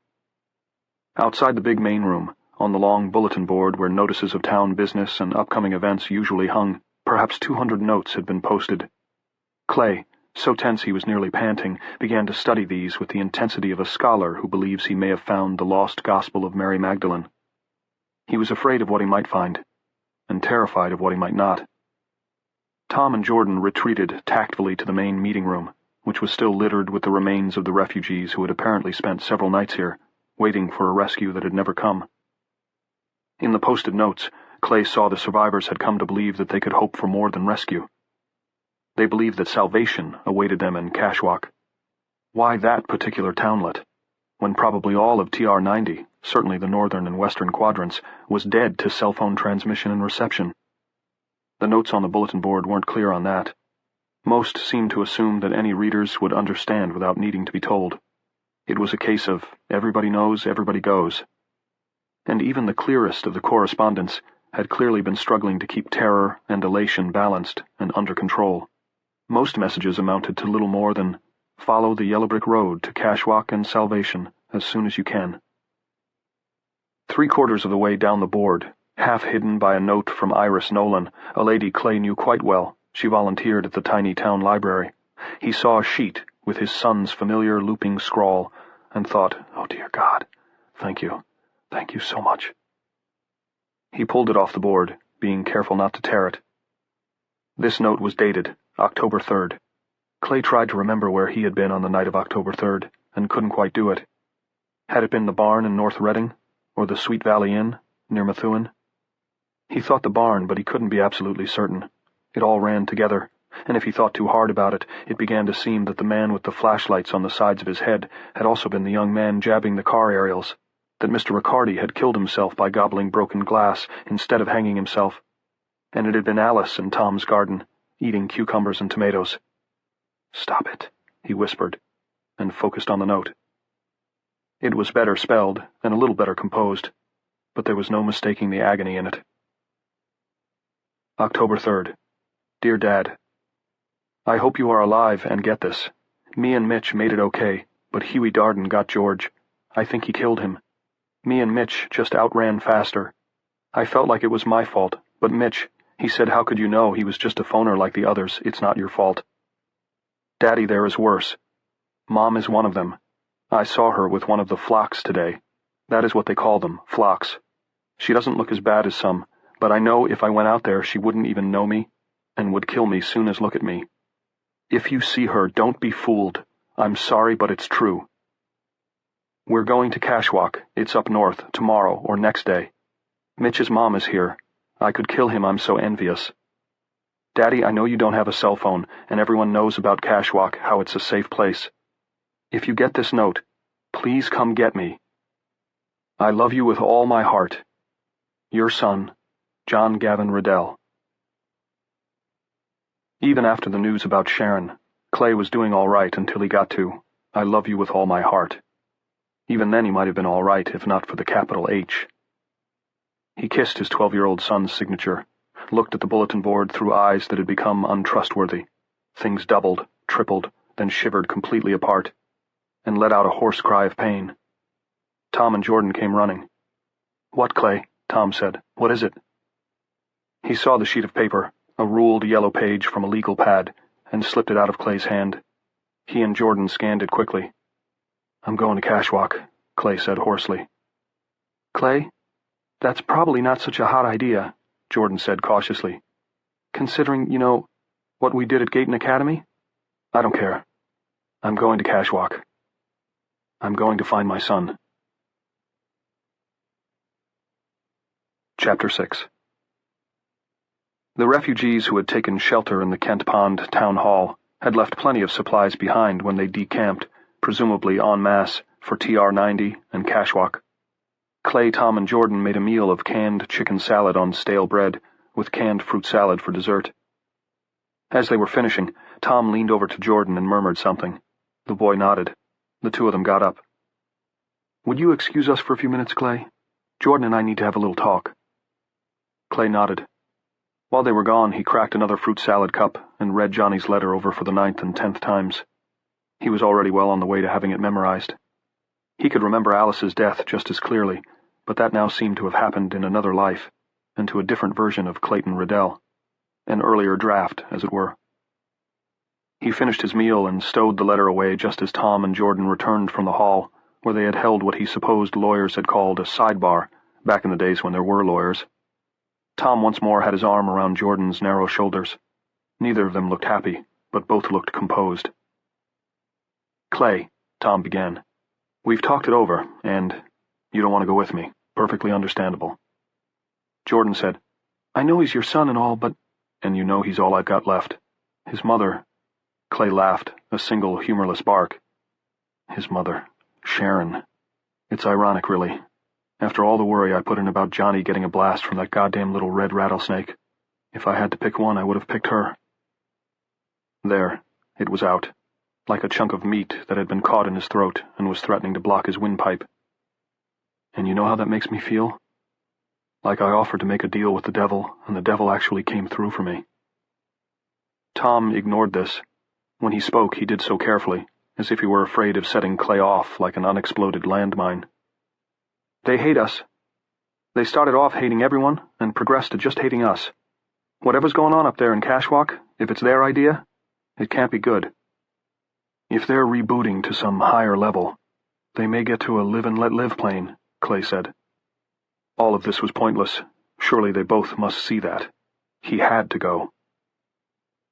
Outside the big main room, on the long bulletin board where notices of town business and upcoming events usually hung, perhaps 200 notes had been posted. Clay, so tense he was nearly panting, began to study these with the intensity of a scholar who believes he may have found the lost gospel of Mary Magdalene. He was afraid of what he might find, and terrified of what he might not. Tom and Jordan retreated tactfully to the main meeting room, which was still littered with the remains of the refugees who had apparently spent several nights here, waiting for a rescue that had never come. In the posted notes, Clay saw the survivors had come to believe that they could hope for more than rescue. They believed that salvation awaited them in Cashwalk. Why that particular townlet, when probably all of TR-90, certainly the northern and western quadrants, was dead to cell phone transmission and reception? The notes on the bulletin board weren't clear on that. Most seemed to assume that any readers would understand without needing to be told. It was a case of everybody knows, everybody goes. And even the clearest of the correspondents had clearly been struggling to keep terror and elation balanced and under control. Most messages amounted to little more than, "Follow the yellow brick road to Cashwalk and salvation as soon as you can." 3/4 of the way down the board, half hidden by a note from Iris Nolan, a lady Clay knew quite well, she volunteered at the tiny town library, he saw a sheet with his son's familiar looping scrawl, and thought, "Oh dear God, thank you so much." He pulled it off the board, being careful not to tear it. This note was dated October 3rd. Clay tried to remember where he had been on the night of October 3rd, and couldn't quite do it. Had it been the barn in North Reading, or the Sweet Valley Inn, near Methuen? He thought the barn, but he couldn't be absolutely certain. It all ran together, and if he thought too hard about it, it began to seem that the man with the flashlights on the sides of his head had also been the young man jabbing the car aerials, that Mr. Riccardi had killed himself by gobbling broken glass instead of hanging himself, and it had been Alice in Tom's garden, eating cucumbers and tomatoes. "Stop it," he whispered, and focused on the note. It was better spelled, and a little better composed, but there was no mistaking the agony in it. October 3rd. Dear Dad, I hope you are alive and get this. Me and Mitch made it okay, but Huey Darden got George. I think he killed him. Me and Mitch just outran faster. I felt like it was my fault, but Mitch, he said, "How could you know? He was just a phoner like the others. It's not your fault." Daddy there is worse. Mom is one of them. I saw her with one of the flocks today. That is what they call them, flocks. She doesn't look as bad as some, but I know if I went out there she wouldn't even know me, and would kill me soon as look at me. If you see her, don't be fooled. I'm sorry, but it's true. We're going to Cashwalk. It's up north, tomorrow or next day. Mitch's mom is here. I could kill him, I'm so envious. Daddy, I know you don't have a cell phone, and everyone knows about Cashwalk, how it's a safe place. If you get this note, please come get me. I love you with all my heart. Your son, John Gavin Riddell. Even after the news about Sharon, Clay was doing all right until he got to, I love you with all my heart. Even then he might have been all right if not for the capital H. He kissed his 12-year-old son's signature, looked at the bulletin board through eyes that had become untrustworthy. Things doubled, tripled, then shivered completely apart, and let out a hoarse cry of pain. Tom and Jordan came running. What, Clay? Tom said. What is it? He saw the sheet of paper, a ruled yellow page from a legal pad, and slipped it out of Clay's hand. He and Jordan scanned it quickly. I'm going to Cashwalk, Clay said hoarsely. Clay, that's probably not such a hot idea, Jordan said cautiously. Considering, what we did at Gayton Academy? I don't care. I'm going to Cashwalk. I'm going to find my son. Chapter 6. The refugees who had taken shelter in the Kent Pond town hall had left plenty of supplies behind when they decamped, presumably en masse, for TR-90 and Cashwalk. Clay, Tom, and Jordan made a meal of canned chicken salad on stale bread, with canned fruit salad for dessert. As they were finishing, Tom leaned over to Jordan and murmured something. The boy nodded. The two of them got up. Would you excuse us for a few minutes, Clay? Jordan and I need to have a little talk. Clay nodded. While they were gone, he cracked another fruit salad cup and read Johnny's letter over for the 9th and 10th times. He was already well on the way to having it memorized. He could remember Alice's death just as clearly, but that now seemed to have happened in another life, and to a different version of Clayton Riddell, an earlier draft, as it were. He finished his meal and stowed the letter away just as Tom and Jordan returned from the hall, where they had held what he supposed lawyers had called a sidebar, back in the days when there were lawyers. Tom once more had his arm around Jordan's narrow shoulders. Neither of them looked happy, but both looked composed. Clay, Tom began, we've talked it over, and you don't want to go with me. Perfectly understandable. Jordan said, I know he's your son and all, but... And you know he's all I've got left. His mother... Clay laughed, a single humorless bark. His mother, Sharon. It's ironic, really. After all the worry I put in about Johnny getting a blast from that goddamn little red rattlesnake, if I had to pick one, I would have picked her. There, it was out, like a chunk of meat that had been caught in his throat and was threatening to block his windpipe. And you know how that makes me feel? Like I offered to make a deal with the devil, and the devil actually came through for me. Tom ignored this. When he spoke, he did so carefully, as if he were afraid of setting Clay off like an unexploded landmine. They hate us. They started off hating everyone, and progressed to just hating us. Whatever's going on up there in Cashwalk, if it's their idea, it can't be good. If they're rebooting to some higher level, they may get to a live and let live plane, Clay said. All of this was pointless. Surely they both must see that. He had to go.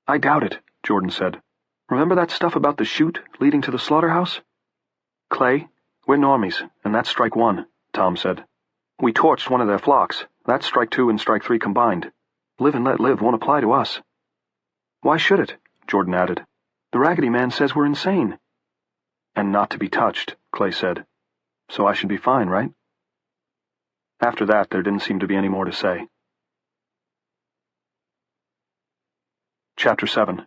I doubt it, Jordan said. Remember that stuff about the chute leading to the slaughterhouse? Clay, we're normies, and that's strike one, Tom said. We torched one of their flocks. That's strike 2 and strike 3 combined. Live and let live won't apply to us. Why should it? Jordan added. The Raggedy Man says we're insane. And not to be touched, Clay said. So I should be fine, right? After that, there didn't seem to be any more to say. Chapter 7.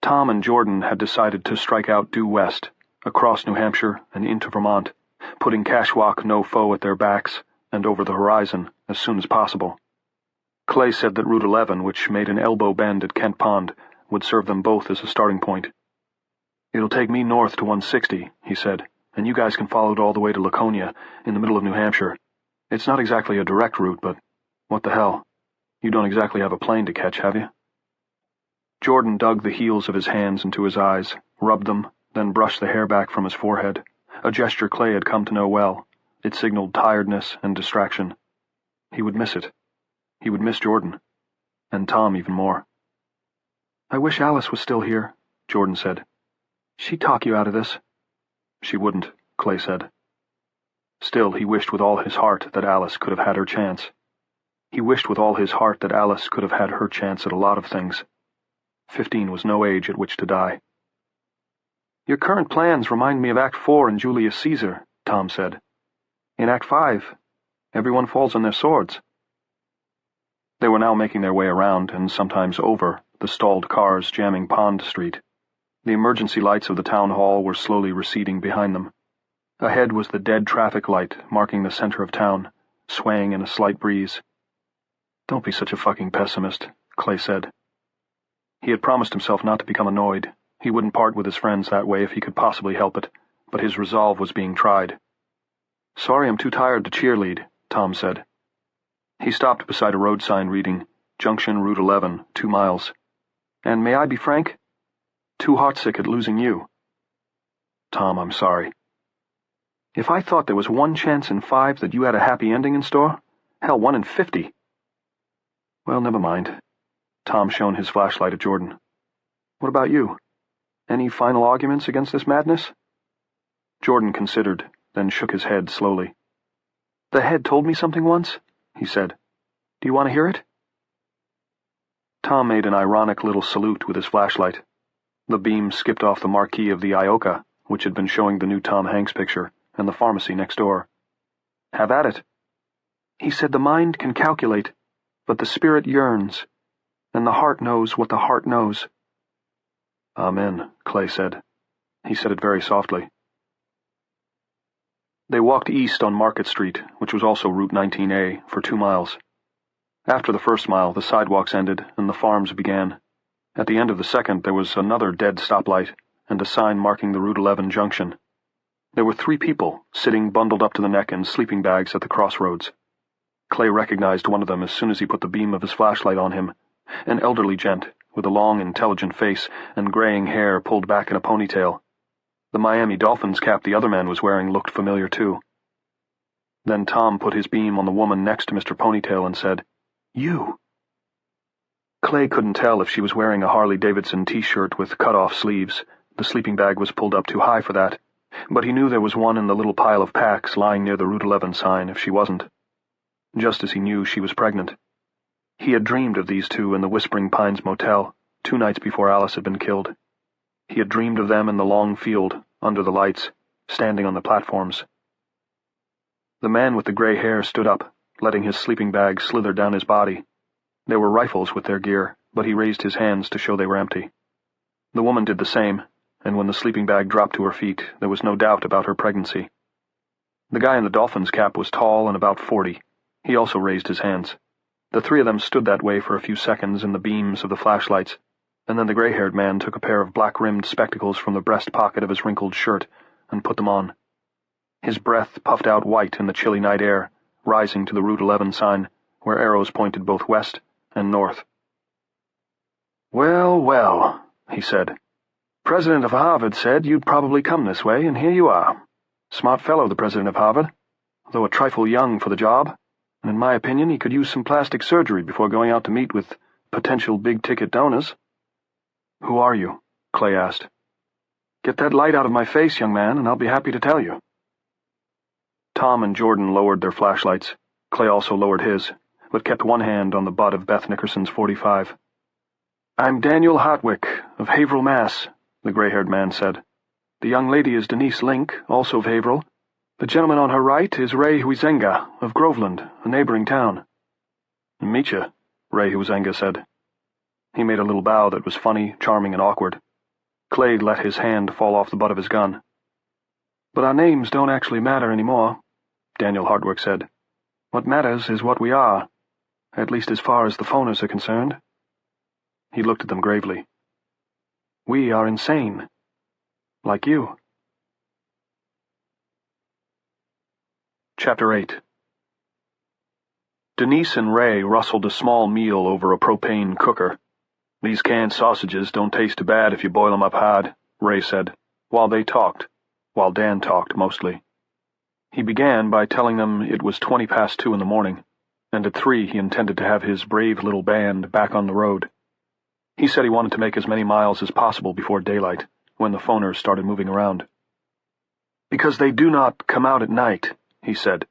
Tom and Jordan had decided to strike out due west, across New Hampshire and into Vermont, putting Cashwalk no foe at their backs and over the horizon as soon as possible. Clay said that Route 11, which made an elbow bend at Kent Pond, would serve them both as a starting point. It'll take me north to 160, he said, and you guys can follow it all the way to Laconia, in the middle of New Hampshire. It's not exactly a direct route, but what the hell? You don't exactly have a plane to catch, have you? Jordan dug the heels of his hands into his eyes, rubbed them, then brushed the hair back from his forehead, a gesture Clay had come to know well. It signaled tiredness and distraction. He would miss it. He would miss Jordan. And Tom even more. I wish Alice was still here, Jordan said. She'd talk you out of this." "She wouldn't," Clay said. Still, he wished with all his heart that Alice could have had her chance. He wished with all his heart that Alice could have had her chance at a lot of things. 15 was no age at which to die. "Your current plans remind me of Act 4 in Julius Caesar," Tom said. "In Act 5, everyone falls on their swords." They were now making their way around, and sometimes over, the stalled cars jamming Pond Street. The emergency lights of the town hall were slowly receding behind them. Ahead was the dead traffic light marking the center of town, swaying in a slight breeze. "Don't be such a fucking pessimist," Clay said. He had promised himself not to become annoyed. He wouldn't part with his friends that way if he could possibly help it, but his resolve was being tried. "Sorry, I'm too tired to cheerlead," Tom said. He stopped beside a road sign reading, Junction Route 11, 2 miles. "And may I be frank? Too heartsick at losing you." "Tom, I'm sorry." "If I thought there was 1 chance in 5 that you had a happy ending in store, hell, 1 in 50. "Well, never mind." Tom shone his flashlight at Jordan. "What about you? Any final arguments against this madness?" Jordan considered, then shook his head slowly. "The head told me something once," he said. "Do you want to hear it?" Tom made an ironic little salute with his flashlight. The beam skipped off the marquee of the Ioka, which had been showing the new Tom Hanks picture, and the pharmacy next door. "Have at it." "He said the mind can calculate, but the spirit yearns, and the heart knows what the heart knows." "Amen," Clay said. He said it very softly. They walked east on Market Street, which was also Route 19A, for 2 miles. After the first mile, the sidewalks ended and the farms began. At the end of the second, there was another dead stoplight and a sign marking the Route 11 junction. There were 3 people, sitting bundled up to the neck in sleeping bags at the crossroads. Clay recognized one of them as soon as he put the beam of his flashlight on him, an elderly gent with a long, intelligent face and graying hair pulled back in a ponytail. The Miami Dolphins cap the other man was wearing looked familiar too. Then Tom put his beam on the woman next to Mr. Ponytail and said, "You." Clay couldn't tell if she was wearing a Harley-Davidson t-shirt with cut-off sleeves. The sleeping bag was pulled up too high for that, but he knew there was one in the little pile of packs lying near the Route 11 sign if she wasn't. Just as he knew she was pregnant. He had dreamed of these two in the Whispering Pines Motel, 2 nights before Alice had been killed. He had dreamed of them in the long field, under the lights, standing on the platforms. The man with the gray hair stood up, letting his sleeping bag slither down his body. There were rifles with their gear, but he raised his hands to show they were empty. The woman did the same, and when the sleeping bag dropped to her feet, there was no doubt about her pregnancy. The guy in the Dolphins cap was tall and about 40. He also raised his hands. The 3 of them stood that way for a few seconds in the beams of the flashlights, and then the gray-haired man took a pair of black-rimmed spectacles from the breast pocket of his wrinkled shirt and put them on. His breath puffed out white in the chilly night air, rising to the Route 11 sign, where arrows pointed both west and north. "Well, well," he said. "President of Harvard said you'd probably come this way, and here you are. Smart fellow, the president of Harvard, though a trifle young for the job, and in my opinion he could use some plastic surgery before going out to meet with potential big-ticket donors." "Who are you?" Clay asked. "Get that light out of my face, young man, and I'll be happy to tell you." Tom and Jordan lowered their flashlights. Clay also lowered his, but kept one hand on the butt of Beth Nickerson's .45. "I'm Daniel Hartwick, of Haverhill, Mass," the gray-haired man said. "The young lady is Denise Link, also of Haverhill. The gentleman on her right is Ray Huizenga, of Groveland, a neighboring town." "Meet you," Ray Huizenga said. He made a little bow that was funny, charming, and awkward. Clay let his hand fall off the butt of his gun. "But our names don't actually matter anymore," Daniel Hartwick said. "What matters is what we are, at least as far as the phoners are concerned." He looked at them gravely. "We are insane. Like you." Chapter 8. Denise and Ray rustled a small meal over a propane cooker. "These canned sausages don't taste too bad if you boil them up hard," Ray said, while they talked, while Dan talked mostly. He began by telling them it was 2:20 in the morning, and at 3 he intended to have his brave little band back on the road. He said he wanted to make as many miles as possible before daylight, when the phoners started moving around. "Because they do not come out at night," he said.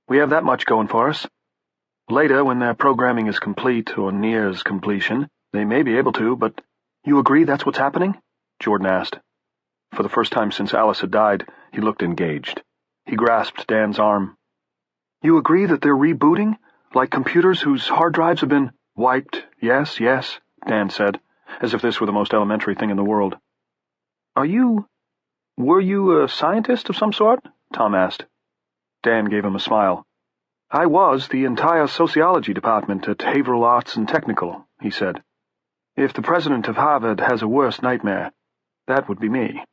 "We have that much going for us. Later, when their programming is complete or nears completion, they may be able to, but—" "You agree that's what's happening?" Jordan asked. For the first time since Alice had died, he looked engaged. He grasped Dan's arm. "You agree that they're rebooting? Like computers whose hard drives have been wiped? Yes, yes," Dan said, as if this were the most elementary thing in the world. Were you a scientist of some sort?" Tom asked. Dan gave him a smile. "I was the entire sociology department at Haverhill Arts and Technical," he said. "If the president of Harvard has a worse nightmare, that would be me."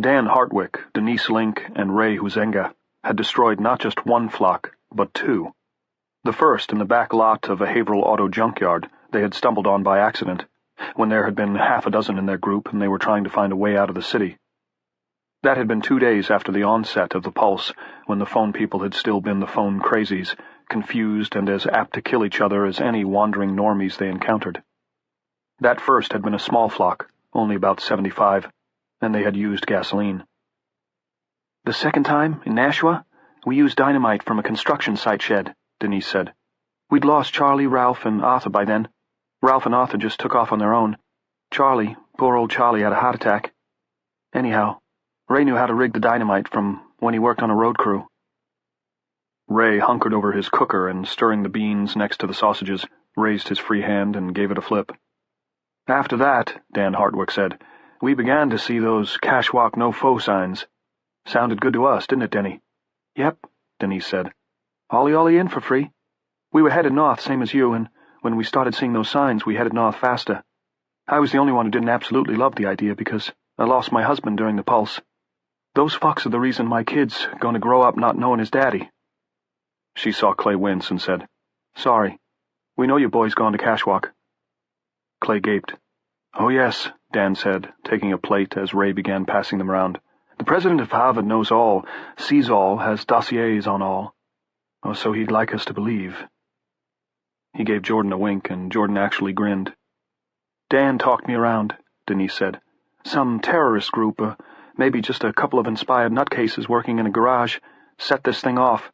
Dan Hartwick, Denise Link, and Ray Huizenga had destroyed not just one flock, but two. The first in the back lot of a Haverhill auto junkyard they had stumbled on by accident, when there had been half a dozen in their group and they were trying to find a way out of the city. That had been 2 days after the onset of the Pulse, when the phone people had still been the phone crazies, confused and as apt to kill each other as any wandering normies they encountered. That first had been a small flock, only about 75, and they had used gasoline. "The second time, in Nashua, we used dynamite from a construction site shed," Denise said. "We'd lost Charlie, Ralph, and Arthur by then. Ralph and Arthur just took off on their own. Poor old Charlie had a heart attack. Anyhow, Ray knew how to rig the dynamite from when he worked on a road crew." Ray hunkered over his cooker and, stirring the beans next to the sausages, raised his free hand and gave it a flip. "After that," Dan Hartwick said, "we began to see those Cashwalk no-foe signs. Sounded good to us, didn't it, Denny?" "Yep," Denise said. "Ollie in for free. We were headed north, same as you, and when we started seeing those signs, we headed north faster. I was the only one who didn't absolutely love the idea because I lost my husband during the Pulse. Those fucks are the reason my kid's going to grow up not knowing his daddy." She saw Clay wince and said, "Sorry. We know your boy's gone to Cashwalk." Clay gaped. "Oh, yes," Dan said, taking a plate as Ray began passing them round. "The president of Harvard knows all, sees all, has dossiers on all. Or so he'd like us to believe." He gave Jordan a wink, and Jordan actually grinned. "Dan talked me around," Denise said. "Some terrorist group, or maybe just a couple of inspired nutcases working in a garage, set this thing off,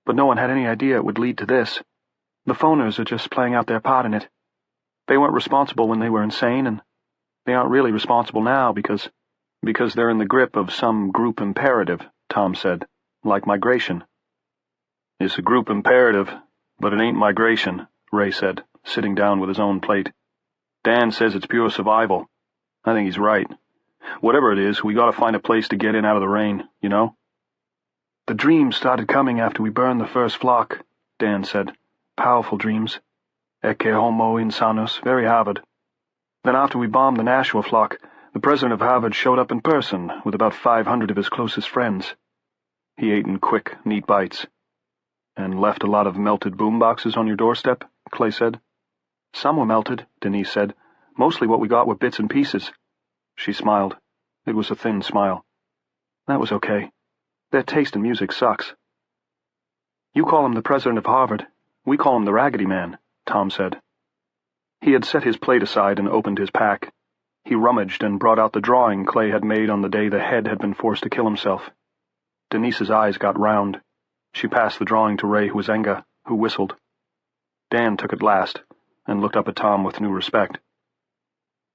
but no one had any idea it would lead to this. The phoners are just playing out their part in it. They weren't responsible when they were insane, and they aren't really responsible now because they're in the grip of some group imperative," Tom said, "like migration." "It's a group imperative, but it ain't migration," Ray said, sitting down with his own plate. "Dan says it's pure survival. I think he's right. Whatever it is, we gotta find a place to get in out of the rain, you know?" "The dreams started coming after we burned the first flock," Dan said. "Powerful dreams. Ecce homo insanus, very Harvard. Then after we bombed the Nashua flock, the president of Harvard showed up in person with about 500 of his closest friends." He ate in quick, neat bites. "And left a lot of melted boomboxes on your doorstep?" Clay said. "Some were melted," Denise said. "Mostly what we got were bits and pieces." She smiled. It was a thin smile. "That was okay. Their taste in music sucks." "You call him the president of Harvard. We call him the Raggedy Man," Tom said. He had set his plate aside and opened his pack. He rummaged and brought out the drawing Clay had made on the day the head had been forced to kill himself. Denise's eyes got round. She passed the drawing to Ray Huizenga, who whistled. Dan took it last, and looked up at Tom with new respect.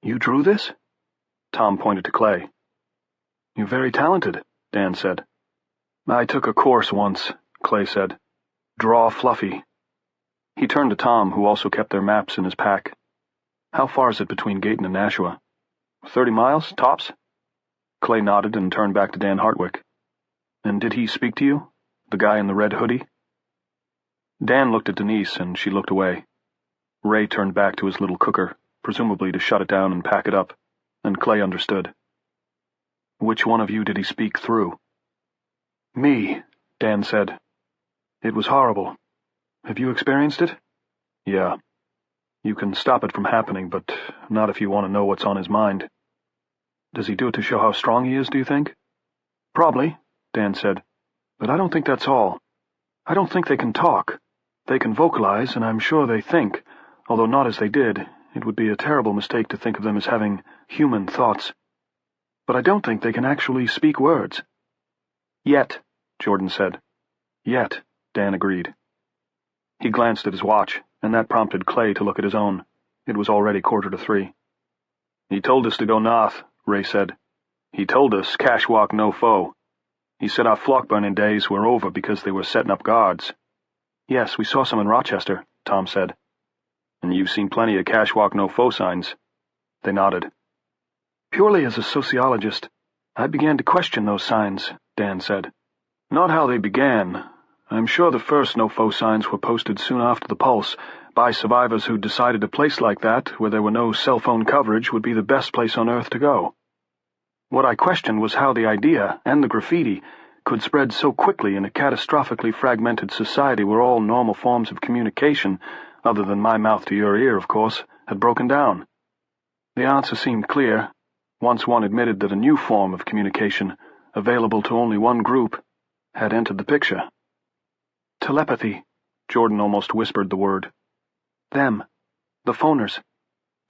"You drew this?" Tom pointed to Clay. "You're very talented," Dan said. "I took a course once," Clay said. "Draw fluffy." He turned to Tom, who also kept their maps in his pack. "How far is it between Gayton and Nashua?" 30 miles, tops." Clay nodded and turned back to Dan Hartwick. "And did he speak to you? The guy in the red hoodie?" Dan looked at Denise, and she looked away. Ray turned back to his little cooker, presumably to shut it down and pack it up, and Clay understood. "Which one of you did he speak through?" "Me," Dan said. "It was horrible. Have you experienced it?" "Yeah. You can stop it from happening, but not if you want to know what's on his mind." "Does he do it to show how strong he is, do you think?" "Probably," Dan said. "But I don't think that's all. I don't think they can talk. They can vocalize, and I'm sure they think, although not as they did. It would be a terrible mistake to think of them as having human thoughts. but I don't think they can actually speak words. Yet, Jordan said. Yet, Dan agreed. He glanced at his watch, and that prompted Clay to look at his own. It was already 2:45. He told us to go north, Ray said. He told us cash walk no foe. He said our flock burning days were over because they were setting up guards. Yes, we saw some in Rochester, Tom said. And you've seen plenty of cash walk no foe signs. They nodded. Purely as a sociologist, I began to question those signs, Dan said. Not how they began. I'm sure the first no foe signs were posted soon after the Pulse by survivors who decided a place like that, where there were no cell phone coverage, would be the best place on Earth to go. What I questioned was how the idea, and the graffiti, could spread so quickly in a catastrophically fragmented society where all normal forms of communication, other than my mouth to your ear, of course, had broken down. The answer seemed clear, once one admitted that a new form of communication, available to only one group, had entered the picture. Telepathy, Jordan almost whispered the word. Them, the phoners.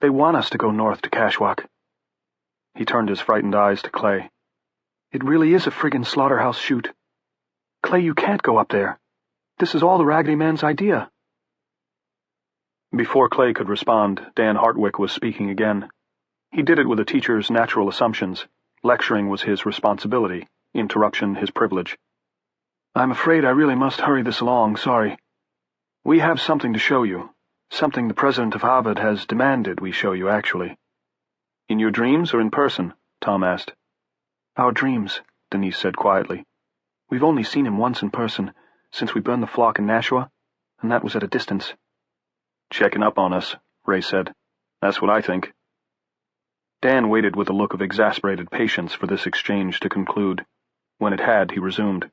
They want us to go north to Cashwalk. He turned his frightened eyes to Clay. It really is a friggin' slaughterhouse shoot. Clay, you can't go up there. This is all the Raggedy Man's idea. Before Clay could respond, Dan Hartwick was speaking again. He did it with a teacher's natural assumptions. Lecturing was his responsibility, interruption his privilege. I'm afraid I really must hurry this along, sorry. We have something to show you. Something the president of Harvard has demanded we show you, actually. In your dreams or in person? Tom asked. Our dreams, Denise said quietly. We've only seen him once in person, since we burned the flock in Nashua, and that was at a distance. Checking up on us, Ray said. That's what I think. Dan waited with a look of exasperated patience for this exchange to conclude. When it had, he resumed.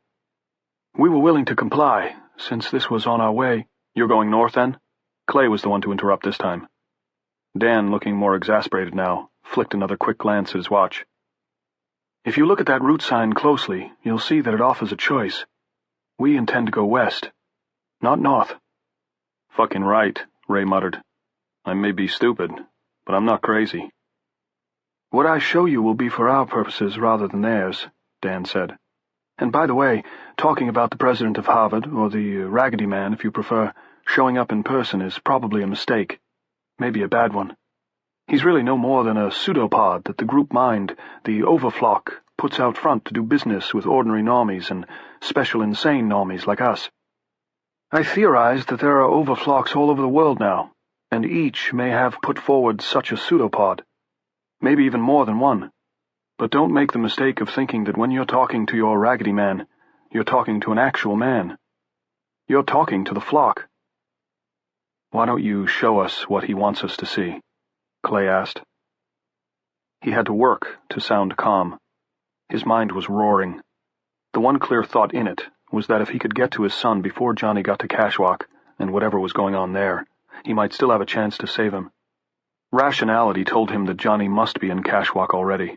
We were willing to comply, since this was on our way. You're going north, then? Clay was the one to interrupt this time. Dan, looking more exasperated now, flicked another quick glance at his watch. If you look at that route sign closely, you'll see that it offers a choice. We intend to go west, not north. Fucking right, Ray muttered. I may be stupid, but I'm not crazy. What I show you will be for our purposes rather than theirs, Dan said. And by the way, talking about the president of Harvard, or the Raggedy Man if you prefer, showing up in person is probably a mistake. Maybe a bad one. He's really no more than a pseudopod that the group mind, the overflock, puts out front to do business with ordinary normies and special insane normies like us. I theorize that there are overflocks all over the world now, and each may have put forward such a pseudopod. Maybe even more than one. But don't make the mistake of thinking that when you're talking to your Raggedy Man, you're talking to an actual man. You're talking to the flock. Why don't you show us what he wants us to see? Clay asked. He had to work to sound calm. His mind was roaring. The one clear thought in it was that if he could get to his son before Johnny got to Cashwalk, and whatever was going on there, he might still have a chance to save him. Rationality told him that Johnny must be in Cashwalk already.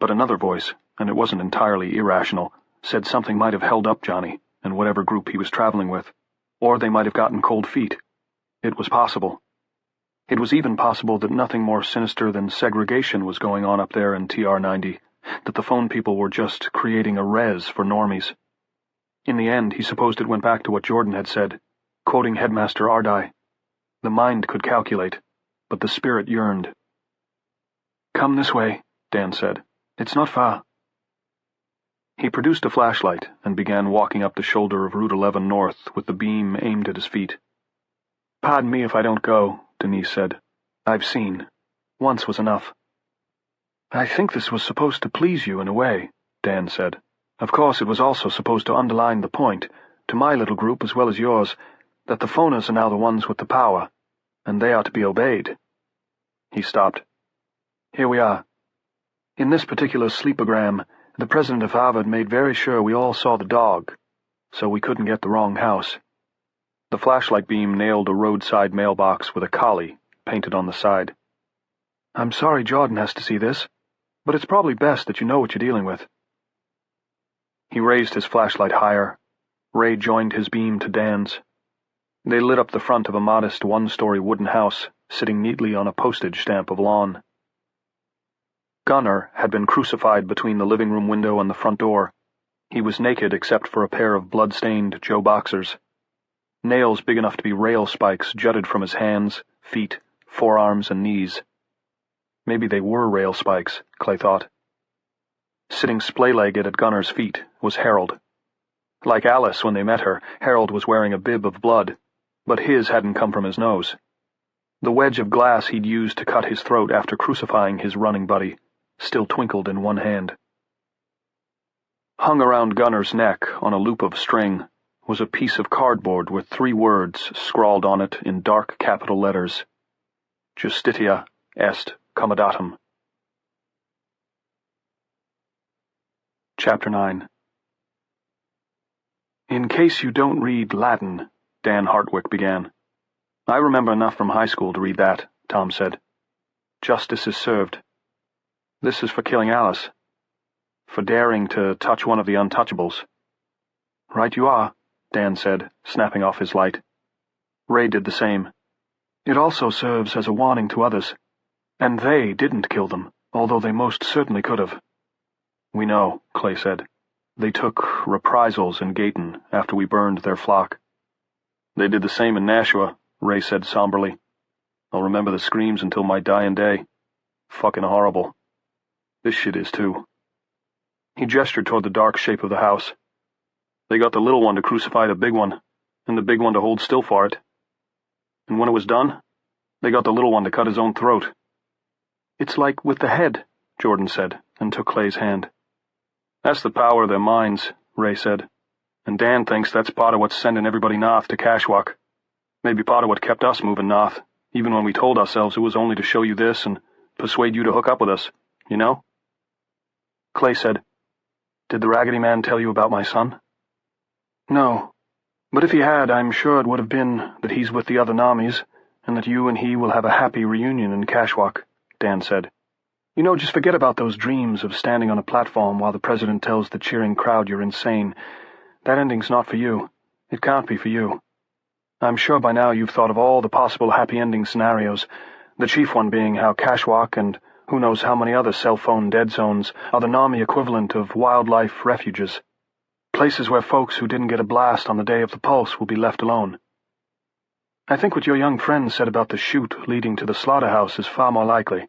But another voice, and it wasn't entirely irrational, said something might have held up Johnny and whatever group he was traveling with, or they might have gotten cold feet. It was possible. It was even possible that nothing more sinister than segregation was going on up there in TR-90, that the phone people were just creating a res for normies. In the end, he supposed it went back to what Jordan had said, quoting Headmaster Ardai. The mind could calculate, but the spirit yearned. Come this way, Dan said. It's not far. He produced a flashlight and began walking up the shoulder of Route 11 North with the beam aimed at his feet. Pardon me if I don't go, Denise said. I've seen. Once was enough. I think this was supposed to please you in a way, Dan said. Of course it was also supposed to underline the point, to my little group as well as yours, that the phoners are now the ones with the power, and they are to be obeyed. He stopped. Here we are. In this particular sleepogram, the president of Harvard made very sure we all saw the dog, so we couldn't get the wrong house. The flashlight beam nailed a roadside mailbox with a collie painted on the side. I'm sorry Jordan has to see this, but it's probably best that you know what you're dealing with. He raised his flashlight higher. Ray joined his beam to Dan's. They lit up the front of a modest one-story wooden house, sitting neatly on a postage stamp of lawn. Gunnar had been crucified between the living room window and the front door. He was naked except for a pair of blood-stained Joe boxers. Nails big enough to be rail spikes jutted from his hands, feet, forearms, and knees. Maybe they were rail spikes, Clay thought. Sitting splay-legged at Gunnar's feet was Harold. Like Alice when they met her, Harold was wearing a bib of blood, but his hadn't come from his nose. The wedge of glass he'd used to cut his throat after crucifying his running buddy still twinkled in one hand. Hung around Gunnar's neck on a loop of string was a piece of cardboard with 3 words scrawled on it in dark capital letters: Justitia est commodatum. Chapter 9. In case you don't read Latin, Dan Hartwick began. I remember enough from high school to read that, Tom said. Justice is served. This is for killing Alice. For daring to touch one of the untouchables. Right you are, Dan said, snapping off his light. Ray did the same. It also serves as a warning to others. And they didn't kill them, although they most certainly could have. We know, Clay said. They took reprisals in Gayton after we burned their flock. They did the same in Nashua, Ray said somberly. I'll remember the screams until my dying day. Fucking horrible. This shit is too. He gestured toward the dark shape of the house. They got the little one to crucify the big one, and the big one to hold still for it. And when it was done, they got the little one to cut his own throat. It's like with the head, Jordan said, and took Clay's hand. That's the power of their minds, Ray said. And Dan thinks that's part of what's sending everybody north to Kashwak. Maybe part of what kept us moving north, even when we told ourselves it was only to show you this and persuade you to hook up with us, you know? Clay said, Did the Raggedy Man tell you about my son? No, but if he had, I'm sure it would have been that he's with the other Namis, and that you and he will have a happy reunion in Kashwak, Dan said. You know, just forget about those dreams of standing on a platform while the president tells the cheering crowd you're insane. That ending's not for you. It can't be for you. I'm sure by now you've thought of all the possible happy ending scenarios, the chief one being how Kashwak and who knows how many other cell phone dead zones are the Nami equivalent of wildlife refuges. Places where folks who didn't get a blast on the day of the pulse will be left alone. I think what your young friend said about the chute leading to the slaughterhouse is far more likely.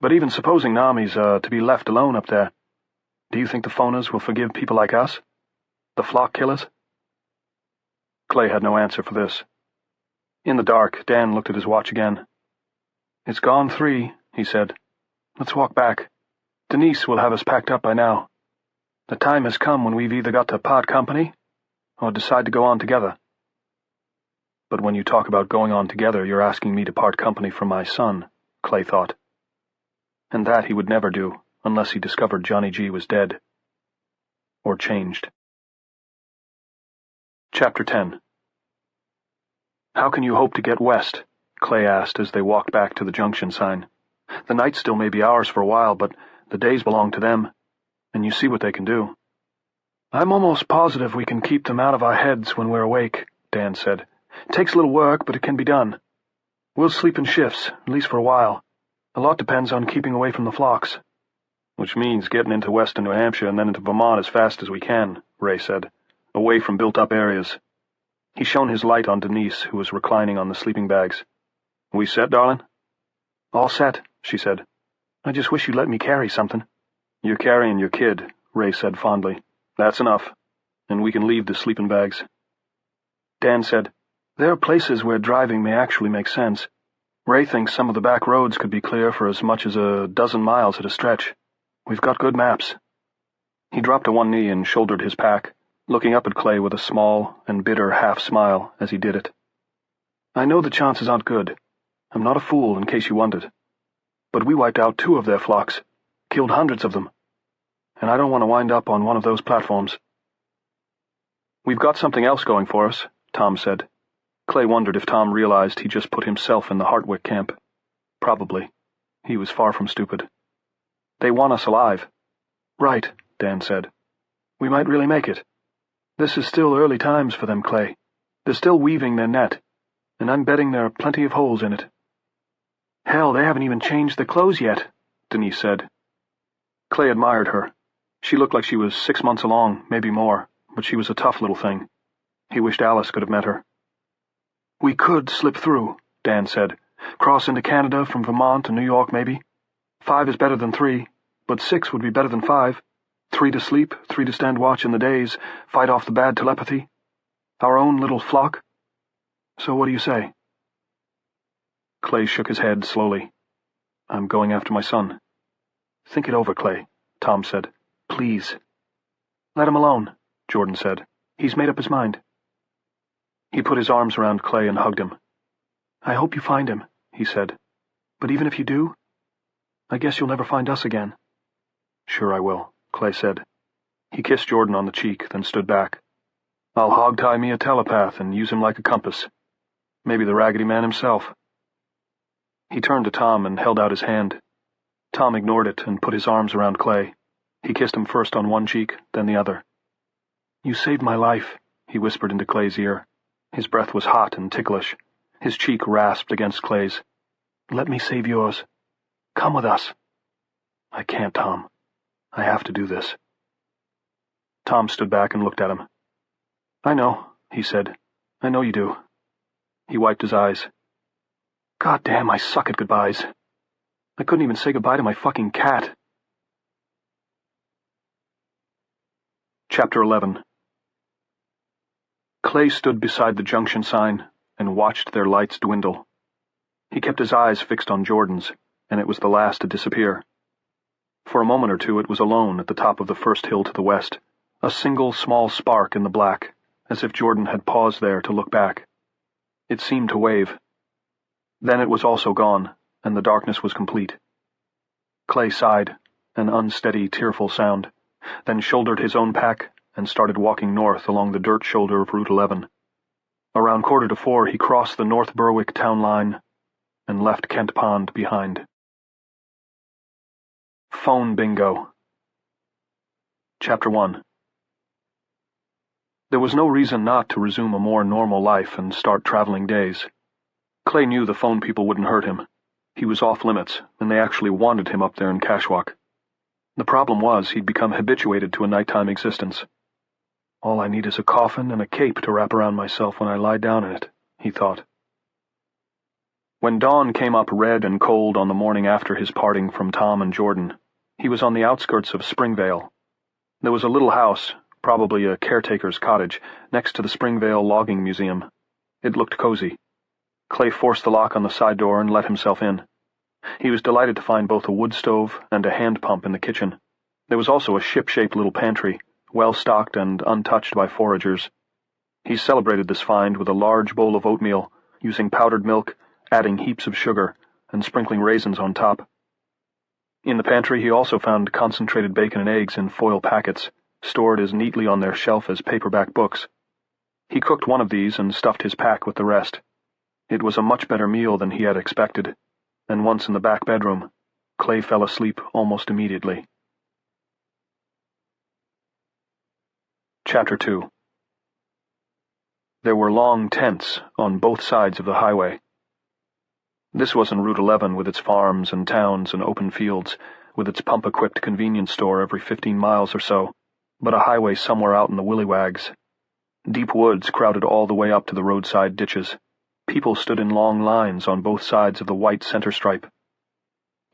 But even supposing Namis are to be left alone up there, do you think the Phoners will forgive people like us? The flock killers? Clay had no answer for this. In the dark, Dan looked at his watch again. It's gone 3, he said. Let's walk back. Denise will have us packed up by now. The time has come when we've either got to part company or decide to go on together. But when you talk about going on together, you're asking me to part company from my son, Clay thought. And that he would never do unless he discovered Johnny G was dead. Or changed. Chapter 10. How can you hope to get west? Clay asked as they walked back to the junction sign. The night still may be ours for a while, but the days belong to them, and you see what they can do. I'm almost positive we can keep them out of our heads when we're awake, Dan said. It takes a little work, but it can be done. We'll sleep in shifts, at least for a while. A lot depends on keeping away from the flocks. Which means getting into western New Hampshire and then into Vermont as fast as we can, Ray said, away from built-up areas. He shone his light on Denise, who was reclining on the sleeping bags. We set, darling? All set, she said. I just wish you'd let me carry something. You're carrying your kid, Ray said fondly. That's enough, and we can leave the sleeping bags. Dan said, There are places where driving may actually make sense. Ray thinks some of the back roads could be clear for as much as a dozen miles at a stretch. We've got good maps. He dropped to one knee and shouldered his pack, looking up at Clay with a small and bitter half-smile as he did it. I know the chances aren't good. I'm not a fool, in case you wondered. But we wiped out 2 of their flocks, killed hundreds of them, and I don't want to wind up on one of those platforms. We've got something else going for us, Tom said. Clay wondered if Tom realized he just put himself in the Hartwick camp. Probably. He was far from stupid. They want us alive. Right, Dan said. We might really make it. This is still early times for them, Clay. They're still weaving their net, and I'm betting there are plenty of holes in it. Hell, they haven't even changed their clothes yet, Denise said, Clay admired her. She looked like she was 6 months along, maybe more, but she was a tough little thing. He wished Alice could have met her. "We could slip through," Dan said. "Cross into Canada from Vermont to New York, maybe. 5 is better than 3, but 6 would be better than 5. 3 to sleep, 3 to stand watch in the days, fight off the bad telepathy. Our own little flock. So what do you say?" Clay shook his head slowly. "I'm going after my son." "Think it over, Clay," Tom said. "Please." "Let him alone," Jordan said. "He's made up his mind." He put his arms around Clay and hugged him. "I hope you find him," he said. "But even if you do, I guess you'll never find us again." "Sure I will," Clay said. He kissed Jordan on the cheek, then stood back. "I'll hog-tie me a telepath and use him like a compass. Maybe the Raggedy Man himself." He turned to Tom and held out his hand. Tom ignored it and put his arms around Clay. He kissed him first on one cheek, then the other. "You saved my life," he whispered into Clay's ear. His breath was hot and ticklish. His cheek rasped against Clay's. "Let me save yours. Come with us." "I can't, Tom. I have to do this." Tom stood back and looked at him. "I know," he said. "I know you do." He wiped his eyes. "God damn, I suck at goodbyes. I couldn't even say goodbye to my fucking cat." Chapter 11. Clay stood beside the junction sign and watched their lights dwindle. He kept his eyes fixed on Jordan's, and it was the last to disappear. For a moment or two it was alone at the top of the first hill to the west, a single small spark in the black, as if Jordan had paused there to look back. It seemed to wave. Then it was also gone, and the darkness was complete. Clay sighed, an unsteady, tearful sound, then shouldered his own pack and started walking north along the dirt shoulder of Route 11. Around 3:45 he crossed the North Berwick town line and left Kent Pond behind. Phone Bingo. Chapter 1. There was no reason not to resume a more normal life and start traveling days. Clay knew the phone people wouldn't hurt him. He was off limits, and they actually wanted him up there in Cashwalk. The problem was he'd become habituated to a nighttime existence. "All I need is a coffin and a cape to wrap around myself when I lie down in it," he thought. When dawn came up red and cold on the morning after his parting from Tom and Jordan, he was on the outskirts of Springvale. There was a little house, probably a caretaker's cottage, next to the Springvale Logging Museum. It looked cozy. Clay forced the lock on the side door and let himself in. He was delighted to find both a wood stove and a hand pump in the kitchen. There was also a ship-shaped little pantry, well-stocked and untouched by foragers. He celebrated this find with a large bowl of oatmeal, using powdered milk, adding heaps of sugar, and sprinkling raisins on top. In the pantry he also found concentrated bacon and eggs in foil packets, stored as neatly on their shelf as paperback books. He cooked one of these and stuffed his pack with the rest. It was a much better meal than he had expected, and once in the back bedroom, Clay fell asleep almost immediately. Chapter 2. There were long tents on both sides of the highway. This wasn't Route 11 with its farms and towns and open fields, with its pump-equipped convenience store every 15 miles or so, but a highway somewhere out in the willywags. Deep woods crowded all the way up to the roadside ditches. People stood in long lines on both sides of the white center stripe.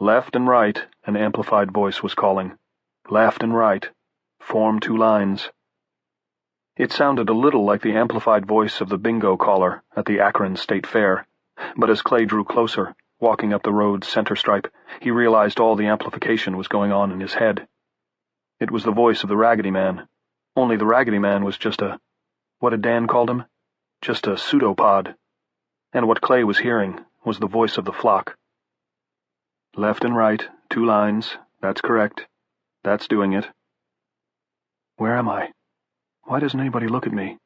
Left and right, an amplified voice was calling. Left and right. Form 2 lines. It sounded a little like the amplified voice of the bingo caller at the Akron State Fair, but as Clay drew closer, walking up the road's center stripe, he realized all the amplification was going on in his head. It was the voice of the Raggedy Man, only the Raggedy Man was just what had Dan called him? Just a pseudopod. And what Clay was hearing was the voice of the flock. Left and right, 2 lines, that's correct. That's doing it. Where am I? Why doesn't anybody look at me?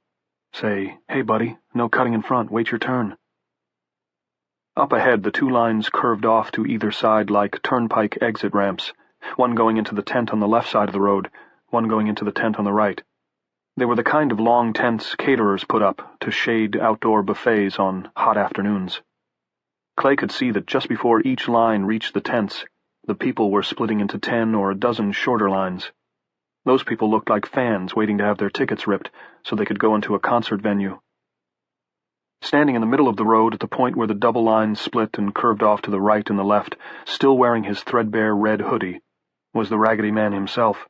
Say, hey buddy, no cutting in front, wait your turn. Up ahead the 2 lines curved off to either side like turnpike exit ramps, one going into the tent on the left side of the road, one going into the tent on the right. They were the kind of long tents caterers put up to shade outdoor buffets on hot afternoons. Clay could see that just before each line reached the tents, The people were splitting into 10 or a dozen shorter lines. Those people looked like fans waiting to have their tickets ripped so they could go into a concert venue. Standing in the middle of the road at the point where the double lines split and curved off to the right and the left, still wearing his threadbare red hoodie, was the Raggedy Man himself.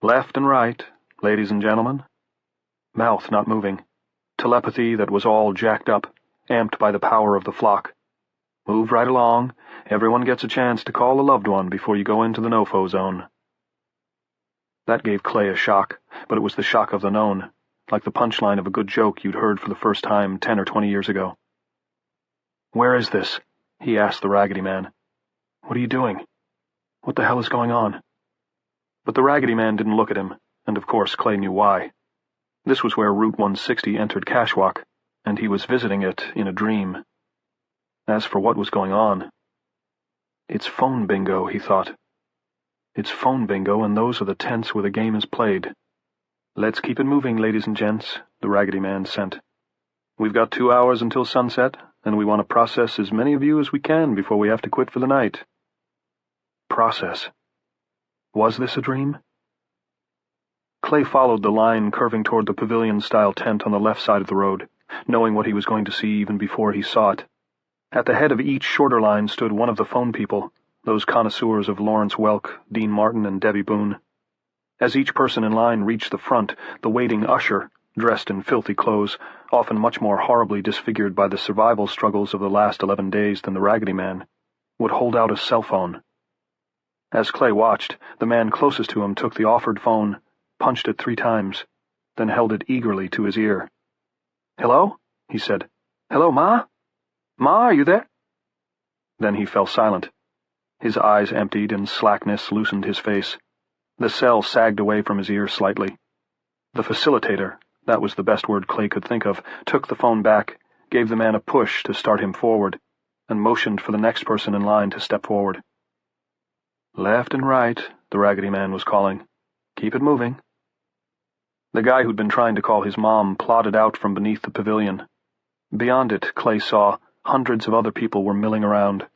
"Left and right, ladies and gentlemen." Mouth not moving. Telepathy that was all jacked up, amped by the power of the flock. "Move right along. Everyone gets a chance to call a loved one before you go into the no-fo zone." That gave Clay a shock, but it was the shock of the known, like the punchline of a good joke you'd heard for the first time 10 or 20 years ago. "Where is this?" he asked the Raggedy Man. "What are you doing? What the hell is going on?" But the Raggedy Man didn't look at him, and of course Clay knew why. This was where Route 160 entered Cashwalk, and he was visiting it in a dream. As for what was going on, "It's phone bingo," he thought. "It's phone bingo, and those are the tents where the game is played." "Let's keep it moving, ladies and gents," the Raggedy Man sent. "We've got 2 hours until sunset, and we want to process as many of you as we can before we have to quit for the night." Process. Was this a dream? Clay followed the line curving toward the pavilion-style tent on the left side of the road, knowing what he was going to see even before he saw it. At the head of each shorter line stood one of the phone people, those connoisseurs of Lawrence Welk, Dean Martin, and Debbie Boone. As each person in line reached the front, the waiting usher, dressed in filthy clothes, often much more horribly disfigured by the survival struggles of the last 11 days than the Raggedy Man, would hold out a cell phone. As Clay watched, the man closest to him took the offered phone, punched it 3 times, then held it eagerly to his ear. "Hello?" he said. "Hello, Ma? Ma, are you there?" Then he fell silent. His eyes emptied and slackness loosened his face. The cell sagged away from his ear slightly. The facilitator, that was the best word Clay could think of, took the phone back, gave the man a push to start him forward, and motioned for the next person in line to step forward. "Left and right," the Raggedy Man was calling. "Keep it moving." The guy who'd been trying to call his mom plodded out from beneath the pavilion. Beyond it, Clay saw, hundreds of other people were milling around.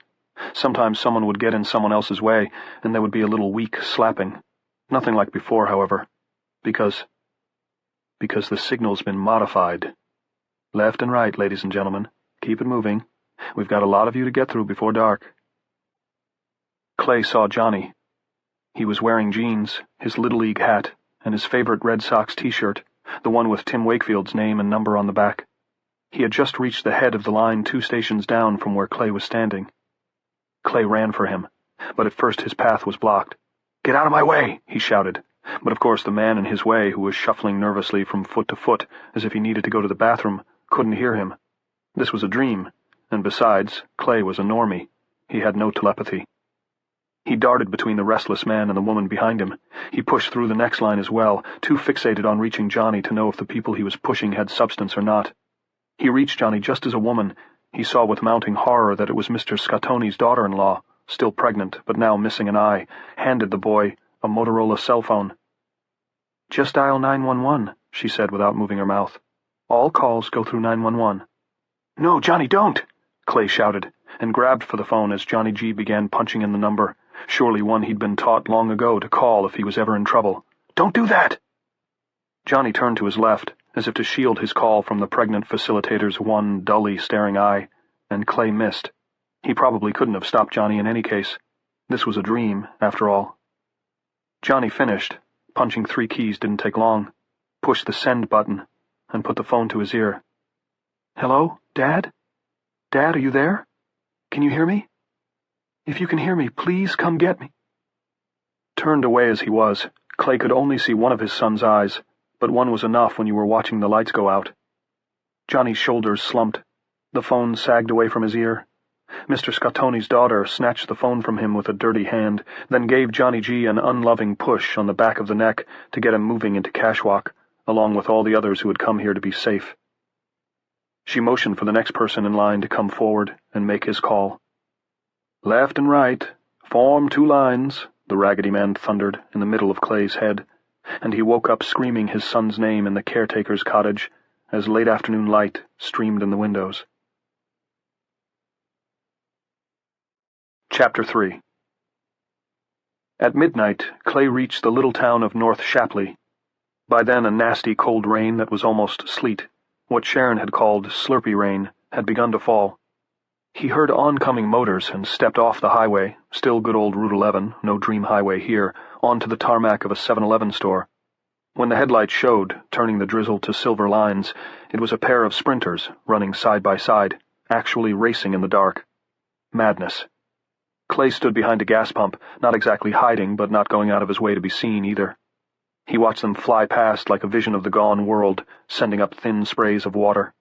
Sometimes someone would get in someone else's way, and there would be a little weak slapping. Nothing like before, however, because the signal's been modified. "Left and right, ladies and gentlemen. Keep it moving. We've got a lot of you to get through before dark." Clay saw Johnny. He was wearing jeans, his Little League hat, and his favorite Red Sox t-shirt, the one with Tim Wakefield's name and number on the back. He had just reached the head of the line 2 stations down from where Clay was standing. Clay ran for him, but at first his path was blocked. "Get out of my way!" he shouted. But of course the man in his way, who was shuffling nervously from foot to foot as if he needed to go to the bathroom, couldn't hear him. This was a dream, and besides, Clay was a normie. He had no telepathy. He darted between the restless man and the woman behind him. He pushed through the next line as well, too fixated on reaching Johnny to know if the people he was pushing had substance or not. He reached Johnny just as a woman. He saw with mounting horror that it was Mr. Scottoni's daughter-in-law, still pregnant but now missing an eye, handed the boy a Motorola cell phone. "Just dial 911, she said without moving her mouth. "All calls go through 911. "No, Johnny, don't!" Clay shouted, and grabbed for the phone as Johnny G began punching in the number, surely one he'd been taught long ago to call if he was ever in trouble. "Don't do that!" Johnny turned to his left, as if to shield his call from the pregnant facilitator's one dully staring eye, and Clay missed. He probably couldn't have stopped Johnny in any case. This was a dream, after all. Johnny finished. Punching 3 keys didn't take long. Pushed the send button, and put the phone to his ear. "Hello, Dad? Dad, are you there? Can you hear me? If you can hear me, please come get me." Turned away as he was, Clay could only see one of his son's eyes, but one was enough when you were watching the lights go out. Johnny's shoulders slumped. The phone sagged away from his ear. Mr. Scottoni's daughter snatched the phone from him with a dirty hand, then gave Johnny G an unloving push on the back of the neck to get him moving into Cashwalk, along with all the others who had come here to be safe. She motioned for the next person in line to come forward and make his call. "Left and right. Form 2 lines," the Raggedy Man thundered in the middle of Clay's head, and he woke up screaming his son's name in the caretaker's cottage as late afternoon light streamed in the windows. Chapter 3. At midnight, Clay reached the little town of North Shapley. By then a nasty cold rain that was almost sleet, what Sharon had called slurpy rain, had begun to fall. He heard oncoming motors and stepped off the highway, still good old Route 11, no dream highway here, onto the tarmac of a 7-Eleven store. When the headlights showed, turning the drizzle to silver lines, it was a pair of sprinters, running side by side, actually racing in the dark. Madness. Clay stood behind a gas pump, not exactly hiding, but not going out of his way to be seen either. He watched them fly past like a vision of the gone world, sending up thin sprays of water.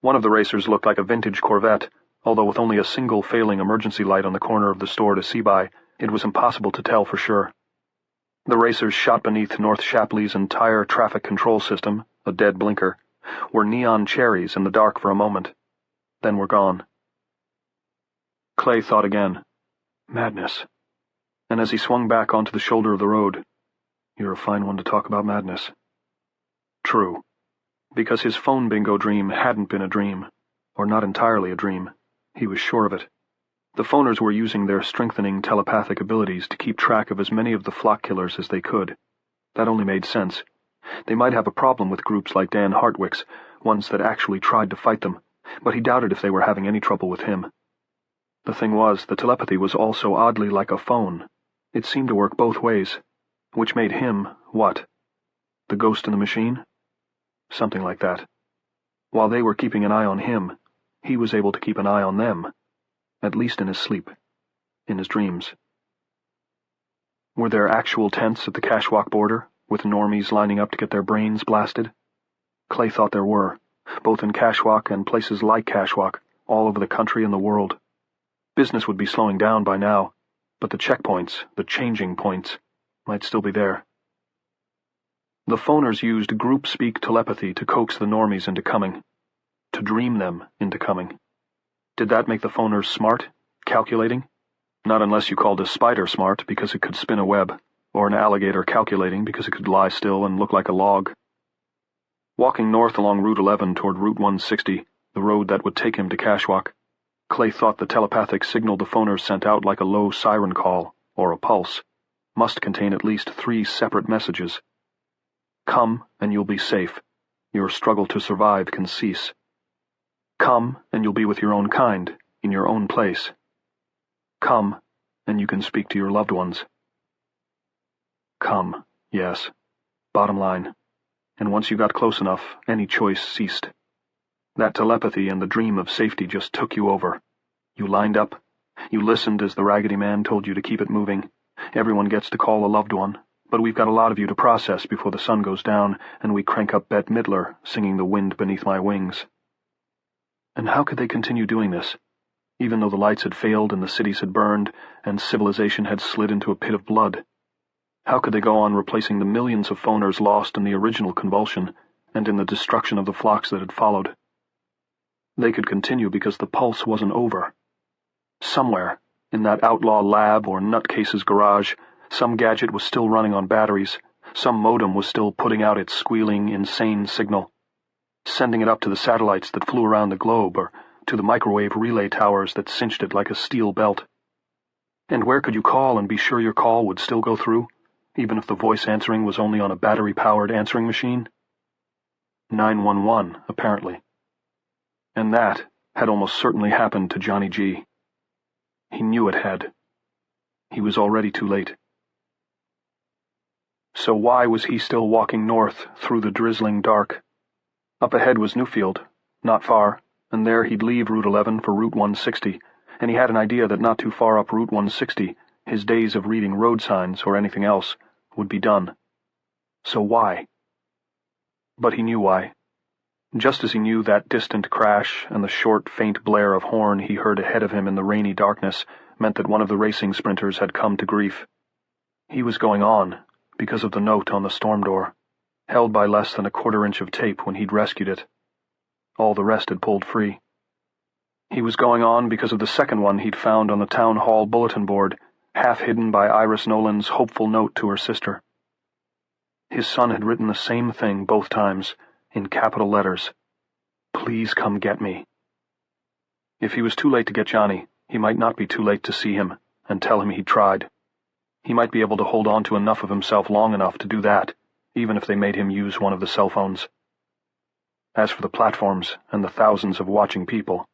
One of the racers looked like a vintage Corvette, although with only a single failing emergency light on the corner of the store to see by, it was impossible to tell for sure. The racers shot beneath North Shapley's entire traffic control system, a dead blinker, were neon cherries in the dark for a moment, then were gone. Clay thought again. Madness. And as he swung back onto the shoulder of the road, "You're a fine one to talk about madness." True, because his phone bingo dream hadn't been a dream, or not entirely a dream. He was sure of it. The phoners were using their strengthening telepathic abilities to keep track of as many of the flock killers as they could. That only made sense. They might have a problem with groups like Dan Hartwick's, ones that actually tried to fight them, but he doubted if they were having any trouble with him. The thing was, the telepathy was also oddly like a phone. It seemed to work both ways, which made him, what? The ghost in the machine? Something like that. While they were keeping an eye on him, he was able to keep an eye on them, at least in his sleep, in his dreams. Were there actual tents at the Cashwalk border, with normies lining up to get their brains blasted? Clay thought there were, both in Cashwalk and places like Cashwalk, all over the country and the world. Business would be slowing down by now, but the checkpoints, the changing points, might still be there. The phoners used group-speak telepathy to coax the normies into coming, to dream them into coming. Did that make the phoners smart, calculating? Not unless you called a spider smart because it could spin a web, or an alligator calculating because it could lie still and look like a log. Walking north along Route 11 toward Route 160, the road that would take him to Cashwalk, Clay thought the telepathic signal the phoners sent out like a low siren call, or a pulse, must contain at least 3 separate messages. Come, and you'll be safe. Your struggle to survive can cease. Come, and you'll be with your own kind, in your own place. Come, and you can speak to your loved ones. Come, yes. Bottom line. And once you got close enough, any choice ceased. That telepathy and the dream of safety just took you over. You lined up. You listened as the Raggedy Man told you to keep it moving. Everyone gets to call a loved one, but we've got a lot of you to process before the sun goes down and we crank up Bette Midler singing The Wind Beneath My Wings. And how could they continue doing this, even though the lights had failed and the cities had burned and civilization had slid into a pit of blood? How could they go on replacing the millions of phoners lost in the original convulsion and in the destruction of the flocks that had followed? They could continue because the pulse wasn't over. Somewhere, in that outlaw lab or nutcase's garage, some gadget was still running on batteries, some modem was still putting out its squealing, insane signal, sending it up to the satellites that flew around the globe or to the microwave relay towers that cinched it like a steel belt. And where could you call and be sure your call would still go through, even if the voice answering was only on a battery-powered answering machine? 911, apparently. And that had almost certainly happened to Johnny G. He knew it had. He was already too late. So why was he still walking north through the drizzling dark? Up ahead was Newfield, not far, and there he'd leave Route 11 for Route 160, and he had an idea that not too far up Route 160, his days of reading road signs or anything else would be done. So why? But he knew why. Just as he knew that distant crash and the short, faint blare of horn he heard ahead of him in the rainy darkness meant that one of the racing sprinters had come to grief. He was going on because of the note on the storm door, held by less than a quarter-inch of tape when he'd rescued it. All the rest had pulled free. He was going on because of the second one he'd found on the town hall bulletin board, half hidden by Iris Nolan's hopeful note to her sister. His son had written the same thing both times, in capital letters. Please come get me. If he was too late to get Johnny, he might not be too late to see him and tell him he'd tried. He might be able to hold on to enough of himself long enough to do that, even if they made him use one of the cell phones. As for the platforms and the thousands of watching people,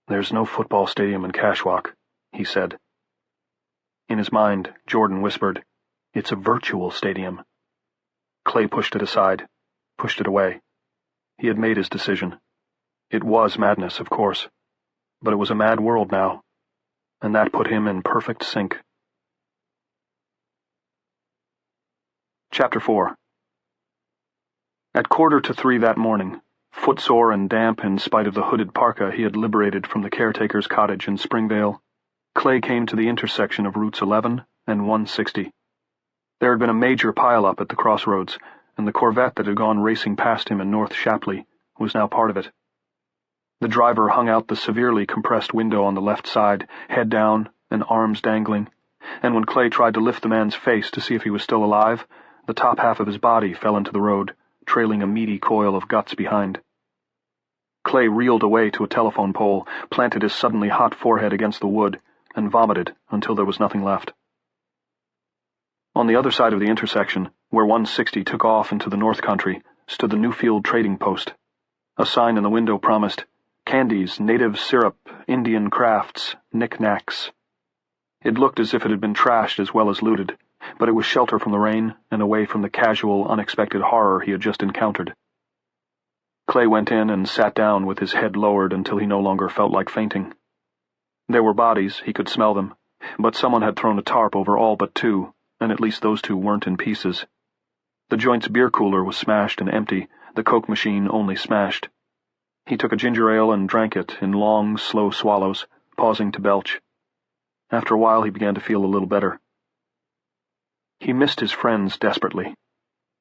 "There's no football stadium in Cashwalk," he said. In his mind, Jordan whispered, "It's a virtual stadium." Clay pushed it aside, pushed it away. He had made his decision. It was madness, of course, but it was a mad world now, and that put him in perfect sync. Chapter 4. At 2:45 that morning, footsore and damp in spite of the hooded parka he had liberated from the caretaker's cottage in Springvale, Clay came to the intersection of routes 11 and 160. There had been a major pile-up at the crossroads, and the Corvette that had gone racing past him in North Shapley was now part of it. The driver hung out the severely compressed window on the left side, head down and arms dangling, and when Clay tried to lift the man's face to see if he was still alive, the top half of his body fell into the road, trailing a meaty coil of guts behind. Clay reeled away to a telephone pole, planted his suddenly hot forehead against the wood, and vomited until there was nothing left. On the other side of the intersection, where 160 took off into the North Country, stood the Newfield Trading Post. A sign in the window promised, "Candies, native syrup, Indian crafts, knick-knacks." It looked as if it had been trashed as well as looted, but it was shelter from the rain and away from the casual, unexpected horror he had just encountered. Clay went in and sat down with his head lowered until he no longer felt like fainting. There were bodies, he could smell them, but someone had thrown a tarp over all but two, and at least those two weren't in pieces. The joint's beer cooler was smashed and empty, the Coke machine only smashed. He took a ginger ale and drank it in long, slow swallows, pausing to belch. After a while he began to feel a little better. He missed his friends desperately.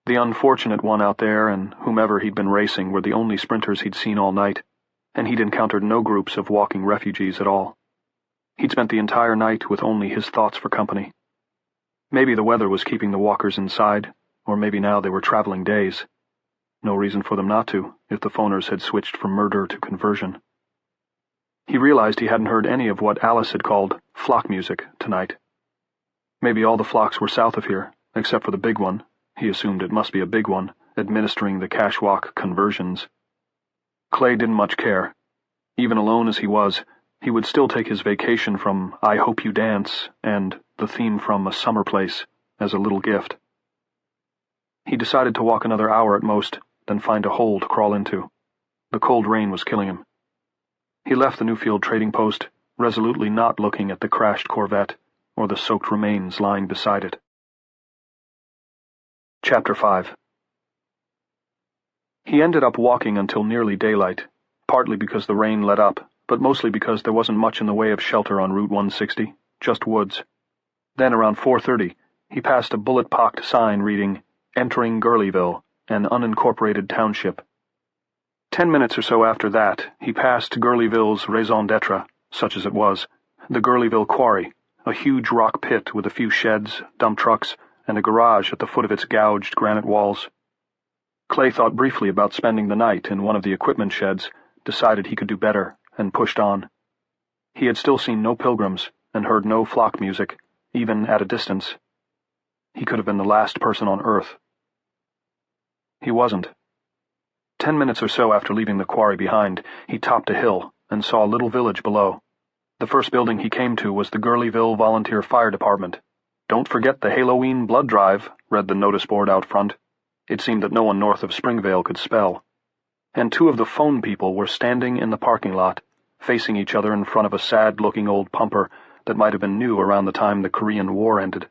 The unfortunate one out there and whomever he'd been racing were the only sprinters he'd seen all night, and he'd encountered no groups of walking refugees at all. He'd spent the entire night with only his thoughts for company. Maybe the weather was keeping the walkers inside, or maybe now they were traveling days. No reason for them not to, if the phoners had switched from murder to conversion. He realized he hadn't heard any of what Alice had called flock music tonight. Maybe all the flocks were south of here, except for the big one. He assumed it must be a big one, administering the Cashwalk conversions. Clay didn't much care. Even alone as he was, he would still take his vacation from I Hope You Dance and the theme from A Summer Place as a little gift. He decided to walk another hour at most, then find a hole to crawl into. The cold rain was killing him. He left the Newfield Trading Post, resolutely not looking at the crashed Corvette or the soaked remains lying beside it. Chapter 5. He ended up walking until nearly daylight, partly because the rain let up, but mostly because there wasn't much in the way of shelter on Route 160, just woods. Then around 4:30, he passed a bullet-pocked sign reading, "Entering Gurleyville, an unincorporated township." 10 minutes or so after that, he passed Gurleyville's raison d'etre, such as it was, the Gurleyville Quarry, a huge rock pit with a few sheds, dump trucks, and a garage at the foot of its gouged granite walls. Clay thought briefly about spending the night in one of the equipment sheds, decided he could do better, and pushed on. He had still seen no pilgrims, and heard no flock music, even at a distance. He could have been the last person on Earth. He wasn't. 10 minutes or so after leaving the quarry behind, he topped a hill and saw a little village below. The first building he came to was the Gurleyville Volunteer Fire Department. "Don't forget the Halloween blood drive," read the notice board out front. It seemed that no one north of Springvale could spell. And two of the phone people were standing in the parking lot, facing each other in front of a sad-looking old pumper that might have been new around the time the Korean War ended.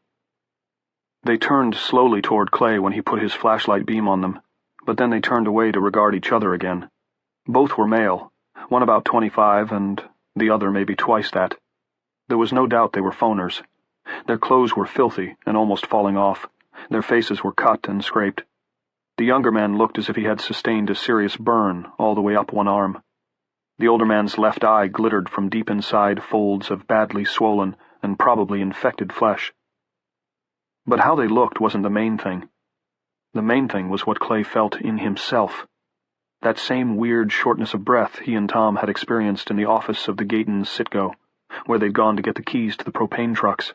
They turned slowly toward Clay when he put his flashlight beam on them, but then they turned away to regard each other again. Both were male, one about 25 and the other maybe twice that. There was no doubt they were phoners. Their clothes were filthy and almost falling off. Their faces were cut and scraped. The younger man looked as if he had sustained a serious burn all the way up one arm. The older man's left eye glittered from deep inside folds of badly swollen and probably infected flesh. But how they looked wasn't the main thing. The main thing was what Clay felt in himself. That same weird shortness of breath he and Tom had experienced in the office of the Gatons Citgo, where they'd gone to get the keys to the propane trucks.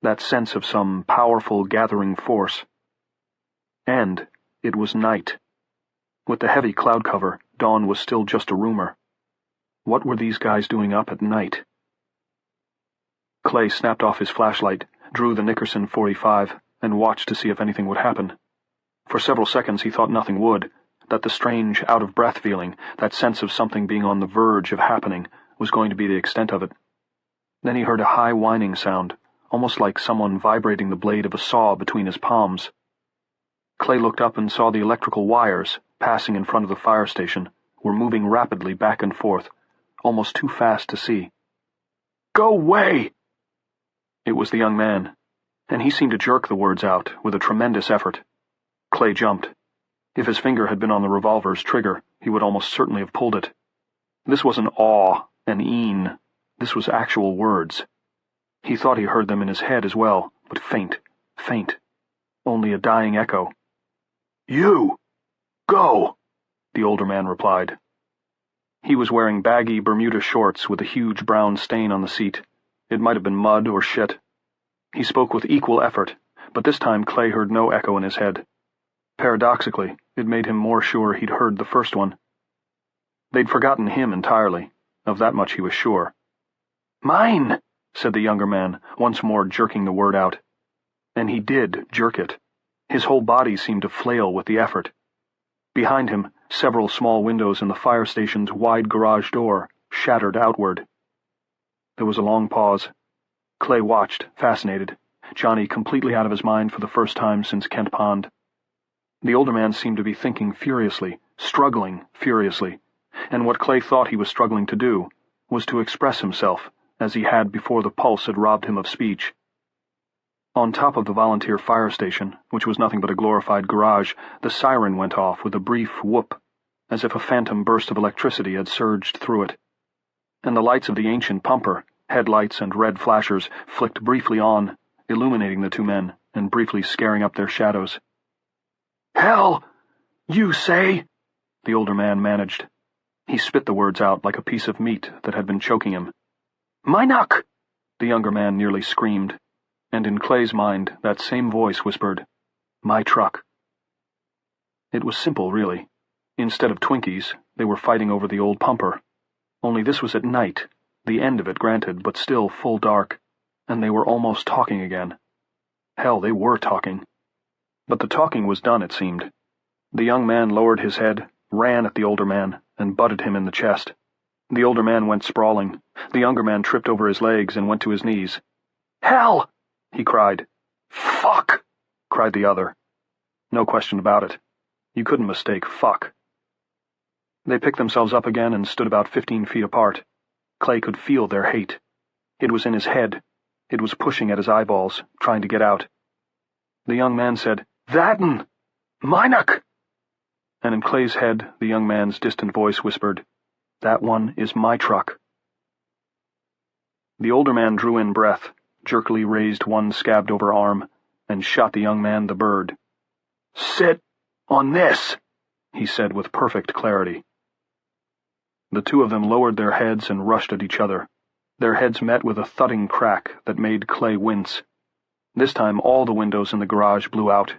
that sense of some powerful gathering force. And it was night. With the heavy cloud cover, dawn was still just a rumor. What were these guys doing up at night? Clay snapped off his flashlight, drew the Nickerson .45, and watched to see if anything would happen. For several seconds he thought nothing would, that the strange, out-of-breath feeling, that sense of something being on the verge of happening, was going to be the extent of it. Then he heard a high whining sound, almost like someone vibrating the blade of a saw between his palms. Clay looked up and saw the electrical wires, passing in front of the fire station, were moving rapidly back and forth, almost too fast to see. "Go away!" It was the young man, and he seemed to jerk the words out with a tremendous effort. Clay jumped. If his finger had been on the revolver's trigger, he would almost certainly have pulled it. This wasn't awe and een. This was actual words. He thought he heard them in his head as well, but faint, faint. Only a dying echo. "You! Go!" the older man replied. He was wearing baggy Bermuda shorts with a huge brown stain on the seat. It might have been mud or shit. He spoke with equal effort, but this time Clay heard no echo in his head. Paradoxically, it made him more sure he'd heard the first one. They'd forgotten him entirely. Of that much he was sure. "Mine!" said the younger man, once more jerking the word out. And he did jerk it. His whole body seemed to flail with the effort. Behind him, several small windows in the fire station's wide garage door shattered outward. There was a long pause. Clay watched, fascinated, Johnny completely out of his mind for the first time since Kent Pond. The older man seemed to be thinking furiously, struggling furiously, and what Clay thought he was struggling to do was to express himself as he had before the pulse had robbed him of speech. On top of the volunteer fire station, which was nothing but a glorified garage, the siren went off with a brief whoop, as if a phantom burst of electricity had surged through it. And the lights of the ancient pumper, headlights and red flashers, flicked briefly on, illuminating the two men and briefly scaring up their shadows. "Hell, you say?" the older man managed. He spit the words out like a piece of meat that had been choking him. "Minock!" the younger man nearly screamed, and in Clay's mind that same voice whispered, "My truck." It was simple, really. Instead of Twinkies, they were fighting over the old pumper. Only this was at night, the end of it granted, but still full dark, and they were almost talking again. Hell, they were talking. But the talking was done, it seemed. The young man lowered his head, ran at the older man, and butted him in the chest. The older man went sprawling. The younger man tripped over his legs and went to his knees. "Hell!" he cried. "Fuck!" cried the other. No question about it. You couldn't mistake fuck. They picked themselves up again and stood about 15 feet apart. Clay could feel their hate. It was in his head. It was pushing at his eyeballs, trying to get out. The young man said, "That'n! Minock!" And in Clay's head, the young man's distant voice whispered, "That one is my truck." The older man drew in breath, jerkily raised one scabbed-over arm, and shot the young man the bird. "Sit on this," he said with perfect clarity. The two of them lowered their heads and rushed at each other. Their heads met with a thudding crack that made Clay wince. This time all the windows in the garage blew out.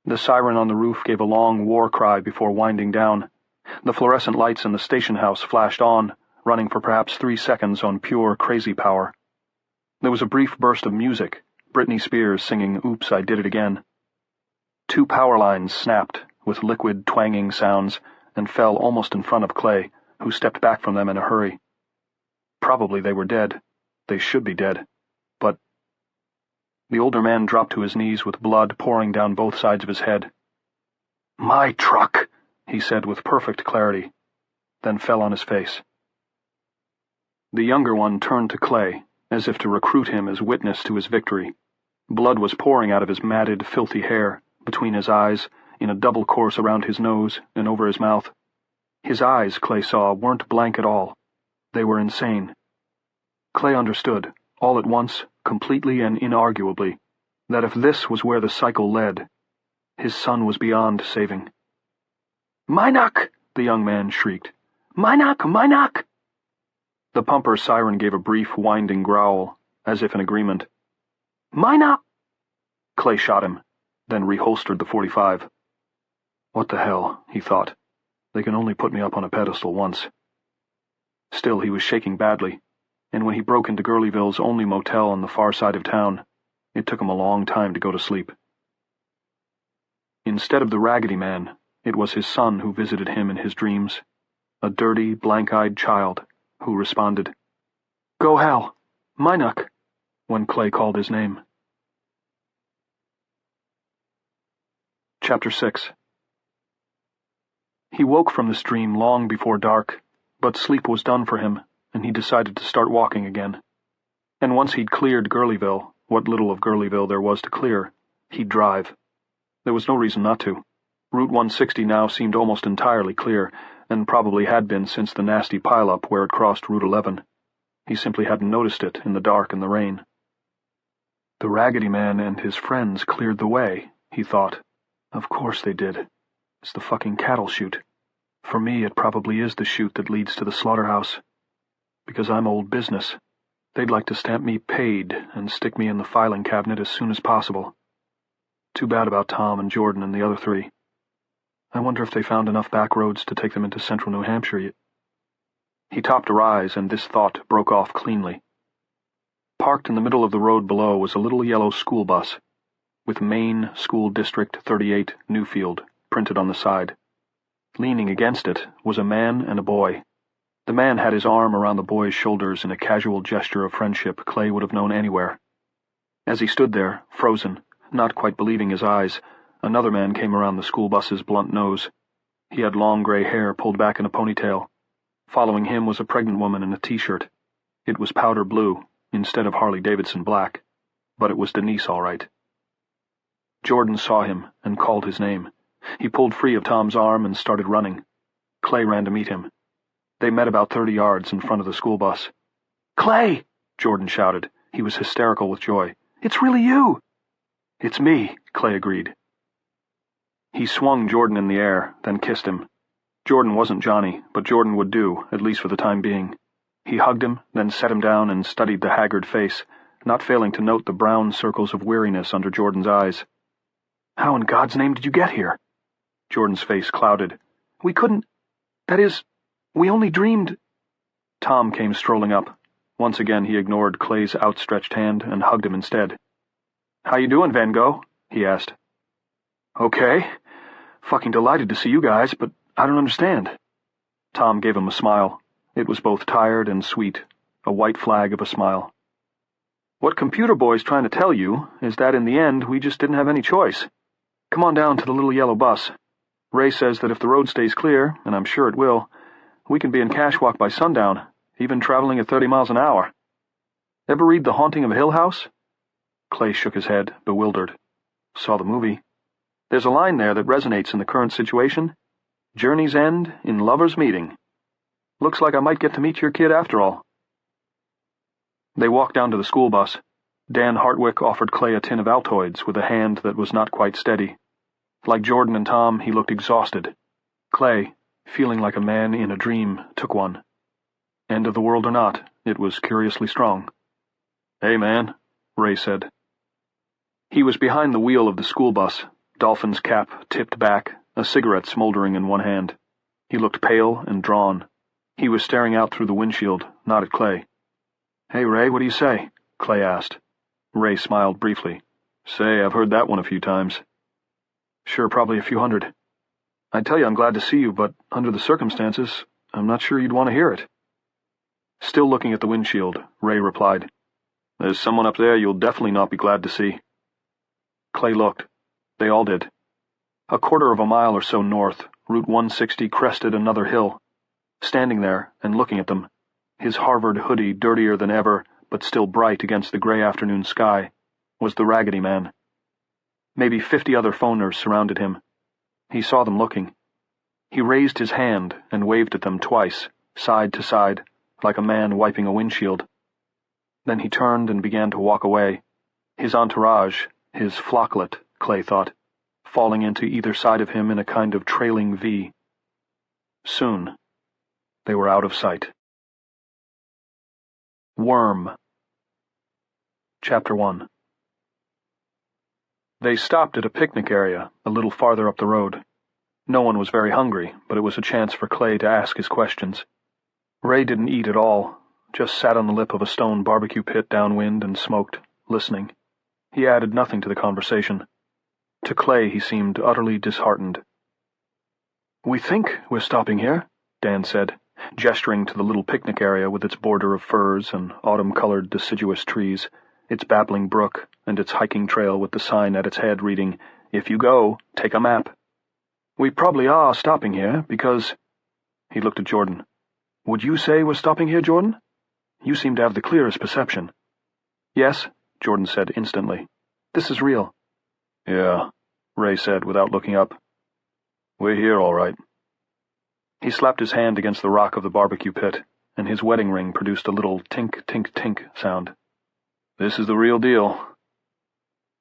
The siren on the roof gave a long war cry before winding down. The fluorescent lights in the station house flashed on, running for perhaps 3 seconds on pure crazy power. There was a brief burst of music, Britney Spears singing "Oops, I Did It Again." 2 power lines snapped, with liquid twanging sounds, and fell almost in front of Clay, who stepped back from them in a hurry. Probably they were dead. They should be dead. But the older man dropped to his knees with blood pouring down both sides of his head. "My truck," he said with perfect clarity, then fell on his face. The younger one turned to Clay, as if to recruit him as witness to his victory. Blood was pouring out of his matted, filthy hair, between his eyes, in a double course around his nose and over his mouth. His eyes, Clay saw, weren't blank at all. They were insane. Clay understood, all at once, completely and inarguably, that if this was where the cycle led, his son was beyond saving. "Minock!" the young man shrieked. "Minock! Minock!" The pumper siren gave a brief, winding growl, as if in agreement. Mina! Clay shot him, then reholstered the .45. What the hell, he thought. They can only put me up on a pedestal once. Still, he was shaking badly, and when he broke into Gurleyville's only motel on the far side of town, it took him a long time to go to sleep. Instead of the Raggedy Man, it was his son who visited him in his dreams, a dirty, blank-eyed child who responded, "Go hell, Minuk," when Clay called his name. Chapter 6. He woke from this dream long before dark, but sleep was done for him, and he decided to start walking again. And once he'd cleared Gurleyville, what little of Gurleyville there was to clear, he'd drive. There was no reason not to. Route 160 now seemed almost entirely clear, and probably had been since the nasty pileup where it crossed Route 11. He simply hadn't noticed it in the dark and the rain. The Raggedy Man and his friends cleared the way, he thought. Of course they did. It's the fucking cattle chute. For me, it probably is the chute that leads to the slaughterhouse. Because I'm old business. They'd like to stamp me paid and stick me in the filing cabinet as soon as possible. Too bad about Tom and Jordan and the other three. I wonder if they found enough back roads to take them into central New Hampshire yet. He topped a rise, and this thought broke off cleanly. Parked in the middle of the road below was a little yellow school bus, with Maine School District 38, Newfield, printed on the side. Leaning against it was a man and a boy. The man had his arm around the boy's shoulders in a casual gesture of friendship Clay would have known anywhere. As he stood there, frozen, not quite believing his eyes, another man came around the school bus's blunt nose. He had long gray hair pulled back in a ponytail. Following him was a pregnant woman in a t-shirt. It was powder blue, instead of Harley-Davidson black, but it was Denise all right. Jordan saw him and called his name. He pulled free of Tom's arm and started running. Clay ran to meet him. They met about 30 yards in front of the school bus. "Clay!" Jordan shouted. He was hysterical with joy. "It's really you!" "It's me," Clay agreed. He swung Jordan in the air, then kissed him. Jordan wasn't Johnny, but Jordan would do, at least for the time being. He hugged him, then set him down and studied the haggard face, not failing to note the brown circles of weariness under Jordan's eyes. "How in God's name did you get here?" Jordan's face clouded. "We couldn't... That is, we only dreamed..." Tom came strolling up. Once again he ignored Clay's outstretched hand and hugged him instead. "How you doing, Van Gogh?" he asked. "Okay. Fucking delighted to see you guys, but I don't understand." Tom gave him a smile. It was both tired and sweet, a white flag of a smile. "What Computer Boy's trying to tell you is that in the end we just didn't have any choice. Come on down to the little yellow bus. Ray says that if the road stays clear, and I'm sure it will, we can be in Cashwalk by sundown, even traveling at 30 miles an hour. Ever read The Haunting of Hill House?" Clay shook his head, bewildered. "Saw the movie. There's a line there that resonates in the current situation. Journey's end in lover's meeting. Looks like I might get to meet your kid after all." They walked down to the school bus. Dan Hartwick offered Clay a tin of Altoids with a hand that was not quite steady. Like Jordan and Tom, he looked exhausted. Clay, feeling like a man in a dream, took one. End of the world or not, it was curiously strong. "Hey, man," Ray said. He was behind the wheel of the school bus, Dolphin's cap tipped back, a cigarette smoldering in one hand. He looked pale and drawn. He was staring out through the windshield, not at Clay. "Hey, Ray, what do you say?" Clay asked. Ray smiled briefly. "Say, I've heard that one a few times." "Sure, probably a few hundred. I tell you I'm glad to see you, but under the circumstances, I'm not sure you'd want to hear it." Still looking at the windshield, Ray replied, "There's someone up there you'll definitely not be glad to see." Clay looked. They all did. A quarter of a mile or so north, Route 160 crested another hill. Standing there and looking at them, his Harvard hoodie dirtier than ever, but still bright against the gray afternoon sky, was the Raggedy Man. Maybe 50 other phoners surrounded him. He saw them looking. He raised his hand and waved at them twice, side to side, like a man wiping a windshield. Then he turned and began to walk away, his entourage, his flocklet, Clay thought, falling into either side of him in a kind of trailing V. Soon, they were out of sight. Worm. Chapter 1. They stopped at a picnic area a little farther up the road. No one was very hungry, but it was a chance for Clay to ask his questions. Ray didn't eat at all, just sat on the lip of a stone barbecue pit downwind and smoked, listening. He added nothing to the conversation. To Clay he seemed utterly disheartened. "We think we're stopping here," Dan said, gesturing to the little picnic area with its border of firs and autumn-colored deciduous trees, its babbling brook, and its hiking trail with the sign at its head reading, "If you go, take a map." "We probably are stopping here because—" He looked at Jordan. "Would you say we're stopping here, Jordan? You seem to have the clearest perception." "Yes," Jordan said instantly. "This is real." "Yeah," Ray said without looking up. "We're here all right." He slapped his hand against the rock of the barbecue pit, and his wedding ring produced a little tink, tink, tink sound. "This is the real deal.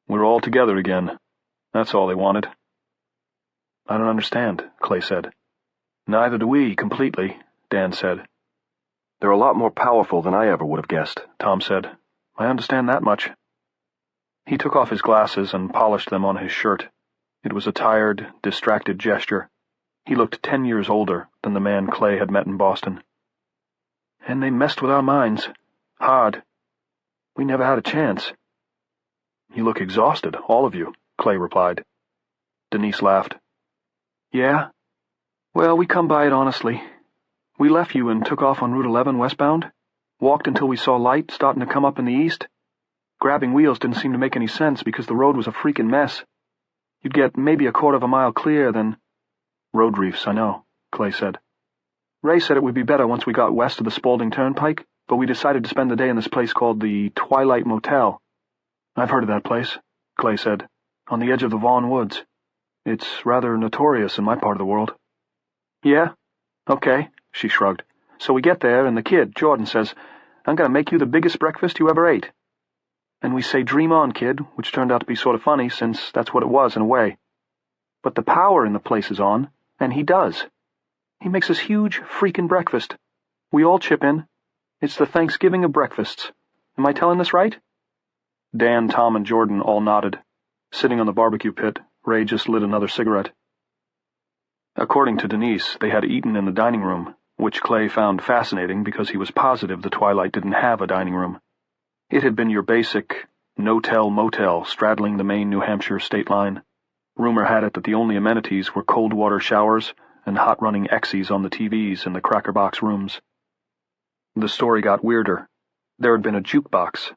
We're all together again. That's all they wanted." "I don't understand," Clay said. "Neither do we, completely," Dan said. "They're a lot more powerful than I ever would have guessed," Tom said. "I understand that much." He took off his glasses and polished them on his shirt. It was a tired, distracted gesture. He looked 10 years older than the man Clay had met in Boston. "And they messed with our minds. Hard. We never had a chance." "You look exhausted, all of you," Clay replied. Denise laughed. "Yeah? Well, we come by it honestly. We left you and took off on Route 11 westbound. Walked until we saw light starting to come up in the east. Grabbing wheels didn't seem to make any sense because the road was a freaking mess. You'd get maybe a quarter of a mile clear, then—" "Road reefs, I know," Clay said. "Ray said it would be better once we got west of the Spaulding Turnpike, but we decided to spend the day in this place called the Twilight Motel." "I've heard of that place," Clay said, "on the edge of the Vaughan Woods. It's rather notorious in my part of the world." "Yeah? Okay," she shrugged. "So we get there, and the kid, Jordan, says, 'I'm going to make you the biggest breakfast you ever ate.' And we say, 'Dream on, kid,' which turned out to be sort of funny, since that's what it was in a way. But the power in the place is on, and he does. He makes us huge freaking breakfast. We all chip in. It's the Thanksgiving of breakfasts. Am I telling this right?" Dan, Tom, and Jordan all nodded. Sitting on the barbecue pit, Ray just lit another cigarette. According to Denise, they had eaten in the dining room, which Clay found fascinating because he was positive the Twilight didn't have a dining room. It had been your basic no-tell-motel straddling the Maine-New Hampshire state line. Rumor had it that the only amenities were cold water showers and hot-running X's on the TVs in the cracker box rooms. The story got weirder. There had been a jukebox.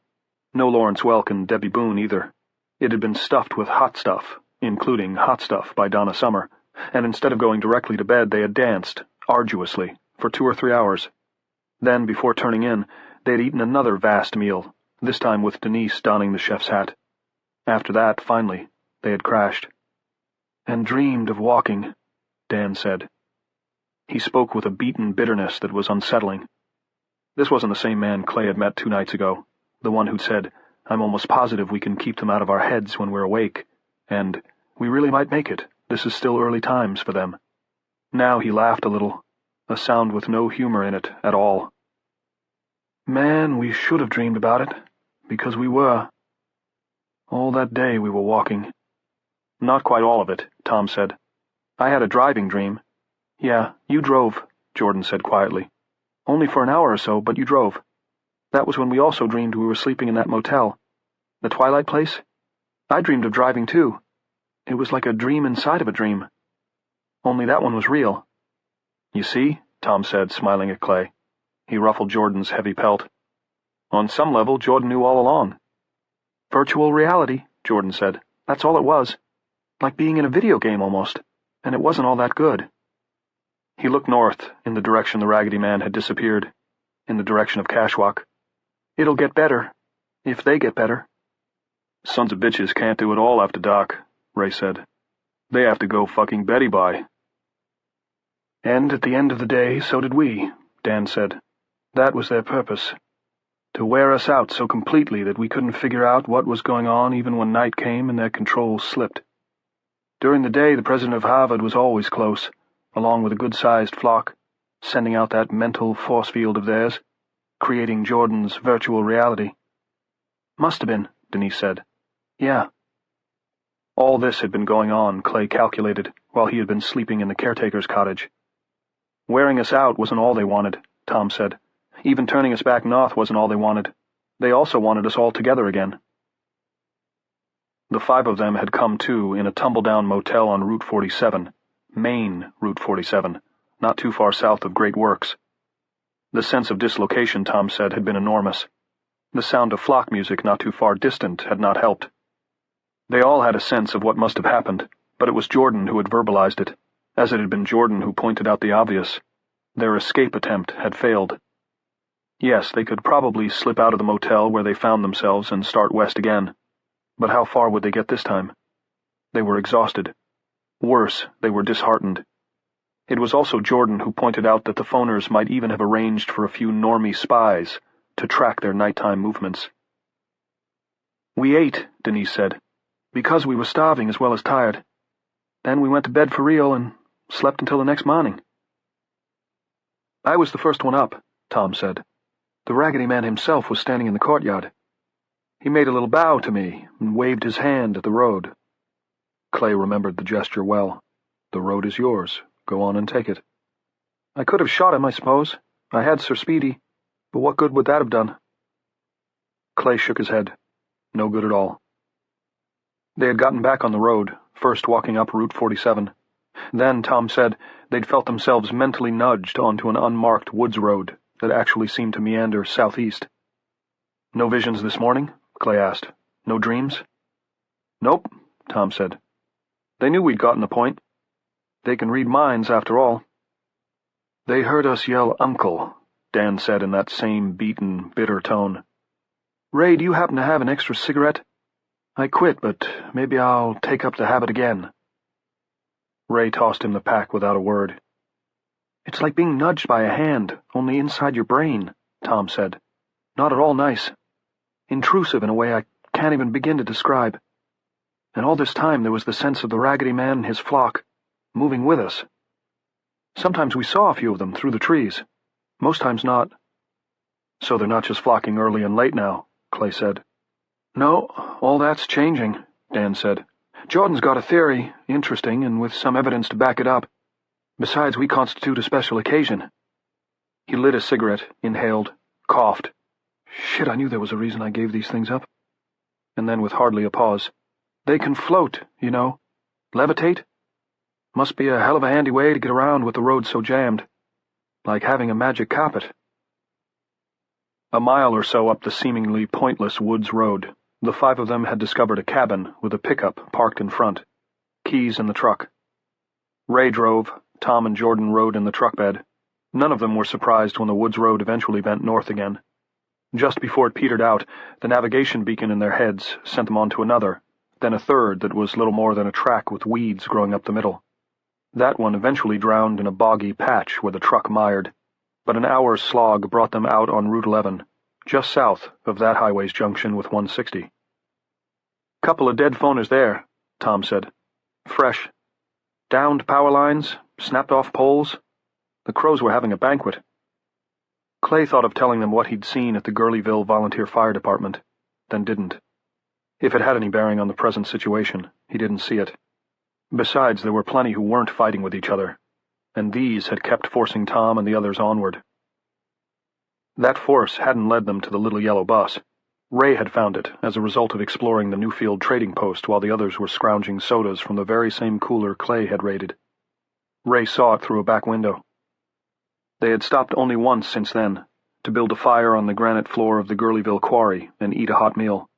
No Lawrence Welk and Debbie Boone either. It had been stuffed with hot stuff, including Hot Stuff by Donna Summer, and instead of going directly to bed they had danced, arduously, for 2 or 3 hours. Then, before turning in, they had eaten another vast meal, this time with Denise donning the chef's hat. After that, finally, they had crashed. "And dreamed of walking," Dan said. He spoke with a beaten bitterness that was unsettling. This wasn't the same man Clay had met 2 nights ago, the one who'd said, "I'm almost positive we can keep them out of our heads when we're awake," and "We really might make it. This is still early times for them." Now he laughed a little, a sound with no humor in it at all. "Man, we should have dreamed about it, because we were. All that day we were walking." "Not quite all of it," Tom said. "I had a driving dream." "Yeah, you drove," Jordan said quietly. "Only for an hour or so, but you drove. That was when we also dreamed we were sleeping in that motel. The Twilight place? I dreamed of driving too. It was like a dream inside of a dream. Only that one was real." "You see," Tom said, smiling at Clay. He ruffled Jordan's heavy pelt. "On some level, Jordan knew all along." "Virtual reality," Jordan said. "That's all it was. Like being in a video game almost. And it wasn't all that good." He looked north, in the direction the Raggedy Man had disappeared, in the direction of Cashwalk. "It'll get better. If they get better." "Sons of bitches can't do it all after dark," Ray said. "They have to go fucking Betty by." "And at the end of the day, so did we," Dan said. "That was their purpose. To wear us out so completely that we couldn't figure out what was going on even when night came and their control slipped. During the day, the president of Harvard was always close, along with a good-sized flock, sending out that mental force field of theirs, creating Jordan's virtual reality." "Must have been," Denise said. "Yeah." All this had been going on, Clay calculated, while he had been sleeping in the caretaker's cottage. Wearing us out wasn't all they wanted, Tom said. Even turning us back north wasn't all they wanted. They also wanted us all together again. The 5 of them had come to in a tumble-down motel on Route 47, Main Route 47, not too far south of Great Works. The sense of dislocation, Tom said, had been enormous. The sound of flock music not too far distant had not helped. They all had a sense of what must have happened, but it was Jordan who had verbalized it, as it had been Jordan who pointed out the obvious. Their escape attempt had failed. Yes, they could probably slip out of the motel where they found themselves and start west again. But how far would they get this time? They were exhausted. Worse, they were disheartened. It was also Jordan who pointed out that the phoners might even have arranged for a few normie spies to track their nighttime movements. "We ate," Denise said, "because we were starving as well as tired. Then we went to bed for real and slept until the next morning." "I was the first one up," Tom said. "The Raggedy Man himself was standing in the courtyard. He made a little bow to me and waved his hand at the road." Clay remembered the gesture well. "The road is yours. Go on and take it." "I could have shot him, I suppose. I had Sir Speedy. But what good would that have done?" Clay shook his head. No good at all. They had gotten back on the road, first walking up Route 47. Then, Tom said, they'd felt themselves mentally nudged onto an unmarked woods road that actually seemed to meander southeast. "No visions this morning?" Clay asked. "No dreams?" "Nope," Tom said. "They knew we'd gotten the point. They can read minds, after all." "They heard us yell 'Uncle,'" Dan said in that same beaten, bitter tone. "Ray, do you happen to have an extra cigarette? I quit, but maybe I'll take up the habit again." Ray tossed him the pack without a word. "It's like being nudged by a hand, only inside your brain," Tom said. "Not at all nice. Intrusive in a way I can't even begin to describe. And all this time there was the sense of the Raggedy Man and his flock, moving with us. Sometimes we saw a few of them through the trees. Most times not." "So they're not just flocking early and late now," Clay said. "No, all that's changing," Dan said. "Jordan's got a theory, interesting and with some evidence to back it up. Besides, we constitute a special occasion." He lit a cigarette, inhaled, coughed. "Shit, I knew there was a reason I gave these things up." And then, with hardly a pause, "They can float, you know. Levitate. Must be a hell of a handy way to get around with the road so jammed. Like having a magic carpet." A mile or so up the seemingly pointless woods road, the 5 of them had discovered a cabin with a pickup parked in front, keys in the truck. Ray drove, Tom and Jordan rode in the truck bed. None of them were surprised when the woods road eventually bent north again. Just before it petered out, the navigation beacon in their heads sent them on to another, then a third that was little more than a track with weeds growing up the middle. That one eventually drowned in a boggy patch where the truck mired, but an hour's slog brought them out on Route 11, just south of that highway's junction with 160. "Couple of dead phoners there," Tom said. "Fresh. Downed power lines, snapped off poles. The crows were having a banquet." Clay thought of telling them what he'd seen at the Gurleyville Volunteer Fire Department, then didn't. If it had any bearing on the present situation, he didn't see it. Besides, there were plenty who weren't fighting with each other, and these had kept forcing Tom and the others onward. That force hadn't led them to the little yellow bus. Ray had found it as a result of exploring the Newfield trading post while the others were scrounging sodas from the very same cooler Clay had raided. Ray saw it through a back window. They had stopped only once since then, to build a fire on the granite floor of the Gurleyville quarry and eat a hot meal.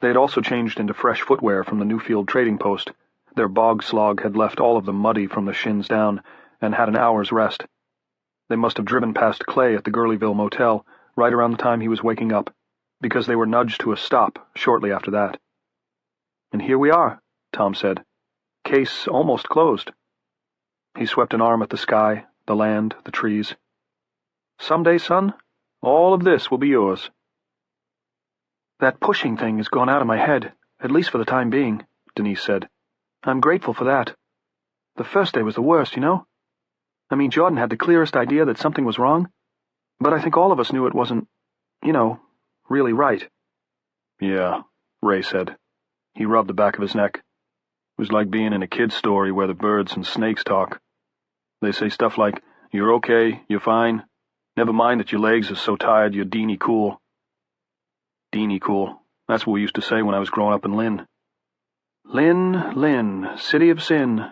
They had also changed into fresh footwear from the Newfield trading post. Their bog slog had left all of them muddy from the shins down, and had an hour's rest. They must have driven past Clay at the Gurleyville motel right around the time he was waking up, because they were nudged to a stop shortly after that. "And here we are," Tom said. "Case almost closed." He swept an arm at the sky, the land, the trees. "Someday, son, all of this will be yours." "That pushing thing has gone out of my head, at least for the time being," Denise said. "I'm grateful for that. The first day was the worst, you know? I mean, Jordan had the clearest idea that something was wrong, but I think all of us knew it wasn't, really right." "Yeah," Ray said. He rubbed the back of his neck. was like being in a kid's story where the birds and snakes talk. They say stuff like, "You're okay, you're fine. Never mind that your legs are so tired you're Deanie cool." Deanie cool. That's what we used to say when I was growing up in Lynn. "Lynn, Lynn, city of sin.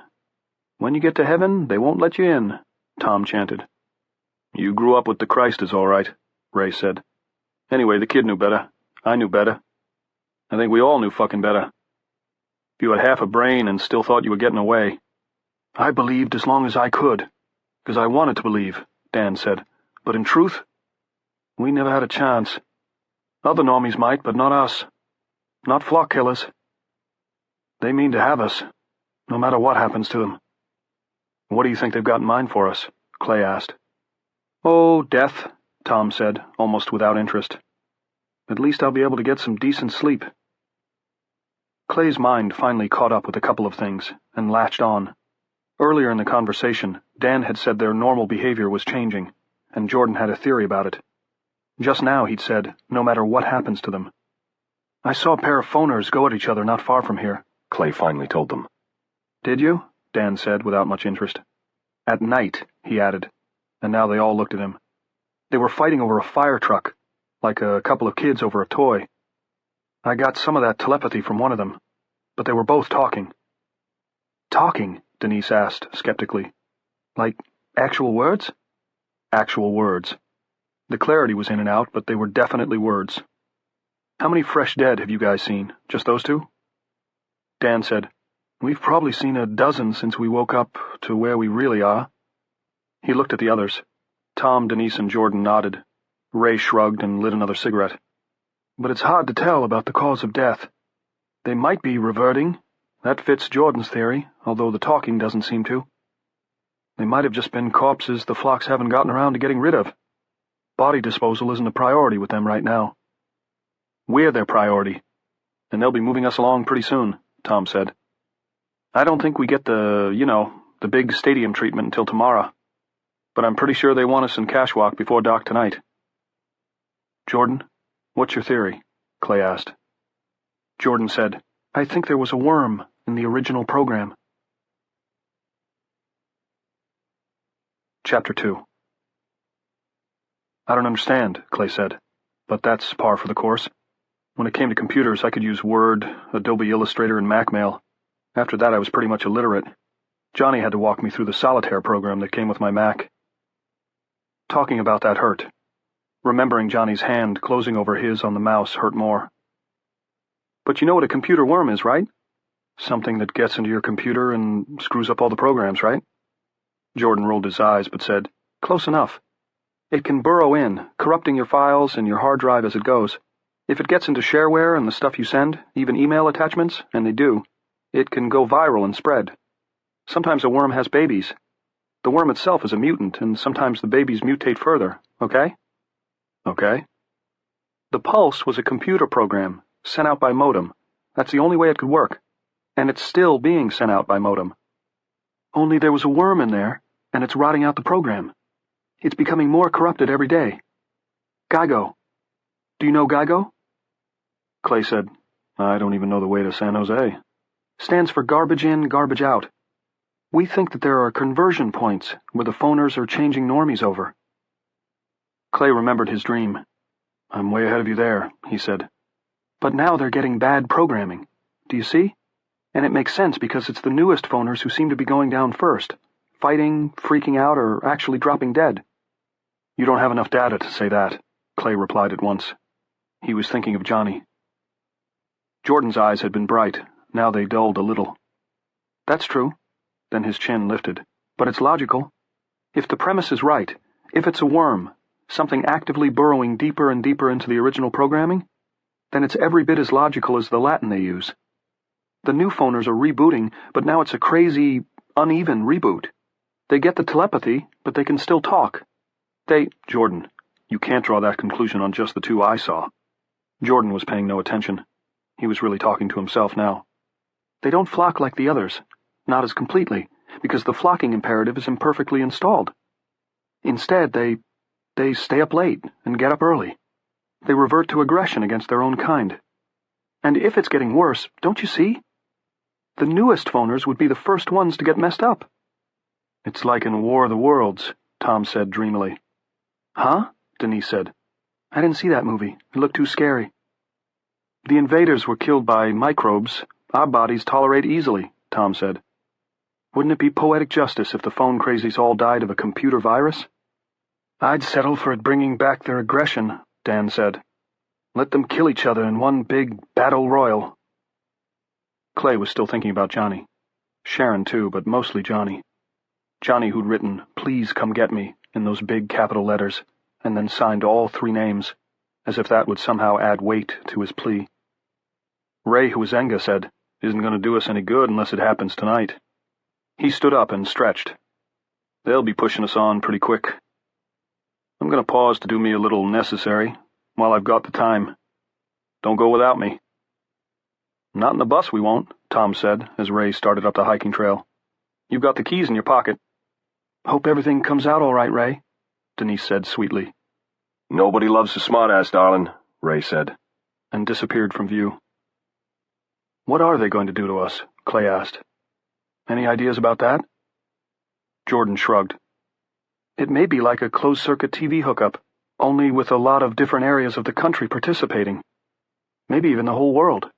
When you get to heaven, they won't let you in," Tom chanted. "You grew up with the Christers, all right," Ray said. "Anyway, the kid knew better. I knew better. I think we all knew fucking better. If you had half a brain and still thought you were getting away." "I believed as long as I could, because I wanted to believe," Dan said. "But in truth, we never had a chance. Other normies might, but not us. Not flock killers. They mean to have us, no matter what happens to them." "What do you think they've got in mind for us?" Clay asked. "Oh, death," Tom said, almost without interest. "At least I'll be able to get some decent sleep." Clay's mind finally caught up with a couple of things, and latched on. Earlier in the conversation, Dan had said their normal behavior was changing, and Jordan had a theory about it. Just now he'd said, no matter what happens to them. "I saw a pair of phoners go at each other not far from here," Clay finally told them. "Did you?" Dan said, without much interest. "At night," he added, and now they all looked at him. "They were fighting over a fire truck, like a couple of kids over a toy. I got some of that telepathy from one of them, but they were both talking." "Talking?" Denise asked, skeptically. "Like actual words?" "Actual words. The clarity was in and out, but they were definitely words." "How many fresh dead have you guys seen? Just those two?" Dan said, "We've probably seen a dozen since we woke up to where we really are." He looked at the others. Tom, Denise, and Jordan nodded. Ray shrugged and lit another cigarette. "But it's hard to tell about the cause of death. They might be reverting. That fits Jordan's theory, although the talking doesn't seem to. They might have just been corpses the flocks haven't gotten around to getting rid of. Body disposal isn't a priority with them right now." "We're their priority, and they'll be moving us along pretty soon," Tom said. "I don't think we get the big stadium treatment until tomorrow, but I'm pretty sure they want us in Cashwalk before dark tonight." "Jordan, what's your theory?" Clay asked. Jordan said, "I think there was a worm in the original program." Chapter 2. "I don't understand," Clay said, "but that's par for the course. When it came to computers, I could use Word, Adobe Illustrator, and MacMail. After that, I was pretty much illiterate. Johnny had to walk me through the solitaire program that came with my Mac." Talking about that hurt. Remembering Johnny's hand closing over his on the mouse hurt more. "But you know what a computer worm is, right? Something that gets into your computer and screws up all the programs, right?" Jordan rolled his eyes but said, "Close enough. It can burrow in, corrupting your files and your hard drive as it goes. If it gets into shareware and the stuff you send, even email attachments, and they do, it can go viral and spread. Sometimes a worm has babies. The worm itself is a mutant, and sometimes the babies mutate further, okay?" "Okay." "The Pulse was a computer program, sent out by modem. That's the only way it could work. And it's still being sent out by modem. Only there was a worm in there, and it's rotting out the program. It's becoming more corrupted every day. GIGO. Do you know GIGO?" Clay said, "I don't even know the way to San Jose." "Stands for garbage in, garbage out. We think that there are conversion points where the phoners are changing normies over." Clay remembered his dream. "I'm way ahead of you there," he said. "But now they're getting bad programming. Do you see? And it makes sense because it's the newest phoners who seem to be going down first, fighting, freaking out, or actually dropping dead." "You don't have enough data to say that," Clay replied at once. He was thinking of Johnny. Jordan's eyes had been bright. Now they dulled a little. "That's true." Then his chin lifted. "But it's logical. If the premise is right, if it's a worm, something actively burrowing deeper and deeper into the original programming, then it's every bit as logical as the Latin they use. The new phoners are rebooting, but now it's a crazy, uneven reboot. They get the telepathy, but they can still talk. Jordan, you can't draw that conclusion on just the two I saw." Jordan was paying no attention. He was really talking to himself now. "They don't flock like the others, not as completely, because the flocking imperative is imperfectly installed. Instead, they stay up late and get up early. They revert to aggression against their own kind. And if it's getting worse, don't you see? The newest phoners would be the first ones to get messed up. It's like in War of the Worlds, Tom said dreamily. Huh? Denise said. I didn't see that movie. It looked too scary. The invaders were killed by microbes our bodies tolerate easily, Tom said. Wouldn't it be poetic justice if the phone crazies all died of a computer virus? I'd settle for it bringing back their aggression, Dan said. Let them kill each other in one big battle royal. Clay was still thinking about Johnny. Sharon, too, but mostly Johnny. Johnny who'd written, "Please come get me," in those big capital letters, and then signed all 3 names, as if that would somehow add weight to his plea. Ray Huizenga said, "Isn't going to do us any good unless it happens tonight." He stood up and stretched. They'll be pushing us on pretty quick. I'm going to pause to do me a little necessary, while I've got the time. Don't go without me. Not in the bus we won't, Tom said, as Ray started up the hiking trail. You've got the keys in your pocket. Hope everything comes out all right, Ray, Denise said sweetly. Nobody loves a smartass, darling, Ray said, and disappeared from view. What are they going to do to us? Clay asked. Any ideas about that? Jordan shrugged. It may be like a closed-circuit TV hookup, only with a lot of different areas of the country participating. Maybe even the whole world.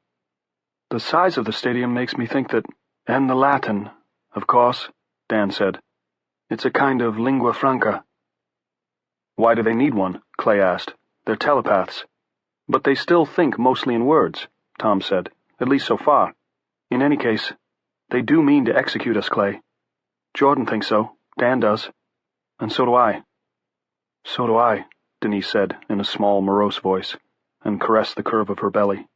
The size of the stadium makes me think that, and the Latin, of course, Dan said. It's a kind of lingua franca. Why do they need one? Clay asked. They're telepaths. But they still think mostly in words, Tom said, at least so far. In any case, they do mean to execute us, Clay. Jordan thinks so. Dan does. And so do I. So do I, Denise said in a small, morose voice, and caressed the curve of her belly.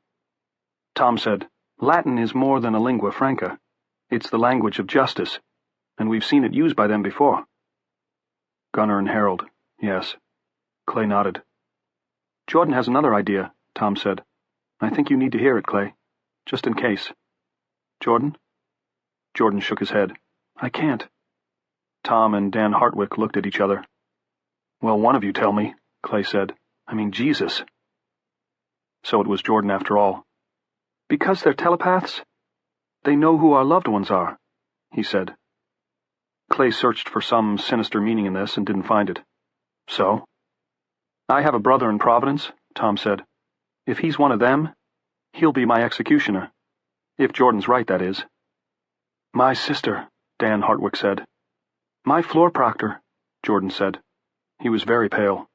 Tom said, Latin is more than a lingua franca. It's the language of justice, and we've seen it used by them before. Gunnar and Harold, yes. Clay nodded. Jordan has another idea, Tom said. I think you need to hear it, Clay, just in case. Jordan? Jordan shook his head. I can't. Tom and Dan Hartwick looked at each other. Well, one of you tell me, Clay said. I mean, Jesus. So it was Jordan after all. Because they're telepaths? They know who our loved ones are, he said. Clay searched for some sinister meaning in this and didn't find it. So? I have a brother in Providence, Tom said. If he's one of them, he'll be my executioner. If Jordan's right, that is. My sister, Dan Hartwick said. My floor proctor, Jordan said. He was very pale.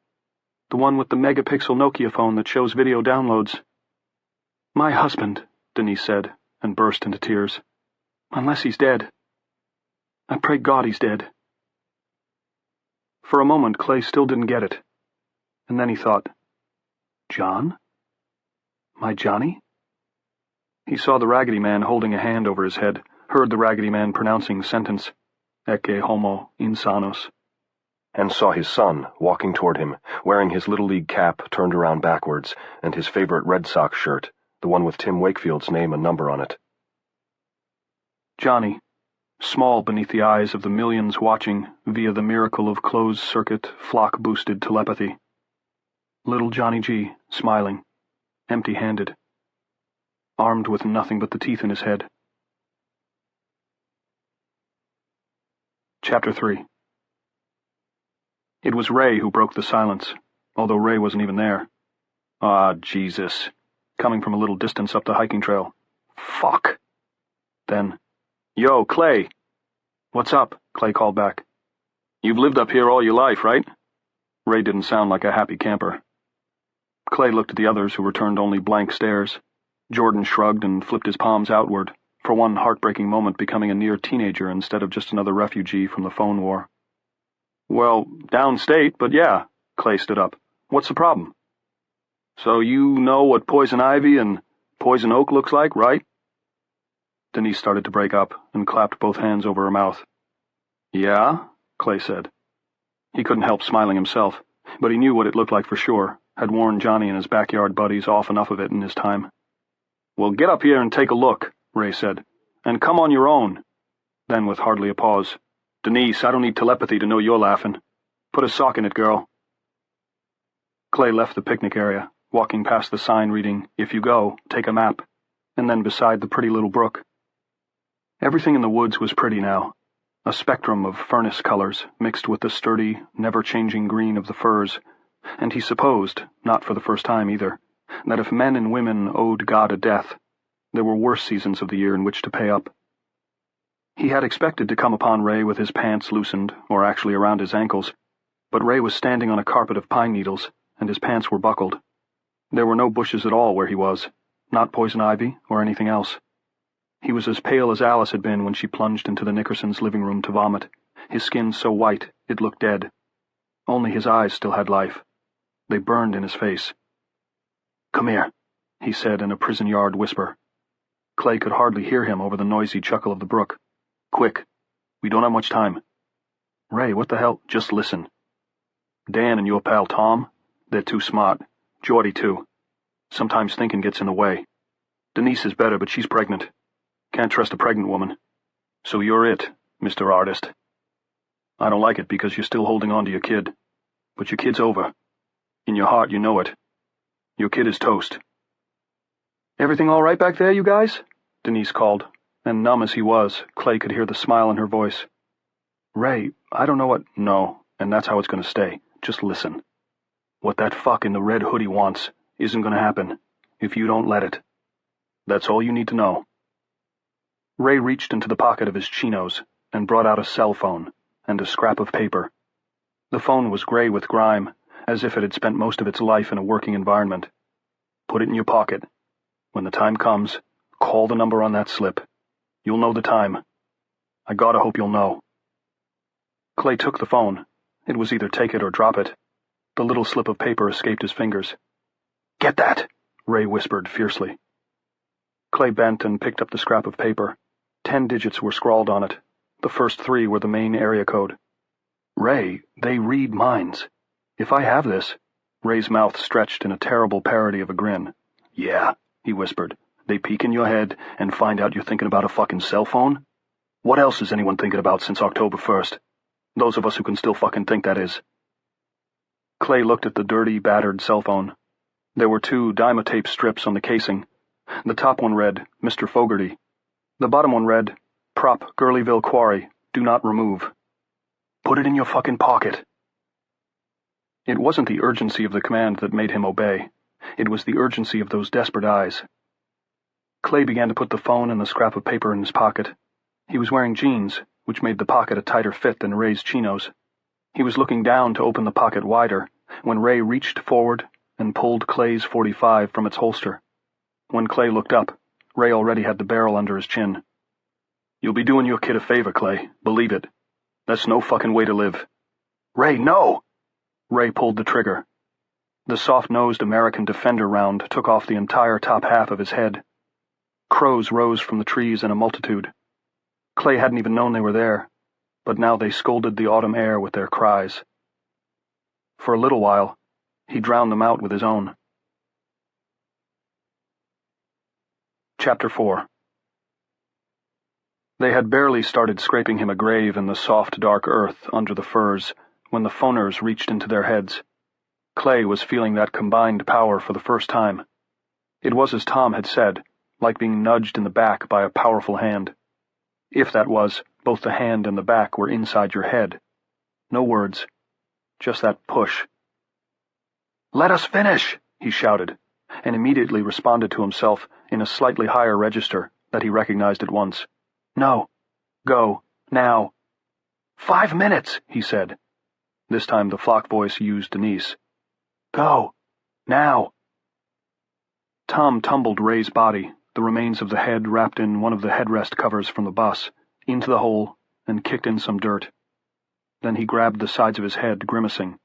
The one with the megapixel Nokia phone that shows video downloads. My husband, Denise said, and burst into tears. Unless he's dead. I pray God he's dead. For a moment, Clay still didn't get it. And then he thought, John? My Johnny? He saw the Raggedy Man holding a hand over his head, heard the Raggedy Man pronouncing the sentence, Ecce homo insanos, and saw his son walking toward him, wearing his Little League cap turned around backwards, and his favorite Red Sox shirt, the one with Tim Wakefield's name and number on it. Johnny, small beneath the eyes of the millions watching via the miracle of closed-circuit, flock-boosted telepathy. Little Johnny G, smiling, empty-handed, armed with nothing but the teeth in his head. Chapter 3. It was Ray who broke the silence, although Ray wasn't even there. Ah, Jesus. Coming from a little distance up the hiking trail. Fuck. Then, Yo, Clay. What's up? Clay called back. You've lived up here all your life, right? Ray didn't sound like a happy camper. Clay looked at the others who returned only blank stares. Jordan shrugged and flipped his palms outward, for one heartbreaking moment becoming a near teenager instead of just another refugee from the phone war. Well, downstate, but yeah, Clay stood up. What's the problem? So you know what poison ivy and poison oak looks like, right? Denise started to break up and clapped both hands over her mouth. Yeah, Clay said. He couldn't help smiling himself, but he knew what it looked like for sure, had warned Johnny and his backyard buddies off enough of it in his time. Well, get up here and take a look, Ray said, and come on your own. Then, with hardly a pause, Denise, I don't need telepathy to know you're laughing. Put a sock in it, girl. Clay left the picnic area, walking past the sign reading, If you go, take a map, and then beside the pretty little brook. Everything in the woods was pretty now, a spectrum of furnace colors mixed with the sturdy, never-changing green of the firs, and he supposed, not for the first time either, that if men and women owed God a death, there were worse seasons of the year in which to pay up. He had expected to come upon Ray with his pants loosened, or actually around his ankles, but Ray was standing on a carpet of pine needles, and his pants were buckled. There were no bushes at all where he was, not poison ivy or anything else. He was as pale as Alice had been when she plunged into the Nickersons' living room to vomit, his skin so white it looked dead. Only his eyes still had life. They burned in his face. "Come here," he said in a prison-yard whisper. Clay could hardly hear him over the noisy chuckle of the brook. "Quick. We don't have much time." "Ray, what the hell? Just listen. Dan and your pal Tom, they're too smart. Geordie, too. Sometimes thinking gets in the way. Denise is better, but she's pregnant. Can't trust a pregnant woman. So you're it, Mr. Artist. I don't like it because you're still holding on to your kid. But your kid's over. In your heart, you know it. Your kid is toast." "Everything all right back there, you guys?" Denise called, and numb as he was, Clay could hear the smile in her voice. "Ray, I don't know what—" "No, and that's how it's going to stay. Just listen. What that fuck in the red hoodie wants isn't going to happen, if you don't let it. That's all you need to know." Ray reached into the pocket of his chinos and brought out a cell phone and a scrap of paper. The phone was gray with grime, as if it had spent most of its life in a working environment. "Put it in your pocket. When the time comes, call the number on that slip. You'll know the time. I gotta hope you'll know." Clay took the phone. It was either take it or drop it. The little slip of paper escaped his fingers. "Get that!" Ray whispered fiercely. Clay bent and picked up the scrap of paper. 10 digits were scrawled on it. The first 3 were the main area code. "Ray, they read minds. If I have this—" Ray's mouth stretched in a terrible parody of a grin. "Yeah," he whispered. "They peek in your head and find out you're thinking about a fucking cell phone? What else is anyone thinking about since October 1st? Those of us who can still fucking think, that is." Clay looked at the dirty, battered cell phone. There were 2 Dymotape strips on the casing. The top one read, "Mr. Fogarty." The bottom one read, "Prop Gurleyville Quarry. Do not remove." "Put it in your fucking pocket." It wasn't the urgency of the command that made him obey. It was the urgency of those desperate eyes. Clay began to put the phone and the scrap of paper in his pocket. He was wearing jeans, which made the pocket a tighter fit than Ray's chinos. He was looking down to open the pocket wider, when Ray reached forward and pulled Clay's .45 from its holster. When Clay looked up, Ray already had the barrel under his chin. "You'll be doing your kid a favor, Clay. Believe it. That's no fucking way to live." "Ray, no!" Ray pulled the trigger. The soft-nosed American Defender round took off the entire top half of his head. Crows rose from the trees in a multitude. Clay hadn't even known they were there, but now they scolded the autumn air with their cries. For a little while, he drowned them out with his own. Chapter 4. They had barely started scraping him a grave in the soft, dark earth under the firs when the phoners reached into their heads. Clay was feeling that combined power for the first time. It was as Tom had said, like being nudged in the back by a powerful hand. If that was, both the hand and the back were inside your head. No words, just that push. "Let us finish!" he shouted, and immediately responded to himself in a slightly higher register that he recognized at once. "No. Go. Now." "5 minutes," he said. This time the flock voice used Denise. "Go. Now." Tom tumbled Ray's body, the remains of the head wrapped in one of the headrest covers from the bus, into the hole and kicked in some dirt. Then he grabbed the sides of his head, grimacing.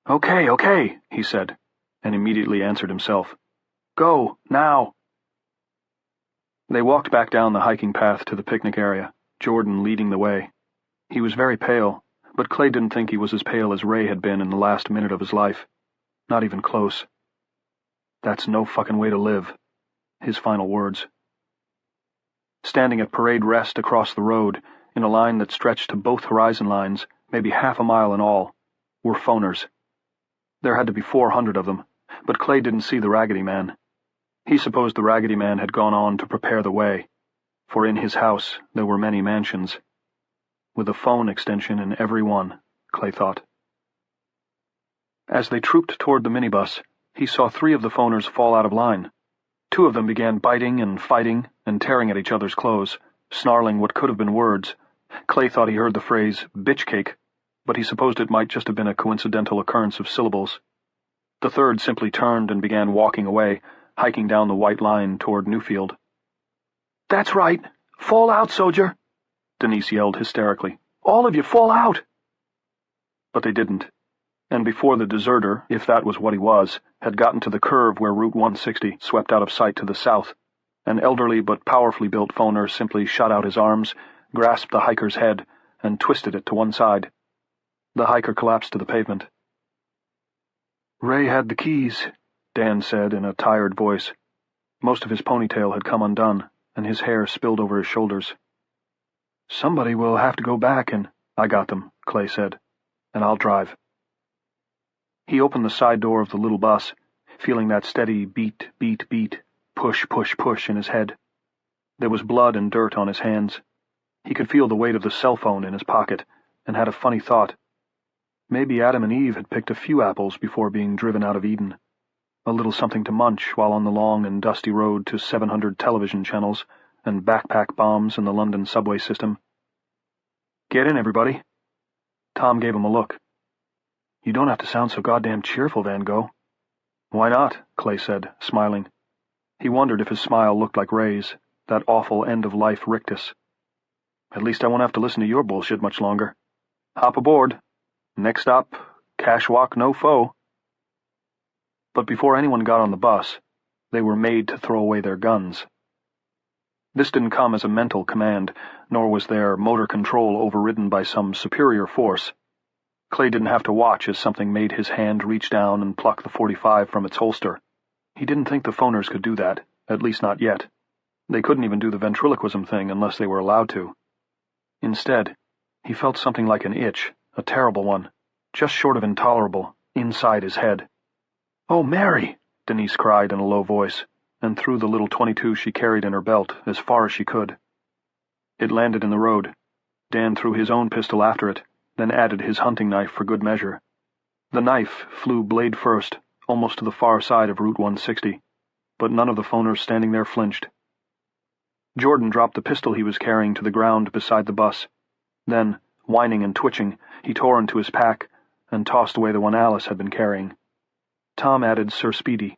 Okay, he said, and immediately answered himself. "Go, now." They walked back down the hiking path to the picnic area, Jordan leading the way. He was very pale, but Clay didn't think he was as pale as Ray had been in the last minute of his life. Not even close. "That's no fucking way to live," his final words. Standing at parade rest across the road, in a line that stretched to both horizon lines, maybe half a mile in all, were phoners. There had to be 400 of them, but Clay didn't see the Raggedy Man. He supposed the Raggedy Man had gone on to prepare the way. for in his house there were many mansions, with a phone extension in every one, Clay thought. As they trooped toward the minibus, he saw 3 of the phoners fall out of line. 2 of them began biting and fighting and tearing at each other's clothes, snarling what could have been words. Clay thought he heard the phrase bitch cake, but he supposed it might just have been a coincidental occurrence of syllables. The 3rd simply turned and began walking away, hiking down the white line toward Newfield. "That's right! Fall out, soldier!" Denise yelled hysterically. "All of you, fall out!" But they didn't, and before the deserter, if that was what he was, had gotten to the curve where Route 160 swept out of sight to the south, an elderly but powerfully built phoner simply shot out his arms, grasped the hiker's head, and twisted it to one side. The hiker collapsed to the pavement. "Ray had the keys," Dan said in a tired voice. Most of his ponytail had come undone, and his hair spilled over his shoulders. "Somebody will have to go back and—" "I got them," Clay said, "and I'll drive." He opened the side door of the little bus, feeling that steady beat, beat, beat, push, push, push in his head. There was blood and dirt on his hands. He could feel the weight of the cell phone in his pocket, and had a funny thought. Maybe Adam and Eve had picked a few apples before being driven out of Eden. A little something to munch while on the long and dusty road to 700 television channels and backpack bombs in the London subway system. "Get in, everybody." Tom gave him a look. "You don't have to sound so goddamn cheerful, Van Gogh." "Why not?" Clay said, smiling. He wondered if his smile looked like Ray's, that awful end-of-life rictus. "At least I won't have to listen to your bullshit much longer. Hop aboard. Next stop, Cashwalk no foe." But before anyone got on the bus, they were made to throw away their guns. This didn't come as a mental command, nor was their motor control overridden by some superior force. Clay didn't have to watch as something made his hand reach down and pluck the .45 from its holster. He didn't think the phoners could do that, at least not yet. They couldn't even do the ventriloquism thing unless they were allowed to. Instead, he felt something like an itch, a terrible one, just short of intolerable, inside his head. "Oh, Mary!" Denise cried in a low voice, and threw the little .22 she carried in her belt as far as she could. It landed in the road. Dan threw his own pistol after it, then added his hunting knife for good measure. The knife flew blade first, almost to the far side of Route 160, but none of the phoners standing there flinched. Jordan dropped the pistol he was carrying to the ground beside the bus. Then, whining and twitching, he tore into his pack and tossed away the one Alice had been carrying. Tom added Sir Speedy.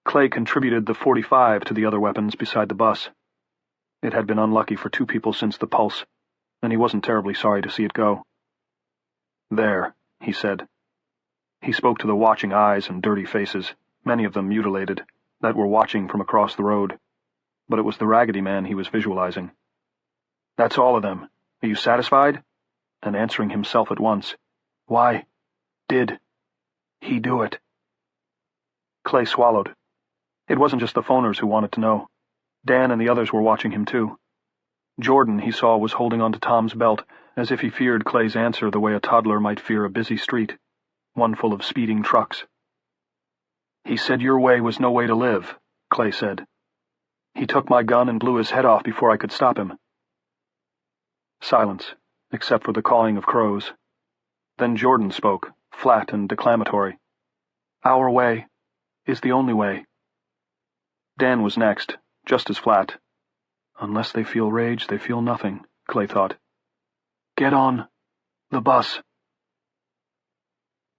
Clay contributed the .45 to the other weapons beside the bus. It had been unlucky for 2 people since the pulse, and he wasn't terribly sorry to see it go. "There," he said. He spoke to the watching eyes and dirty faces, many of them mutilated, that were watching from across the road, but it was the Raggedy Man he was visualizing. "That's all of them. Are you satisfied?" And answering himself at once, "Why did he do it?" Clay swallowed. It wasn't just the phoners who wanted to know. Dan and the others were watching him too. Jordan, he saw, was holding onto Tom's belt, as if he feared Clay's answer the way a toddler might fear a busy street, one full of speeding trucks. "He said your way was no way to live," Clay said. "He took my gun and blew his head off before I could stop him." Silence, except for the cawing of crows. Then Jordan spoke, flat and declamatory. "Our way is the only way." Dan was next, just as flat. Unless they feel rage, they feel nothing, Clay thought. "Get on the bus."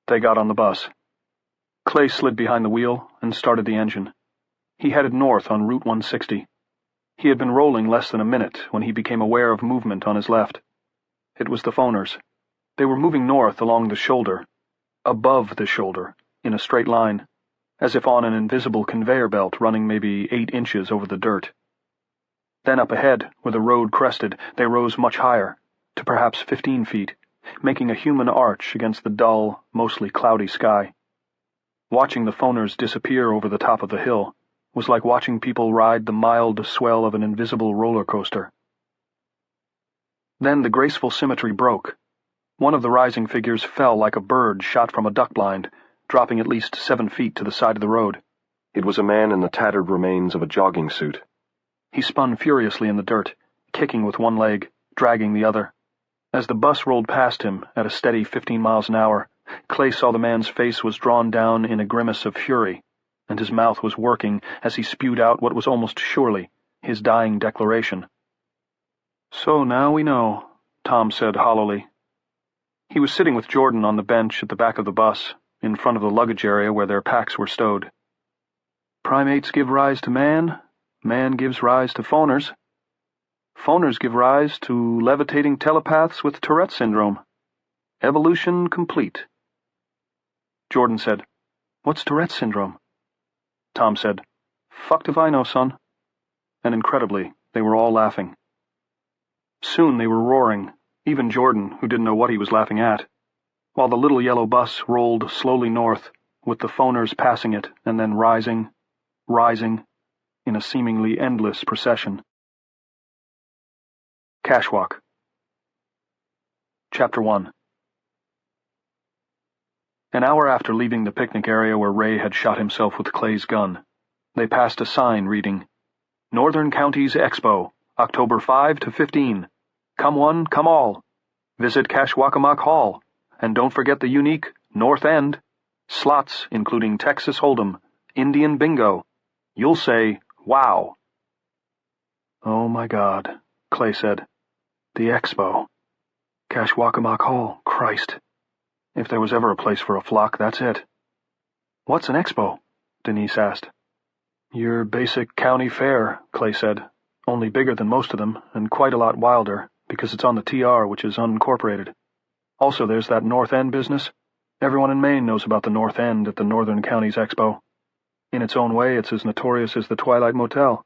They got on the bus. Clay slid behind the wheel and started the engine. He headed north on Route 160. He had been rolling less than a minute when he became aware of movement on his left. It was the phoners. They were moving north along the shoulder, above the shoulder, in a straight line, as if on an invisible conveyor belt running maybe 8 inches over the dirt. Then up ahead, where the road crested, they rose much higher, to perhaps 15 feet, making a human arch against the dull, mostly cloudy sky. Watching the phoners disappear over the top of the hill was like watching people ride the mild swell of an invisible roller coaster. Then the graceful symmetry broke. One of the rising figures fell like a bird shot from a duck blind, dropping at least 7 feet to the side of the road. It was a man in the tattered remains of a jogging suit. He spun furiously in the dirt, kicking with one leg, dragging the other. As the bus rolled past him at a steady 15 miles an hour, Clay saw the man's face was drawn down in a grimace of fury, and his mouth was working as he spewed out what was almost surely his dying declaration. "So now we know," Tom said hollowly. He was sitting with Jordan on the bench at the back of the bus, in front of the luggage area where their packs were stowed. "Primates give rise to man, man gives rise to phoners. Phoners give rise to levitating telepaths with Tourette syndrome. Evolution complete." Jordan said, "What's Tourette syndrome?" Tom said, "Fucked if I know, son." And incredibly, they were all laughing. Soon they were roaring, even Jordan, who didn't know what he was laughing at, while the little yellow bus rolled slowly north, with the phoners passing it and then rising, in a seemingly endless procession. Cashwalk. Chapter 1. An hour after leaving the picnic area where Ray had shot himself with Clay's gun, they passed a sign reading, "Northern Counties Expo, October 5 to 15. Come one, come all. Visit Cashwalk Hall, and don't forget the unique North End. Slots including Texas Hold'em, Indian Bingo. You'll say, wow." "Oh my God," Clay said. "The Expo. Cashwalk Hall, Christ. If there was ever a place for a flock, that's it." "What's an expo?" Denise asked. "Your basic county fair," Clay said, "only bigger than most of them, and quite a lot wilder, because it's on the TR, which is unincorporated. Also, there's that North End business. Everyone in Maine knows about the North End at the Northern Counties Expo. In its own way, it's as notorious as the Twilight Motel."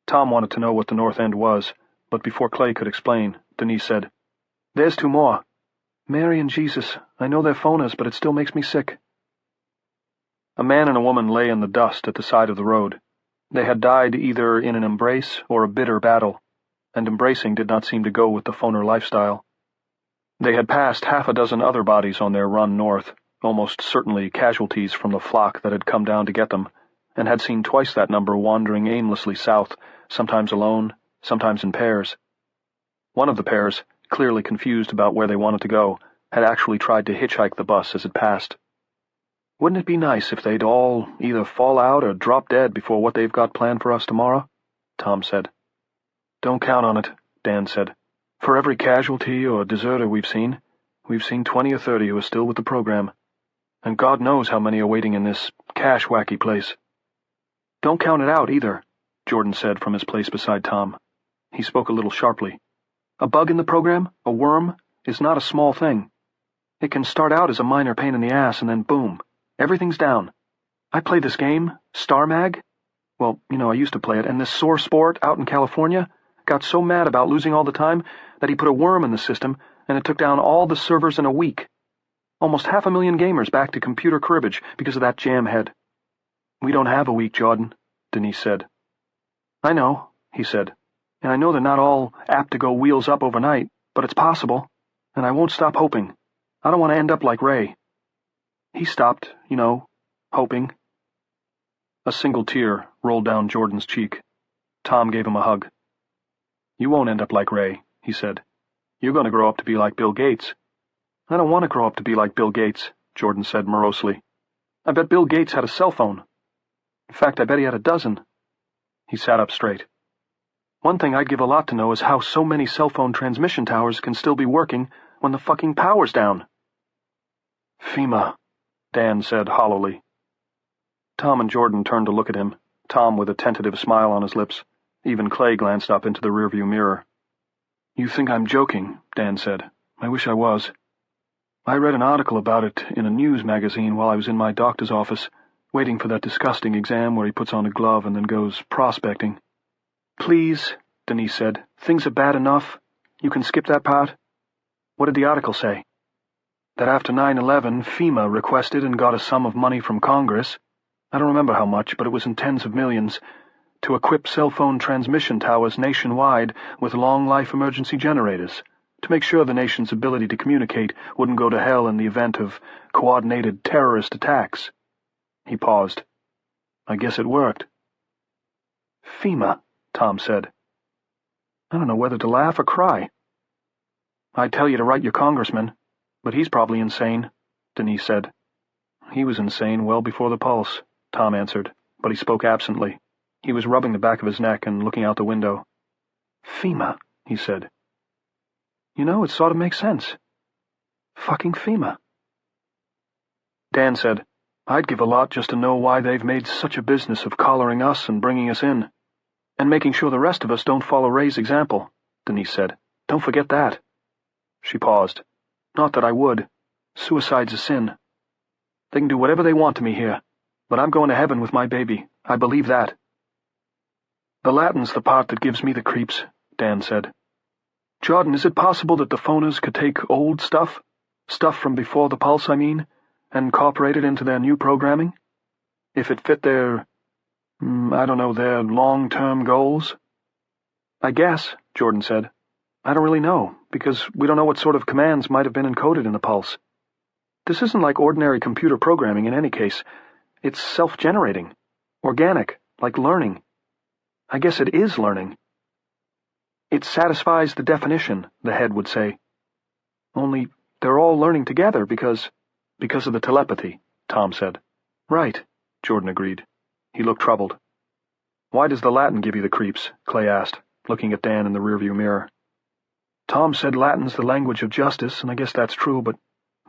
Tom wanted to know what the North End was, but before Clay could explain, Denise said, "There's two more. Mary and Jesus, I know they're phoners, but it still makes me sick." A man and a woman lay in the dust at the side of the road. They had died either in an embrace or a bitter battle, and embracing did not seem to go with the phoner lifestyle. They had passed half a dozen other bodies on their run north, almost certainly casualties from the flock that had come down to get them, and had seen twice that number wandering aimlessly south, sometimes alone, sometimes in pairs. One of the pairs, clearly confused about where they wanted to go, had actually tried to hitchhike the bus as it passed. "Wouldn't it be nice if they'd all either fall out or drop dead before what they've got planned for us tomorrow?" Tom said. "Don't count on it," Dan said. "For every casualty or deserter we've seen 20 or 30 who are still with the program. And God knows how many are waiting in this cash-wacky place." "Don't count it out, either," Jordan said from his place beside Tom. He spoke a little sharply. "A bug in the program, a worm, is not a small thing. It can start out as a minor pain in the ass and then boom, everything's down. I play this game, Star Mag. Well, I used to play it, and this sore sport out in California got so mad about losing all the time that he put a worm in the system, and it took down all the servers in a week. Almost 500,000 gamers back to computer cribbage because of that jam head." "We don't have a week, Jordan," Denise said. "I know," he said, "and I know they're not all apt to go wheels up overnight, but it's possible, and I won't stop hoping. I don't want to end up like Ray." He stopped, hoping. A single tear rolled down Jordan's cheek. Tom gave him a hug. "You won't end up like Ray," he said. "You're going to grow up to be like Bill Gates." "I don't want to grow up to be like Bill Gates," Jordan said morosely. "I bet Bill Gates had a cell phone. In fact, I bet he had a dozen." He sat up straight. "One thing I'd give a lot to know is how so many cell phone transmission towers can still be working when the fucking power's down." "FEMA," Dan said hollowly. Tom and Jordan turned to look at him, Tom with a tentative smile on his lips. Even Clay glanced up into the rearview mirror. "You think I'm joking," Dan said. "I wish I was. I read an article about it in a news magazine while I was in my doctor's office, waiting for that disgusting exam where he puts on a glove and then goes prospecting." "Please," Denise said. "Things are bad enough. You can skip that part." "What did the article say?" "That after 9/11, FEMA requested and got a sum of money from Congress. I don't remember how much, but it was in tens of millions, to equip cell phone transmission towers nationwide with long-life emergency generators, to make sure the nation's ability to communicate wouldn't go to hell in the event of coordinated terrorist attacks." He paused. "I guess it worked." "FEMA," Tom said. I don't know whether to laugh or cry. I'd tell you to write your congressman, but he's probably insane, Denise said. He was insane well before the pulse, Tom answered, but he spoke absently. He was rubbing the back of his neck and looking out the window. FEMA, he said. You know, it sort of makes sense. Fucking FEMA. Dan said, I'd give a lot just to know why they've made such a business of collaring us and bringing us in. And making sure the rest of us don't follow Ray's example, Denise said. Don't forget that. She paused. Not that I would. Suicide's a sin. They can do whatever they want to me here, but I'm going to heaven with my baby. I believe that. The Latin's the part that gives me the creeps, Dan said. Jordan, is it possible that the phoners could take old stuff from before the pulse, I mean, and incorporate it into their new programming? If it fit their, their long-term goals? I guess, Jordan said. I don't really know, because we don't know what sort of commands might have been encoded in the pulse. This isn't like ordinary computer programming in any case. It's self-generating, organic, like learning. I guess it is learning. It satisfies the definition, the head would say. Only they're all learning together because of the telepathy, Tom said. Right, Jordan agreed. He looked troubled. Why does the Latin give you the creeps? Clay asked, looking at Dan in the rearview mirror. Tom said Latin's the language of justice, and I guess that's true, but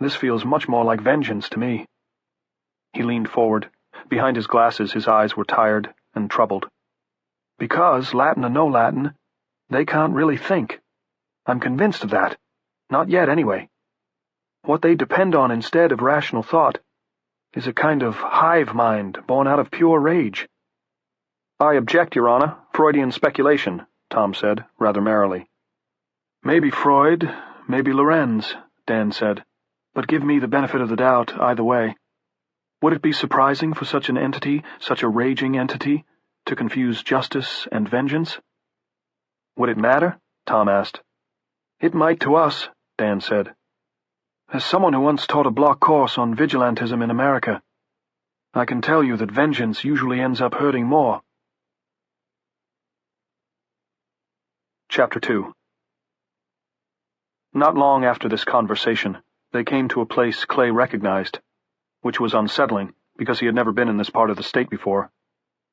this feels much more like vengeance to me. He leaned forward. Behind his glasses, his eyes were tired and troubled. Because, Latin or no Latin, they can't really think. I'm convinced of that. Not yet, anyway. What they depend on instead of rational thought is a kind of hive mind born out of pure rage. I object, Your Honor. Freudian speculation, Tom said, rather merrily. Maybe Freud, maybe Lorenz, Dan said, but give me the benefit of the doubt either way. Would it be surprising for such an entity, such a raging entity, to confuse justice and vengeance? Would it matter? Tom asked. It might to us, Dan said. As someone who once taught a block course on vigilantism in America, I can tell you that vengeance usually ends up hurting more. Chapter 2. Not long after this conversation, they came to a place Clay recognized, which was unsettling because he had never been in this part of the state before,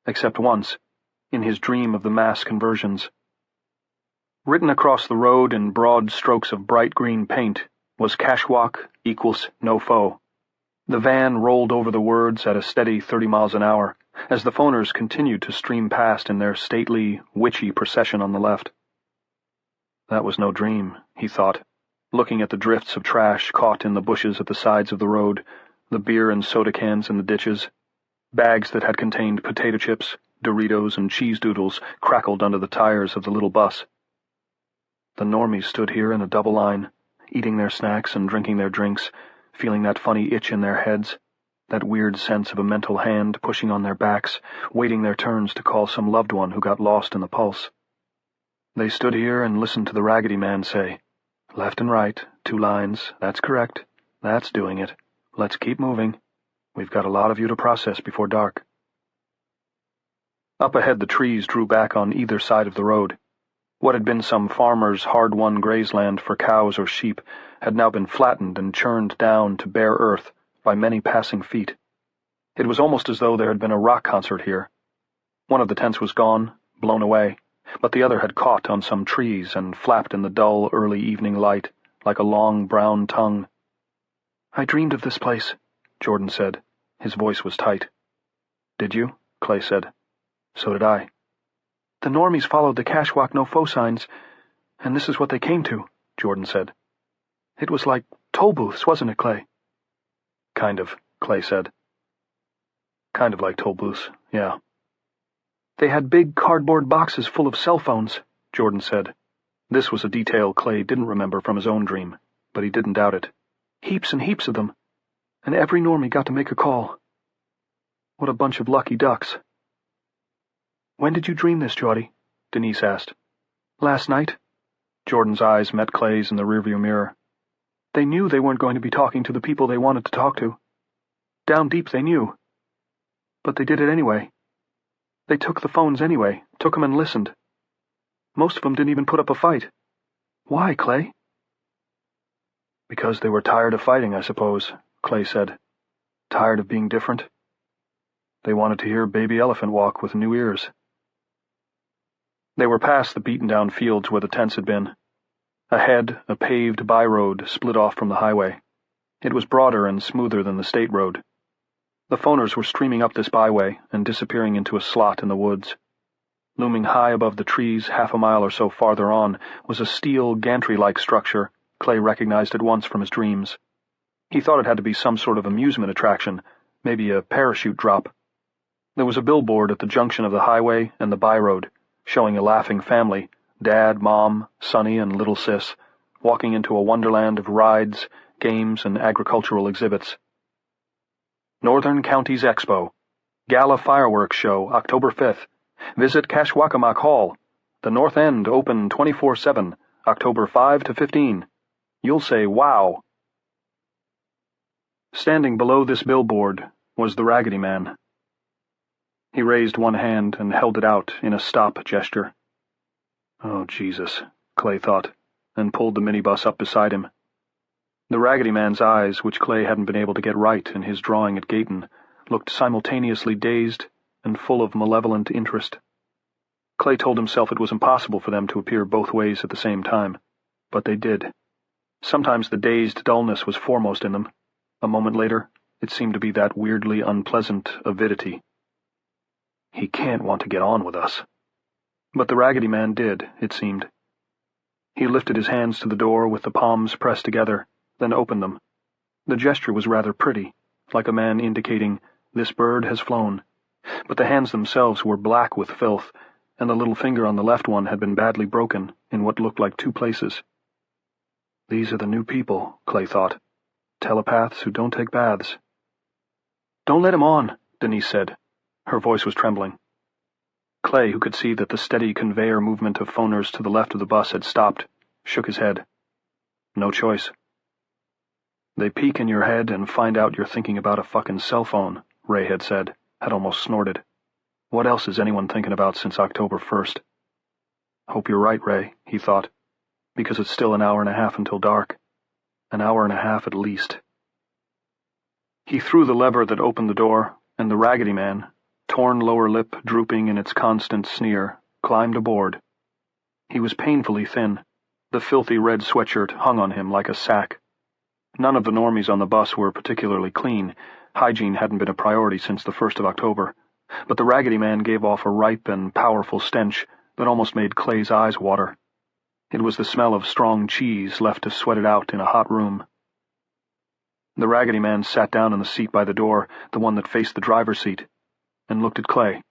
except once, in his dream of the mass conversions. Written across the road in broad strokes of bright green paint was Cashwalk equals no foe. The van rolled over the words at a steady 30 miles an hour, as the phoners continued to stream past in their stately, witchy procession on the left. That was no dream, he thought, looking at the drifts of trash caught in the bushes at the sides of the road, the beer and soda cans in the ditches, bags that had contained potato chips, Doritos, and cheese doodles crackled under the tires of the little bus. The normies stood here in a double line, eating their snacks and drinking their drinks, feeling that funny itch in their heads, that weird sense of a mental hand pushing on their backs, waiting their turns to call some loved one who got lost in the pulse. They stood here and listened to the Raggedy Man say, "Left and right, 2 lines, that's correct, that's doing it. Let's keep moving. We've got a lot of you to process before dark." Up ahead the trees drew back on either side of the road. What had been some farmer's hard-won grazeland for cows or sheep had now been flattened and churned down to bare earth by many passing feet. It was almost as though there had been a rock concert here. One of the tents was gone, blown away, but the other had caught on some trees and flapped in the dull early evening light like a long brown tongue. "I dreamed of this place," Jordan said. His voice was tight. "Did you?" Clay said. "So did I." "The normies followed the Cashwalk no-foe signs, and this is what they came to," Jordan said. "It was like toll booths, wasn't it, Clay?" "Kind of," Clay said. "Kind of like toll booths, yeah." "They had big cardboard boxes full of cell phones," Jordan said. This was a detail Clay didn't remember from his own dream, but he didn't doubt it. "Heaps and heaps of them, and every normie got to make a call. What a bunch of lucky ducks." "When did you dream this, Geordie?" Denise asked. "Last night." Jordan's eyes met Clay's in the rearview mirror. They knew they weren't going to be talking to the people they wanted to talk to. Down deep they knew. But they did it anyway. They took the phones anyway, took them and listened, Most of them didn't even put up a fight. Why, Clay? Because they were tired of fighting, I suppose, Clay said. Tired of being different. They wanted to hear Baby Elephant walk with new ears. They were past the beaten-down fields where the tents had been. Ahead, a paved by-road split off from the highway. It was broader and smoother than the state road. The phoners were streaming up this byway and disappearing into a slot in the woods. Looming high above the trees half a mile or so farther on was a steel gantry-like structure Clay recognized at once from his dreams. He thought it had to be some sort of amusement attraction, maybe a parachute drop. There was a billboard at the junction of the highway and the by-road, showing a laughing family, Dad, Mom, Sonny, and little Sis, walking into a wonderland of rides, games, and agricultural exhibits. Northern Counties Expo. Gala Fireworks Show, October 5th. Visit Kashwakamak Hall. The North End open 24/7, October 5 to 15. You'll say, wow. Standing below this billboard was the Raggedy Man. He raised one hand and held it out in a stop gesture. Oh, Jesus, Clay thought, and pulled the minibus up beside him. The Raggedy Man's eyes, which Clay hadn't been able to get right in his drawing at Gayton, looked simultaneously dazed and full of malevolent interest. Clay told himself it was impossible for them to appear both ways at the same time, but they did. Sometimes the dazed dullness was foremost in them. A moment later, it seemed to be that weirdly unpleasant avidity. He can't want to get on with us. But the Raggedy Man did, it seemed. He lifted his hands to the door with the palms pressed together, then opened them. The gesture was rather pretty, like a man indicating, "This bird has flown." But the hands themselves were black with filth, and the little finger on the left one had been badly broken in what looked like 2 places. These are the new people, Clay thought. Telepaths who don't take baths. "Don't let him on," Denise said. Her voice was trembling. Clay, who could see that the steady conveyor movement of phoners to the left of the bus had stopped, shook his head. No choice. "They peek in your head and find out you're thinking about a fucking cell phone," Ray had said, had almost snorted. What else is anyone thinking about since October 1st? Hope you're right, Ray, he thought, because it's still an hour and a half until dark. An hour and a half at least. He threw the lever that opened the door, and the Raggedy Man, torn lower lip drooping in its constant sneer, climbed aboard. He was painfully thin. The filthy red sweatshirt hung on him like a sack. None of the normies on the bus were particularly clean. Hygiene hadn't been a priority since the 1st of October. But the Raggedy Man gave off a ripe and powerful stench that almost made Clay's eyes water. It was the smell of strong cheese left to sweat it out in a hot room. The Raggedy Man sat down in the seat by the door, the one that faced the driver's seat, and looked at Clay.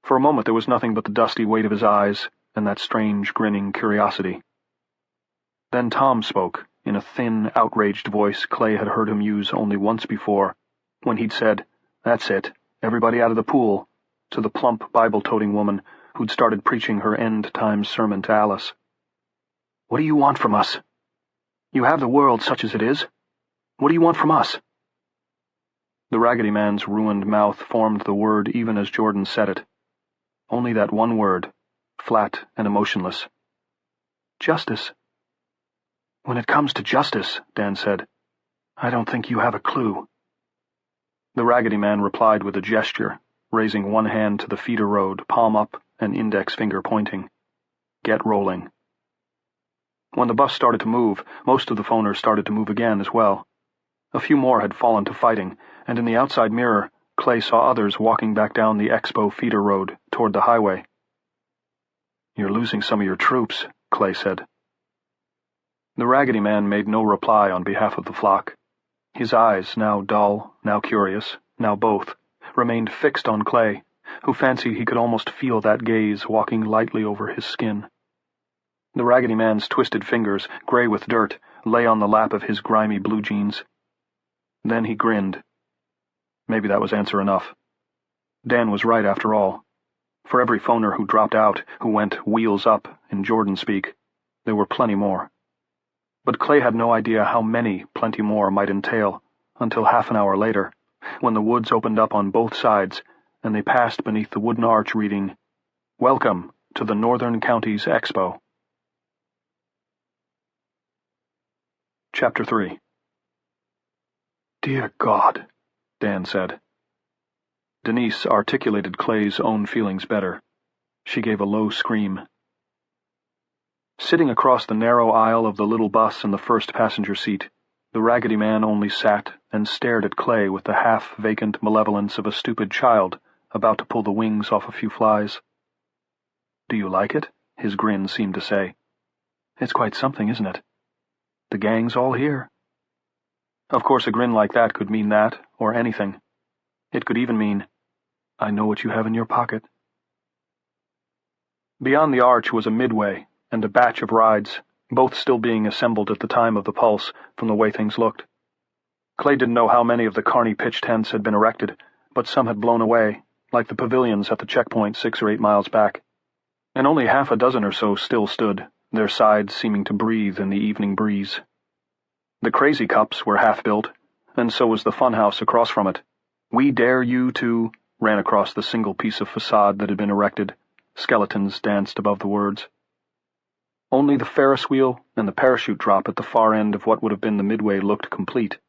For a moment there was nothing but the dusty weight of his eyes and that strange, grinning curiosity. Then Tom spoke, in a thin, outraged voice Clay had heard him use only once before, when he'd said, "That's it, everybody out of the pool," to the plump Bible-toting woman who'd started preaching her end-times sermon to Alice. "What do you want from us? You have the world such as it is. What do you want from us?" The Raggedy Man's ruined mouth formed the word even as Jordan said it. Only that one word, flat and emotionless. "Justice." "When it comes to justice," Dan said, "I don't think you have a clue." The Raggedy Man replied with a gesture, raising one hand to the feeder road, palm up and index finger pointing. "Get rolling." When the bus started to move, most of the phoners started to move again as well. A few more had fallen to fighting, and in the outside mirror, Clay saw others walking back down the Expo feeder road toward the highway. "You're losing some of your troops," Clay said. The Raggedy Man made no reply on behalf of the flock. His eyes, now dull, now curious, now both, remained fixed on Clay, who fancied he could almost feel that gaze walking lightly over his skin. The Raggedy Man's twisted fingers, gray with dirt, lay on the lap of his grimy blue jeans. Then he grinned. Maybe that was answer enough. Dan was right after all. For every phoner who dropped out, who went wheels up, in Jordan speak, there were plenty more. But Clay had no idea how many plenty more might entail, until half an hour later, when the woods opened up on both sides, and they passed beneath the wooden arch reading, "Welcome to the Northern Counties Expo. Chapter 3. "Dear God," Dan said. Denise articulated Clay's own feelings better. She gave a low scream. Sitting across the narrow aisle of the little bus in the first passenger seat, the Raggedy Man only sat and stared at Clay with the half-vacant malevolence of a stupid child about to pull the wings off a few flies. "Do you like it?" his grin seemed to say. "It's quite something, isn't it? The gang's all here." Of course, a grin like that could mean that, or anything. It could even mean, "I know what you have in your pocket." Beyond the arch was a midway and a batch of rides, both still being assembled at the time of the pulse from the way things looked. Clay didn't know how many of the Carney pitch tents had been erected, but some had blown away, like the pavilions at the checkpoint 6 or 8 miles back, and only half a dozen or so still stood, their sides seeming to breathe in the evening breeze. The Crazy Cups were half-built, and so was the funhouse across from it. "We dare you to," ran across the single piece of facade that had been erected. Skeletons danced above the words. Only the Ferris wheel and the parachute drop at the far end of what would have been the midway looked complete,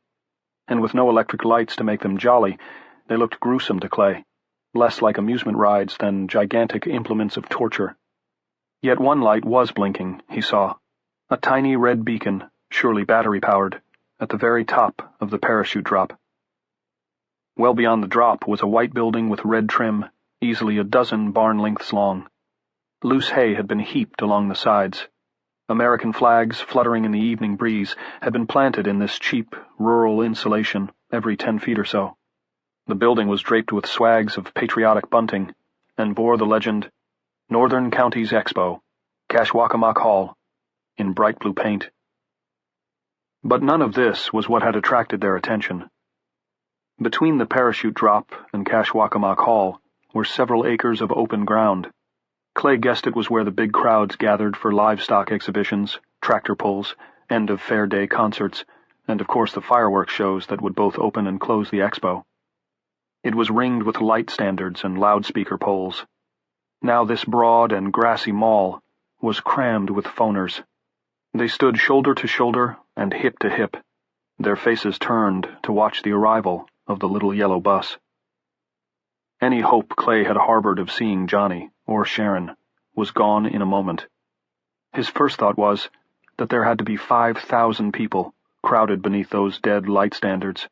and with no electric lights to make them jolly, they looked gruesome to Clay, less like amusement rides than gigantic implements of torture. Yet one light was blinking, he saw, a tiny red beacon, surely battery-powered, at the very top of the parachute drop. Well beyond the drop was a white building with red trim, easily a dozen barn lengths long. Loose hay had been heaped along the sides. American flags, fluttering in the evening breeze, had been planted in this cheap, rural insulation every 10 feet or so. The building was draped with swags of patriotic bunting, and bore the legend, "Northern Counties Expo, Kashwakamok Hall," in bright blue paint. But none of this was what had attracted their attention. Between the parachute drop and Kashwakamok Hall were several acres of open ground. Clay guessed it was where the big crowds gathered for livestock exhibitions, tractor pulls, end-of-fair day concerts, and of course the fireworks shows that would both open and close the expo. It was ringed with light standards and loudspeaker poles. Now this broad and grassy mall was crammed with phoners. They stood shoulder to shoulder and hip to hip, their faces turned to watch the arrival of the little yellow bus. Any hope Clay had harbored of seeing Johnny, or Sharon, was gone in a moment. His first thought was that there had to be 5,000 people crowded beneath those dead light standards.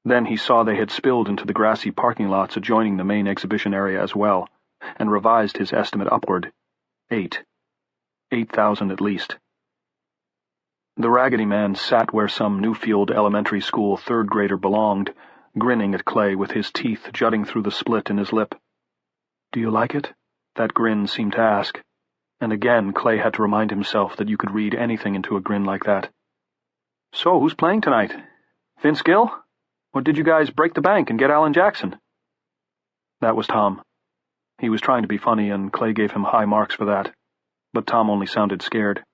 Then he saw they had spilled into the grassy parking lots adjoining the main exhibition area as well, and revised his estimate upward. 8,000 at least. The Raggedy Man sat where some Newfield Elementary School third-grader belonged, grinning at Clay with his teeth jutting through the split in his lip. "Do you like it?" that grin seemed to ask, and again Clay had to remind himself that you could read anything into a grin like that. "So, who's playing tonight? Vince Gill? Or did you guys break the bank and get Alan Jackson?" That was Tom. He was trying to be funny, and Clay gave him high marks for that, but Tom only sounded scared.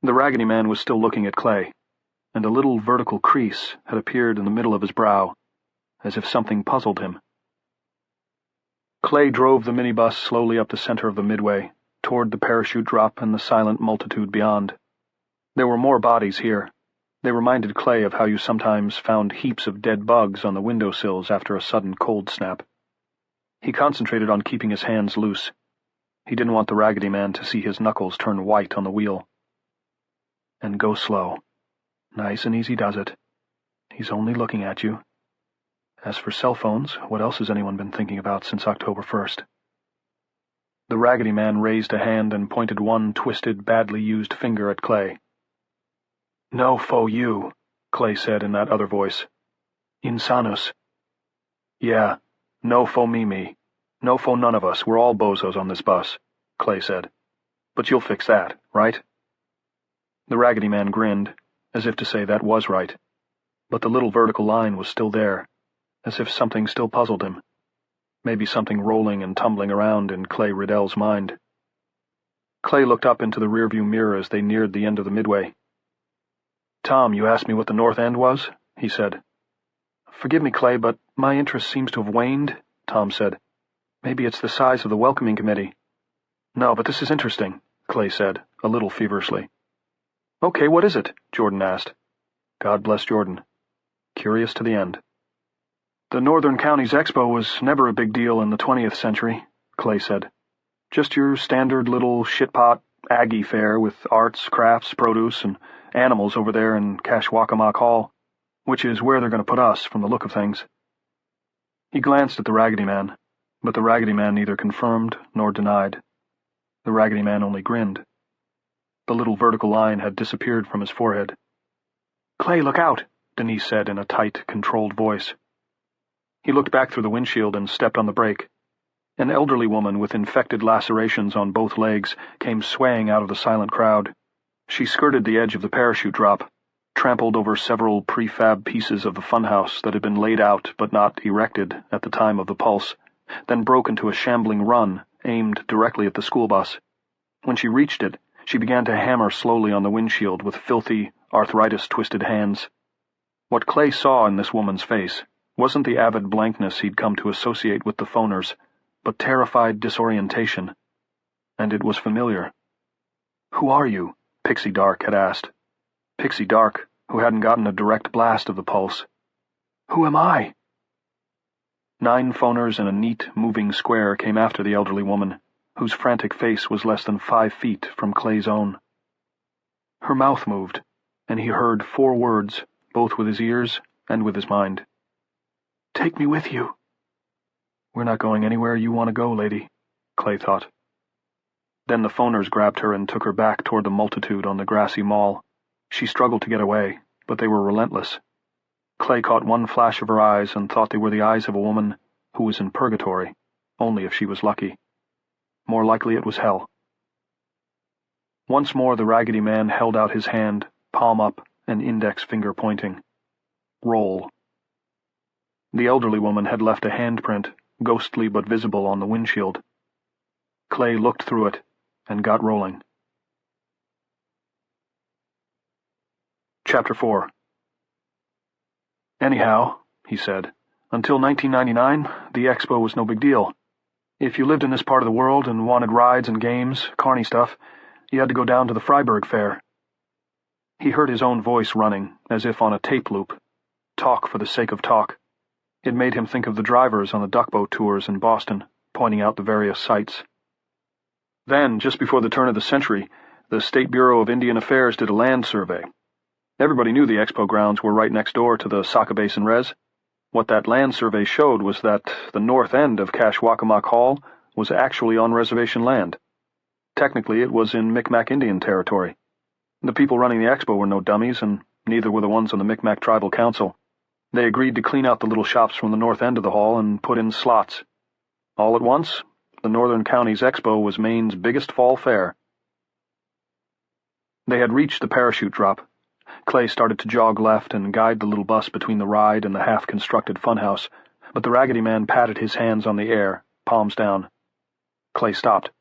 The Raggedy Man was still looking at Clay, and a little vertical crease had appeared in the middle of his brow, as if something puzzled him. Clay drove the minibus slowly up the center of the midway, toward the parachute drop and the silent multitude beyond. There were more bodies here. They reminded Clay of how you sometimes found heaps of dead bugs on the windowsills after a sudden cold snap. He concentrated on keeping his hands loose. He didn't want the Raggedy Man to see his knuckles turn white on the wheel. "And go slow. Nice and easy does it. He's only looking at you. As for cell phones, what else has anyone been thinking about since October 1st? The Raggedy Man raised a hand and pointed one twisted, badly used finger at Clay. "No fo you," Clay said in that other voice. "Insanus." "Yeah, no fo me. No fo none of us. We're all bozos on this bus," Clay said. "But you'll fix that, right?" The Raggedy Man grinned, as if to say that was right, but the little vertical line was still there, as if something still puzzled him, maybe something rolling and tumbling around in Clay Riddell's mind. Clay looked up into the rearview mirror as they neared the end of the midway. "Tom, you asked me what the north end was?" he said. "Forgive me, Clay, but my interest seems to have waned," Tom said. "Maybe it's the size of the welcoming committee. No, but this is interesting, Clay said, a little feverishly. Okay, what is it? Jordan asked. God bless Jordan. Curious to the end. The Northern Counties Expo was never a big deal in the 20th century, Clay said. Just your standard little shitpot Aggie fair with arts, crafts, produce, and animals over there in Kashwakamok Hall, which is where they're going to put us from the look of things. He glanced at the Raggedy Man, but the Raggedy Man neither confirmed nor denied. The Raggedy Man only grinned. The little vertical line had disappeared from his forehead. Clay, look out, Denise said in a tight, controlled voice. He looked back through the windshield and stepped on the brake. An elderly woman with infected lacerations on both legs came swaying out of the silent crowd. She skirted the edge of the parachute drop, trampled over several prefab pieces of the funhouse that had been laid out but not erected at the time of the pulse, then broke into a shambling run aimed directly at the school bus. When she reached it, she began to hammer slowly on the windshield with filthy, arthritis-twisted hands. What Clay saw in this woman's face wasn't the avid blankness he'd come to associate with the phoners, but terrified disorientation. And it was familiar. Who are you? Pixie Dark had asked. Pixie Dark, who hadn't gotten a direct blast of the pulse. Who am I? 9 phoners in a neat, moving square came after the elderly woman, whose frantic face was less than 5 feet from Clay's own. Her mouth moved, and he heard 4 words, both with his ears and with his mind. Take me with you. We're not going anywhere you want to go, lady, Clay thought. Then the phoners grabbed her and took her back toward the multitude on the grassy mall. She struggled to get away, but they were relentless. Clay caught one flash of her eyes and thought they were the eyes of a woman who was in purgatory, only if she was lucky. More likely it was hell. Once more the Raggedy Man held out his hand, palm up and index finger pointing. Roll. The elderly woman had left a handprint, ghostly but visible on the windshield. Clay looked through it and got rolling. Chapter 4. Anyhow, he said, until 1999, the expo was no big deal. If you lived in this part of the world and wanted rides and games, carny stuff, you had to go down to the Freiburg Fair. He heard his own voice running, as if on a tape loop. Talk for the sake of talk. It made him think of the drivers on the duckboat tours in Boston, pointing out the various sights. Then, just before the turn of the century, the State Bureau of Indian Affairs did a land survey. Everybody knew the expo grounds were right next door to the Saca Basin Res. What that land survey showed was that the north end of Kashwakamok Hall was actually on reservation land. Technically, it was in Micmac Indian territory. The people running the expo were no dummies, and neither were the ones on the Micmac Tribal Council. They agreed to clean out the little shops from the north end of the hall and put in slots. All at once, the Northern Counties Expo was Maine's biggest fall fair. They had reached the parachute drop. Clay started to jog left and guide the little bus between the ride and the half-constructed funhouse, but the Raggedy Man patted his hands on the air, palms down. Clay stopped.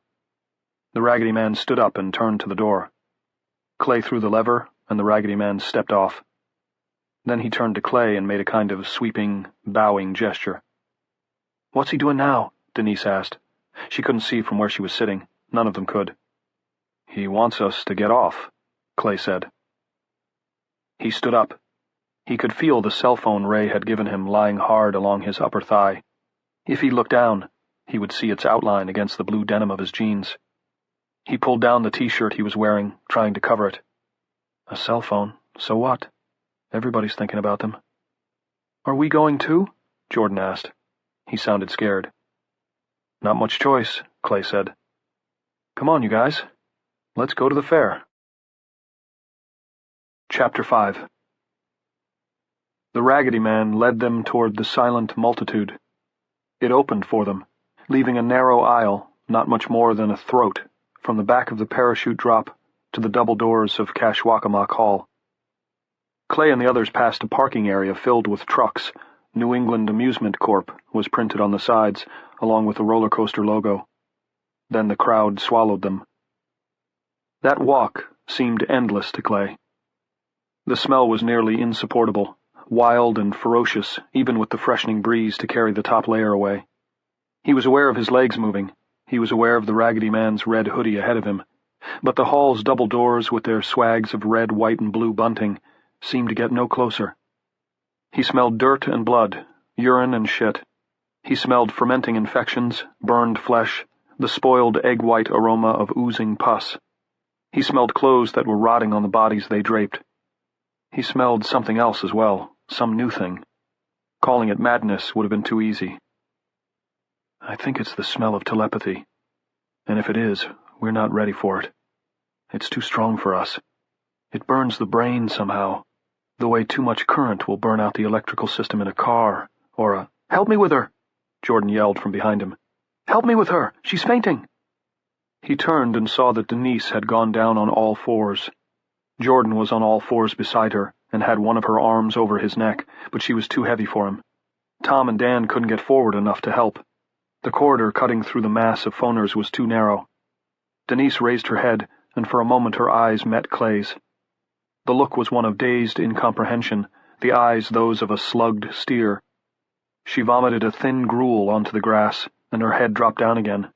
The Raggedy Man stood up and turned to the door. Clay threw the lever, and the Raggedy Man stepped off. Then he turned to Clay and made a kind of sweeping, bowing gesture. "What's he doing now?" Denise asked. She couldn't see from where she was sitting. None of them could. "He wants us to get off," Clay said. He stood up. He could feel the cell phone Ray had given him lying hard along his upper thigh. If he looked down, he would see its outline against the blue denim of his jeans. He pulled down the T-shirt he was wearing, trying to cover it. A cell phone, so what? Everybody's thinking about them. "Are we going too?" Jordan asked. He sounded scared. "Not much choice," Clay said. "Come on, you guys. Let's go to the fair." Chapter 5. The Raggedy Man led them toward the silent multitude. It opened for them, leaving a narrow aisle, not much more than a throat, from the back of the parachute drop to the double doors of Kashwakamok Hall. Clay and the others passed a parking area filled with trucks. New England Amusement Corp. Was printed on the sides, along with the roller coaster logo. Then the crowd swallowed them. That walk seemed endless to Clay. The smell was nearly insupportable, wild and ferocious, even with the freshening breeze to carry the top layer away. He was aware of his legs moving, He was aware of the Raggedy Man's red hoodie ahead of him, but the hall's double doors with their swags of red, white, and blue bunting seemed to get no closer. He smelled dirt and blood, urine and shit. He smelled fermenting infections, burned flesh, the spoiled egg-white aroma of oozing pus. He smelled clothes that were rotting on the bodies they draped. He smelled something else as well, some new thing. Calling it madness would have been too easy. I think it's the smell of telepathy. And if it is, we're not ready for it. It's too strong for us. It burns the brain somehow, the way too much current will burn out the electrical system in a car, or a— "Help me with her!" Jordan yelled from behind him. "Help me with her! She's fainting!" He turned and saw that Denise had gone down on all fours. Jordan was on all fours beside her and had one of her arms over his neck, but she was too heavy for him. Tom and Dan couldn't get forward enough to help. The corridor cutting through the mass of phoners was too narrow. Denise raised her head, and for a moment her eyes met Clay's. The look was one of dazed incomprehension, the eyes those of a slugged steer. She vomited a thin gruel onto the grass, and her head dropped down again.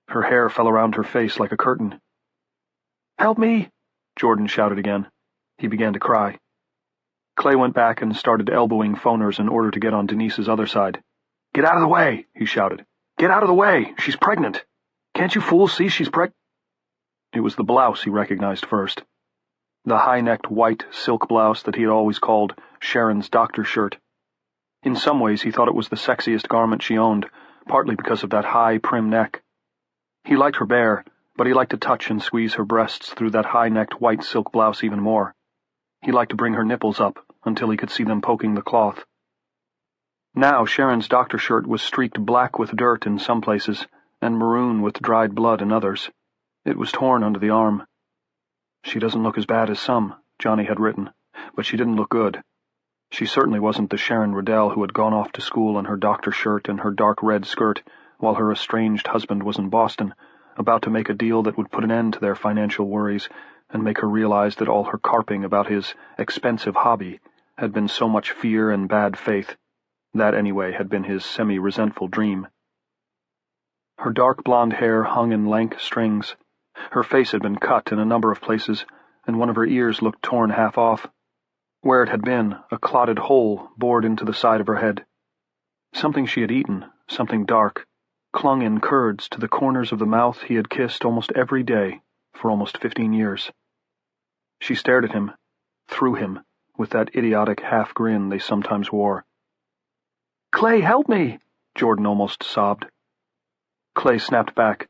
Her hair fell around her face like a curtain. "Help me!" Jordan shouted again. He began to cry. Clay went back and started elbowing phoners in order to get on Denise's other side. "Get out of the way!" he shouted. "Get out of the way! She's pregnant! Can't you fools see she's pregnant?" It was the blouse he recognized first. The high-necked white silk blouse that he had always called Sharon's doctor shirt. In some ways he thought it was the sexiest garment she owned, partly because of that high, prim neck. He liked her bare, but he liked to touch and squeeze her breasts through that high-necked white silk blouse even more. He liked to bring her nipples up until he could see them poking the cloth. Now Sharon's doctor shirt was streaked black with dirt in some places, and maroon with dried blood in others. It was torn under the arm. "She doesn't look as bad as some," Johnny had written, but she didn't look good. She certainly wasn't the Sharon Riddell who had gone off to school in her doctor shirt and her dark red skirt while her estranged husband was in Boston, about to make a deal that would put an end to their financial worries and make her realize that all her carping about his expensive hobby had been so much fear and bad faith. That, anyway, had been his semi-resentful dream. Her dark blonde hair hung in lank strings. Her face had been cut in a number of places, and one of her ears looked torn half off. Where it had been, a clotted hole bored into the side of her head. Something she had eaten, something dark, clung in curds to the corners of the mouth he had kissed almost every day for almost 15 years. She stared at him, through him, with that idiotic half-grin they sometimes wore. "Clay, help me!" Jordan almost sobbed. Clay snapped back.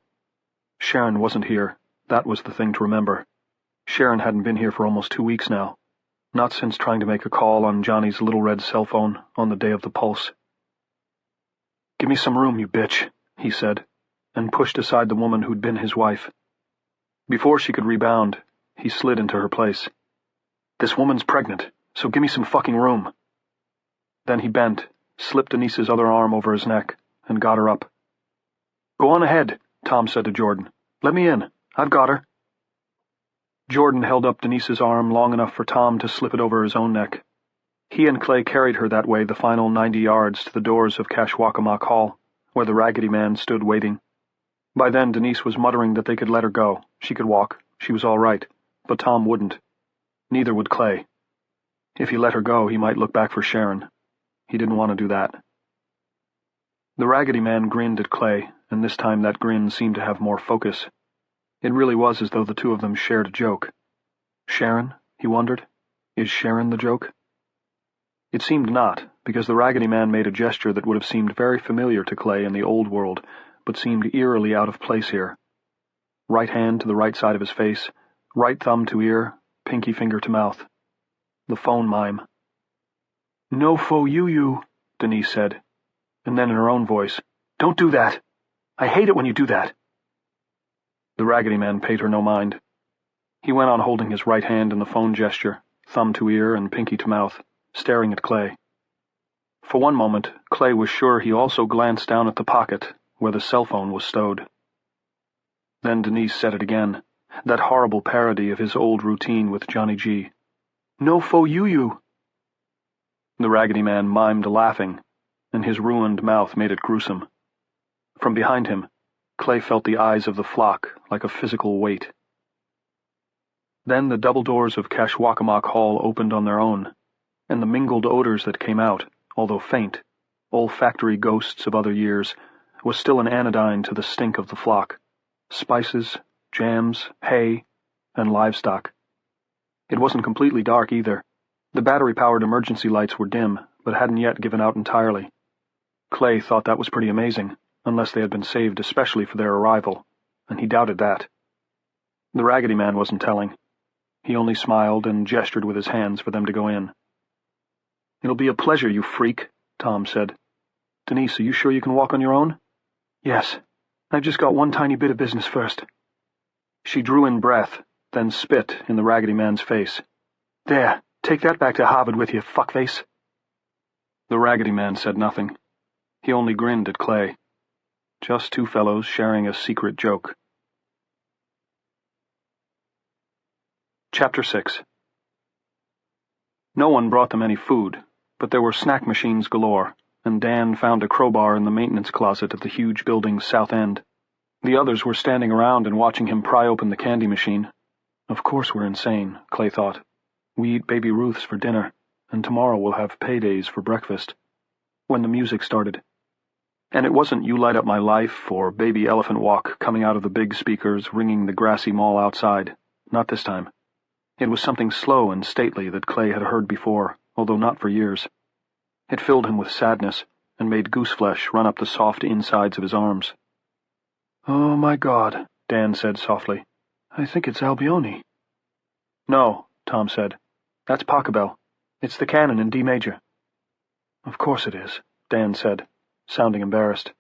Sharon wasn't here. That was the thing to remember. Sharon hadn't been here for almost 2 weeks now. Not since trying to make a call on Johnny's little red cell phone on the day of the pulse. "Give me some room, you bitch," he said, and pushed aside the woman who'd been his wife. Before she could rebound, he slid into her place. "This woman's pregnant, so give me some fucking room." Then he bent, slipped Denise's other arm over his neck, and got her up. "Go on ahead," Tom said to Jordan. "Let me in. I've got her." Jordan held up Denise's arm long enough for Tom to slip it over his own neck. He and Clay carried her that way the final 90 yards to the doors of Kashwakamok Hall, where the Raggedy Man stood waiting. By then Denise was muttering that they could let her go. She could walk. She was all right. But Tom wouldn't. Neither would Clay. If he let her go, he might look back for Sharon. He didn't want to do that. The Raggedy Man grinned at Clay, and this time that grin seemed to have more focus. It really was as though the two of them shared a joke. Sharon, he wondered. Is Sharon the joke? It seemed not, because the Raggedy Man made a gesture that would have seemed very familiar to Clay in the old world, but seemed eerily out of place here. Right hand to the right side of his face, right thumb to ear, pinky finger to mouth. The phone mime. "No fo you," Denise said, and then in her own voice, "Don't do that. I hate it when you do that." The Raggedy Man paid her no mind. He went on holding his right hand in the phone gesture, thumb to ear and pinky to mouth, staring at Clay. For one moment, Clay was sure he also glanced down at the pocket where the cell phone was stowed. Then Denise said it again, that horrible parody of his old routine with Johnny G. "No fo you." The Raggedy Man mimed laughing, and his ruined mouth made it gruesome. From behind him, Clay felt the eyes of the flock like a physical weight. Then the double doors of Kashwakamok Hall opened on their own, and the mingled odors that came out, although faint, olfactory ghosts of other years, was still an anodyne to the stink of the flock: spices, jams, hay, and livestock. It wasn't completely dark either. The battery-powered emergency lights were dim, but hadn't yet given out entirely. Clay thought that was pretty amazing, unless they had been saved especially for their arrival, and he doubted that. The Raggedy Man wasn't telling. He only smiled and gestured with his hands for them to go in. "It'll be a pleasure, you freak," Tom said. "Denise, are you sure you can walk on your own?" "Yes. I've just got one tiny bit of business first." She drew in breath, then spit in the Raggedy Man's face. "There, take that back to Harvard with you, fuckface." The Raggedy Man said nothing. He only grinned at Clay. Just two fellows sharing a secret joke. Chapter 6. No one brought them any food, but there were snack machines galore, and Dan found a crowbar in the maintenance closet at the huge building's south end. The others were standing around and watching him pry open the candy machine. Of course we're insane, Clay thought. We eat Baby Ruths for dinner, and tomorrow we'll have paydays for breakfast. When the music started. And it wasn't You Light Up My Life or Baby Elephant Walk coming out of the big speakers ringing the grassy mall outside. Not this time. It was something slow and stately that Clay had heard before, although not for years. It filled him with sadness and made gooseflesh run up the soft insides of his arms. "Oh, my God," Dan said softly. "I think it's Albione." "No," Tom said. "That's Pachelbel. It's the canon in D major." "Of course it is," Dan said, sounding embarrassed.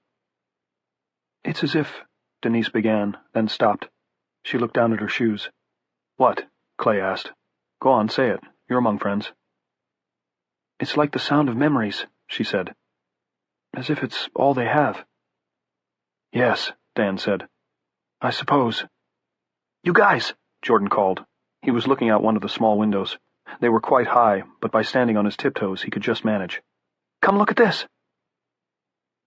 "It's as if—" Denise began, then stopped. She looked down at her shoes. "What?" Clay asked. "Go on, say it. You're among friends." "It's like the sound of memories," she said. "As if it's all they have." "Yes," Dan said. "I suppose." "You guys!" Jordan called. He was looking out one of the small windows. They were quite high, but by standing on his tiptoes he could just manage. "Come look at this!"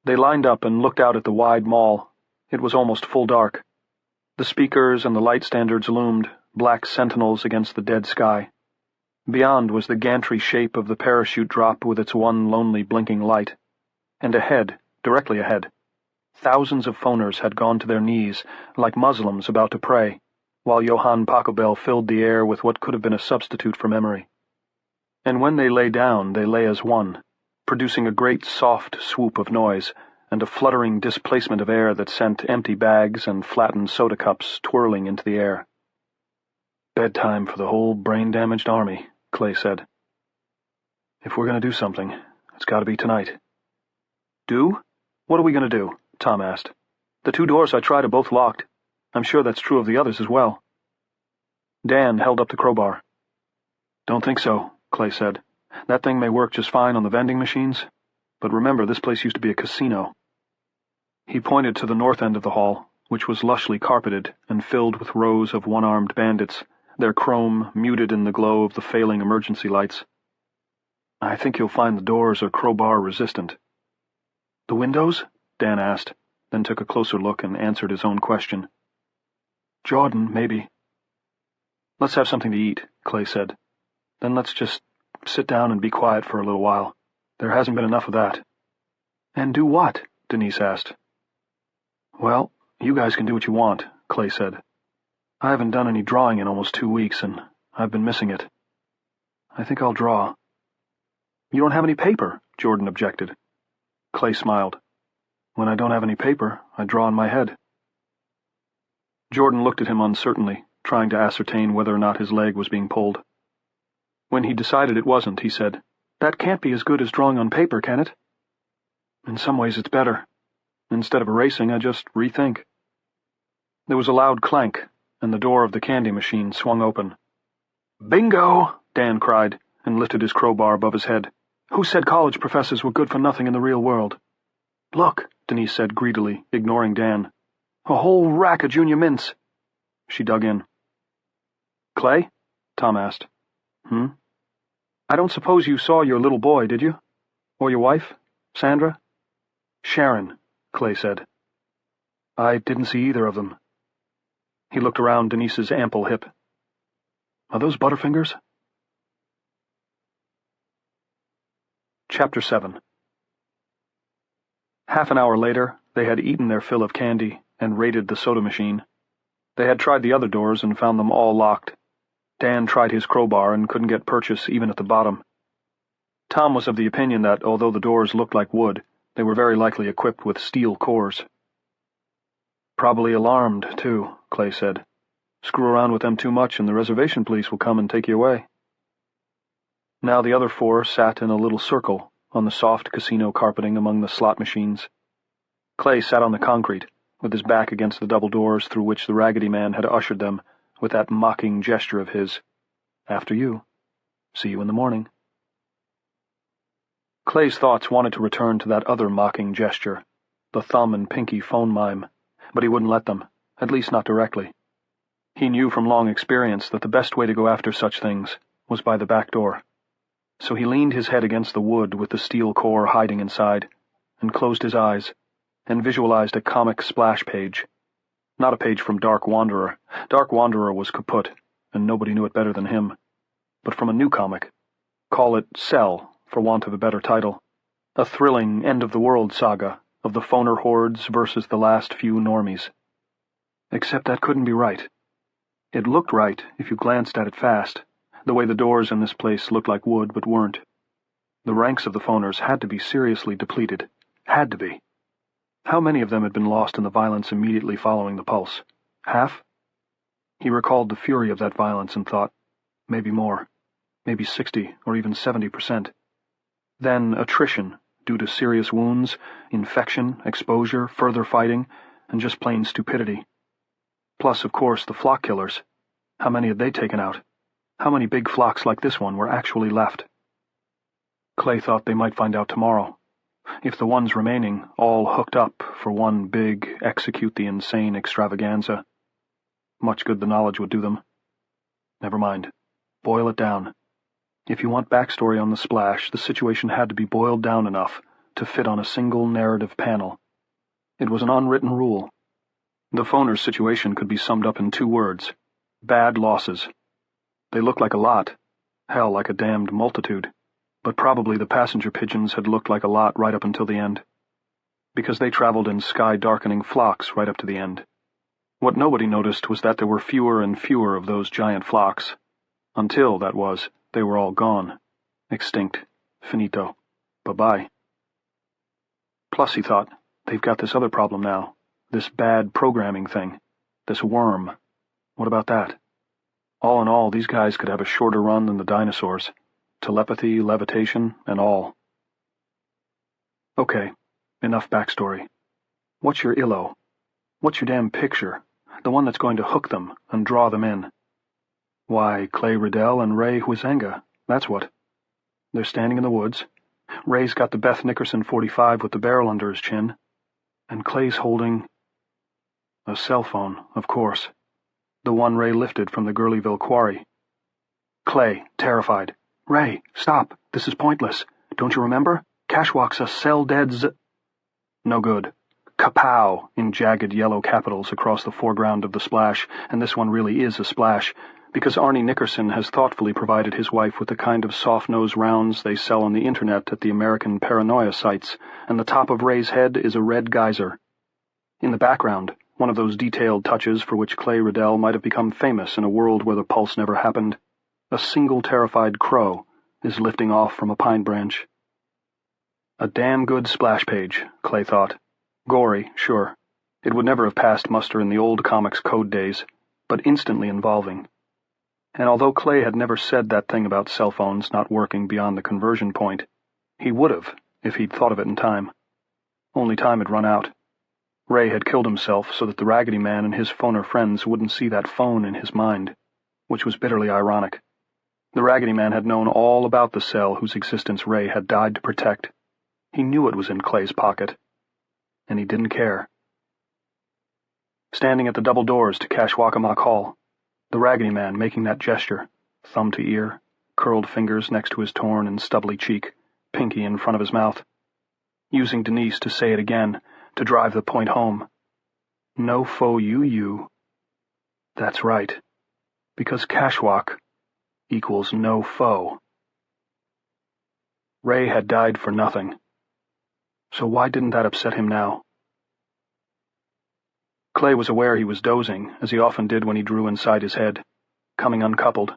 They lined up and looked out at the wide mall. It was almost full dark. The speakers and the light standards loomed, black sentinels against the dead sky. Beyond was the gantry shape of the parachute drop with its one lonely blinking light. And ahead, directly ahead, thousands of phoners had gone to their knees, like Muslims about to pray, while Johann Pachelbel filled the air with what could have been a substitute for memory. And when they lay down, they lay as one, producing a great soft swoop of noise, and a fluttering displacement of air that sent empty bags and flattened soda cups twirling into the air. "Bedtime for the whole brain-damaged army," Clay said. "If we're going to do something, it's got to be tonight." "Do? What are we going to do?" Tom asked. "The two doors I tried are both locked. I'm sure that's true of the others as well." Dan held up the crowbar. "Don't think so," Clay said. "That thing may work just fine on the vending machines, but remember this place used to be a casino." He pointed to the north end of the hall, which was lushly carpeted and filled with rows of one-armed bandits, their chrome muted in the glow of the failing emergency lights. "I think you'll find the doors are crowbar-resistant." "The windows?" Dan asked, then took a closer look and answered his own question. "Jordan, maybe." "Let's have something to eat," Clay said. "Then let's just sit down and be quiet for a little while. There hasn't been enough of that." "And do what?" Denise asked. "Well, you guys can do what you want," Clay said. "I haven't done any drawing in almost 2 weeks, and I've been missing it. I think I'll draw." "You don't have any paper," Jordan objected. Clay smiled. "When I don't have any paper, I draw in my head." Jordan looked at him uncertainly, trying to ascertain whether or not his leg was being pulled. When he decided it wasn't, he said, "That can't be as good as drawing on paper, can it?" "In some ways it's better. Instead of erasing, I just rethink." There was a loud clank, and the door of the candy machine swung open. "Bingo!" Dan cried, and lifted his crowbar above his head. "Who said college professors were good for nothing in the real world?" "Look," Denise said greedily, ignoring Dan. "A whole rack of junior mints." She dug in. "Clay?" Tom asked. "I don't suppose you saw your little boy, did you? Or your wife? Sandra?" "Sharon," Clay said. I didn't see either of them. He looked around Denise's ample hip. Are those Butterfingers? Chapter 7. Half an hour later, they had eaten their fill of candy and raided the soda machine. They had tried the other doors and found them all locked. Dan tried his crowbar and couldn't get purchase even at the bottom. Tom was of the opinion that, although the doors looked like wood, they were very likely equipped with steel cores. Probably alarmed, too, Clay said. Screw around with them too much and the reservation police will come and take you away. Now the other four sat in a little circle on the soft casino carpeting among the slot machines. Clay sat on the concrete, with his back against the double doors through which the Raggedy Man had ushered them, with that mocking gesture of his. After you. See you in the morning. Clay's thoughts wanted to return to that other mocking gesture, the thumb and pinky phone mime, but he wouldn't let them, at least not directly. He knew from long experience that the best way to go after such things was by the back door. So he leaned his head against the wood with the steel core hiding inside, and closed his eyes, and visualized a comic splash page. Not a page from Dark Wanderer. Dark Wanderer was kaput, and nobody knew it better than him. But from a new comic. Call it Cell, for want of a better title. A thrilling end-of-the-world saga of the phoner hordes versus the last few normies. Except that couldn't be right. It looked right if you glanced at it fast, the way the doors in this place looked like wood but weren't. The ranks of the phoners had to be seriously depleted. Had to be. How many of them had been lost in the violence immediately following the pulse? Half? He recalled the fury of that violence and thought, maybe more, maybe 60 or even 70%. Then attrition, due to serious wounds, infection, exposure, further fighting, and just plain stupidity. Plus, of course, the flock killers. How many had they taken out? How many big flocks like this one were actually left? Clay thought they might find out tomorrow. If the ones remaining all hooked up for one big execute the insane extravaganza. Much good the knowledge would do them. Never mind. Boil it down. If you want backstory on the splash, the situation had to be boiled down enough to fit on a single narrative panel. It was an unwritten rule. The phoner's situation could be summed up in 2 words. Bad losses. They looked like a lot. Hell, like a damned multitude. But probably the passenger pigeons had looked like a lot right up until the end. Because they traveled in sky-darkening flocks right up to the end. What nobody noticed was that there were fewer and fewer of those giant flocks. Until, that was, they were all gone. Extinct. Finito. Bye-bye. Plus, he thought, they've got this other problem now. This bad programming thing. This worm. What about that? All in all, these guys could have a shorter run than the dinosaurs. Telepathy, levitation, and all. Okay, enough backstory. What's your illo? What's your damn picture? The one that's going to hook them and draw them in. Why, Clay Riddell and Ray Huizenga, that's what. They're standing in the woods. Ray's got the Beth Nickerson .45 with the barrel under his chin. And Clay's holding... a cell phone, of course. The one Ray lifted from the Gurleyville quarry. Clay, terrified. Ray, stop. This is pointless. Don't you remember? Cashwalk's a cell-dead No good. Kapow! In jagged yellow capitals across the foreground of the splash, and this one really is a splash, because Arnie Nickerson has thoughtfully provided his wife with the kind of soft-nose rounds they sell on the internet at the American paranoia sites, and the top of Ray's head is a red geyser. In the background, one of those detailed touches for which Clay Riddell might have become famous in a world where the pulse never happened. A single terrified crow is lifting off from a pine branch. A damn good splash page, Clay thought. Gory, sure. It would never have passed muster in the old comics code days, but instantly involving. And although Clay had never said that thing about cell phones not working beyond the conversion point, he would have if he'd thought of it in time. Only time had run out. Ray had killed himself so that the Raggedy Man and his phoner friends wouldn't see that phone in his mind, which was bitterly ironic. The Raggedy Man had known all about the cell whose existence Ray had died to protect. He knew it was in Clay's pocket. And he didn't care. Standing at the double doors to Cashwalkamock Hall, the Raggedy Man making that gesture, thumb to ear, curled fingers next to his torn and stubbly cheek, pinky in front of his mouth, using Denise to say it again, to drive the point home. No foe you. That's right, because Kashwak equals no foe. Ray had died for nothing. So why didn't that upset him now? Clay was aware he was dozing, as he often did when he drew inside his head, coming uncoupled.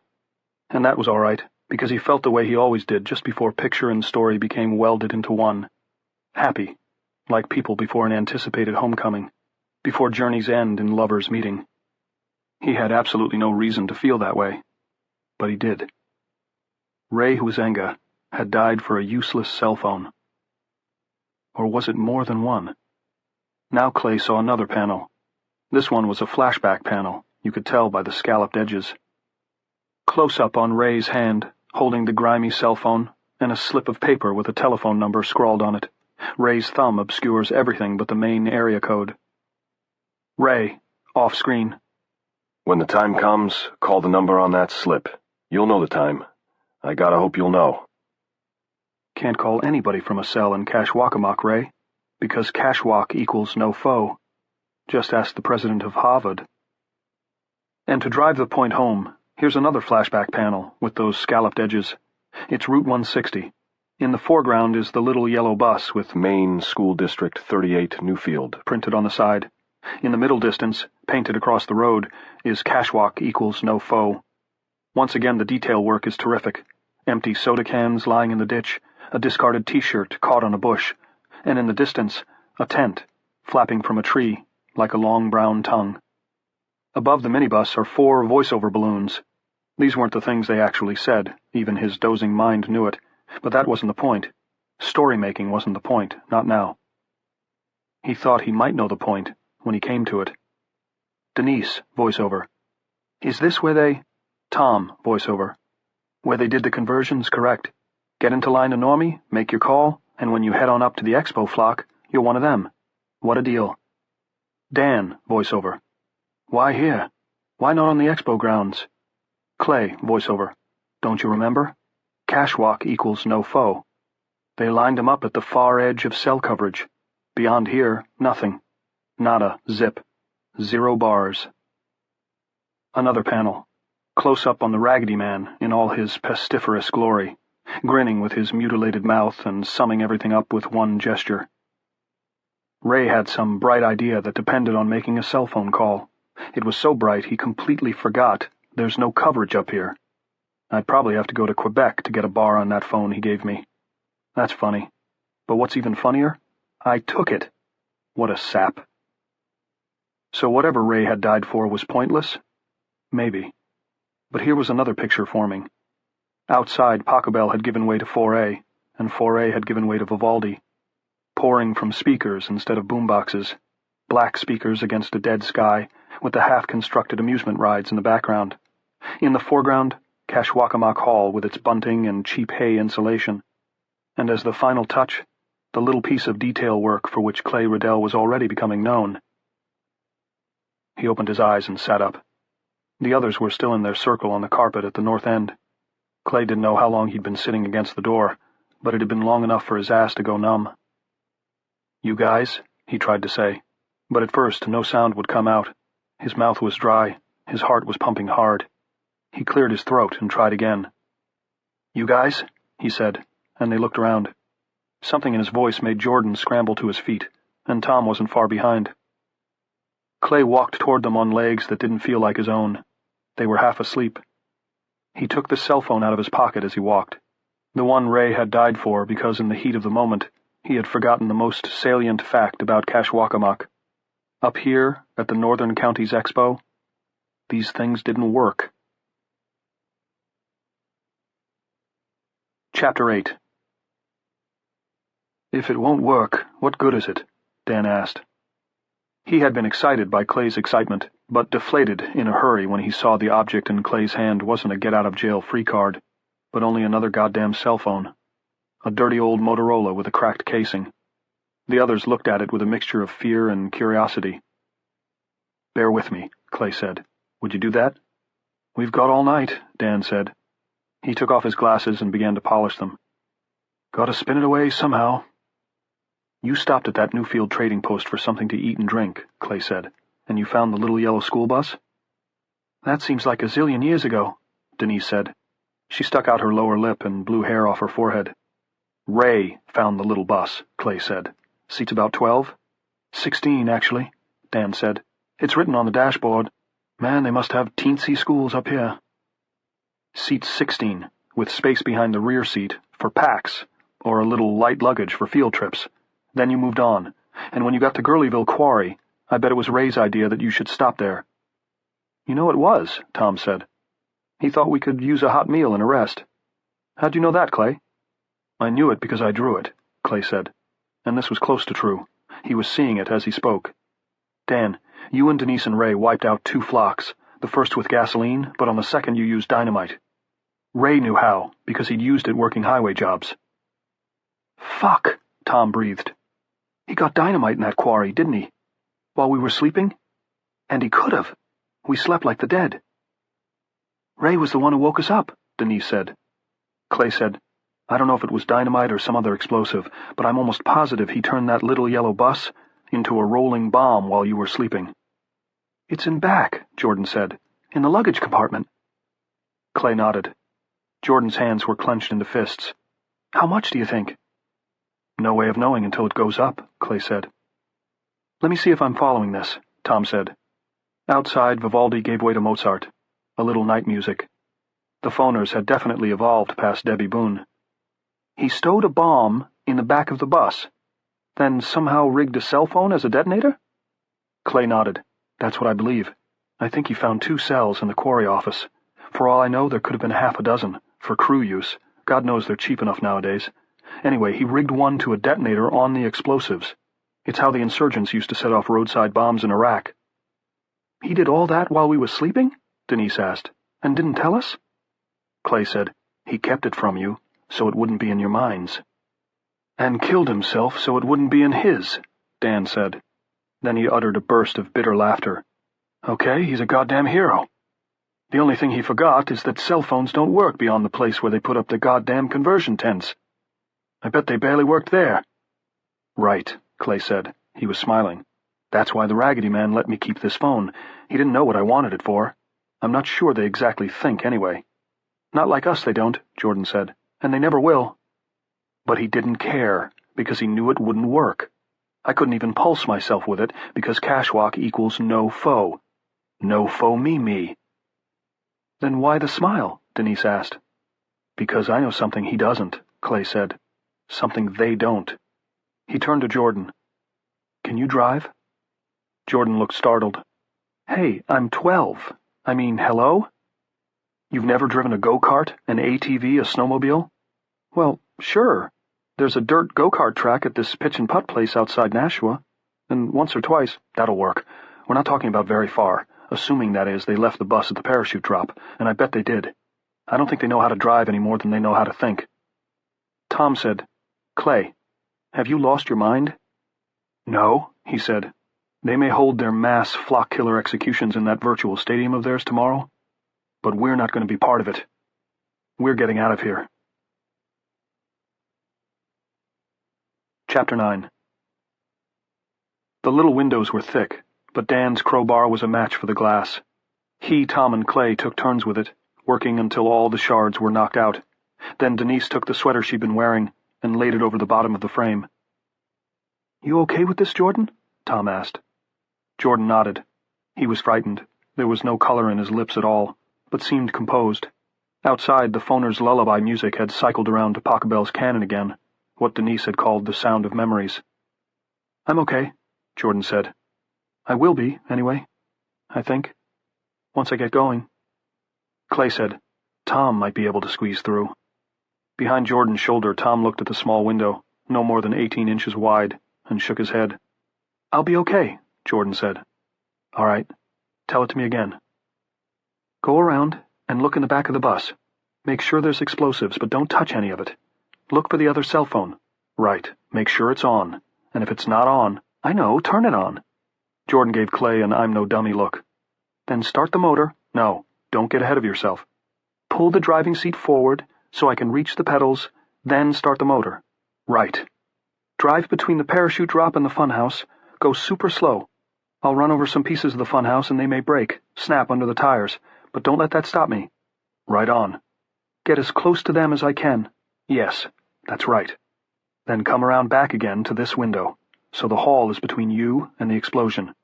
And that was all right, because he felt the way he always did just before picture and story became welded into one. Happy, like people before an anticipated homecoming, before journey's end and lovers' meeting. He had absolutely no reason to feel that way, but he did. Ray Huizenga had died for a useless cell phone. Or was it more than one? Now Clay saw another panel. This one was a flashback panel, you could tell by the scalloped edges. Close-up on Ray's hand, holding the grimy cell phone, and a slip of paper with a telephone number scrawled on it. Ray's thumb obscures everything but the main area code. Ray, off-screen. When the time comes, call the number on that slip. You'll know the time. I gotta hope you'll know. Can't call anybody from a cell in Kashwakamak, Ray, because Kashwak equals no foe. Just ask the president of Harvard. And to drive the point home, here's another flashback panel with those scalloped edges. It's Route 160. In the foreground is the little yellow bus with Maine School District 38 Newfield printed on the side. In the middle distance, painted across the road, is Kashwak equals no foe. Once again, the detail work is terrific. Empty soda cans lying in the ditch, a discarded T-shirt caught on a bush, and in the distance, a tent, flapping from a tree, like a long brown tongue. Above the minibus are 4 voiceover balloons. These weren't the things they actually said, even his dozing mind knew it, but that wasn't the point. Story-making wasn't the point, not now. He thought he might know the point when he came to it. Denise, voiceover. Is this where they... Tom, voiceover. Where they did the conversions, correct. Get into line to Normie, make your call, and when you head on up to the expo flock, you're one of them. What a deal. Dan, voiceover. Why here? Why not on the expo grounds? Clay, voiceover. Don't you remember? Kashwak equals no foe. They lined him up at the far edge of cell coverage. Beyond here, nothing. Nada, zip. 0 bars. Another panel. Close up on the Raggedy Man in all his pestiferous glory, grinning with his mutilated mouth and summing everything up with one gesture. Ray had some bright idea that depended on making a cell phone call. It was so bright he completely forgot there's no coverage up here. I'd probably have to go to Quebec to get a bar on that phone he gave me. That's funny. But what's even funnier? I took it. What a sap. So whatever Ray had died for was pointless? Maybe. But here was another picture forming. Outside, Pachelbel had given way to Fauré, and Fauré had given way to Vivaldi. Pouring from speakers instead of boomboxes, black speakers against a dead sky, with the half-constructed amusement rides in the background. In the foreground, Kashwakamak Hall with its bunting and cheap hay insulation. And as the final touch, the little piece of detail work for which Clay Riddell was already becoming known. He opened his eyes and sat up. The others were still in their circle on the carpet at the north end. Clay didn't know how long he'd been sitting against the door, but it had been long enough for his ass to go numb. "You guys?" he tried to say, but at first no sound would come out. His mouth was dry, his heart was pumping hard. He cleared his throat and tried again. "You guys?" he said, and they looked around. Something in his voice made Jordan scramble to his feet, and Tom wasn't far behind. Clay walked toward them on legs that didn't feel like his own. They were half asleep. He took the cell phone out of his pocket as he walked, the one Ray had died for because in the heat of the moment he had forgotten the most salient fact about Kashwakamak. Up here, at the Northern Counties Expo, these things didn't work. Chapter 8. "If it won't work, what good is it?" Dan asked. He had been excited by Clay's excitement, but deflated in a hurry when he saw the object in Clay's hand wasn't a get-out-of-jail-free card, but only another goddamn cell phone. A dirty old Motorola with a cracked casing. The others looked at it with a mixture of fear and curiosity. "Bear with me," Clay said. "Would you do that?" "We've got all night," Dan said. He took off his glasses and began to polish them. "Gotta spin it away somehow." "You stopped at that Newfield trading post for something to eat and drink," Clay said. And you found the little yellow school bus? That seems like a zillion years ago, Denise said. She stuck out her lower lip and blew hair off her forehead. Ray found the little bus, Clay said. Seats about 12? 16, actually, Dan said. It's written on the dashboard. Man, they must have teensy schools up here. Seat 16, with space behind the rear seat for packs, or a little light luggage for field trips. Then you moved on, and when you got to Gurleyville Quarry, I bet it was Ray's idea that you should stop there. You know it was, Tom said. He thought we could use a hot meal and a rest. How'd you know that, Clay? I knew it because I drew it, Clay said. And this was close to true. He was seeing it as he spoke. Dan, you and Denise and Ray wiped out 2 flocks, the first with gasoline, but on the second you used dynamite. Ray knew how, because he'd used it working highway jobs. Fuck, Tom breathed. He got dynamite in that quarry, didn't he? While we were sleeping? And he could have. We slept like the dead. Ray was the one who woke us up, Denise said. Clay said, I don't know if it was dynamite or some other explosive, but I'm almost positive he turned that little yellow bus into a rolling bomb while you were sleeping. It's in back, Jordan said, in the luggage compartment. Clay nodded. Jordan's hands were clenched into fists. How much do you think? No way of knowing until it goes up, Clay said. Let me see if I'm following this, Tom said. Outside, Vivaldi gave way to Mozart, a little night music. The phoners had definitely evolved past Debbie Boone. He stowed a bomb in the back of the bus, then somehow rigged a cell phone as a detonator? Clay nodded. That's what I believe. I think he found 2 cells in the quarry office. For all I know, there could have been half a dozen, for crew use. God knows they're cheap enough nowadays. Anyway, he rigged one to a detonator on the explosives. It's how the insurgents used to set off roadside bombs in Iraq. He did all that while we were sleeping? Denise asked. And didn't tell us? Clay said, he kept it from you, so it wouldn't be in your minds. And killed himself so it wouldn't be in his, Dan said. Then he uttered a burst of bitter laughter. Okay, he's a goddamn hero. The only thing he forgot is that cell phones don't work beyond the place where they put up the goddamn conversion tents. I bet they barely worked there. Right, Clay said. He was smiling. That's why the Raggedy Man let me keep this phone. He didn't know what I wanted it for. I'm not sure they exactly think anyway. Not like us, they don't, Jordan said. And they never will. But he didn't care, because he knew it wouldn't work. I couldn't even pulse myself with it, because cashwalk equals no foe. No foe me. Then why the smile? Denise asked. Because I know something he doesn't, Clay said. Something they don't. He turned to Jordan. Can you drive? Jordan looked startled. Hey, I'm 12. I mean, hello? You've never driven a go-kart, an ATV, a snowmobile? Well, sure. There's a dirt go-kart track at this pitch and putt place outside Nashua. And once or twice, that'll work. We're not talking about very far, assuming, that is, they left the bus at the parachute drop, and I bet they did. I don't think they know how to drive any more than they know how to think. Tom said, Clay, have you lost your mind? No, he said. They may hold their mass flock killer executions in that virtual stadium of theirs tomorrow, but we're not going to be part of it. We're getting out of here. Chapter 9. The little windows were thick, but Dan's crowbar was a match for the glass. He, Tom, and Clay took turns with it, working until all the shards were knocked out. Then Denise took the sweater she'd been wearing and laid it over the bottom of the frame. You okay with this, Jordan? Tom asked. Jordan nodded. He was frightened. There was no color in his lips at all, but seemed composed. Outside, the phoner's lullaby music had cycled around to Pachelbel's canon again, what Denise had called the sound of memories. I'm okay, Jordan said. I will be, anyway, I think, once I get going. Clay said, Tom might be able to squeeze through. Behind Jordan's shoulder, Tom looked at the small window, no more than 18 inches wide, and shook his head. I'll be okay, Jordan said. All right, tell it to me again. Go around and look in the back of the bus. Make sure there's explosives, but don't touch any of it. Look for the other cell phone. Right, make sure it's on. And if it's not on, I know, turn it on. Jordan gave Clay an I'm no dummy look. Then start the motor. No, don't get ahead of yourself. Pull the driving seat forward so I can reach the pedals, then start the motor. Right. Drive between the parachute drop and the funhouse. Go super slow. I'll run over some pieces of the funhouse and they may break, snap under the tires, but don't let that stop me. Right on. Get as close to them as I can. Yes, that's right. Then come around back again to this window, so the hall is between you and the explosion.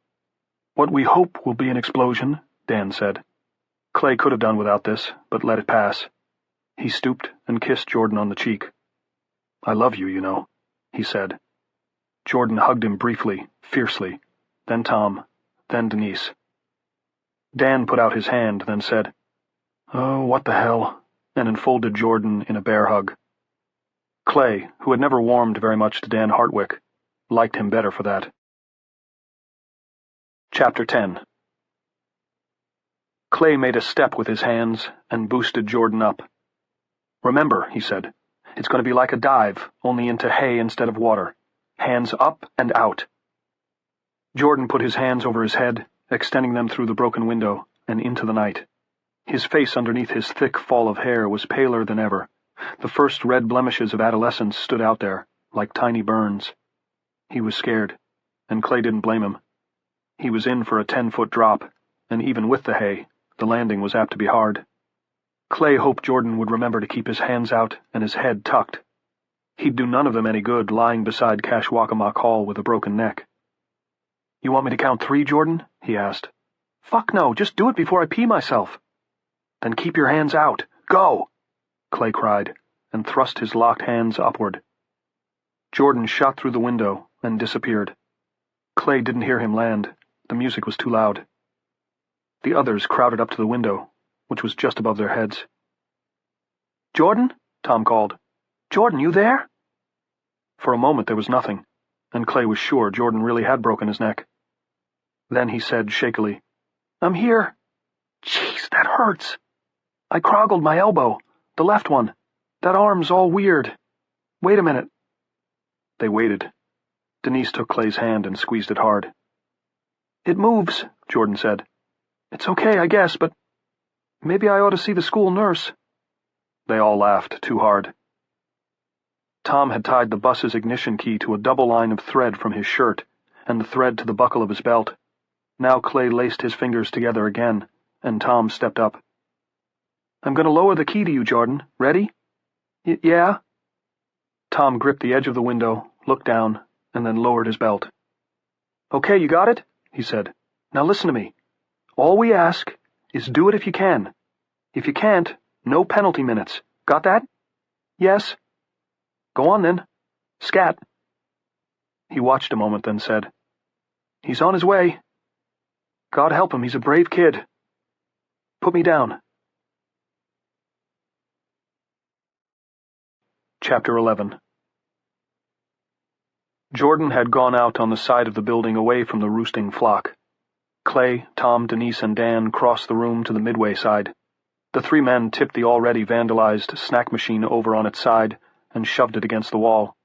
What we hope will be an explosion, Dan said. Clay could have done without this, but let it pass. He stooped and kissed Jordan on the cheek. I love you, you know, he said. Jordan hugged him briefly, fiercely, then Tom, then Denise. Dan put out his hand, then said, Oh, what the hell, and enfolded Jordan in a bear hug. Clay, who had never warmed very much to Dan Hartwick, liked him better for that. Chapter 10. Clay made a step with his hands and boosted Jordan up. Remember, he said, it's going to be like a dive, only into hay instead of water. Hands up and out. Jordan put his hands over his head, extending them through the broken window and into the night. His face underneath his thick fall of hair was paler than ever. The first red blemishes of adolescence stood out there, like tiny burns. He was scared, and Clay didn't blame him. He was in for a 10-foot drop, and even with the hay, the landing was apt to be hard. Clay hoped Jordan would remember to keep his hands out and his head tucked. He'd do none of them any good lying beside Cashwakamock Hall with a broken neck. You want me to count 3, Jordan? He asked. Fuck no, just do it before I pee myself. Then keep your hands out. Go! Clay cried, and thrust his locked hands upward. Jordan shot through the window and disappeared. Clay didn't hear him land. The music was too loud. The others crowded up to the window, which was just above their heads. Jordan? Tom called. Jordan, you there? For a moment there was nothing, and Clay was sure Jordan really had broken his neck. Then he said shakily, I'm here. Jeez, that hurts. I croggled my elbow, the left one. That arm's all weird. Wait a minute. They waited. Denise took Clay's hand and squeezed it hard. It moves, Jordan said. It's okay, I guess, but maybe I ought to see the school nurse. They all laughed too hard. Tom had tied the bus's ignition key to a double line of thread from his shirt, and the thread to the buckle of his belt. Now Clay laced his fingers together again, and Tom stepped up. I'm going to lower the key to you, Jordan. Ready? Yeah? Tom gripped the edge of the window, looked down, and then lowered his belt. Okay, you got it? He said. Now listen to me. All we ask is do it if you can. If you can't, no penalty minutes. Got that? Yes? Go on then. Scat. He watched a moment, then said, He's on his way. God help him, he's a brave kid. Put me down. Chapter 11. Jordan had gone out on the side of the building away from the roosting flock. Clay, Tom, Denise, and Dan crossed the room to the midway side. The 3 men tipped the already vandalized snack machine over on its side and shoved it against the wall.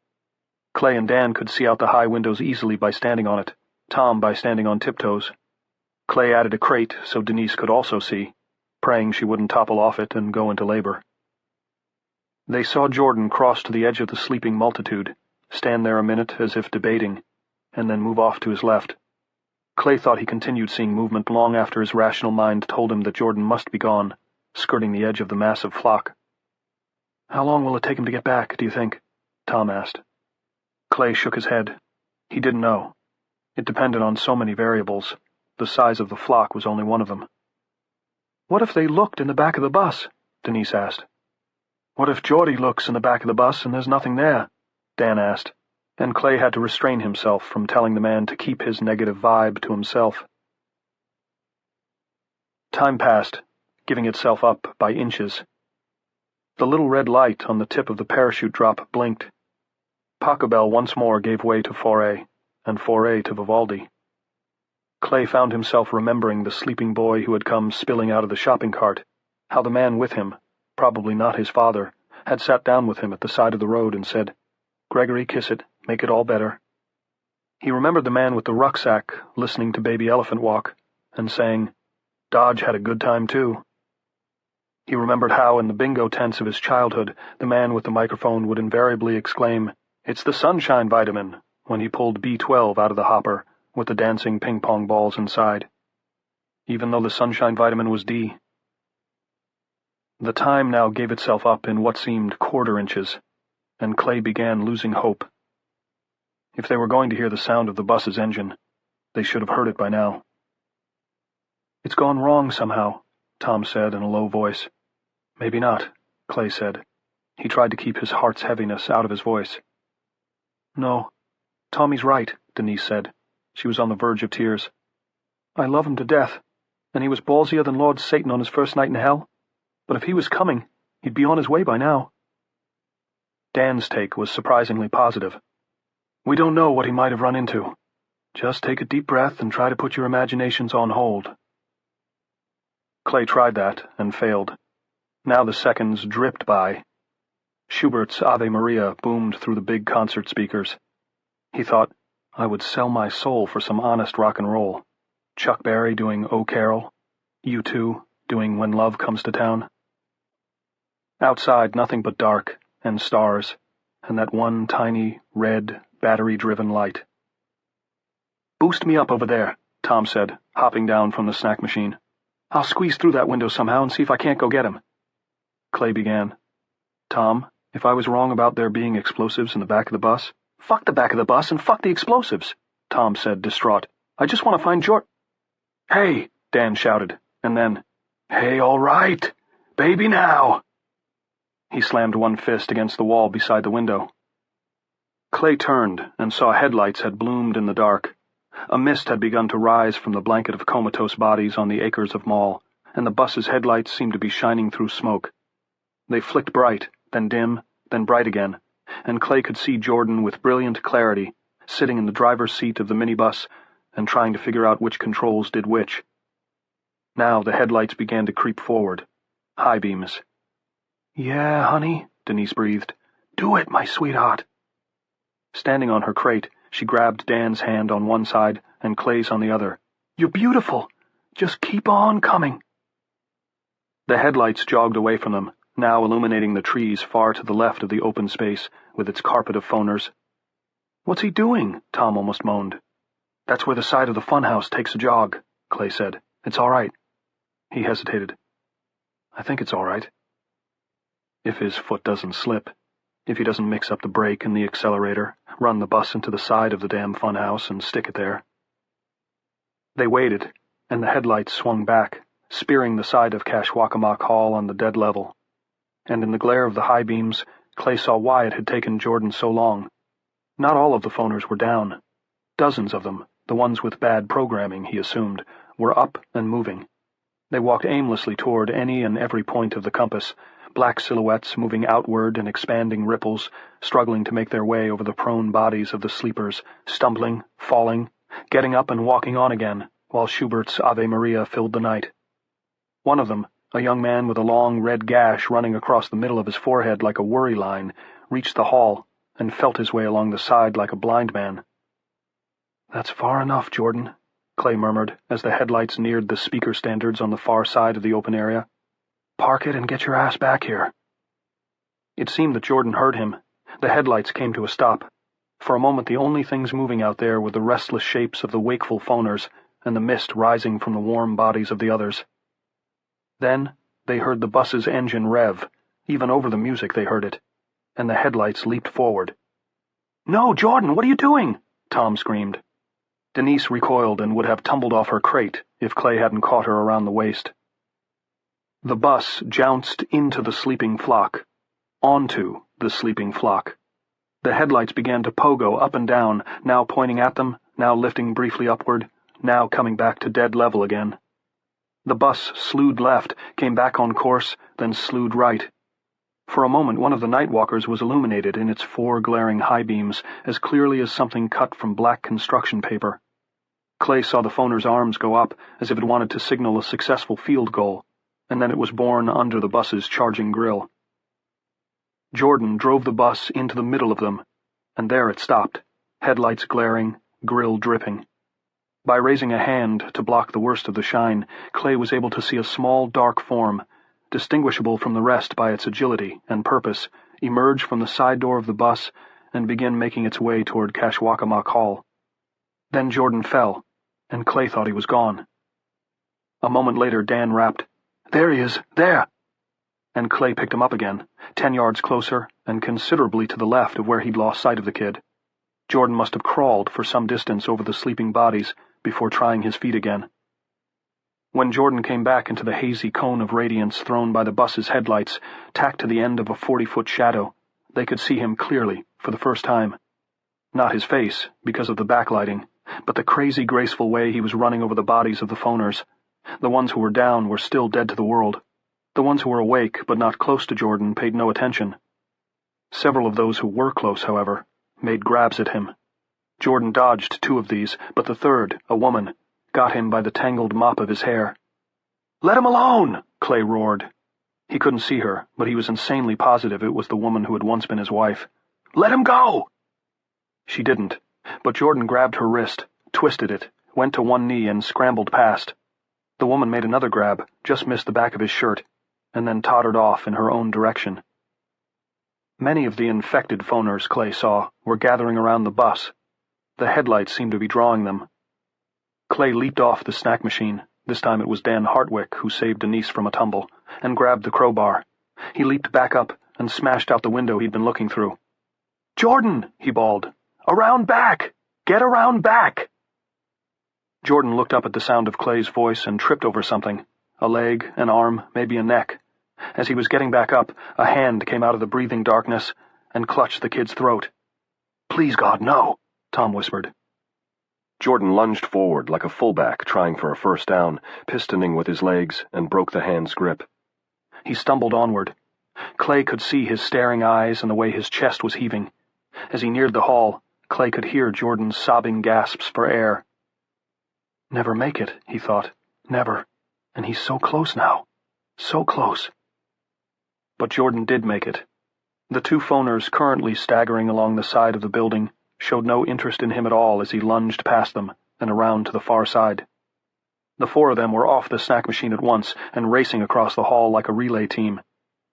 Clay and Dan could see out the high windows easily by standing on it, Tom by standing on tiptoes. Clay added a crate so Denise could also see, praying she wouldn't topple off it and go into labor. They saw Jordan cross to the edge of the sleeping multitude, stand there a minute as if debating, and then move off to his left. Clay thought he continued seeing movement long after his rational mind told him that Jordan must be gone, skirting the edge of the massive flock. How long will it take him to get back, do you think? Tom asked. Clay shook his head. He didn't know. It depended on so many variables. The size of the flock was only one of them. What if they looked in the back of the bus? Denise asked. What if Geordie looks in the back of the bus and there's nothing there? Dan asked, and Clay had to restrain himself from telling the man to keep his negative vibe to himself. Time passed, giving itself up by inches. The little red light on the tip of the parachute drop blinked. Pachelbel once more gave way to Fauré, and Fauré to Vivaldi. Clay found himself remembering the sleeping boy who had come spilling out of the shopping cart, how the man with him, probably not his father, had sat down with him at the side of the road and said, Gregory, kiss it, make it all better. He remembered the man with the rucksack listening to Baby Elephant walk, and saying, Dodge had a good time too. He remembered how, in the bingo tents of his childhood, the man with the microphone would invariably exclaim, It's the sunshine vitamin, when he pulled B12 out of the hopper, with the dancing ping-pong balls inside, even though the sunshine vitamin was D. The time now gave itself up in what seemed quarter inches, and Clay began losing hope. If they were going to hear the sound of the bus's engine, they should have heard it by now. "It's gone wrong somehow," Tom said in a low voice. "Maybe not," Clay said. He tried to keep his heart's heaviness out of his voice. "No, Tommy's right," Denise said. She was on the verge of tears. "I love him to death, and he was ballsier than Lord Satan on his first night in hell. But if he was coming, he'd be on his way by now." Dan's take was surprisingly positive. "We don't know what he might have run into. Just take a deep breath and try to put your imaginations on hold." Clay tried that and failed. Now the seconds dripped by. Schubert's Ave Maria boomed through the big concert speakers. He thought, I would sell my soul for some honest rock and roll. Chuck Berry doing "O Carol," U2 doing "When Love Comes to Town." Outside, nothing but dark and stars, and that one tiny, red, battery-driven light. "Boost me up over there," Tom said, hopping down from the snack machine. "I'll squeeze through that window somehow and see if I can't go get him." Clay began. "Tom, if I was wrong about there being explosives in the back of the bus—" "Fuck the back of the bus and fuck the explosives," Tom said, distraught. "I just want to find George—" "Hey!" Dan shouted, and then, "Hey, all right! Baby now!" He slammed one fist against the wall beside the window. Clay turned and saw headlights had bloomed in the dark. A mist had begun to rise from the blanket of comatose bodies on the acres of mall, and the bus's headlights seemed to be shining through smoke. They flicked bright, then dim, then bright again, and Clay could see Jordan with brilliant clarity, sitting in the driver's seat of the minibus and trying to figure out which controls did which. Now the headlights began to creep forward. High beams. "Yeah, honey," Denise breathed. "Do it, my sweetheart." Standing on her crate, she grabbed Dan's hand on one side and Clay's on the other. "You're beautiful. Just keep on coming." The headlights jogged away from them, now illuminating the trees far to the left of the open space with its carpet of phoners. "What's he doing?" Tom almost moaned. "That's where the side of the funhouse takes a jog," Clay said. "It's all right." He hesitated. "I think it's all right." If his foot doesn't slip, if he doesn't mix up the brake and the accelerator, run the bus into the side of the damn funhouse and stick it there. They waited, and the headlights swung back, spearing the side of Kashwakamok Hall on the dead level. And in the glare of the high beams, Clay saw why it had taken Jordan so long. Not all of the phoners were down. Dozens of them, the ones with bad programming, he assumed, were up and moving. They walked aimlessly toward any and every point of the compass, black silhouettes moving outward in expanding ripples, struggling to make their way over the prone bodies of the sleepers, stumbling, falling, getting up and walking on again, while Schubert's Ave Maria filled the night. One of them, a young man with a long red gash running across the middle of his forehead like a worry line, reached the hall and felt his way along the side like a blind man. "That's far enough, Jordan," Clay murmured as the headlights neared the speaker standards on the far side of the open area. "Park it and get your ass back here." It seemed that Jordan heard him. The headlights came to a stop. For a moment the only things moving out there were the restless shapes of the wakeful phoners and the mist rising from the warm bodies of the others. Then they heard the bus's engine rev. Even over the music they heard it. And the headlights leaped forward. "No, Jordan, what are you doing?" Tom screamed. Denise recoiled and would have tumbled off her crate if Clay hadn't caught her around the waist. The bus jounced into the sleeping flock. Onto the sleeping flock. The headlights began to pogo up and down, now pointing at them, now lifting briefly upward, now coming back to dead level again. The bus slewed left, came back on course, then slewed right. For a moment one of the nightwalkers was illuminated in its 4 glaring high beams, as clearly as something cut from black construction paper. Clay saw the phoner's arms go up, as if it wanted to signal a successful field goal, and then it was born under the bus's charging grill. Jordan drove the bus into the middle of them, and there it stopped, headlights glaring, grill dripping. By raising a hand to block the worst of the shine, Clay was able to see a small dark form, distinguishable from the rest by its agility and purpose, emerge from the side door of the bus and begin making its way toward Kashwakamok Hall. Then Jordan fell, and Clay thought he was gone. A moment later, Dan rapped, "There he is, there!" And Clay picked him up again, 10 yards closer and considerably to the left of where he'd lost sight of the kid. Jordan must have crawled for some distance over the sleeping bodies before trying his feet again. When Jordan came back into the hazy cone of radiance thrown by the bus's headlights, tacked to the end of a 40-foot shadow, they could see him clearly for the first time. Not his face, because of the backlighting, but the crazy, graceful way he was running over the bodies of the phoners. The ones who were down were still dead to the world. The ones who were awake but not close to Jordan paid no attention. Several of those who were close, however, made grabs at him. Jordan dodged 2 of these, but the third, a woman, got him by the tangled mop of his hair. "Let him alone!" Clay roared. He couldn't see her, but he was insanely positive it was the woman who had once been his wife. "Let him go!" She didn't, but Jordan grabbed her wrist, twisted it, went to one knee and scrambled past. The woman made another grab, just missed the back of his shirt, and then tottered off in her own direction. Many of the infected phoners, Clay saw, were gathering around the bus. The headlights seemed to be drawing them. Clay leaped off the snack machine. This time it was Dan Hartwick who saved Denise from a tumble, and grabbed the crowbar. He leaped back up and smashed out the window he'd been looking through. "Jordan!" he bawled. "Around back! Get around back!" Jordan looked up at the sound of Clay's voice and tripped over something. A leg, an arm, maybe a neck. As he was getting back up, a hand came out of the breathing darkness and clutched the kid's throat. "Please, God, no," Tom whispered. Jordan lunged forward like a fullback trying for a first down, pistoning with his legs, and broke the hand's grip. He stumbled onward. Clay could see his staring eyes and the way his chest was heaving. As he neared the hall, Clay could hear Jordan's sobbing gasps for air. Never make it, he thought. Never. And he's so close now. So close. But Jordan did make it. The 2 phoners currently staggering along the side of the building showed no interest in him at all as he lunged past them and around to the far side. The 4 of them were off the snack machine at once and racing across the hall like a relay team,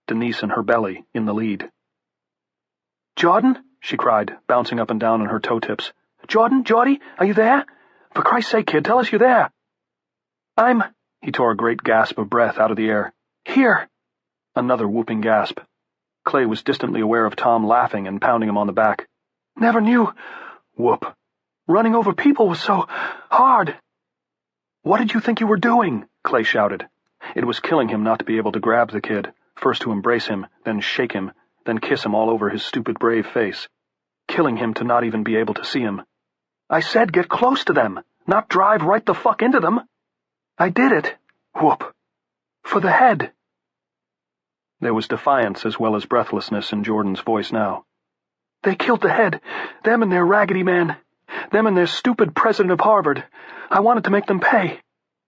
Denise and her belly in the lead. "Jordan?" she cried, bouncing up and down on her toe tips. "Jordan? Geordie? Are you there? For Christ's sake, kid, tell us you're there." He tore a great gasp of breath out of the air. "Here!" Another whooping gasp. Clay was distantly aware of Tom laughing and pounding him on the back. "Never knew. Whoop. Running over people was so hard." "What did you think you were doing?" Clay shouted. It was killing him not to be able to grab the kid, first to embrace him, then shake him, then kiss him all over his stupid brave face. Killing him to not even be able to see him. "I said get close to them, not drive right the fuck into them." "I did it." Whoop. "For the head." There was defiance as well as breathlessness in Jordan's voice now. "They killed the head. Them and their raggedy man. Them and their stupid president of Harvard. I wanted to make them pay.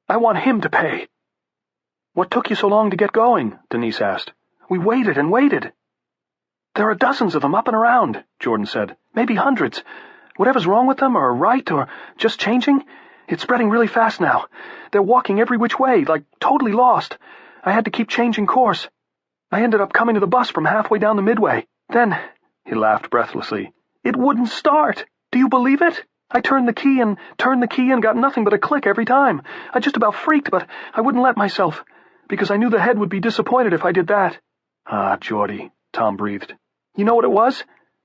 I want him to pay." "What took you so long to get going?" Denise asked. "We waited and waited." "There are dozens of them up and around," Jordan said. "Maybe hundreds. Whatever's wrong with them, or right, or just changing, it's spreading really fast now. They're walking every which way, like totally lost. I had to keep changing course. I ended up coming to the bus from halfway down the midway. Then," he laughed breathlessly, "it wouldn't start. Do you believe it? I turned the key and got nothing but a click every time. I just about freaked, but I wouldn't let myself, because I knew the head would be disappointed if I did that." "Ah, Geordie," Tom breathed. "You know what it was?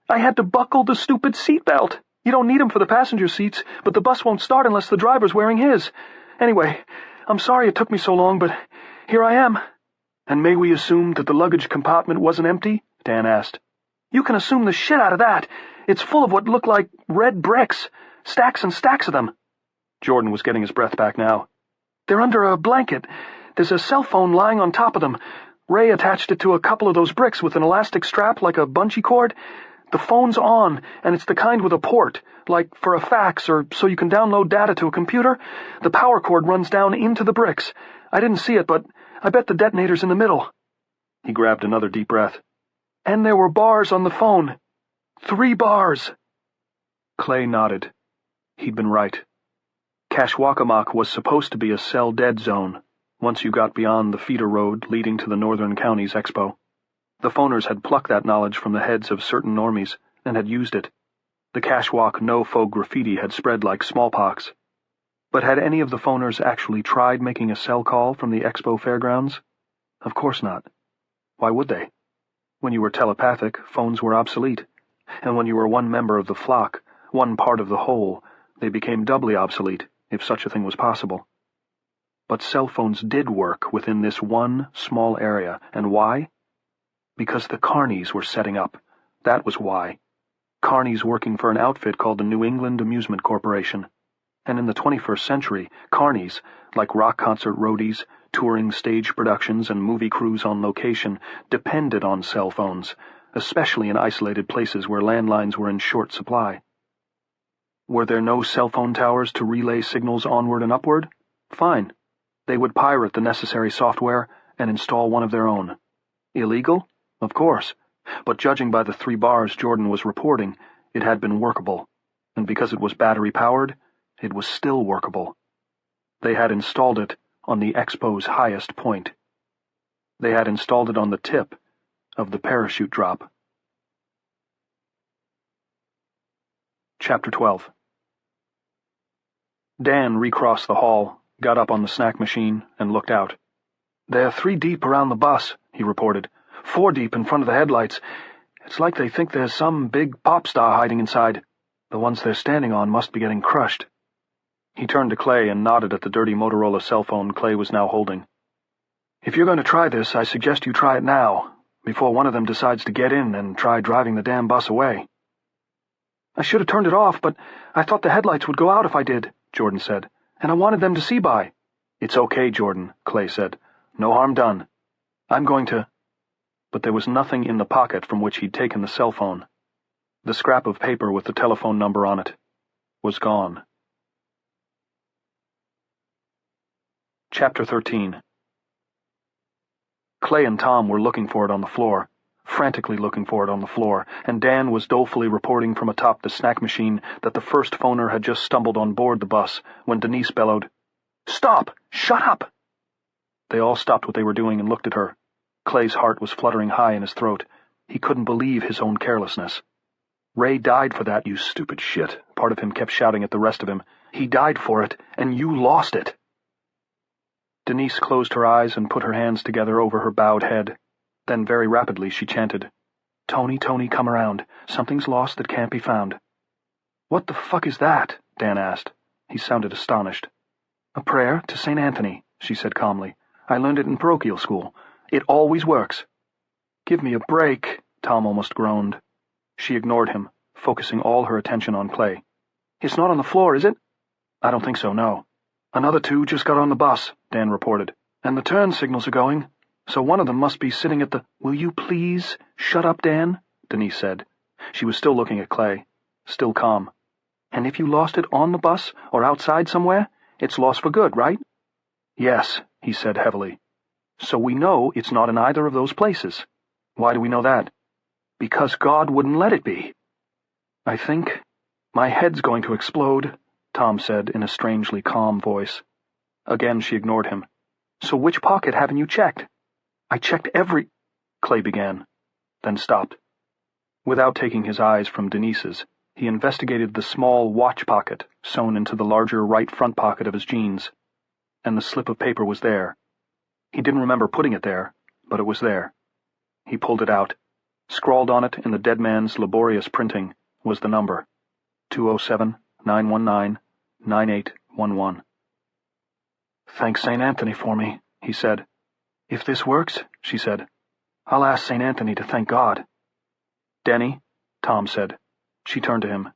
I had to buckle the stupid seatbelt. You don't need 'em for the passenger seats, but the bus won't start unless the driver's wearing his. Anyway, I'm sorry it took me so long, but here I am." "And may we assume that the luggage compartment wasn't empty?" Dan asked. "You can assume the shit out of that. It's full of what look like red bricks. Stacks and stacks of them." Jordan was getting his breath back now. "They're under a blanket. There's a cell phone lying on top of them. Ray attached it to a couple of those bricks with an elastic strap like a bungee cord. The phone's on, and it's the kind with a port, like for a fax or so you can download data to a computer. The power cord runs down into the bricks. I didn't see it, but I bet the detonator's in the middle." He grabbed another deep breath. "And there were bars on the phone. 3 bars." Clay nodded. He'd been right. Kashwakamok was supposed to be a cell-dead zone, once you got beyond the feeder road leading to the Northern Counties Expo. The phoners had plucked that knowledge from the heads of certain normies, and had used it. The Cashwalk no-faux graffiti had spread like smallpox. But had any of the phoners actually tried making a cell call from the Expo fairgrounds? Of course not. Why would they? When you were telepathic, phones were obsolete. And when you were one member of the flock, one part of the whole, they became doubly obsolete, if such a thing was possible. But cell phones did work within this one small area. And why? Because the carnies were setting up. That was why. Carnies working for an outfit called the New England Amusement Corporation. And in the 21st century, carnies, like rock concert roadies, touring stage productions, and movie crews on location, depended on cell phones, especially in isolated places where landlines were in short supply. Were there no cell phone towers to relay signals onward and upward? Fine. They would pirate the necessary software and install one of their own. Illegal? Of course. But judging by the 3 bars Jordan was reporting, it had been workable. And because it was battery-powered, it was still workable. They had installed it on the Expo's highest point. They had installed it on the tip of the parachute drop. Chapter 12. Dan recrossed the hall, got up on the snack machine, and looked out. "They're 3 deep around the bus," he reported. 4 deep in front of the headlights. It's like they think there's some big pop star hiding inside. The ones they're standing on must be getting crushed." He turned to Clay and nodded at the dirty Motorola cell phone Clay was now holding. "If you're going to try this, I suggest you try it now, before one of them decides to get in and try driving the damn bus away." "I should have turned it off, but I thought the headlights would go out if I did," Jordan said, "and I wanted them to see by." "It's okay, Jordan," Clay said. "No harm done. I'm going to—" But there was nothing in the pocket from which he'd taken the cell phone. The scrap of paper with the telephone number on it was gone. Chapter 13. Clay and Tom were looking for it on the floor, frantically looking for it on the floor, and Dan was dolefully reporting from atop the snack machine that the first phoner had just stumbled on board the bus when Denise bellowed, "Stop! Shut up!" They all stopped what they were doing and looked at her. Clay's heart was fluttering high in his throat. He couldn't believe his own carelessness. "Ray died for that, you stupid shit," part of him kept shouting at the rest of him. "He died for it, and you lost it." Denise closed her eyes and put her hands together over her bowed head. Then very rapidly she chanted, "Tony, Tony, come around. Something's lost that can't be found." "What the fuck is that?" Dan asked. He sounded astonished. "A prayer to St. Anthony," she said calmly. "I learned it in parochial school. It always works." "Give me a break," Tom almost groaned. She ignored him, focusing all her attention on Clay. "It's not on the floor, is it?" "I don't think so, no." "Another 2 just got on the bus," Dan reported. "And the turn signals are going. So one of them must be sitting at the—" "Will you please shut up, Dan?" Denise said. She was still looking at Clay, still calm. "And if you lost it on the bus or outside somewhere, it's lost for good, right?" "Yes," he said heavily. "So we know it's not in either of those places." "Why do we know that?" "Because God wouldn't let it be." "I think my head's going to explode," Tom said in a strangely calm voice. Again she ignored him. "So which pocket haven't you checked?" "I checked every—" Clay began, then stopped. Without taking his eyes from Denise's, he investigated the small watch pocket sewn into the larger right front pocket of his jeans. And the slip of paper was there. He didn't remember putting it there, but it was there. He pulled it out. Scrawled on it in the dead man's laborious printing was the number, 207-919-9811. "Thank St. Anthony for me," he said. "If this works," she said, "I'll ask St. Anthony to thank God." "Denny," Tom said. She turned to him.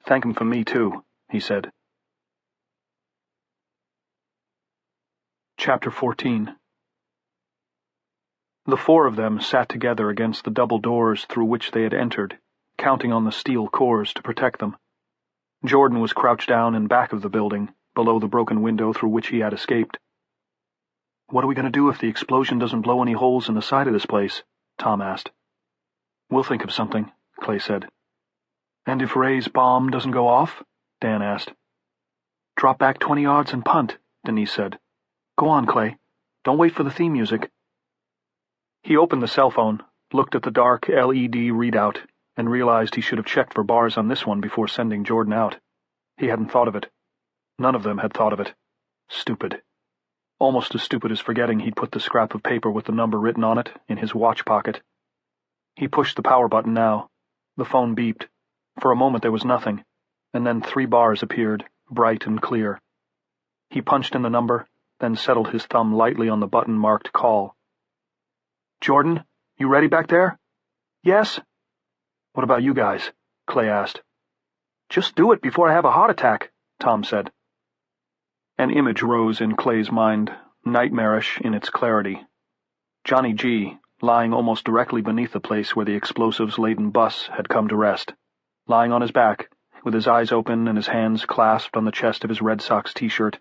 "Thank him for me, too," he said. Chapter 14. The 4 of them sat together against the double doors through which they had entered, counting on the steel cores to protect them. Jordan was crouched down in back of the building, below the broken window through which he had escaped. "What are we going to do if the explosion doesn't blow any holes in the side of this place?" Tom asked. "We'll think of something," Clay said. "And if Ray's bomb doesn't go off?" Dan asked. "Drop back 20 yards and punt," Denise said. "Go on, Clay. Don't wait for the theme music." He opened the cell phone, looked at the dark LED readout, and realized he should have checked for bars on this one before sending Jordan out. He hadn't thought of it. None of them had thought of it. Stupid. Almost as stupid as forgetting he'd put the scrap of paper with the number written on it in his watch pocket. He pushed the power button now. The phone beeped. For a moment there was nothing, and then 3 bars appeared, bright and clear. He punched in the number, then settled his thumb lightly on the button marked call. "Jordan, you ready back there?" "Yes." "What about you guys?" Clay asked. "Just do it before I have a heart attack," Tom said. An image rose in Clay's mind, nightmarish in its clarity. Johnny G, lying almost directly beneath the place where the explosives-laden bus had come to rest, lying on his back, with his eyes open and his hands clasped on the chest of his Red Sox t-shirt,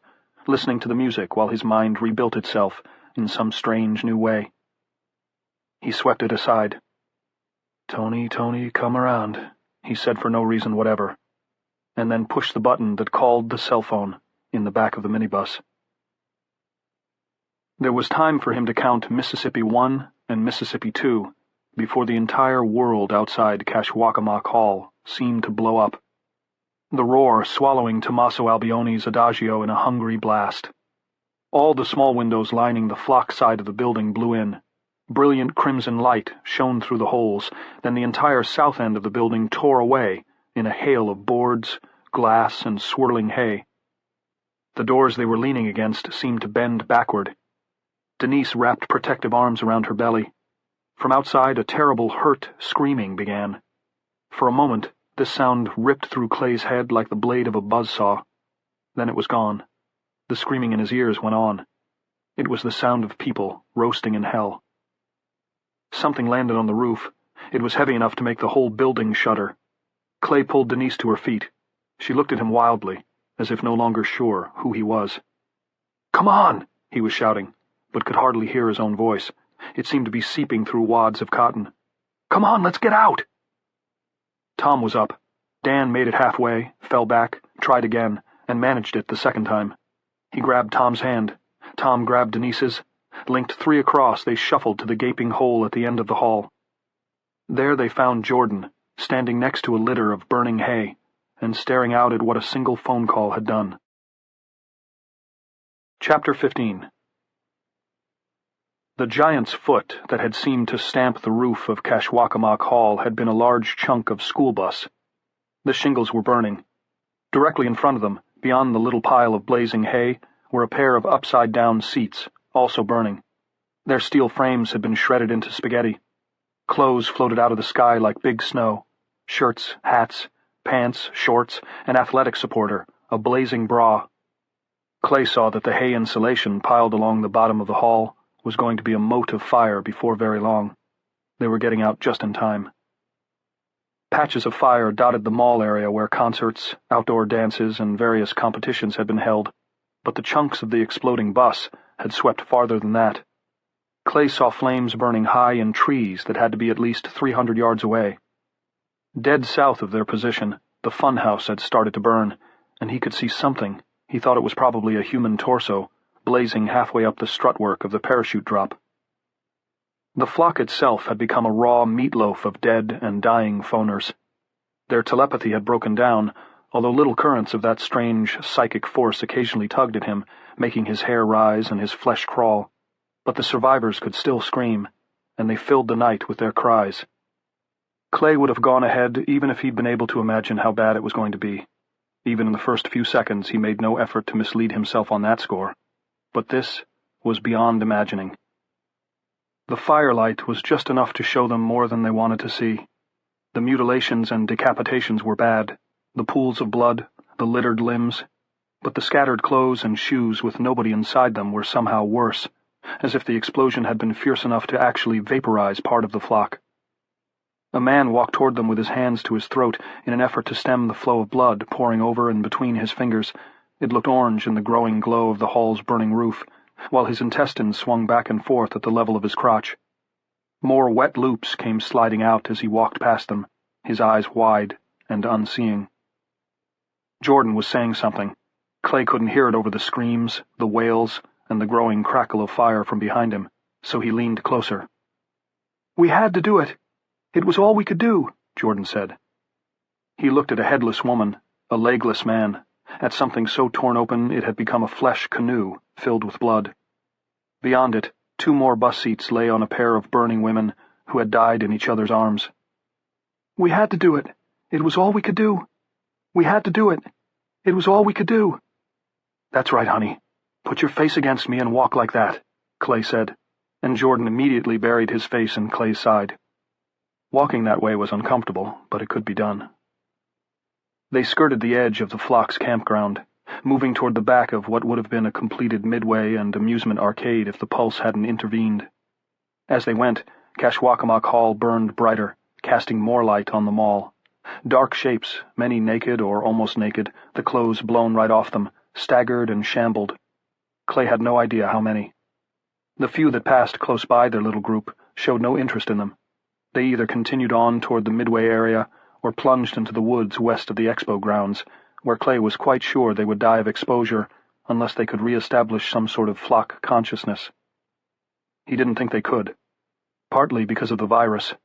listening to the music while his mind rebuilt itself in some strange new way. He swept it aside. "Tony, Tony, come around," he said for no reason whatever, and then pushed the button that called the cell phone in the back of the minibus. There was time for him to count Mississippi 1 and Mississippi 2 before the entire world outside Kashwakamok Hall seemed to blow up, the roar swallowing Tommaso Albione's adagio in a hungry blast. All the small windows lining the flock side of the building blew in. Brilliant crimson light shone through the holes, then the entire south end of the building tore away in a hail of boards, glass, and swirling hay. The doors they were leaning against seemed to bend backward. Denise wrapped protective arms around her belly. From outside, a terrible hurt screaming began. For a moment, this sound ripped through Clay's head like the blade of a buzzsaw. Then it was gone. The screaming in his ears went on. It was the sound of people roasting in hell. Something landed on the roof. It was heavy enough to make the whole building shudder. Clay pulled Denise to her feet. She looked at him wildly, as if no longer sure who he was. "Come on!" he was shouting, but could hardly hear his own voice. It seemed to be seeping through wads of cotton. "Come on, let's get out!" Tom was up. Dan made it halfway, fell back, tried again, and managed it the second time. He grabbed Tom's hand. Tom grabbed Denise's. Linked 3 across, they shuffled to the gaping hole at the end of the hall. There they found Jordan, standing next to a litter of burning hay, and staring out at what a single phone call had done. Chapter 15. The giant's foot that had seemed to stamp the roof of Kashwakamok Hall had been a large chunk of school bus. The shingles were burning. Directly in front of them, beyond the little pile of blazing hay, were a pair of upside-down seats, also burning. Their steel frames had been shredded into spaghetti. Clothes floated out of the sky like big snow. Shirts, hats, pants, shorts, an athletic supporter, a blazing bra. Clay saw that the hay insulation piled along the bottom of the hall was going to be a moat of fire before very long. They were getting out just in time. Patches of fire dotted the mall area where concerts, outdoor dances, and various competitions had been held, but the chunks of the exploding bus had swept farther than that. Clay saw flames burning high in trees that had to be at least 300 yards away. Dead south of their position, the funhouse had started to burn, and he could see something. He thought it was probably a human torso, blazing halfway up the strutwork of the parachute drop. The flock itself had become a raw meatloaf of dead and dying phoners. Their telepathy had broken down, although little currents of that strange psychic force occasionally tugged at him, making his hair rise and his flesh crawl. But the survivors could still scream, and they filled the night with their cries. Clay would have gone ahead even if he'd been able to imagine how bad it was going to be. Even in the first few seconds he made no effort to mislead himself on that score. But this was beyond imagining. The firelight was just enough to show them more than they wanted to see. The mutilations and decapitations were bad, the pools of blood, the littered limbs, but the scattered clothes and shoes with nobody inside them were somehow worse, as if the explosion had been fierce enough to actually vaporize part of the flock. A man walked toward them with his hands to his throat in an effort to stem the flow of blood pouring over and between his fingers. It looked orange in the growing glow of the hall's burning roof, while his intestines swung back and forth at the level of his crotch. More wet loops came sliding out as he walked past them, his eyes wide and unseeing. Jordan was saying something. Clay couldn't hear it over the screams, the wails, and the growing crackle of fire from behind him, so he leaned closer. "We had to do it. It was all we could do," Jordan said. He looked at a headless woman, a legless man, at something so torn open it had become a flesh canoe filled with blood. Beyond it, 2 more bus seats lay on a pair of burning women who had died in each other's arms. "We had to do it. It was all we could do. We had to do it. It was all we could do." "That's right, honey. Put your face against me and walk like that," Clay said, and Jordan immediately buried his face in Clay's side. Walking that way was uncomfortable, but it could be done. They skirted the edge of the flock's campground, moving toward the back of what would have been a completed midway and amusement arcade if the pulse hadn't intervened. As they went, Kashwakamok Hall burned brighter, casting more light on the mall. Dark shapes, many naked or almost naked, the clothes blown right off them, staggered and shambled. Clay had no idea how many. The few that passed close by their little group showed no interest in them. They either continued on toward the midway area or plunged into the woods west of the expo grounds, where Clay was quite sure they would die of exposure unless they could re-establish some sort of flock consciousness. He didn't think they could, partly because of the virus,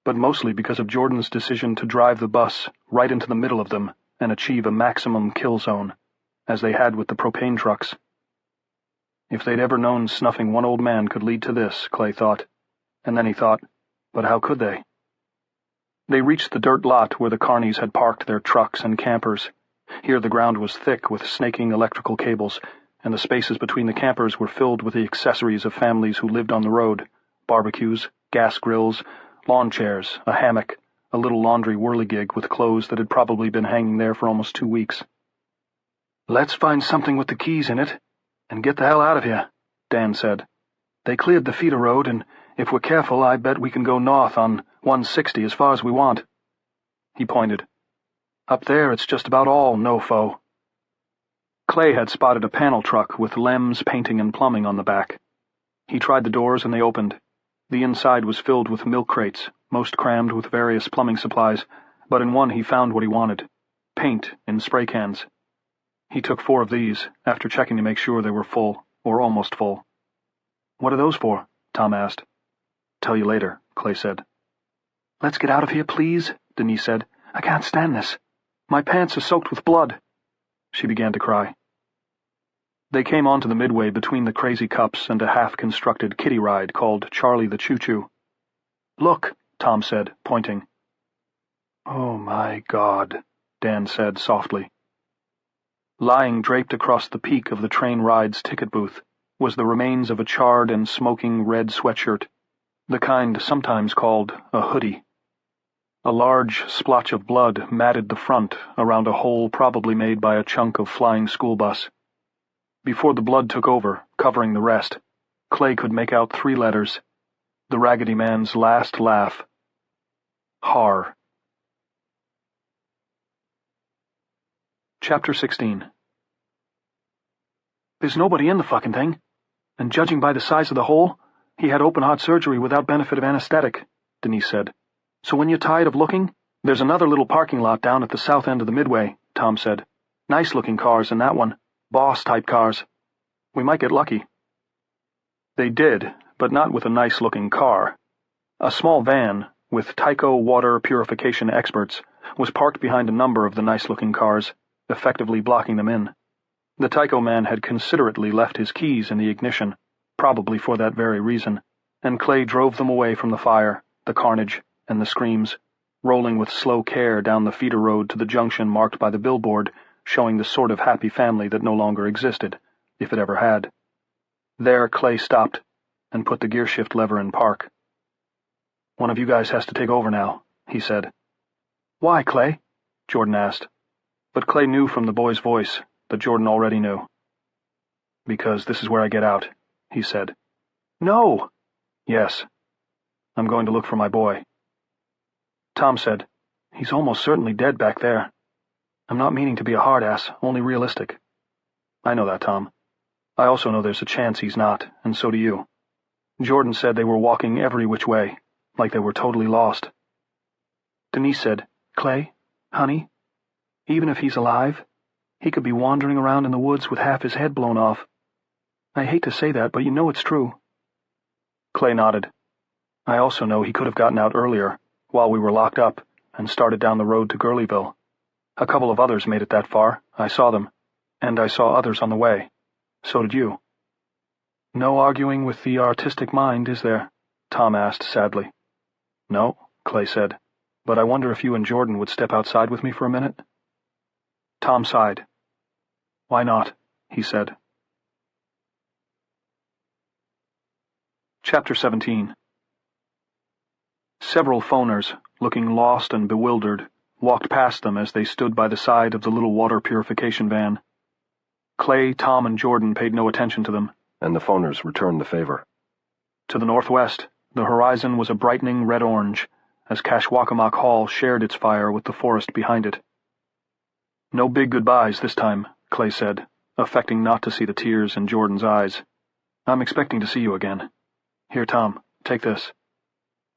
but mostly because of Jordan's decision to drive the bus right into the middle of them and achieve a maximum kill zone, as they had with the propane trucks. If they'd ever known snuffing one old man could lead to this, Clay thought, and then he thought, but how could they? They reached the dirt lot where the carnies had parked their trucks and campers. Here the ground was thick with snaking electrical cables, and the spaces between the campers were filled with the accessories of families who lived on the road: barbecues, gas grills, lawn chairs, a hammock, a little laundry whirligig with clothes that had probably been hanging there for almost 2 weeks. "Let's find something with the keys in it, and get the hell out of here," Dan said. "They cleared the feeder road, and if we're careful, I bet we can go north on 160 as far as we want." He pointed. "Up there, it's just about all no-fo." Clay had spotted a panel truck with Lem's Painting and Plumbing on the back. He tried the doors and they opened. The inside was filled with milk crates, most crammed with various plumbing supplies, but in one he found what he wanted: paint in spray cans. He took 4 of these, after checking to make sure they were full, or almost full. "What are those for?" Tom asked. "Tell you later," Clay said. "Let's get out of here, please," Denise said. "I can't stand this. My pants are soaked with blood." She began to cry. They came onto the midway between the Crazy Cups and a half-constructed kiddie ride called Charlie the Choo-Choo. "Look," Tom said, pointing. "Oh, my God," Dan said softly. Lying draped across the peak of the train ride's ticket booth was the remains of a charred and smoking red sweatshirt, the kind sometimes called a hoodie. A large splotch of blood matted the front around a hole probably made by a chunk of flying school bus. Before the blood took over, covering the rest, Clay could make out 3 letters, the Raggedy Man's last laugh. Har. Chapter 16. "There's nobody in the fucking thing, and judging by the size of the hole, he had open-heart surgery without benefit of anesthetic," Denise said. "So when you're tired of looking, there's another little parking lot down at the south end of the midway," Tom said. "Nice-looking cars in that one. Boss-type cars. We might get lucky." They did, but not with a nice-looking car. A small van, with Tyco water purification experts, was parked behind a number of the nice-looking cars, effectively blocking them in. The Tyco man had considerately left his keys in the ignition, probably for that very reason, and Clay drove them away from the fire, the carnage, and the screams, rolling with slow care down the feeder road to the junction marked by the billboard showing the sort of happy family that no longer existed, if it ever had. There Clay stopped and put the gearshift lever in park. "One of you guys has to take over now," he said. "Why, Clay?" Jordan asked. But Clay knew from the boy's voice that Jordan already knew. "Because this is where I get out," he said. "No!" "Yes. I'm going to look for my boy." Tom said, "He's almost certainly dead back there. I'm not meaning to be a hard-ass, only realistic." "I know that, Tom. I also know there's a chance he's not, and so do you." Jordan said they were walking every which way, like they were totally lost. Denise said, "Clay, honey, even if he's alive, he could be wandering around in the woods with half his head blown off. I hate to say that, but you know it's true." Clay nodded. "I also know he could have gotten out earlier, while we were locked up, and started down the road to Gurleyville. A couple of others made it that far. I saw them. And I saw others on the way. So did you. No arguing with the artistic mind, is there? Tom asked sadly. No, Clay said. But I wonder if you and Jordan would step outside with me for a minute? Tom sighed. Why not? He said. Chapter 17. Several phoners, looking lost and bewildered, walked past them as they stood by the side of the little water purification van. Clay, Tom, and Jordan paid no attention to them. And the phoners returned the favor. To the northwest, the horizon was a brightening red-orange, as Kashwakamok Hall shared its fire with the forest behind it. No big goodbyes this time, Clay said, affecting not to see the tears in Jordan's eyes. I'm expecting to see you again. Here, Tom, take this.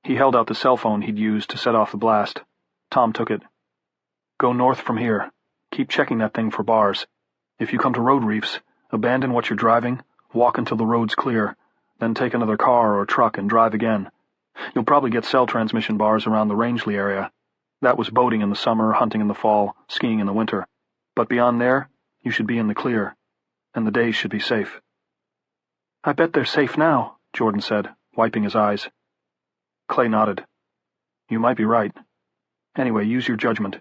He held out the cell phone he'd used to set off the blast. Tom took it. Go north from here. Keep checking that thing for bars. If you come to road reefs, abandon what you're driving, walk until the road's clear, then take another car or truck and drive again. You'll probably get cell transmission bars around the Rangeley area. That was boating in the summer, hunting in the fall, skiing in the winter. But beyond there, you should be in the clear, and the days should be safe. I bet they're safe now, Jordan said, wiping his eyes. Clay nodded. You might be right. Anyway, use your judgment.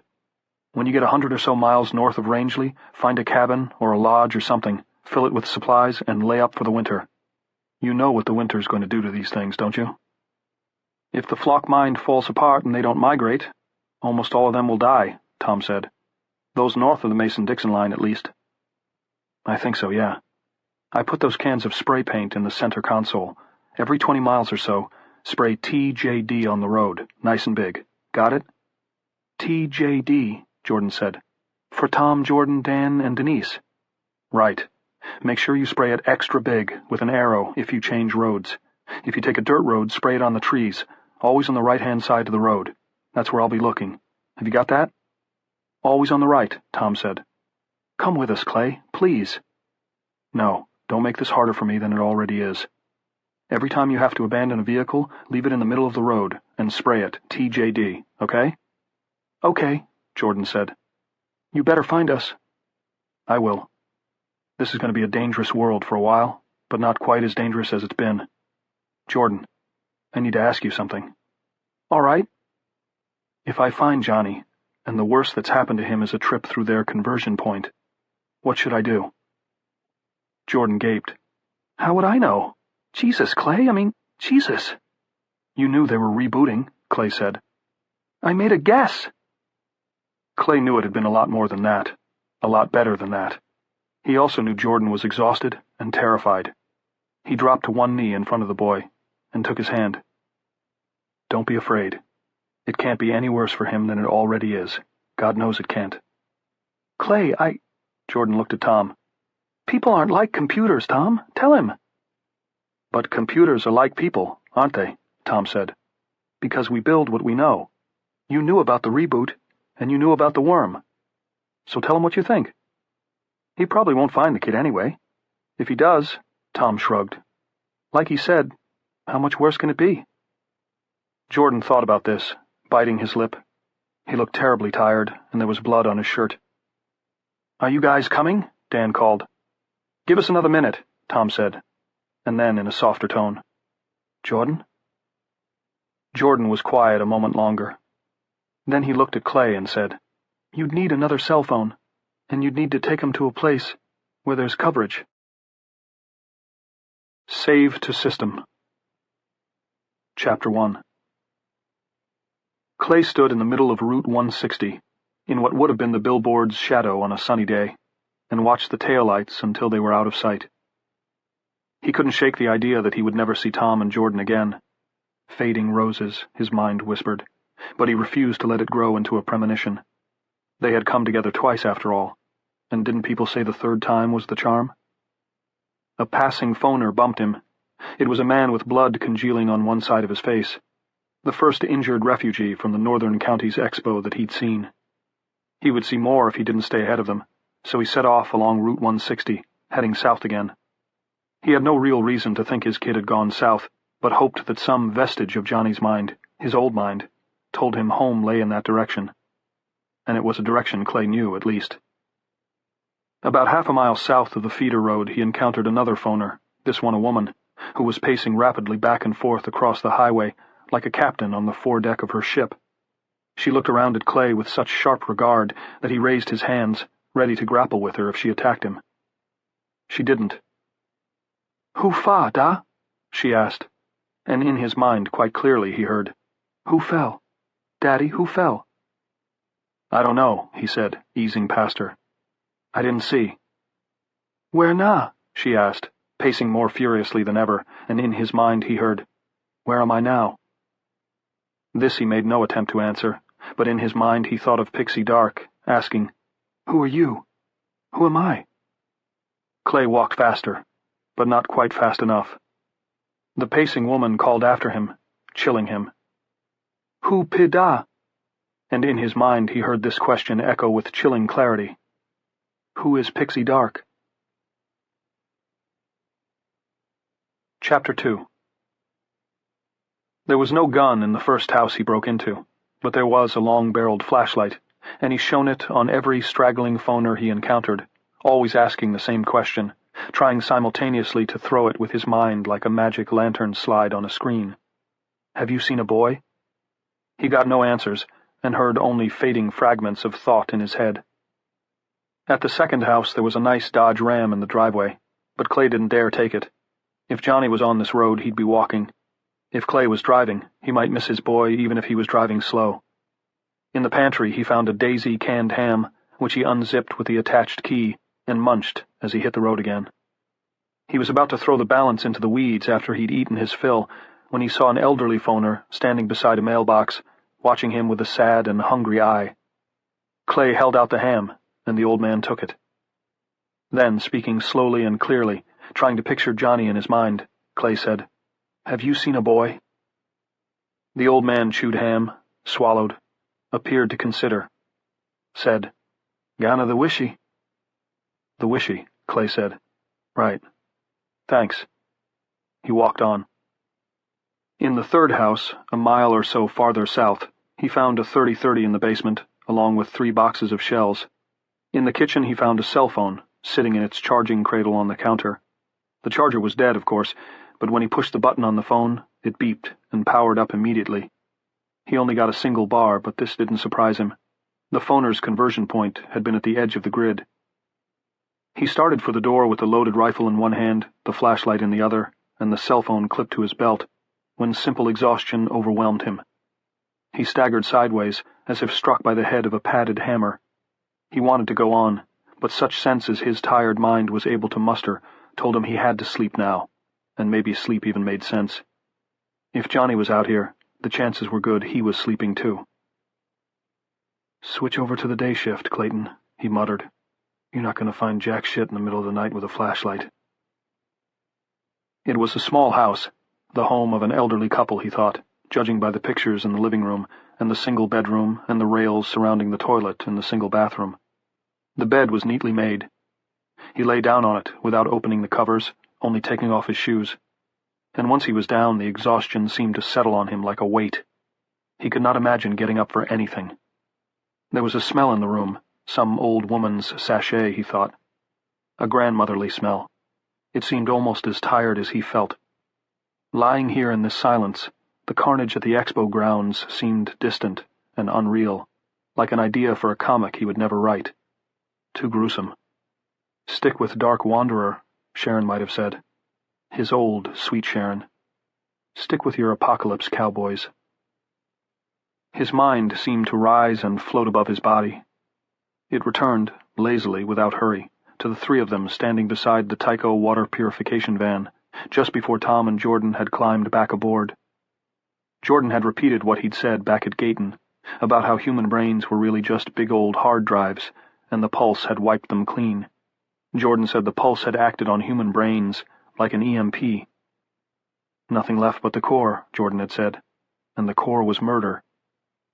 When you get 100 or so miles north of Rangeley, find a cabin or a lodge or something, fill it with supplies, and lay up for the winter. You know what the winter's going to do to these things, don't you? If the flock mind falls apart and they don't migrate, almost all of them will die, Tom said. Those north of the Mason-Dixon line, at least. I think so, yeah. I put those cans of spray paint in the center console. Every 20 miles or so, spray TJD on the road, nice and big. Got it? TJD, Jordan said. For Tom, Jordan, Dan, and Denise. Right. Make sure you spray it extra big, with an arrow, if you change roads. If you take a dirt road, spray it on the trees, always on the right-hand side of the road. That's where I'll be looking. Have you got that? Always on the right, Tom said. Come with us, Clay, please. No, don't make this harder for me than it already is. Every time you have to abandon a vehicle, leave it in the middle of the road and spray it, TJD, okay? Okay, Jordan said. You better find us. I will. This is going to be a dangerous world for a while, but not quite as dangerous as it's been. Jordan, I need to ask you something. All right. If I find Johnny, and the worst that's happened to him is a trip through their conversion point, what should I do? Jordan gaped. How would I know? Jesus, Clay, Jesus. You knew they were rebooting, Clay said. I made a guess. Clay knew it had been a lot more than that, a lot better than that. He also knew Jordan was exhausted and terrified. He dropped to one knee in front of the boy and took his hand. Don't be afraid. It can't be any worse for him than it already is. God knows it can't. Clay, Jordan looked at Tom. People aren't like computers, Tom. Tell him. But computers are like people, aren't they? Tom said. Because we build what we know. You knew about the reboot, and you knew about the worm. So tell him what you think. He probably won't find the kid anyway. If he does, Tom shrugged. Like he said, how much worse can it be? Jordan thought about this, biting his lip. He looked terribly tired, and there was blood on his shirt. Are you guys coming? Dan called. Give us another minute, Tom said, and then in a softer tone. Jordan? Jordan was quiet a moment longer. Then he looked at Clay and said, You'd need another cell phone, and you'd need to take him to a place where there's coverage. Save to System. Chapter 1. Clay stood in the middle of Route 160, in what would have been the billboard's shadow on a sunny day, and watched the taillights until they were out of sight. He couldn't shake the idea that he would never see Tom and Jordan again. Fading roses, his mind whispered, but he refused to let it grow into a premonition. They had come together twice after all, and didn't people say the third time was the charm? A passing phoner bumped him. It was a man with blood congealing on one side of his face, the first injured refugee from the Northern Counties Expo that he'd seen. He would see more if he didn't stay ahead of them, so he set off along Route 160, heading south again. He had no real reason to think his kid had gone south, but hoped that some vestige of Johnny's mind, his old mind, told him home lay in that direction. And it was a direction Clay knew, at least. About half a mile south of the feeder road he encountered another phoner, this one a woman, who was pacing rapidly back and forth across the highway like a captain on the foredeck of her ship. She looked around at Clay with such sharp regard that he raised his hands, ready to grapple with her if she attacked him. She didn't. "Who fa, da?" she asked, and in his mind quite clearly he heard, "Who fell? Daddy, who fell?" "I don't know," he said, easing past her. "I didn't see." "Where na?" she asked, pacing more furiously than ever, and in his mind he heard, "Where am I now?" This he made no attempt to answer, but in his mind he thought of Pixie Dark, asking, "Who are you? Who am I?" Clay walked faster, but not quite fast enough. The pacing woman called after him, chilling him. "Who pida?" And in his mind he heard this question echo with chilling clarity. "Who is Pixie Dark?" Chapter 2. There was no gun in the first house he broke into, but there was a long-barreled flashlight, and he shone it on every straggling phoner he encountered, always asking the same question, trying simultaneously to throw it with his mind like a magic lantern slide on a screen. "Have you seen a boy?" He got no answers, and heard only fading fragments of thought in his head. At the second house there was a nice Dodge Ram in the driveway, but Clay didn't dare take it. If Johnny was on this road, he'd be walking. If Clay was driving, he might miss his boy even if he was driving slow. In the pantry he found a Daisy canned ham, which he unzipped with the attached key, and munched as he hit the road again. He was about to throw the balance into the weeds after he'd eaten his fill, when he saw an elderly phoner standing beside a mailbox, watching him with a sad and hungry eye. Clay held out the ham, and the old man took it. Then, speaking slowly and clearly, trying to picture Johnny in his mind, Clay said, "Have you seen a boy?" The old man chewed ham, swallowed, appeared to consider, said, "Gana the wishy." "The wishy," Clay said. "Right. Thanks." He walked on. In the third house, a mile or so farther south, he found a 30-30 in the basement, along with 3 boxes of shells. In the kitchen he found a cell phone, sitting in its charging cradle on the counter. The charger was dead, of course, but when he pushed the button on the phone, it beeped and powered up immediately. He only got a single bar, but this didn't surprise him. The phoner's conversion point had been at the edge of the grid. He started for the door with the loaded rifle in one hand, the flashlight in the other, and the cell phone clipped to his belt, when simple exhaustion overwhelmed him. He staggered sideways, as if struck by the head of a padded hammer. He wanted to go on, but such sense as his tired mind was able to muster told him he had to sleep now, and maybe sleep even made sense. If Johnny was out here, the chances were good he was sleeping too. "Switch over to the day shift, Clayton," he muttered. "You're not going to find jack shit in the middle of the night with a flashlight." It was a small house, the home of an elderly couple, he thought, judging by the pictures in the living room, and the single bedroom, and the rails surrounding the toilet in the single bathroom. The bed was neatly made. He lay down on it, without opening the covers, only taking off his shoes. And once he was down, the exhaustion seemed to settle on him like a weight. He could not imagine getting up for anything. There was a smell in the room, some old woman's sachet, he thought. A grandmotherly smell. It seemed almost as tired as he felt. Lying here in this silence, the carnage at the expo grounds seemed distant and unreal, like an idea for a comic he would never write. Too gruesome. Stick with Dark Wanderer, Sharon might have said. His old, sweet Sharon. Stick with your apocalypse cowboys. His mind seemed to rise and float above his body. It returned, lazily, without hurry, to the 3 of them standing beside the Tycho water purification van, just before Tom and Jordan had climbed back aboard. Jordan had repeated what he'd said back at Gayton, about how human brains were really just big old hard drives, and the pulse had wiped them clean. Jordan said the pulse had acted on human brains like an EMP. Nothing left but the core, Jordan had said, and the core was murder.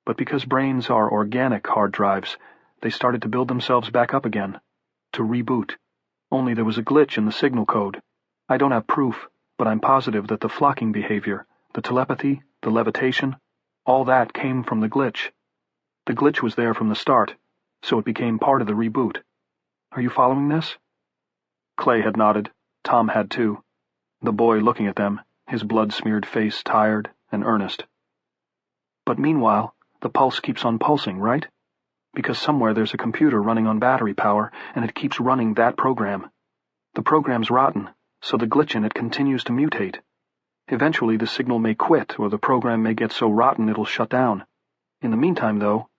But because brains are organic hard drives, they started to build themselves back up again, to reboot. Only there was a glitch in the signal code. I don't have proof, but I'm positive that the flocking behavior, the telepathy, the levitation, All that came from the glitch. The glitch was there from the start, so it became part of the reboot. Are you following this? Clay had nodded. Tom had too. The boy looking at them, his blood-smeared face tired and earnest. But meanwhile, the pulse keeps on pulsing, right? Because somewhere there's a computer running on battery power, and it keeps running that program. The program's rotten, so the glitch in it continues to mutate. Eventually the signal may quit, or the program may get so rotten it'll shut down. In the meantime, though,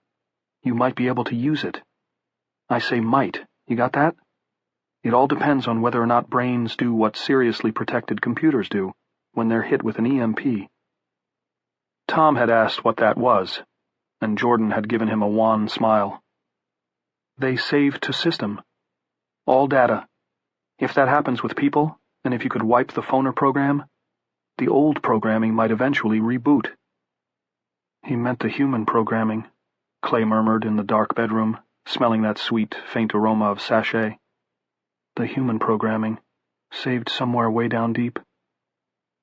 you might be able to use it. I say might. You got that? It all depends on whether or not brains do what seriously protected computers do when they're hit with an EMP. Tom had asked what that was, and Jordan had given him a wan smile. They save to system. All data. If that happens with people, and if you could wipe the phoner program, the old programming might eventually reboot. He meant the human programming, Clay murmured in the dark bedroom, smelling that sweet, faint aroma of sachet. The human programming, saved somewhere way down deep.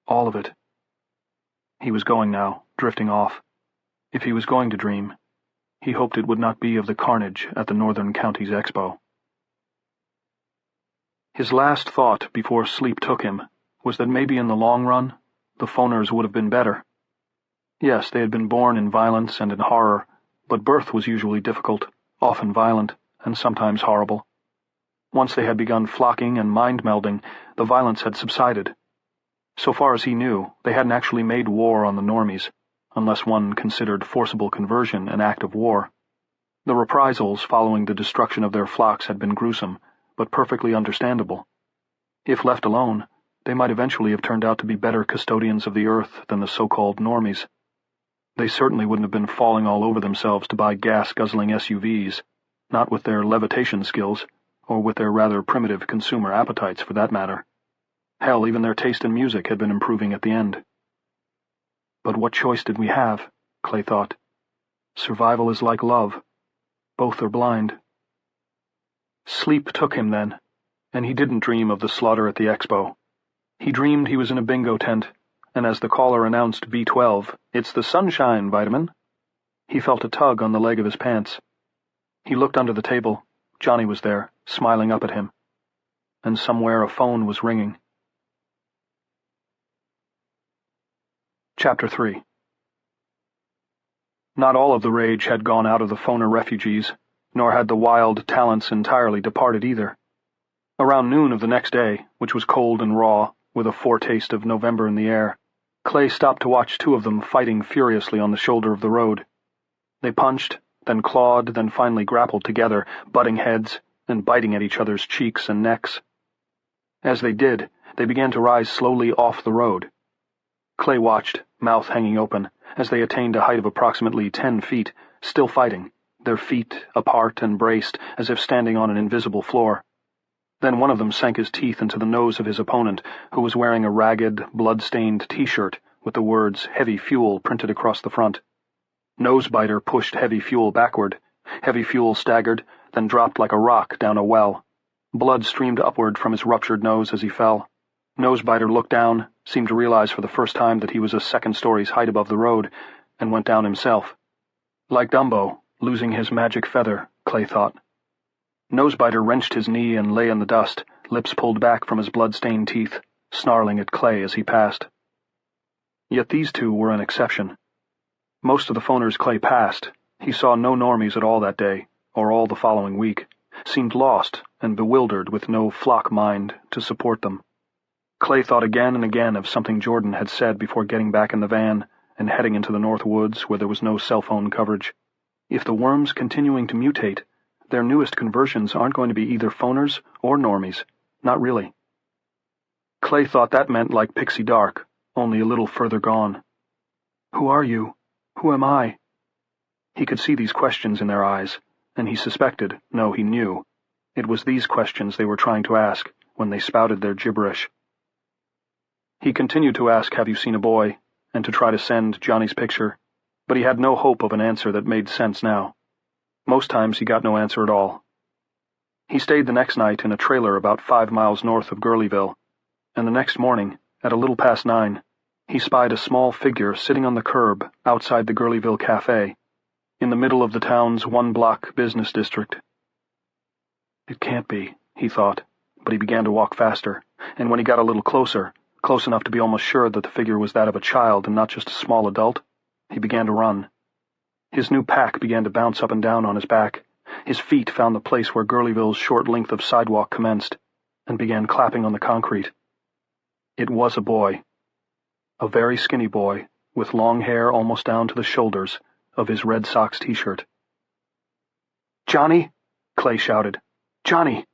All of it. He was going now, drifting off. If he was going to dream, he hoped it would not be of the carnage at the Northern Counties Expo. His last thought before sleep took him was that maybe in the long run, the phoners would have been better. Yes, they had been born in violence and in horror, but birth was usually difficult, often violent, and sometimes horrible. Once they had begun flocking and mind-melding, the violence had subsided. So far as he knew, they hadn't actually made war on the normies, unless one considered forcible conversion an act of war. The reprisals following the destruction of their flocks had been gruesome, but perfectly understandable. If left alone, they might eventually have turned out to be better custodians of the earth than the so-called normies. They certainly wouldn't have been falling all over themselves to buy gas-guzzling SUVs, not with their levitation skills, or with their rather primitive consumer appetites for that matter. Hell, even their taste in music had been improving at the end. But what choice did we have? Clay thought. Survival is like love. Both are blind. Sleep took him then, and he didn't dream of the slaughter at the expo. He dreamed he was in a bingo tent, and as the caller announced B12, "It's the sunshine vitamin," he felt a tug on the leg of his pants. He looked under the table. Johnny was there, smiling up at him. And somewhere a phone was ringing. Chapter 3. Not all of the rage had gone out of the phoner refugees, nor had the wild talents entirely departed either. Around noon of the next day, which was cold and raw, with a foretaste of November in the air, Clay stopped to watch two of them fighting furiously on the shoulder of the road. They punched, then clawed, then finally grappled together, butting heads and biting at each other's cheeks and necks. As they did, they began to rise slowly off the road. Clay watched, mouth hanging open, as they attained a height of approximately 10 feet, still fighting, their feet apart and braced as if standing on an invisible floor. Then one of them sank his teeth into the nose of his opponent, who was wearing a ragged, blood-stained T-shirt with the words "Heavy Fuel" printed across the front. Nosebiter pushed Heavy Fuel backward. Heavy Fuel staggered, then dropped like a rock down a well. Blood streamed upward from his ruptured nose as he fell. Nosebiter looked down, seemed to realize for the first time that he was a second story's height above the road, and went down himself. Like Dumbo, losing his magic feather, Clay thought. Nosebiter wrenched his knee and lay in the dust, lips pulled back from his blood-stained teeth, snarling at Clay as he passed. Yet these two were an exception. Most of the phoners Clay passed, he saw no normies at all that day, or all the following week, seemed lost and bewildered with no flock mind to support them. Clay thought again and again of something Jordan had said before getting back in the van and heading into the North Woods where there was no cell phone coverage. If the worm's continuing to mutate, their newest conversions aren't going to be either phoners or normies. Not really. Clay thought that meant like Pixie Dark, only a little further gone. Who are you? Who am I? He could see these questions in their eyes, and he suspected, no, he knew, it was these questions they were trying to ask when they spouted their gibberish. He continued to ask, "Have you seen a boy?" and to try to send Johnny's picture, but he had no hope of an answer that made sense now. Most times he got no answer at all. He stayed the next night in a trailer about 5 miles north of Gurleyville, and the next morning, at a little past 9, He spied a small figure sitting on the curb outside the Gurleyville Cafe, in the middle of the town's one-block business district. It can't be, he thought, but he began to walk faster, and when he got a little closer, close enough to be almost sure that the figure was that of a child and not just a small adult, he began to run. His new pack began to bounce up and down on his back. His feet found the place where Gurleyville's short length of sidewalk commenced, and began clapping on the concrete. It was a boy. A very skinny boy, with long hair almost down to the shoulders of his Red Sox t-shirt. "Johnny!" Clay shouted. "Johnny!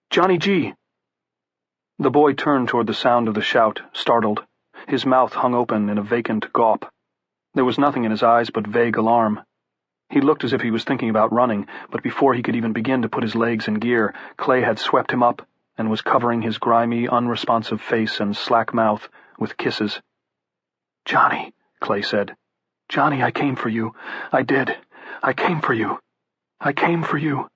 Johnny G!" The boy turned toward the sound of the shout, startled. His mouth hung open in a vacant gawp. There was nothing in his eyes but vague alarm. He looked as if he was thinking about running, but before he could even begin to put his legs in gear, Clay had swept him up and was covering his grimy, unresponsive face and slack mouth with kisses. "Johnny," Clay said. "Johnny, I came for you. I did. I came for you. I came for you."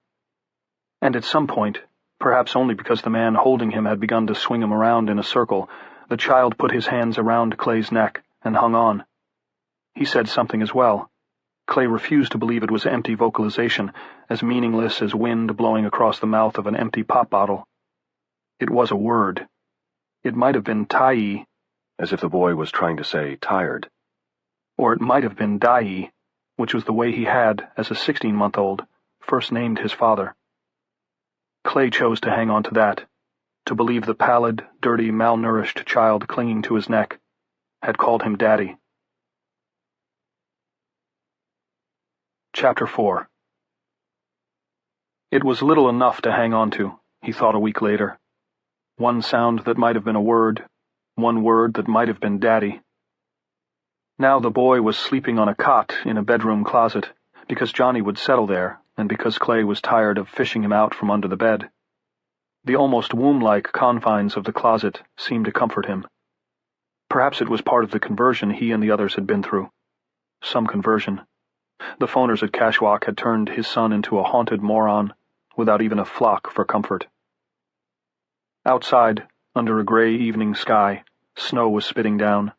And at some point, perhaps only because the man holding him had begun to swing him around in a circle, the child put his hands around Clay's neck and hung on. He said something as well. Clay refused to believe it was empty vocalization, as meaningless as wind blowing across the mouth of an empty pop bottle. It was a word. It might have been tai, as if the boy was trying to say tired. Or it might have been dai, which was the way he had, as a 16-month-old, first named his father. Clay chose to hang on to that, to believe the pallid, dirty, malnourished child clinging to his neck had called him Daddy. Chapter 4. It was little enough to hang on to, he thought a week later. One sound that might have been a word, one word that might have been Daddy. Now the boy was sleeping on a cot in a bedroom closet, because Johnny would settle there, and because Clay was tired of fishing him out from under the bed. The almost womb-like confines of the closet seemed to comfort him. Perhaps it was part of the conversion he and the others had been through. Some conversion. The phoners at Cashwalk had turned his son into a haunted moron, without even a flock for comfort. Outside, under a gray evening sky, snow was spitting down.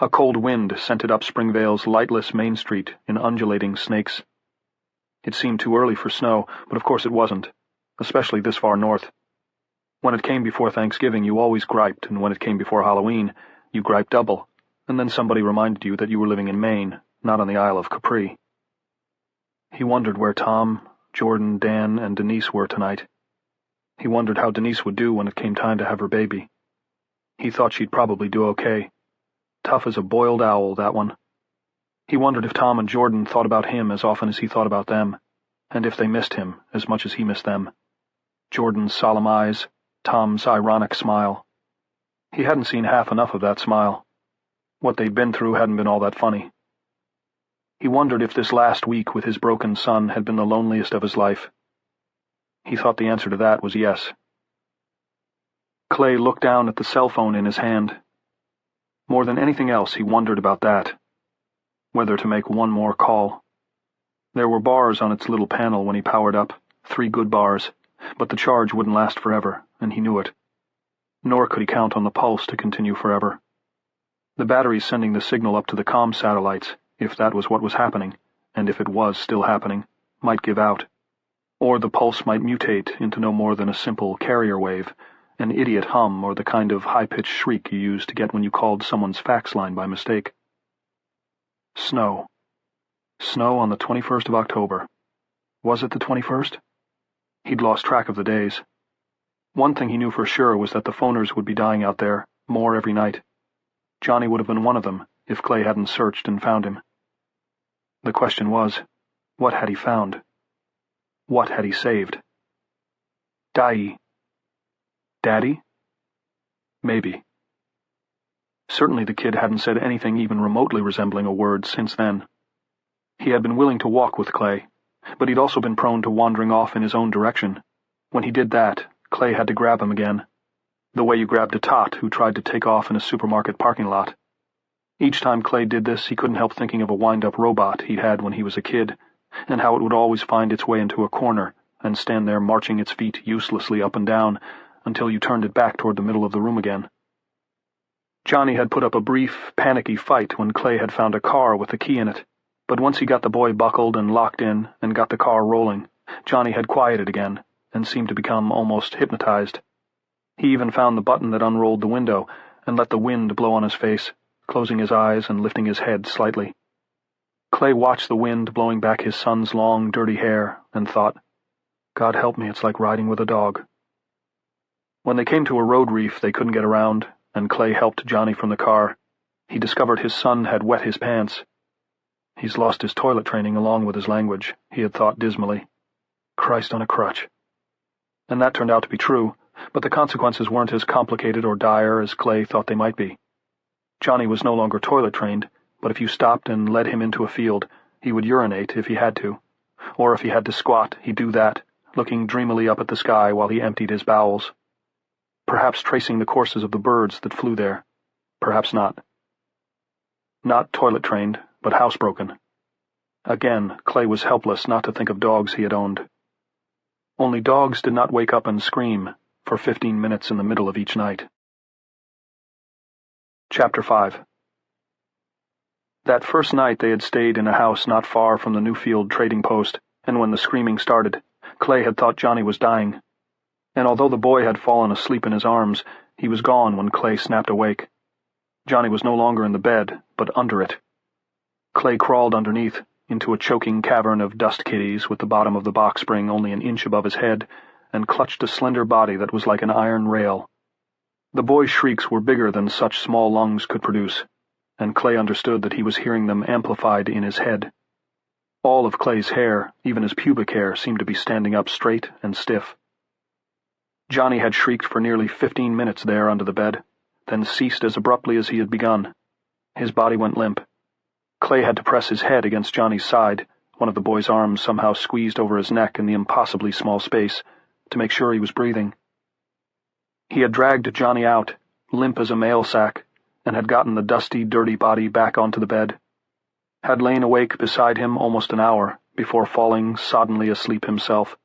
A cold wind sent it up Springvale's lightless Main Street in undulating snakes. It seemed too early for snow, but of course it wasn't, especially this far north. When it came before Thanksgiving, you always griped, and when it came before Halloween, you griped double, and then somebody reminded you that you were living in Maine, not on the Isle of Capri. He wondered where Tom, Jordan, Dan, and Denise were tonight. He wondered how Denise would do when it came time to have her baby. He thought she'd probably do okay. Tough as a boiled owl, that one. He wondered if Tom and Jordan thought about him as often as he thought about them, and if they missed him as much as he missed them. Jordan's solemn eyes, Tom's ironic smile. He hadn't seen half enough of that smile. What they'd been through hadn't been all that funny. He wondered if this last week with his broken son had been the loneliest of his life. He thought the answer to that was yes. Clay looked down at the cell phone in his hand. More than anything else, he wondered about that. Whether to make one more call. There were bars on its little panel when he powered up, 3 good bars, but the charge wouldn't last forever, and he knew it. Nor could he count on the pulse to continue forever. The batteries sending the signal up to the comm satellites, if that was what was happening, and if it was still happening, might give out. Or the pulse might mutate into no more than a simple carrier wave, an idiot hum or the kind of high-pitched shriek you used to get when you called someone's fax line by mistake. Snow. Snow on the 21st of October. Was it the 21st? He'd lost track of the days. One thing he knew for sure was that the phoners would be dying out there, more every night. Johnny would have been one of them, if Clay hadn't searched and found him. The question was, what had he found? What had he saved? Dai. Daddy? Maybe. Certainly the kid hadn't said anything even remotely resembling a word since then. He had been willing to walk with Clay, but he'd also been prone to wandering off in his own direction. When he did that, Clay had to grab him again, the way you grabbed a tot who tried to take off in a supermarket parking lot. Each time Clay did this, he couldn't help thinking of a wind-up robot he'd had when he was a kid, and how it would always find its way into a corner and stand there marching its feet uselessly up and down until you turned it back toward the middle of the room again. Johnny had put up a brief, panicky fight when Clay had found a car with the key in it, but once he got the boy buckled and locked in and got the car rolling, Johnny had quieted again and seemed to become almost hypnotized. He even found the button that unrolled the window and let the wind blow on his face, closing his eyes and lifting his head slightly. Clay watched the wind blowing back his son's long, dirty hair and thought, God help me, it's like riding with a dog. When they came to a road reef they couldn't get around, and Clay helped Johnny from the car, he discovered his son had wet his pants. He's lost his toilet training along with his language, he had thought dismally. Christ on a crutch. And that turned out to be true, but the consequences weren't as complicated or dire as Clay thought they might be. Johnny was no longer toilet trained, but if you stopped and led him into a field, he would urinate if he had to. Or if he had to squat, he'd do that, looking dreamily up at the sky while he emptied his bowels. Perhaps tracing the courses of the birds that flew there. Perhaps not. Not toilet trained, but housebroken. Again, Clay was helpless not to think of dogs he had owned. Only dogs did not wake up and scream for 15 minutes in the middle of each night. Chapter 5. That first night they had stayed in a house not far from the Newfield trading post, and when the screaming started, Clay had thought Johnny was dying. And although the boy had fallen asleep in his arms, he was gone when Clay snapped awake. Johnny was no longer in the bed, but under it. Clay crawled underneath, into a choking cavern of dust kitties with the bottom of the box spring only an inch above his head, and clutched a slender body that was like an iron rail. The boy's shrieks were bigger than such small lungs could produce, and Clay understood that he was hearing them amplified in his head. All of Clay's hair, even his pubic hair, seemed to be standing up straight and stiff. Johnny had shrieked for nearly 15 minutes there under the bed, then ceased as abruptly as he had begun. His body went limp. Clay had to press his head against Johnny's side, one of the boy's arms somehow squeezed over his neck in the impossibly small space, to make sure he was breathing. He had dragged Johnny out, limp as a mail sack, and had gotten the dusty, dirty body back onto the bed. Had lain awake beside him almost an hour before falling soddenly asleep himself.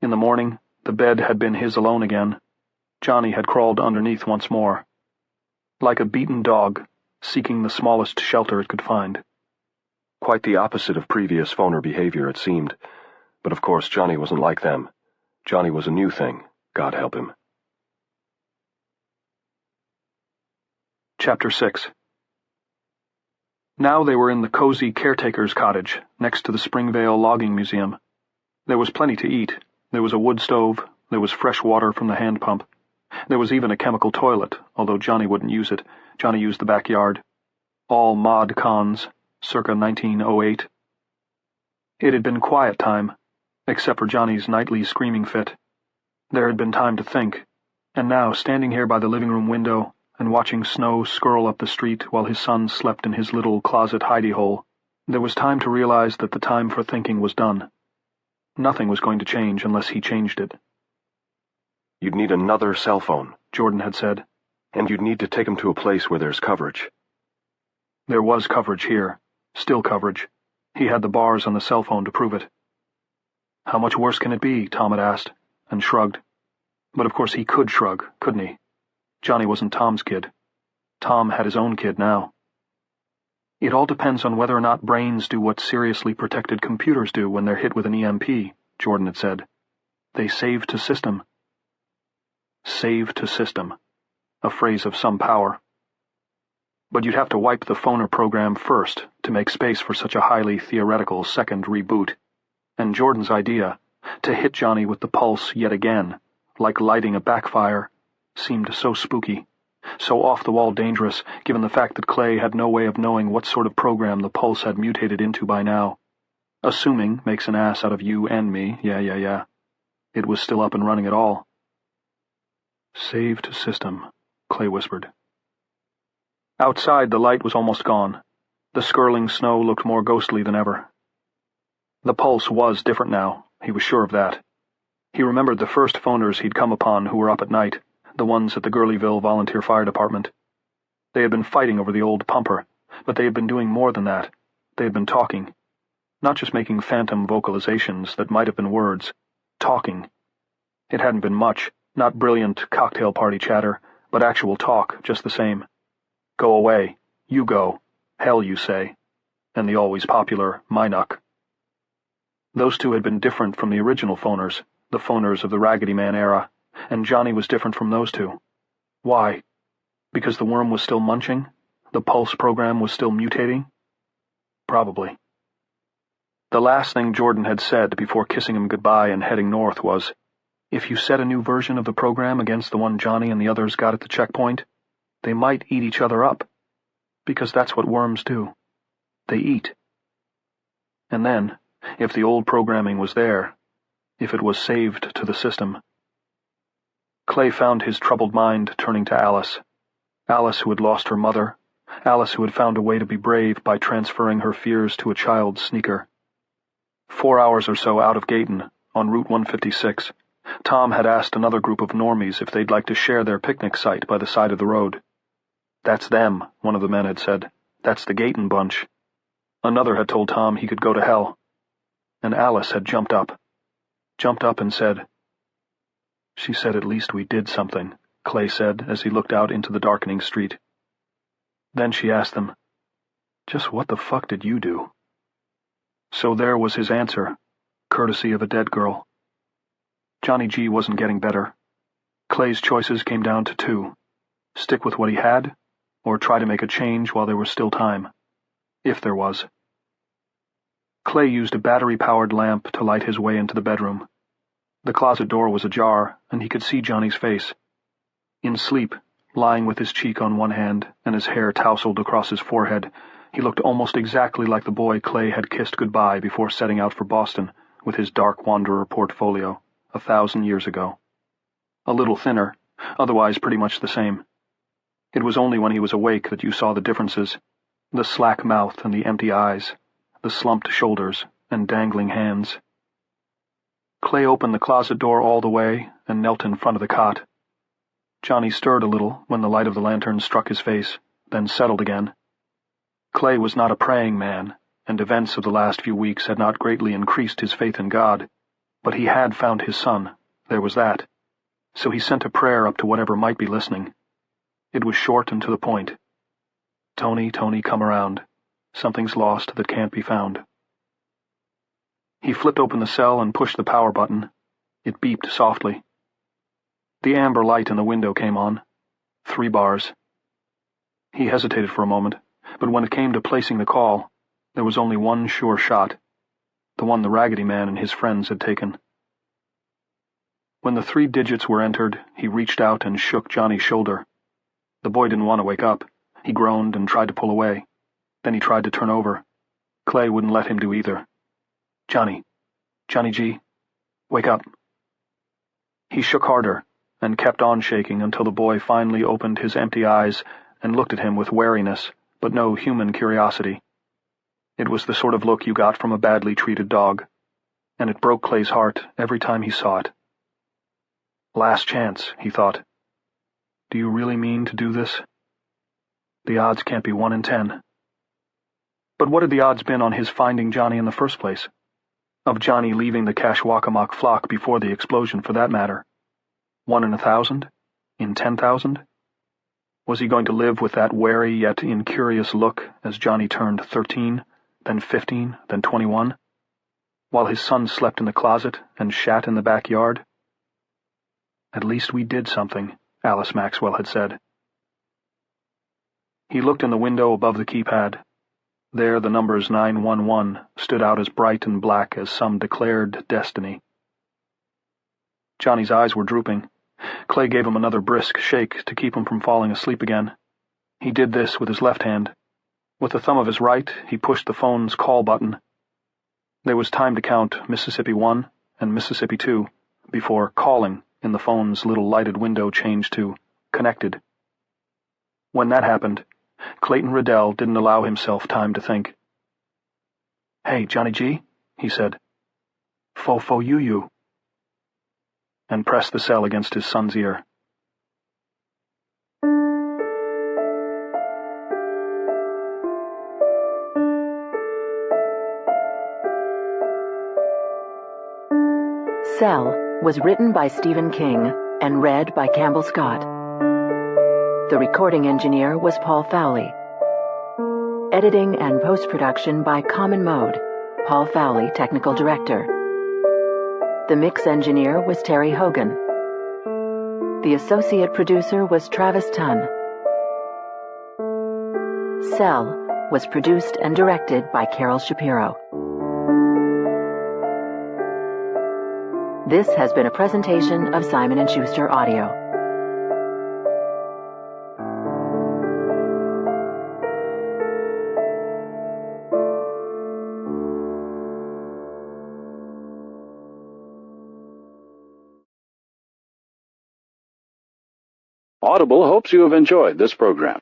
In the morning, the bed had been his alone again. Johnny had crawled underneath once more. Like a beaten dog, seeking the smallest shelter it could find. Quite the opposite of previous phoner behavior, it seemed. But of course Johnny wasn't like them. Johnny was a new thing, God help him. Chapter 6. Now they were in the cozy caretaker's cottage, next to the Springvale Logging Museum. There was plenty to eat. There was a wood stove. There was fresh water from the hand pump. There was even a chemical toilet, although Johnny wouldn't use it. Johnny used the backyard. All mod cons, circa 1908. It had been quiet time, except for Johnny's nightly screaming fit. There had been time to think, and now, standing here by the living room window and watching snow skirl up the street while his son slept in his little closet hidey-hole, there was time to realize that the time for thinking was done. Nothing was going to change unless he changed it. You'd need another cell phone, Jordan had said. And you'd need to take him to a place where there's coverage. There was coverage here. Still coverage. He had the bars on the cell phone to prove it. How much worse can it be, Tom had asked, and shrugged. But of course he could shrug, couldn't he? Johnny wasn't Tom's kid. Tom had his own kid now. It all depends on whether or not brains do what seriously protected computers do when they're hit with an EMP, Jordan had said. They save to system. Save to system. A phrase of some power. But you'd have to wipe the phoner program first to make space for such a highly theoretical second reboot. And Jordan's idea, to hit Johnny with the pulse yet again, like lighting a backfire, seemed so spooky, so off-the-wall dangerous, given the fact that Clay had no way of knowing what sort of program the pulse had mutated into by now. Assuming makes an ass out of you and me, yeah. It was still up and running at all. Save to system, Clay whispered. Outside, the light was almost gone. The skirling snow looked more ghostly than ever. The pulse was different now, he was sure of that. He remembered the first phoners he'd come upon who were up at night, the ones at the Gurleyville Volunteer Fire Department. They had been fighting over the old pumper, but they had been doing more than that. They had been talking. Not just making phantom vocalizations that might have been words. Talking. It hadn't been much, not brilliant cocktail party chatter, but actual talk, just the same. Go away. You go. Hell, you say. And the always popular Minock. Those two had been different from the original phoners, the phoners of the Raggedy Man era, and Johnny was different from those two. Why? Because the worm was still munching? The pulse program was still mutating? Probably. The last thing Jordan had said before kissing him goodbye and heading north was, if you set a new version of the program against the one Johnny and the others got at the checkpoint, they might eat each other up. Because that's what worms do. They eat. And then, if the old programming was there, if it was saved to the system. Clay found his troubled mind turning to Alice. Alice who had lost her mother. Alice who had found a way to be brave by transferring her fears to a child's sneaker. 4 hours or so out of Gayton, on Route 156, Tom had asked another group of normies if they'd like to share their picnic site by the side of the road. That's them, one of the men had said. That's the Gayton bunch. Another had told Tom he could go to hell. And Alice had jumped up and said, She said at least we did something, Clay said as he looked out into the darkening street. Then she asked them, Just what the fuck did you do? So there was his answer, courtesy of a dead girl. Johnny G wasn't getting better. Clay's choices came down to two. Stick with what he had, or try to make a change while there was still time. If there was. Clay used a battery-powered lamp to light his way into the bedroom. The closet door was ajar, and he could see Johnny's face. In sleep, lying with his cheek on one hand and his hair tousled across his forehead, he looked almost exactly like the boy Clay had kissed goodbye before setting out for Boston with his Dark Wanderer portfolio 1,000 years ago. A little thinner, otherwise pretty much the same. It was only when he was awake that you saw the differences, the slack mouth and the empty eyes, the slumped shoulders and dangling hands. Clay opened the closet door all the way and knelt in front of the cot. Johnny stirred a little when the light of the lantern struck his face, then settled again. Clay was not a praying man, and events of the last few weeks had not greatly increased his faith in God, but he had found his son, there was that. So he sent a prayer up to whatever might be listening. It was short and to the point. Tony, Tony, come around. Something's lost that can't be found. He flipped open the cell and pushed the power button. It beeped softly. The amber light in the window came on. 3 bars. He hesitated for a moment, but when it came to placing the call, there was only one sure shot, the one the Raggedy Man and his friends had taken. When the 3 digits were entered, he reached out and shook Johnny's shoulder. The boy didn't want to wake up. He groaned and tried to pull away. Then he tried to turn over. Clay wouldn't let him do either. Johnny G, wake up. He shook harder and kept on shaking until the boy finally opened his empty eyes and looked at him with wariness, but no human curiosity. It was the sort of look you got from a badly treated dog, and it broke Clay's heart every time he saw it. Last chance, he thought. Do you really mean to do this? The odds can't be 1 in 10. But what had the odds been on his finding Johnny in the first place? Of Johnny leaving the Kashwakamok flock before the explosion, for that matter? 1 in 1,000? In 10,000? Was he going to live with that wary yet incurious look as Johnny turned 13, then 15, then 21, while his son slept in the closet and shat in the backyard? At least we did something, Alice Maxwell had said. He looked in the window above the keypad. There the numbers 911 stood out as bright and black as some declared destiny. Johnny's eyes were drooping. Clay gave him another brisk shake to keep him from falling asleep again. He did this with his left hand. With the thumb of his right, he pushed the phone's call button. There was time to count Mississippi 1 and Mississippi 2 before calling in the phone's little lighted window changed to connected. When that happened, Clayton Riddell didn't allow himself time to think. Hey, Johnny G, he said. Fo you. And pressed the cell against his son's ear. Cell was written by Stephen King and read by Campbell Scott. The recording engineer was Paul Fowley. Editing and post-production by Common Mode, Paul Fowley, Technical Director. The mix engineer was Terry Hogan. The associate producer was Travis Tunn. Cell was produced and directed by Carol Shapiro. This has been a presentation of Simon & Schuster Audio. Audible hopes you have enjoyed this program.